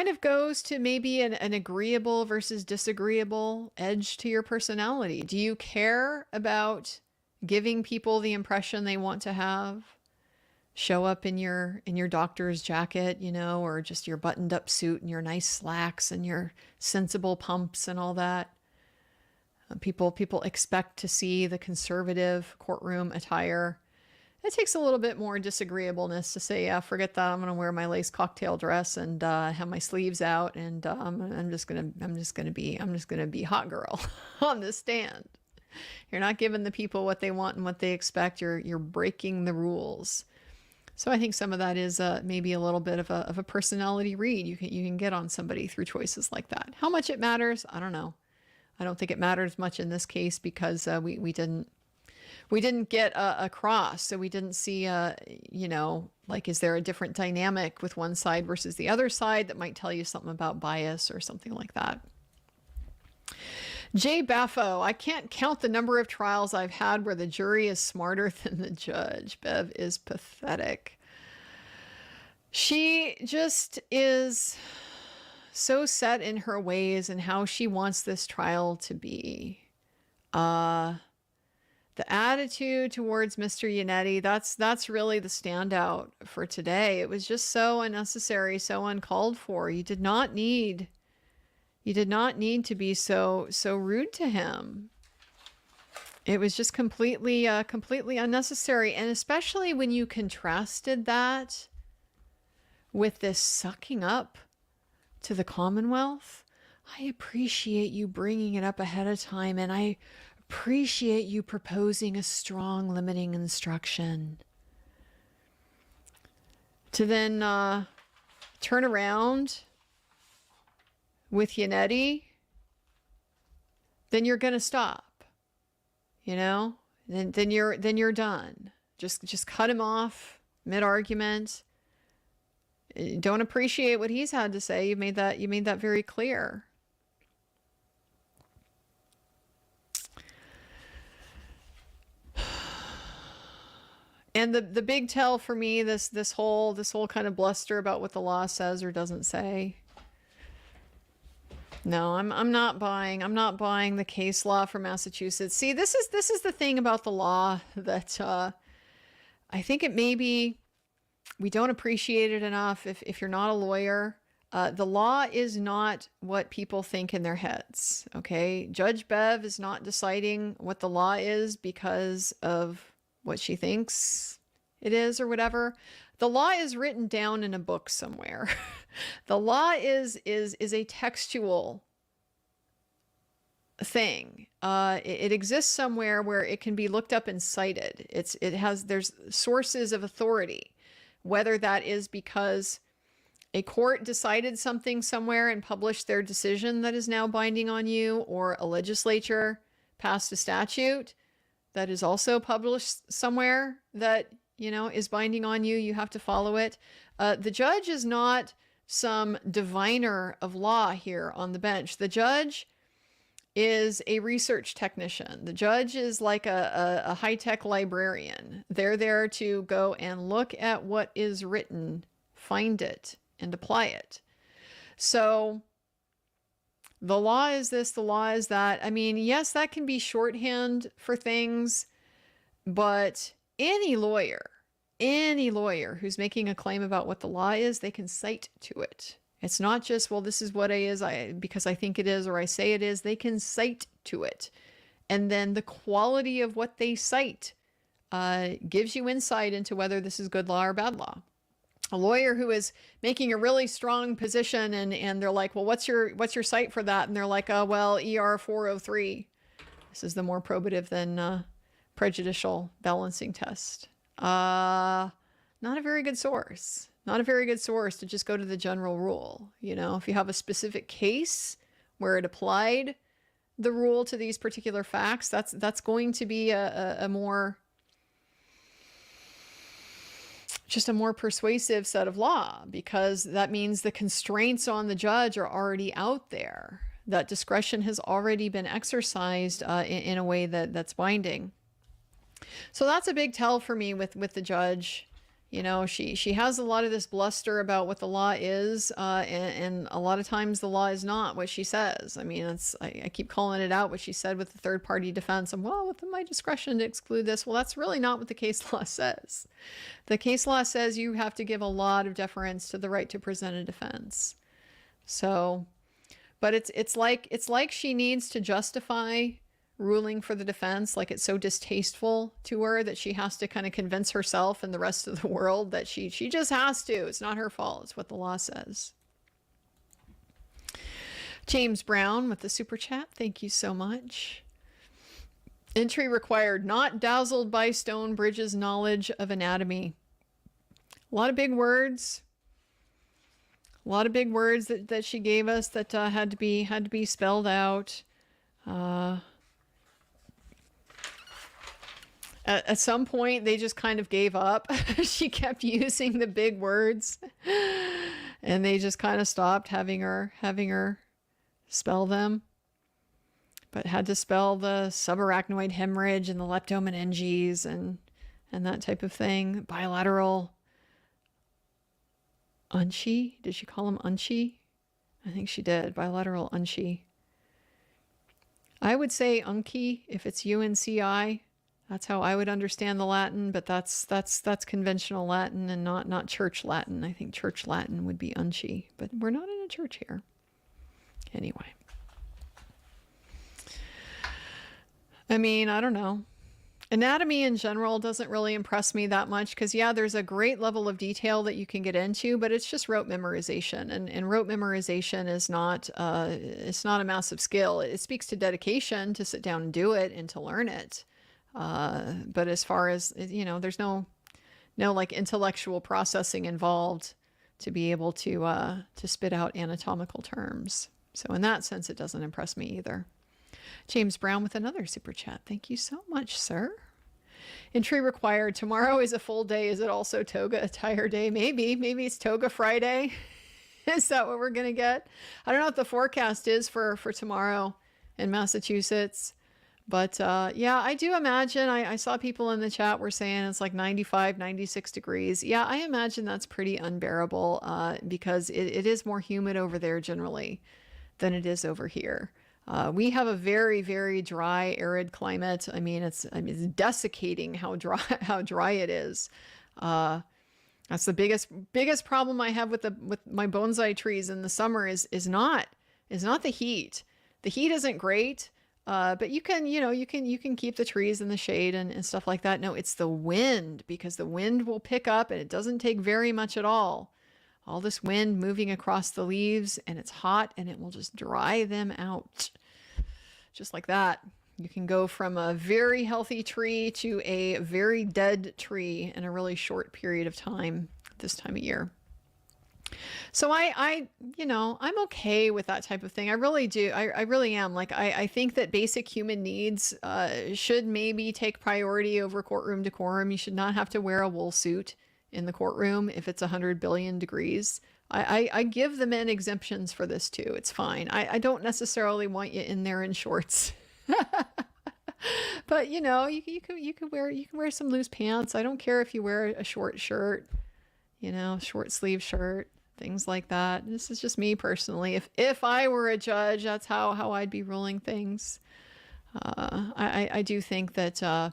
of goes to maybe an agreeable versus disagreeable edge to your personality. Do you care about giving people the impression they want to have? Show up in your doctor's jacket, you know, or just your buttoned up suit and your nice slacks and your sensible pumps and all that. People expect to see the conservative courtroom attire. It takes a little bit more disagreeableness to say, yeah, forget that. I'm going to wear my lace cocktail dress and have my sleeves out, and I'm just going to be hot girl on the stand. You're not giving the people what they want and what they expect. You're breaking the rules. So I think some of that is maybe a little bit of a personality read you can get on somebody through choices like that. How much it matters, I don't know. I don't think it matters much in this case because we didn't get a cross, so we didn't see you know, like, is there a different dynamic with one side versus the other side that might tell you something about bias or something like that. Jay Baffo, I can't count the number of trials I've had where the jury is smarter than the judge. Bev is pathetic. She just is so set in her ways and how she wants this trial to be. The attitude towards Mr. Yannetti, that's really the standout for today. It was just so unnecessary, so uncalled for. You did not need to be so rude to him. It was just completely unnecessary. And especially when you contrasted that with this sucking up to the Commonwealth. I appreciate you bringing it up ahead of time, and I appreciate you proposing a strong limiting instruction. To then turn around with Yannetti, then you're gonna stop, you know. Then you're done. Just cut him off mid-argument. Don't appreciate what he's had to say. You made that very clear. And the big tell for me, this whole kind of bluster about what the law says or doesn't say. No, I'm not buying the case law from Massachusetts. See, this is the thing about the law that I think it may be we don't appreciate it enough if you're not a lawyer. The law is not what people think in their heads, okay? Judge Bev is not deciding what the law is because of what she thinks it is or whatever. The law is written down in a book somewhere. The law is a textual thing. It exists somewhere where it can be looked up and cited. There's sources of authority, whether that is because a court decided something somewhere and published their decision that is now binding on you, or a legislature passed a statute that is also published somewhere that, you know, is binding on you. You have to follow it. The judge is not some diviner of law here on the bench. The judge is a research technician. The judge is like a high-tech librarian. They're there to go and look at what is written, find it, and apply it. So the law is this, the law is that. I mean, yes, that can be shorthand for things, but any lawyer who's making a claim about what the law is, they can cite to it. It's not just, well, this is what it is because I think it is, or I say it is. They can cite to it. And then the quality of what they cite gives you insight into whether this is good law or bad law. a lawyer who is making a really strong position, and they're like, well, what's your cite for that? And they're like, well, ER 403. This is the more probative than prejudicial balancing test. Not a very good source. Not a very good source to just go to the general rule. You know, if you have a specific case where it applied the rule to these particular facts, that's going to be a more persuasive set of law, because that means the constraints on the judge are already out there. That discretion has already been exercised in a way that's binding. So that's a big tell for me with the judge. You know, she has a lot of this bluster about what the law is, and a lot of times the law is not what she says. I mean, I keep calling it out, what she said with the third-party defense. And, well, within my discretion to exclude this. Well, that's really not what the case law says. The case law says you have to give a lot of deference to the right to present a defense. So, but it's like she needs to justify ruling for the defense, like it's so distasteful to her that she has to kind of convince herself and the rest of the world that she just has to. It's not her fault. It's what the law says. James Brown with the super chat. Thank you so much. Entry required, not dazzled by Stonebridge's knowledge of anatomy. A lot of big words. A lot of big words that she gave us that had to be spelled out. At some point, they just kind of gave up. She kept using the big words, and they just kind of stopped having her spell them. But had to spell the subarachnoid hemorrhage and the leptomeninges and that type of thing. Bilateral unchi. Did she call them unchi? I think she did. Bilateral unchi. I would say unci if it's UNCI. That's how I would understand the Latin, but that's conventional Latin and not church Latin. I think church Latin would be unchi, but we're not in a church here. Anyway. I mean, I don't know. Anatomy in general doesn't really impress me that much because, yeah, there's a great level of detail that you can get into, but it's just rote memorization. And rote memorization is not it's not a massive skill. It speaks to dedication to sit down and do it and to learn it. But as far as, you know, there's no like intellectual processing involved to be able to spit out anatomical terms. So in that sense, it doesn't impress me either. James Brown with another super chat. Thank you so much, sir. Entry required. Tomorrow is a full day. Is it also toga attire day? Maybe it's toga Friday. Is that what we're going to get? I don't know what the forecast is for tomorrow in Massachusetts. But yeah, I do imagine, I saw people in the chat were saying it's like 95, 96 degrees. Yeah, I imagine that's pretty unbearable because it is more humid over there generally than it is over here. We have a very, very dry, arid climate. I mean, it's desiccating how dry it is. That's the biggest problem I have with my bonsai trees in the summer is not the heat. The heat isn't great. But you can keep the trees in the shade and stuff like that. No, it's the wind, because the wind will pick up and it doesn't take very much at all. All this wind moving across the leaves, and it's hot and it will just dry them out. Just like that. You can go from a very healthy tree to a very dead tree in a really short period of time this time of year. So I'm okay with that type of thing. I really do. I really am. Like, I think that basic human needs should maybe take priority over courtroom decorum. You should not have to wear a wool suit in the courtroom if it's 100 billion degrees. I give the men exemptions for this too. It's fine. I don't necessarily want you in there in shorts. But you can wear some loose pants. I don't care if you wear a short shirt, short sleeve shirt. Things like that. This is just me personally. If I were a judge, that's how I'd be ruling things. I do think that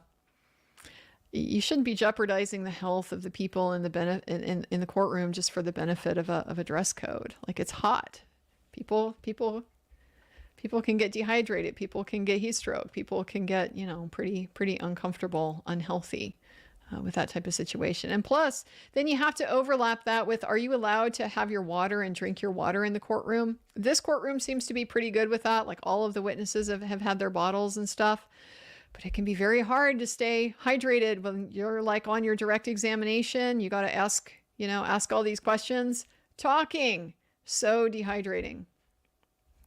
you shouldn't be jeopardizing the health of the people in the courtroom just for the benefit of a dress code. Like, it's hot. People can get dehydrated. People can get heat stroke. People can get pretty uncomfortable, unhealthy. with that type of situation. And plus, then you have to overlap that with, are you allowed to have your water and drink your water in the courtroom? This courtroom seems to be pretty good with that. Like all of the witnesses have had their bottles and stuff. But it can be very hard to stay hydrated when you're like on your direct examination. You got to ask all these questions. Talking, so dehydrating.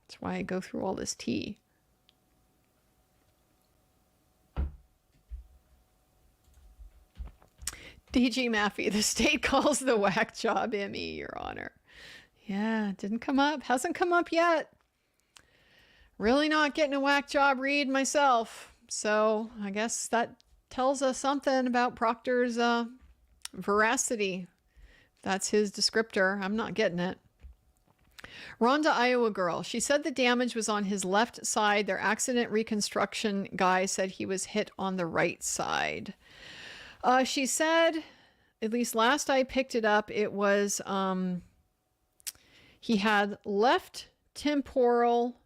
That's why I go through all this tea. DG Maffey, the state calls the whack job ME, Your Honor. Yeah, didn't come up. Hasn't come up yet. Really not getting a whack job read myself. So I guess that tells us something about Proctor's veracity. That's his descriptor. I'm not getting it. Rhonda, Iowa girl. She said the damage was on his left side. Their accident reconstruction guy said he was hit on the right side. She said, at least last I picked it up, it was he had left temporal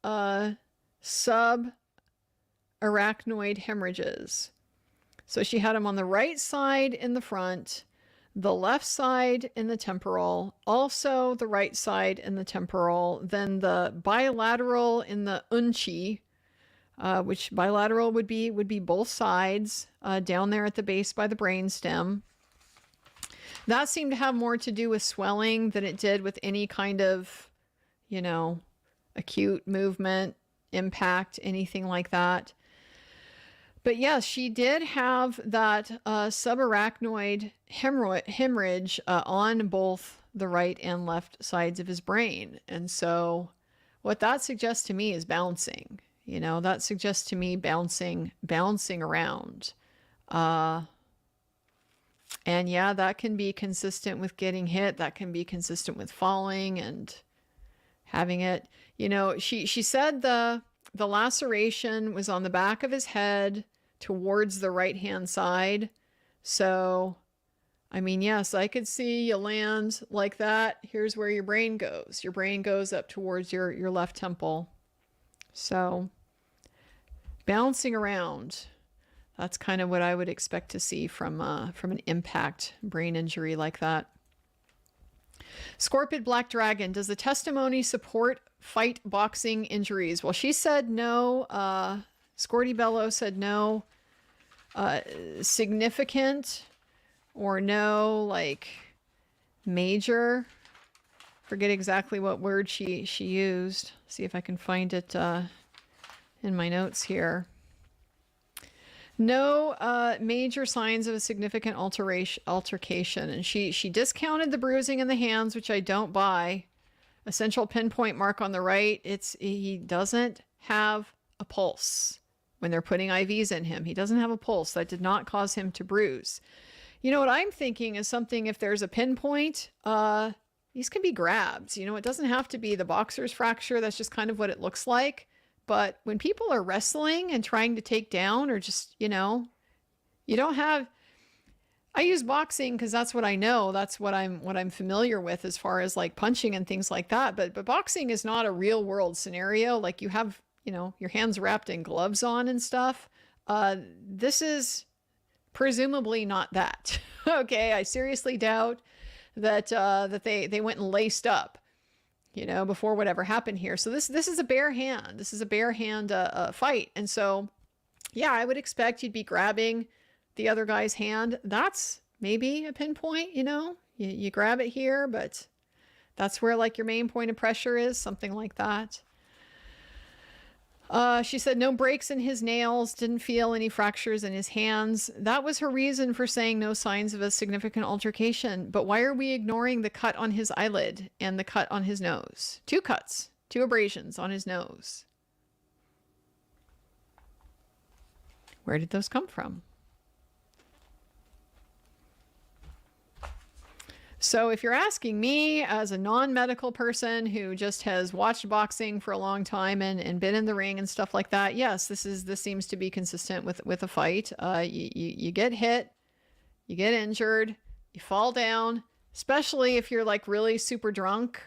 subarachnoid hemorrhages. So she had him on the right side in the front, the left side in the temporal, also the right side in the temporal, then the bilateral in the unchi, which bilateral would be both sides, down there at the base by the brainstem. That seemed to have more to do with swelling than it did with any kind of, acute movement, impact, anything like that. But yes, she did have that subarachnoid hemorrhage on both the right and left sides of his brain. And so what that suggests to me is bouncing. That suggests to me bouncing around. And yeah, that can be consistent with getting hit. That can be consistent with falling and having it. She said the laceration was on the back of his head towards the right-hand side. So, yes, I could see you land like that. Here's where your brain goes. Your brain goes up towards your left temple. So, bouncing around. That's kind of what I would expect to see from an impact brain injury like that. Scorpid Black Dragon, does the testimony support fight boxing injuries? Well, she said no. Scordi-Bello said no. Significant or no, major. Forget exactly what word she used. See if I can find it in my notes here. No major signs of a significant altercation. And she discounted the bruising in the hands, which I don't buy. A central pinpoint mark on the right. He doesn't have a pulse when they're putting IVs in him. He doesn't have a pulse. That did not cause him to bruise. What I'm thinking is something, if there's a pinpoint, these can be grabs. It doesn't have to be the boxer's fracture. That's just kind of what it looks like. But when people are wrestling and trying to take down, or just, you don't have, I use boxing because that's what I know. That's what I'm familiar with as far as punching and things like that. But boxing is not a real world scenario. Like you have, your hands wrapped in gloves on and stuff. This is presumably not that. Okay. I seriously doubt that they went and laced up, before whatever happened here. So this is a bare hand. This is a bare hand fight. And so, yeah, I would expect you'd be grabbing the other guy's hand. That's maybe a pinpoint, you grab it here, but that's where your main point of pressure is, something like that. She said no breaks in his nails, didn't feel any fractures in his hands. That was her reason for saying no signs of a significant altercation. But why are we ignoring the cut on his eyelid and the cut on his nose? 2 cuts, 2 abrasions on his nose. Where did those come from? So if you're asking me as a non-medical person who just has watched boxing for a long time and been in the ring and stuff like that, yes, this seems to be consistent with a fight. You get hit, you get injured, you fall down, especially if you're really super drunk.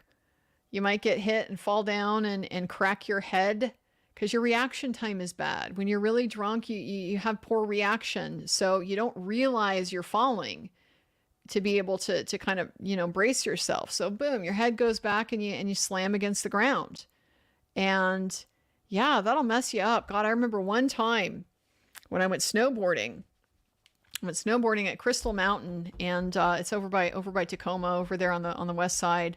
You might get hit and fall down and crack your head because because your reaction time is bad. When you're really drunk, you have poor reaction. So you don't realize you're falling to be able to kind of, brace yourself. So boom, your head goes back and you slam against the ground. And yeah, that'll mess you up. God, I remember one time when I went snowboarding. I went snowboarding at Crystal Mountain, and it's over by Tacoma, over there on the west side.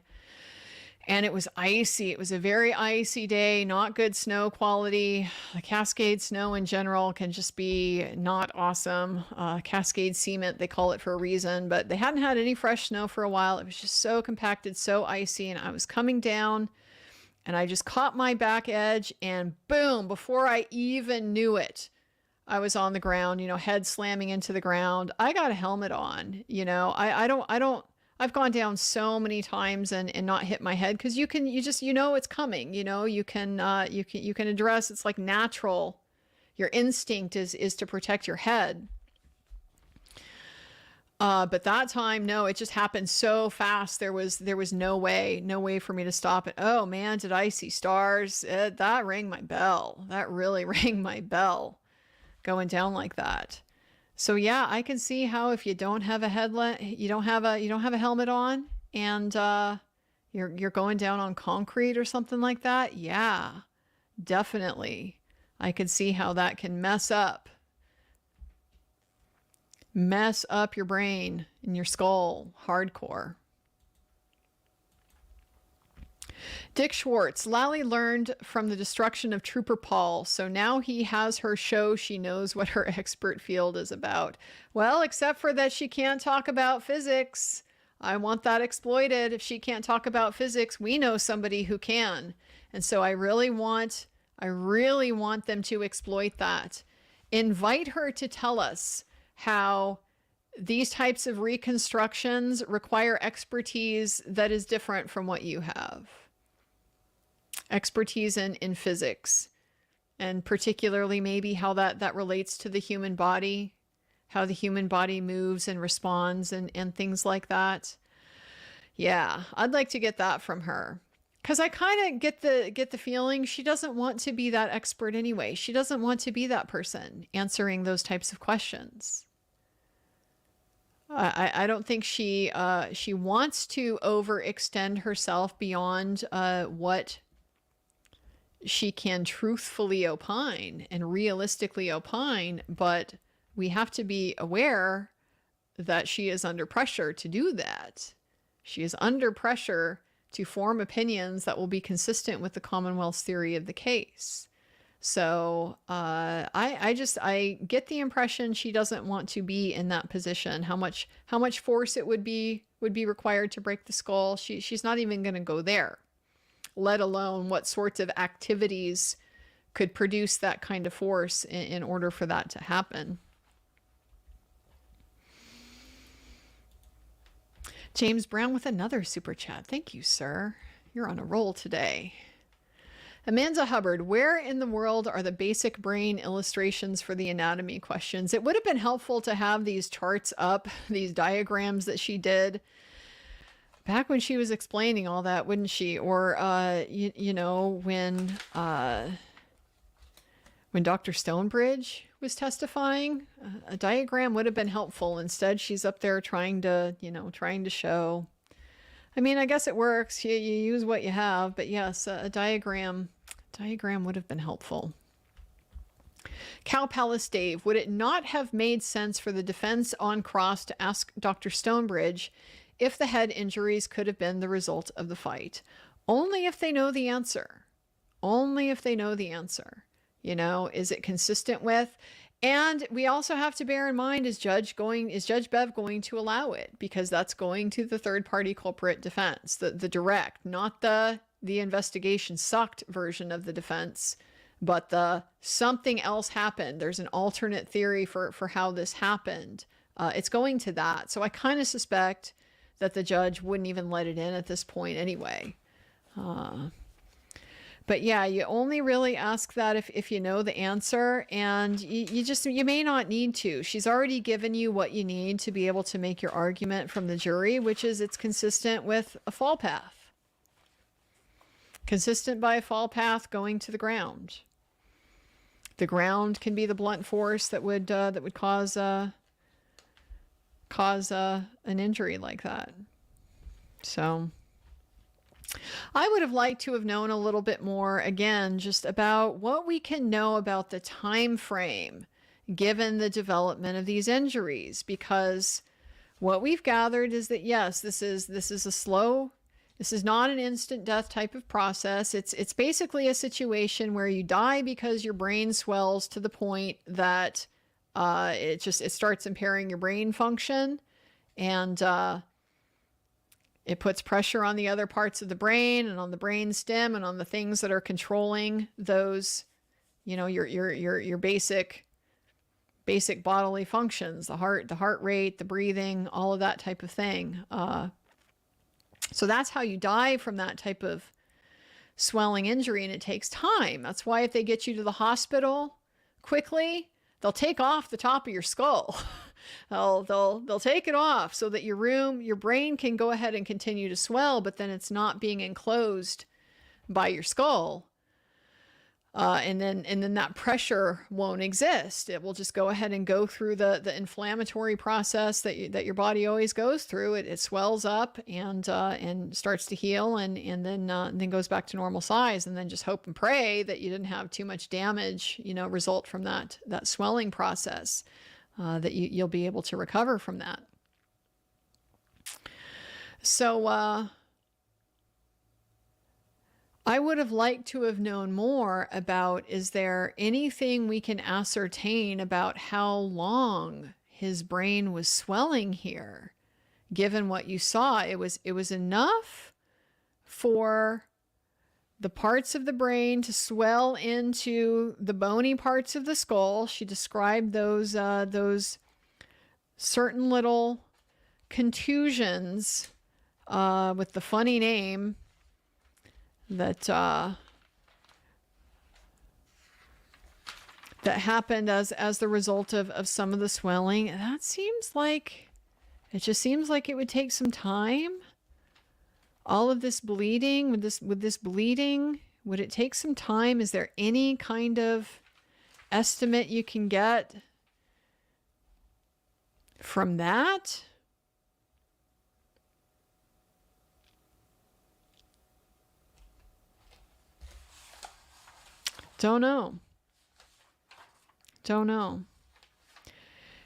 And it was icy. It was a very icy day, not good snow quality. The Cascade snow in general can just be not awesome. Cascade cement, they call it for a reason, but they hadn't had any fresh snow for a while. It was just so compacted, so icy, and I was coming down, and I just caught my back edge, and boom, before I even knew it, I was on the ground, head slamming into the ground. I got a helmet on, I've gone down so many times and not hit my head, because you just it's coming, you can address, it's like natural. Your instinct is to protect your head. But that time, no, it just happened so fast. There was no way for me to stop it. Oh man, did I see stars? That rang my bell. That really rang my bell, going down like that. So yeah, I can see how if you don't have a you don't have a helmet on, and you're going down on concrete or something like that. Yeah, definitely. I can see how that can mess up your brain and your skull hardcore. Dick Schwartz, Lally learned from the destruction of Trooper Paul, so now he has her show. She knows what her expert field is about. Well, except for that she can't talk about physics. I want that exploited. If she can't talk about physics, we know somebody who can. And so I really want them to exploit that. Invite her to tell us how these types of reconstructions require expertise that is different from what you have. Expertise in physics, and particularly maybe how that relates to the human body, how the human body moves and responds and things like that. Yeah, I'd like to get that from her, because I kind of get the feeling she doesn't want to be that expert anyway. She doesn't want to be that person answering those types of questions. I don't think she wants to overextend herself beyond what she can truthfully opine and realistically opine, but we have to be aware that she is under pressure to do that. She is under pressure to form opinions that will be consistent with the Commonwealth's theory of the case. So I get the impression she doesn't want to be in that position. How much force it would be required to break the skull. She's not even going to go there, let alone what sorts of activities could produce that kind of force in order for that to happen. James Brown with another super chat. Thank you, sir. You're on a roll today. Amanda Hubbard, where in the world are the basic brain illustrations for the anatomy questions? It would have been helpful to have these charts up, these diagrams that she did back when she was explaining all that, wouldn't she? Or, when Dr. Stonebridge was testifying, a diagram would have been helpful. Instead, she's up there trying to show. I mean, I guess it works. You use what you have, but yes, a diagram would have been helpful. Cow Palace Dave, would it not have made sense for the defense on cross to ask Dr. Stonebridge if the head injuries could have been the result of the fight? Only if they know the answer. Only if they know the answer. Is it consistent with? And we also have to bear in mind, is Judge Bev going to allow it? Because that's going to the third party culprit defense, the direct, not the investigation sucked version of the defense, but the something else happened. There's an alternate theory for how this happened. It's going to that. So I kind of suspect that the judge wouldn't even let it in at this point anyway. But yeah, you only really ask that if you know the answer, and you may not need to. She's already given you what you need to be able to make your argument from the jury, which is it's consistent with a fall path. Consistent by a fall path going to the ground. The ground can be the blunt force that would cause an injury like that. So I would have liked to have known a little bit more, again, just about what we can know about the time frame given the development of these injuries, because what we've gathered is that, yes, this is not an instant death type of process. It's basically a situation where you die because your brain swells to the point that it starts impairing your brain function, and it puts pressure on the other parts of the brain and on the brain stem and on the things that are controlling those, your basic bodily functions, the heart rate, the breathing, all of that type of thing. So that's how you die from that type of swelling injury, and it takes time. That's why if they get you to the hospital quickly, they'll take off the top of your skull. They'll take it off so that your brain can go ahead and continue to swell, but then it's not being enclosed by your skull. And then that pressure won't exist. It will just go ahead and go through the inflammatory process that your body always goes through. It swells up and starts to heal, and then goes back to normal size, and then just hope and pray that you didn't have too much damage, result from that swelling process, that you'll be able to recover from that. So I would have liked to have known more about, is there anything we can ascertain about how long his brain was swelling here? Given what you saw, it was enough for the parts of the brain to swell into the bony parts of the skull. She described those certain little contusions with the funny name that happened as the result of some of the swelling. And it just seems like it would take some time. All of this bleeding, with this bleeding, would it take some time? Is there any kind of estimate you can get from that? Don't know.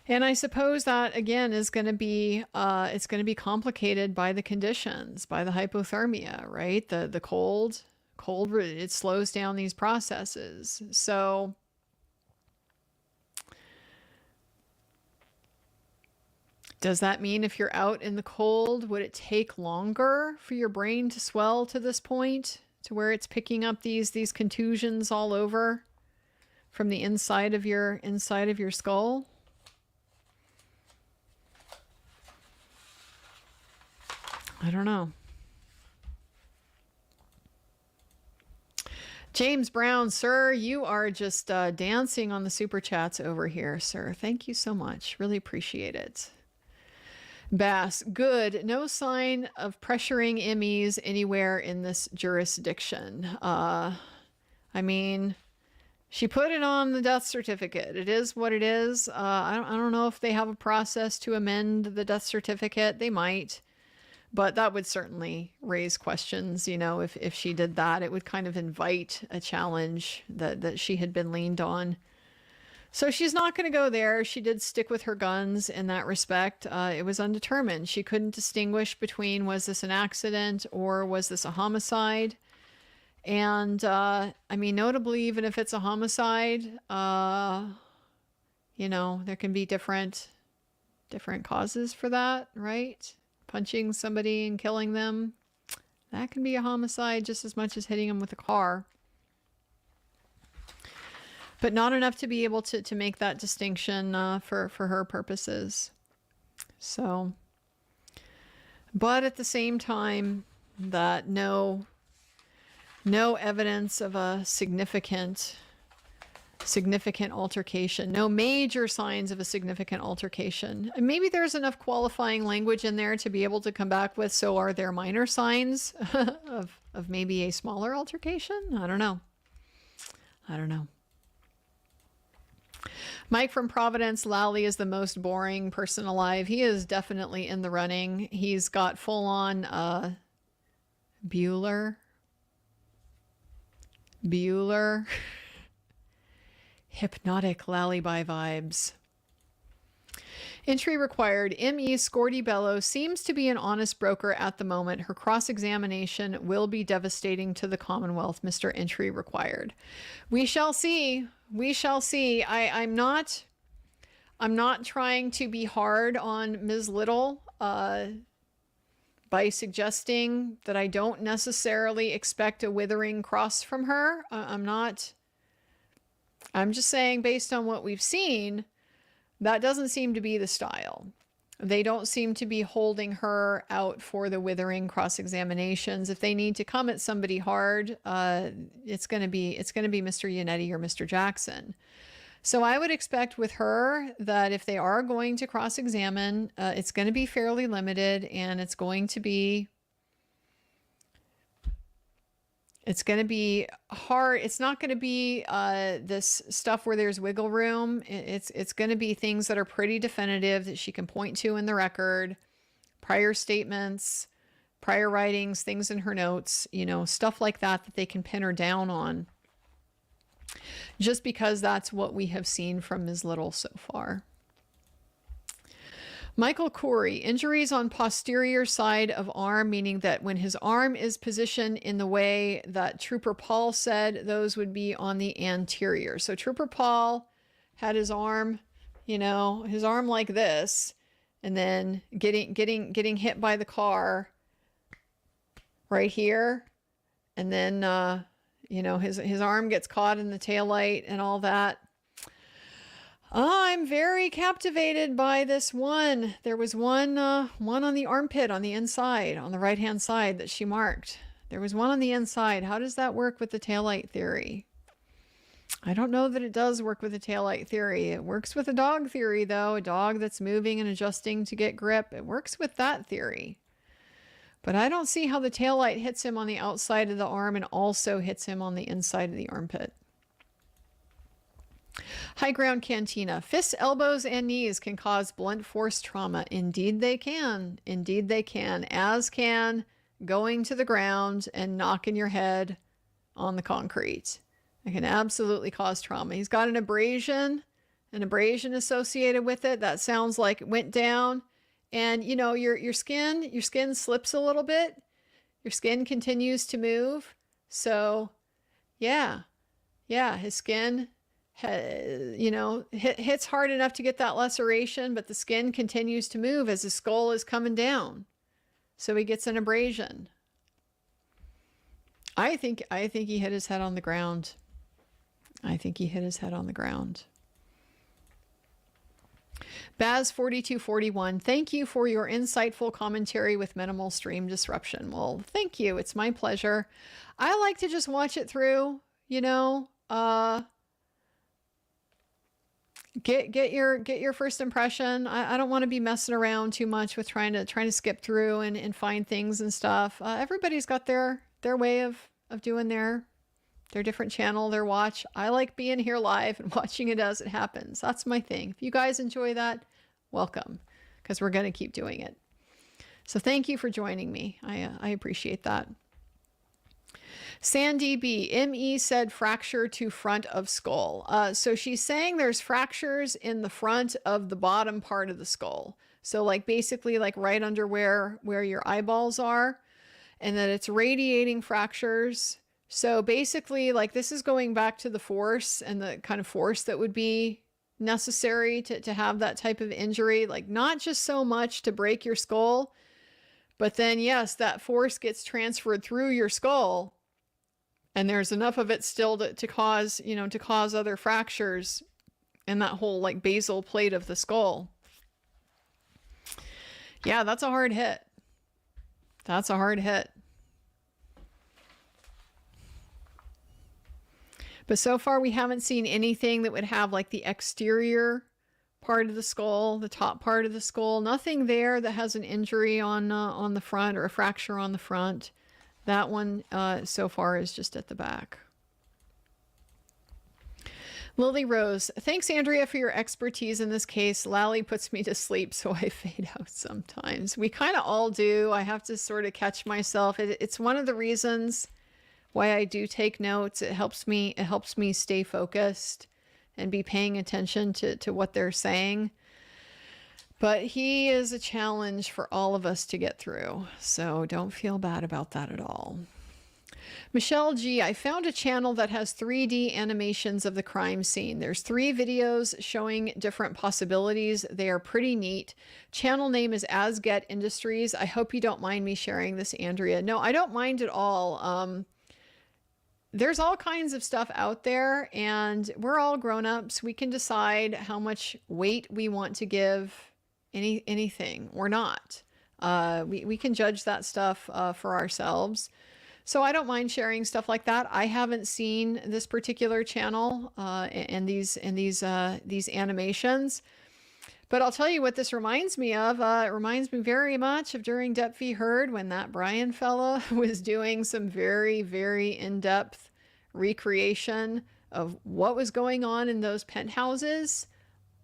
And I suppose that, again, is going to be, it's going to be complicated by the conditions, by the hypothermia, right? The cold, it slows down these processes. So does that mean if you're out in the cold, would it take longer for your brain to swell to this point, to where it's picking up these contusions all over from the inside of your skull? I don't know. James Brown, sir, you are just dancing on the super chats over here, sir. Thank you so much. Really appreciate it. Bass, good. No sign of pressuring MEs anywhere in this jurisdiction. I mean, she put it on the death certificate. It is what it is. I don't know if they have a process to amend the death certificate. They might. But that would certainly raise questions, if she did that. It would kind of invite a challenge that she had been leaned on. So she's not going to go there. She did stick with her guns in that respect. It was undetermined. She couldn't distinguish between, was this an accident or was this a homicide? And, notably, even if it's a homicide, there can be different causes for that, right? Punching somebody and killing them, that can be a homicide just as much as hitting them with a car. But not enough to be able to make that distinction for her purposes. So, but at the same time, that no evidence of a significant altercation, no major signs of a significant altercation. And maybe there's enough qualifying language in there to be able to come back with, so are there minor signs of maybe a smaller altercation? I don't know. Mike from Providence, Lally is the most boring person alive. He is definitely in the running. He's got full on Bueller. Hypnotic Lally-by vibes. Entry required. Irini Scordi-Bello seems to be an honest broker at the moment. Her cross-examination will be devastating to the Commonwealth. Mr. Entry required. We shall see. We shall see. I'm not trying to be hard on Ms. Little by suggesting that I don't necessarily expect a withering cross from her. I'm just saying, based on what we've seen, that doesn't seem to be the style. They don't seem to be holding her out for the withering cross-examinations. If they need to come at somebody hard, it's going to be Mr. Yannetti or Mr. Jackson. So I would expect with her that if they are going to cross-examine, it's going to be fairly limited, and it's going to be hard. It's not going to be this stuff where there's wiggle room. It's going to be things that are pretty definitive that she can point to in the record, prior statements, prior writings, things in her notes, stuff like that they can pin her down on. Just because that's what we have seen from Ms. Little so far. Michael Corey, injuries on posterior side of arm, meaning that when his arm is positioned in the way that Trooper Paul said, those would be on the anterior. So Trooper Paul had his arm, his arm like this, and then getting hit by the car right here, and then his arm gets caught in the taillight and all that. I'm very captivated by this one. There was one on the armpit on the inside, on the right-hand side that she marked. There was one on the inside. How does that work with the taillight theory? I don't know that it does work with the taillight theory. It works with a dog theory, though. A dog that's moving and adjusting to get grip. It works with that theory. But I don't see how the taillight hits him on the outside of the arm and also hits him on the inside of the armpit. High Ground Cantina. Fists, elbows, and knees can cause blunt force trauma. Indeed they can. Indeed they can. As can going to the ground and knocking your head on the concrete. It can absolutely cause trauma. He's got an abrasion associated with it. That sounds like it went down. And your skin slips a little bit. Your skin continues to move. So yeah, his skin hits hard enough to get that laceration, but the skin continues to move as his skull is coming down. So he gets an abrasion. I think he hit his head on the ground. Baz4241, thank you for your insightful commentary with minimal stream disruption. Well, thank you. It's my pleasure. I like to just watch it through, get your first impression. I don't want to be messing around too much with trying to skip through and find things and stuff. Everybody's got their way of doing their different channel, their watch. I like being here live and watching it as it happens. That's my thing. If you guys enjoy that, welcome, because we're going to keep doing it. So thank you for joining me. I appreciate that. Sandy B. M.E. said fracture to front of skull. So she's saying there's fractures in the front of the bottom part of the skull. So basically right under where your eyeballs are, and that it's radiating fractures. So basically, this is going back to the force and the kind of force that would be necessary to have that type of injury. Not just so much to break your skull, but then, yes, that force gets transferred through your skull, and there's enough of it still to cause other fractures in that whole basal plate of the skull. Yeah, that's a hard hit. That's a hard hit. But so far, we haven't seen anything that would have the exterior part of the skull, the top part of the skull. Nothing there that has an injury on the front or a fracture on the front. That one so far is just at the back. Lily Rose, thanks, Andrea, for your expertise in this case. Lally puts me to sleep, so I fade out sometimes. We kind of all do. I have to sort of catch myself. It's one of the reasons why I do take notes. It helps me stay focused and be paying attention to what they're saying. But he is a challenge for all of us to get through, so don't feel bad about that at all. Michelle G, I found a channel that has 3D animations of the crime scene. There's 3 videos showing different possibilities. They are pretty neat. Channel name is Asget Industries. I hope you don't mind me sharing this, Andrea. No, I don't mind at all. There's all kinds of stuff out there, and we're all grown-ups. We can decide how much weight we want to give anything or not. We can judge that stuff for ourselves. So I don't mind sharing stuff like that. I haven't seen this particular channel and these animations, but I'll tell you what this reminds me of. It reminds me very much of during Depp v. Heard, when that Brian fella was doing some very, very in-depth recreation of what was going on in those penthouses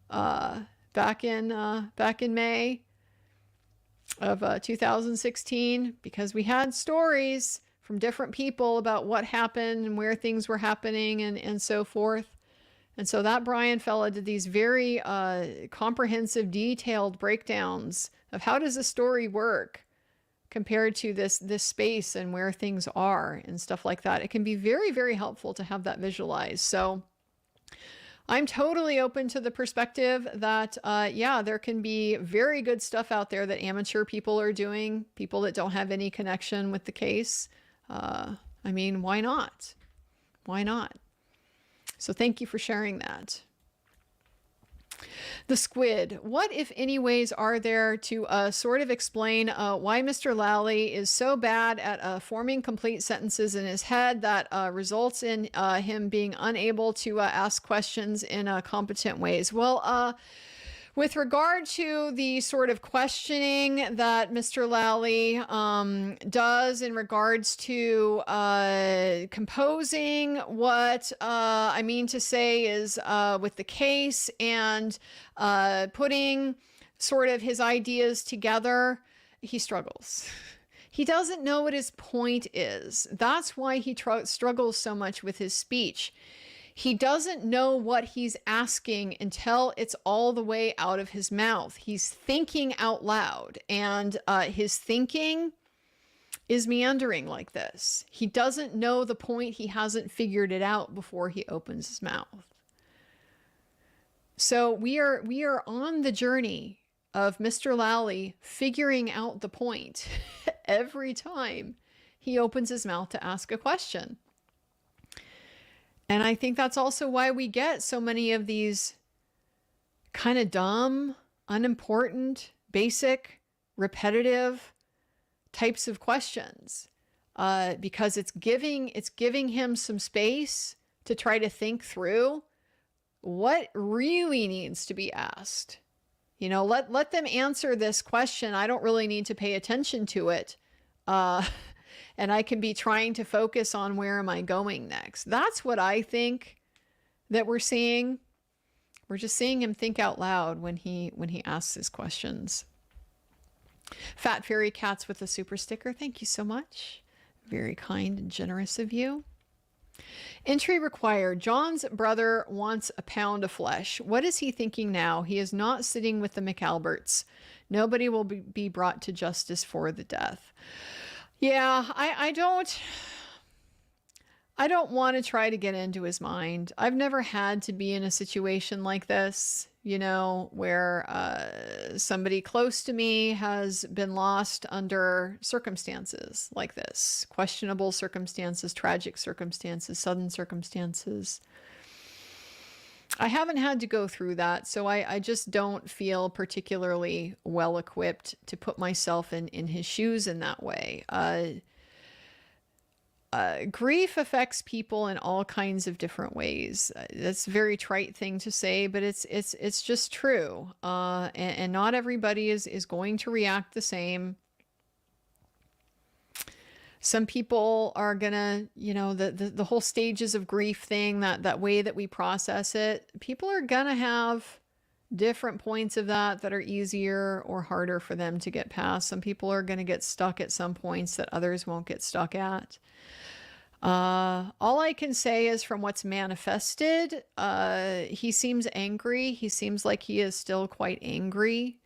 back in May of 2016, because we had stories from different people about what happened and where things were happening and so forth. And so that Brian fella did these very comprehensive, detailed breakdowns of how does a story work compared to this space and where things are and stuff like that. It can be very, very helpful to have that visualized. So I'm totally open to the perspective that, yeah, there can be very good stuff out there that amateur people are doing, people that don't have any connection with the case. I mean, why not? Why not? So thank you for sharing that. The Squid. What, if any, ways are there to sort of explain why Mr. Lally is so bad at forming complete sentences in his head that results in him being unable to ask questions in competent ways? Well, with regard to the sort of questioning that Mr. Lally does in regards to composing what I mean to say is with the case and putting sort of his ideas together, he struggles. He doesn't know what his point is. That's why he struggles so much with his speech. He doesn't know what he's asking until it's all the way out of his mouth. He's thinking out loud, and his thinking is meandering like this. He doesn't know the point. He hasn't figured it out before he opens his mouth. So we are on the journey of Mr. Lally figuring out the point every time he opens his mouth to ask a question. And I think that's also why we get so many of these kind of dumb, unimportant, basic, repetitive types of questions, because it's giving him some space to try to think through what really needs to be asked. You know, let them answer this question. I don't really need to pay attention to it. And I can be trying to focus on where am I going next. That's what I think that we're seeing. We're just seeing him think out loud when he asks his questions. Fat Fairy Cats with a super sticker. Thank you so much. Very kind and generous of you. Entry required. John's brother wants a pound of flesh. What is he thinking now? He is not sitting with the McAlberts. Nobody will be brought to justice for the death. Yeah, I don't want to try to get into his mind. I've never had to be in a situation like this, you know, where somebody close to me has been lost under circumstances like this. Questionable circumstances, tragic circumstances, sudden circumstances. I haven't had to go through that, so I just don't feel particularly well equipped to put myself in his shoes in that way. Grief affects people in all kinds of different ways. That's a very trite thing to say, but it's just true. And not everybody is going to react the same. Some people are gonna, the whole stages of grief thing, that way that we process it, people are gonna have different points of that are easier or harder for them to get past. Some people are gonna get stuck at some points that others won't get stuck at. All I can say is from what's manifested, he seems angry. He seems like he is still quite angry,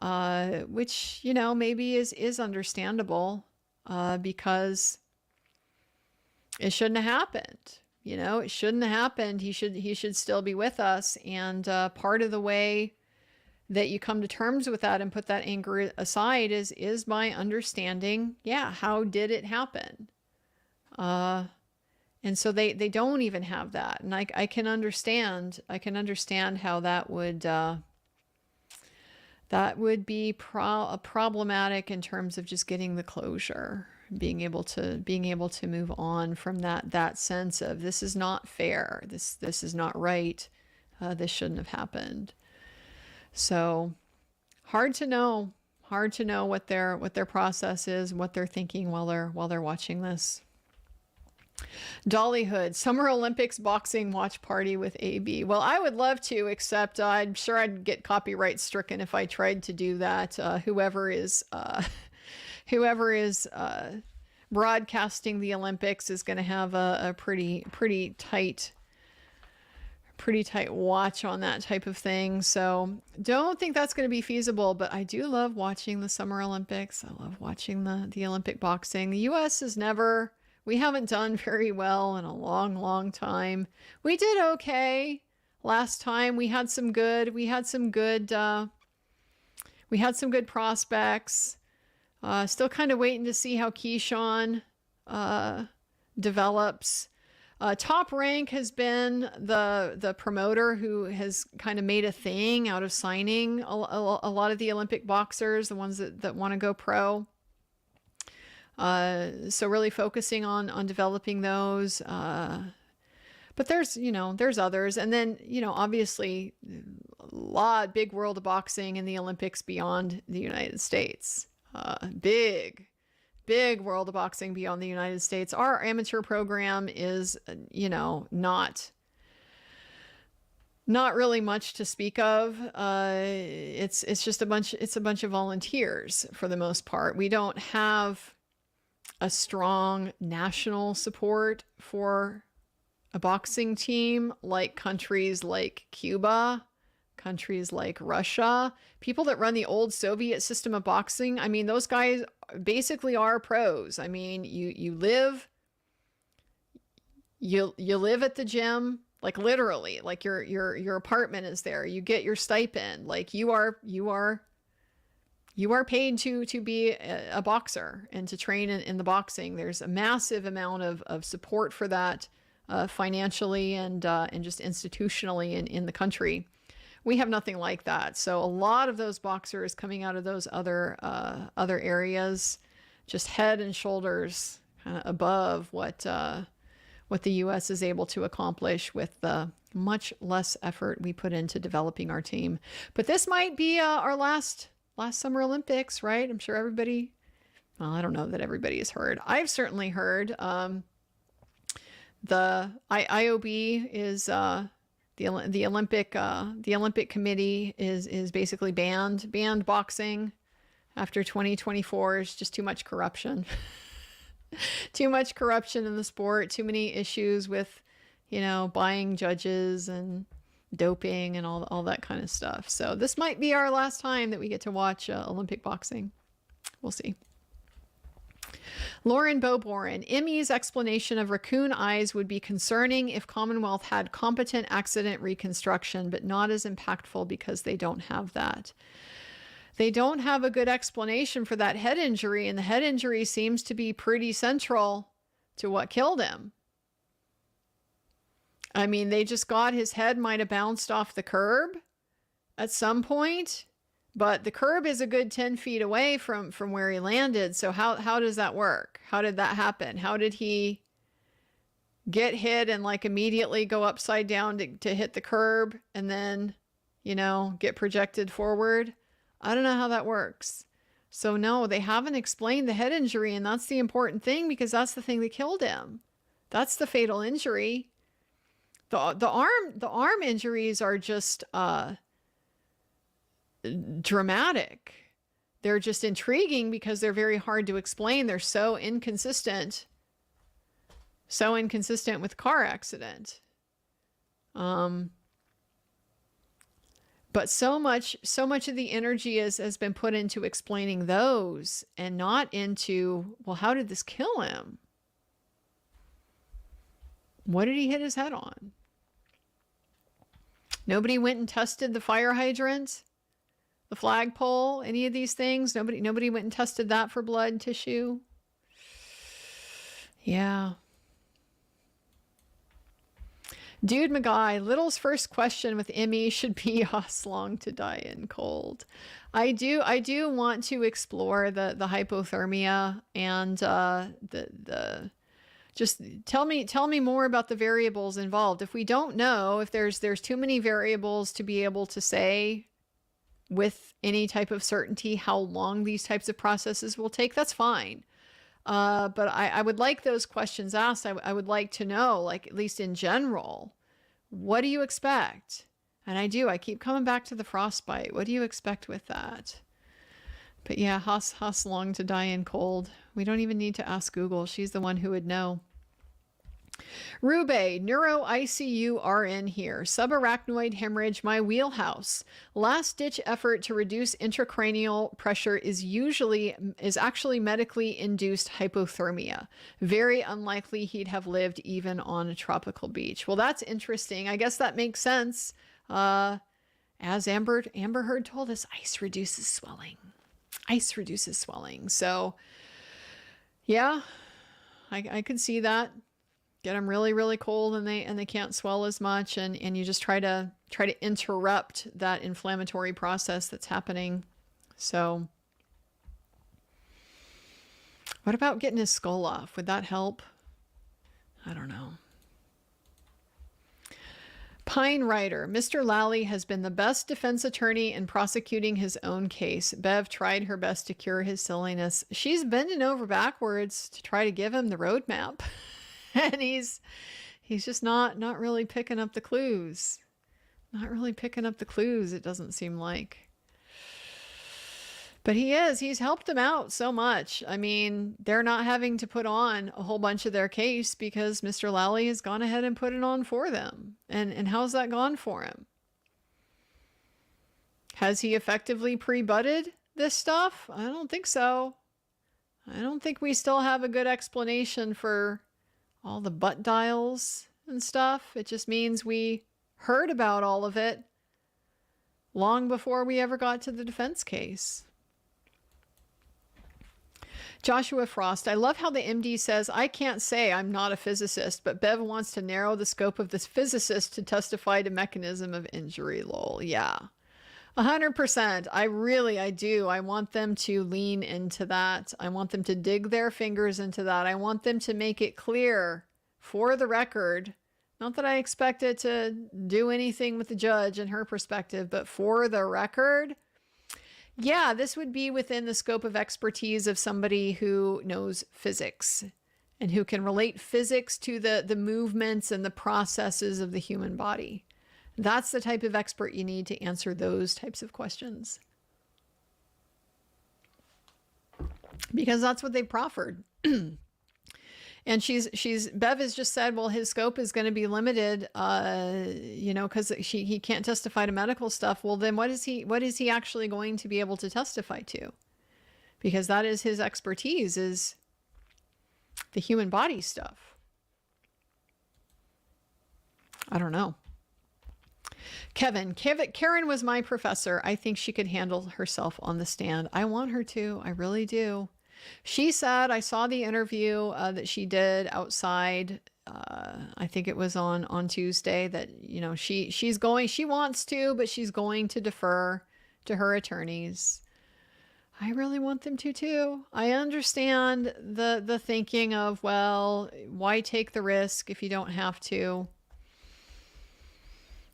which, maybe is understandable. Because it shouldn't have happened. It shouldn't have happened. He should still be with us. And part of the way that you come to terms with that and put that anger aside is by understanding, how did it happen? And so they don't even have that. And I can understand how that would be problematic in terms of just getting the closure, being able to move on from that sense of this is not fair, this is not right, this shouldn't have happened. So hard to know what their process is, what they're thinking while they're watching this. Dollyhood, Summer Olympics boxing watch party with AB. Well, I would love to, except I'm sure I'd get copyright stricken if I tried to do that. Whoever is broadcasting the Olympics is going to have a pretty tight watch on that type of thing. So don't think that's going to be feasible, but I do love watching the Summer Olympics. I love watching the Olympic boxing. The U.S. we haven't done very well in a long, long time. We did okay last time. We had some good prospects. Still kind of waiting to see how Keyshawn develops. Top Rank has been the promoter who has kind of made a thing out of signing a lot of the Olympic boxers, the ones that want to go pro. So really focusing on developing those. But there's others. And then, obviously big world of boxing in the Olympics beyond the United States. Big world of boxing beyond the United States. Our amateur program is, not really much to speak of. It's just a bunch of volunteers for the most part. We don't have a strong national support for a boxing team like countries like Cuba, countries like Russia, people that run the old Soviet system of boxing. I mean, those guys basically are pros. I mean, you live at the gym, like literally, like your apartment is there. You get your stipend. Like you are paid to be a boxer and to train in the boxing. There's a massive amount of support for that, financially and just institutionally in the country. We have nothing like that. So a lot of those boxers coming out of those other areas, just head and shoulders kind of above what the U.S. is able to accomplish with the much less effort we put into developing our team. But this might be our last Summer Olympics, right? I'm sure everybody, well, I don't know that everybody has heard. I've certainly heard. The IOB is the Olympic Committee is basically banned boxing after 2024. Is just too much corruption. Too much corruption in the sport, too many issues with, buying judges and doping and all that kind of stuff. So this might be our last time that we get to watch Olympic boxing. We'll see. Lauren Boborin, Emmy's explanation of raccoon eyes would be concerning if Commonwealth had competent accident reconstruction, but not as impactful because they don't have that. They don't have a good explanation for that head injury, and the head injury seems to be pretty central to what killed him. I mean, they just got his head might have bounced off the curb at some point, but the curb is a good 10 feet away from where he landed. So how does that work? How did that happen? How did he get hit and like immediately go upside down to hit the curb and then, get projected forward? I don't know how that works. So no, they haven't explained the head injury, and that's the important thing because that's the thing that killed him. That's the fatal injury. The arm injuries are just dramatic. They're just intriguing because they're very hard to explain. They're so inconsistent with car accident. But so much of the energy has been put into explaining those and not into, well, how did this kill him? What did he hit his head on? Nobody went and tested the fire hydrant, the flagpole, any of these things. Nobody went and tested that for blood tissue. Yeah. Dude McGuy, Little's first question with Emmy should be how long to die in cold. I do want to explore the hypothermia and the just tell me more about the variables involved. If we don't know, if there's too many variables to be able to say with any type of certainty how long these types of processes will take, that's fine. But I would like those questions asked. I would like to know, like, at least in general, what do you expect? And I keep coming back to the frostbite. What do you expect with that? But yeah, Haas long to die in cold. We don't even need to ask Google. She's the one who would know. Rube, neuro ICU RN here. Subarachnoid hemorrhage, my wheelhouse. Last ditch effort to reduce intracranial pressure is actually medically induced hypothermia. Very unlikely he'd have lived even on a tropical beach. Well, that's interesting. I guess that makes sense. As Amber Heard told us, ice reduces swelling. Ice reduces swelling. So yeah, I could see that. Get them really, really cold and they can't swell as much. And you just try to interrupt that inflammatory process that's happening. So what about getting his skull off? Would that help? I don't know. Pine Writer, Mr. Lally has been the best defense attorney in prosecuting his own case. Bev tried her best to cure his silliness. She's bending over backwards to try to give him the roadmap. And he's just not really picking up the clues. Not really picking up the clues, it doesn't seem like. But he's helped them out so much. I mean, they're not having to put on a whole bunch of their case because Mr. Lally has gone ahead and put it on for them. And how's that gone for him? Has he effectively pre-butted this stuff? I don't think so. I don't think we still have a good explanation for all the butt dials and stuff. It just means we heard about all of it long before we ever got to the defense case. Joshua Frost, I love how the MD says, I can't say I'm not a physicist, but Bev wants to narrow the scope of this physicist to testify to mechanism of injury, lol. Yeah, 100%. I do. I want them to lean into that. I want them to dig their fingers into that. I want them to make it clear for the record, not that I expect it to do anything with the judge and her perspective, but for the record, yeah, this would be within the scope of expertise of somebody who knows physics and who can relate physics to the movements and the processes of the human body. That's the type of expert you need to answer those types of questions. Because that's what they proffered. And Bev has just said, well, his scope is going to be limited, because he can't testify to medical stuff. Well, then what is he actually going to be able to testify to? Because that is his expertise, is the human body stuff. I don't know. Karen was my professor. I think she could handle herself on the stand. I want her to. I really do. She said, I saw the interview that she did outside. I think it was on Tuesday that, she wants to, but she's going to defer to her attorneys. I really want them to too. I understand the thinking of, well, why take the risk if you don't have to?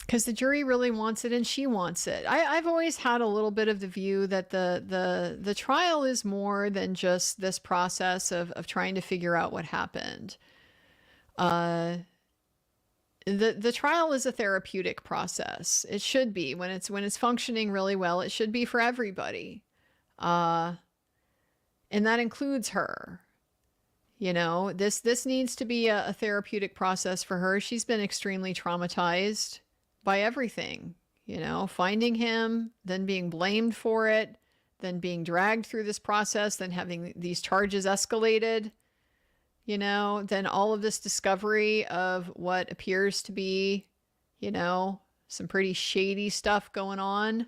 because the jury really wants it and she wants it. I've always had a little bit of the view that the trial is more than just this process of trying to figure out what happened. The trial is a therapeutic process. It should be when it's functioning really well. It should be for everybody, and that includes her. You know, this needs to be a therapeutic process for her. She's been extremely traumatized by everything, you know, finding him, then being blamed for it, then being dragged through this process, then having these charges escalated, you know, then all of this discovery of what appears to be, you know, some pretty shady stuff going on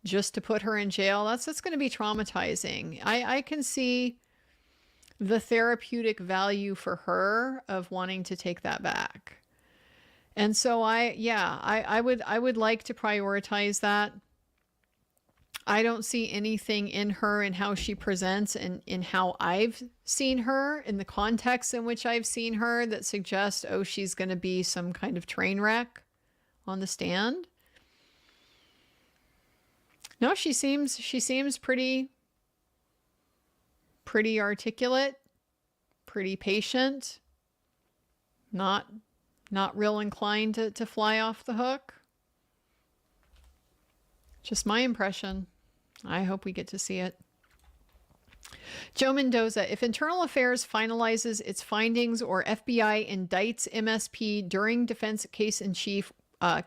just to put her in jail. That's going to be traumatizing. I can see the therapeutic value for her of wanting to take that back. And so I would like to prioritize that. I don't see anything in her and how she presents and in how I've seen her, in the context in which I've seen her, that suggests, oh, she's going to be some kind of train wreck on the stand. No, she seems pretty articulate, pretty patient, not real inclined to fly off the hook. Just my impression. I hope we get to see it. Joe Mendoza, if Internal Affairs finalizes its findings or FBI indicts MSP during defense case in chief,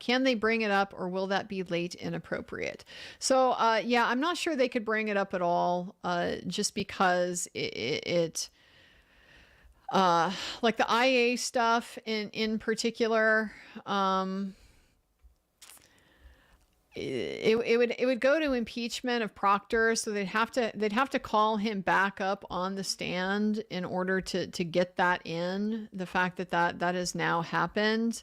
can they bring it up, or will that be late and inappropriate? So, yeah, I'm not sure they could bring it up at all, just because it like the IA stuff in particular, it would go to impeachment of Proctor, so they'd have to call him back up on the stand in order to get that in, the fact that has now happened.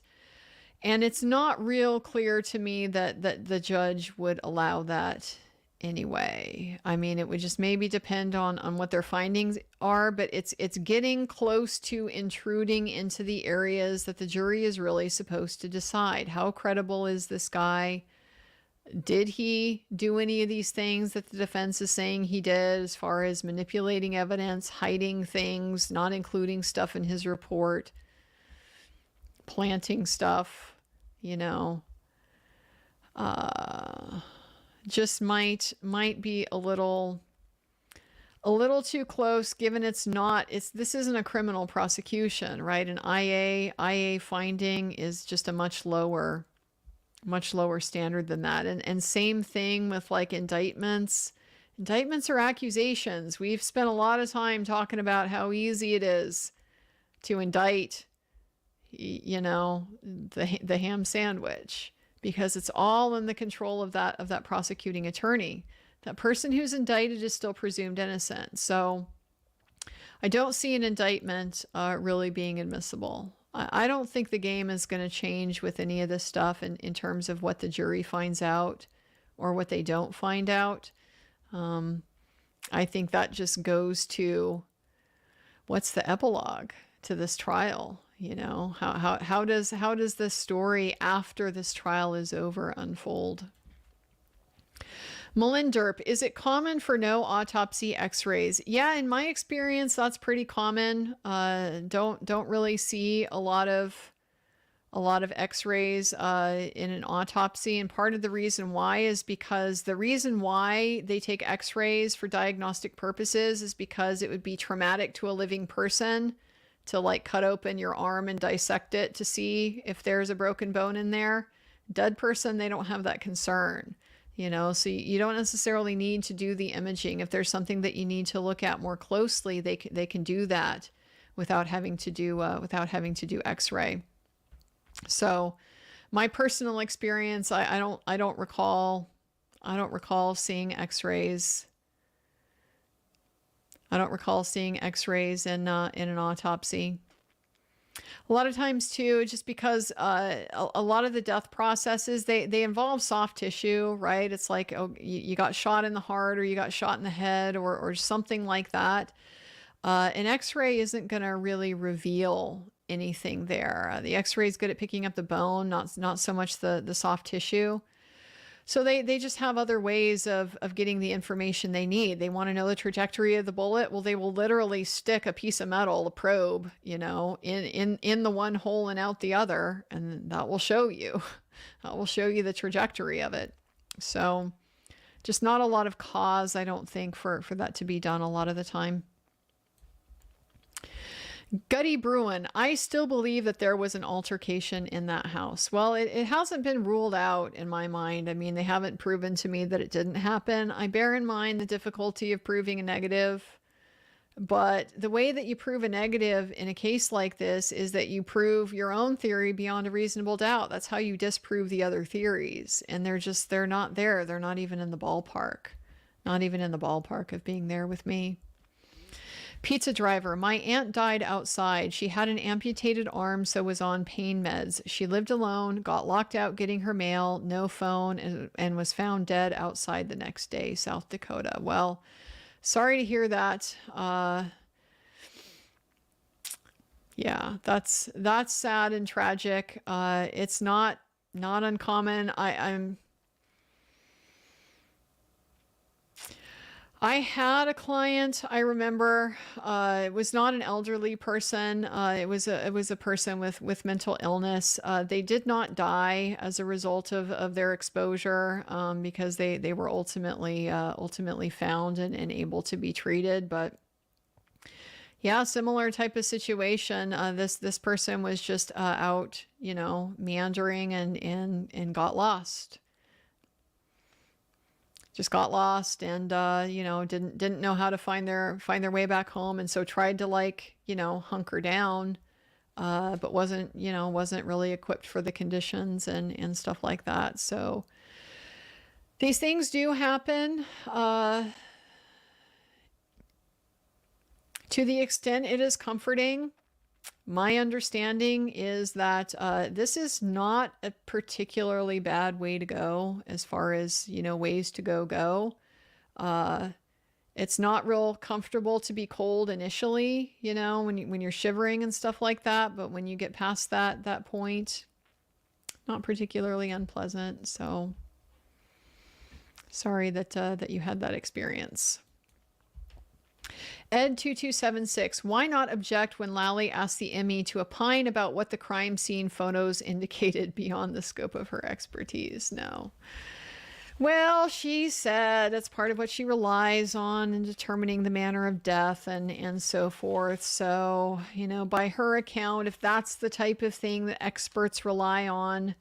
And it's not real clear to me that the judge would allow that anyway. I mean, it would just maybe depend on what their findings are, but it's getting close to intruding into the areas that the jury is really supposed to decide. How credible is this guy? Did he do any of these things that the defense is saying he did, as far as manipulating evidence, hiding things, not including stuff in his report, planting stuff, you know? Just might be a little too close, given this isn't a criminal prosecution, right? An IA finding is just a much lower standard than that. And same thing with like indictments. Indictments are accusations. We've spent a lot of time talking about how easy it is to indict, you know, the ham sandwich, because it's all in the control of that prosecuting attorney. That person who's indicted is still presumed innocent. So I don't see an indictment really being admissible. I don't think the game is going to change with any of this stuff in terms of what the jury finds out or what they don't find out. I think that just goes to what's the epilogue to this trial. You know, how does this story after this trial is over unfold? Melinderp, is it common for no autopsy x-rays? Yeah, in my experience, that's pretty common. Don't really see a lot of x-rays in an autopsy. And part of the reason why is because the reason why they take x-rays for diagnostic purposes is because it would be traumatic to a living person to like cut open your arm and dissect it to see if there's a broken bone in there. Dead person, they don't have that concern. You know, so you don't necessarily need to do the imaging. If there's something that you need to look at more closely, they can do that without having to do X-ray. So, my personal experience, I don't recall seeing X-rays. I don't recall seeing X-rays in an autopsy. A lot of times too, just because a lot of the death processes, they involve soft tissue, right? It's like, oh, you got shot in the heart, or you got shot in the head, or something like that. An X-ray isn't going to really reveal anything there. The x-ray is good at picking up the bone, not so much the soft tissue. So they just have other ways of getting the information they need. They want to know the trajectory of the bullet. Well, they will literally stick a piece of metal, a probe, in the one hole and out the other, and that will show you. That will show you the trajectory of it. So just not a lot of cause, I don't think, for that to be done a lot of the time. Gutty Bruin, I still believe that there was an altercation in that house. Well, it hasn't been ruled out in my mind. I mean, they haven't proven to me that it didn't happen. I bear in mind the difficulty of proving a negative, but the way that you prove a negative in a case like this is that you prove your own theory beyond a reasonable doubt. That's how you disprove the other theories. And they're not there. They're not even in the ballpark. Not even in the ballpark of being there with me. Pizza driver, my aunt died outside. She had an amputated arm, so was on pain meds. She lived alone, got locked out getting her mail, no phone, and was found dead outside the next day, South Dakota. Well, sorry to hear that. Yeah, that's sad and tragic. It's not uncommon. I had a client, I remember, it was not an elderly person. It was a person with mental illness. They did not die as a result of their exposure, because they were ultimately found and able to be treated. But yeah, similar type of situation. This person was just out, meandering and got lost. Just got lost and didn't know how to find their way back home, and so tried to hunker down, but wasn't really equipped for the conditions and stuff like that. So these things do happen. To the extent it is comforting, my understanding is that this is not a particularly bad way to go as far as, ways to go. It's not real comfortable to be cold initially, when you're shivering and stuff like that. But when you get past that point, not particularly unpleasant. So sorry that you had that experience. Ed2276, why not object when Lally asked the Emmy to opine about what the crime scene photos indicated beyond the scope of her expertise? No. Well, she said that's part of what she relies on in determining the manner of death and so forth. So, by her account, if that's the type of thing that experts rely on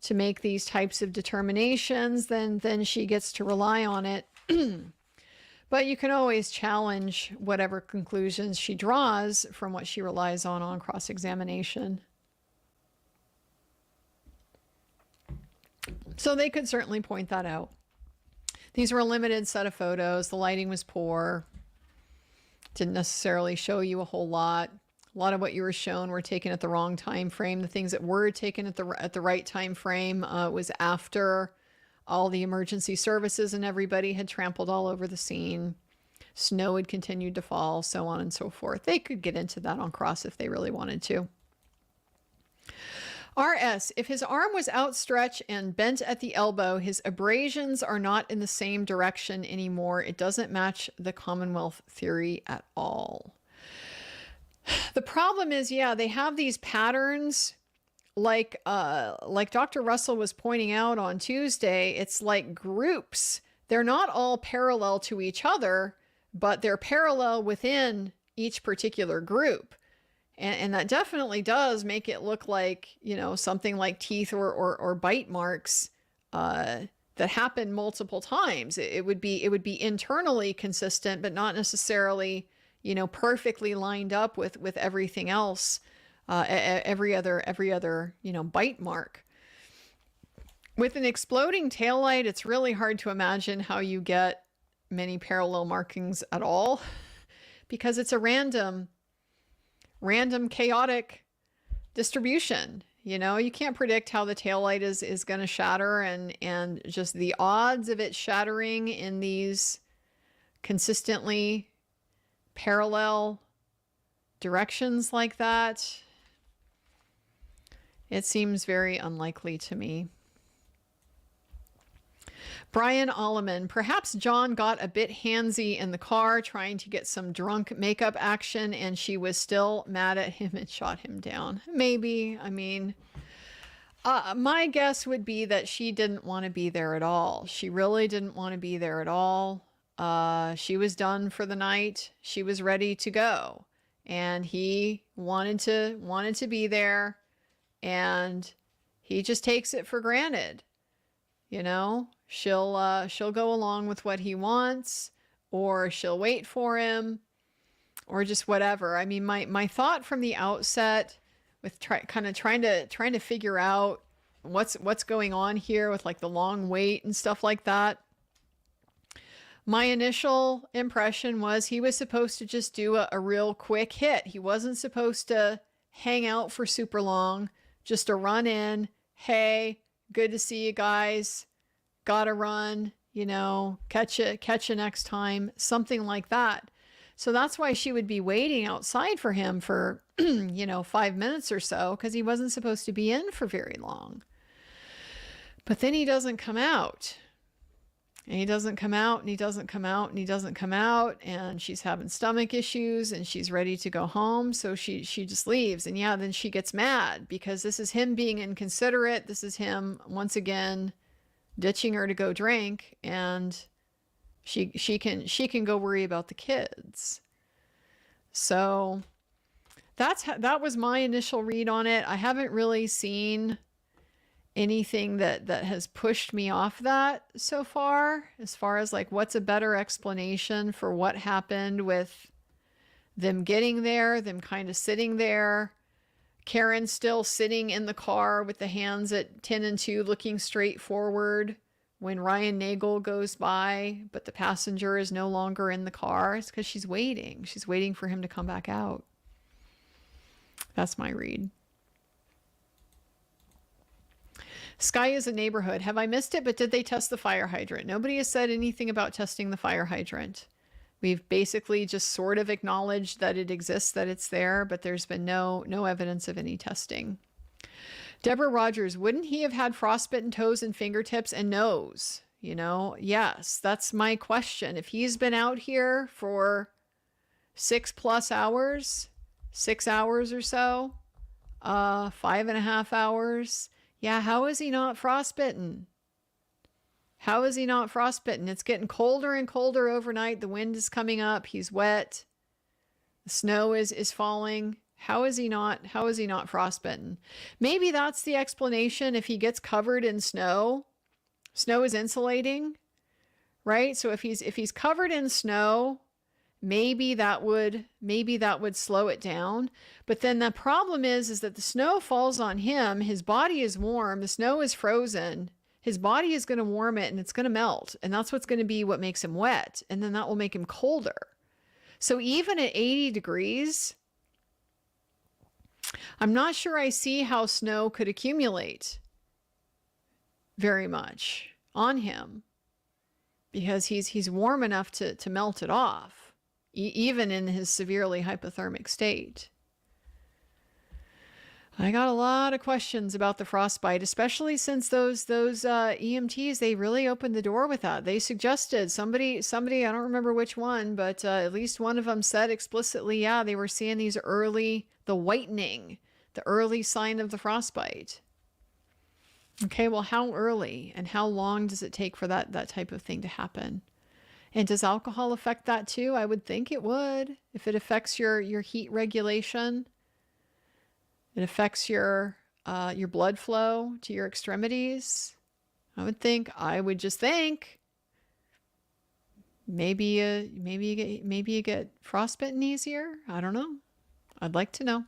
to make these types of determinations, then she gets to rely on it. But you can always challenge whatever conclusions she draws from what she relies on cross-examination. So they could certainly point that out. These were a limited set of photos. The lighting was poor. Didn't necessarily show you a whole lot. A lot of what you were shown were taken at the wrong time frame. The things that were taken at the right time frame was after all the emergency services and everybody had trampled all over the scene. Snow had continued to fall, so on and so forth. They could get into that on cross if they really wanted to. RS, if his arm was outstretched and bent at the elbow, his abrasions are not in the same direction anymore. It doesn't match the Commonwealth theory at all. The problem is, they have these patterns. Like Dr. Russell was pointing out on Tuesday, it's like groups. They're not all parallel to each other, but they're parallel within each particular group. And that definitely does make it look like, something like teeth or bite marks that happen multiple times. It would be internally consistent, but not necessarily, perfectly lined up with everything else. Every other bite mark. With an exploding taillight, it's really hard to imagine how you get many parallel markings at all, because it's a random chaotic distribution. You can't predict how the taillight is going to shatter, and just the odds of it shattering in these consistently parallel directions like that, It seems very unlikely to me. Brian Alleman, perhaps John got a bit handsy in the car trying to get some drunk makeup action and she was still mad at him and shot him down. Maybe. I mean, my guess would be that she didn't want to be there at all. She really didn't want to be there at all. She was done for the night. She was ready to go. And he wanted to be there, and he just takes it for granted. You know, she'll go along with what he wants, or she'll wait for him, or just whatever. I mean, my thought from the outset with trying to figure out what's going on here with like the long wait and stuff like that. My initial impression was he was supposed to just do a real quick hit. He wasn't supposed to hang out for super long, just a run in. Hey, good to see you guys. Gotta run, you know, catch you next time, something like that. So that's why she would be waiting outside for him for, 5 minutes or so, because he wasn't supposed to be in for very long. But then he doesn't come out. And he doesn't come out, and he doesn't come out, and he doesn't come out, and she's having stomach issues, and she's ready to go home, so she just leaves. And yeah, then she gets mad, because this is him being inconsiderate. This is him, once again, ditching her to go drink, and she can go worry about the kids. So that was my initial read on it. I haven't really seen anything that has pushed me off that so far as like what's a better explanation for what happened with them getting there, them kind of sitting there, Karen still sitting in the car with the hands at 10 and 2 looking straight forward when Ryan Nagel goes by, but the passenger is no longer in the car. It's because she's waiting for him to come back out. That's my read. Sky is a neighborhood. Have I missed it? But did they test the fire hydrant? Nobody has said anything about testing the fire hydrant. We've basically just sort of acknowledged that it exists, that it's there, but there's been no evidence of any testing. Deborah Rogers, wouldn't he have had frostbitten toes and fingertips and nose? You know, yes, that's my question. If he's been out here for 6+ hours, 6 hours or so, 5.5 hours, yeah, how is he not frostbitten? How is he not frostbitten? It's getting colder and colder overnight. The wind is coming up. He's wet. The snow is falling. How is he not frostbitten? Maybe that's the explanation. If he gets covered in snow, snow is insulating, right? So if he's covered in snow, maybe that would slow it down. But then the problem is that the snow falls on him. His body is warm. The snow is frozen. His body is going to warm it and it's going to melt. And that's what's going to be what makes him wet. And then that will make him colder. So even at 80 degrees, I'm not sure I see how snow could accumulate very much on him, because he's warm enough to melt it off, even in his severely hypothermic state. I got a lot of questions about the frostbite, especially since those EMTs, they really opened the door with that. They suggested somebody, I don't remember which one, but at least one of them said explicitly, yeah, they were seeing the whitening, the early sign of the frostbite. Okay, well, how early and how long does it take for that type of thing to happen? And does alcohol affect that too? I would think it would. If it affects your heat regulation, it affects your blood flow to your extremities. I would just think maybe you get frostbitten easier. I don't know. I'd like to know.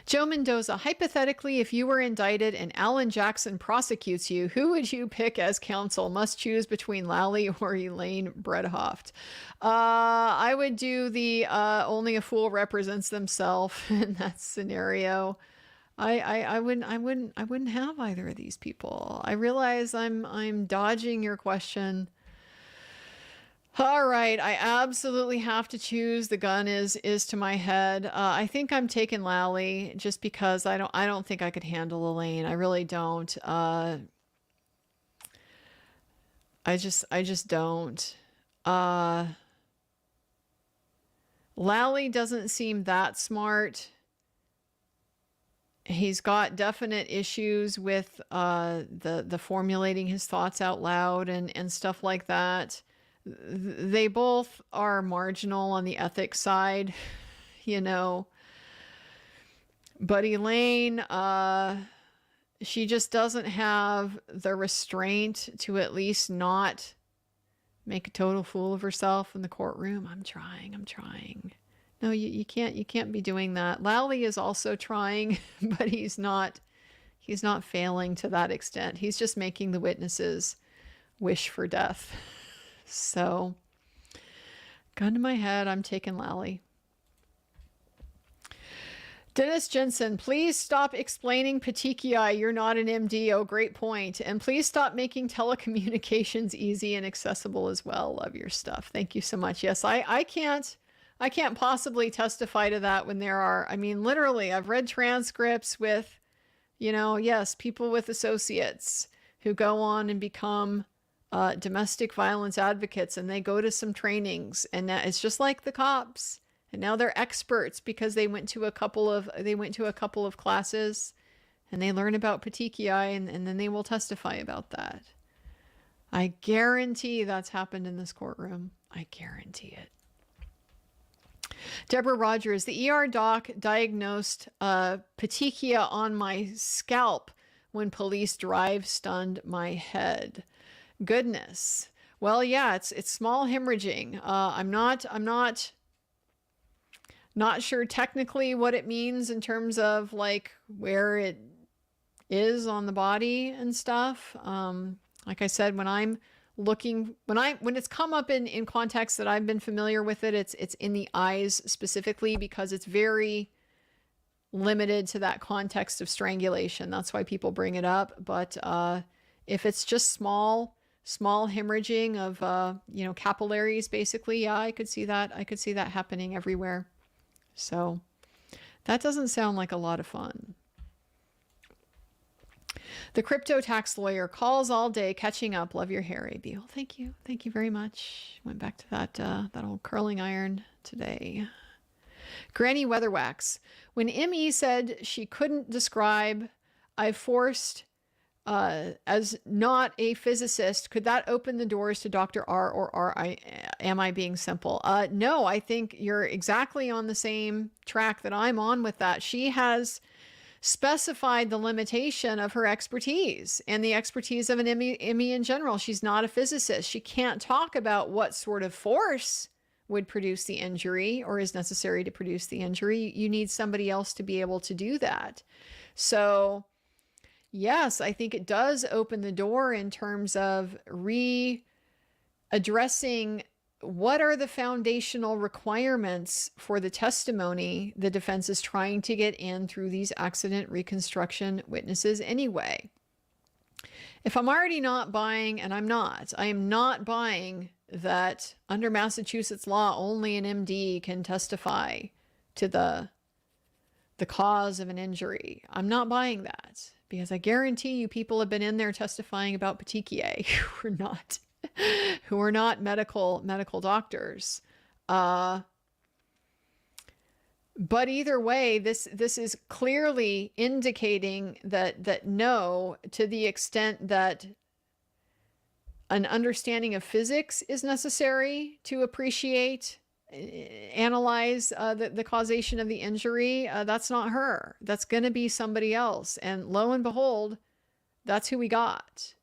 Joe Mendoza, hypothetically, if you were indicted and Alan Jackson prosecutes you, who would you pick as counsel? Must choose between Lally or Elaine Bredhoft. I would do the only a fool represents themselves in that scenario. I wouldn't have either of these people. I realize I'm dodging your question All right, I absolutely have to choose. The gun is to my head. I think I'm taking Lally just because I don't think I could handle Elaine. I really don't. I just don't. Lally doesn't seem that smart. He's got definite issues with the formulating his thoughts out loud and stuff like that. They both are marginal on the ethics side, you know. But Elaine, she just doesn't have the restraint to at least not make a total fool of herself in the courtroom. I'm trying. No, you can't be doing that. Lally is also trying, but he's not failing to that extent. He's just making the witnesses wish for death. So, gun to my head, I'm taking Lally. Dennis Jensen, please stop explaining petechiae. You're not an MD. Oh, great point. And please stop making telecommunications easy and accessible as well. Love your stuff. Thank you so much. Yes, I can't possibly testify to that when there are, I mean, literally, I've read transcripts with, yes, people with associates who go on and become domestic violence advocates, and they go to some trainings, and it's just like the cops. And now they're experts because they went to a couple of classes, and they learn about petechiae, and then they will testify about that. I guarantee that's happened in this courtroom. I guarantee it. Deborah Rogers, the ER doc diagnosed petechia on my scalp when police drive-stunned my head. Goodness. Well, yeah, it's small hemorrhaging. I'm not sure technically what it means in terms of like where it is on the body and stuff. Like I said, when it's come up in contexts that I've been familiar with it's in the eyes specifically because it's very limited to that context of strangulation. That's why people bring it up. But if it's just small hemorrhaging of capillaries, basically, yeah, I could see that happening everywhere. So that doesn't sound like a lot of fun. The crypto tax lawyer calls all day, catching up. Love your hair, AB. Well, thank you very much. Went back to that old curling iron today. Granny Weatherwax, when ME said she couldn't describe, I forced as not a physicist, could that open the doors to Dr. R, or am I being simple? No, I think you're exactly on the same track that I'm on with that. She has specified the limitation of her expertise and the expertise of an ME in general. She's not a physicist. She can't talk about what sort of force would produce the injury or is necessary to produce the injury. You need somebody else to be able to do that. So yes, I think it does open the door in terms of readdressing what are the foundational requirements for the testimony the defense is trying to get in through these accident reconstruction witnesses anyway. If I'm already not buying, and I am not buying that under Massachusetts law, only an MD can testify to the cause of an injury. I'm not buying that. Because I guarantee you people have been in there testifying about petechiae who are not medical doctors. But either way, this is clearly indicating that no, to the extent that an understanding of physics is necessary to appreciate, analyze the causation of the injury, that's not her. That's going to be somebody else. And lo and behold, that's who we got.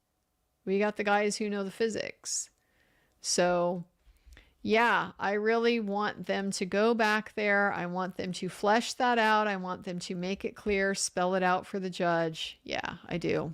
We got the guys who know the physics. So yeah, I really want them to go back there. I want them to flesh that out. I want them to make it clear, spell it out for the judge. Yeah, I do.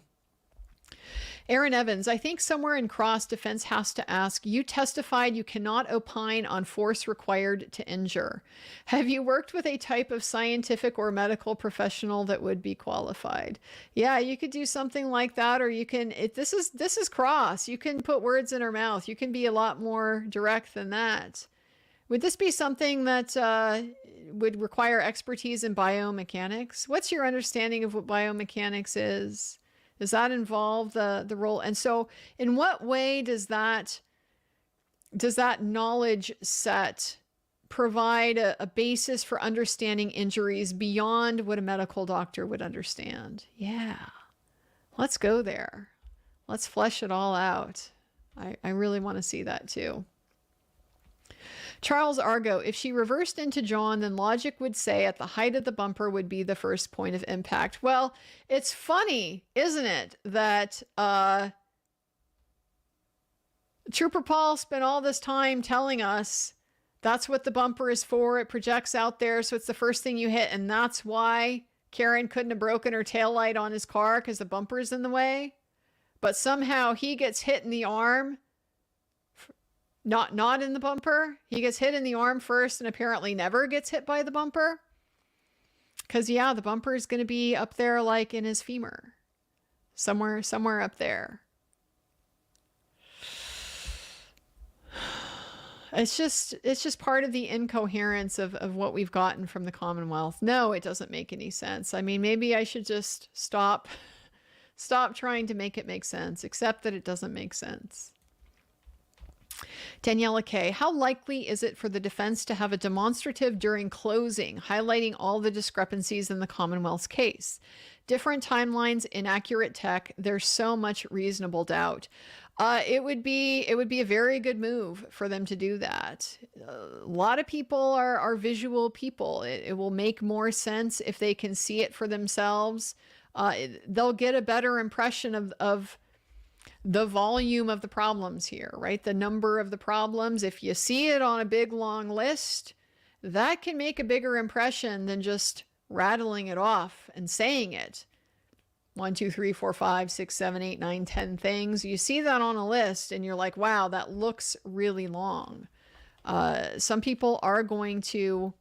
Aaron Evans, I think somewhere in cross defense has to ask, you testified you cannot opine on force required to injure. Have you worked with a type of scientific or medical professional that would be qualified? Yeah, you could do something like that, or you can, this is cross. You can put words in her mouth. You can be a lot more direct than that. Would this be something that would require expertise in biomechanics? What's your understanding of what biomechanics is? Does that involve the role? And so in what way does that knowledge set provide a basis for understanding injuries beyond what a medical doctor would understand? Yeah, let's go there. Let's flesh it all out. I really want to see that too. Charles Argo, if she reversed into John, then logic would say at the height of the bumper would be the first point of impact. Well, it's funny, isn't it, that Trooper Paul spent all this time telling us that's what the bumper is for. It projects out there, so it's the first thing you hit, and that's why Karen couldn't have broken her taillight on his car because the bumper is in the way. But somehow he gets hit in the arm. Not in the bumper. He gets hit in the arm first and apparently never gets hit by the bumper. Because, yeah, the bumper is going to be up there like in his femur. Somewhere up there. It's just part of the incoherence of what we've gotten from the Commonwealth. No, it doesn't make any sense. I mean, maybe I should just stop trying to make it make sense, except that it doesn't make sense. Daniela K., how likely is it for the defense to have a demonstrative during closing, highlighting all the discrepancies in the Commonwealth's case? Different timelines, inaccurate tech, there's so much reasonable doubt. It would be a very good move for them to do that. A lot of people are visual people. It will make more sense if they can see it for themselves. They'll get a better impression of the volume of the problems here, right? The number of the problems. If you see it on a big long list, that can make a bigger impression than just rattling it off and saying it. 1, 2, 3, 4, 5, 6, 7, 8, 9, 10 things. You see that on a list and you're like, wow, that looks really long. Some people are going to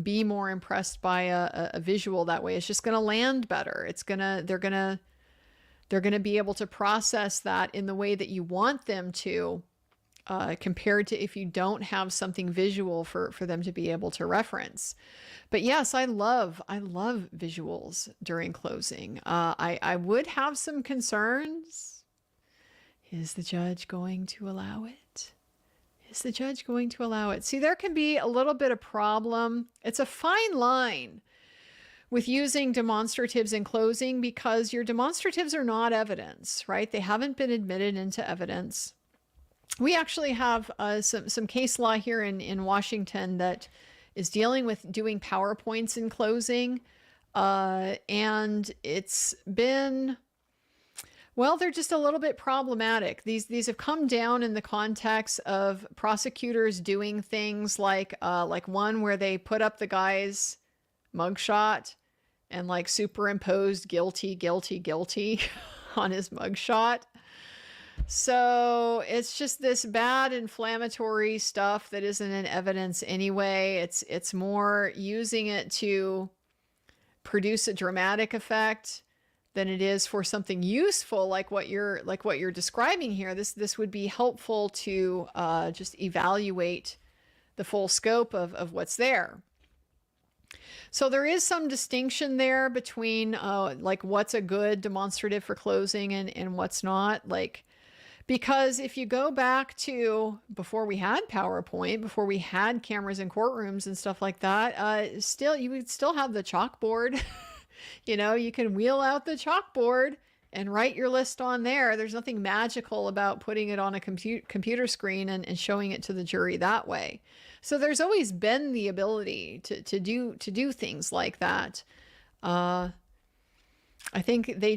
be more impressed by a visual that way. It's just going to land better. They're going to be able to process that in the way that you want them to, compared to if you don't have something visual for them to be able to reference. But yes, I love visuals during closing. I would have some concerns. Is the judge going to allow it? Is the judge going to allow it? See, there can be a little bit of problem. It's a fine line with using demonstratives in closing because your demonstratives are not evidence, right? They haven't been admitted into evidence. We actually have some case law here in Washington that is dealing with doing PowerPoints in closing. And it's been, well, they're just a little bit problematic. These have come down in the context of prosecutors doing things like one where they put up the guy's mugshot and like superimposed guilty on his mugshot. So it's just this bad inflammatory stuff that isn't in evidence anyway. It's more using it to produce a dramatic effect than it is for something useful like what you're describing here. This would be helpful to just evaluate the full scope of what's there. So there is some distinction there between like what's a good demonstrative for closing and what's not. Like, because if you go back to before we had PowerPoint, before we had cameras in courtrooms and stuff like that, you would still have the chalkboard. You know, you can wheel out the chalkboard and write your list on there. There's nothing magical about putting it on a computer screen and showing it to the jury that way. So there's always been the ability to do things like that. I think they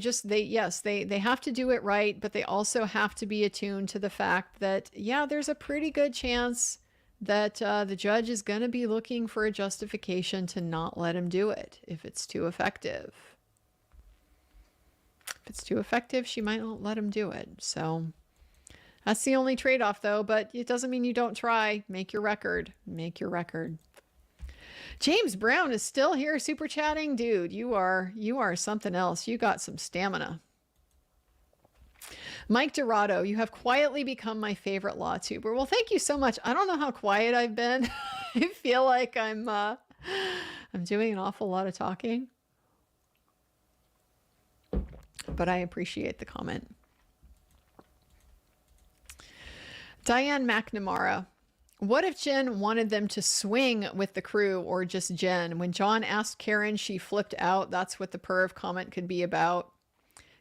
have to do it right, but they also have to be attuned to the fact that, yeah, there's a pretty good chance that the judge is going to be looking for a justification to not let him do it if it's too effective. If it's too effective, she might not let him do it. So that's the only trade-off, though, but it doesn't mean you don't try. Make your record. Make your record. James Brown is still here super chatting. Dude, you are something else. You got some stamina. Mike Dorado, you have quietly become my favorite law tuber. Well, thank you so much. I don't know how quiet I've been. I feel like I'm doing an awful lot of talking. But I appreciate the comment. Diane McNamara. What if Jen wanted them to swing with the crew or just Jen? When John asked Karen, she flipped out. That's what the perv comment could be about.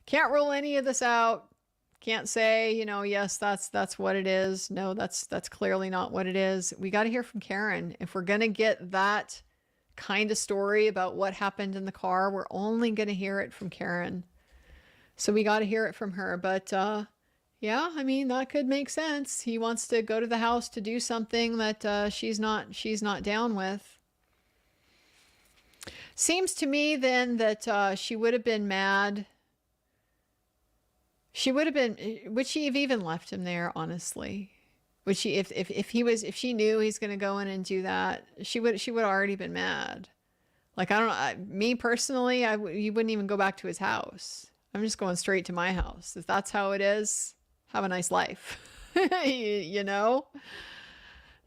Can't rule any of this out. Can't say, yes, that's what it is. No, that's clearly not what it is. We got to hear from Karen. If we're going to get that kind of story about what happened in the car, we're only going to hear it from Karen. So we got to hear it from her. But yeah, I mean, that could make sense. He wants to go to the house to do something that she's not down with. Seems to me then that she would have been mad. She would have been, would she have even left him there, honestly? Would she, if she knew he's going to go in and do that, she would have already been mad. Like, I don't know, me personally, you wouldn't even go back to his house. I'm just going straight to my house. If that's how it is, have a nice life,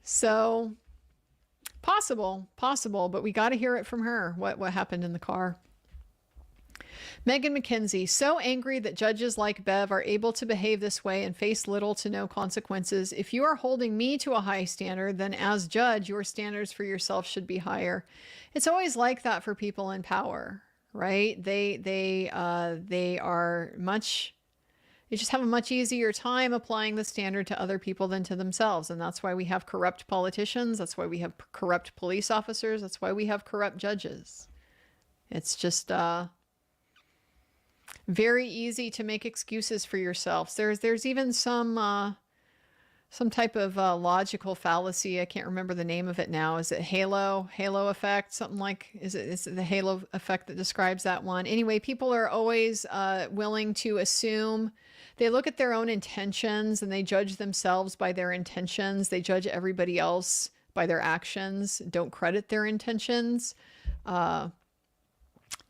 So possible, but we got to hear it from her, what happened in the car. Megan McKenzie, so angry that judges like Bev are able to behave this way and face little to no consequences. If you are holding me to a high standard, then as judge, your standards for yourself should be higher. It's always like that for people in power, right? They just have a much easier time applying the standard to other people than to themselves. And that's why we have corrupt politicians. That's why we have corrupt police officers. That's why we have corrupt judges. It's just very easy to make excuses for yourselves. There's even some type of logical fallacy. I can't remember the name of it now. Is it halo effect? Something like, is it the halo effect that describes that one? Anyway, people are always willing to assume. They look at their own intentions and they judge themselves by their intentions. They judge everybody else by their actions. Don't credit their intentions.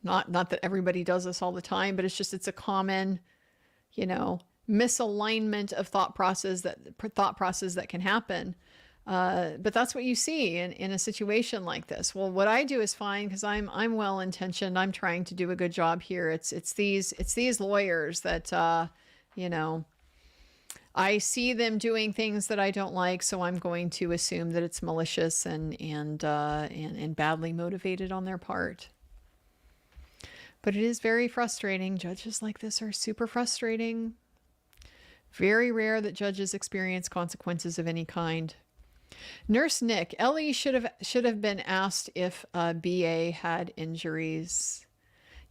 Not that everybody does this all the time, but it's a common, misalignment of thought process that can happen. But that's what you see in a situation like this. Well, what I do is fine because I'm well intentioned. I'm trying to do a good job here. It's these lawyers that I see them doing things that I don't like, so I'm going to assume that it's malicious and badly motivated on their part. But it is very frustrating. Judges like this are super frustrating. Very rare that judges experience consequences of any kind. Nurse Nick, Ellie should have been asked if BA had injuries.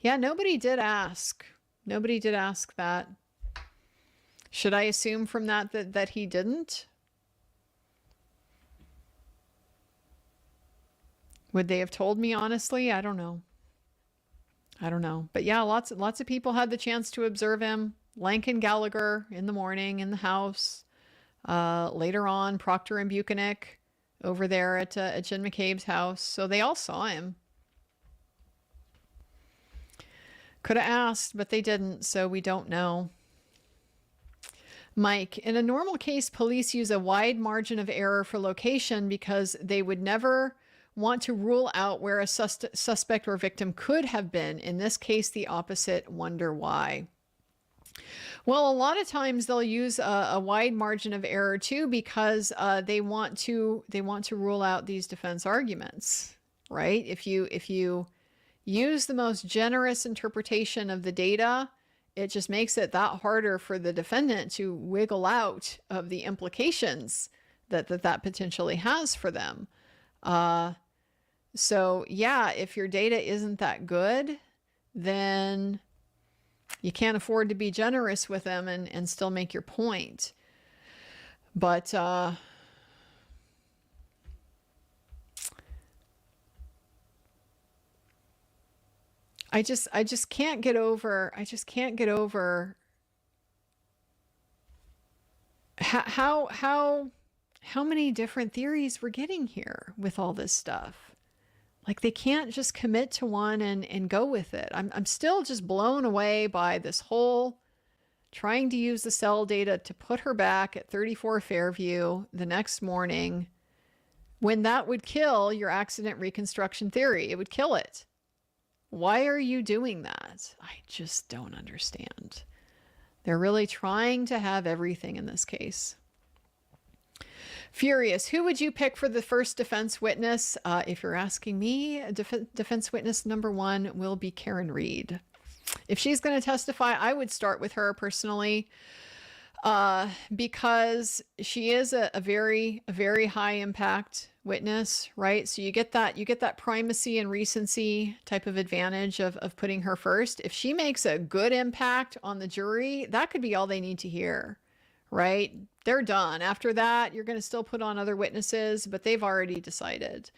Yeah, nobody did ask. Nobody did ask that. Should I assume from that he didn't? Would they have told me honestly? I don't know. But yeah, lots of people had the chance to observe him. Lankin Gallagher in the morning in the house. Later on, Proctor and Bukhenik over there at Jen McCabe's house. So they all saw him. Could have asked, but they didn't, so we don't know. Mike, in a normal case, police use a wide margin of error for location because they would never want to rule out where a suspect or victim could have been. In this case, the opposite. Wonder why. Well, a lot of times they'll use a wide margin of error too because they want to rule out these defense arguments, right? If you use the most generous interpretation of the data, it just makes it that harder for the defendant to wiggle out of the implications that potentially has for them. So yeah, if your data isn't that good, then you can't afford to be generous with them and still make your point. But I just can't get over, how many different theories we're getting here with all this stuff. Like, they can't just commit to one and go with it. I'm still just blown away by this whole trying to use the cell data to put her back at 34 Fairview the next morning, when that would kill your accident reconstruction theory. It would kill it. Why are you doing that? I just don't understand. They're really trying to have everything in this case. Furious, who would you pick for the first defense witness? If you're asking me, defense witness number 1 will be Karen Reed. If she's going to testify, I would start with her personally, because she is a very high impact witness, right? So you get that primacy and recency type of advantage of putting her first. If she makes a good impact on the jury, that could be all they need to hear, right? They're done. After that, you're going to still put on other witnesses, but they've already decided.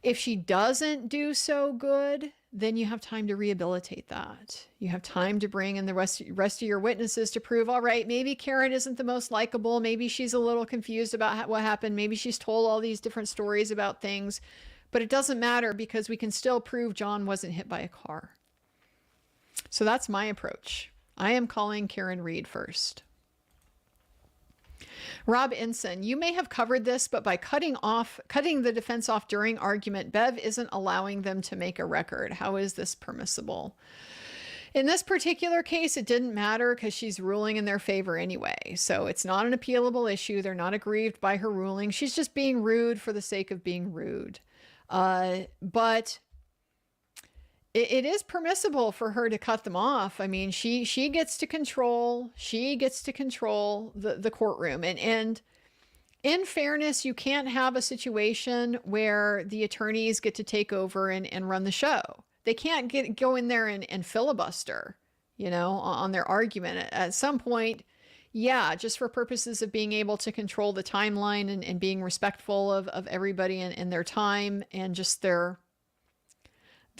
If she doesn't do so good, then you have time to rehabilitate that. You have time to bring in the rest of your witnesses to prove, all right, maybe Karen isn't the most likable. Maybe she's a little confused about what happened. Maybe she's told all these different stories about things, but it doesn't matter because we can still prove John wasn't hit by a car. So that's my approach. I am calling Karen Reed first. Rob Ensign, you may have covered this, but by cutting the defense off during argument, Bev isn't allowing them to make a record. How is this permissible? In this particular case, it didn't matter because she's ruling in their favor anyway. So it's not an appealable issue. They're not aggrieved by her ruling. She's just being rude for the sake of being rude. But it is permissible for her to cut them off. I mean, she gets to control the courtroom. And in fairness, you can't have a situation where the attorneys get to take over and run the show. They can't go in there and filibuster, on their argument. At some point, yeah, just for purposes of being able to control the timeline and being respectful of everybody and their time and just the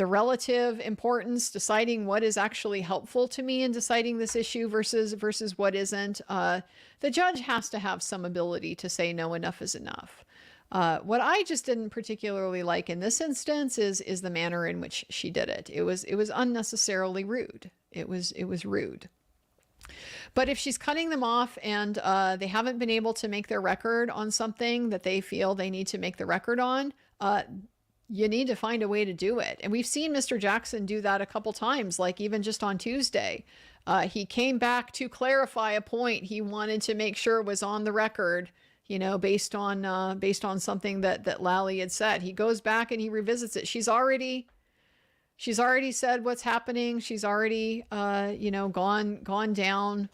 relative importance, deciding what is actually helpful to me in deciding this issue versus what isn't. The judge has to have some ability to say no, enough is enough. What I just didn't particularly like in this instance is the manner in which she did it. It was unnecessarily rude. It was rude. But if she's cutting them off and they haven't been able to make their record on something that they feel they need to make the record on, you need to find a way to do it. And we've seen Mr. Jackson do that a couple times, like even just on Tuesday. He came back to clarify a point he wanted to make sure was on the record, based on something that Lally had said. He goes back and he revisits it. She's already said what's happening. She's already, gone down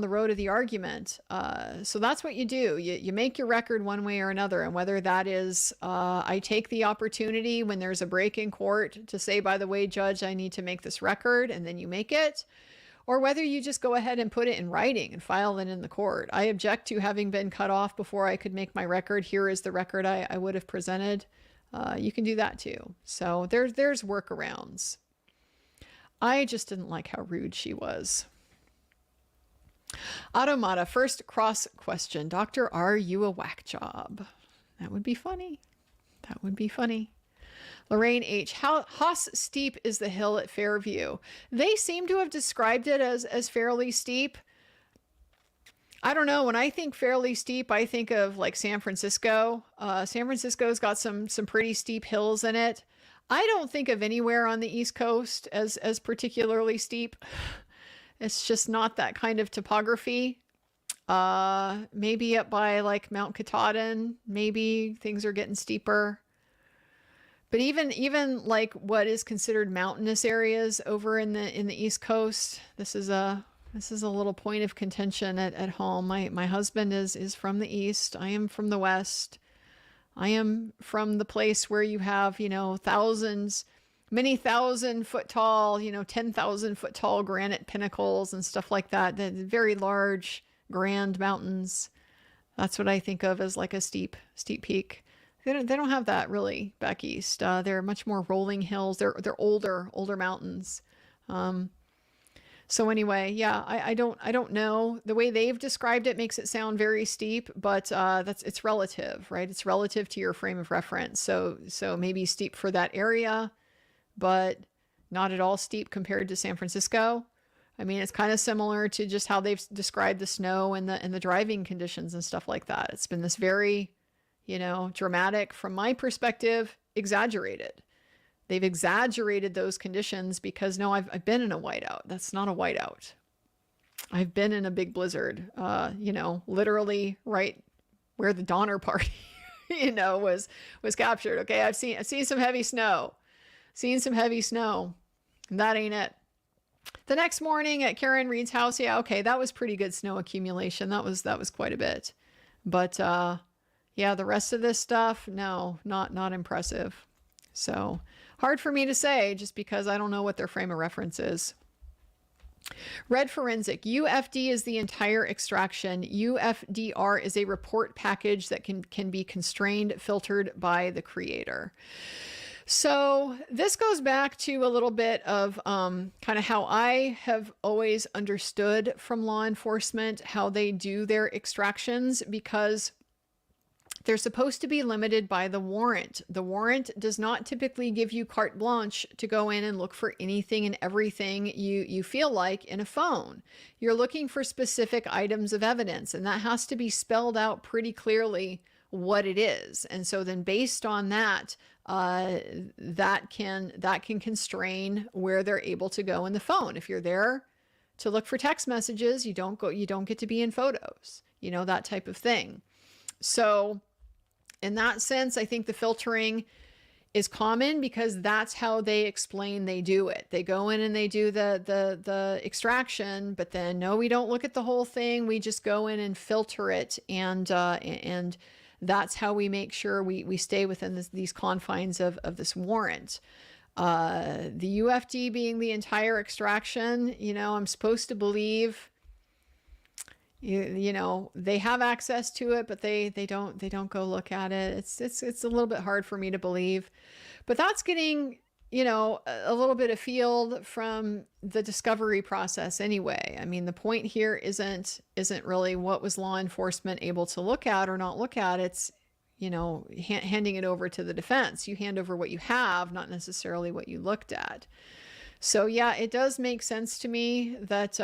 the road of the argument. So that's what you do. You make your record one way or another. And whether that is, I take the opportunity when there's a break in court to say, by the way, judge, I need to make this record, and then you make it, or whether you just go ahead and put it in writing and file it in the court. I object to having been cut off before I could make my record. Here is the record I would have presented. You can do that too. So there's workarounds. I just didn't like how rude she was. Automata, first cross question. Doctor, are you a whack job? That would be funny. That would be funny. Lorraine H. How steep is the hill at Fairview? They seem to have described it as fairly steep. I don't know. When I think fairly steep, I think of like San Francisco. San Francisco's got some pretty steep hills in it. I don't think of anywhere on the East Coast as particularly steep. It's just not that kind of topography. Maybe up by like Mount Katahdin, maybe things are getting steeper. But even like what is considered mountainous areas over in the East Coast, this is a little point of contention at home. My husband is from the East. I am from the West. I am from the place where you have, many 1,000-foot tall, 10,000-foot tall granite pinnacles and stuff like that. The very large, grand mountains. That's what I think of as like a steep peak. They don't have that really back east. They're much more rolling hills. They're older mountains. So anyway, yeah, I don't know. The way they've described it makes it sound very steep, but it's relative, right? It's relative to your frame of reference. So maybe steep for that area, but not at all steep compared to San Francisco. I mean, it's kind of similar to just how they've described the snow and the driving conditions and stuff like that. It's been this very, dramatic, from my perspective, exaggerated. They've exaggerated those conditions because I've been in a whiteout. That's not a whiteout. I've been in a big blizzard, literally right where the Donner Party, was captured. Okay. I've seen some heavy snow, and that ain't it. The next morning at Karen Reed's house, yeah, okay, that was pretty good snow accumulation. That was quite a bit. But yeah, the rest of this stuff, no, not impressive. So hard for me to say just because I don't know what their frame of reference is. Red Forensic, UFD is the entire extraction. UFDR is a report package that can be constrained, filtered by the creator. So this goes back to a little bit of kind of how I have always understood from law enforcement how they do their extractions, because they're supposed to be limited by the warrant. The warrant does not typically give you carte blanche to go in and look for anything and everything you feel like in a phone. You're looking for specific items of evidence, and that has to be spelled out pretty clearly what it is. And so then based on that, that can constrain where they're able to go in the phone. If you're there to look for text messages, you don't get to be in photos, that type of thing. So in that sense, I think the filtering is common because that's how they explain they do it. They go in and they do the extraction, but then no, we don't look at the whole thing. We just go in and filter it, and that's how we make sure we stay within these confines of this warrant. The UFD being the entire extraction, I'm supposed to believe, they have access to it, but they don't go look at it. It's a little bit hard for me to believe, but that's getting, a little bit afield from the discovery process anyway. I mean, the point here isn't really what was law enforcement able to look at or not look at. It's, handing it over to the defense. You hand over what you have, not necessarily what you looked at. So yeah, it does make sense to me that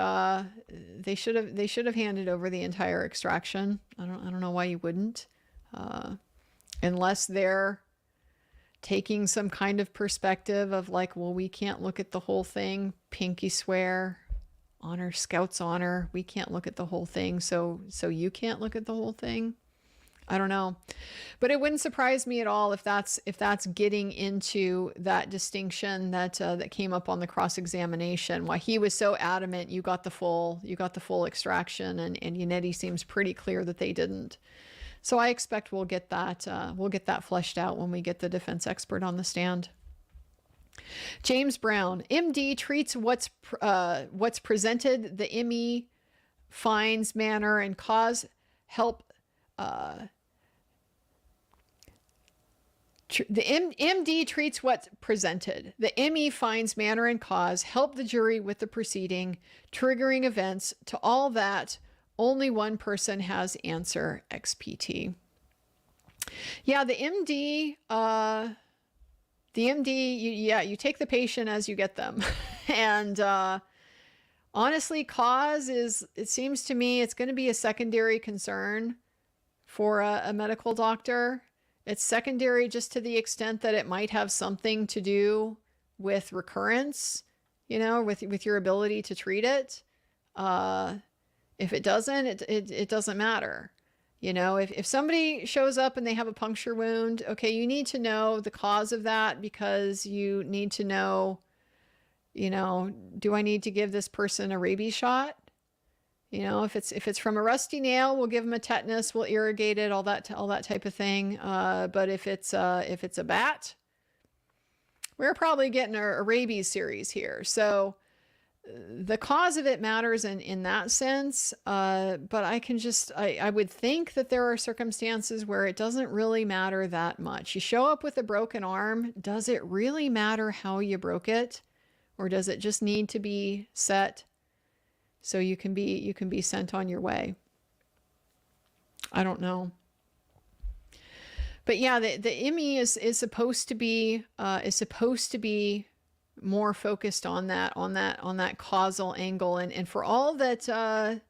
they should have handed over the entire extraction. I don't know why you wouldn't, unless they're taking some kind of perspective of like, well, we can't look at the whole thing. Pinky swear, honor, Scout's honor. We can't look at the whole thing. So you can't look at the whole thing. I don't know, but it wouldn't surprise me at all if that's getting into that distinction that came up on the cross-examination. Why he was so adamant you got the full extraction, and Yannetti seems pretty clear that they didn't. So I expect we'll get that fleshed out when we get the defense expert on the stand. James Brown, MD treats what's presented. The ME finds manner and cause help. The MD treats what's presented. The ME finds manner and cause, help the jury with the proceeding, triggering events. To all that, only one person has answer, XPT. Yeah, the MD, you take the patient as you get them. And honestly, cause it seems to me, it's going to be a secondary concern for a medical doctor. It's secondary just to the extent that it might have something to do with recurrence, with your ability to treat it. If it doesn't, it doesn't matter. If somebody shows up and they have a puncture wound, okay, you need to know the cause of that, because you need to know, do I need to give this person a rabies shot? If it's from a rusty nail, we'll give them a tetanus, we'll irrigate it, all that type of thing. But if it's a bat, we're probably getting a rabies series here. So the cause of it matters in that sense. But I would think that there are circumstances where it doesn't really matter that much. You show up with a broken arm. Does it really matter how you broke it? Or does it just need to be set so you can be sent on your way? I don't know. But yeah, the IME is supposed to be more focused on that causal angle, and for all that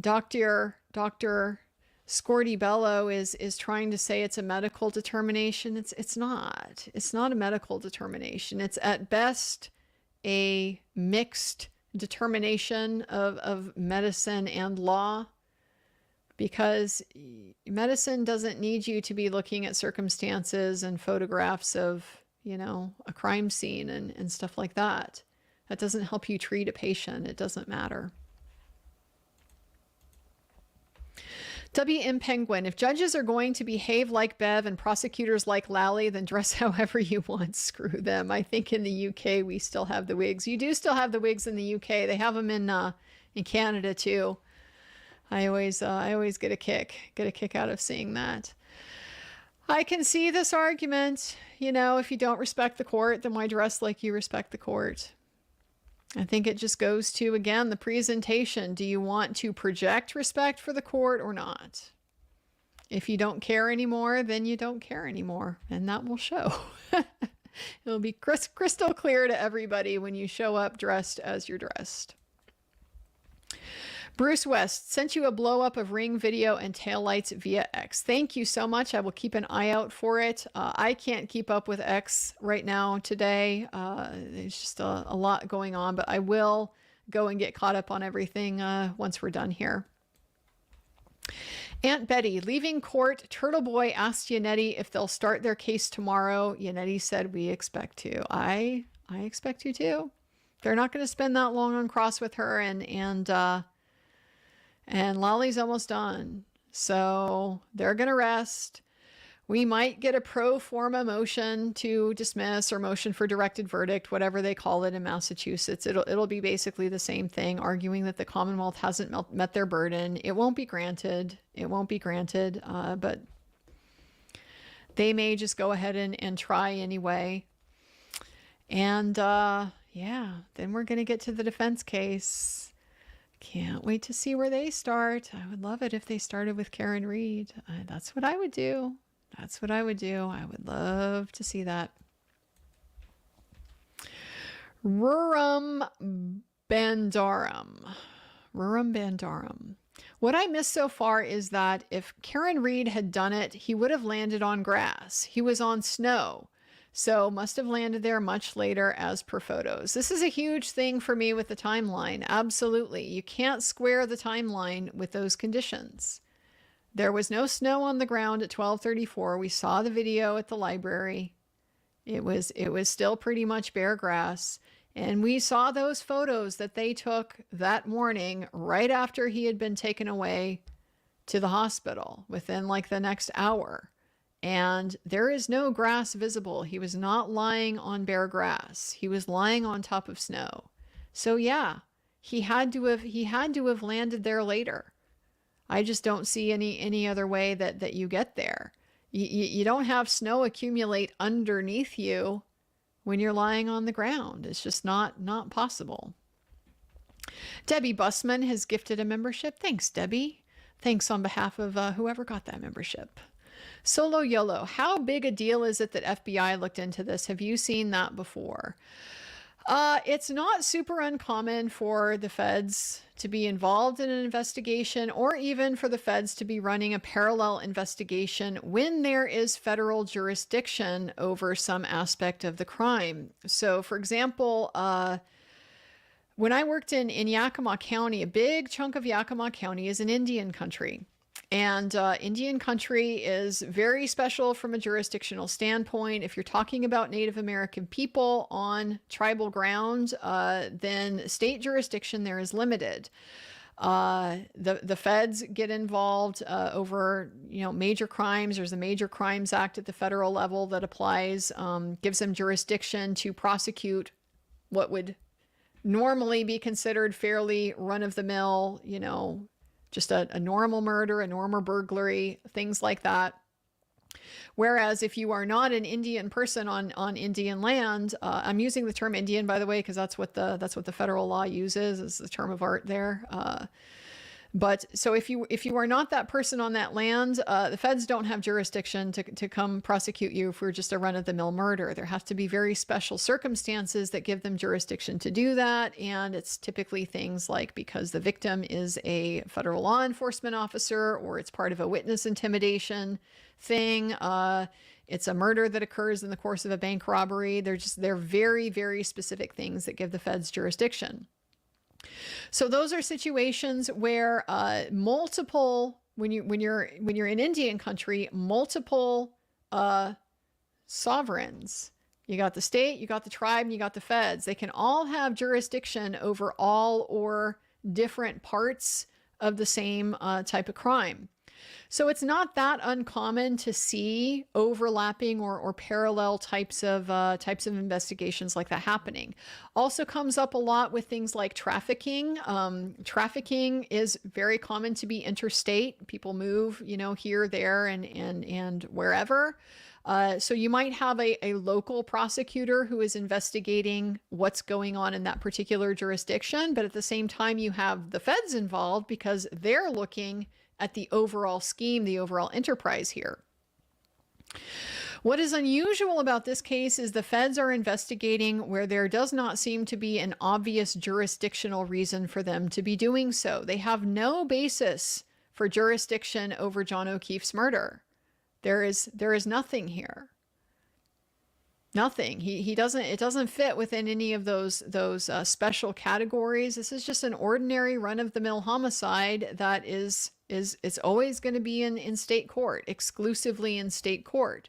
Dr. Scordi-Bello is trying to say it's a medical determination, it's not a medical determination. It's at best a mixed determination of medicine and law, because medicine doesn't need you to be looking at circumstances and photographs of, a crime scene and stuff like that. That doesn't help you treat a patient. It doesn't matter. WM Penguin, if judges are going to behave like Bev and prosecutors like Lally, then dress however you want. Screw them. I think in the UK we still have the wigs. You do still have the wigs in the UK. They have them in Canada too. I always get a kick out of seeing that. I can see this argument. If you don't respect the court, then why dress like you respect the court? I think it just goes to, again, the presentation. Do you want to project respect for the court or not? If you don't care anymore, then you don't care anymore, and that will show. It'll be crystal clear to everybody when you show up dressed as you're dressed. Bruce West sent you a blow up of Ring video and taillights via X. Thank you so much. I will keep an eye out for it. I can't keep up with X right now today. There's just a lot going on, but I will go and get caught up on everything once we're done here. Aunt Betty, leaving court, Turtle Boy asked Yannetti if they'll start their case tomorrow. Yannetti said, we expect to. I expect you to. They're not going to spend that long on cross with her, and Lolly's almost done. So they're going to rest. We might get a pro forma motion to dismiss or motion for directed verdict, whatever they call it in Massachusetts. It'll be basically the same thing, arguing that the Commonwealth hasn't met their burden. It won't be granted. But they may just go ahead and try anyway. And then we're going to get to the defense case. Can't wait to see where they start. I would love it if they started with Karen Reed. That's what I would do. I would love to see that. Rurum Bandarum. What I missed so far is that if Karen Reed had done it, he would have landed on grass. He was on snow. So must have landed there much later as per photos. This is a huge thing for me with the timeline. Absolutely. You can't square the timeline with those conditions. There was no snow on the ground at 12:34. We saw the video at the library. It was still pretty much bare grass. And we saw those photos that they took that morning right after he had been taken away to the hospital within like the next hour. And there is no grass visible. He was not lying on bare grass. He was lying on top of snow. So yeah, he had to have landed there later. I just don't see any other way that you get there. You don't have snow accumulate underneath you when you're lying on the ground. It's just not possible. Debbie Bussman has gifted a membership. Thanks, Debbie. Thanks on behalf of whoever got that membership. Solo YOLO, how big a deal is it that FBI looked into this? Have you seen that before? It's not super uncommon for the feds to be involved in an investigation, or even for the feds to be running a parallel investigation when there is federal jurisdiction over some aspect of the crime. So, for example, when I worked in Yakima County, a big chunk of Yakima County is in Indian country. And Indian country is very special from a jurisdictional standpoint. If you're talking about Native American people on tribal ground, then state jurisdiction there is limited. The feds get involved over major crimes. There's a Major Crimes Act at the federal level that applies, gives them jurisdiction to prosecute what would normally be considered fairly run-of-the-mill, just a normal murder, a normal burglary, things like that. Whereas if you are not an Indian person on Indian land, I'm using the term Indian, by the way, because that's what the federal law uses, is the term of art there. But so if you are not that person on that land, the feds don't have jurisdiction to come prosecute you for just a run-of-the-mill murder. There have to be very special circumstances that give them jurisdiction to do that. And it's typically things like because the victim is a federal law enforcement officer, or it's part of a witness intimidation thing. It's a murder that occurs in the course of a bank robbery. They're very, very specific things that give the feds jurisdiction. So those are situations where when you're in Indian country, multiple sovereigns. You got the state, you got the tribe, and you got the feds. They can all have jurisdiction over all or different parts of the same type of crime. So it's not that uncommon to see overlapping or parallel types of investigations like that happening. Also comes up a lot with things like trafficking. Trafficking is very common to be interstate. People move, here, there, and wherever. So you might have a local prosecutor who is investigating what's going on in that particular jurisdiction, but at the same time you have the feds involved because they're looking at the overall scheme, the overall enterprise here. What is unusual about this case is the feds are investigating where there does not seem to be an obvious jurisdictional reason for them to be doing so. They have no basis for jurisdiction over John O'Keefe's murder. There is nothing here. Nothing. It doesn't fit within any of those special categories. This is just an ordinary run-of-the-mill homicide that is always going to be in state court, exclusively in state court.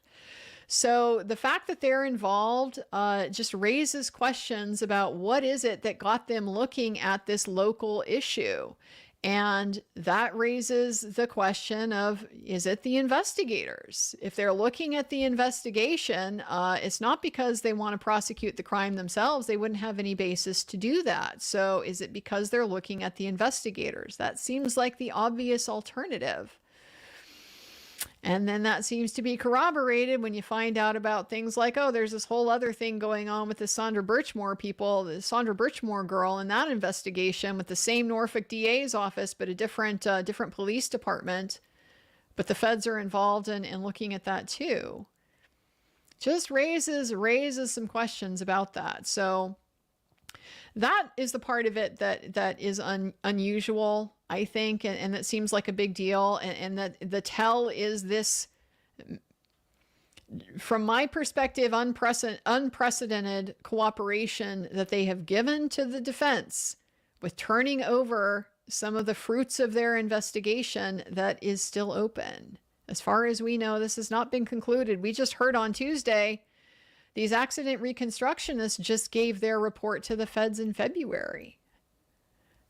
So the fact that they're involved just raises questions about what is it that got them looking at this local issue. And that raises the question of, is it the investigators? If they're looking at the investigation, it's not because they want to prosecute the crime themselves. They wouldn't have any basis to do that. So is it because they're looking at the investigators? That seems like the obvious alternative. And then that seems to be corroborated when you find out about things like, oh, there's this whole other thing going on with the Sandra Birchmore people, the Sandra Birchmore girl in that investigation with the same Norfolk DA's office, but a different police department. But the feds are involved in looking at that too. Just raises some questions about that. So that is the part of it that is unusual, I think, and that seems like a big deal. And that the tell is this, from my perspective, unprecedented cooperation that they have given to the defense with turning over some of the fruits of their investigation that is still open. As far as we know, this has not been concluded. We just heard on Tuesday, these accident reconstructionists just gave their report to the feds in February,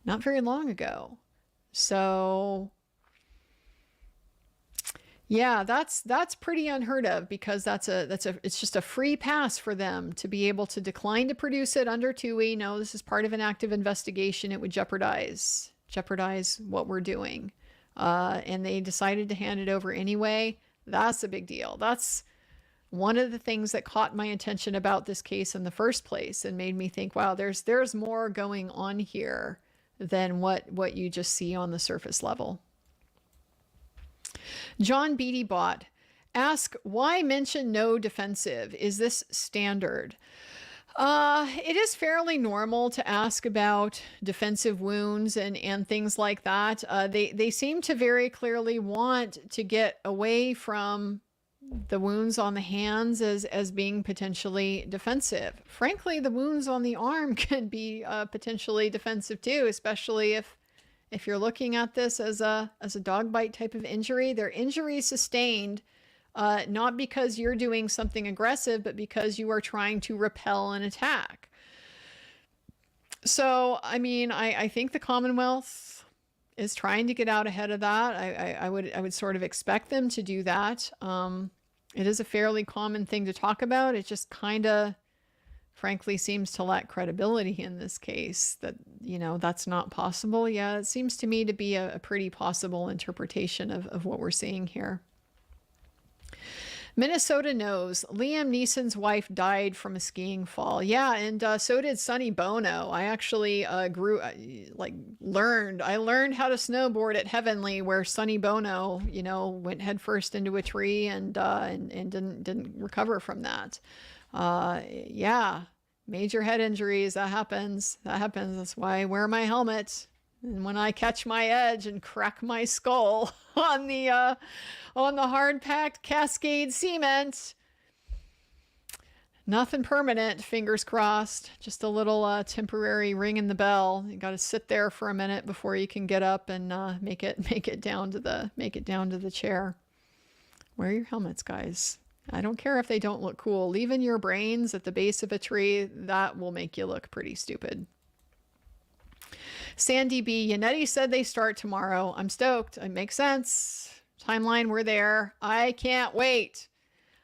not very long ago. So yeah, that's pretty unheard of, because it's just a free pass for them to be able to decline to produce it under TUI. No, this is part of an active investigation. It would jeopardize what we're doing. And they decided to hand it over anyway. That's a big deal. That's one of the things that caught my attention about this case in the first place and made me think, wow, there's more going on here than what you just see on the surface level. John Beattybot asks, why mention no defensive? Is this standard? It is fairly normal to ask about defensive wounds and things like that. They seem to very clearly want to get away from the wounds on the hands as being potentially defensive. Frankly, the wounds on the arm can be potentially defensive too, especially if you're looking at this as a dog bite type of injury. They're injuries sustained not because you're doing something aggressive, but because you are trying to repel an attack. So, I mean, I think the Commonwealth is trying to get out ahead of that. I would sort of expect them to do that. It is a fairly common thing to talk about. It just kind of frankly seems to lack credibility in this case, that, that's not possible. Yeah, it seems to me to be a pretty possible interpretation of what we're seeing here. Minnesota knows Liam Neeson's wife died from a skiing fall. Yeah, and so did Sonny Bono. I actually learned how to snowboard at Heavenly, where Sonny Bono, went headfirst into a tree and didn't recover from that. Yeah, major head injuries. That happens. That's why I wear my helmet. And when I catch my edge and crack my skull on the hard-packed Cascade cement, nothing permanent, fingers crossed. Just a little temporary ring in the bell. You got to sit there for a minute before you can get up and make it down to the chair. Wear your helmets, guys. I don't care if they don't look cool. Leaving your brains at the base of a tree, that will make you look pretty stupid. Sandy B. Yannetti said they start tomorrow. I'm stoked. It makes sense. Timeline, we're there. I can't wait.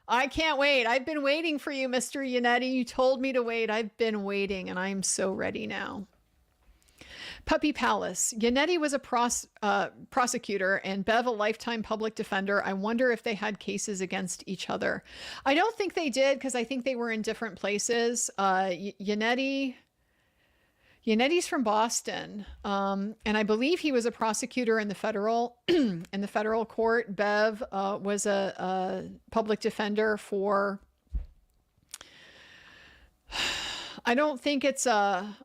I've been waiting for you, Mr. Yannetti. You told me to wait. I've been waiting, and I'm so ready now. Puppy Palace. Yannetti was a prosecutor and Bev a lifetime public defender. I wonder if they had cases against each other. I don't think they did, because I think they were in different places. Yannetti's from Boston, and I believe he was a prosecutor in the federal court. Bev was a public defender for. I don't think it's a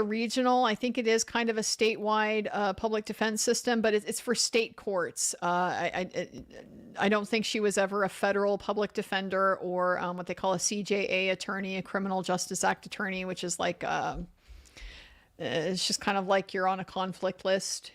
regional. I think it is kind of a statewide public defense system, but it's for state courts. I don't think she was ever a federal public defender or what they call a CJA attorney, a Criminal Justice Act attorney, which is like. It's just kind of like you're on a conflict list,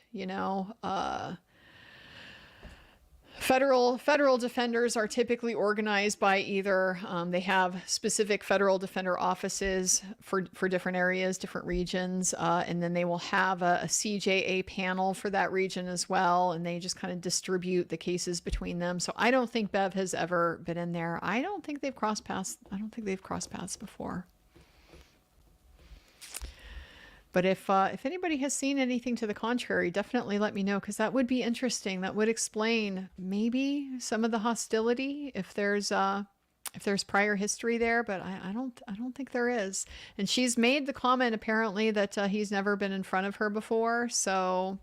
Federal defenders are typically organized by either they have specific federal defender offices for different areas, different regions, and then they will have a CJA panel for that region as well, and they just kind of distribute the cases between them. So I don't think Bev has ever been in there. I don't think they've crossed paths before. But if anybody has seen anything to the contrary, definitely let me know, because that would be interesting. That would explain maybe some of the hostility if there's prior history there. But I don't think there is. And she's made the comment apparently that he's never been in front of her before. So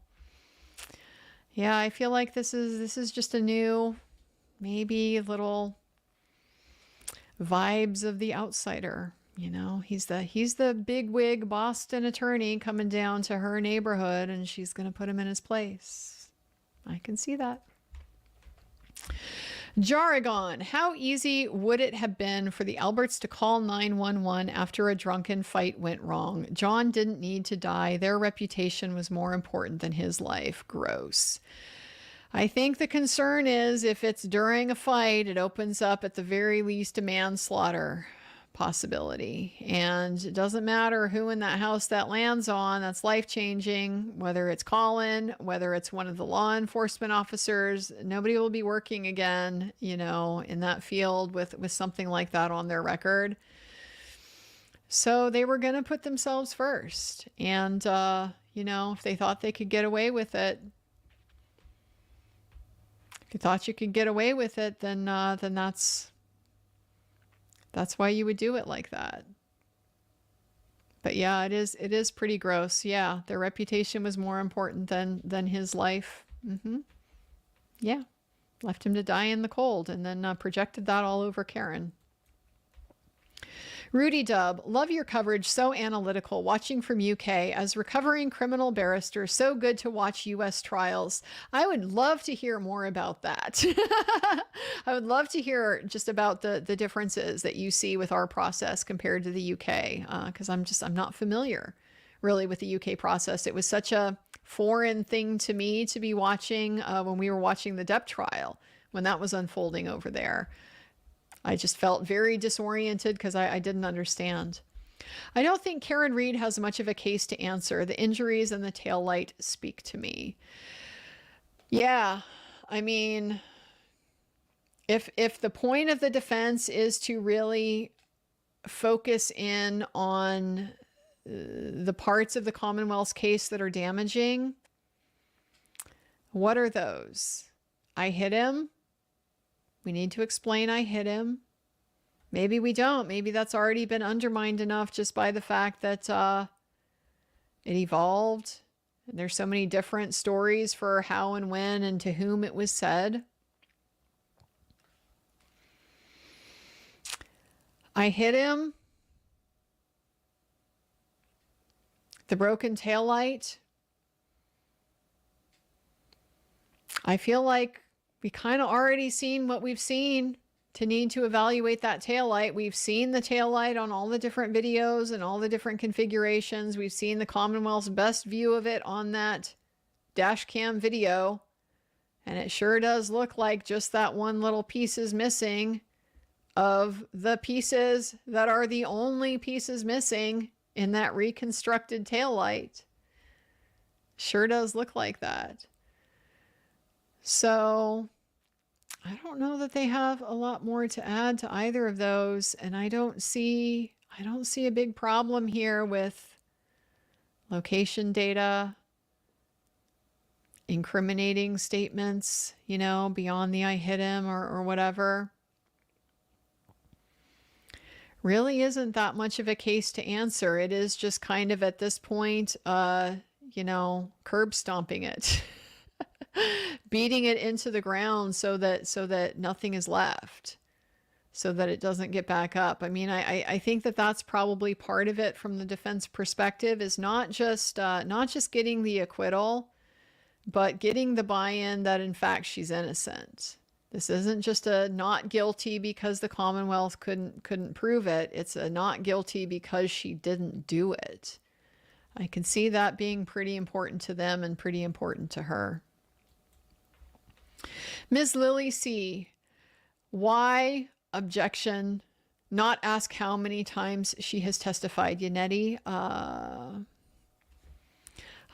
yeah, I feel like this is just a new, maybe little vibes of the outsider. He's the bigwig Boston attorney coming down to her neighborhood, and she's going to put him in his place. I can see that. Jaragon, how easy would it have been for the Alberts to call 911 after a drunken fight went wrong? John didn't need to die. Their reputation was more important than his life. Gross. I think the concern is if it's during a fight, it opens up at the very least a manslaughter possibility. And it doesn't matter who in that house that lands on, that's life-changing, whether it's Colin, whether it's one of the law enforcement officers. Nobody will be working again, in that field with something like that on their record. So they were going to put themselves first. And, if they thought they could get away with it, if you thought you could get away with it, then that's why you would do it like that. But yeah, it is pretty gross. Yeah, their reputation was more important than his life. Yeah, left him to die in the cold, and then projected that all over Karen. Rudy Dub, love your coverage, so analytical, watching from UK. As recovering criminal barrister, so good to watch US trials. I would love to hear more about that. I would love to hear just about the differences that you see with our process compared to the UK, because I'm not familiar really with the UK process. It was such a foreign thing to me to be watching when we were watching the Depp trial, when that was unfolding over there. I just felt very disoriented because I didn't understand. I don't think Karen Reed has much of a case to answer. The injuries and the taillight speak to me. Yeah, I mean, if the point of the defense is to really focus in on the parts of the Commonwealth's case that are damaging. What are those? I hit him. We need to explain I hit him. Maybe we don't. Maybe that's already been undermined enough just by the fact that it evolved. And there's so many different stories for how and when and to whom it was said. I hit him. The broken taillight. I feel like we kind of already seen what we've seen to need to evaluate that taillight. We've seen the taillight on all the different videos and all the different configurations. We've seen the Commonwealth's best view of it on that dash cam video. And it sure does look like just that one little piece is missing of the pieces that are the only pieces missing in that reconstructed taillight. Sure does look like that. So I don't know that they have a lot more to add to either of those. And I don't see a big problem here with location data, incriminating statements, you know, beyond the I hit him or whatever. Really isn't that much of a case to answer. It is just kind of at this point, you know, curb stomping it, beating it into the ground so that nothing is left, so that it doesn't get back up. I mean, I think that that's probably part of it from the defense perspective, is not just getting the acquittal, but getting the buy-in that in fact she's innocent. This isn't just a not guilty because the Commonwealth couldn't prove it. It's a not guilty because she didn't do it. I can see that being pretty important to them and pretty important to her. Ms. Lily C., why objection? Not ask how many times she has testified. Yannetti, I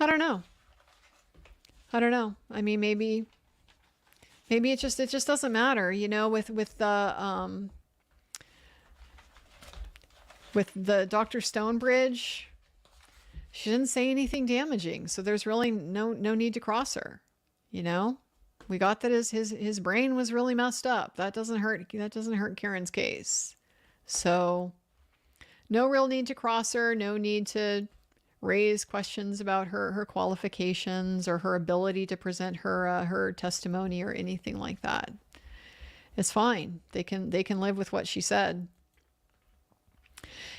don't know. I mean, maybe it just doesn't matter, you know, with the Dr. Stonebridge, she didn't say anything damaging, so there's really no need to cross her, you know. We got that his brain was really messed up. That doesn't hurt Karen's case. So no real need to cross her, no need to raise questions about her qualifications or her ability to present her testimony or anything like that. It's fine. They can live with what she said.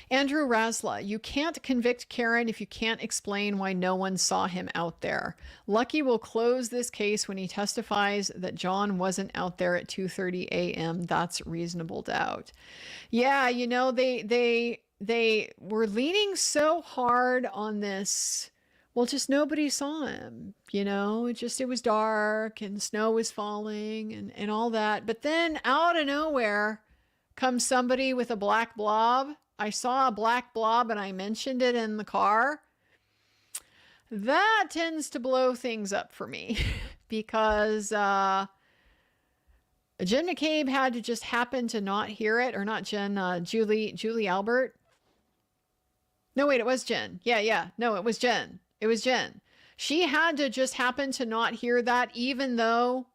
Andrew Rasla, you can't convict Karen if you can't explain why no one saw him out there. Lucky will close this case when he testifies that John wasn't out there at 2:30 a.m. That's reasonable doubt. Yeah, you know, they were leaning so hard on this. Well, just nobody saw him, you know, it was dark and snow was falling and all that. But then out of nowhere comes somebody with a black blob. I saw a black blob and I mentioned it in the car. That tends to blow things up for me because Jen McCabe had to just happen to not hear it, or not Jen, Julie Albert. No, wait, it was Jen. Yeah. No, it was Jen. It was Jen. She had to just happen to not hear that, even though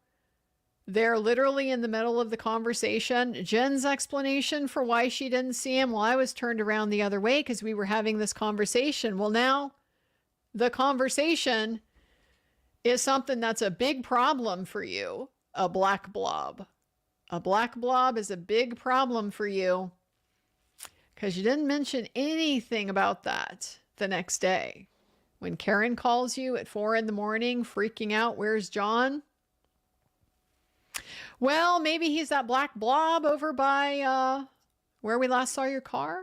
they're literally in the middle of the conversation. Jen's explanation for why she didn't see him, well, I was turned around the other way because we were having this conversation. Well, now the conversation is something that's a big problem for you, a black blob. A black blob is a big problem for you because you didn't mention anything about that the next day. When Karen calls you at 4 a.m, freaking out, where's John? Well, maybe he's that black blob over by where we last saw your car.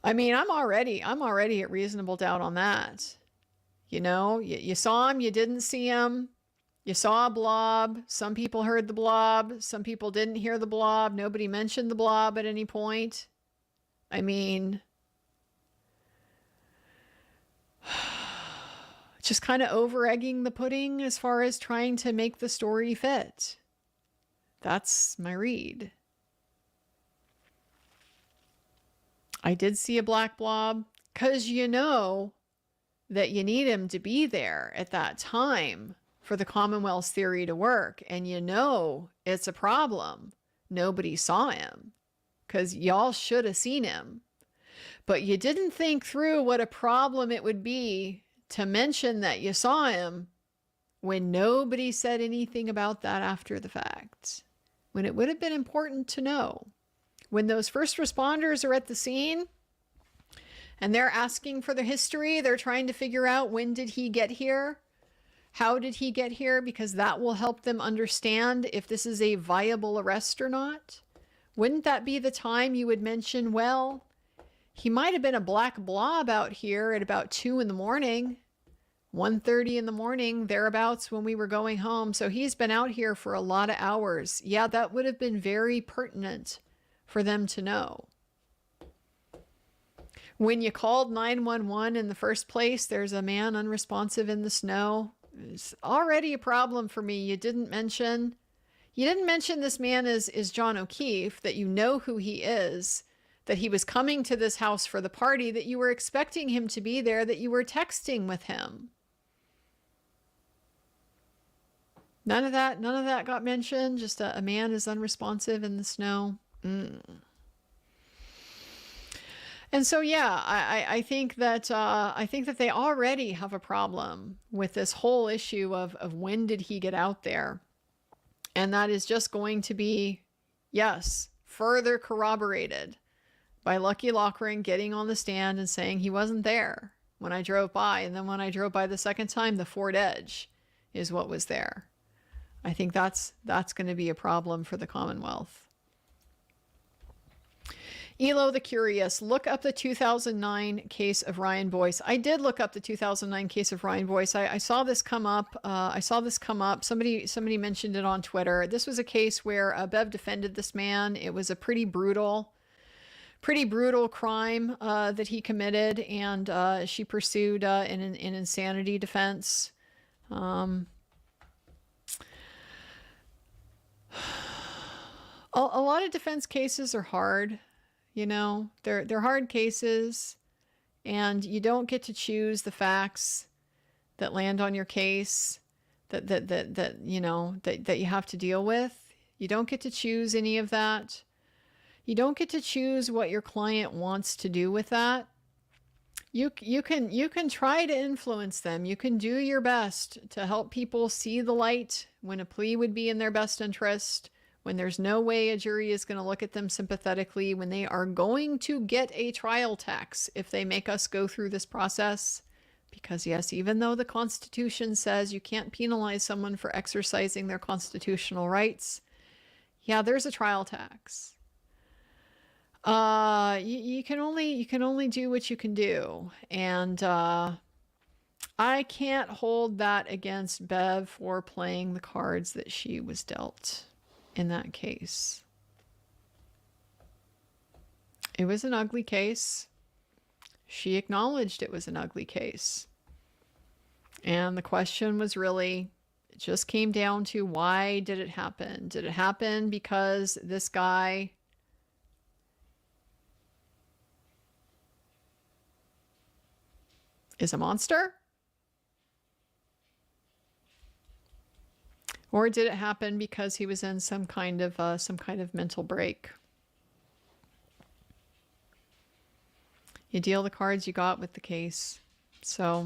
I mean, I'm already at reasonable doubt on that. You know, you saw him, you didn't see him. You saw a blob. Some people heard the blob. Some people didn't hear the blob. Nobody mentioned the blob at any point. I mean, just kind of over-egging the pudding as far as trying to make the story fit. That's my read. I did see a black blob because you know that you need him to be there at that time for the Commonwealth theory to work. And you know it's a problem. Nobody saw him because y'all should have seen him. But you didn't think through what a problem it would be to mention that you saw him when nobody said anything about that after the fact. When it would have been important to know. When those first responders are at the scene and they're asking for the history, they're trying to figure out when did he get here? How did he get here? Because that will help them understand if this is a viable arrest or not. Wouldn't that be the time you would mention, well, he might have been a black blob out here at about 2 in the morning, 1:30 in the morning, thereabouts when we were going home. So he's been out here for a lot of hours. Yeah, that would have been very pertinent for them to know. When you called 911 in the first place, there's a man unresponsive in the snow. It's already a problem for me. You didn't mention this man is John O'Keefe, that you know who he is, that he was coming to this house for the party, that you were expecting him to be there, that you were texting with him. None of that got mentioned. Just a man is unresponsive in the snow. And so, yeah, I think that they already have a problem with this whole issue of when did he get out there, and that is just going to be, yes, further corroborated by Lucky Loughran getting on the stand and saying he wasn't there when I drove by, and then when I drove by the second time, the Ford Edge is what was there. I think that's going to be a problem for the Commonwealth. Elo the Curious, look up the 2009 case of Ryan Boyce. I did look up the 2009 case of Ryan Boyce. I saw this come up. Somebody mentioned it on Twitter. This was a case where Bev defended this man. It was a pretty brutal crime that he committed, and she pursued an insanity defense. A lot of defense cases are hard. You know, they're hard cases, and you don't get to choose the facts that land on your case that you have to deal with. You don't get to choose any of that. You don't get to choose what your client wants to do with that. You can try to influence them. You can do your best to help people see the light when a plea would be in their best interest, when there's no way a jury is going to look at them sympathetically, when they are going to get a trial tax if they make us go through this process. Because yes, even though the Constitution says you can't penalize someone for exercising their constitutional rights, yeah, there's a trial tax. You can only do what you can do, and I can't hold that against Bev for playing the cards that she was dealt in that case. It was an ugly case. She acknowledged it was an ugly case. And the question was really, it just came down to, why did it happen? Did it happen because this guy is a monster? Or did it happen because he was in some kind of mental break? You deal the cards you got with the case. So,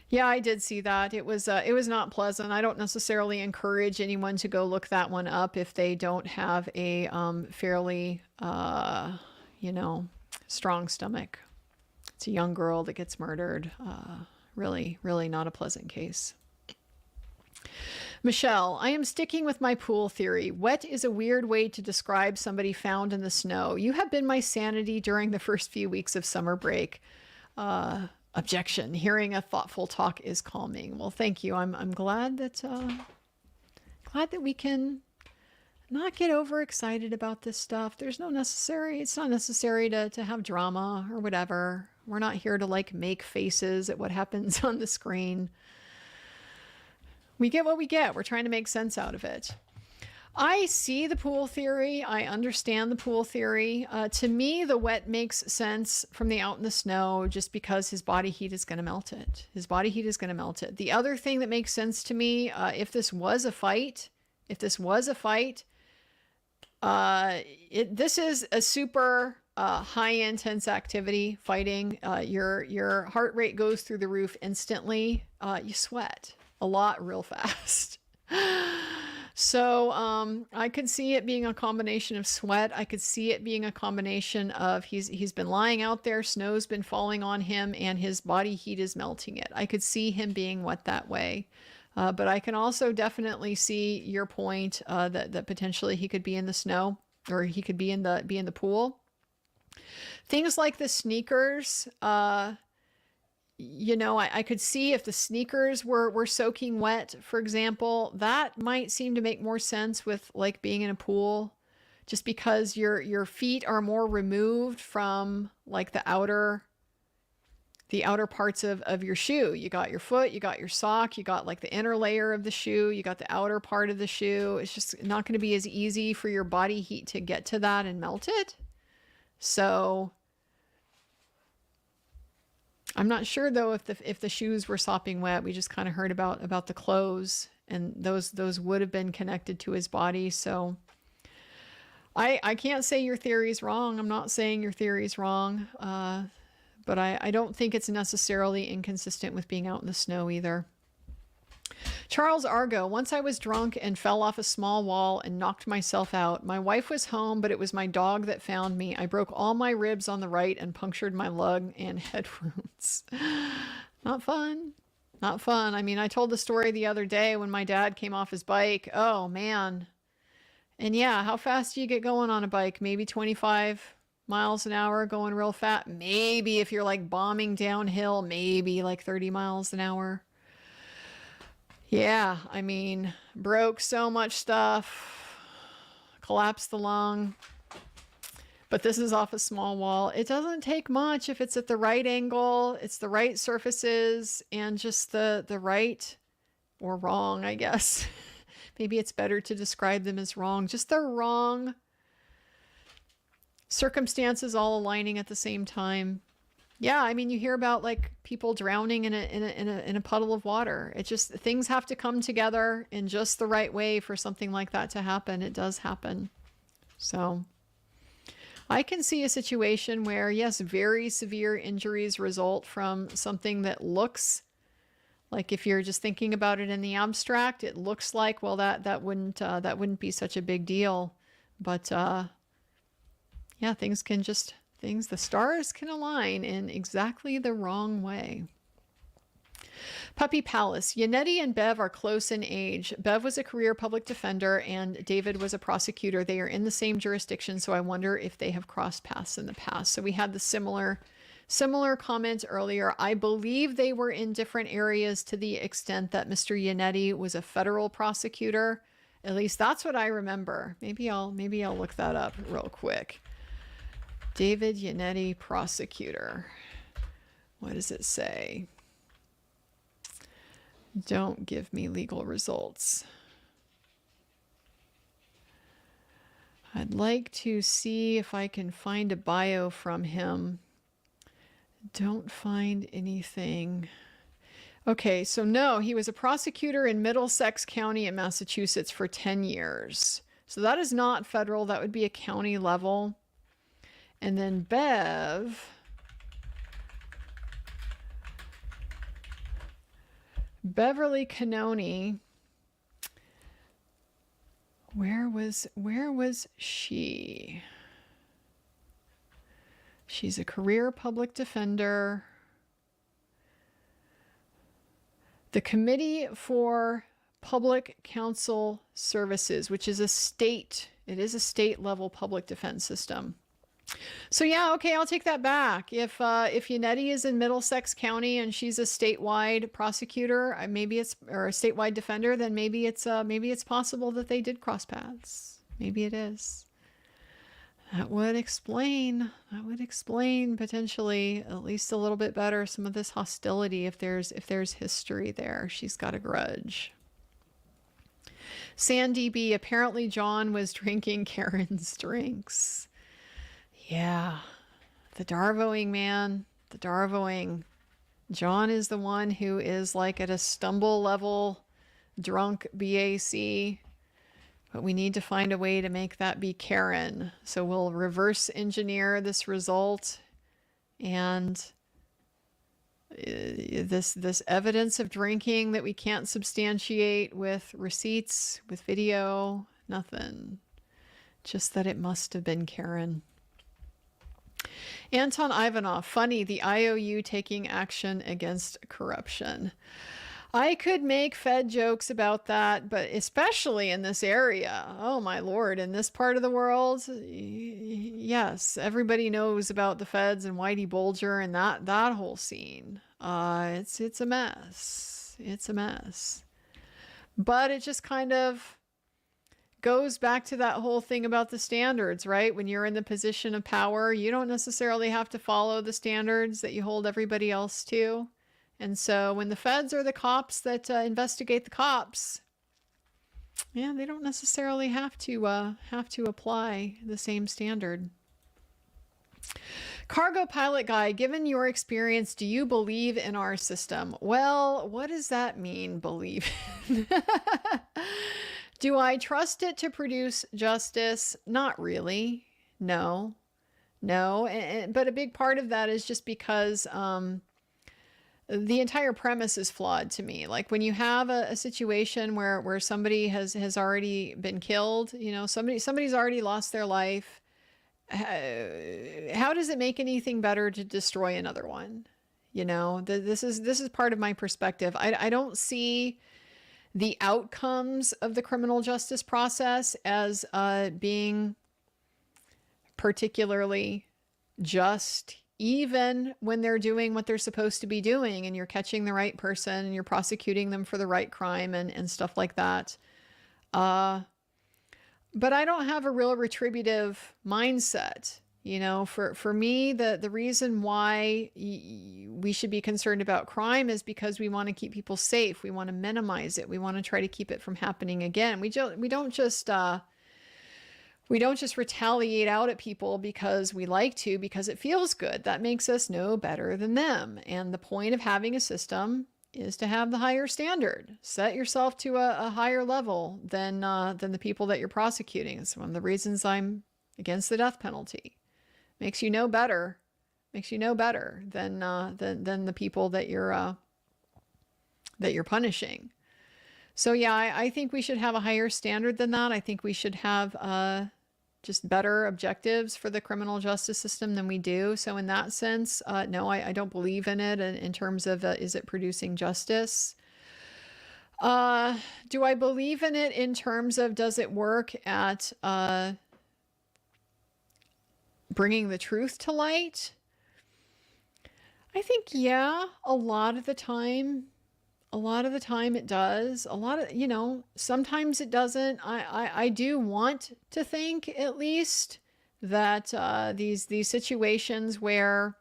yeah, I did see that. It was not pleasant. I don't necessarily encourage anyone to go look that one up if they don't have a fairly, strong stomach. It's a young girl that gets murdered. Really, really not a pleasant case. Michelle, I am sticking with my pool theory. Wet is a weird way to describe somebody found in the snow. You have been my sanity during the first few weeks of summer break. Objection. Hearing a thoughtful talk is calming. Well, thank you. I'm glad that we can not get overexcited about this stuff. It's not necessary to have drama or whatever. We're not here to make faces at what happens on the screen. We get what we get. We're trying to make sense out of it. I see the pool theory. I understand the pool theory. To me, the wet makes sense from the out in the snow just because his body heat is going to melt it. His body heat is going to melt it. The other thing that makes sense to me, if this was a fight, this is a super high intense activity, fighting. Your heart rate goes through the roof instantly. You sweat a lot real fast. So I could see it being a combination of sweat. I could see it being a combination of he's been lying out there, snow's been falling on him, and his body heat is melting it. I could see him being wet that way. But I can also definitely see your point that potentially he could be in the snow, or he could be in the pool. Things like the sneakers, I could see if the sneakers were soaking wet, for example, that might seem to make more sense with like being in a pool, just because your feet are more removed from like the outer parts of your shoe. You got your foot, you got your sock, you got like the inner layer of the shoe, you got the outer part of the shoe. It's just not going to be as easy for your body heat to get to that and melt it. So I'm not sure though if the shoes were sopping wet. We just kind of heard about the clothes, and those would have been connected to his body. So I can't say your theory is wrong. I'm not saying your theory is wrong, but I don't think it's necessarily inconsistent with being out in the snow either. Charles Argo, once I was drunk and fell off a small wall and knocked myself out. My wife was home, but it was my dog that found me. I broke all my ribs on the right and punctured my lung and head wounds. Not fun. Not fun. I mean, I told the story the other day when my dad came off his bike. Oh, man. And yeah, how fast do you get going on a bike? Maybe 25 miles an hour, going real fast. Maybe if you're like bombing downhill, maybe like 30 miles an hour. Yeah, I mean, broke so much stuff, collapsed the lung, but this is off a small wall. It doesn't take much if it's at the right angle, it's the right surfaces, and just the right, or wrong, I guess. Maybe it's better to describe them as wrong. Just the wrong circumstances all aligning at the same time. Yeah, I mean, you hear about like people drowning in a puddle of water. It just, things have to come together in just the right way for something like that to happen. It does happen. So I can see a situation where, yes, very severe injuries result from something that looks like, if you're just thinking about it in the abstract, it looks like, well, that wouldn't be such a big deal. But yeah, the stars can align in exactly the wrong way. Puppy Palace. Yannetti and Bev are close in age. Bev was a career public defender and David was a prosecutor. They are in the same jurisdiction, so I wonder if they have crossed paths in the past. So we had the similar comment earlier. I believe they were in different areas to the extent that Mr. Yannetti was a federal prosecutor. At least that's what I remember. Maybe I'll look that up real quick. David Yannetti, prosecutor. What does it say? Don't give me legal results. I'd like to see if I can find a bio from him. Don't find anything. Okay, so no, he was a prosecutor in Middlesex County in Massachusetts for 10 years. So that is not federal. That would be a county level. And then Beverly Cannoni. Where was she? She's a career public defender. The Committee for Public Counsel Services, which is a state level public defense system. So yeah, okay, I'll take that back. If Yannetti is in Middlesex County and she's a statewide prosecutor, or a statewide defender, then maybe it's possible that they did cross paths. Maybe it is. That would explain potentially at least a little bit better some of this hostility if there's history there. She's got a grudge. Sandy B, apparently John was drinking Karen's drinks. Yeah, the Darvoing, man, the Darvoing. John is the one who is like at a stumble level drunk BAC, but we need to find a way to make that be Karen. So we'll reverse engineer this result, and this evidence of drinking that we can't substantiate with receipts, with video, nothing. Just that it must have been Karen. Anton Ivanov, funny, the IOU taking action against corruption. I could make Fed jokes about that, but especially in this area, oh my Lord, in this part of the world, yes, everybody knows about the Feds and Whitey Bulger and that whole scene. It's a mess. It's a mess. But it just kind of goes back to that whole thing about the standards, right? When you're in the position of power, you don't necessarily have to follow the standards that you hold everybody else to. And so when the feds are the cops that investigate the cops, yeah, they don't necessarily have to apply the same standard. Cargo pilot guy, given your experience, do you believe in our system? Well, what does that mean, believe in? Do I trust it to produce justice? Not really. No. But a big part of that is just because the entire premise is flawed to me. Like when you have a situation where somebody has already been killed, you know, somebody's already lost their life. How does it make anything better to destroy another one? You know, this is part of my perspective. I don't see the outcomes of the criminal justice process as being particularly just, even when they're doing what they're supposed to be doing and you're catching the right person and you're prosecuting them for the right crime and stuff like that. But I don't have a real retributive mindset. You know, for me, the reason why we should be concerned about crime is because we want to keep people safe. We want to minimize it. We want to try to keep it from happening again. We don't just retaliate out at people because we like to, because it feels good. That makes us no better than them. And the point of having a system is to have the higher standard. Set yourself to a higher level than the people that you're prosecuting. It's one of the reasons I'm against the death penalty. Makes you no better. Makes you no better than the people that you're punishing. So yeah, I think we should have a higher standard than that. I think we should have just better objectives for the criminal justice system than we do. So in that sense, no, I don't believe in it in terms of is it producing justice? Do I believe in it in terms of does it work at bringing the truth to light? I think, yeah, a lot of the time it does. Sometimes it doesn't. I do want to think at least that these situations where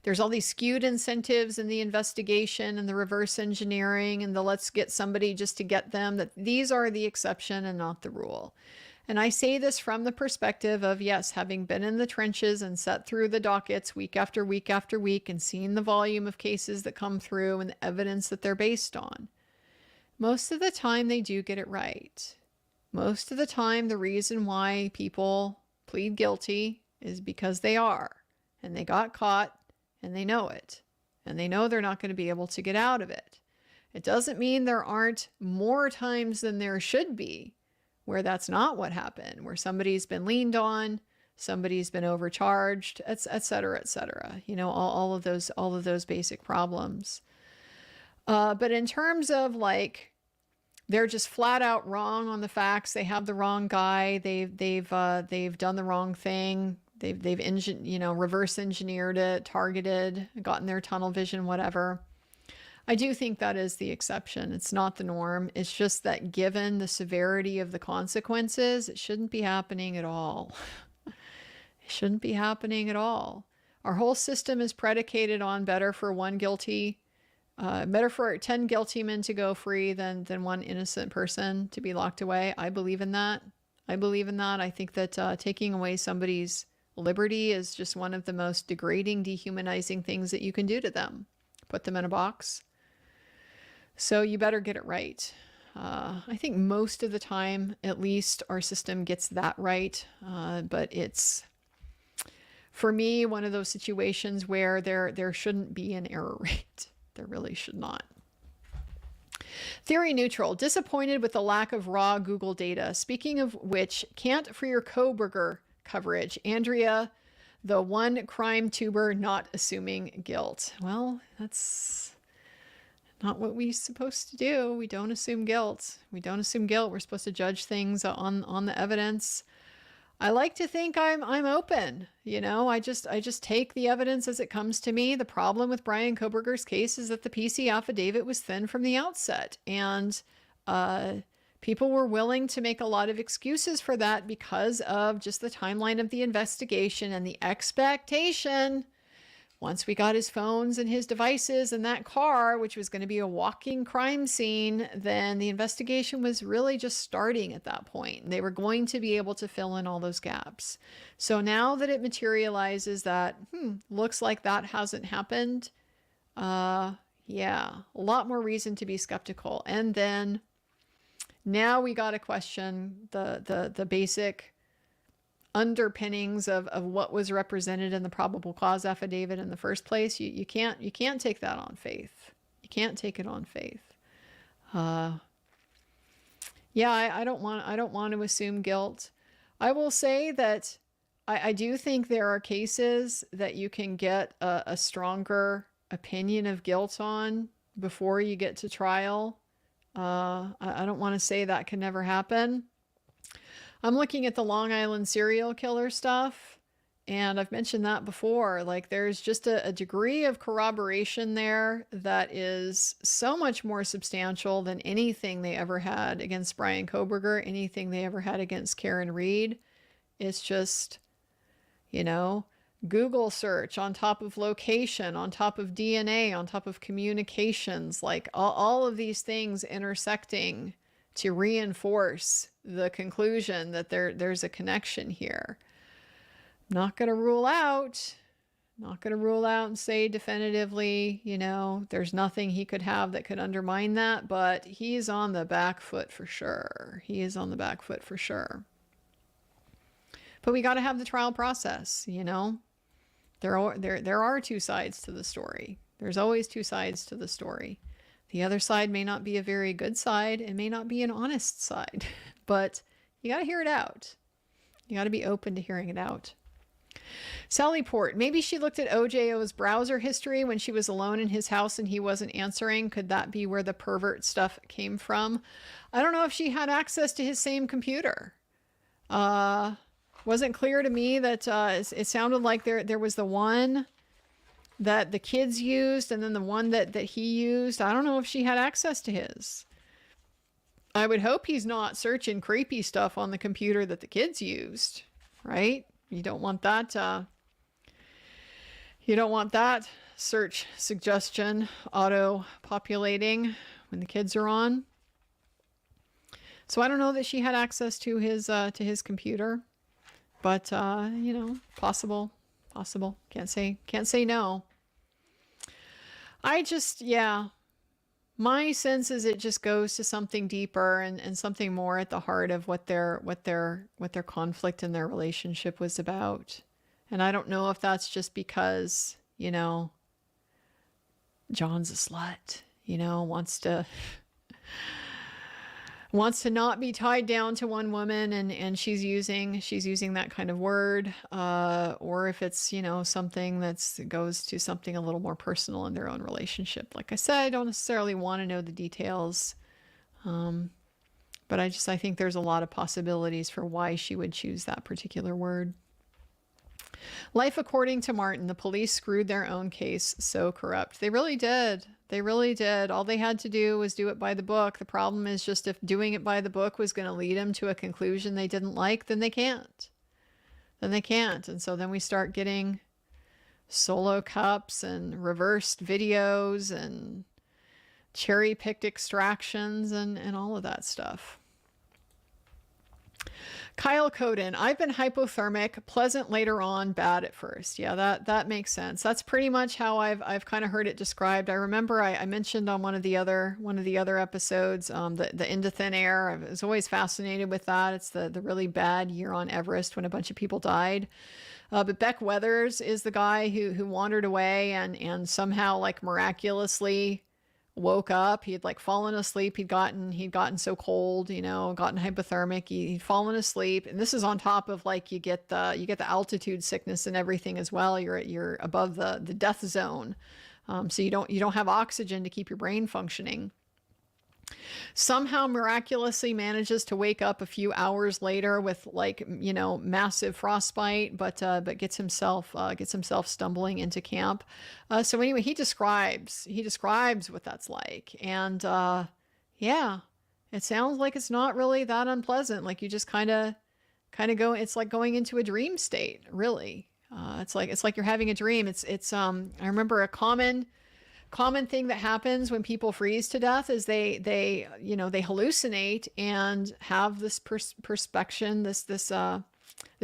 there's all these skewed incentives in the investigation and the reverse engineering and the let's get somebody just to get them, that these are the exception and not the rule. And I say this from the perspective of, yes, having been in the trenches and sat through the dockets week after week after week and seen the volume of cases that come through and the evidence that they're based on. Most of the time they do get it right. Most of the time the reason why people plead guilty is because they are, and they got caught and they know it, and they know they're not going to be able to get out of it. It doesn't mean there aren't more times than there should be where that's not what happened, where somebody's been leaned on, somebody's been overcharged, et cetera, et cetera. You know, all of those basic problems. But in terms of like, they're just flat out wrong on the facts. They have the wrong guy. They've done the wrong thing. They've reverse engineered it, targeted, gotten their tunnel vision, whatever. I do think that is the exception. It's not the norm. It's just that given the severity of the consequences, it shouldn't be happening at all. It shouldn't be happening at all. Our whole system is predicated on better for one guilty Better for 10 guilty men to go free than one innocent person to be locked away. I believe in that. I think that taking away somebody's liberty is just one of the most degrading, dehumanizing things that you can do to them. Put them in a box. So you better get it right. I think most of the time, at least, our system gets that right. But it's, for me, one of those situations where there shouldn't be an error rate. There really should not. Theory neutral. Disappointed with the lack of raw Google data. Speaking of which, can't for your Kohberger coverage. Andrea, the one crime tuber not assuming guilt. Well, that's not what we're supposed to do. We don't assume guilt. We're supposed to judge things on the evidence. I like to think I'm open, I just take the evidence as it comes to me. The problem with Brian Kohberger's case is that the PC affidavit was thin from the outset, and people were willing to make a lot of excuses for that because of just the timeline of the investigation and the expectation. Once we got his phones and his devices in that car, which was going to be a walking crime scene, then the investigation was really just starting at that point. They were going to be able to fill in all those gaps. So now that it materializes that, looks like that hasn't happened, yeah, a lot more reason to be skeptical. And then now we got to question the basic underpinnings of what was represented in the probable cause affidavit in the first place. You can't take that on faith. You can't take it on faith. Yeah, I don't want to assume guilt. I will say that I do think there are cases that you can get a stronger opinion of guilt on before you get to trial. I don't want to say that can never happen. I'm looking at the Long Island serial killer stuff, and I've mentioned that before. Like, there's just a degree of corroboration there that is so much more substantial than anything they ever had against Brian Kohberger, anything they ever had against Karen Reed. It's just, Google search on top of location, on top of DNA, on top of communications, like all of these things intersecting to reinforce the conclusion that there's a connection here. Not going to rule out and say definitively, there's nothing he could have that could undermine that, but he's on the back foot for sure. But we got to have the trial process, There are two sides to the story. There's always two sides to the story. The other side may not be a very good side. It may not be an honest side, but you got to hear it out. You got to be open to hearing it out. Sally Port, maybe she looked at OJO's browser history when she was alone in his house and he wasn't answering. Could that be where the pervert stuff came from? I don't know if she had access to his same computer. Wasn't clear to me that it sounded like there was the one that the kids used and then the one that he used. I don't know if she had access to his. I would hope he's not searching creepy stuff on the computer that the kids used, right? You don't want that. You don't want that search suggestion auto-populating when the kids are on. So I don't know that she had access to his computer, but possible. Can't say no. My sense is it just goes to something deeper and something more at the heart of what their conflict in their relationship was about. And I don't know if that's just because, John's a slut, wants to not be tied down to one woman and she's using that kind of word, or if it's, something that goes to something a little more personal in their own relationship. Like I said, I don't necessarily want to know the details. But I think there's a lot of possibilities for why she would choose that particular word. Life according to Martin, the police screwed their own case. So corrupt. They really did. All they had to do was do it by the book. The problem is just if doing it by the book was going to lead them to a conclusion they didn't like, then they can't. And so then we start getting solo cups and reversed videos and cherry-picked extractions and all of that stuff. Kyle Coden, I've been hypothermic, pleasant later on, bad at first. Yeah, that makes sense. That's pretty much how I've kind of heard it described. I remember I mentioned on one of the other episodes, the into thin air. I was always fascinated with that. It's the really bad year on Everest when a bunch of people died. But Beck Weathers is the guy who wandered away and somehow like miraculously woke up. He had like fallen asleep. He'd gotten so cold, gotten hypothermic. He'd fallen asleep. And this is on top of like, you get the altitude sickness and everything as well. You're above the death zone. So you don't have oxygen to keep your brain functioning. Somehow miraculously manages to wake up a few hours later with like, massive frostbite, but gets himself stumbling into camp. So anyway, he describes what that's like. And, yeah, it sounds like it's not really that unpleasant. Like you just kind of go, it's like going into a dream state, really. It's like you're having a dream. I remember a common thing that happens when people freeze to death is they hallucinate and have this perspection, this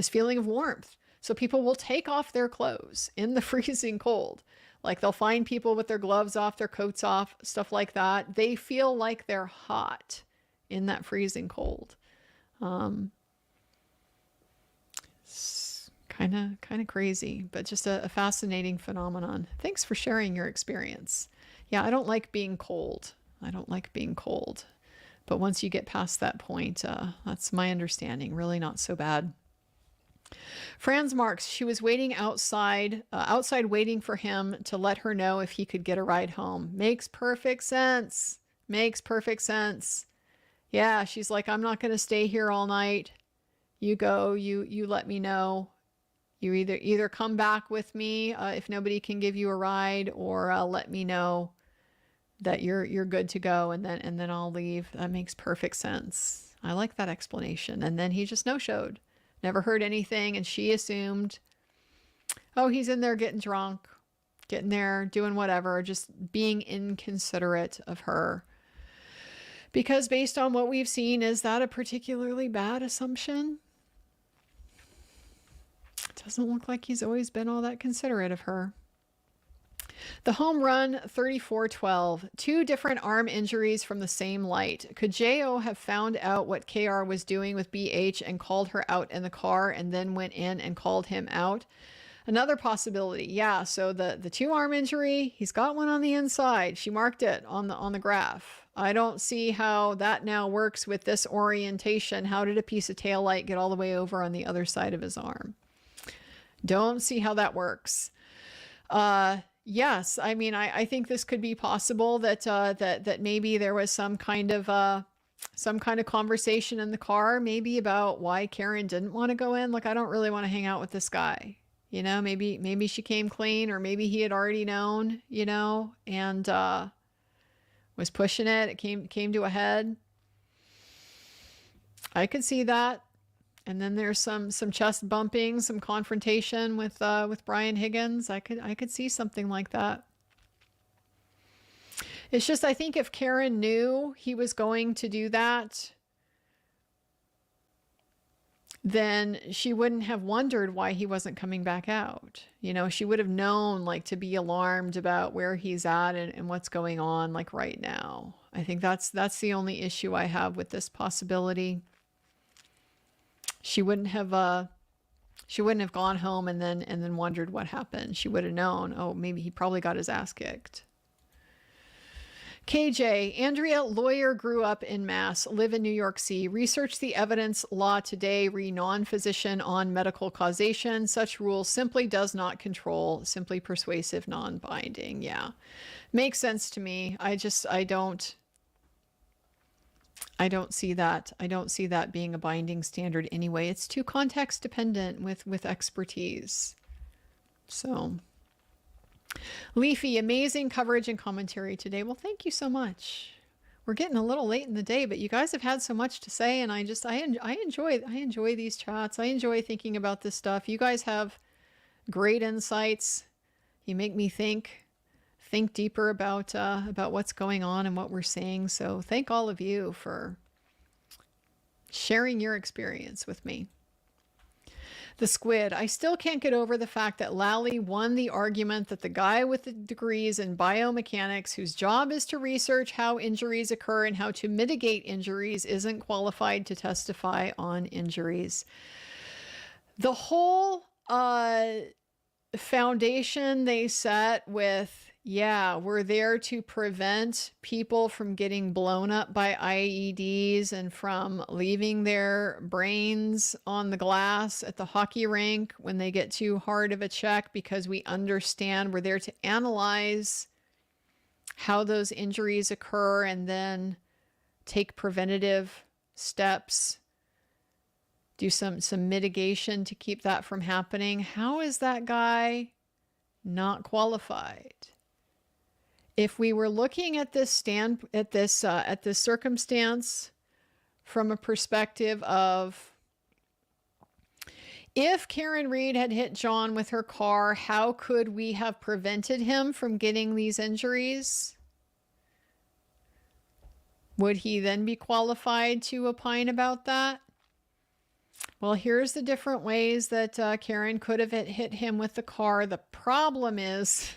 feeling of warmth. So people will take off their clothes in the freezing cold. Like they'll find people with their gloves off, their coats off, stuff like that. They feel like they're hot in that freezing cold. Kind of crazy, but just a fascinating phenomenon. Thanks for sharing your experience. Yeah, I don't like being cold. But once you get past that point, that's my understanding. Really not so bad. Franz Marks, she was waiting outside waiting for him to let her know if he could get a ride home. Makes perfect sense. Yeah, she's like, I'm not going to stay here all night. You go, you let me know. You either come back with me if nobody can give you a ride, or let me know that you're good to go, and then I'll leave. That makes perfect sense. I like that explanation. And then he just no-showed. Never heard anything, and she assumed, oh, he's in there getting drunk, getting there, doing whatever, just being inconsiderate of her. Because based on what we've seen, is that a particularly bad assumption? Doesn't look like he's always been all that considerate of her. The home run 34-12. 2 different arm injuries from the same light. Could J.O. have found out what KR was doing with BH and called her out in the car and then went in and called him out? Another possibility. Yeah, so the 2 arm injury, he's got one on the inside. She marked it on the graph. I don't see how that now works with this orientation. How did a piece of taillight get all the way over on the other side of his arm? Don't see how that works. Yes, I mean, I think this could be possible that maybe there was some kind of conversation in the car, maybe about why Karen didn't want to go in. Like, I don't really want to hang out with this guy. Maybe she came clean, or maybe he had already known, and was pushing it. It came to a head. I could see that. And then there's some chest bumping, some confrontation with Brian Higgins. I could see something like that. It's just, I think if Karen knew he was going to do that, then she wouldn't have wondered why he wasn't coming back out. She would have known, like, to be alarmed about where he's at and what's going on, like, right now. I think that's the only issue I have with this possibility. She wouldn't have gone home and then wondered what happened. She would have known, oh, maybe he probably got his ass kicked. KJ, Andrea, lawyer, grew up in Mass, live in New York City, researched the evidence law today, re non-physician on medical causation. Such rule simply does not control, simply persuasive, non-binding. Yeah, makes sense to me. I don't see that. I don't see that being a binding standard anyway. It's too context dependent with expertise. So, Leafy, amazing coverage and commentary today. Well, thank you so much. We're getting a little late in the day, but you guys have had so much to say, and I enjoy these chats. I enjoy thinking about this stuff. You guys have great insights. You make me think think deeper about what's going on and what we're seeing. So thank all of you for sharing your experience with me. The Squid, I still can't get over the fact that Lally won the argument that the guy with the degrees in biomechanics, whose job is to research how injuries occur and how to mitigate injuries, isn't qualified to testify on injuries. The whole foundation they set with, yeah, we're there to prevent people from getting blown up by IEDs and from leaving their brains on the glass at the hockey rink when they get too hard of a check, because we understand we're there to analyze how those injuries occur and then take preventative steps, do some mitigation to keep that from happening. How is that guy not qualified? If we were looking at this circumstance from a perspective of, if Karen Reed had hit John with her car, how could we have prevented him from getting these injuries? Would he then be qualified to opine about that? Well, here's the different ways that Karen could have hit him with the car. The problem is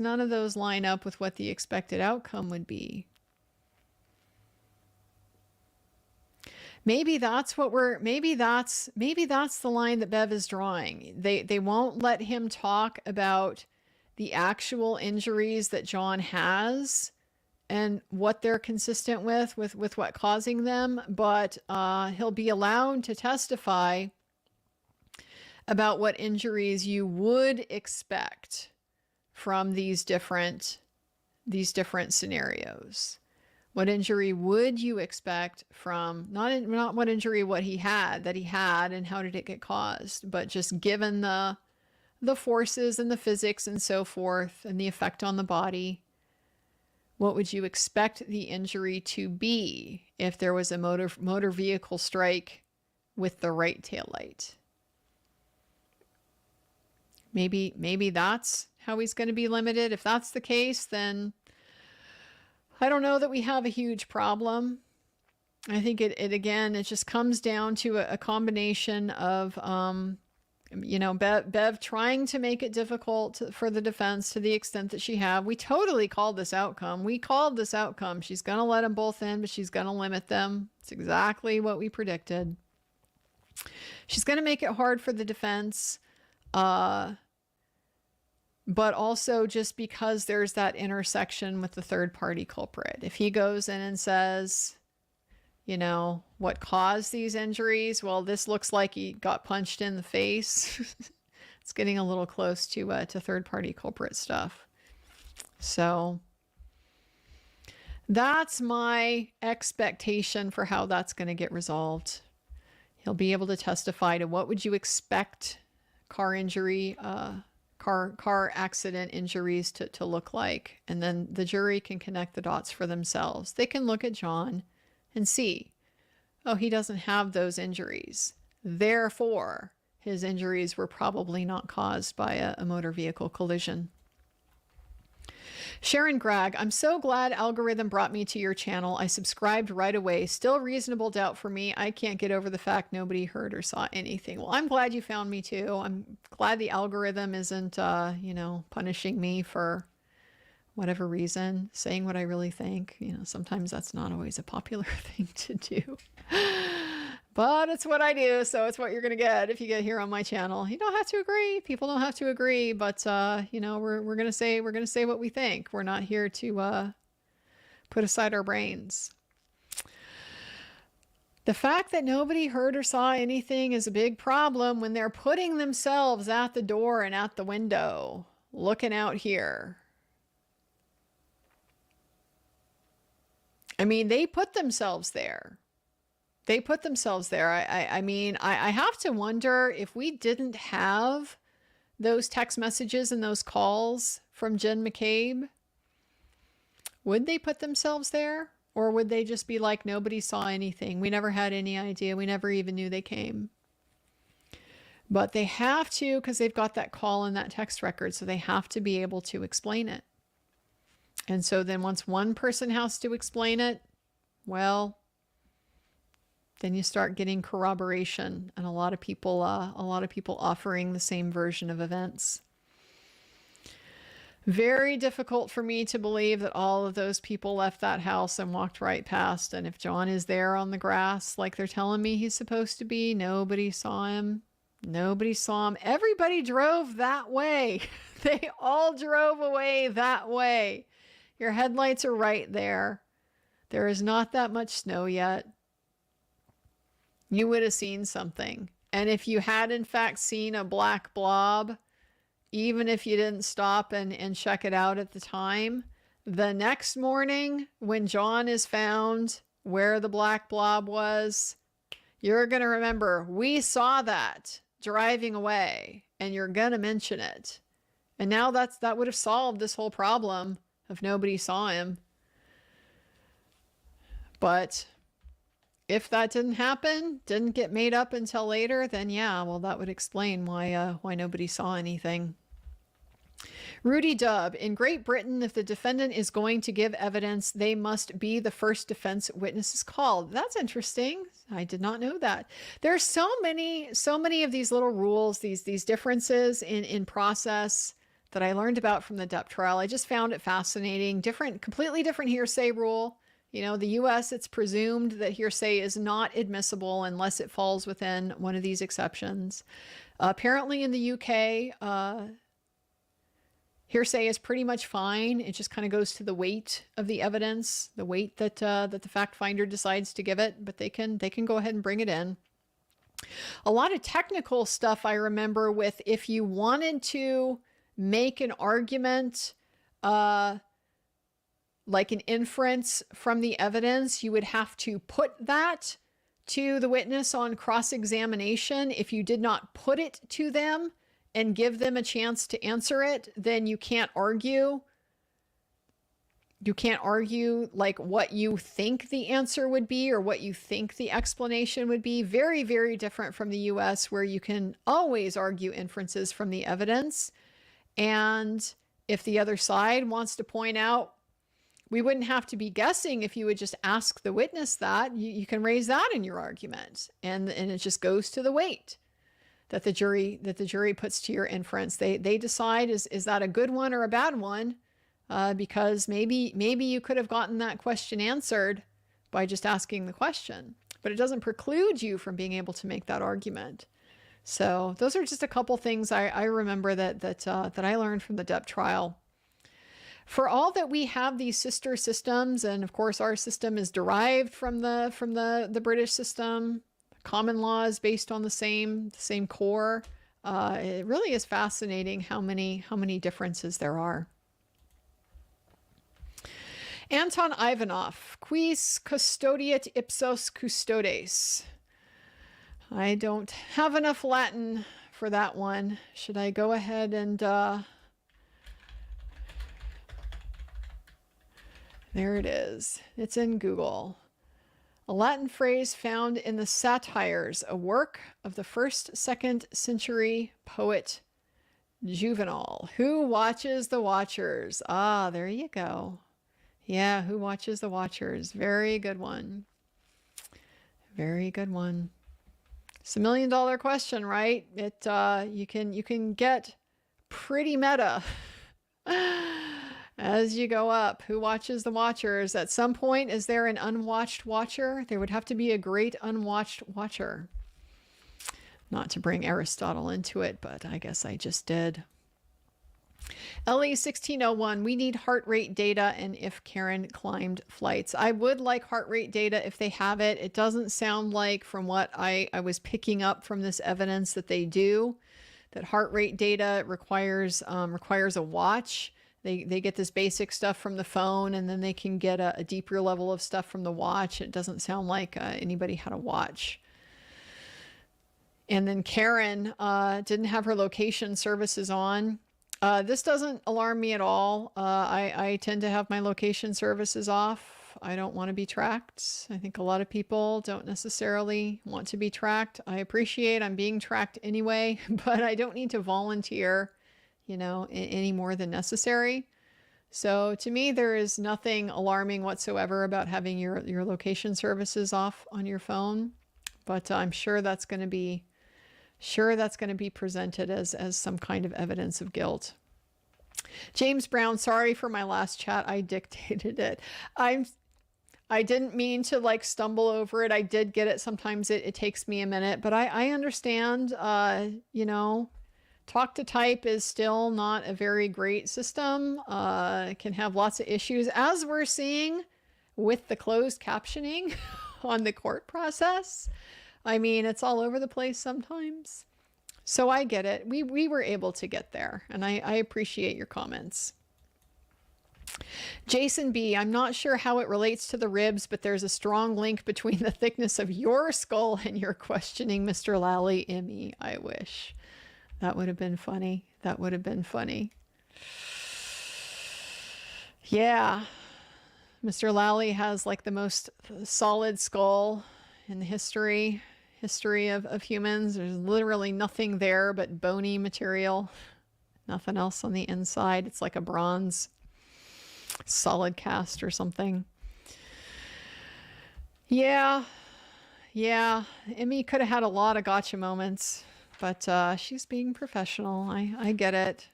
none of those line up with what the expected outcome would be. Maybe that's the line that Bev is drawing. They won't let him talk about the actual injuries that John has and what they're consistent with what causing them, but he'll be allowed to testify about what injuries you would expect from these different scenarios. What injury would you expect from, not what injury that he had and how did it get caused, but just given the forces and the physics and so forth and the effect on the body, what would you expect the injury to be if there was a motor vehicle strike with the right taillight? Maybe that's how he's going to be limited. If that's the case, then I don't know that we have a huge problem. I think it just comes down to a combination of, Bev trying to make it difficult for the defense to the extent that she have. We totally called this outcome. She's going to let them both in, but she's going to limit them. It's exactly what we predicted. She's going to make it hard for the defense. But also just because there's that intersection with the third party culprit. If he goes in and says, what caused these injuries? Well, this looks like he got punched in the face. It's getting a little close to third party culprit stuff. So that's my expectation for how that's going to get resolved. He'll be able to testify to what would you expect car injury, car accident injuries to look like. And then the jury can connect the dots for themselves. They can look at John and see, oh, he doesn't have those injuries. Therefore, his injuries were probably not caused by a motor vehicle collision. Sharon Gregg, I'm so glad algorithm brought me to your channel. I subscribed right away. Still reasonable doubt for me. I can't get over the fact nobody heard or saw anything. Well, I'm glad you found me too. I'm glad the algorithm isn't, punishing me for whatever reason, saying what I really think. Sometimes that's not always a popular thing to do. But it's what I do, so it's what you're going to get if you get here on my channel. You don't have to agree. People don't have to agree, but we're going to say what we think. We're not here to put aside our brains. The fact that nobody heard or saw anything is a big problem when they're putting themselves at the door and at the window, looking out here. I mean, they put themselves there. I have to wonder if we didn't have those text messages and those calls from Jen McCabe, would they put themselves there? Or would they just be like, nobody saw anything? We never had any idea. We never even knew they came. But they have to, because they've got that call in that text record, so they have to be able to explain it. And so then once one person has to explain it, well, then you start getting corroboration and a lot of people offering the same version of events. Very difficult for me to believe that all of those people left that house and walked right past. And if John is there on the grass, like they're telling me he's supposed to be, nobody saw him. Nobody saw him. Everybody drove that way. They all drove away that way. Your headlights are right there. There is not that much snow yet. You would have seen something. And if you had in fact seen a black blob, even if you didn't stop and check it out at the time, the next morning when John is found where the black blob was, you're going to remember, we saw that driving away, and you're going to mention it. And now that would have solved this whole problem of nobody saw him. But if that didn't happen, didn't get made up until later, then yeah, well, that would explain why nobody saw anything. Rudy Dubb, in Great Britain, if the defendant is going to give evidence, they must be the first defense witnesses called. That's interesting. I did not know that. There's so many of these little rules, these differences in process that I learned about from the Depp trial. I just found it fascinating. Completely different hearsay rule. You know, the U.S., it's presumed that hearsay is not admissible unless it falls within one of these exceptions. Apparently in the U.K., hearsay is pretty much fine. It just kind of goes to the weight of the evidence, the weight that the fact finder decides to give it, but they can go ahead and bring it in. A lot of technical stuff I remember with if you wanted to make an argument, like an inference from the evidence, you would have to put that to the witness on cross-examination. If you did not put it to them and give them a chance to answer it, then you can't argue. You can't argue like what you think the answer would be or what you think the explanation would be. Very, very different from the US, where you can always argue inferences from the evidence. And if the other side wants to point out, we wouldn't have to be guessing if you would just ask the witness that. You can raise that in your argument. And it just goes to the weight that the jury puts to your inference. They decide, is that a good one or a bad one? Because maybe you could have gotten that question answered by just asking the question, but it doesn't preclude you from being able to make that argument. So those are just a couple things I remember that I learned from the Depp trial. For all that we have these sister systems, and of course our system is derived from the British system, common law is based on the same core. It really is fascinating how many differences there are. Anton Ivanov, quis custodiet ipsos custodes. I don't have enough Latin for that one. Should I go ahead and there it is. It's in Google. A Latin phrase found in the Satires, a work of the 1st-2nd century poet Juvenal. Who watches the watchers? Ah, there you go. Yeah, who watches the watchers? Very good one. Very good one. It's $1 million question, right? You can get pretty meta as you go up. Who watches the watchers? At some point, is there an unwatched watcher? There would have to be a great unwatched watcher. Not to bring Aristotle into it, but I guess I just did. LE1601, we need heart rate data and if Karen climbed flights. I would like heart rate data if they have it. It doesn't sound like, from what I was picking up from this evidence, that they do. That heart rate data requires a watch. They get this basic stuff from the phone, and then they can get a deeper level of stuff from the watch. It doesn't sound like anybody had a watch. And then Karen didn't have her location services on. This doesn't alarm me at all. I tend to have my location services off. I don't want to be tracked. I think a lot of people don't necessarily want to be tracked. I appreciate I'm being tracked anyway, but I don't need to volunteer, any more than necessary. So to me, there is nothing alarming whatsoever about having your location services off on your phone, but I'm sure that's going to be presented as some kind of evidence of guilt. James Brown, sorry for my last chat. I dictated it. I didn't mean to stumble over it. I did get it. Sometimes it takes me a minute, but I understand, talk to type is still not a very great system. It can have lots of issues, as we're seeing with the closed captioning on the court process. I mean, it's all over the place sometimes. So I get it. We were able to get there, and I appreciate your comments. Jason B, I'm not sure how it relates to the ribs, but there's a strong link between the thickness of your skull and your questioning Mr. Lally. Emmy, I wish. That would have been funny. That would have been funny. Yeah. Mr. Lally has the most solid skull in the history of humans. There's literally nothing there but bony material. Nothing else on the inside. It's like a bronze solid cast or something. Yeah. Emmy could have had a lot of gotcha moments, but she's being professional. I get it.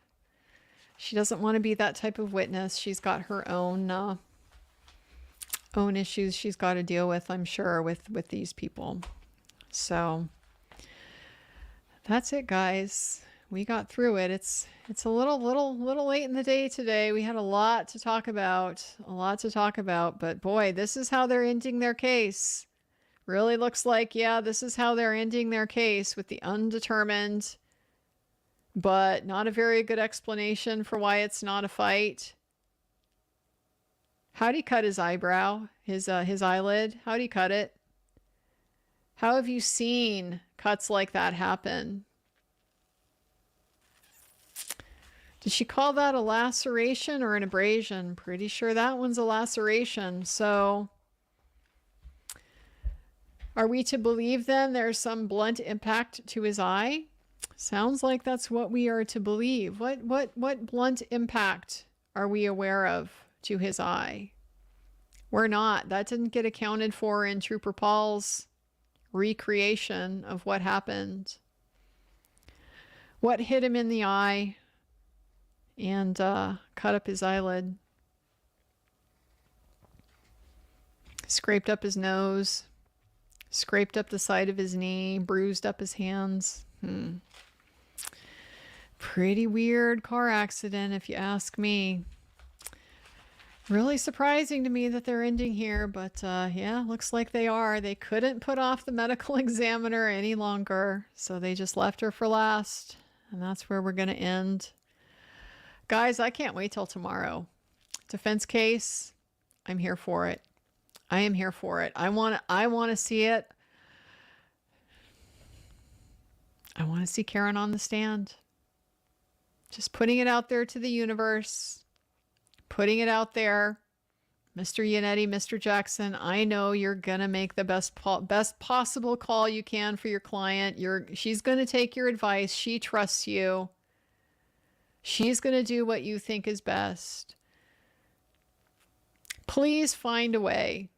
She doesn't want to be that type of witness. She's got her own issues she's got to deal with, I'm sure, with these people. So that's it, guys. We got through it. It's a little late in the day today. We had a lot to talk about, but boy, this is how they're ending their case. Really looks like, yeah, this is how they're ending their case, with the undetermined, but not a very good explanation for why it's not a fight. How'd he cut his eyebrow, his eyelid? How'd he cut it? How have you seen cuts like that happen? Did she call that a laceration or an abrasion? Pretty sure that one's a laceration. So are we to believe then there's some blunt impact to his eye? Sounds like that's what we are to believe. What blunt impact are we aware of to his eye? We're not. That didn't get accounted for in Trooper Paul's recreation of what happened. What hit him in the eye and cut up his eyelid? Scraped up his nose, scraped up the side of his knee, bruised up his hands. Pretty weird car accident, if you ask me. Really surprising to me that they're ending here, but yeah, looks like they are. They couldn't put off the medical examiner any longer, so they just left her for last, and that's where we're going to end. Guys, I can't wait till tomorrow. Defense case, I'm here for it. I am here for it. I want to see it. I want to see Karen on the stand. Just putting it out there to the universe. Putting it out there. Mr. Yannetti, Mr. Jackson, I know you're going to make the best possible call you can for your client. She's going to take your advice. She trusts you. She's going to do what you think is best. Please find a way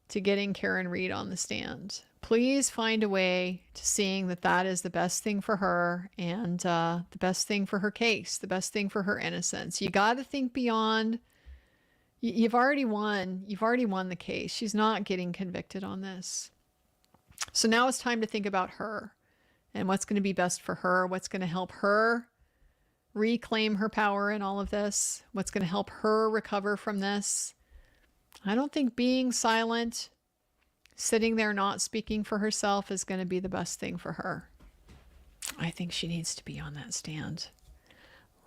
to getting Karen Reed on the stand. Please find a way to seeing that is the best thing for her and the best thing for her case, the best thing for her innocence. You got to think beyond. You've already won. You've already won the case. She's not getting convicted on this. So now it's time to think about her and what's going to be best for her, what's going to help her reclaim her power in all of this, what's going to help her recover from this. I don't think being silent, sitting there not speaking for herself is going to be the best thing for her. I think she needs to be on that stand.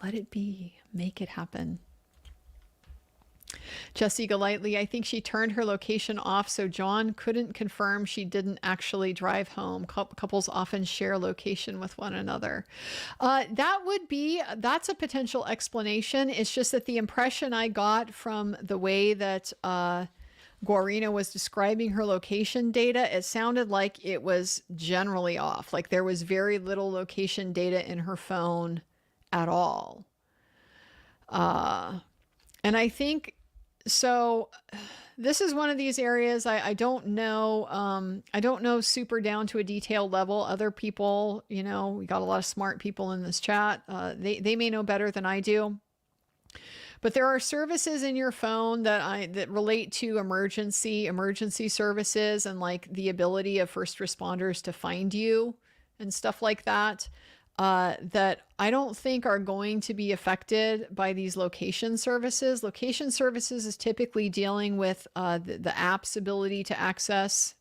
Let it be. Make it happen. Jessie Golightly, I think she turned her location off so John couldn't confirm she didn't actually drive home. Couples often share location with one another. That's a potential explanation. It's just that the impression I got from the way that Guarino was describing her location data, it sounded like it was generally off. Like there was very little location data in her phone at all. And I think, so this is one of these areas I don't know. I don't know super down to a detailed level. Other people, we got a lot of smart people in this chat. They may know better than I do. But there are services in your phone that relate to emergency services and like the ability of first responders to find you and stuff like that. That I don't think are going to be affected by these location services. Location services is typically dealing with the app's ability to access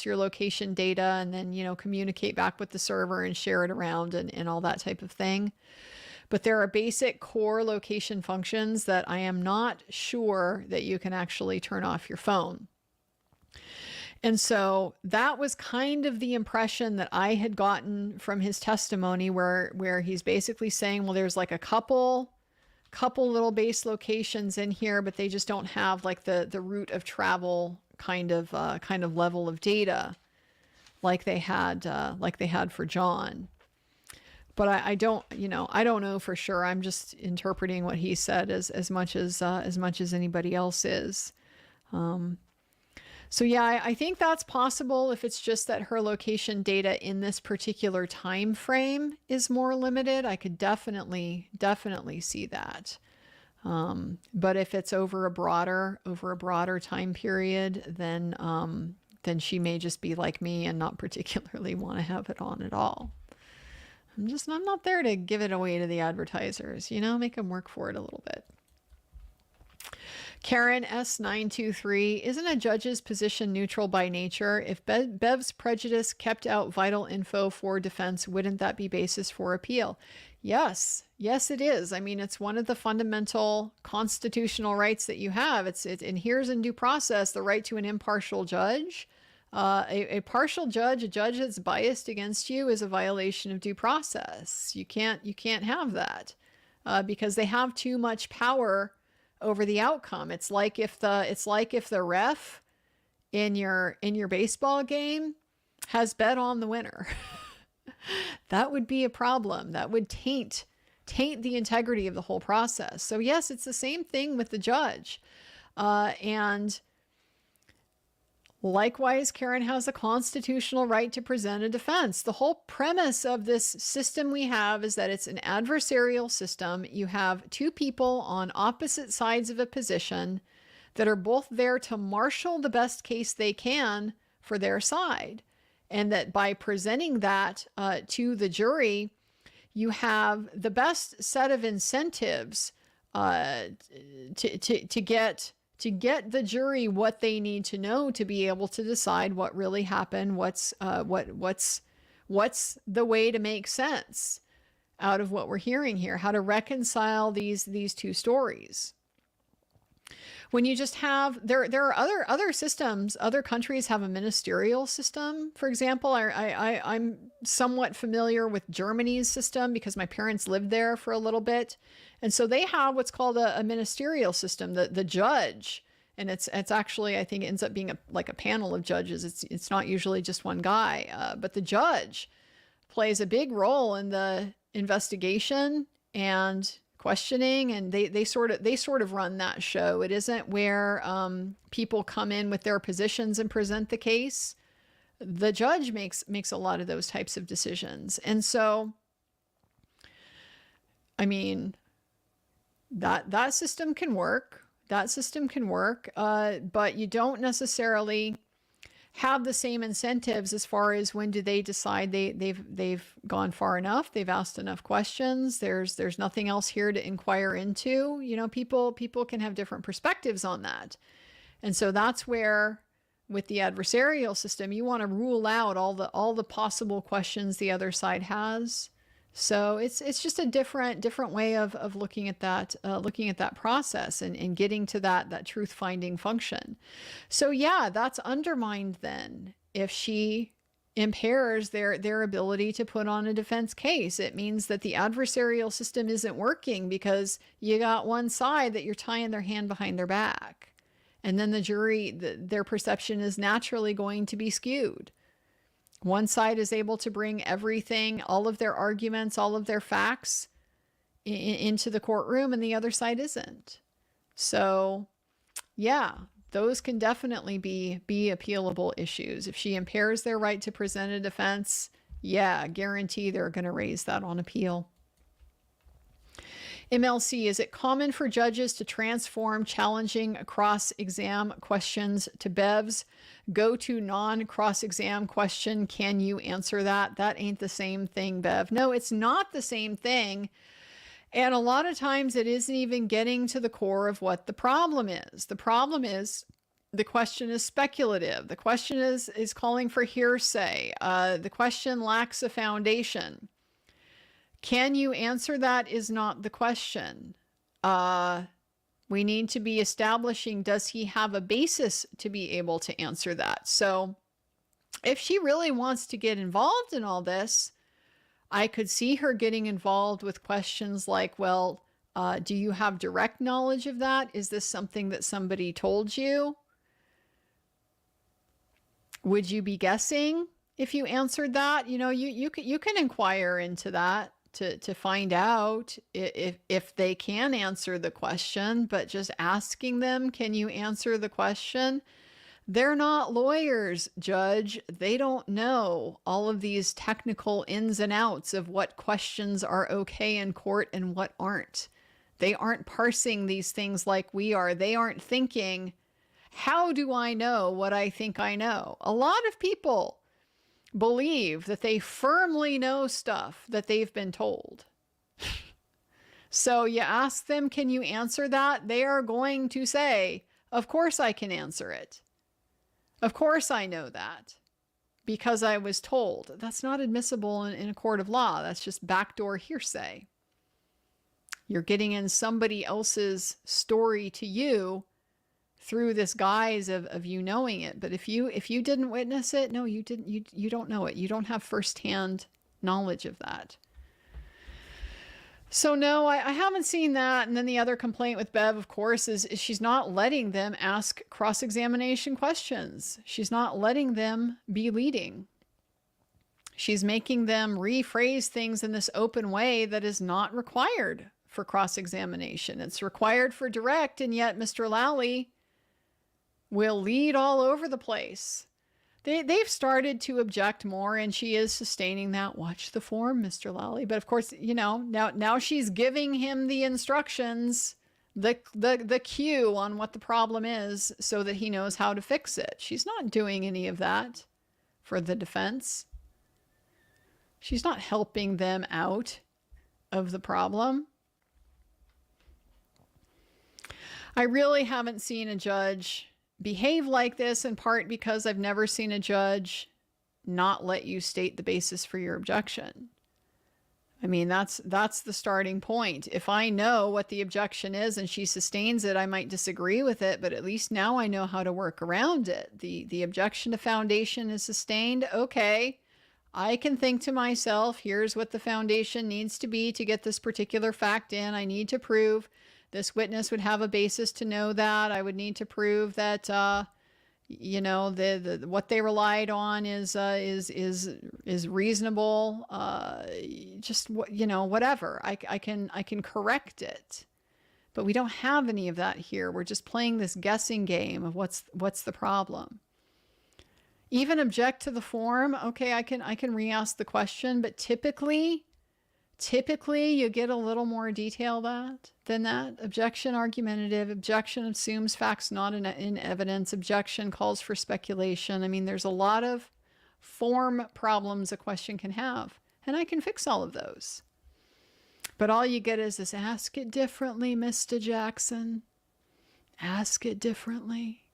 your location data and then, communicate back with the server and share it around and all that type of thing. But there are basic core location functions that I am not sure that you can actually turn off your phone. And so that was kind of the impression that I had gotten from his testimony where he's basically saying, well, there's like a couple little base locations in here, but they just don't have like the route of travel kind of level of data like they had for John. But I don't know for sure. I'm just interpreting what he said as much as anybody else is. So yeah, I think that's possible if it's just that her location data in this particular time frame is more limited. I could definitely see that. But if it's over a broader time period, then she may just be like me and not particularly want to have it on at all. I'm not there to give it away to the advertisers, make them work for it a little bit. Karen S923, isn't a judge's position neutral by nature? If Bev's prejudice kept out vital info for defense, wouldn't that be basis for appeal? Yes, it is. I mean, it's one of the fundamental constitutional rights that you have. It inheres in due process the right to an impartial judge. A partial judge, a judge that's biased against you, is a violation of due process. You can't have that because they have too much power over the outcome. It's like if the ref in your baseball game has bet on the winner. That would be a problem. That would taint the integrity of the whole process. So yes, it's the same thing with the judge. And likewise, Karen has a constitutional right to present a defense. The whole premise of this system we have is that it's an adversarial system. You have two people on opposite sides of a position that are both there to marshal the best case they can for their side. And that by presenting that to the jury, you have the best set of incentives to get the jury what they need to know to be able to decide what really happened, what's the way to make sense out of what we're hearing here, how to reconcile these two stories. When you just have, there are other systems, other countries have a ministerial system. For example, I'm somewhat familiar with Germany's system because my parents lived there for a little bit. And so they have what's called a ministerial system, the judge. And it's actually, I think it ends up being like a panel of judges. It's not usually just one guy, but the judge plays a big role in the investigation and questioning, and they sort of run that show. It isn't where people come in with their positions and present the case. The judge makes a lot of those types of decisions. And so, I mean, that system can work. But you don't necessarily have the same incentives as far as when do they decide they've gone far enough, they've asked enough questions, there's nothing else here to inquire into. People can have different perspectives on that. And so that's where with the adversarial system, you want to rule out all the possible questions the other side has. So it's just a different way of looking at that process and getting to that truth finding function. So yeah, that's undermined then if she impairs their ability to put on a defense case. It means that the adversarial system isn't working because you got one side that you're tying their hand behind their back. And then the jury, their perception is naturally going to be skewed. One side is able to bring everything, all of their arguments, all of their facts into the courtroom, and the other side isn't. So, yeah, those can definitely be appealable issues. If she impairs their right to present a defense, yeah, guarantee they're going to raise that on appeal. MLC, is it common for judges to transform challenging cross-exam questions to BEVs? Go to non-cross-exam question. Can you answer that? That ain't the same thing, Bev. No, it's not the same thing. And a lot of times it isn't even getting to the core of what the problem is. The problem is the question is speculative. The question is calling for hearsay. The question lacks a foundation. Can you answer that is not the question. We need to be establishing, does he have a basis to be able to answer that? So if she really wants to get involved in all this, I could see her getting involved with questions like, well, do you have direct knowledge of that? Is this something that somebody told you? Would you be guessing if you answered that? You know, you can inquire into that to find out if they can answer the question, but just asking them, can you answer the question? They're not lawyers, Judge. They don't know all of these technical ins and outs of what questions are okay in court and what aren't. They aren't parsing these things like we are. They aren't thinking, how do I know what I think I know? A lot of people believe that they firmly know stuff that they've been told. So you ask them, can you answer that? They are going to say, of course I can answer it. Of course I know that because I was told. That's not admissible in a court of law. That's just backdoor hearsay. You're getting in somebody else's story to you through this guise of you knowing it. But if you didn't witness it, no, you didn't. You don't know it. You don't have firsthand knowledge of that. So no, I haven't seen that. And then the other complaint with Bev, of course, is she's not letting them ask cross-examination questions. She's not letting them be leading. She's making them rephrase things in this open way that is not required for cross-examination. It's required for direct, and yet Mr. Lally will lead all over the place. They've started to object more, and she is sustaining that. Watch the form, Mr. Lally. But of course, you know, now she's giving him the instructions, the cue on what the problem is so that he knows how to fix it. She's not doing any of that for the defense. She's not helping them out of the problem. I really haven't seen a judge behave like this, in part because I've never seen a judge not let you state the basis for your objection. I mean, that's the starting point. If I know what the objection is and she sustains it, I might disagree with it, but at least now I know how to work around it. The objection to foundation is sustained. Okay, I can think to myself, here's what the foundation needs to be to get this particular fact in. I need to prove this witness would have a basis to know that. I would need to prove that, you know, what they relied on is reasonable. Just you know, whatever. I can correct it, but we don't have any of that here. We're just playing this guessing game of what's the problem. Even object to the form. Okay, I can re-ask the question, but typically you get a little more detail than that. Objection argumentative. Objection assumes facts not in evidence. Objection calls for speculation. I mean, there's a lot of form problems a question can have, and I can fix all of those. But all you get is this, ask it differently, Mr. Jackson. Ask it differently.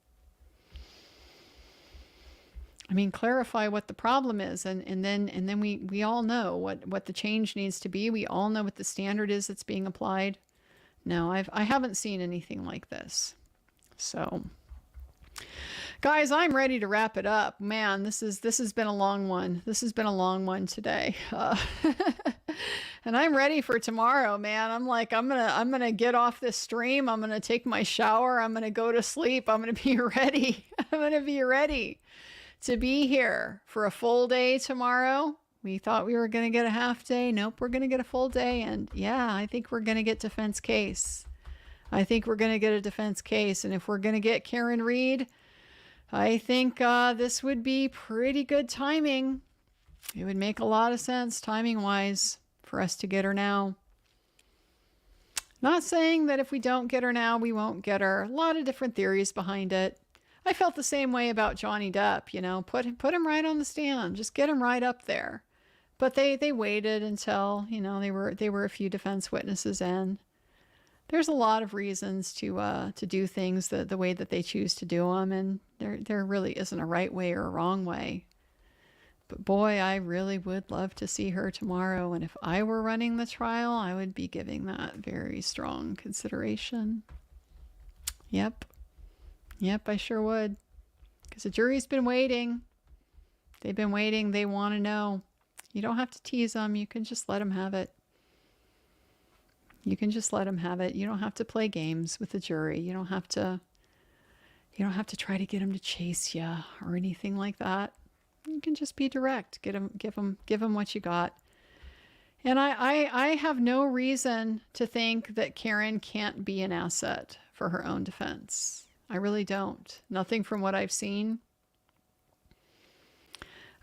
I mean, clarify what the problem is, and then we all know what the change needs to be. We all know what the standard is that's being applied. No, I haven't seen anything like this. So, guys, I'm ready to wrap it up. Man, this has been a long one. This has been a long one today. And I'm ready for tomorrow, man. I'm like, I'm gonna get off this stream. I'm gonna take my shower. I'm gonna go to sleep. I'm gonna be ready. I'm gonna be ready to be here for a full day tomorrow. We thought we were gonna get a half day. Nope, we're gonna get a full day. And yeah, I think we're gonna get defense case. I think we're gonna get a defense case. And if we're gonna get Karen Reed, I think this would be pretty good timing. It would make a lot of sense timing-wise for us to get her now. Not saying that if we don't get her now, we won't get her. A lot of different theories behind it. I felt the same way about Johnny Depp, you know, put him right on the stand. Just get him right up there. But they waited until, you know, they were a few defense witnesses in. There's a lot of reasons to do things the way that they choose to do them, and there really isn't a right way or a wrong way. But boy, I really would love to see her tomorrow. And if I were running the trial, I would be giving that very strong consideration. Yep. Yep, I sure would. Because the jury's been waiting. They've been waiting. They want to know. You don't have to tease them. You can just let them have it. You can just let them have it. You don't have to play games with the jury. You don't have to try to get them to chase you or anything like that. You can just be direct. Give them what you got. And I have no reason to think that Karen can't be an asset for her own defense. I really don't. Nothing from what I've seen.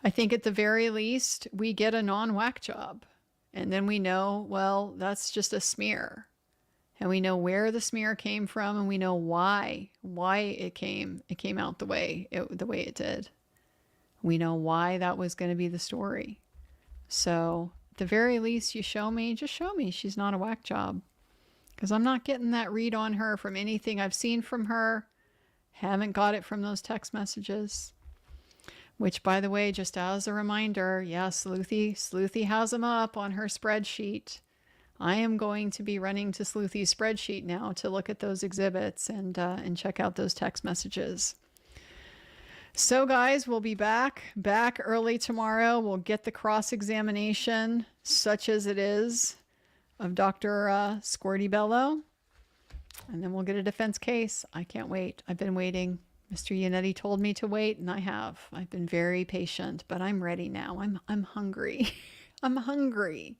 I think at the very least, we get a non-whack job. And then we know, well, that's just a smear. And we know where the smear came from, and we know why it came out the way it did. We know why that was going to be the story. So at the very least, just show me she's not a whack job. Because I'm not getting that read on her from anything I've seen from her. Haven't got it from those text messages. Which, by the way, just as a reminder, yes, Sleuthy has them up on her spreadsheet. I am going to be running to Sleuthy's spreadsheet now to look at those exhibits and check out those text messages. So guys, we'll be back early tomorrow. We'll get the cross-examination, such as it is, of Dr. Scordi-Bello. And then we'll get a defense case. I can't wait. I've been waiting. Mr. Yannetti told me to wait, and I have. I've been very patient, but I'm ready now. I'm hungry. I'm hungry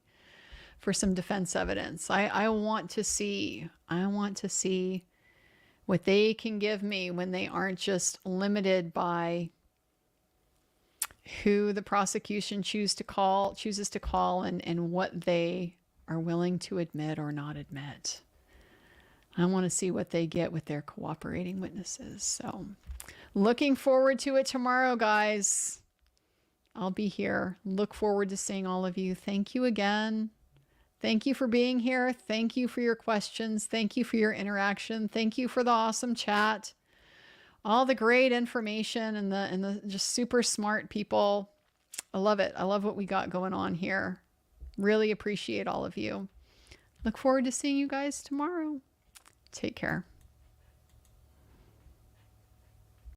for some defense evidence. I want to see what they can give me when they aren't just limited by who the prosecution chooses to call and what they are willing to admit or not admit. I want to see what they get with their cooperating witnesses. So looking forward to it tomorrow, guys. I'll be here. Look forward to seeing all of you. Thank you again. Thank you for being here. Thank you for your questions. Thank you for your interaction. Thank you for the awesome chat. All the great information and the just super smart people. I love it. I love what we got going on here. Really appreciate all of you. Look forward to seeing you guys tomorrow. Take care.